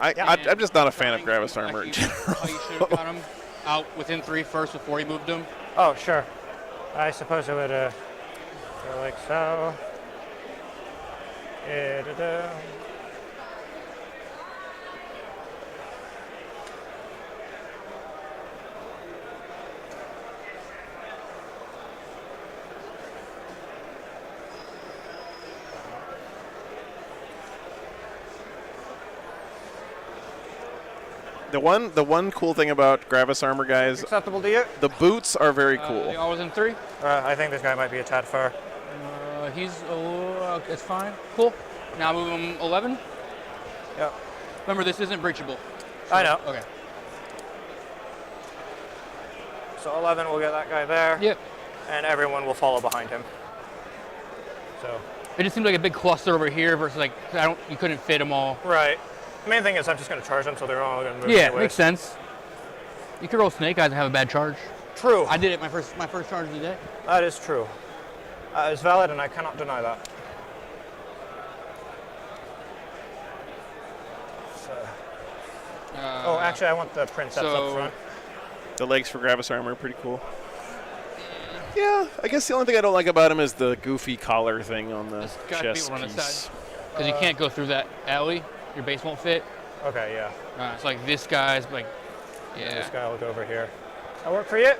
I'm just not a fan of Gravis armor in general. How you should have got him out within 3 first before you moved him. Oh, sure. I suppose it would go like so. Da-da-da. The one cool thing about Gravis armor, guys, Acceptable to you? the boots are very cool. They all within 3. I think this guy might be a tad far. He's it's fine. Cool. Now move him 11. Yep. Remember, this isn't breachable. I know. Okay. So 11 will get that guy there. Yep. And everyone will follow behind him. So. It just seems like a big cluster over here versus like you couldn't fit them all. Right. The main thing is I'm just going to charge them, so they're all going to move. Yeah, anyways. makes sense. You could roll Snake Eyes and have a bad charge. True. I did it my first charge of the day. That is true. It's valid, and I cannot deny that. So. Oh, actually, I want the princess up front. The legs for Gravis armor are pretty cool. Yeah, I guess the only thing I don't like about him is the goofy collar thing on the chest on the piece. side. Because you can't go through that alley. Your base won't fit. Okay, yeah. It's like this guy's like, yeah. This guy will go over here. That work for you?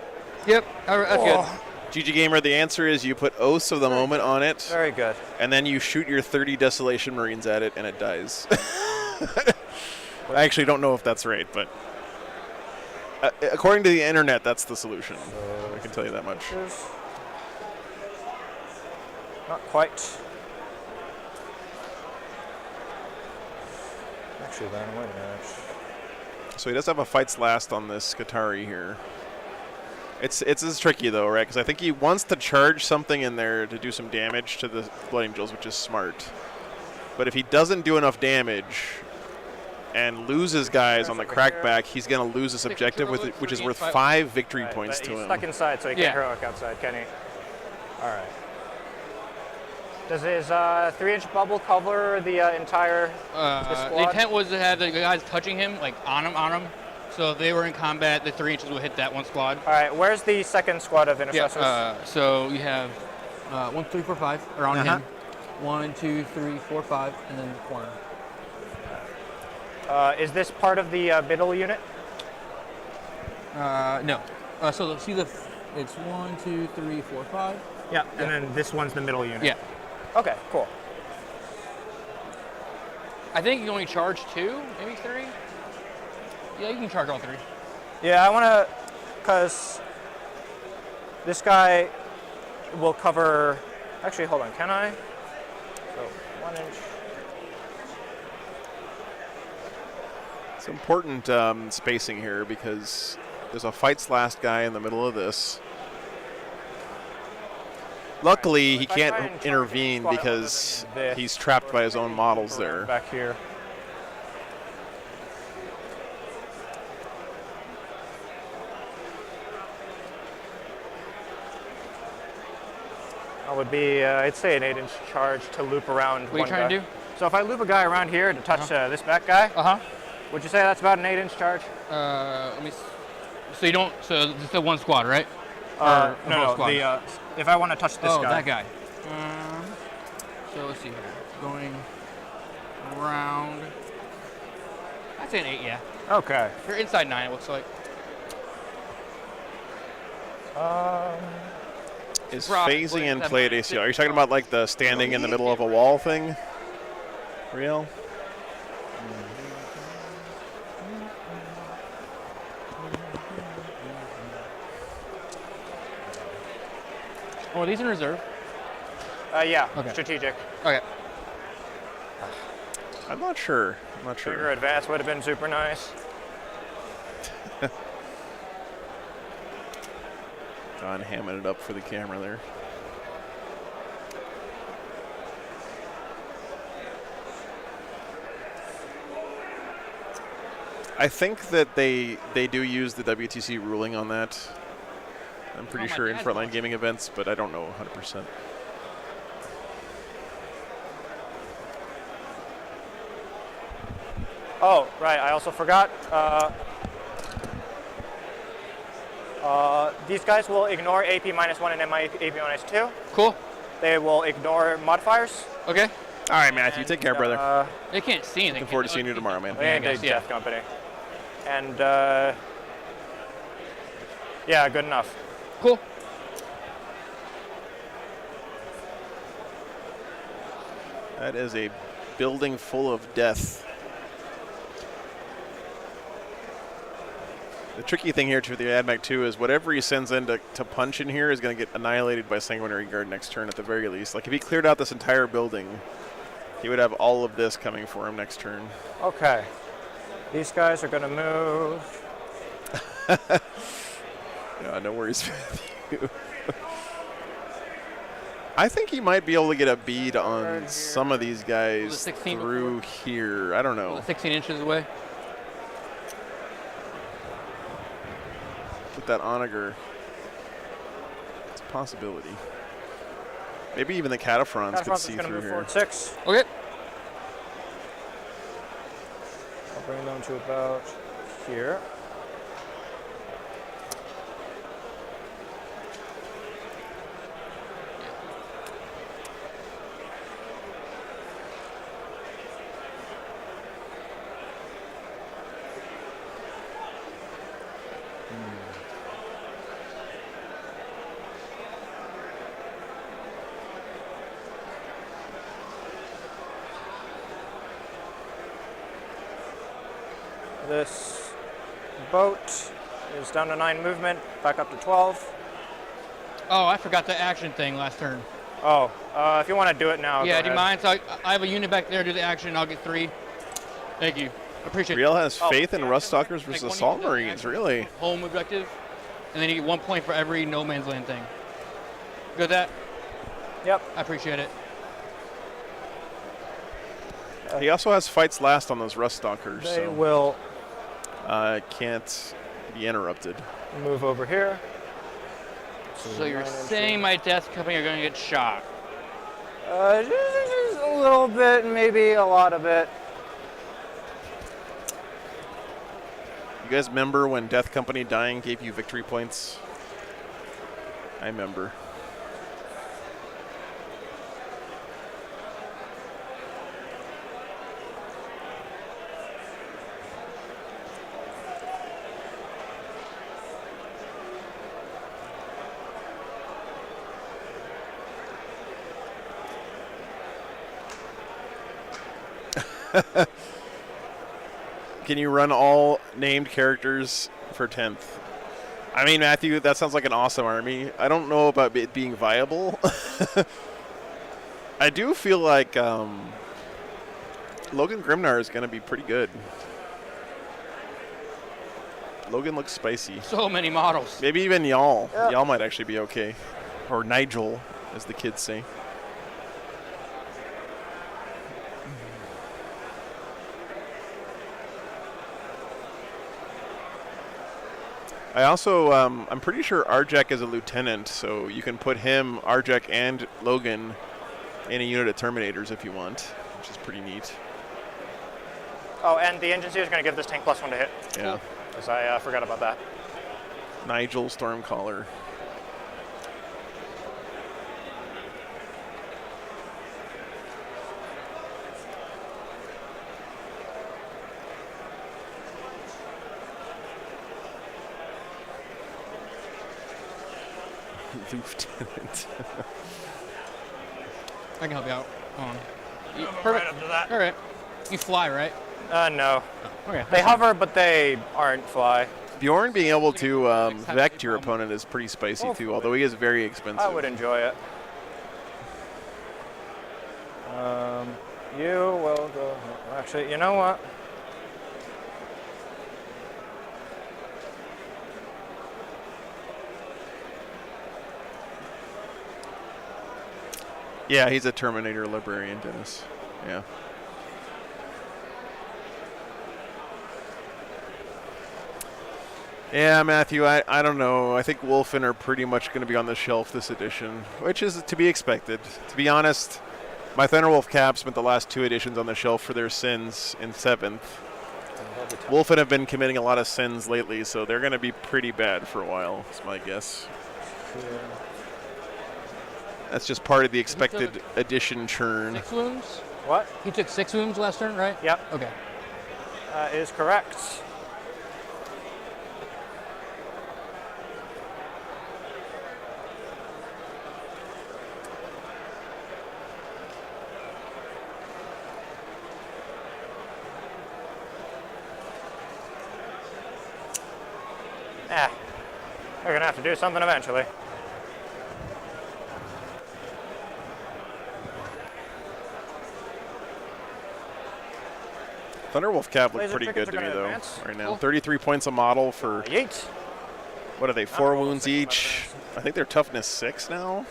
Yep, that's good. GG Gamer, the answer is you put Oaths of the Moment on it. Very good. And then you shoot your 30 Desolation Marines at it, and it dies. I actually don't know if that's right, but according to the internet, that's the solution. I can tell you that much. Not quite. Actually, then, wait a minute. So he does have a Fights Last on this Qatari here. It's as tricky, though, right? Because I think he wants to charge something in there to do some damage to the Blood Angels, which is smart. But if he doesn't do enough damage and loses guys on the crackback, he's going to lose this objective, which is worth 5 victory points to he's him. Stuck inside, so he can't heroic outside, can he? All right. Does his 3-inch bubble cover the entire squad? The intent was to have the guys touching him, like on him. So if they were in combat, the 3 inches would hit that one squad. All right, where's the second squad of intercessors? Yeah, so you have 1, 2, 3, 4, 5 around him. 1, 2, 3, 4, 5, and then the corner. Is this part of the middle unit? No. So see it's 1, 2, 3, 4, 5. Yeah, and then this one's the middle unit. Yeah. Okay, cool. I think you only charge 2, maybe 3. Yeah, you can charge all 3. Yeah, I want to, because this guy will cover. Actually, hold on, can I? So 1 inch. It's important spacing here because there's a Fights Last guy in the middle of this. Luckily, he can't intervene because he's trapped by his own models there. Back here. That would be, I'd say, an 8-inch charge to loop around. What are you trying to do? So if I loop a guy around here to touch this back guy, would you say that's about an 8-inch charge? Let me. So you don't. So it's the one squad, right? No. If I want to touch this guy. Oh, that guy. So let's see here. Going around. I'd say an 8, yeah. Okay. You're inside 9, it looks like. Is phasing in play at ACL? Are you talking about like the standing in the middle of a wall thing? Real? Oh, are these in reserve? Yeah, Okay. strategic. Okay. I'm not sure. Trigger advance would have been super nice. Don hamming it up for the camera there. I think that they do use the WTC ruling on that. I'm pretty sure in Frontline gaming events, but I don't know 100%. Oh, right, I also forgot. These guys will ignore AP -1 and MI AP -2. Cool. They will ignore modifiers. Okay. All right, Matthew, take care, brother. They can't see anything. Looking forward to seeing you tomorrow, man. And a Death Company. And, yeah, good enough. Cool. That is a building full of death. The tricky thing here to the Admech 2 is whatever he sends in to punch in here is going to get annihilated by Sanguinary Guard next turn at the very least. Like if he cleared out this entire building, he would have all of this coming for him next turn. Okay. These guys are going to move. No, no worries with you. I think he might be able to get a bead on some of these guys through here. I don't know. 16 inches away. With that onager, it's a possibility. Maybe even the Cataphrons could see through here. 6. Okay. I'll bring them to about here. This boat is down to 9 movement, back up to 12. Oh, I forgot the action thing last turn. Oh, if you want to do it now, Yeah, go do you ahead. mind? So I have a unit back there, do the action, I'll get 3. Thank you. Appreciate Real it. has faith in Ruststalkers versus Like, one Assault unit Marines, action, really? Home objective, and then you get 1 point for every no man's land thing. Good with that? Yep. I appreciate it. He also has fights last on those Ruststalkers. They so will can't be interrupted. move over here. So you're saying my Death Company are going to get shot? Just a little bit, maybe a lot of it. You guys remember when Death Company dying gave you victory points? I remember. Can you run all named characters for 10th? I mean, Matthew, that sounds like an awesome army. I don't know about it being viable. I do feel like Logan Grimnar is going to be pretty good. Logan looks spicy. So many models. Maybe even Y'all. Yep. Y'all might actually be okay. Or Nigel, as the kids say. I also, I'm pretty sure Arjak is a lieutenant, so you can put him, Arjak, and Logan in a unit of Terminators if you want, which is pretty neat. Oh, and the engine seer is going to give this tank +1 to hit. Yeah. Because I forgot about that. Nigel Stormcaller. Lieutenant. I can help you out. Hold on. Perfect. Right up to that. All right. You fly, right? No. Oh, okay. They hover, but they aren't fly. Bjorn being able to vect your opponent is pretty spicy too, although he is very expensive. I would enjoy it. You will go. Actually, you know what? Yeah, he's a Terminator librarian, Dennis. Yeah. Yeah, Matthew, I don't know. I think Wolfen are pretty much going to be on the shelf this edition, which is to be expected. To be honest, my Thunderwolf Cap spent the last 2 editions on the shelf for their sins in 7th. Wolfen have been committing a lot of sins lately, so they're going to be pretty bad for a while, is my guess. That's just part of the expected edition churn. 6 wounds? What? He took 6 wounds last turn, right? Yep. Okay. Is correct. They're gonna have to do something eventually. Thunderwolf Cap look Laser pretty pickets good to are me, gonna though, advance. right now. Cool. 33 points a model for... Yeet. What are they, 4 wounds each? I think they're toughness 6 now.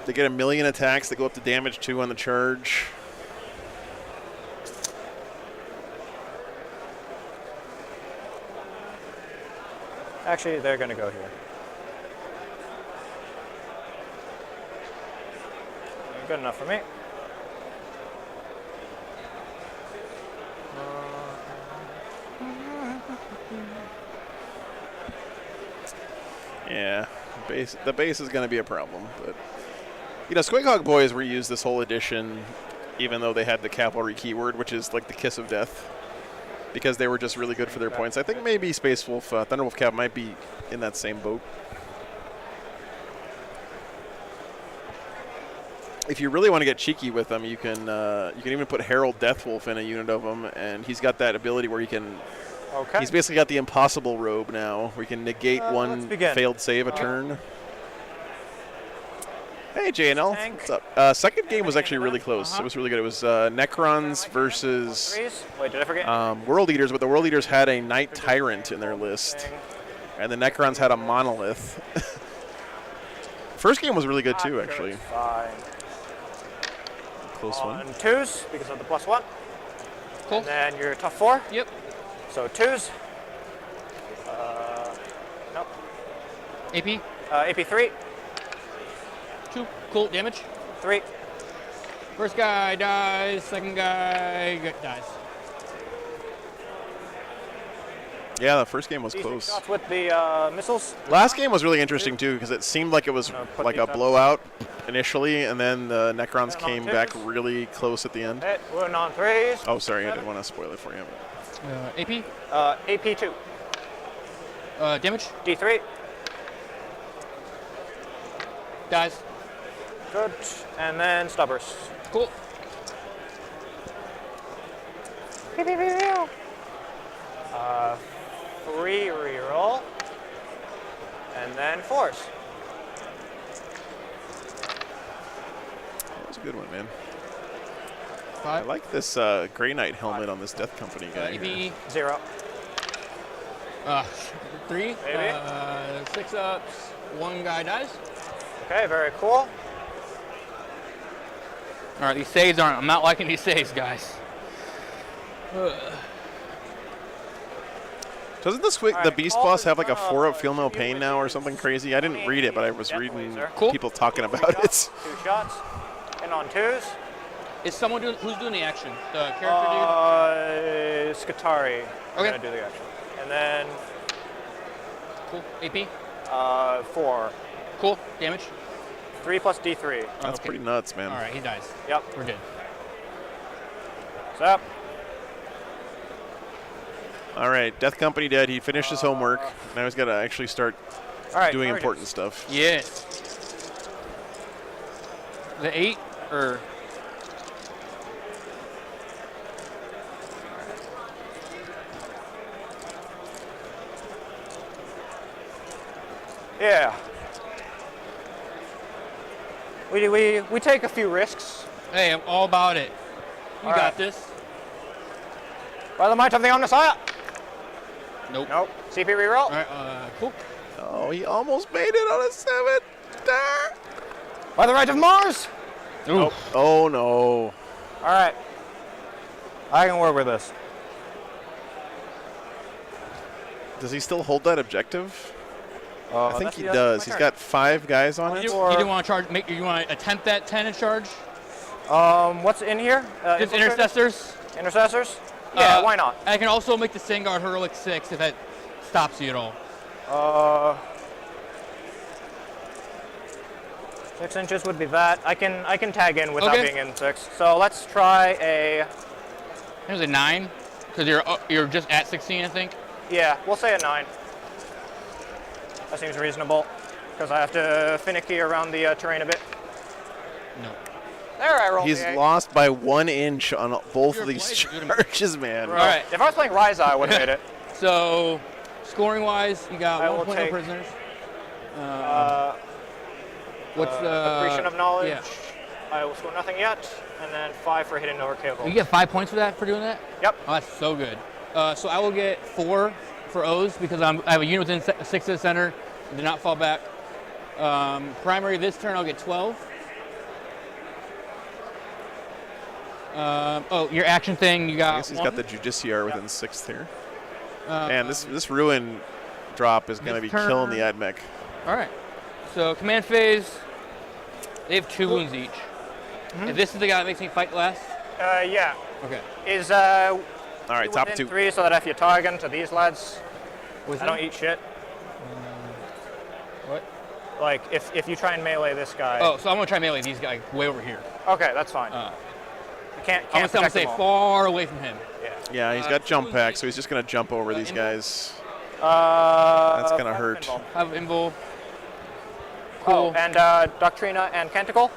They get 1,000,000 attacks that go up to damage 2 on the charge. Actually, they're gonna go here. Good enough for me. Yeah, the base is going to be a problem. But, you know, Squighog Boys were used this whole edition, even though they had the cavalry keyword, which is like the kiss of death, because they were just really good for their points. I think maybe Space Wolf, Thunderwolf Cap might be in that same boat. if you really want to get cheeky with them, you can even put Herald Deathwolf in a unit of them, and he's got that ability where he can. Okay. He's basically got the impossible robe now, where he can negate one failed save a turn. Hey, JNL. What's up? Second game was actually really close. It was really good. It was Necrons versus Wait, did I forget? World Eaters, but the World Eaters had a Knight Tyrant in their list, and the Necrons had a Monolith. First game was really good too, actually. Fine. Close one. 2s because of the +1. Cool. And then your tough 4. Yep. So 2s. Nope. AP. AP 3. 2. Cool. Damage. 3. First guy dies. Second guy dies. Yeah, the first game was close. Shots with the missiles. Last game was really interesting too because it seemed like it was like a blowout initially, and then the Necrons came back really close at the end. Hit. Wound on 3s. Oh, sorry, I didn't want to spoil it for you. AP. AP 2. Damage. D3. Dies. Good. And then Stubbers. Cool. 3 reroll. And then 4s. That was a good one, man. 5. I like this Grey Knight helmet on this Death Company guy. AP. 0. 3. 6 ups. One guy dies. Okay, very cool. All right, these saves aren't. I'm not liking these saves, guys. Doesn't the Beast Boss have like a 4-up Feel No Pain now or something crazy? I didn't read it, but I was reading people talking about it. 2 shots. And on 2s. Is someone who's doing the action? The character dude? Skatari. I'm Okay. gonna do the action. And then Cool. AP. 4. Cool. Damage. 3 plus D3. That's pretty nuts, man. All right, he dies. Yep. We're good. What's up? All right, Death Company dead. He finished his homework. Now he's got to actually start doing targets. important stuff. Yes. The 8 or Yeah. We take a few risks. Hey, I'm all about it. You All got right. this. By the might of the Omnissiah. Nope. Nope. CP reroll. All right. Cool. Oh, he almost made it on a 7. By the right of Mars. Nope. Oh no. All right. I can work with this. Does he still hold that objective? I think that's he the- does. my He's turn. got 5 guys on it. You didn't want to charge. You want to attempt that 10 in charge? What's in here? Just intercessors. Intercessors? Yeah, why not? I can also make the Singard Heroic 6 if that stops you at all. 6 inches would be that. I can tag in without Okay. being in 6. So let's try a. There's a 9 because you're just at 16, I think. Yeah, we'll say a 9. That seems reasonable because I have to finicky around the terrain a bit. No. There, I rolled. He's the 8. lost by 1 inch on both of these charges, man. All right. If I was playing Ryza, I would have made it. So, scoring wise, you got I 1 will point take, of prisoners. What's the accretion of knowledge? Yeah. I will score nothing yet, and then 5 for hidden over cable. You get 5 points for that for doing that? Yep. Oh, that's so good. So I will get 4 for O's because I have a unit within 6 of the center. Did not fall back. Primary this turn, I'll get 12. Your action thing, you got. I guess he's got the Judiciary within 6th here. Man, this Ruin drop is going to be killing the Admech. All right. So command phase, they have 2 wounds each. If this is the guy that makes me fight last. Yeah. Okay. Is all right, top 2. 3 so that if you target to these lads, I don't eat shit. What? Like if you try and melee this guy. Oh, so I'm gonna try and melee these guys way over here. Okay, that's fine. You can't I'm gonna protect stay them all. far away from him. Yeah, he's got jump pack, so he's just going to jump over these guys. That's going to hurt. Have invul. Cool. Oh, and Doctrina and Canticle.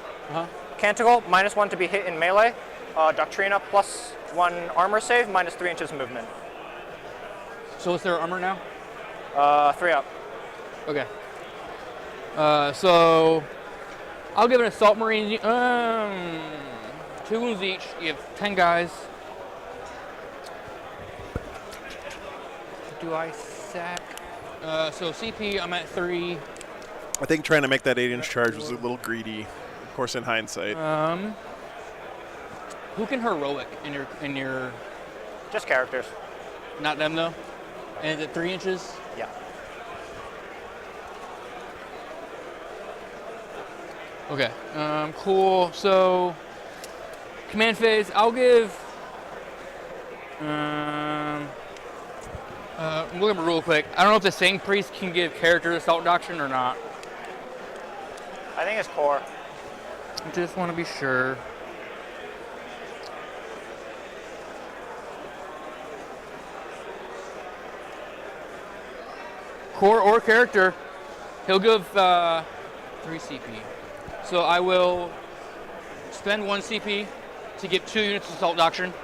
Canticle, -1 to be hit in melee. Doctrina, +1 armor save, -3 inches movement. So what's their armor now? 3 up. Okay. So I'll give an assault marine 2 wounds each. You have 10 guys. Do I sack? So CP, I'm at 3. I think trying to make that 8-inch charge was a little greedy, of course, in hindsight. Who can heroic in your? Just characters. Not them though. And is it 3 inches? Yeah. Okay. Cool. So command phase, I'll give. I'm looking real quick. I don't know if the Sing Priest can give character assault doctrine or not. I think it's core. I just want to be sure. Core or character, he'll give 3 CP. So I will spend 1 CP to get 2 units of assault doctrine.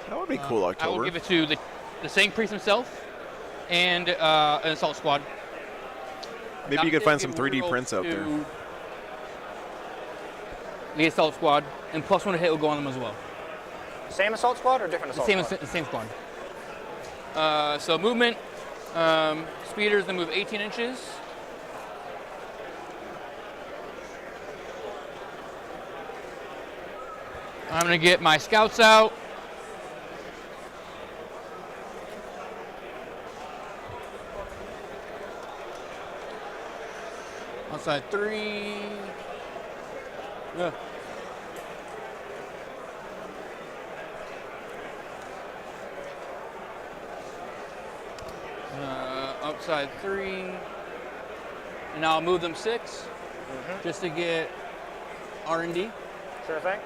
That would be cool, October. I will give it to the Sing Priest himself and an assault squad. Maybe you could find some 3D prints out there. The assault squad, and +1 to hit will go on them as well. Same assault squad or different assault squad? The same squad. So movement, speeders, they move 18 inches. I'm gonna get my scouts out. Outside 3. Yeah. Outside 3. And now I'll move them 6 just to get R&D. Sure thing.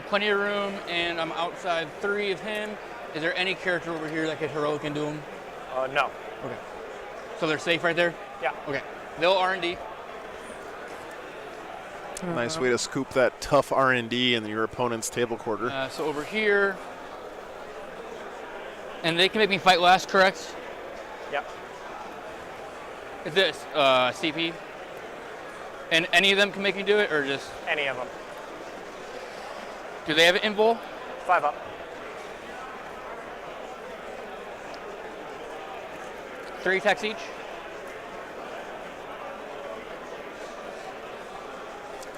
Plenty of room, and I'm outside 3 of him. Is there any character over here that could heroic and do him? No. Okay. So they're safe right there? Yeah. Okay. They'll R&D. Nice way to scoop that tough R&D in your opponent's table quarter. So over here, and they can make me fight last, correct? Yep. Is this CP? And any of them can make me do it, or just? Any of them. Do they have an invul? 5 up. 3 attacks each.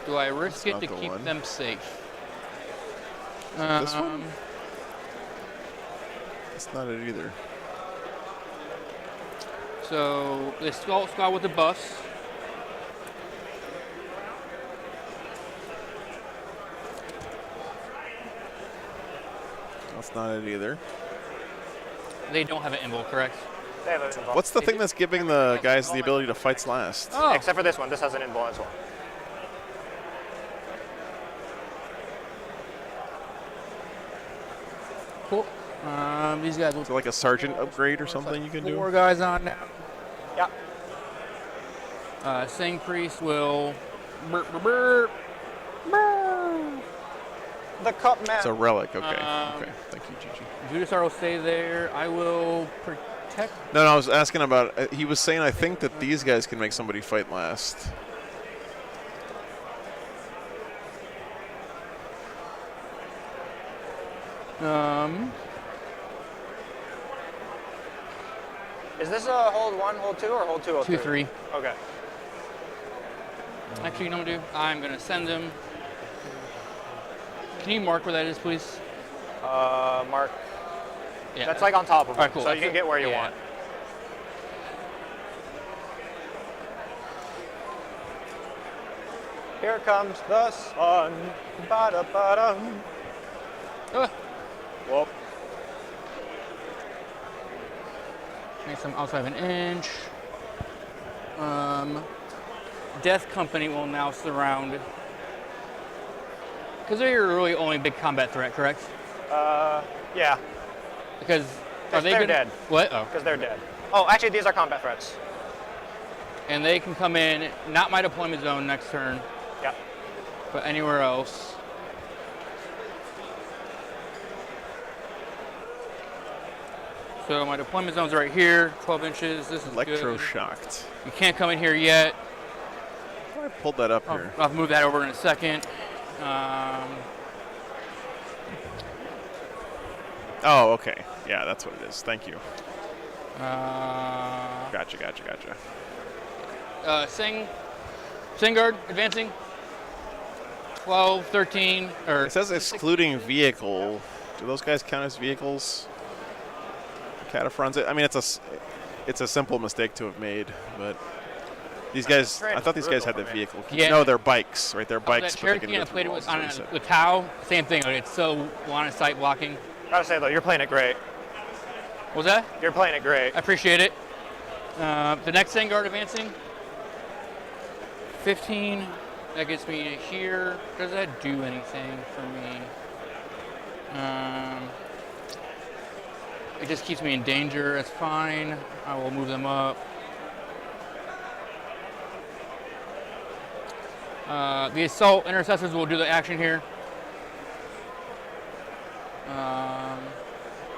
Do I risk it to keep them safe? This one? That's not it either. So the squad with the bus. That's not it either. They don't have an invul, correct? They have an invul. What's the thing that's giving the guys the ability to fight last? Oh. Except for this one. This has an invul as well. Cool. These guys will. Is it like a sergeant upgrade or something you can do? 4 guys on now. Yeah. Sing Priest will. Burp. The cup man. It's a relic. Okay. Okay. Thank you, Gigi. Judasar will stay there. I will protect. No, I was asking about. He was saying I think that these guys can make somebody fight last. Is this a hold 1, hold 2, or hold 2, hold 3? 2, 3. Okay. Actually, you know what I'm gonna do? I'm gonna send them. Can you mark where that is, please? Mark. Yeah. That's like on top of it, All right, cool. so you can get where you want. Here comes the sun. Ba-da-ba-dum. Whoop. Make some outside of an inch. Death Company will now surround. Because they're your really only big combat threat, correct? Yeah. Because are they they're gonna, dead. What? Oh. Because they're dead. Oh, actually, these are combat threats. and they can come in, not my deployment zone next turn, Yep. but anywhere else. So my deployment zone's right here, 12 inches. This is good. Electroshocked. You can't come in here yet. I pulled that up here. I'll move that over in a second. Oh, okay. Yeah, that's what it is. Thank you. Uh, Gotcha. Singard advancing. 12, 13, or It says excluding vehicle. Do those guys count as vehicles? Cataphrons. I mean, it's a simple mistake to have made, but these guys. I thought these guys had the vehicle. Yeah. No, they're bikes, right? They're bikes. that But they Cherokee can go I through played it walls, with on is what he said. with Tau. Same thing. Like it's so line of sight blocking. Gotta say though, you're playing it great. What was that? You're playing it great. I appreciate it. The next Singard advancing. 15. That gets me to here. Does that do anything for me? It just keeps me in danger. That's fine. I will move them up. The assault intercessors will do the action here.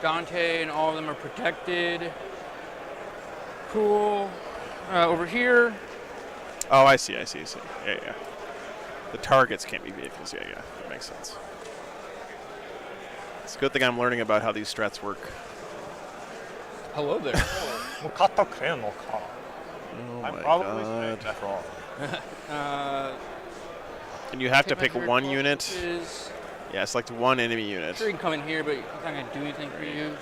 Dante and all of them are protected. Cool. Over here. Oh, I see. Yeah. The targets can't be vehicles. Yeah. That makes sense. It's a good thing I'm learning about how these strats work. Hello there. Oh I'm my probably God. saying that wrong. And you have to Take pick my one 12 unit. inches. Yeah, select one enemy unit. Sure, you can come in here, but it's not going to do anything for you.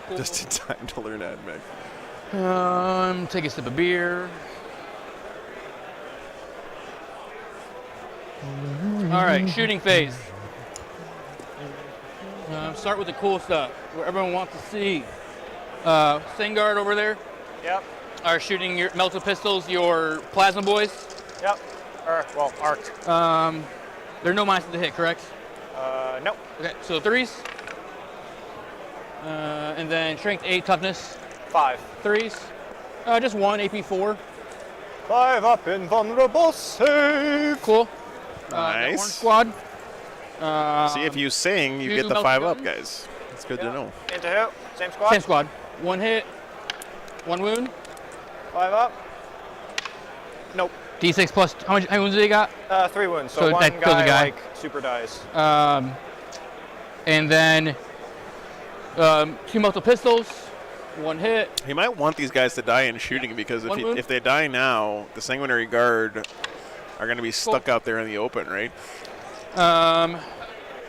Cool. Just in time to learn Admech. Take a sip of beer. All right, shooting phase. Start with the cool stuff, where everyone wants to see. Singard over there Yep. are shooting your melted pistols, your plasma boys. Yep. Well, arc. There are no minuses to hit, correct? Nope. Okay, so 3s. And then strength 8, toughness 5. 3s. Just 1, AP 4. 5 up, invulnerable save. Cool. The Nice. orange squad. See, if you sing, you two get the melted 5 up, guns. guys. That's good to know. Into who? Same squad? Same squad. 1 hit, 1 wound. 5 up. Nope. D6 plus, how much wounds do they got? 3 wounds. So, So one that kills a guy. like super dies. And then 2 melted pistols, 1 hit. He might want these guys to die in shooting because One wound. if they die now, the Sanguinary Guard are going to be stuck out there in the open, right?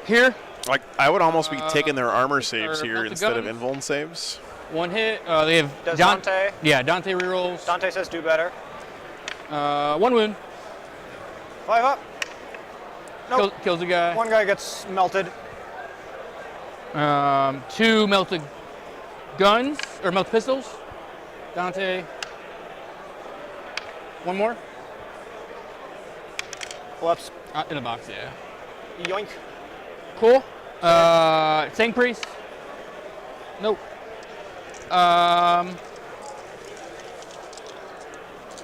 Here. Like, I would almost be taking their armor saves or here melted instead of guns. invuln saves. 1 hit. They have Does Dante? Yeah, Dante rerolls. Dante says do better. 1 wound. 5 up. Nope. Kills a guy. 1 guy gets melted. 2 melted guns, or melted pistols. Dante. 1 more. Whoops. In the box, yeah. Yoink. Cool. Sang Priest. Nope.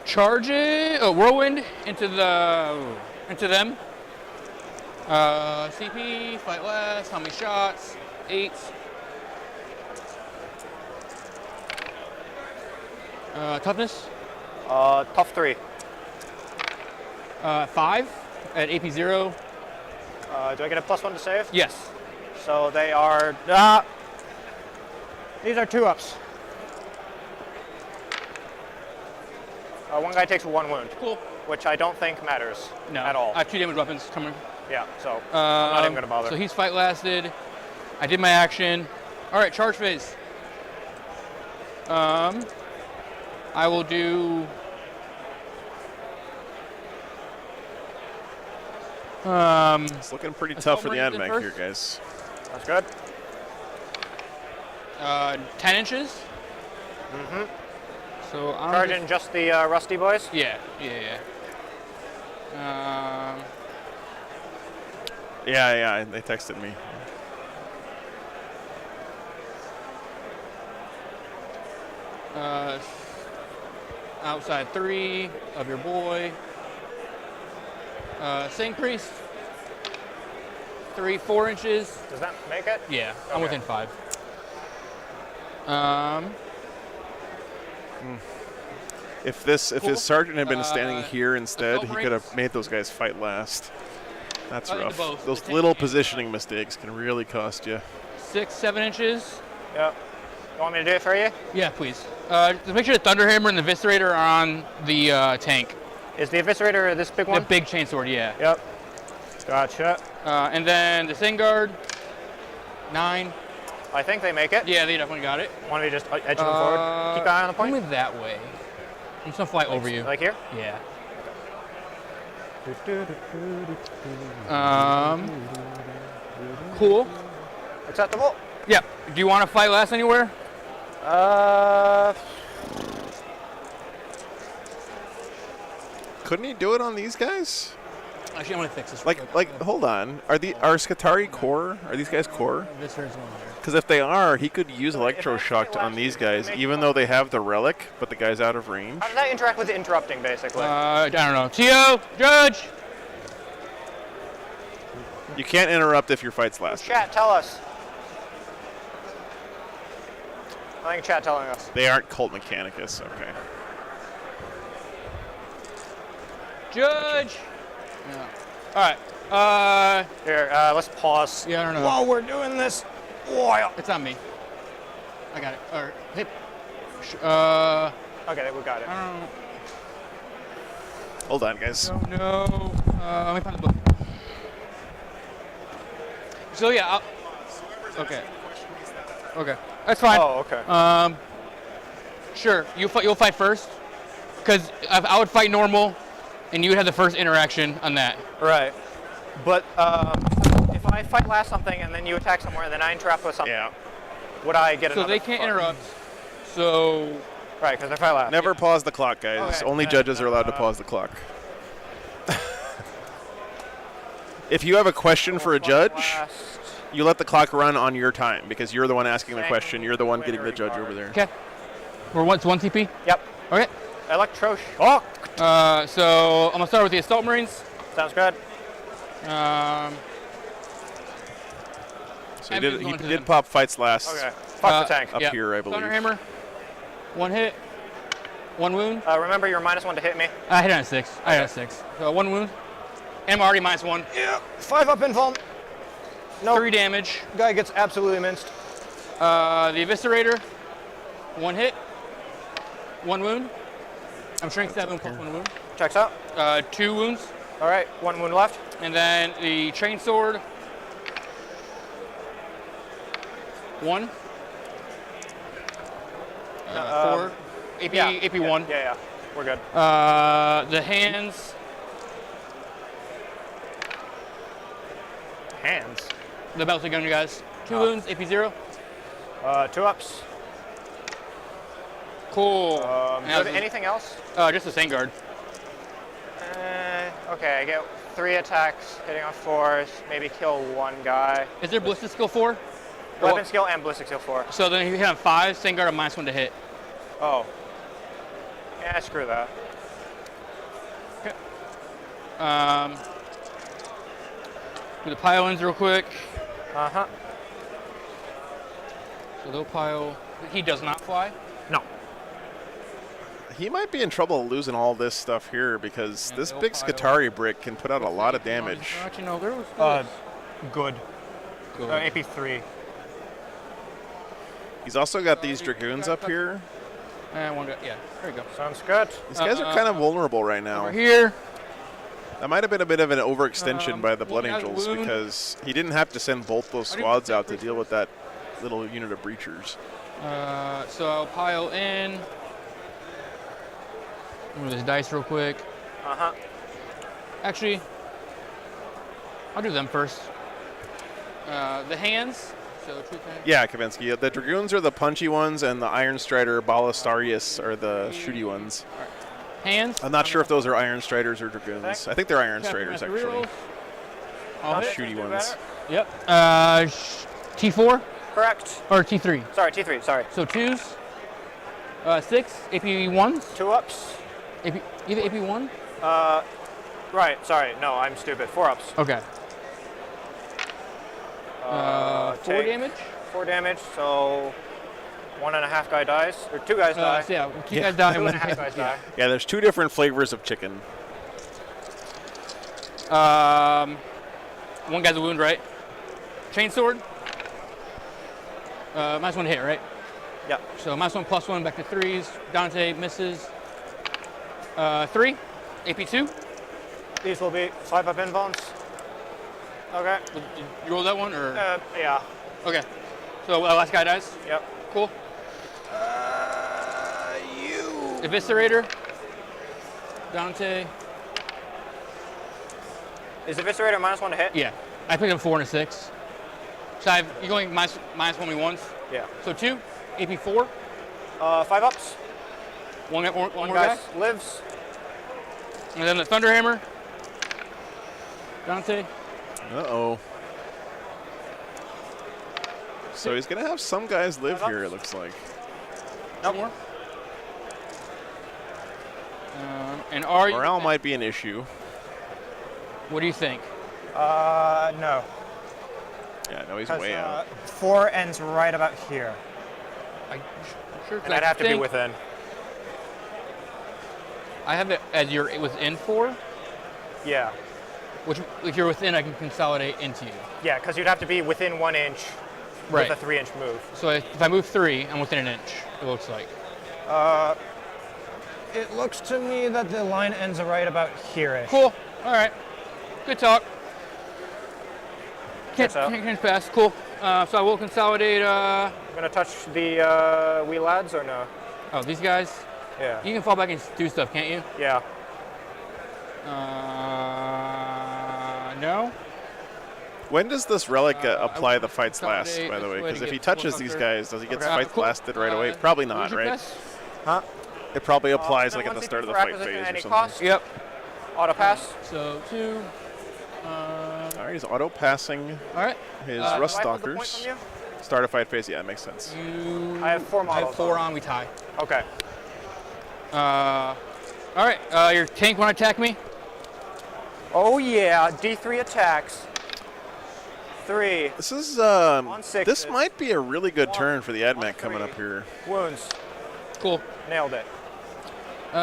Charge it. Whirlwind into them. CP, fight less. How many shots? 8. Toughness. Tough 3. 5 at AP 0. Do I get a +1 to save? Yes. So they are. These are 2 ups. 1 guy takes 1 wound. Cool. Which I don't think matters at all. I have 2 damage weapons coming. Yeah, so I'm not even going to bother. So he's fight lasted. I did my action. All right, charge phase. I will do. It's looking pretty tough for the Admech here, guys. That's good. 10 inches. Mm-hmm. So I'm Charging just the rusty boys? Yeah. Yeah, they texted me. outside 3 of your boy. Sing Priest. 3, 4 inches. Does that make it? Yeah, I'm Okay. within 5. If his sergeant had been standing here instead, assault he could have rings. made those guys fight last. That's Into rough. both. Those They little take- positioning mistakes can really cost you. 6, 7 inches. Yep. You want me to do it for you? Yeah, please. Just make sure the Thunderhammer and the Eviscerator are on the tank. Is the Eviscerator this big The one? big chainsword, yeah. Yep. Gotcha. And then the Thing Guard. 9. I think they make it. Yeah, they definitely got it. Want me to just edge them forward? Keep an eye on the point? Move that way. I'm just gonna fly over you. Like here? Yeah. Cool. Acceptable? Yeah. Do you want to fight last anywhere? Couldn't he do it on these guys? Actually, I'm gonna fix this. Like, hold on. Are Skatari core? Are these guys core? This hurts one here. Because if they are, he could use electroshock on these guys, even though they have the relic, but the guy's out of range. How does that interact with the interrupting, basically? I don't know. Tio, Judge. You can't interrupt if your fight's last. Chat, tell us. I think chat telling us. They aren't Cult Mechanicus, okay. Judge. Yeah. All right. Here, let's pause. Yeah, I don't know. While we're doing this, while it's on me. I got it. All right. Hit. Okay, we got it. I don't know. Hold on, guys. Oh, no. Let me find the book. So yeah. Okay. Okay. That's fine. Oh, okay. Sure. You'll fight first, because I would fight normal, and you would have the first interaction on that. Right. But if I fight last something and then you attack somewhere and then I interrupt with something, would I get another? So they can't interrupt. So. Right, because I fight last. Never pause the clock, guys. Okay. Only judges are allowed to pause the clock. If you have a question for a judge, you let the clock run on your time, because you're the one asking the question. You're the one getting the judge over there. Okay. We're one TP? Yep. Okay. Electroshock. So I'm gonna start with the Assault Marines. Sounds good. So he did pop fights last. Okay. Fuck the tank. Up here, I believe. Thunderhammer. 1 hit. 1 wound. Remember, you're -1 to hit me. I hit on a 6. I hit on a 6. So 1 wound. And I'm already -1. Yeah. 5 up invuln. No. 3 damage. Guy gets absolutely minced. The Eviscerator. 1 hit. 1 wound. I'm strength 7 plus 1 wound. Checks out. 2 wounds. All right, 1 wound left. And then the Chainsword. 1. 4. AP 1. Yeah. We're good. The hands. Hands. The belted gun, you guys. 2 wounds. AP 0. 2 ups. Cool. Anything else? Just the Same Guard. Okay, I get 3 attacks, hitting on 4s, maybe kill 1 guy. Is there Ballistic Skill 4? Weapon skill and ballistic skill 4. So then if you hit on 5, Same Guard a -1 to hit. Oh. Yeah, screw that. Do the pile-ins real quick. Uh-huh. So they'll pile. He does not fly? No. He might be in trouble losing all this stuff here, because this big Skatari brick can put out a lot of damage. Actually, no, there was Good. AP 3. He's also got these Dragoons up here. And 1 guy. Yeah, there you go. Sounds good. These guys are kind of vulnerable right now. Over here. That might have been a bit of an overextension by the Blood one guy's Angels, wound. because he didn't have to send both those squads out to deal with that little unit of breachers. So I'll pile in. Move this dice real quick. Uh-huh. Actually, I'll do them first. The hands. So 2 times. Yeah, Kavinsky. The Dragoons are the punchy ones, and the Iron Strider Ballistarius are the shooty ones. Hands. I'm not sure if those are Iron Striders or Dragoons. I think they're Iron Striders, actually. Shooty ones. Yep. T4? Correct. Or T3? Sorry, T3, sorry. So 2s. 6 AP1s. 2-ups. Either AP1. Right. Sorry. No, I'm stupid. 4-ups. Okay. 4 take damage. 4 damage. So 1.5 guy dies, or 2 guys die. So yeah, 2 guys die. 2.5 guys die. Yeah, there's 2 different flavors of chicken. 1 guy's a wound, right? Chainsword. -1 to hit, right? Yeah. So -1/+1 back to 3s. Dante misses. 3. AP2. These will be 5-up invulns. Okay. Did you roll that one or? Yeah. Okay. So last guy dies. Yep. Cool. Eviscerator. Dante. Is Eviscerator -1 to hit? Yeah. I picked up 4 and a 6. So you're going -1 me once. Yeah. So 2. AP4. 5-ups. One more guy guy. lives. And then the Thunderhammer. Dante. Uh-oh. So he's going to have some guys live here, it looks like. No more. And are you? Morale might be an issue. What do you think? No. Yeah, no, he's way out. 4 ends right about here. Sure. And I'd have to be within. I have it as you're within 4. Yeah. Which, if you're within, I can consolidate into you. Yeah, because you'd have to be within 1 inch Right. with a 3-inch move. So if I move 3, I'm within 1 inch. It looks like. It looks to me that the line ends right about here-ish. Cool. All right. Good talk. Can't so. pass. Cool. So I will consolidate. I'm gonna touch the wee lads or no? Oh, these guys. Yeah. You can fall back and do stuff, can't you? Yeah. No. When does this relic apply the fights last, by the way? Because if he touches these guys, does he get fights lasted right away? Probably not, right? Huh? It probably applies like at the start of the fight phase or something. Yep. Auto pass. So 2. All right, he's auto passing his Rust Stalkers. Start a fight phase, yeah, that makes sense. I have 4 models. I have 4 on, we tie. Okay. All right, your tank want to attack me? Oh yeah, D3 attacks. 3. This is this might be a really good turn for the Admech coming up here. Wounds. Cool. Nailed it.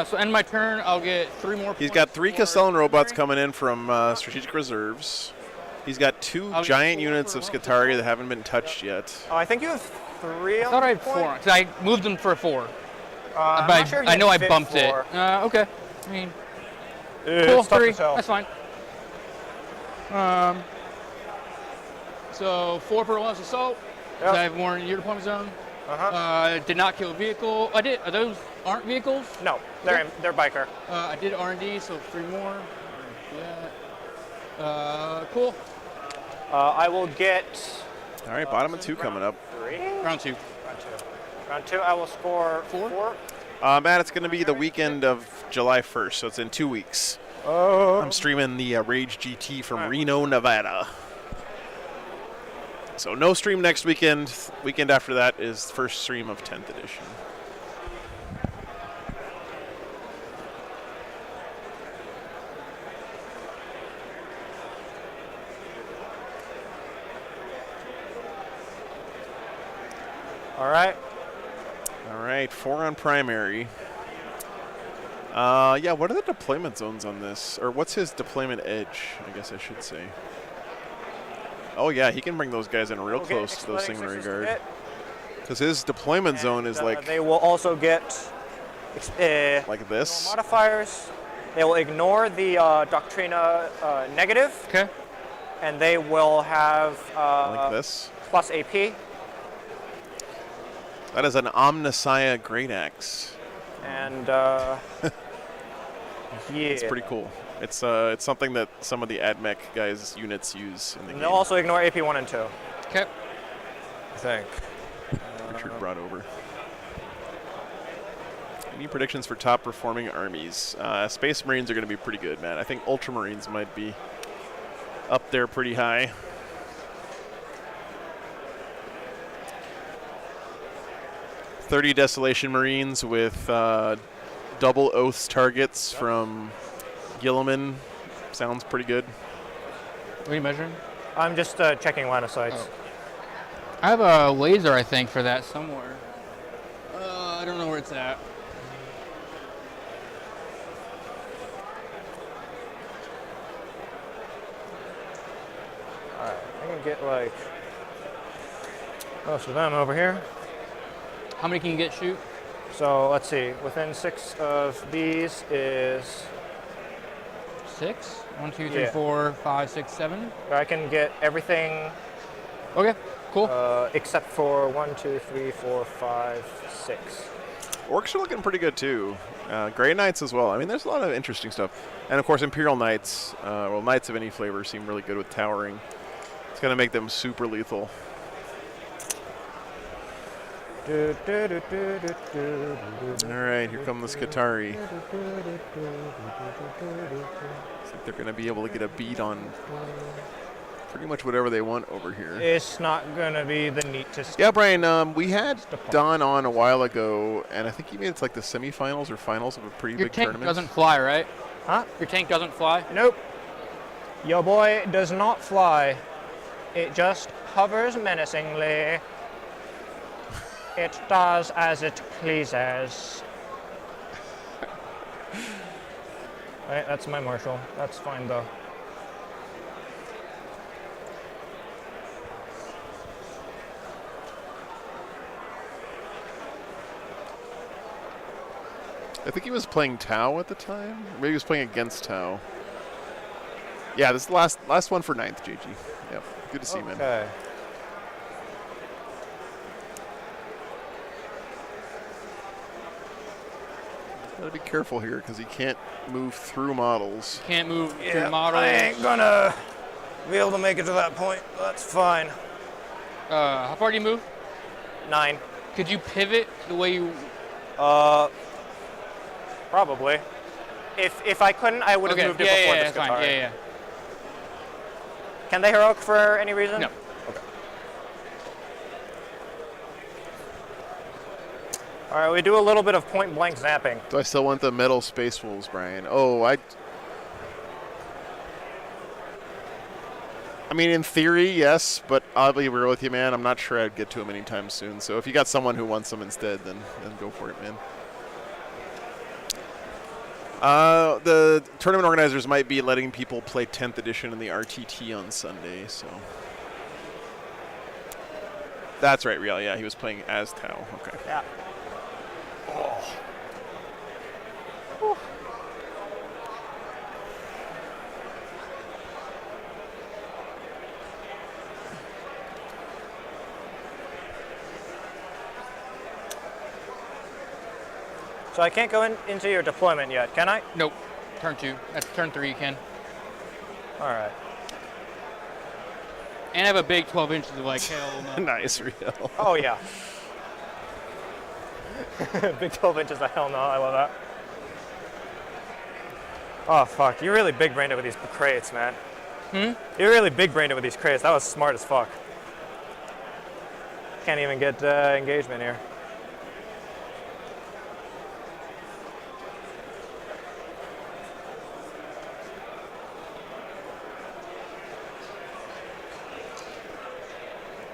So end my turn, I'll get 3 more points. He's got 3 Castellan robots coming in from strategic reserves. He's got 2 giant units of Skitarii that haven't been touched yet. Oh, I think you have 3 on I thought I had the 4, point. because I moved them for 4. I'm but not sure I know I fit bumped 4. it. Okay. I mean, Cool, cool, 3. to tell. That's fine. So 4 per last assault. Yep. I have more in your deployment zone. Uh-huh. Did not kill a vehicle. I did. Are those aren't vehicles? No, they're biker. I did R&D, so 3 more. Yeah. Cool. I will get. All right, bottom of 2 coming up. 3. Round 2. Round 2. I will score 4. Matt, it's going to be the weekend of July 1st, so it's in 2 weeks. Oh. I'm streaming the Rage GT from Reno, Nevada. So no stream next weekend. Weekend after that is first stream of 10th edition. All right. All right, 4 on primary. Yeah, what are the deployment zones on this? Or what's his deployment edge, I guess I should say. Oh yeah, he can bring those guys in real close to those Singlery Guard. Because his deployment zone is like... They will also get... like this. Modifiers. They will ignore the Doctrina negative. Okay. And they will have... like this. Plus AP. That is an Omnissiah Great Axe. And... yeah. It's pretty cool. It's something that some of the Admech guys' units use in the game. They'll also ignore AP 1 and 2. Okay. I think. Richard brought over. Any predictions for top performing armies? Space Marines are going to be pretty good, man. I think Ultramarines might be up there pretty high. 30 Desolation Marines with double Oaths targets from Gilliman. Sounds pretty good. What are you measuring? I'm just checking line of sights. Oh. I have a laser, I think, for that somewhere. I don't know where it's at. Alright, I can get like most of them over here. How many can you get shoot? So let's see, within 6 of these is 6? 1, 2, 3, Yeah. 4, 5, 6, 7. I can get everything. Okay, cool. Except for 1, 2, 3, 4, 5, 6. Orcs are looking pretty good too. Grey Knights as well. I mean, there's a lot of interesting stuff. And of course, Imperial Knights, well, Knights of any flavor seem really good with towering. It's going to make them super lethal. All right, here come the Skitarii. Looks like they're going to be able to get a beat on pretty much whatever they want over here. It's not going to be the neatest. Yeah, Brian, we had Don on a while ago, and I think he made it to like the semifinals or finals of a pretty Your big tank tournament. doesn't fly, right? Huh? Your tank doesn't fly? Nope. Your boy does not fly. It just hovers menacingly. It does as it pleases. Right, that's my marshal. That's fine though. I think he was playing Tau at the time. Maybe he was playing against Tau. Yeah, this is the last one for 9th, JG. Yep, good to see you, man. Okay. Gotta be careful here because he can't move through models. Can't move through models. I ain't gonna be able to make it to that point. That's fine. How far do you move? 9. Could you pivot the way you... Probably. If I couldn't, I would have moved it before this guitar. Yeah. Can they heroic for any reason? No. Okay. All right, we do a little bit of point blank zapping. Do I still want the metal Space Wolves, Brian? Oh, I mean, in theory, yes, but I'll be real with you, man. I'm not sure I'd get to them anytime soon. So if you got someone who wants them instead, then go for it, man. The tournament organizers might be letting people play 10th edition in the RTT on Sunday, so. That's right, Real. Yeah, he was playing as Tau. Okay. Yeah. Oh. So I can't go into your deployment yet, can I? Nope. Turn 2. That's turn 3 you can. All right. And I have a big 12 inches of like hell no. Nice, Real. Oh, yeah. Big 12 inches of hell no. I love that. Oh, fuck. You're really big-brained with these crates, man. You're really big-brained with these crates. That was smart as fuck. Can't even get engagement here.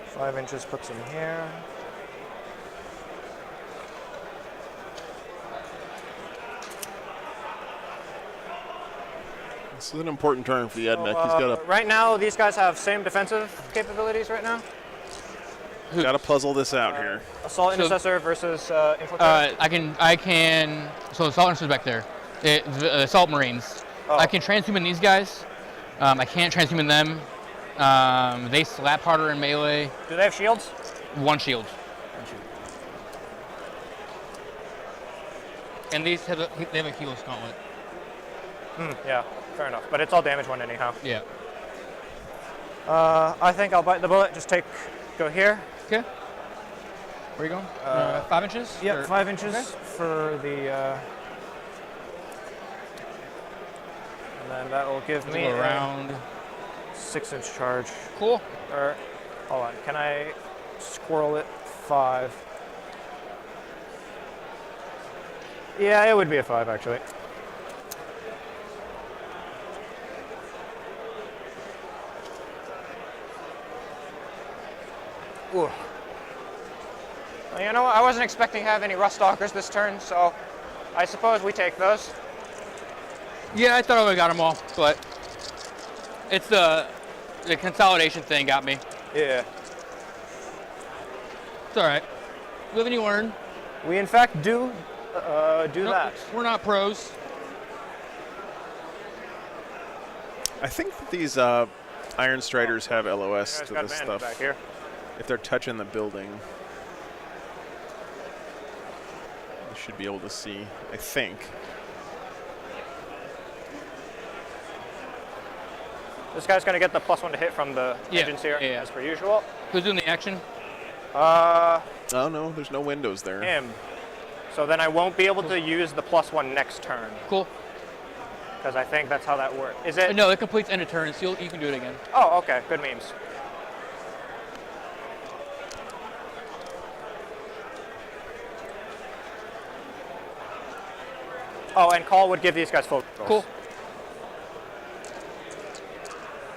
Five inches puts him here. This is an important turn for the Admech. He's got to right now, these guys have same defensive capabilities right now. got to puzzle this out here. Assault Intercessor versus Infiltrator. I can. So Assault Intercessor back there. The Assault Marines. Oh. I can transhuman these guys. I can't transhuman them. They slap harder in melee. Do they have shields? One shield. And these have they have a Helos Gauntlet. Yeah, fair enough. But it's all damage one anyhow. Yeah. I think I'll bite the bullet. Just go here. Okay. Where are you going? 5 inches? Yep, Or- 5 inches okay. for the. And then that will give me Go around. 6-inch charge. Cool. Or, hold on. Can I squirrel it? 5. Yeah, it would be a 5 actually. Ooh. Well, you know what? I wasn't expecting to have any Rust Stalkers this turn, so I suppose we take those. Yeah, I thought I would have got them all, but it's the consolidation thing got me. Yeah. It's all right. Live and you learn. We in fact do that. We're not pros. I think that these Iron Striders have LOS to this stuff. Back here. If they're touching the building, you should be able to see, I think. This guy's gonna get the +1 to hit from the engines here, as per usual. Who's doing the action? Oh no, there's no windows there. Him. So then I won't be able to use the +1 next turn. Cool. Because I think that's how that works. Is it? No, it completes end of turn, so you can do it again. Oh, okay. Good memes. Oh, and call would give these guys full controls. Cool.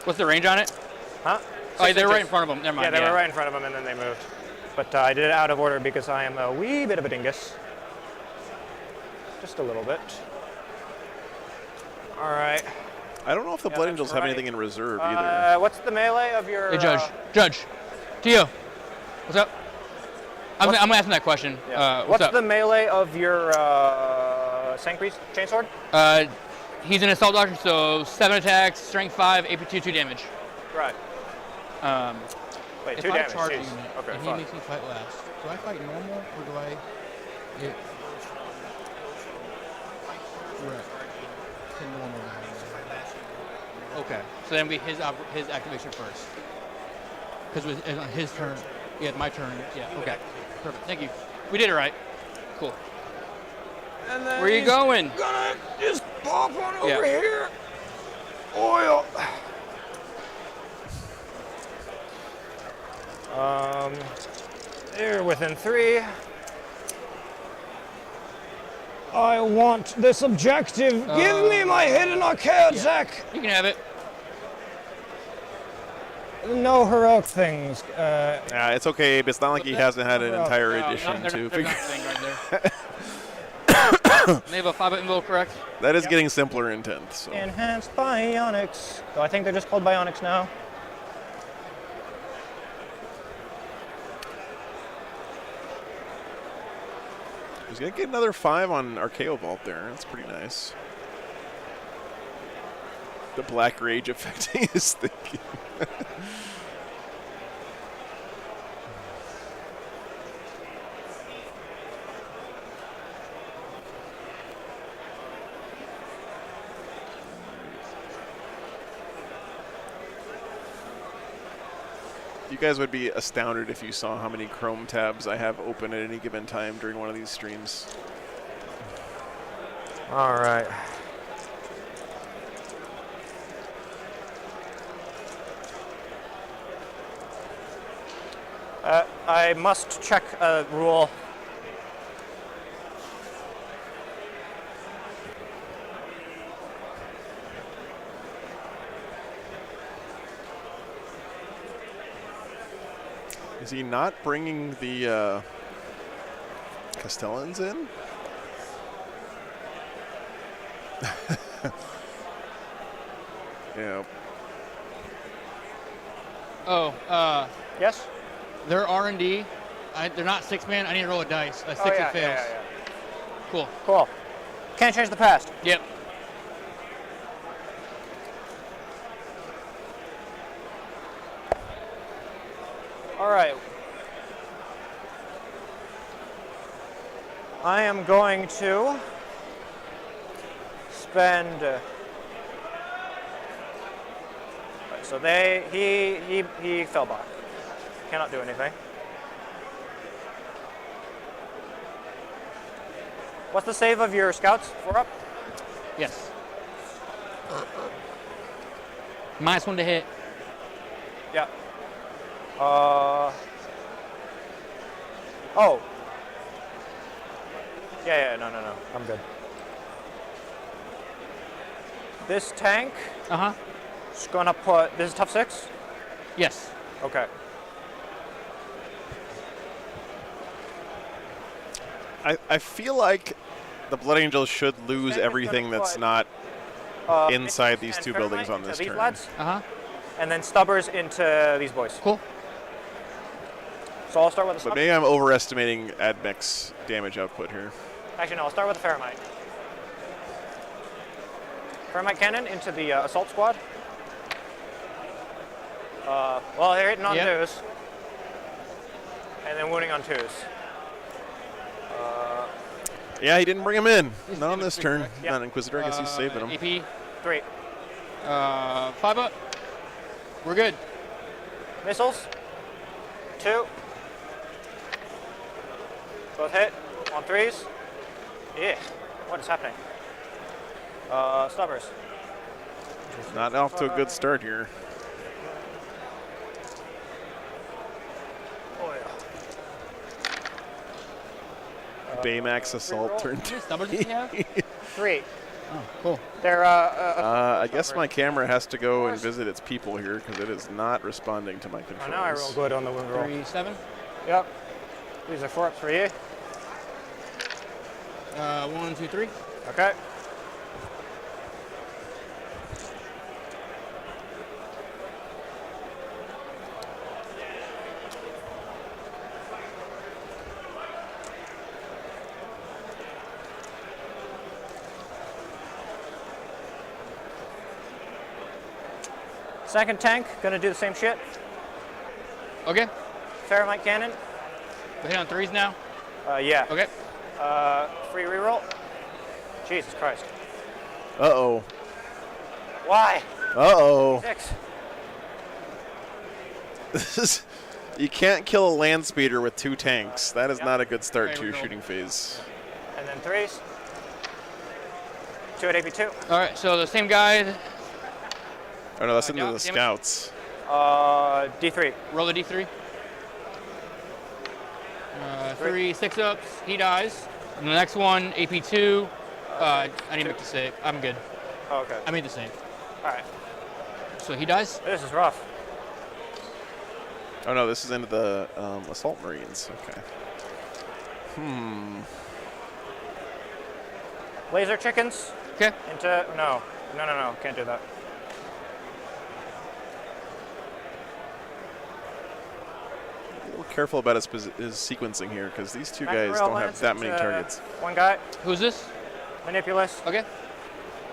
What's the range on it? Huh? Oh, they're right in front of them. Never mind. Yeah, they were right in front of them, and then they moved. But I did it out of order because I am a wee bit of a dingus. Just a little bit. All right. I don't know if the Blood Angels have anything in reserve either. What's the melee of your... Hey, Judge. Tio. What's up? I'm asking that question. Yeah. What's up? the melee of your Sangpriest Chainsword? He's an Assault Doctor, so 7 attacks, Strength 5, AP 2 damage. Right. Wait, if 2 I damage. charge a Jeez. unit Okay, and he makes me fight last, do I fight normal or do I? Right. To normal. Okay. So then we his activation first. Because it was on his turn. Yeah, my turn. Yeah. Okay. Perfect. Thank you. We did it right. Cool. And then where are you going? Gonna just pop on over here. Oil. They're within 3. I want this objective. Give me my hidden arcade, Zach. You can have it. No heroic things. Yeah, it's okay, but it's not like he hasn't had an entire edition to figure. They have a 5-bit envelope, correct? That is getting simpler in 10th. So. Enhanced Bionics. So I think they're just called Bionics now. He's gonna get another 5 on Archaeo Vault there. That's pretty nice. The Black Rage affecting his thinking. You guys would be astounded if you saw how many Chrome tabs I have open at any given time during one of these streams. All right. I must check a rule. Is he not bringing the Castellans in? Yeah. Oh, yes? They're R&D. They're not 6-man. I need to roll a dice. A 6 it fails. Yeah. Cool. Cool. Can't change the past. Yep. All right. I am going to spend. Right, so he fell back. Cannot do anything. What's the save of your scouts? 4 up? Yes. -1 to hit. Yeah. Oh. Yeah, no. I'm good. This tank is gonna put. This is tough 6? Yes. Okay. I feel like the Blood Angels should lose everything that's not inside these two buildings on this these turn. lads. And then Stubbers into these boys. Cool. So I'll start with the But Stubbers. maybe I'm overestimating Admech's damage output here. Actually, no, I'll start with the Ferromite. Ferromite cannon into the assault squad. Well, they're hitting on 2s. And then wounding on 2s. Yeah, he didn't bring him in. Not on this turn. Not Inquisitor. I guess he's saving him. AP. 3. 5 up. We're good. Missiles. 2. Both hit on 3s. Yeah. What is happening? Stubbers. Not off to a good start here. Oh, yeah. Baymax Assault turn 2. Stubbers does he have? 3. Oh, cool. They're, I guess my camera has to go and visit its people here because it is not responding to my controls. I know I roll good on the wound roll. 3, 7. Yep. These are 4 ups for you. 1, 2, 3. Okay. Second tank, gonna do the same shit. Okay. Ferromite cannon. We hit on 3s now. Yeah. Okay. Free reroll. Jesus Christ. Uh-oh. Why? Uh-oh. 6. This is... You can't kill a land speeder with 2 tanks. That is not a good start to your shooting phase. And then 3s. 2 at AP2. All right, so the same guy. Oh no, that's into the scouts. D3. Roll a D3. 3 6-ups. He dies. And the next one, AP2. I need to make the save. I'm good. Oh, okay. I made the save. All right. So he dies. This is rough. Oh no, this is into the Assault Marines. Okay. Laser chickens. Okay. Into no, can't do that. A little careful about his sequencing here because these two guys Mackerel don't have lance that many into targets. One guy. Who's this? Manipulus. Okay.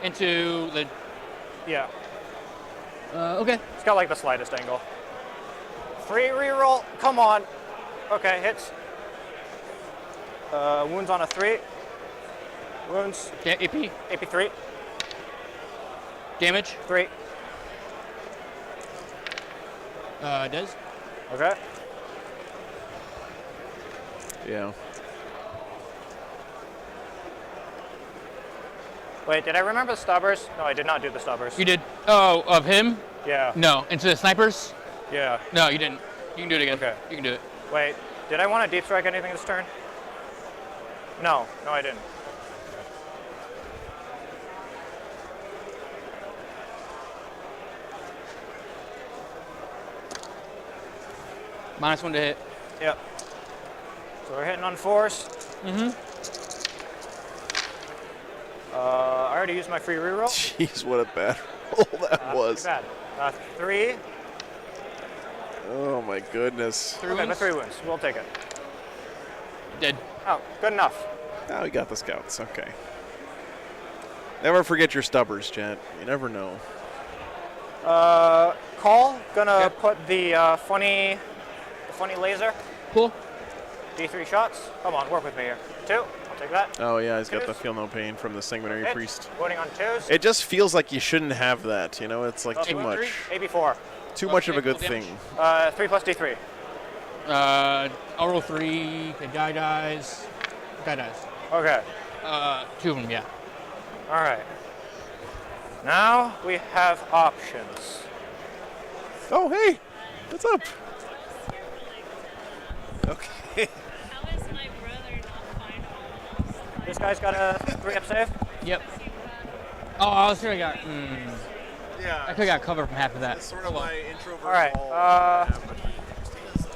Into the. Yeah. Okay. It's got like the slightest angle. Free reroll. Come on. Okay, hits. Wounds on a 3. Wounds. Yeah, AP. AP3. Damage. 3. Des. Okay. Yeah. Wait, did I remember the Stubbers? No, I did not do the Stubbers. You did. Oh, of him? Yeah. No. Into the snipers? Yeah. No, you didn't. You can do it again. Okay. You can do it. Wait, did I want to deep strike anything this turn? No, I didn't. -1 to hit. Yep. So we're hitting on 4s. I already used my free reroll. Jeez, what a bad roll that was. Too bad. 3. Oh my goodness. Okay, the 3 wounds. We'll take it. Dead. Oh, good enough. Now we got the scouts. Okay. Never forget your stubbers, Jet. You never know. Call. Gonna put the funny laser. Cool. D3 shots. Come on, work with me here. 2. I'll take that. Oh yeah, he's got the feel no pain from the sanguinary Hit. priest. Voting on 2s. It just feels like you shouldn't have that. You know, it's like too much. AB4. Too much of a good thing. 3 plus D3. I'll roll 3. Okay, guy dies. Guy dies. Okay. 2 of them, yeah. All right. Now we have options. Oh, hey. What's up? Okay. How is my brother not fine? These guys got a 3-up save. Yep. Oh, I was sure I got. Yeah. I could have got cover from half of that. It's sort of my introvert. All right.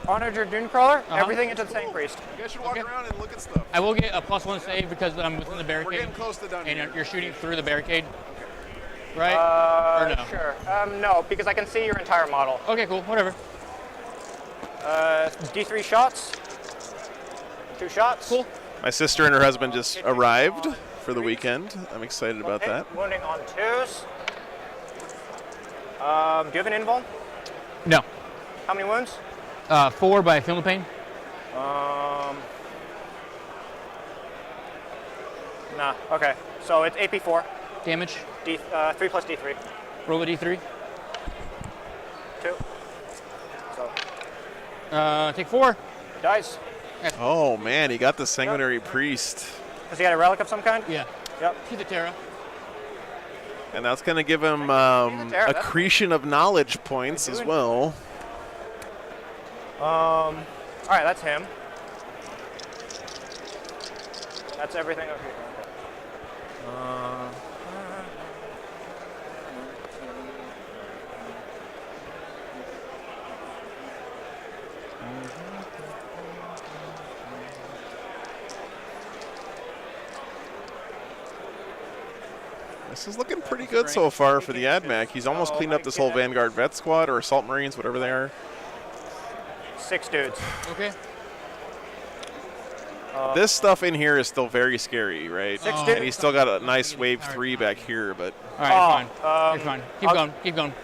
Honored your Dune Crawler. Everything into the Tank Priest. You guys should walk around and look at stuff. I will get a +1 save because I'm within the barricade. We're getting close to done. And you're shooting through the barricade. Right? Or no? Sure. No, because I can see your entire model. Okay, cool. Whatever. D3 shots. 2 shots. Cool. My sister and her husband just arrived for the weekend. I'm excited about that. Wounding on 2s. Do you have an invul? No. How many wounds? 4 by Film of Pain. Nah. Okay. So it's AP4. Damage. 3 plus D3. Roll a D3. 2. So. Take 4. Dies. Oh man, he got the Sanguinary Priest. Has he got a relic of some kind? Yeah. Yep. He's a Terra. And that's going to give him accretion of knowledge points as well. All right, that's him. That's everything. Okay. This is looking pretty good so far for the Admech. He's almost cleaned up this whole Vanguard Vet Squad or Assault Marines, whatever they are. 6 dudes. Okay. This stuff in here is still very scary, right? 6 And dudes. he's still got a nice wave 3 back here, but All right, fine. You're fine. Keep going. Keep going.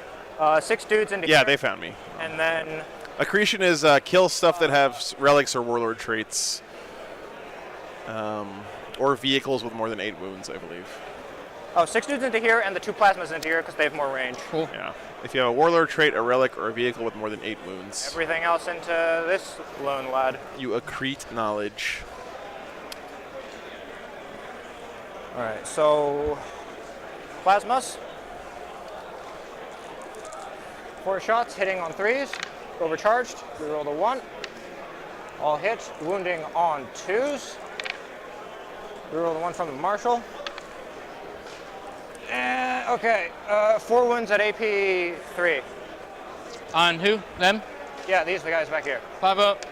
6 dudes into yeah, here. they found me. And then Accretion is kill stuff that have relics or warlord traits, or vehicles with more than 8 wounds, I believe. 6 dudes into here and the 2 plasmas into here because they have more range. Cool. Yeah. If you have a warlord trait, a relic, or a vehicle with more than 8 wounds, Everything else into this lone lad. you accrete knowledge. All right, so plasmas. 4 shots, hitting on 3s. Overcharged. We rolled a 1. All hit. Wounding on 2s. We rolled a 1 from the marshal. And okay, 4 wounds at AP 3. On who? Them? Yeah, these are the guys back here. 5 up.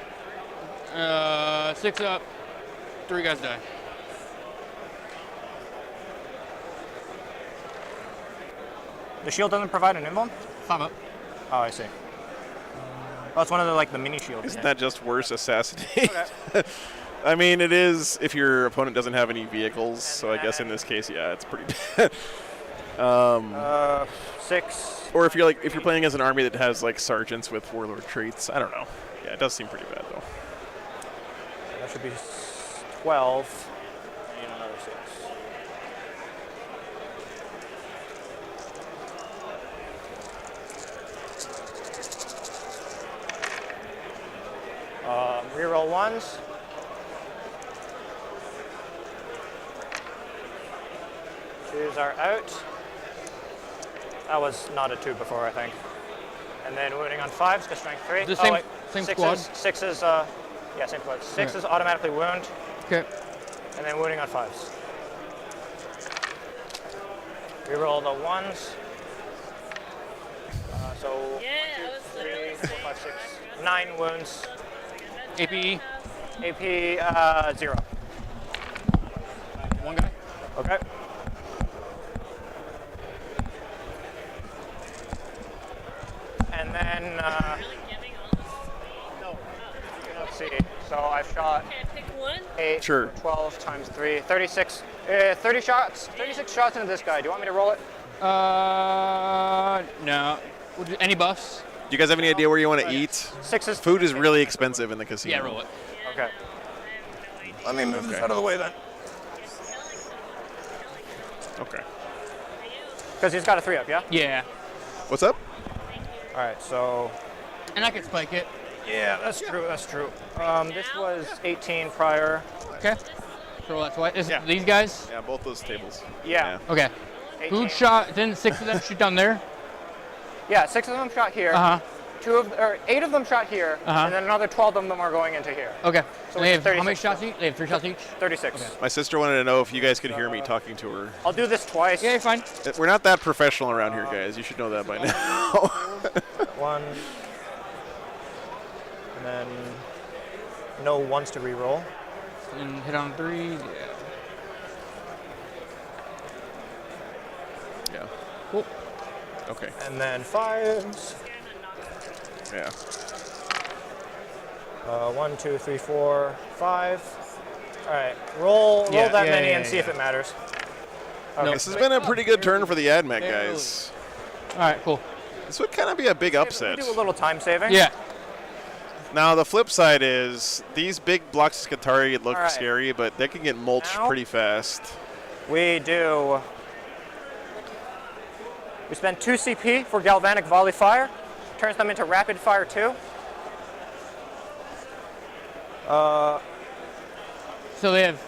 6 up. 3 guys die. The shield doesn't provide an invuln? 5 up. Oh, I see. Oh, it's one of the mini shields. Isn't that just worse assassinate? I mean, it is if your opponent doesn't have any vehicles, so I guess in this case, yeah, it's pretty bad. 6. Or if you're playing as an army that has like sergeants with warlord traits, I don't know. Yeah, it does seem pretty bad though. That should be 12. And another 6. Reroll 1s. Twos are out. That was not a 2 before, I think. And then wounding on 5s, because strength 3. The same squad? 6s, yeah, same squad. 6s automatically wound. Okay. And then wounding on 5s. Reroll the 1s. So 2, 3, 4, 5, 6, 9 wounds. APE? AP 0. 1 guy? Okay. And then, let's see. So I've shot 8, Sure. 12 times 3, 36. 30 shots. 36 shots into this guy. Do you want me to roll it? No. Any buffs? Do you guys have any idea where you want to eat? 6s. Food is really expensive in the casino. Yeah, roll it. Okay. Let me move this out of the way then. Okay. Because he's got a 3-up, yeah? Yeah. What's up? All right, so. And I can spike it. Yeah, that's true. That's true. This was 18 prior. Okay. So roll that twice. Is Yeah. it these guys? Yeah, both those tables. Yeah. Okay. 18. Who shot? Didn't 6 of them shoot down there? Yeah, 6 of them shot here. Uh huh. 8 of them shot here, and then another 12 of them are going into here. Okay. So they we have how many 36 shots each? They have 3 shots each? 36. Okay. My sister wanted to know if you guys could hear me talking to her. I'll do this twice. Yeah, you're fine. We're not that professional around here, guys. You should know that by now. 1. And then no ones to reroll. And hit on 3. Yeah. Yeah. Cool. Okay. And then 5s. Yeah. 1, 2, 3, 4, 5. All right, roll that many and see if it matters. Okay. This has been a pretty good turn for the Admech guys. All right, cool. This would kind of be a big upset. We do a little time saving. Yeah. Now the flip side is these big blocks of Skitarii look scary, but they can get mulched pretty fast. We do. We spend 2 CP for galvanic volley fire. Turns them into rapid fire 2. So they have.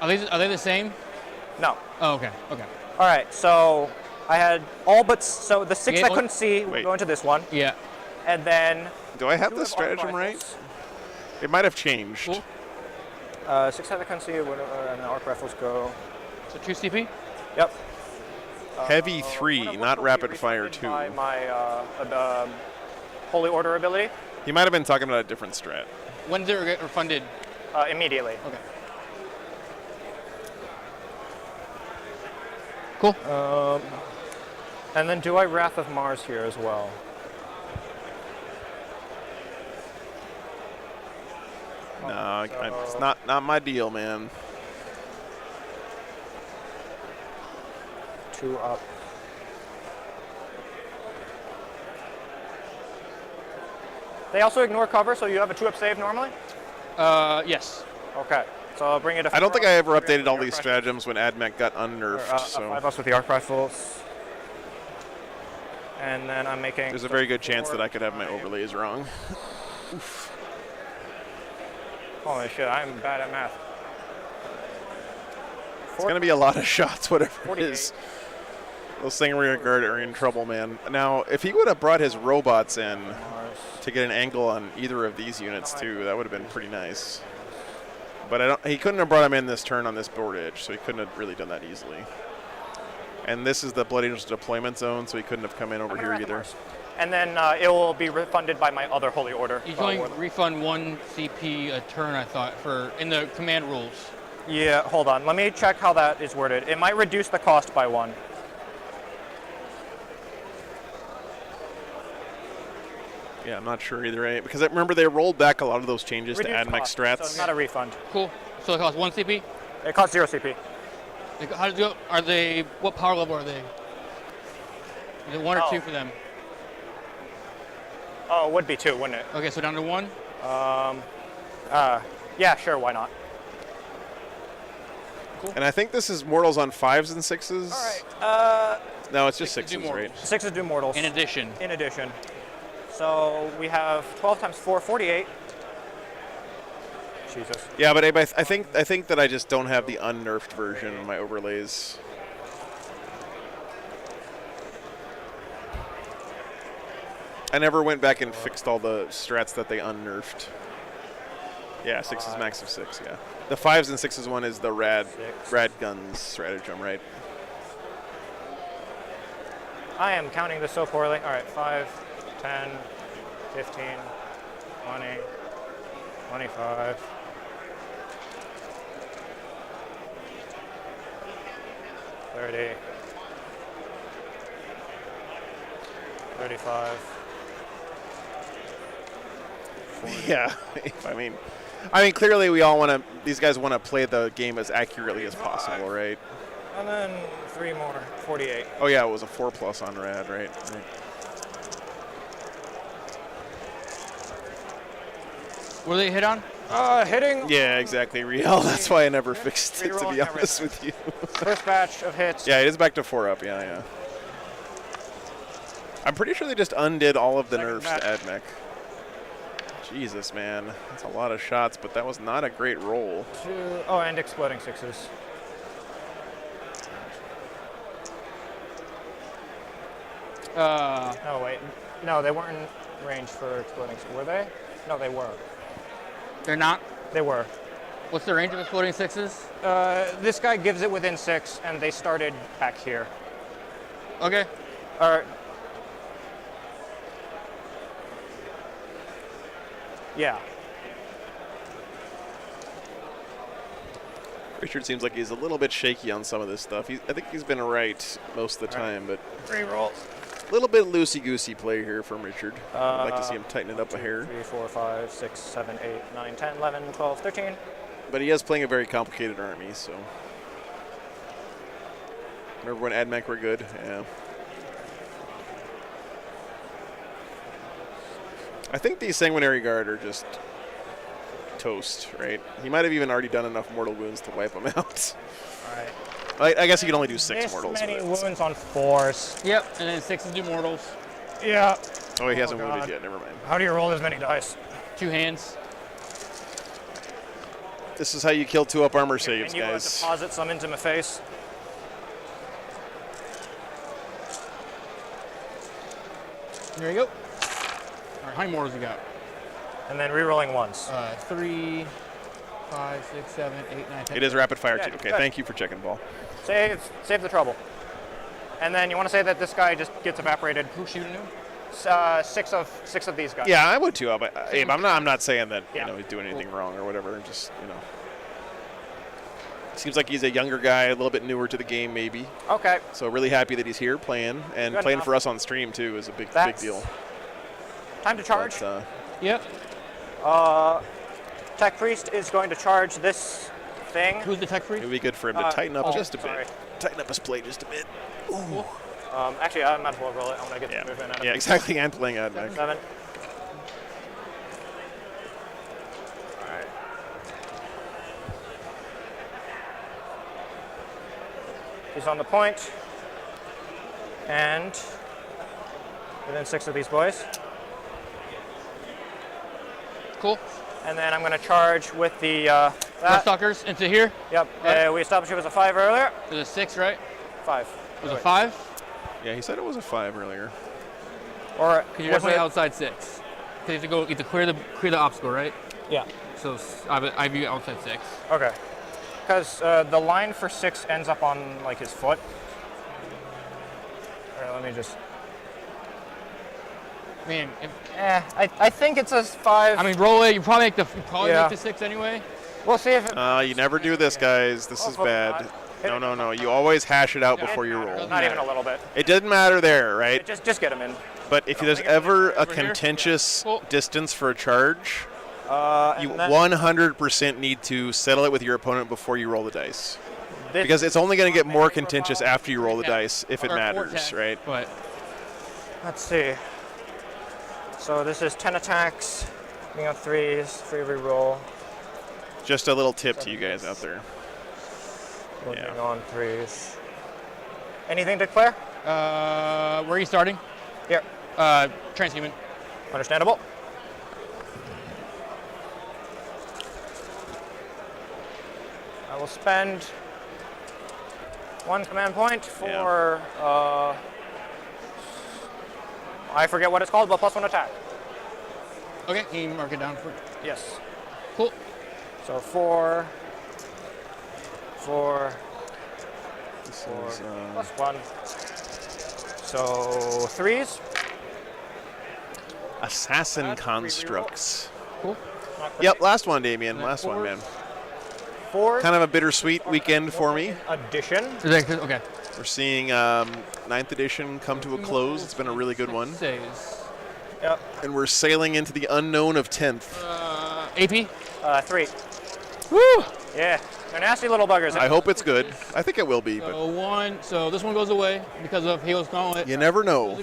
Are they the same? No. Oh, okay. Okay. All right. So I had all but so the 6 I couldn't see would go into this one. Yeah. And then. Do I have this stratagem right? It might have changed. Cool. 6 I couldn't see, and the arc rifles go. So 2 CP. Yep. Heavy 3, not rapid fire 2. My Holy Order ability. You might have been talking about a different strat. When did it get refunded? Immediately. Okay. Cool. And then do I Wrath of Mars here as well? No, it's not my deal, man. 2 up. They also ignore cover, so you have a 2-up save normally? Yes. Okay, so I'll bring it to I don't think I ever updated all these stratagems when Admech got unnerfed. So 5 us with the arc rifles. And then I'm making... there's a very good chance that I could have my overlays wrong. Oof. Holy shit, I'm bad at math. It's going to be a lot of shots, whatever 48. it is. Those Sangria Guard are in trouble, man. Now, if he would have brought his robots in to get an angle on either of these units, too, that would have been pretty nice. But he couldn't have brought him in this turn on this board edge, so he couldn't have really done that easily. And this is the Blood Angels deployment zone, so he couldn't have come in over here either. And then it will be refunded by my other Holy Order. You can only refund 1 CP a turn, I thought, in the command rules. Yeah, hold on. Let me check how that is worded. It might reduce the cost by 1. Yeah, I'm not sure either, right? Because I remember they rolled back a lot of those changes to Admech strats. So it's not a refund. Cool. So it costs 1 CP? It costs 0 CP. How does it go? Are they, what power level are they? Is it 1 or 2 for them? Oh, it would be 2, wouldn't it? Okay, so down to 1? Yeah, sure, why not? Cool. And I think this is mortals on 5s and 6s. All right. No, it's just 6s, right? 6s do mortals. In addition. In addition. So we have 12 times 4, 48. Jesus. Yeah, but I think that I just don't have the unnerfed version of my overlays. I never went back and fixed all the strats that they unnerfed. Yeah, 6 is max of 6, yeah. The 5s and 6s one is the rad guns stratagem, right? I am counting this so poorly. All right, 5, 10, 15, 20, 25. 30, 35. Yeah, I mean, clearly we all want to. These guys want to play the game as accurately as possible, right? And then 3 more, 48. Oh yeah, it was a 4+ on rad, right? What do they hit on? Hitting. Yeah, exactly, Riel. That's why I never fixed it, to be honest with you. First batch of hits. Yeah, it is back to 4 up. Yeah. I'm pretty sure they just undid all of the nerfs to Admech. Jesus, man, that's a lot of shots, but that was not a great roll. Oh, and exploding 6s. Oh wait. No, they weren't in range for exploding. Were they? No, they were. They're not? They were. What's the range of exploding sixes? This guy gives it within 6, and they started back here. Okay. All right. Yeah. Richard seems like he's a little bit shaky on some of this stuff. I think he's been right most of the time, but Reroll. a little bit loosey-goosey play here from Richard. I'd like to see him tighten it up a hair. 3, 4, 5, 6, 7, 8, 9, 10, 11, 12, 13. But he is playing a very complicated army, so. Remember when Admech were good? Yeah. I think these Sanguinary Guard are just toast, right? He might have even already done enough mortal wounds to wipe them out. Alright. I guess he can only do 6 This mortals. many but- wounds on 4s. Yep, and then 6s do mortals. Yeah. Oh, he hasn't God. wounded yet. Never mind. How do you roll this many dice? 2 hands. This is how you kill 2-up armor And saves, you guys. deposit some into my face. There you go. All right, how many mortals you got? And then re-rolling once. 3, 5, 6, 7, 8, 9, 10. It is rapid fire Yeah, too. Okay, good. thank you for checking, Ball. Save the trouble. And then you want to say that this guy just gets evaporated. Who's shooting him? 6 of these guys. Yeah, I would too. But Abe, I'm not saying that Yeah. he's doing anything wrong or whatever. Just seems like he's a younger guy, a little bit newer to the game, maybe. Okay. So really happy that he's here playing and Good playing enough. for us on stream too is a big That's- deal. Time to charge. But, Yep. Tech Priest is going to charge this thing. Who's the tech it freak? would be good for him to tighten up just a sorry. bit. Tighten up his play just a bit. Ooh. Actually, I might as well roll it. I'm going to get Yeah, the movement out of yeah, it. exactly. And playing Admech. 7. Alright. He's on the point. And within 6 of these boys. Cool. And then I'm going to charge with the Stalkers into here. Yep. Right. We established it was a 5 earlier. There's a 6, right? 5. There's a 5. Yeah, he said it was a 5 earlier. Or Because you're definitely outside 6. Because you have to go, you have to clear the obstacle, right? Yeah. So I view outside 6. Okay. Because the line for 6 ends up on like his foot. All right, let me just. I mean, I think it's a 5. I mean, roll it. You probably make the 6 anyway. We'll see if it. You never do this, guys. This is bad. No. You always hash it out before you roll. Not even a little bit. It didn't matter there, right? Just get him in. But if there's ever a contentious distance for a charge, you 100% need to settle it with your opponent before you roll the dice. Because it's only going to get more contentious after you roll the dice if it matters, right? But let's see. So this is 10 attacks. We have 3s, 3 reroll. Just a little tip to you guys out there. Working on 3s. Anything to declare? where are you starting? Here. Transhuman. Understandable. I will spend 1 command point for, I forget what it's called, but +1 attack. Okay, can you mark it down for? Yes. Cool. So 4, +1. So 3s. Assassin constructs. Cool. Yep, last one, Damien. Last one, man. 4. Kind of a bittersweet weekend for me. Addition. Okay. We're seeing 9th edition come to a close. It's been a really good one. Saves. Yep. And we're sailing into the unknown of 10th. AP? 3. Woo! Yeah. They're nasty little buggers. I hope it's good. I think it will be, but So this one goes away because of Halo's Gauntlet. you never know.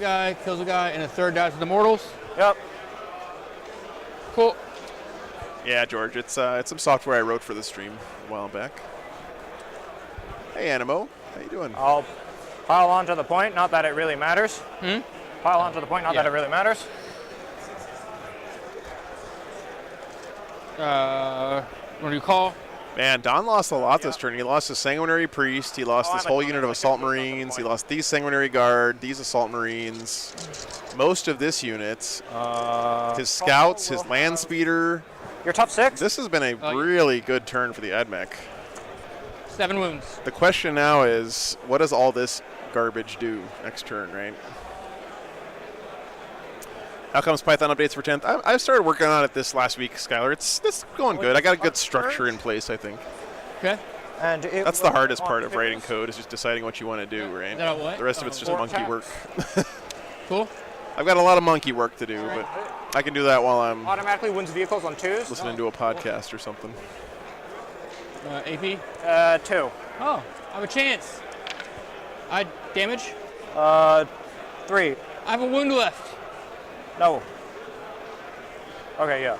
Kills a guy, and a third dies to the mortals. Yep. Cool. Yeah, George, it's some software I wrote for the stream a while back. Hey, Animo, how you doing? I'll pile on to the point, not that it really matters. Pile on to the point, not that it really matters. What do you call? Man, Don lost a lot this turn. He lost his Sanguinary Priest. He lost this whole unit of Assault Marines. He lost these Sanguinary Guard, these Assault Marines, most of this unit, his Scouts, his Land Speeder. Your top 6? This has been a really good turn for the Admech. 7 wounds. The question now is, what does all this garbage do next turn, right? Outcomes Python updates for 10th. I've started working on it this last week, Skylar. It's going good. I got a good structure in place, I think. Okay. And that's the hardest part of writing code, is just deciding what you want to do, right? What? The rest of it's just monkey work. Cool. I've got a lot of monkey work to do, but I can do that while I'm automatically wins vehicles on 2s. listening to a podcast or something. AP? 2. Oh, I have a chance. I damage? 3. I have a wound left. No. Okay, yeah.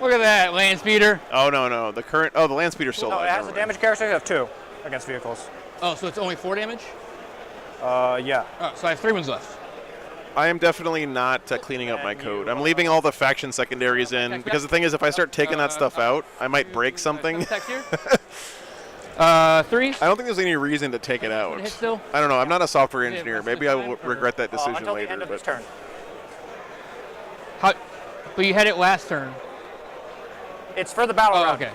Look at that, Land Speeder. Oh, no. The Land Speeder's still No, alive. it has a damage characteristic of 2 against vehicles. Oh, so it's only 4 damage? Yeah. Oh, so I have 3 wounds left. I am definitely not cleaning up my code. I'm leaving all the faction secondaries in, because the thing is, if I start taking that stuff out, I might break something. 3? I don't think there's any reason to take it out. Hit still? I don't know. I'm not a software engineer. Maybe I will regret that decision until later. the end of but this turn. But you had it last turn. It's for the battle round. Okay.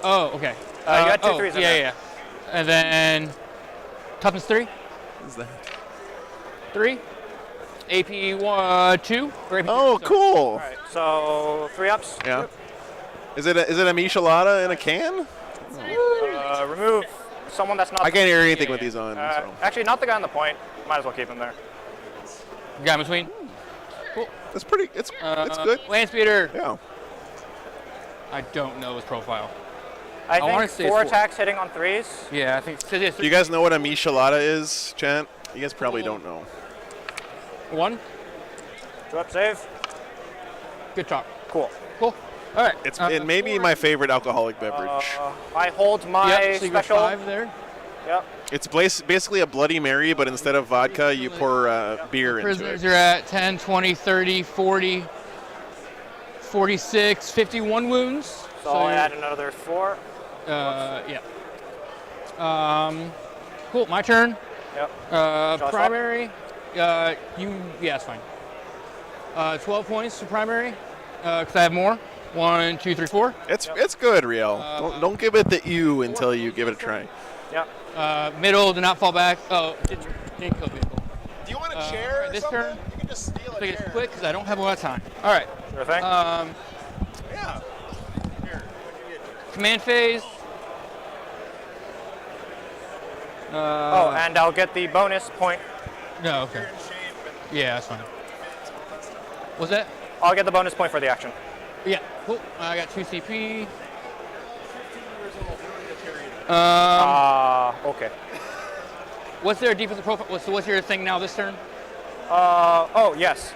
Oh, okay. You had 2 3s in there. Yeah. And then toughness 3? What is that? 3? AP 2? Or AP Oh, cool. All right, so 3 ups. Yeah. Is it a michelada in a can? Remove someone that's not. I can't hear anything with these on. So. Actually, not the guy on the point. Might as well keep him there. Guy in between? Cool. It's pretty. It's good. Land Speeder. Yeah. I don't know his profile. I wanna think say 4 it's 4. attacks hitting on 3s. Yeah, I think. Do you guys know what a michelada is, Chant? You guys probably don't know. 1. 2 up save. Good talk. Cool. All right. It may be my favorite alcoholic beverage. I hold my so you got special. 5 there. Yep. It's basically a Bloody Mary, but instead of vodka, you pour beer into Prisoners it. are at 10, 20, 30, 40, 46, 51 wounds. So I'll add another 4. Yeah. Cool. My turn. Yep. Primary. Yeah, it's fine. 12 points for primary, because I have more. 1, 2, 3, 4. It's good, Riel. Don't give it the U until you give it a try. Yep. Middle, do not fall back. Oh, didn't kill vehicle. Do you want a chair or this something? turn? You can just steal a I think it's chair. quick because I don't have a lot of time. All right. Sure thing. Yeah. Command phase. And I'll get the bonus point. No, okay. Yeah, that's fine. What's that? I'll get the bonus point for the action. Yeah, cool. I got 2 CP. Okay. What's their defensive profile? So what's your thing now this turn? Oh, yes.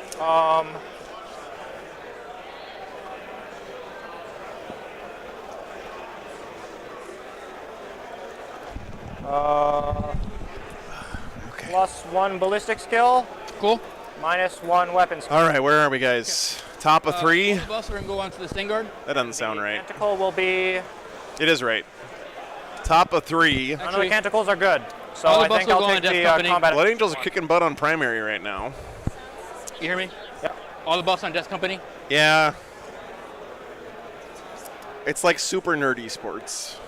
Plus 1 ballistic skill. Cool. Minus 1 weapon skill. All right, where are we, guys? Top of 3? We're going to go on to the Sting Guard. That doesn't sound right. Canticle will be. It is right. Top of 3. None of the canticles are good. So all the I buffs think will I'll go on take Death the Company. combat. Blood Angels are kicking butt on primary right now. You hear me? Yep. All the buffs on Death Company. Yeah. It's like super nerdy sports.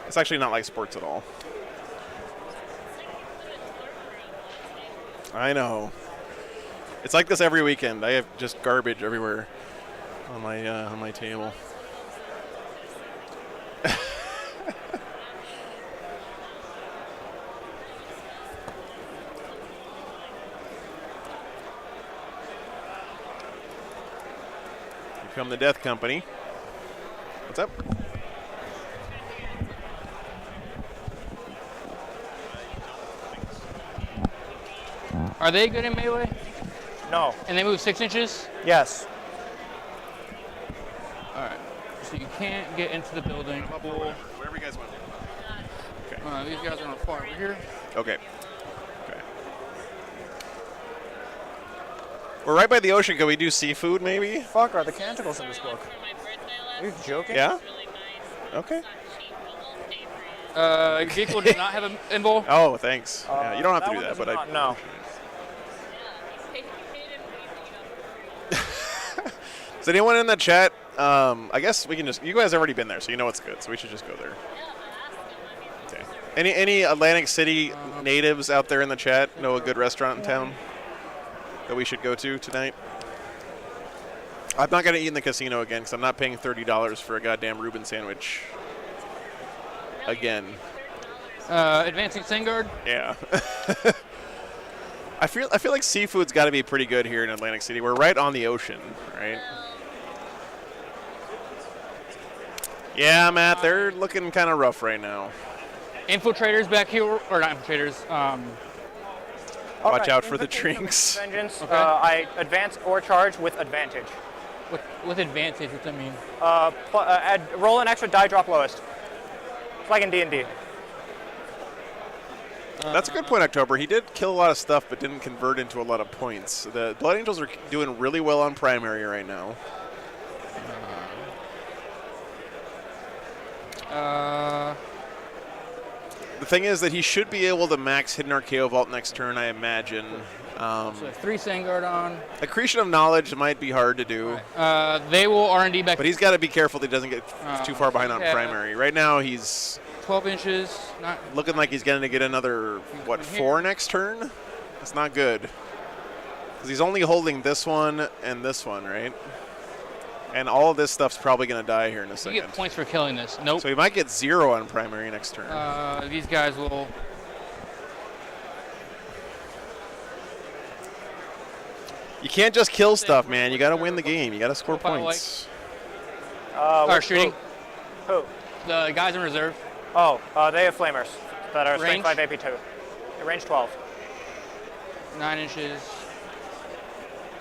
It's actually not like sports at all. I know. It's like this every weekend. I have just garbage everywhere on my table. Become the Death Company. What's up? Are they good in melee? No. And they move 6 inches? Yes. All right. So you can't get into the building. Cool. Wherever you guys want. Okay. These guys are on far over here. Okay. Okay. We're right by the ocean. Can we do seafood, maybe? Fuck, are the canticles in this book? Are you joking? Yeah? Okay. Your vehicle does not have an invul. Oh, thanks. Yeah, you don't have to do that, but I. No. Is anyone in the chat? I guess we can just. You guys have already been there, so you know what's good. So we should just go there. Okay. Any Atlantic City natives out there in the chat know a good restaurant in town that we should go to tonight? I'm not gonna eat in the casino again because I'm not paying $30 for a goddamn Reuben sandwich. Again. Advancing Sangard. Yeah. I feel like seafood's got to be pretty good here in Atlantic City. We're right on the ocean, right? Yeah, Matt, they're looking kind of rough right now. Infiltrators back here, or not infiltrators. Watch out for the drinks. Vengeance. Okay. I advance or charge with advantage. With advantage, what's that mean? Roll an extra die, drop lowest. It's like in D&D. That's a good point, October. He did kill a lot of stuff, but didn't convert into a lot of points. The Blood Angels are doing really well on primary right now. The thing is that he should be able to max Hidden Archaeo Vault next turn, I imagine. So 3 Sangard on. Accretion of Knowledge might be hard to do. They will R&D back. But he's got to be careful that he doesn't get too far behind on primary. Right now, he's 12 inches. Not looking like he's going to get another, 4 next turn? That's not good. Because he's only holding this one and this one, right? And all of this stuff's probably going to die here in a second. You get points for killing this. Nope. So he might get 0 on primary next turn. These guys will. You can't just kill stuff, man. You got to win the game. You got to score points. Start shooting. Who? The guys in reserve. Oh, they have flamers that are Range? strength 5 AP2. Range 12. 9 inches.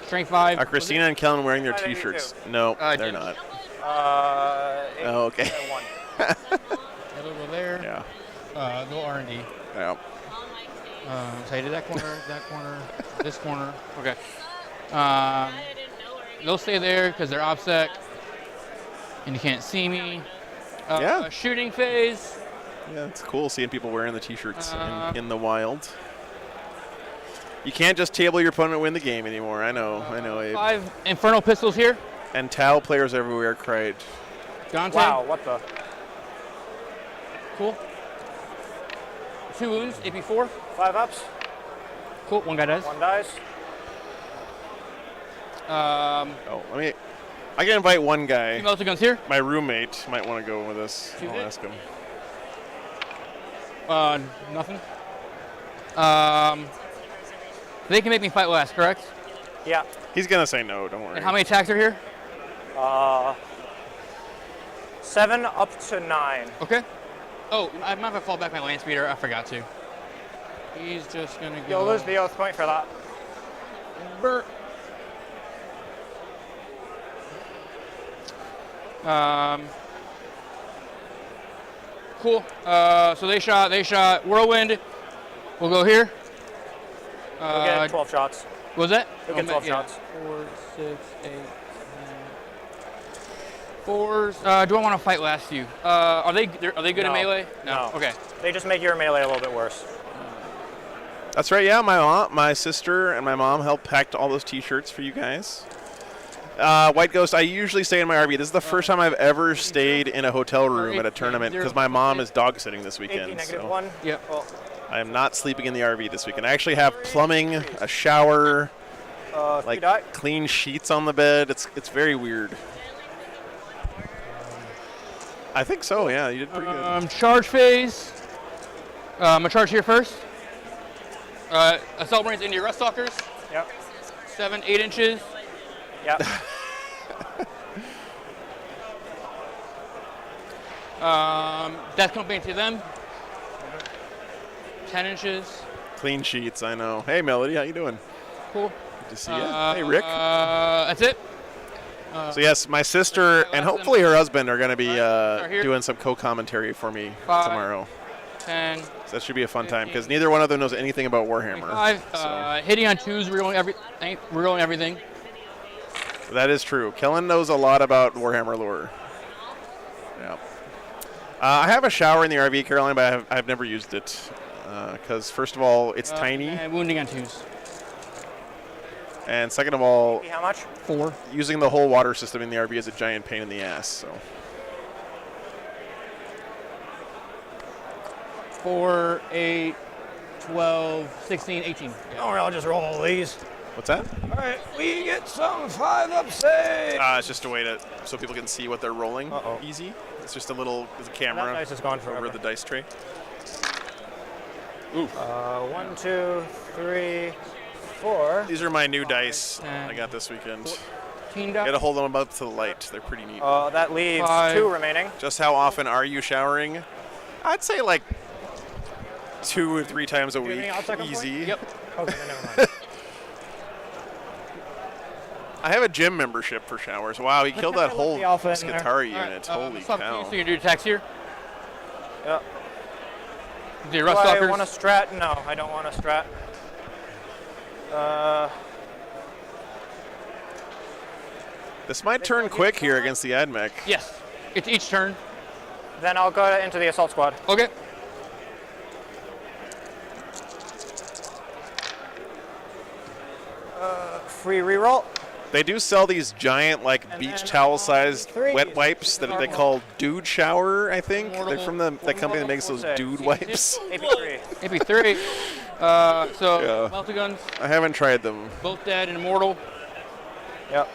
Strength 5. Are Christina and Kellen wearing their 5 AP2. T-shirts? No, they're not. Oh, okay. They'll go there. Yeah. Go R&D. Yeah. So I did that corner, this corner. Okay. They'll stay there because they're OPSEC, and you can't see me. Yeah. Shooting phase. Yeah, it's cool seeing people wearing the T-shirts in the wild. You can't just table your opponent and win the game anymore. I know, Abe. 5 Infernal Pistols here. And Tau players everywhere cried. Dante. Wow, what the? Cool. 2 wounds, AP4. 5 ups. Cool, 1 guy dies. 1 dies. I can invite one guy. Two melted guns here. My roommate might want to go with us. I'll ask him. Nothing. They can make me fight last, correct? Yeah. He's gonna say no. Don't worry. And how many attacks are here? 7 up to 9. Okay. Oh, I might have to fall back my land speeder. I forgot to. He's just gonna go. You'll lose the oath point for that. Burr. Cool. So they shot. Whirlwind. We'll go here. We'll get 12 shots. What was that? We'll get 12 shots. 4, 6, 8, 9. 4s. Do I want to fight last few? Are they good in melee? No. Okay. They just make your melee a little bit worse. That's right. Yeah, my sister, and my mom helped pack all those T-shirts for you guys. White Ghost. I usually stay in my RV. This is the first time I've ever stayed in a hotel room at a tournament because my mom is dog sitting this weekend. -1. Yep. Well, I am not sleeping in the RV this weekend. I actually have plumbing, a shower, clean sheets on the bed. It's very weird. I think so. Yeah, you did pretty good. Charge phase. I'm gonna charge here first. Assault Marines into your Rust Stalkers. Yep. 7, 8 inches. Yep. Death Company to them. 10 inches. Clean sheets, I know. Hey, Melody, how you doing? Cool. Good to see you. Hey, Rick. That's it. So yes, my sister and hopefully her husband are going to be doing some co-commentary for me 5, tomorrow. 10. So that should be a fun time because neither one of them knows anything about Warhammer. 5. Hitting on 2s, rerolling everything. That is true. Kellen knows a lot about Warhammer lore. Yeah. I have a shower in the RV, Caroline, but I've never used it. Because, first of all, it's tiny. And wounding on 2s. And second of all, How much? 4. using the whole water system in the RV is a giant pain in the ass. So 4, 8, 12, 16, 18. Yeah. Don't worry, I'll just roll all these. What's that? All right, we get some 5-up save. It's just a way to so people can see what they're rolling. Easy. It's just there's a camera That dice is gone over forever. the dice tray. Ooh. 1, 2, 3, 4. These are my new dice I got this weekend. 14 Gotta hold them up to the light. They're pretty neat. That leaves 5. 2 remaining. Just how often are you showering? I'd say like 2 or 3 times a week. Easy. Yep. Okay, then never mind. I have a gym membership for showers. Wow, he killed that whole the alpha in there. Skatari unit. Holy cow. So you can do attacks here. Yeah. The Do rust I stalkers. want to strat? No, I don't want to strat. This might turn quick here against the Admech. Yes. It's each turn. Then I'll go into the assault squad. Okay. Free reroll. They do sell these giant, like, beach towel-sized wet wipes that they call Dude Shower, I think. They're from that company that makes those dude wipes. AP3. AP3. So, Melty Guns. I haven't tried them. Both dead and immortal. Yep.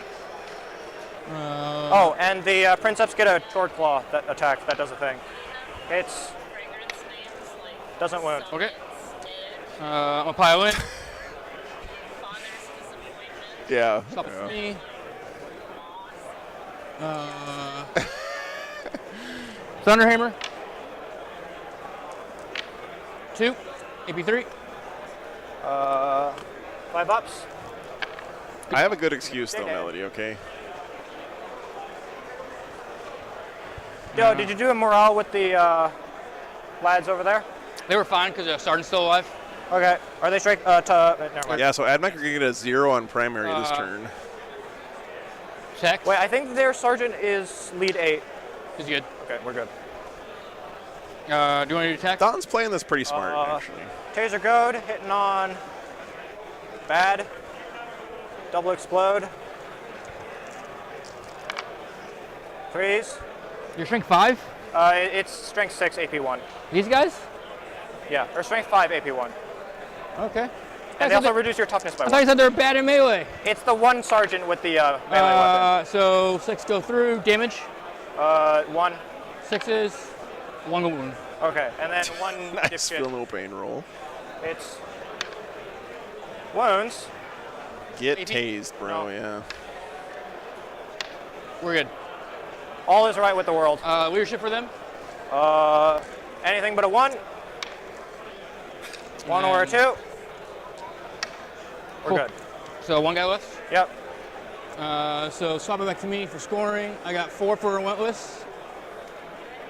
And the Princeps get a Sword Claw that attack. That does a thing. It's doesn't wound. Okay. I'm gonna pile in. Yeah. Stop for me. Thunderhammer. 2. AP3. 5 ups. I have a good excuse, though, Melody, okay? Yo, did you do a morale with the lads over there? They were fine because the sergeant's still alive. Okay. Are they straight? Never mind. Yeah, so Admech are going to get a 0 on primary this turn. Check. Wait, I think their sergeant is lead 8. He's good. Okay, we're good. Do you want to do attack? Don's playing this pretty smart, actually. Taser goad, hitting on bad. Double explode. 3s. Your strength 5? It's strength 6, AP1. These guys? Yeah, or strength 5, AP1. Okay. And they also reduce your toughness by I 1. thought you said they're bad in melee. It's the one sergeant with the melee weapon. So 6 go through. Damage? 1. 6s. 1 go wound. Okay, and then 1 Nice, feel no pain roll. It's wounds. Get tased, bro, yeah. We're good. All is right with the world. Leadership for them? Anything but a 1. 1 or a 2. We're Cool. good. So 1 guy left? Yep. So swap it back to me for scoring. I got 4 for Relentless.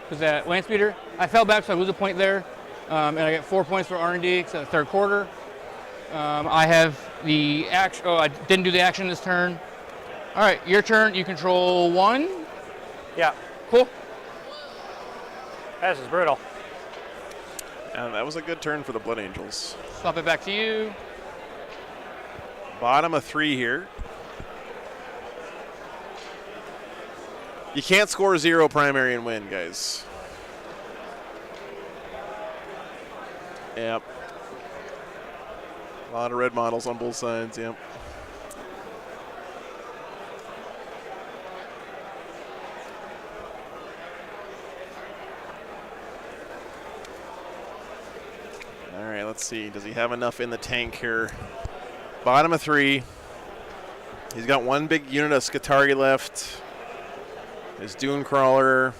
Because that land speeder, I fell back, so I lose a point there. And I get 4 points for R&D because of the third quarter. I have the action. Oh, I didn't do the action this turn. All right, your turn. You control 1. Yeah. Cool. This is brutal. And that was a good turn for the Blood Angels. Swap it back to you. Bottom of 3 here. You can't score 0 primary and win, guys. Yep. A lot of red models on both sides, yep. All right, let's see. Does he have enough in the tank here? Bottom of 3. He's got 1 big unit of Skatari left. His Dune Crawler.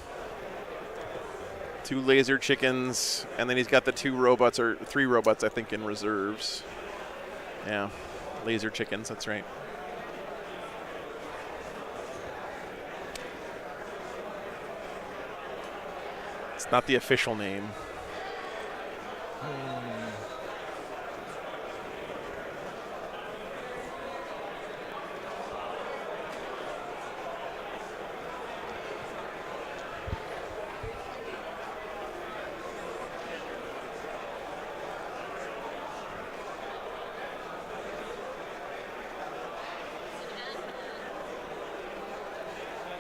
2 laser chickens. And then he's got the 2 robots, or 3 robots, I think, in reserves. Yeah, laser chickens, that's right. It's not the official name.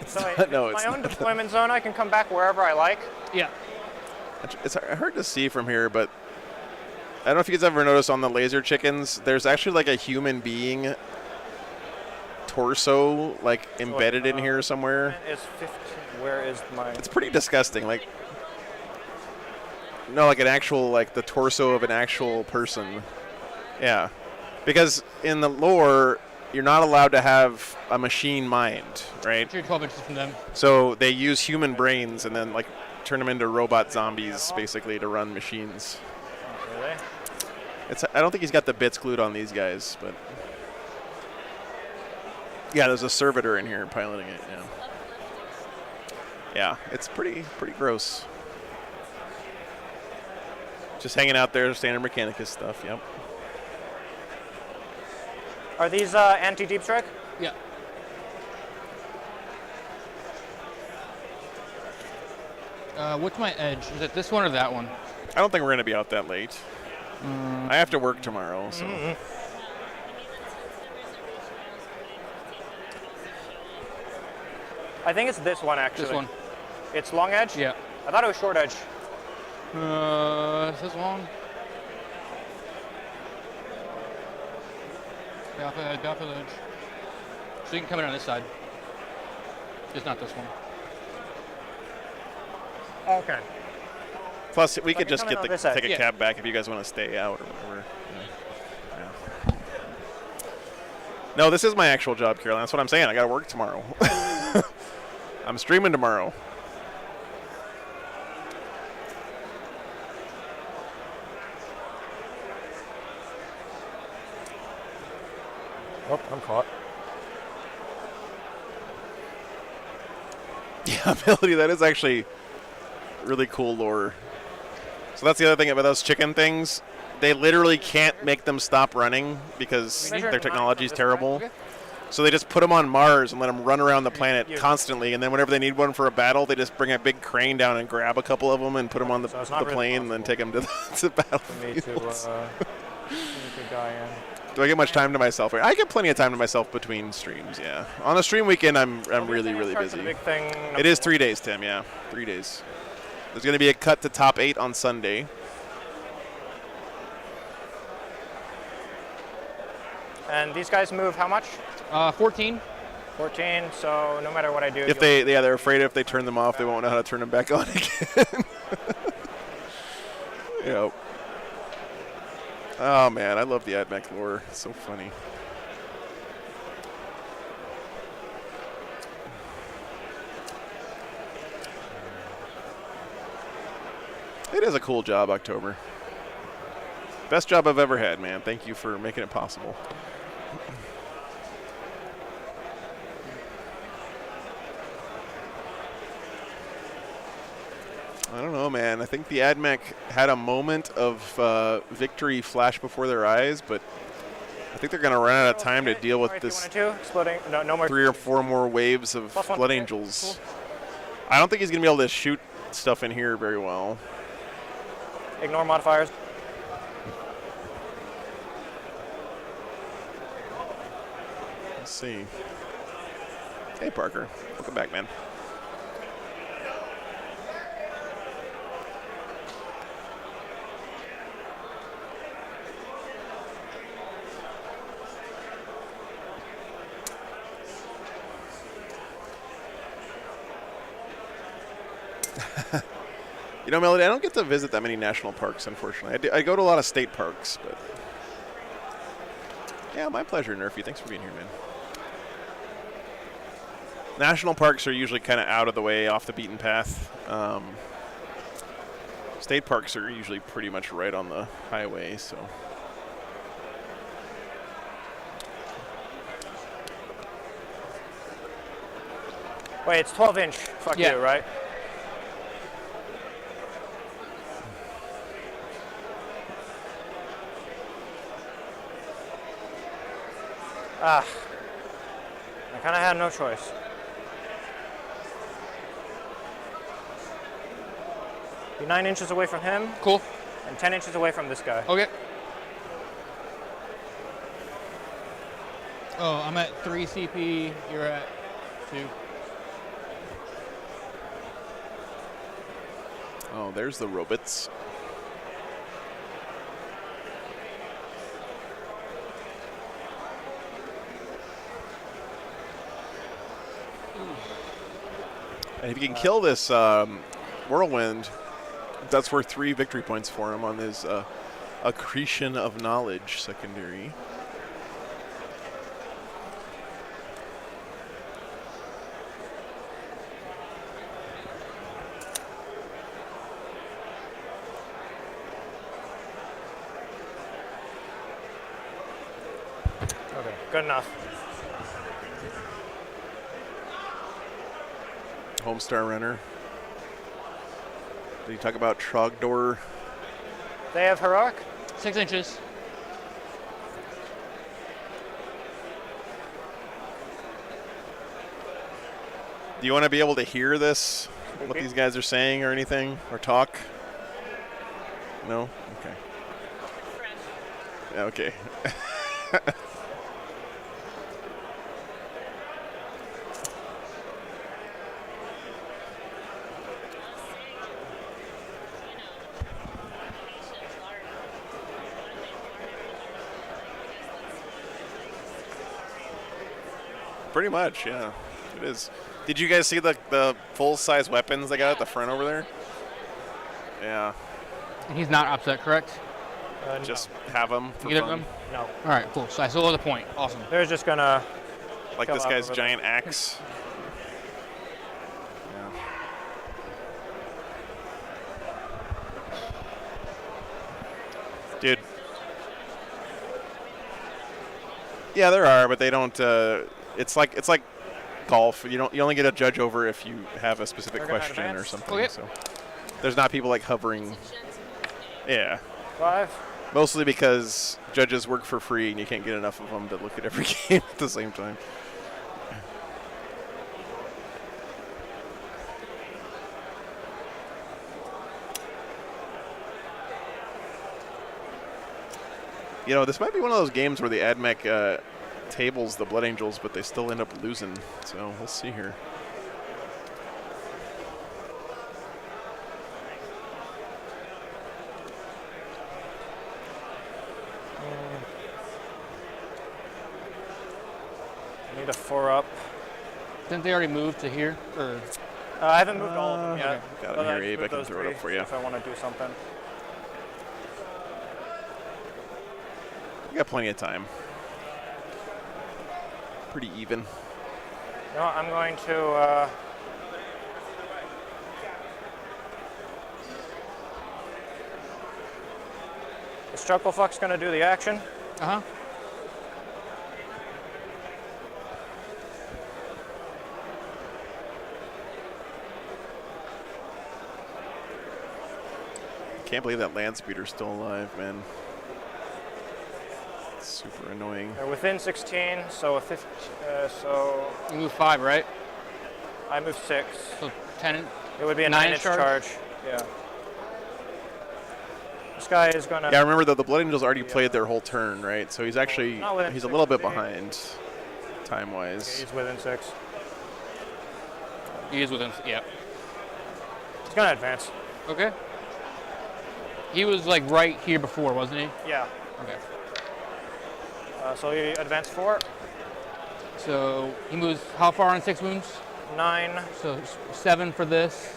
So if No, it's it's my own not. deployment zone, I can come back wherever I like. Yeah. It's hard to see from here, but I don't know if you guys ever noticed on the laser chickens, there's actually like a human being torso like embedded in here somewhere. Is 15. Where is my? It's pretty disgusting. Like, no, like an actual, like the torso of an actual person. Yeah, because in the lore, you're not allowed to have a machine mind, right? You're 12 inches from them. So they use human brains and then like turn them into robot zombies, basically, to run machines. Really? I don't think he's got the bits glued on these guys, but yeah, there's a servitor in here piloting it. Yeah. Yeah, it's pretty gross. Just hanging out there, standard Mechanicus stuff. Yep. Are these anti-deep strike? Yeah. What's my edge? Is it this one or that one? I don't think we're gonna be out that late. I have to work tomorrow, so. I think it's this one actually. This one. It's long edge? Yeah. I thought it was short edge. Is this long? Baffle edge. So you can come in on this side. Just not this one. Okay. Plus, we So I could can just come in get on this side. take a Yeah. cab back if you guys want to stay out or whatever. Yeah. No, this is my actual job, Caroline. That's what I'm saying. I got to work tomorrow. I'm streaming tomorrow. Oh, I'm caught. Yeah, Melody, that is actually really cool lore. So that's the other thing about those chicken things. They literally can't make them stop running because their technology is terrible. So they just put them on Mars and let them run around the planet constantly. And then whenever they need one for a battle, they just bring a big crane down and grab a couple of them and put them on the plane and then take them to the battlefield. Do I get much time to myself? I get plenty of time to myself between streams, yeah. On a stream weekend, I'm really busy. It is 3 days, Tim, yeah. 3 days. There's going to be a cut to top 8 on Sunday. And these guys move how much? 14. 14, so no matter what I do. If they're afraid if they turn them off, they won't know how to turn them back on again. Yep. Oh man, I love the Admech lore. It's so funny. It is a cool job, October. Best job I've ever had, man. Thank you for making it possible. I don't know, man. I think the Admech had a moment of victory flash before their eyes, but I think they're going to run out of time to deal with this Exploding. No more. 3 or 4 more waves of Blood Angels. I don't think he's going to be able to shoot stuff in here very well. Ignore modifiers. Let's see. Hey, Parker. Welcome back, man. You know, Melody, I don't get to visit that many national parks, unfortunately. I go to a lot of state parks, but yeah, my pleasure, Nerfy. Thanks for being here, man. National parks are usually kind of out of the way, off the beaten path. State parks are usually pretty much right on the highway, so. Wait, it's 12-inch. Fuck you, right? I kind of had no choice. Be 9 inches away from him. Cool. And 10 inches away from this guy. Okay. Oh, I'm at 3 CP. You're at 2. Oh, there's the robots. And if you can kill this whirlwind, that's worth 3 victory points for him on his accretion of knowledge secondary. Okay, good enough. Homestar Runner. Did you talk about Trogdor? They have heroic? 6 inches. Do you want to be able to hear this? What these guys are saying or anything? Or talk? No? Okay. Yeah, okay. Pretty much, yeah. It is. Did you guys see the full-size weapons they got at the front over there? Yeah. He's not upset, correct? Just have them for Either fun. of them? No. All right, cool. So I still have the point. Awesome. They're just gonna. Like this guy's giant axe. Dude. Yeah, there are, but they don't. It's like golf. You only get a judge over if you have a specific question or something. Okay. So there's not people like hovering. Yeah. 5. Mostly because judges work for free and you can't get enough of them to look at every game at the same time. You know, this might be one of those games where the Admech tables the Blood Angels, but they still end up losing. So we'll see here. Need a 4-up. Didn't they already move to here? Or? I haven't moved all of them yet. Okay. Got but him I here, Abe. I moved can those throw it up 3 for you. if I want to do something. We got plenty of time. Pretty even. No, I'm going to. Is Chucklefuck's going to do the action? Uh-huh. Can't believe that land speeder's still alive, man. It's super annoying. They're within 16, so a 50. So you move 5, right? I moved 6. So 10. It would be a 9-inch 9-inch charge. Yeah. This guy is gonna. Yeah, remember the Blood Angels already played their whole turn, right? So he's actually Not within he's a 6, little bit is he? behind time-wise. He's within 6. He is within, yeah. He's gonna advance. Okay. He was like right here before, wasn't he? Yeah. Okay. So he advanced 4. So he moves how far on 6 wounds? 9. So 7 for this.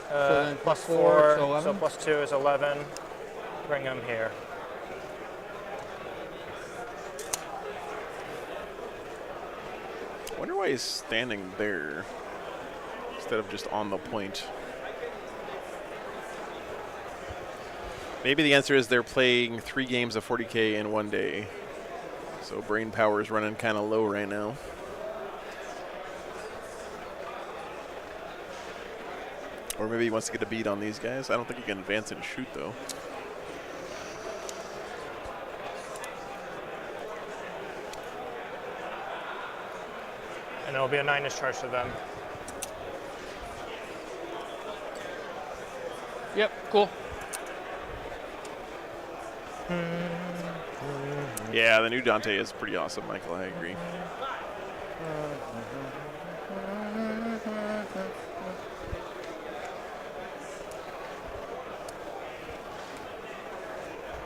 So then plus plus 4, so 11? so plus 2 is 11. Bring him here. I wonder why he's standing there instead of just on the point. Maybe the answer is they're playing 3 games of 40K in one day. So brain power is running kind of low right now. Or maybe he wants to get a beat on these guys. I don't think he can advance and shoot, though. And it'll be a 9-inch charge to them. Yep, cool. Yeah, the new Dante is pretty awesome, Michael. I agree.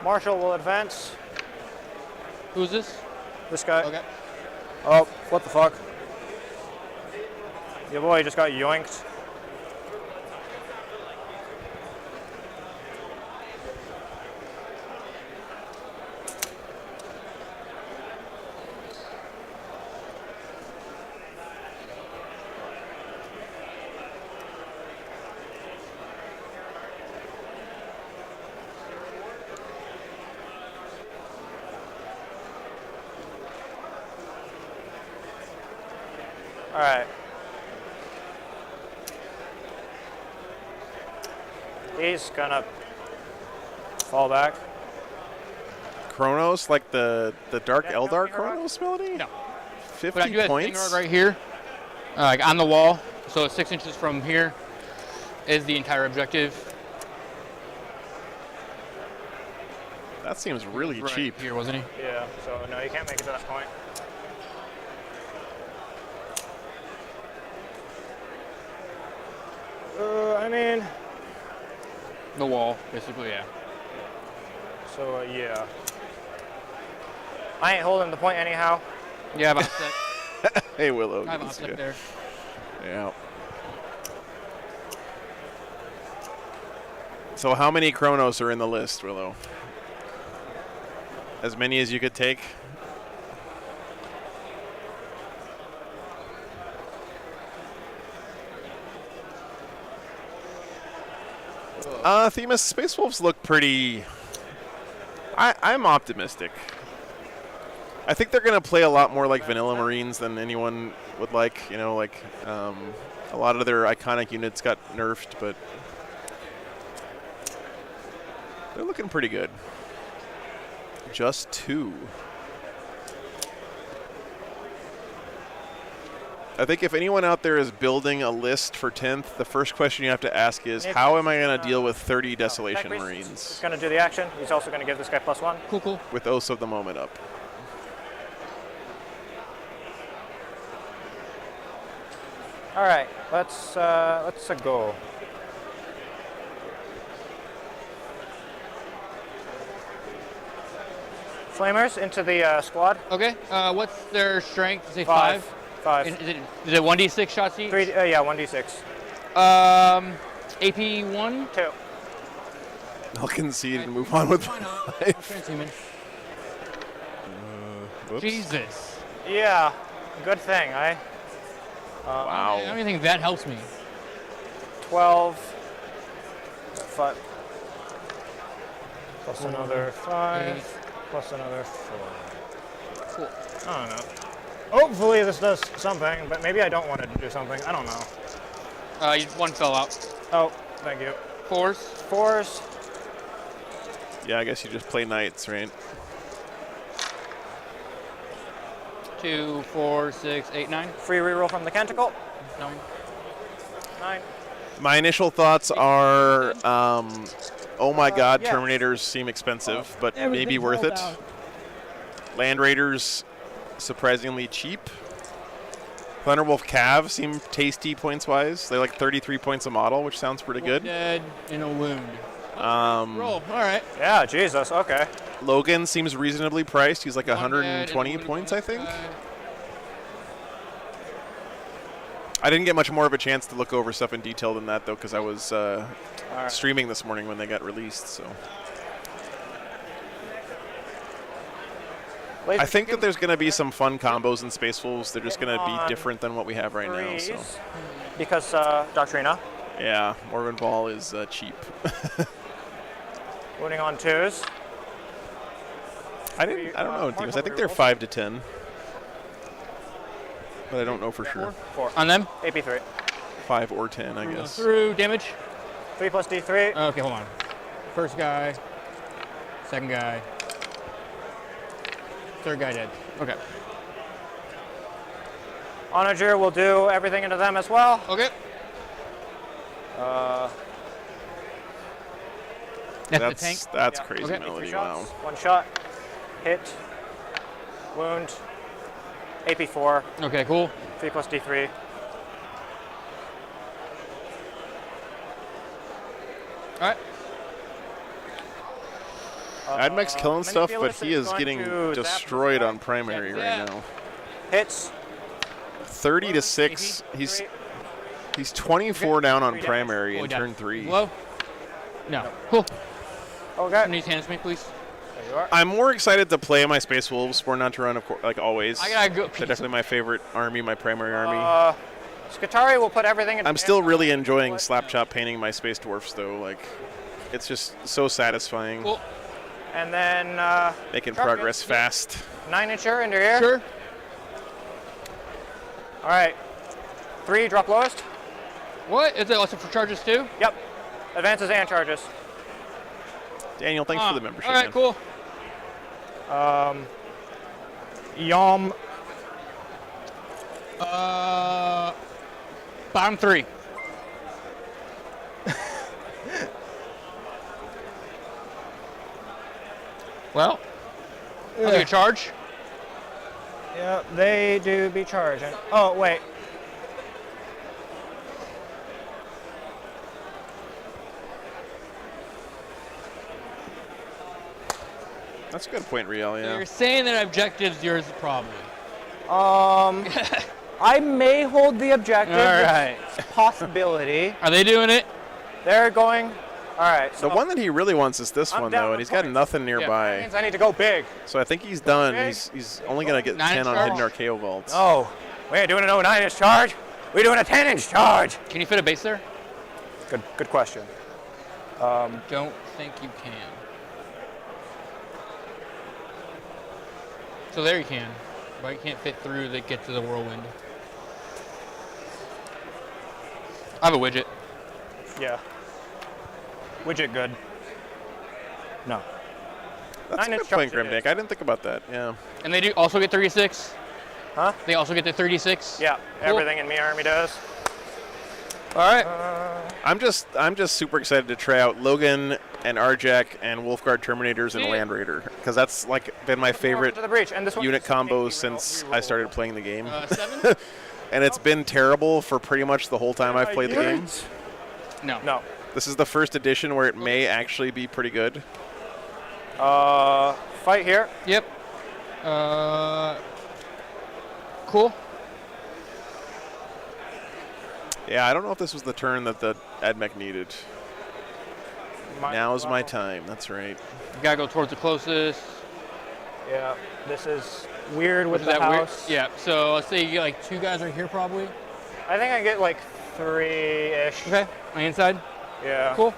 Marshall will advance. Who's this? This guy. Okay. Oh, what the fuck? Your boy just got yoinked. All right. He's gonna fall back. Chronos, like the Dark Eldar Chronos ability? No. 50 But I do have points? Stinger right here, like on the wall. So 6 inches from here is the entire objective. That seems really Right cheap. here, wasn't he? Yeah, so no, you can't make it to that point. I mean, The wall, basically, yeah. so yeah. I ain't holding the point anyhow. Yeah, I've offset. Hey, Willow. I have good to see offset you. there. Yeah. So how many Chronos are in the list, Willow? As many as you could take? Themis Space Wolves look pretty... I'm optimistic. I think they're going to play a lot more like vanilla Marines than anyone would like. You know, like a lot of their iconic units got nerfed, but they're looking pretty good. Just 2. I think if anyone out there is building a list for 10th, the first question you have to ask is, how am I going to deal with 30 Desolation Marines? He's going to do the action. He's also going to give this guy +1. Cool, cool. With Oath of the Moment up. All right, let's go. Flamers into the squad. Okay. What's their strength? Say 5. 5. Is it 1d6 shots each? 3. Yeah, 1d6. AP 1. 2. I'll concede and move on with Why not? 5. Transhuman. Whoops. Jesus. Yeah, good thing. Wow. I don't even think that helps me. 12. 5. Plus another 5. 8. Plus another 4. Cool. I don't know. Hopefully this does something, but maybe I don't want it to do something. I don't know. One fell out. Oh, thank you. 4s. 4s. Yeah, I guess you just play Knights, right? 2, 4, 6, 8, 9. Free reroll from the Canticle. 9. 9. My initial thoughts are, oh my god, yeah. Terminators seem expensive, but maybe worth it. Land Raiders, surprisingly cheap. Thunderwolf Cav seem tasty points-wise. They're like 33 points a model, which sounds pretty good. Dead in a wound. Roll. All right. Yeah, Jesus, okay. Logan seems reasonably priced. He's like One 120 dead, points, I think. 25. I didn't get much more of a chance to look over stuff in detail than that, though, because I was streaming this morning when they got released. So I think that there's going to be some fun combos in Space Wolves. They're just going to be different than what we have right now. So because Doctrina. Yeah, Morven Ball is cheap. Winning on 2s. I don't know, Demus. I think they're 5 to 10. But I don't know for sure. 4. On them? AP3. 5 or 10, I guess. Through damage. 3 plus D3. Okay, hold on. First guy. Second guy. Third guy dead. Okay. Onager will do everything into them as well. Okay. That's the tank. That's crazy, Okay. Melody. 3 Wow. shots. 1 shot. Hit. Wound. AP4. Okay, cool. 3 plus D3. All right. Admech's killing stuff, but Manipulus he is going getting to zap destroyed this on primary right now. Hits. 30 to 6. He's 24 down on primary in turn 3. Low? No. Cool. Okay. Can you hands me, please? There you are. I'm more excited to play my Space Wolves for not to run, of course, like always. I gotta go. They're definitely my favorite army, my primary army. Scutari will put everything in. I'm still really enjoying Slapchop painting my Space Dwarfs, though. Like, it's just so satisfying. Cool. And then Making progress fast. 9-incher into here. Sure. All right. 3, drop lowest. What? Is it also for charges too? Yep. Advances and charges. Daniel, thanks for the membership. All right, man. cool. Yom. Bottom 3. Well, I'll take a charge. Yeah, they do be charging. Oh, wait. That's a good point, Riel, So yeah. you're saying that objective's yours probably. I may hold the objective. All right. It's a possibility. Are they doing it? They're going. All right. The one that he really wants is this I'm one, down though, with and he's got points. nothing That nearby. means I need to go big. So I think he's done. Okay. He's only going to get 9 10 on charge? Hidden Archaeo Vaults. Oh, we ain't doing an 9-inch charge. We're doing a 10-inch charge. Can you fit a base there? Good question. Don't think you can. So there you can, but you can't fit through to get to the whirlwind. I have a widget. Yeah. Widget good. No. That's a 9-inch good point, charge it Grimdank. is. I didn't think about that, yeah. And they do also get 36? Huh? They also get the 36? Yeah. Cool. Everything in me army does. All right. I'm just super excited to try out Logan and Arjack and Wolfguard Terminators and Land Raider, because that's like been my favorite To the breach, and this one unit combos since I started playing the game. 7? And it's been terrible for pretty much the whole time I've played the game. No. No. This is the first edition where it may actually be pretty good. Fight here. Yep. Cool. Yeah, I don't know if this was the turn that the Admech needed. Now's my time. That's right. You gotta go towards the closest. Yeah. This is weird with Is the that weird? house. Yeah. So let's say you get like 2 guys right here probably. I think I get like 3-ish. Okay. On the inside. Yeah. Cool.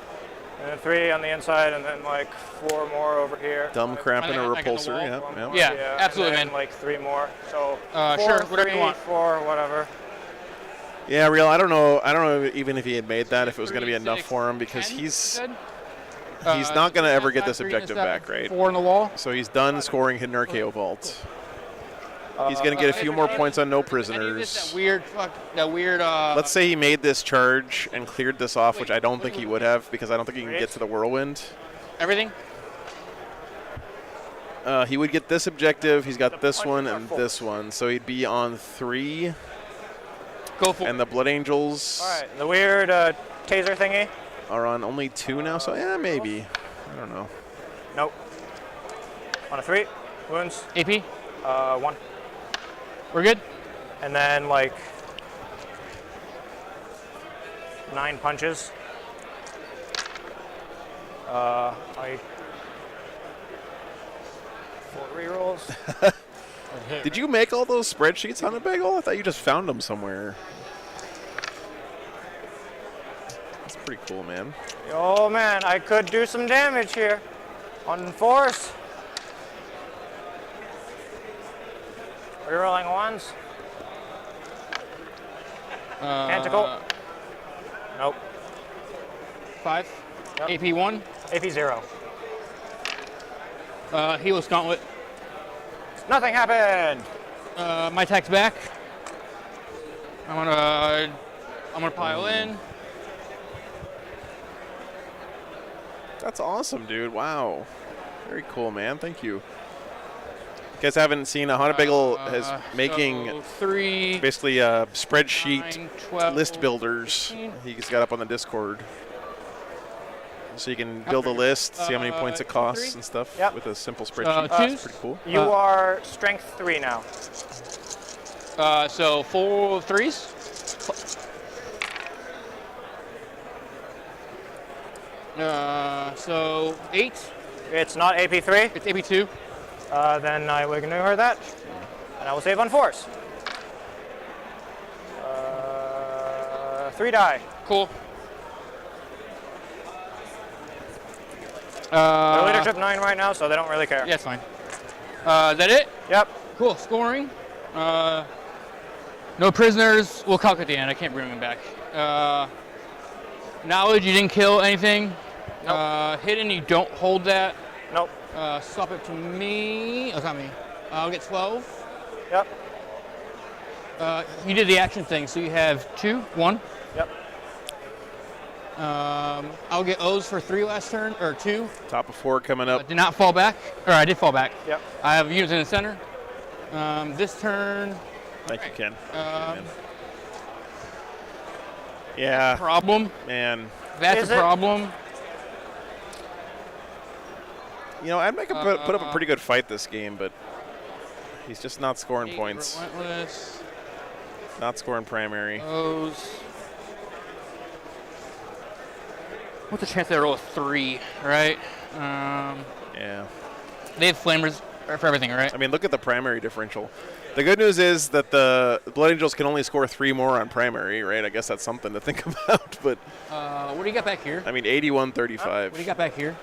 And then 3 on the inside, and then like 4 more over here. Dumb crap and a I got the repulsor. wall. Yeah. Yeah, absolutely, and then, man. like 3 more. So Sure, 4, whatever you 3, want. 4, whatever. Yeah, Real. I don't know even if he had made that, if it was going to be 3, enough 6, for him, because 10, he's you said? not going to ever get Inside, this 3 objective inside, back, right? 4 in the wall. So he's done scoring Hidden Archaeo Vault. He's going to get a few more points on no prisoners. That weird. Let's say he made this charge and cleared this off, which I don't think he would have, because I don't think he can get to the whirlwind. Everything. He would get this objective. He's got this one and this one, so he'd be on 3. Go for it. And the Blood Angels All right. The weird taser thingy. are on only 2 now, so yeah, maybe. I don't know. Nope. On a 3. Wounds. AP. 1. We're good. And then like 9 punches. I 4 rerolls. Did you make all those spreadsheets on a bagel? I thought you just found them somewhere. That's pretty cool, man. Oh man, I could do some damage here on 4s. Rerolling 1s. Tentacle. Nope. 5. Yep. AP 1. AP 0. Helos Gauntlet. Nothing happened. My attack's back. I'm gonna pile in. That's awesome, dude. Wow. Very cool, man. Thank you. You guys haven't seen a Haunted Bagel is making So 3, basically a spreadsheet 9, 12, list builders. 15. He's got up on the Discord. So you can build a list, see how many points it costs and stuff with a simple spreadsheet. That's pretty cool. You are strength 3 now. So 4 threes. So 8. It's not AP3. It's AP2. Then I will ignore that, and I will save on 4s. 3 die. Cool. They're leadership 9 right now, so they don't really care. Yeah, it's fine. Is that it? Yep. Cool. Scoring. No prisoners. We'll calc at the end. I can't bring them back. Knowledge. You didn't kill anything. Nope. Hidden. You don't hold that. Nope. Swap it to me. Oh, it's not me. I'll get 12. Yep. You did the action thing, so you have 2, 1. Yep. I'll get O's for 3 last turn, or 2. Top of 4 coming up. Did not fall back. Or I did fall back. Yep. I have units in the center. This turn. Thank you, Ken. Yeah. Problem. Man. That's a problem. You know, Admech put up a pretty good fight this game, but he's just not scoring points. Relentless. Not scoring primary. O's. What's the chance they roll a 3, right? Yeah. They have flamers for everything, right? I mean, look at the primary differential. The good news is that the Blood Angels can only score 3 more on primary, right? I guess that's something to think about. But what do you got back here? I mean, 81-35. What do you got back here?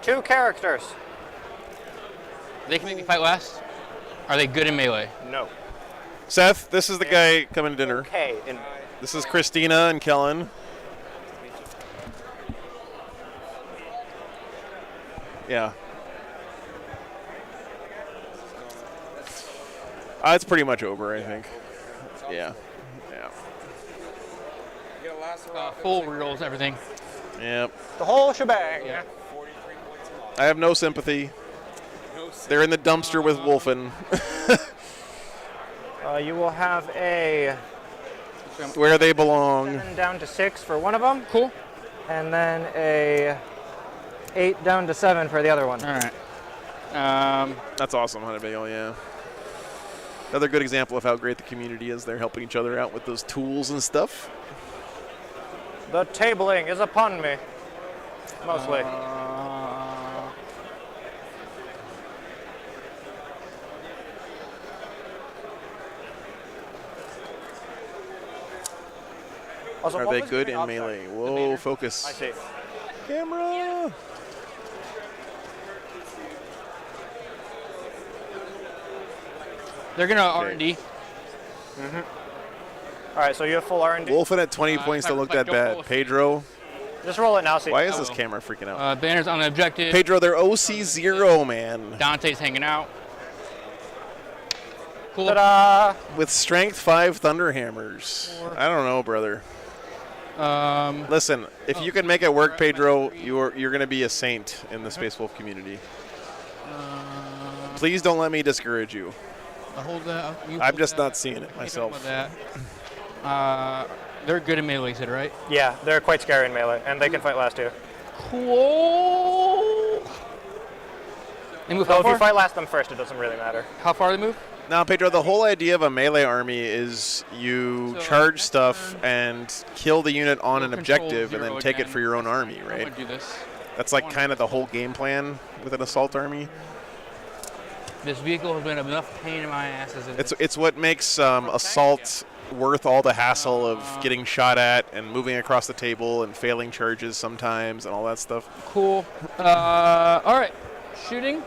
2 characters. They can make me fight last? Are they good in melee? No. Seth, this is the guy coming to dinner. Okay. This is Christina and Kellen. Yeah. It's pretty much over, I think. Yeah. Yeah. Full rerolls, everything. Yep. The whole shebang. Yeah. I have no sympathy. They're in the dumpster with Wolfen. You will have a where they belong. 7 down to 6 for one of them. Cool. And then a 8 down to 7 for the other one. All right. That's awesome, Hunter Bagel, yeah. Another good example of how great the community is. They're helping each other out with those tools and stuff. The tabling is upon me. Mostly. Also, Are what they was good the in outside? melee? Whoa, focus. I see. Camera! They're gonna R&D. All right, so you have full R&D. Wolfen at 20 points don't look that bad. Pedro. Just roll it now. See. Why is this camera freaking out? Banners on the objective. Pedro, they're OC0, man. Dante's hanging out. Cool. Ta-da! With strength 5 Thunderhammers. I don't know, brother. Listen, if you can make it work, Pedro, you're going to be a saint in the Space Wolf community. Please don't let me discourage you. Hold that. I'm just not seeing it myself. They're good in melee, you said, right? Yeah, they're quite scary in melee, and they can fight last too. Cool. They move So how if you far? fight last them first, it doesn't really matter. How far they move? Now, Pedro, the whole idea of a melee army is you charge stuff and kill the unit on an objective and then take it for your own army, right? I'm gonna do this. That's like kind of the whole game plan with an assault army. This vehicle has been enough pain in my ass as it is. It's what makes assault worth all the hassle of getting shot at and moving across the table and failing charges sometimes and all that stuff. Cool. All right, shooting.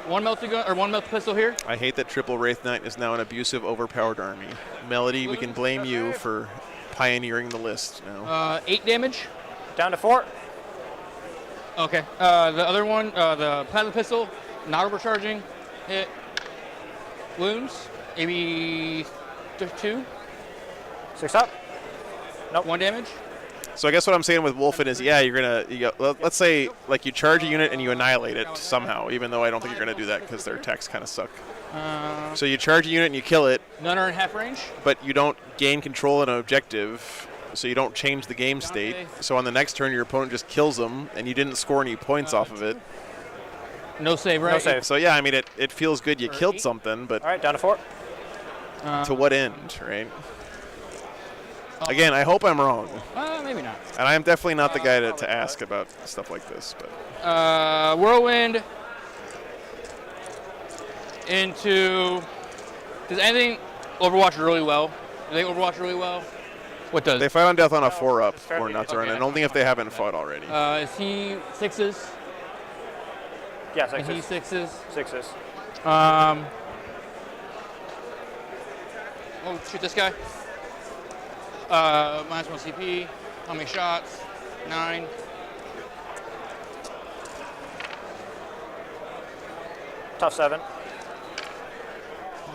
One melted gun or one melted pistol here. I hate that Triple Wraith Knight is now an abusive, overpowered army. Melody, we can blame you for pioneering the list now. 8 damage. Down to 4. Okay. The other one, the plasma pistol, not overcharging. Hit. Wounds. Maybe 2. 6 up. Nope. 1 damage. So I guess what I'm saying with Wolfen is, yeah, let's say like you charge a unit and you annihilate it somehow, even though I don't think you're going to do that because their attacks kind of suck. So you charge a unit and you kill it. None are in half range. But you don't gain control of an objective. so you don't change the game state. So on the next turn, your opponent just kills them, and you didn't score any points off of it. No save, right? No save. So yeah, I mean, it feels good you killed something, but All right, down to 4. to what end, right? Again, I hope I'm wrong. Maybe not. And I'm definitely not the guy to ask about stuff like this. But Whirlwind into. Does anything Overwatch really well? Do they Overwatch really well? What does? They fight on death on a 4-up or nuts run, and only if they haven't fought already. Is he 6s? Yeah, 6s. Is he 6s? 6s. Oh, shoot this guy. Minus 1 CP. How many shots? 9. Tough 7.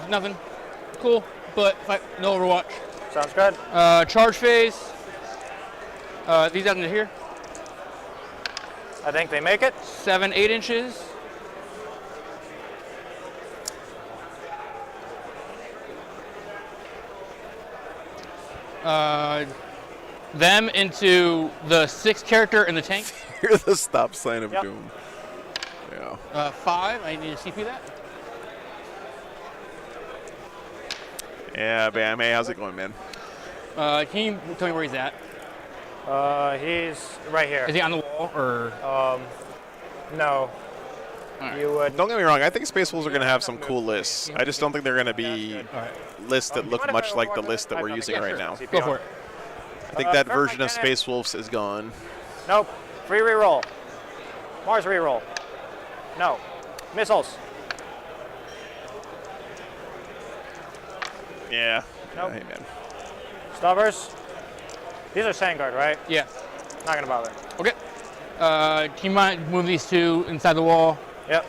Nothing. Cool, but no Overwatch. Sounds good. Charge phase. These out into here. I think they make it. 7, 8 inches. Them into the 6th character in the tank. You're the stop sign of doom. Yeah. 5. I need to CP that. Yeah, Bam. Hey, how's it going, man? Can you tell me where he's at? He's right here. Is he on the wall or? No. Right. You would. Don't get me wrong. I think Space Wolves are going to have some cool lists. I just don't think they're going to be lists that look much like the list that we're using right now. Go for it. I think that version of Space Wolves is gone. Nope. Free reroll. Mars reroll. No. Missiles. Yeah. Nope. Hey, man. Stubbers. These are Sandguard, right? Yeah. Not gonna bother. Okay. Can you mind move these 2 inside the wall? Yep.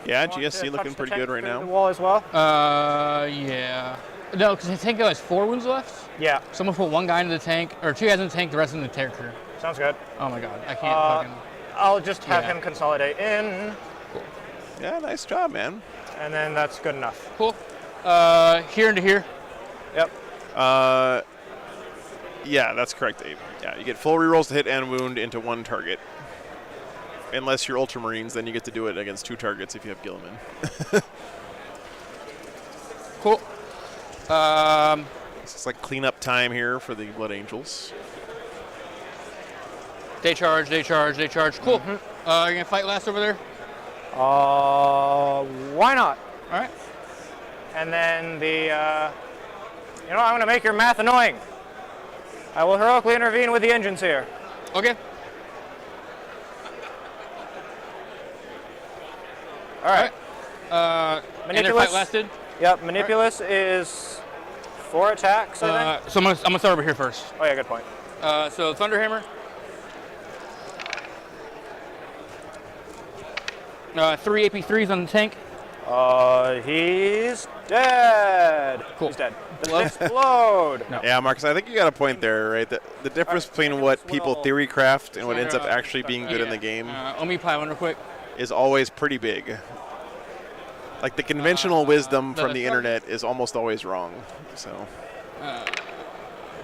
Yeah, GSC looking pretty good right now. The wall as well. Yeah. No, because the tank has 4 wounds left. Yeah. Someone put 1 guy into the tank, or 2 guys in the tank, the rest in the character. Sounds good. Oh my god, I can't fucking. I'll just have him consolidate in. Cool. Yeah, nice job, man. And then that's good enough. Cool. Here into here. Yep. Yeah, that's correct, Dave. Yeah, you get full rerolls to hit and wound into 1 target. Unless you're Ultramarines, then you get to do it against 2 targets if you have Gilliman. Cool. It's like cleanup time here for the Blood Angels. They charge, they charge, they charge. Cool. You're going to fight last over there? Why not? All right. And then the, you know, I'm going to make your math annoying. I will heroically intervene with the engines here. Okay. All right. And their fight lasted? Yep, Manipulus is 4 attacks, I think. So I'm gonna start over here first. Oh yeah, good point. So Thunderhammer. 3 AP3s on the tank. He's dead. Cool. He's dead. Does it explode? No. Yeah, Marcus, I think you got a point there, right? The difference between what people theory craft and what ends up actually being good in the game Omi Pylon real quick. is always pretty big. Like the conventional wisdom from the internet is almost always wrong. So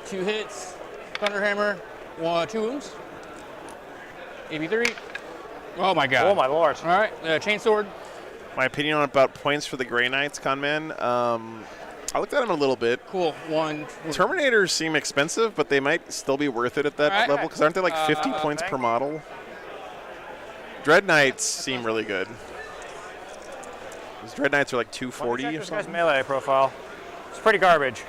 2 hits. Thunderhammer. 2 wounds. AP3. Oh my god. Oh my lord. All right. Chainsword. my opinion on about points for the Grey Knights, Conman. I looked at them a little bit. Cool. Terminators seem expensive, but they might still be worth it at that level, because aren't they like 50 points per model? Dread Knights seem really good. Those Dread Knights are like 240 or This something. guy's melee profile. It's pretty garbage.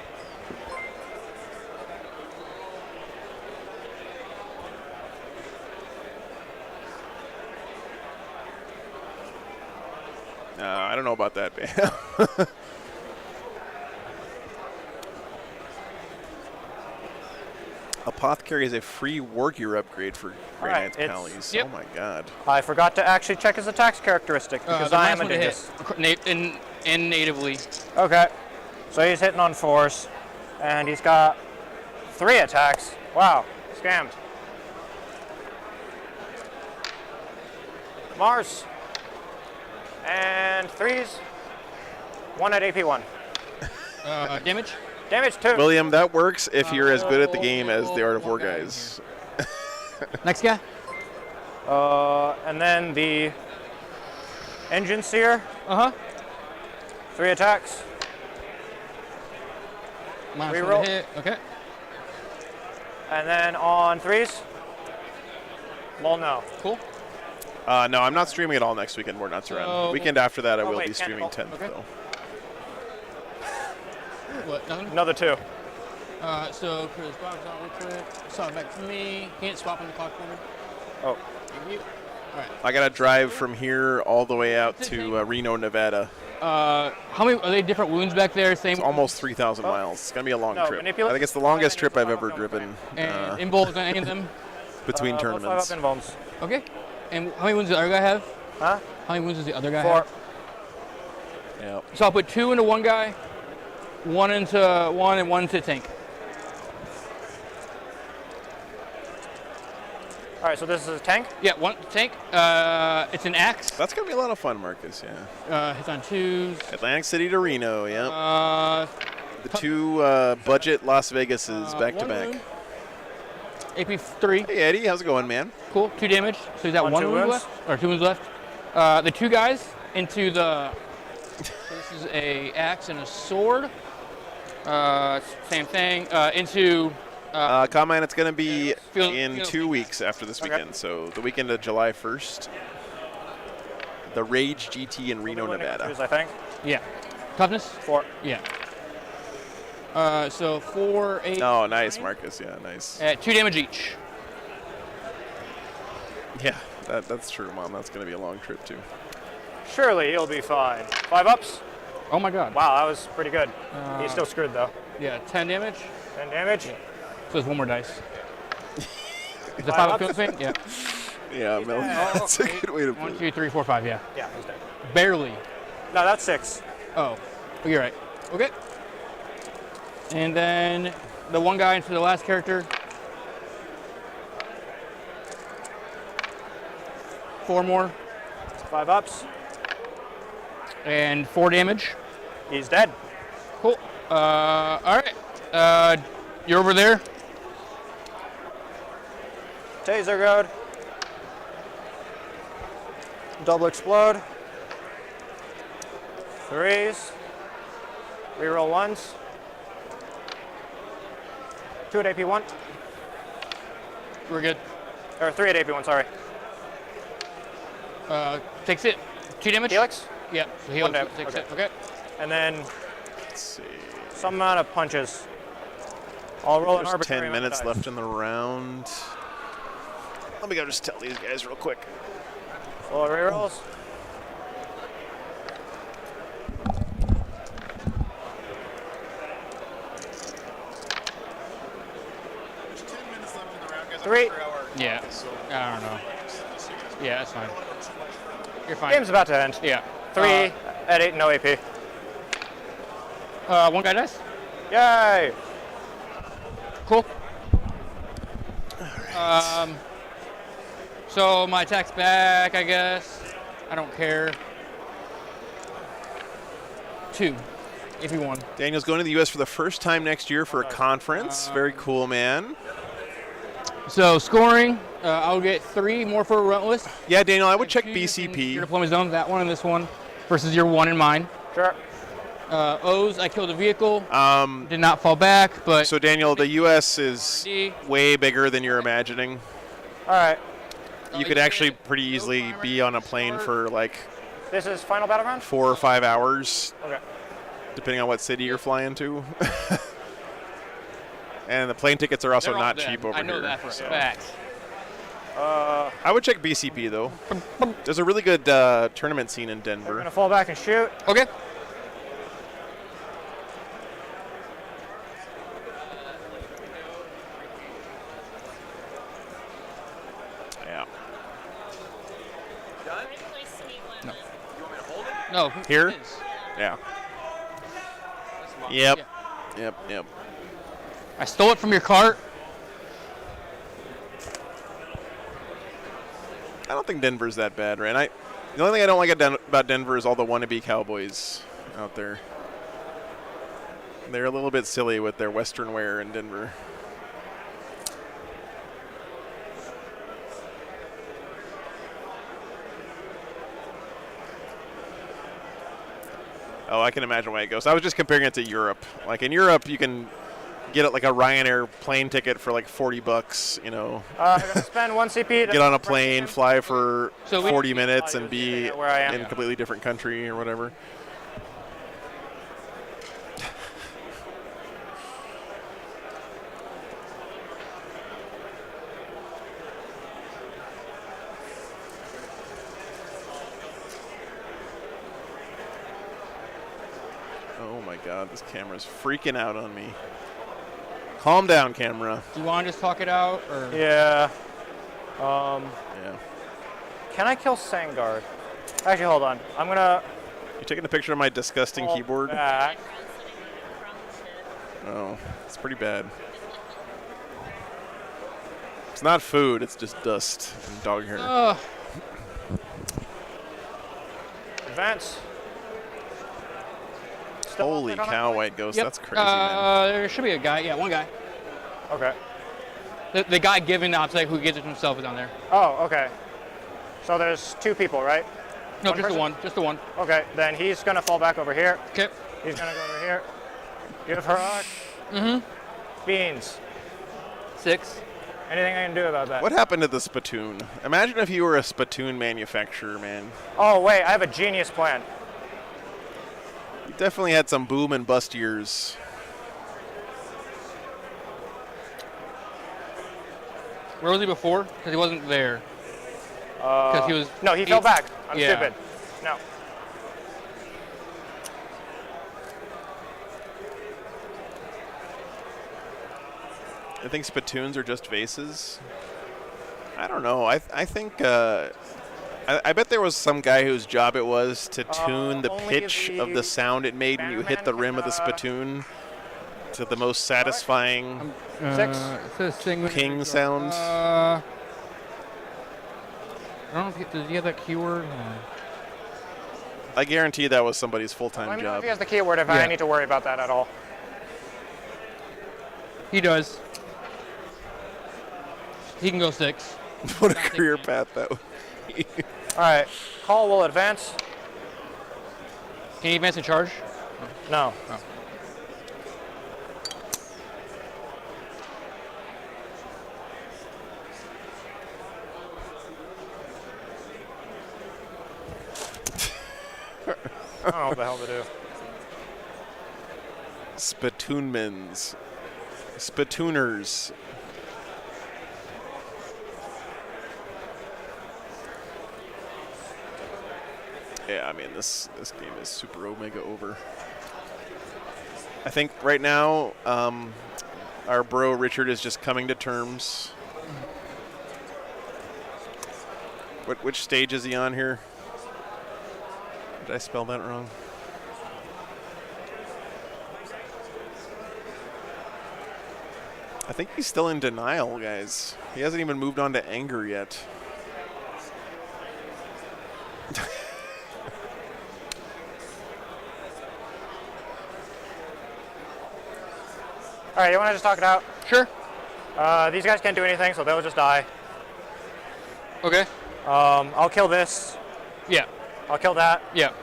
I don't know about that, man. Apothecary is a free war gear upgrade for Grey Knights Pallies. Oh my god. I forgot to actually check his attacks characteristic because I am a dingus. In natively. Okay. So he's hitting on 4s. And he's got 3 attacks. Wow. Scammed. Mars. And 3s. 1 at AP1. Damage? Damage 2. William, that works if you're as good at the game as the Art of War guys. Next guy. And then the Engine Seer. 3 attacks. Minus Reroll. 1 to hit. Okay. And then on 3s. Well, no. Cool. No, I'm not streaming at all next weekend. We're not around. Weekend after that, I will wait, be streaming 10th, Okay. though. What? Nothing? Another 2. So Chris Bob's on real quick. Swap back to me. Can't swap on the clock forward. Oh. Thank you. All right. I got to drive from here all the way out to Reno, Nevada. How many are they different wounds back there? Same. It's almost 3,000 miles. It's going to be a long No, trip. I manipulate. think it's the longest trip I've ever driven And invulns on any of them? between tournaments. 5 up invulns. Okay. And how many wounds does the other guy have? Huh? How many wounds does the other guy 4. have? Yeah. So I'll put 2 into one guy, 1 into one, and 1 into tank. All right, so this is a tank? Yeah, 1 tank. It's an axe. That's going to be a lot of fun, Marcus, yeah. Hits on 2s. Atlantic City to Reno, yeah. The 2 budget Las Vegases back to back. AP 3. Hey, Eddie, how's it going, man? Cool. 2 damage. So he's got 1 2 wound wounds. left, or 2 wounds left. The 2 guys into the. So this is a axe and a sword. Same thing. Into. Combine, it's going to be Field- in field 2 weeks after this weekend. So the weekend of July 1st. The Rage GT in Reno, Nevada. I think. Yeah. Toughness? 4. Yeah. So 4, 8. Oh, nice, Marcus. Yeah, nice. At 2 damage each. Yeah, that's true, Mom. That's going to be a long trip, too. Surely he'll be fine. 5 ups. Oh my god. Wow, that was pretty good. He's still screwed though. Yeah, 10 damage. 10 damage. Yeah. So there's 1 more dice. Is the 5 up kill thing? Yeah. Yeah, Mel. That's a good way to put 1, it. 2, 3, 4, 5. Yeah. Yeah, he's dead. Barely. No, that's 6. Oh, you're right. Okay. And then the 1 guy into the last character. 4 more. 5 ups. And 4 damage. He's dead. Cool. All right. You're over there. Taser goad. Double explode. 3s. Reroll 1s. 2 at AP 1. We're good. Or 3 at AP 1, sorry. Takes it. 2 damage? Helix? Yep. So One Helix damage, takes okay. it. Okay. And then Let's see. some amount of punches. I'll roll an There's arbitrary 10 amount of minutes dice. left in the round. Let me go just tell these guys real quick. Full rerolls. There's 10 minutes left in the round, guys. 3. Yeah. I don't know. Yeah, that's fine. You're fine. Game's about to end. Yeah. 3 at 8, no AP. 1 guy dies. Yay! Cool. So my attack's back, I guess. I don't care. 2, if you won. Daniel's going to the U.S. for the first time next year for a conference. Very cool, man. So scoring, I'll get 3 more for Relentless. Yeah, Daniel, I would check Your BCP. deployment zone, that one and this one, versus your 1 and mine. Sure. O's, I killed a vehicle. Did not fall back, but. So, Daniel, the U.S. is way bigger than you're imagining. All right. You could actually pretty easily be on a plane for like This is final battleground? 4 or 5 hours, Okay. depending on what city you're flying to. And the plane tickets are also They're all not dead. cheap over I know here. that for a so. fact. I would check BCP, though. There's a really good tournament scene in We're Denver. gonna fall back and shoot. Okay. Yeah. No. Here? it is. Yeah. Yep. Yeah. Yep. I stole it from your cart. I don't think Denver's that bad, right? The only thing I don't like about Denver is all the wannabe cowboys out there. They're a little bit silly with their Western wear in Denver. Oh, I can imagine why it goes. I was just comparing it to Europe. Like in Europe, you can get it like a Ryanair plane ticket for like $40. You know, I'm gonna spend 1 CP. Get on a plane, fly for So 40 minutes, and be where I am. in a completely different country or whatever. Oh my God, this camera's freaking out on me. Calm down, camera. Do you want to just talk it out, or? Yeah. Yeah. Can I kill Sangard? Actually, hold on. I'm gonna. You taking a picture of my disgusting fall keyboard? Back. Oh, it's pretty bad. It's not food, it's just dust and dog hair. Advance. Holy cow, White Ghost, that's crazy, man. There should be a guy. Yeah, one guy. Okay. The guy giving the obstacle who gives it himself is on there. Oh, okay. So there's 2 people, right? No, One just person? the one. Just the one. Okay, then he's gonna fall back over here. Okay. He's gonna go over here. Give her rock. Beans. 6. Anything I can do about that? What happened to the spittoon? Imagine if you were a spittoon manufacturer, man. Oh wait, I have a genius plan. You definitely had some boom and bust years. Where was he before? Because he wasn't there. Because he was. No, he fell back. I'm yeah. stupid. No. I think spittoons are just vases. I don't know. I think I bet there was some guy whose job it was to tune the pitch of the sound it made when you hit the rim of the spittoon to the most satisfying 6. king sound. I don't know if does he have that keyword? I guarantee that was somebody's full-time Let me know if job. he has the keyword if I need to worry about that at all. He does. He can go 6. What a career path that would be. All right, call will advance. Can he advance and charge? No. Oh. I don't know what the hell to do. Spittoonmans. Spittooners. Yeah, I mean, this game is super omega over. I think right now, our bro Richard is just coming to terms. Which stage is he on here? Did I spell that wrong? I think he's still in denial, guys. He hasn't even moved on to anger yet. All right, you want to just talk it out? Sure. These guys can't do anything, so they'll just die. Okay. I'll kill this. Yeah. I'll kill that. Yeah.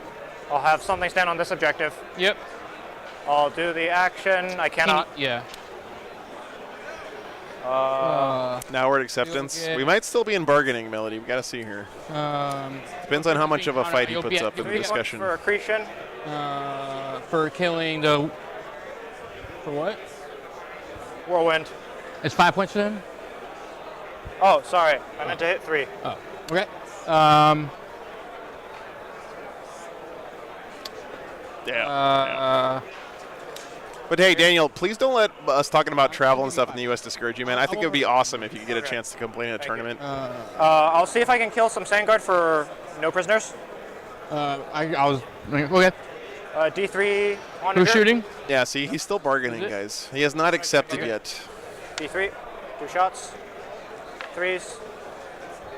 I'll have something stand on this objective. Yep. I'll do the action. I cannot. Yeah. Now we're at acceptance. We might still be in bargaining, Melody. We gotta see here. Depends on how much of a fight he puts up in the discussion. For accretion. For killing the. For what? Whirlwind. It's 5 points for him. Oh, sorry. I meant to hit 3. Oh. Okay. Yeah. But hey, Daniel, please don't let us talking about travel and stuff in the U.S. discourage you, man. I think it would be awesome if you could get a chance to complain in a tournament. I'll see if I can kill some Sangard for no prisoners. I was okay. D3 on Who's shooting? Yeah, see, he's still bargaining, guys. He has not accepted yet. D3, 2 shots, 3s,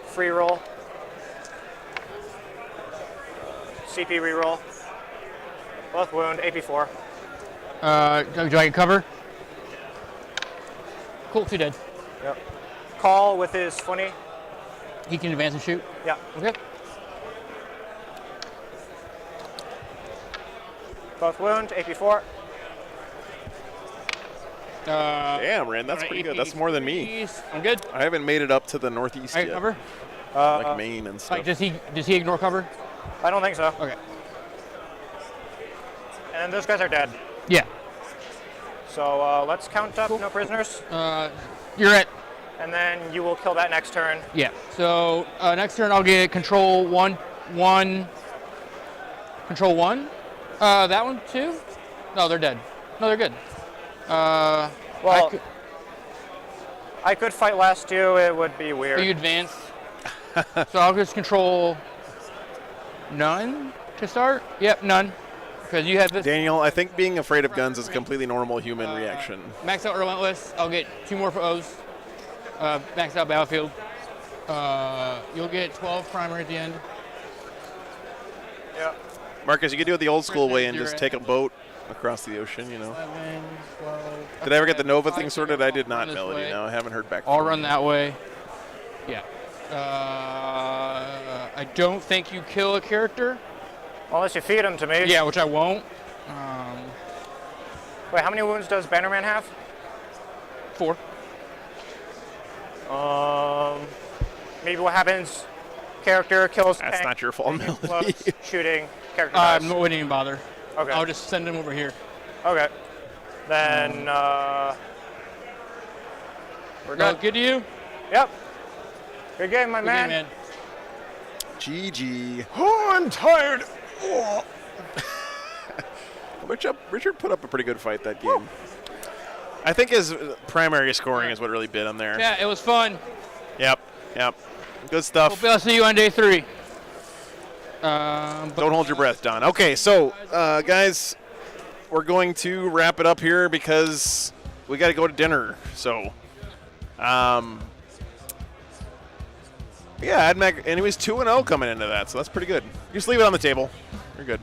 free roll, CP reroll, both wound, AP4. Do I get cover? Cool, 2 dead. Yep. Call with his 20. He can advance and shoot? Yeah. Okay. Both wound, AP 4. Damn, Ren, that's pretty good. That's more than me. I'm good. I haven't made it up to the northeast I yet. cover? Like Maine and stuff. Like, does he ignore cover? I don't think so. Okay. And those guys are dead. Yeah. So let's count up no prisoners. You're at. And then you will kill that next turn. Yeah. So next turn I'll get control 1. Control 1. That one too? No, they're dead. No, they're good. Well, I could fight last two. It would be weird. So you advance. So I'll just control none to start. Yep, none. Because you have this. Daniel, I think being afraid of guns is a completely normal human reaction. Max out Relentless. I'll get 2 more for O's. Max out Battlefield. You'll get 12 primary at the end. Yeah. Marcus, you could do it the old school way and just take a boat across the ocean, you know. 11, 12. Did I ever get the Nova thing sorted? I did not, Melody. No, I haven't heard back from I'll you. run that way. Yeah. I don't think you kill a character. Unless you feed them to me. Yeah, which I won't. Wait, how many wounds does Bannerman have? 4. Maybe what happens? Character kills. That's tank, not your fault, tank Melody. explodes, shooting. Character dies. I wouldn't even bother. Okay. I'll just send him over here. Okay. Then we're good. Good to you? Yep. Good game, my Good man. game, man. GG. Oh, I'm tired. Oh. Richard put up a pretty good fight that game. I think his primary scoring is what really bit him there. Yeah, it was fun. Yep. Good stuff. Hope I'll see you on day 3. Don't hold your breath, Don. Okay, so guys, we're going to wrap it up here because we got to go to dinner. So, yeah, Admech, and he was 2-0 coming into that, so that's pretty good. Just leave it on the table. You're good.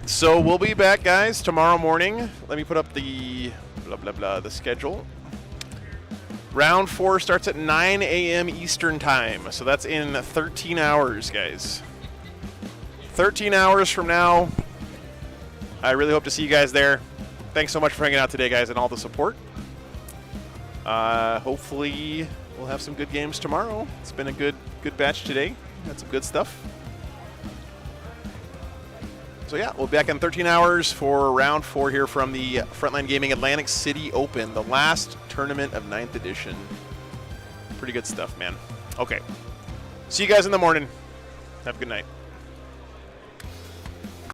So we'll be back, guys, tomorrow morning. Let me put up the the schedule. Round 4 starts at 9 a.m. Eastern time, so that's in 13 hours, guys. 13 hours from now. I really hope to see you guys there. Thanks so much for hanging out today, guys, and all the support. Hopefully we'll have some good games tomorrow. It's been a good batch today. Had some good stuff. So yeah, we'll be back in 13 hours for round 4 here from the Frontline Gaming Atlantic City Open, the last tournament of 9th edition. Pretty good stuff, man. Okay. See you guys in the morning. Have a good night.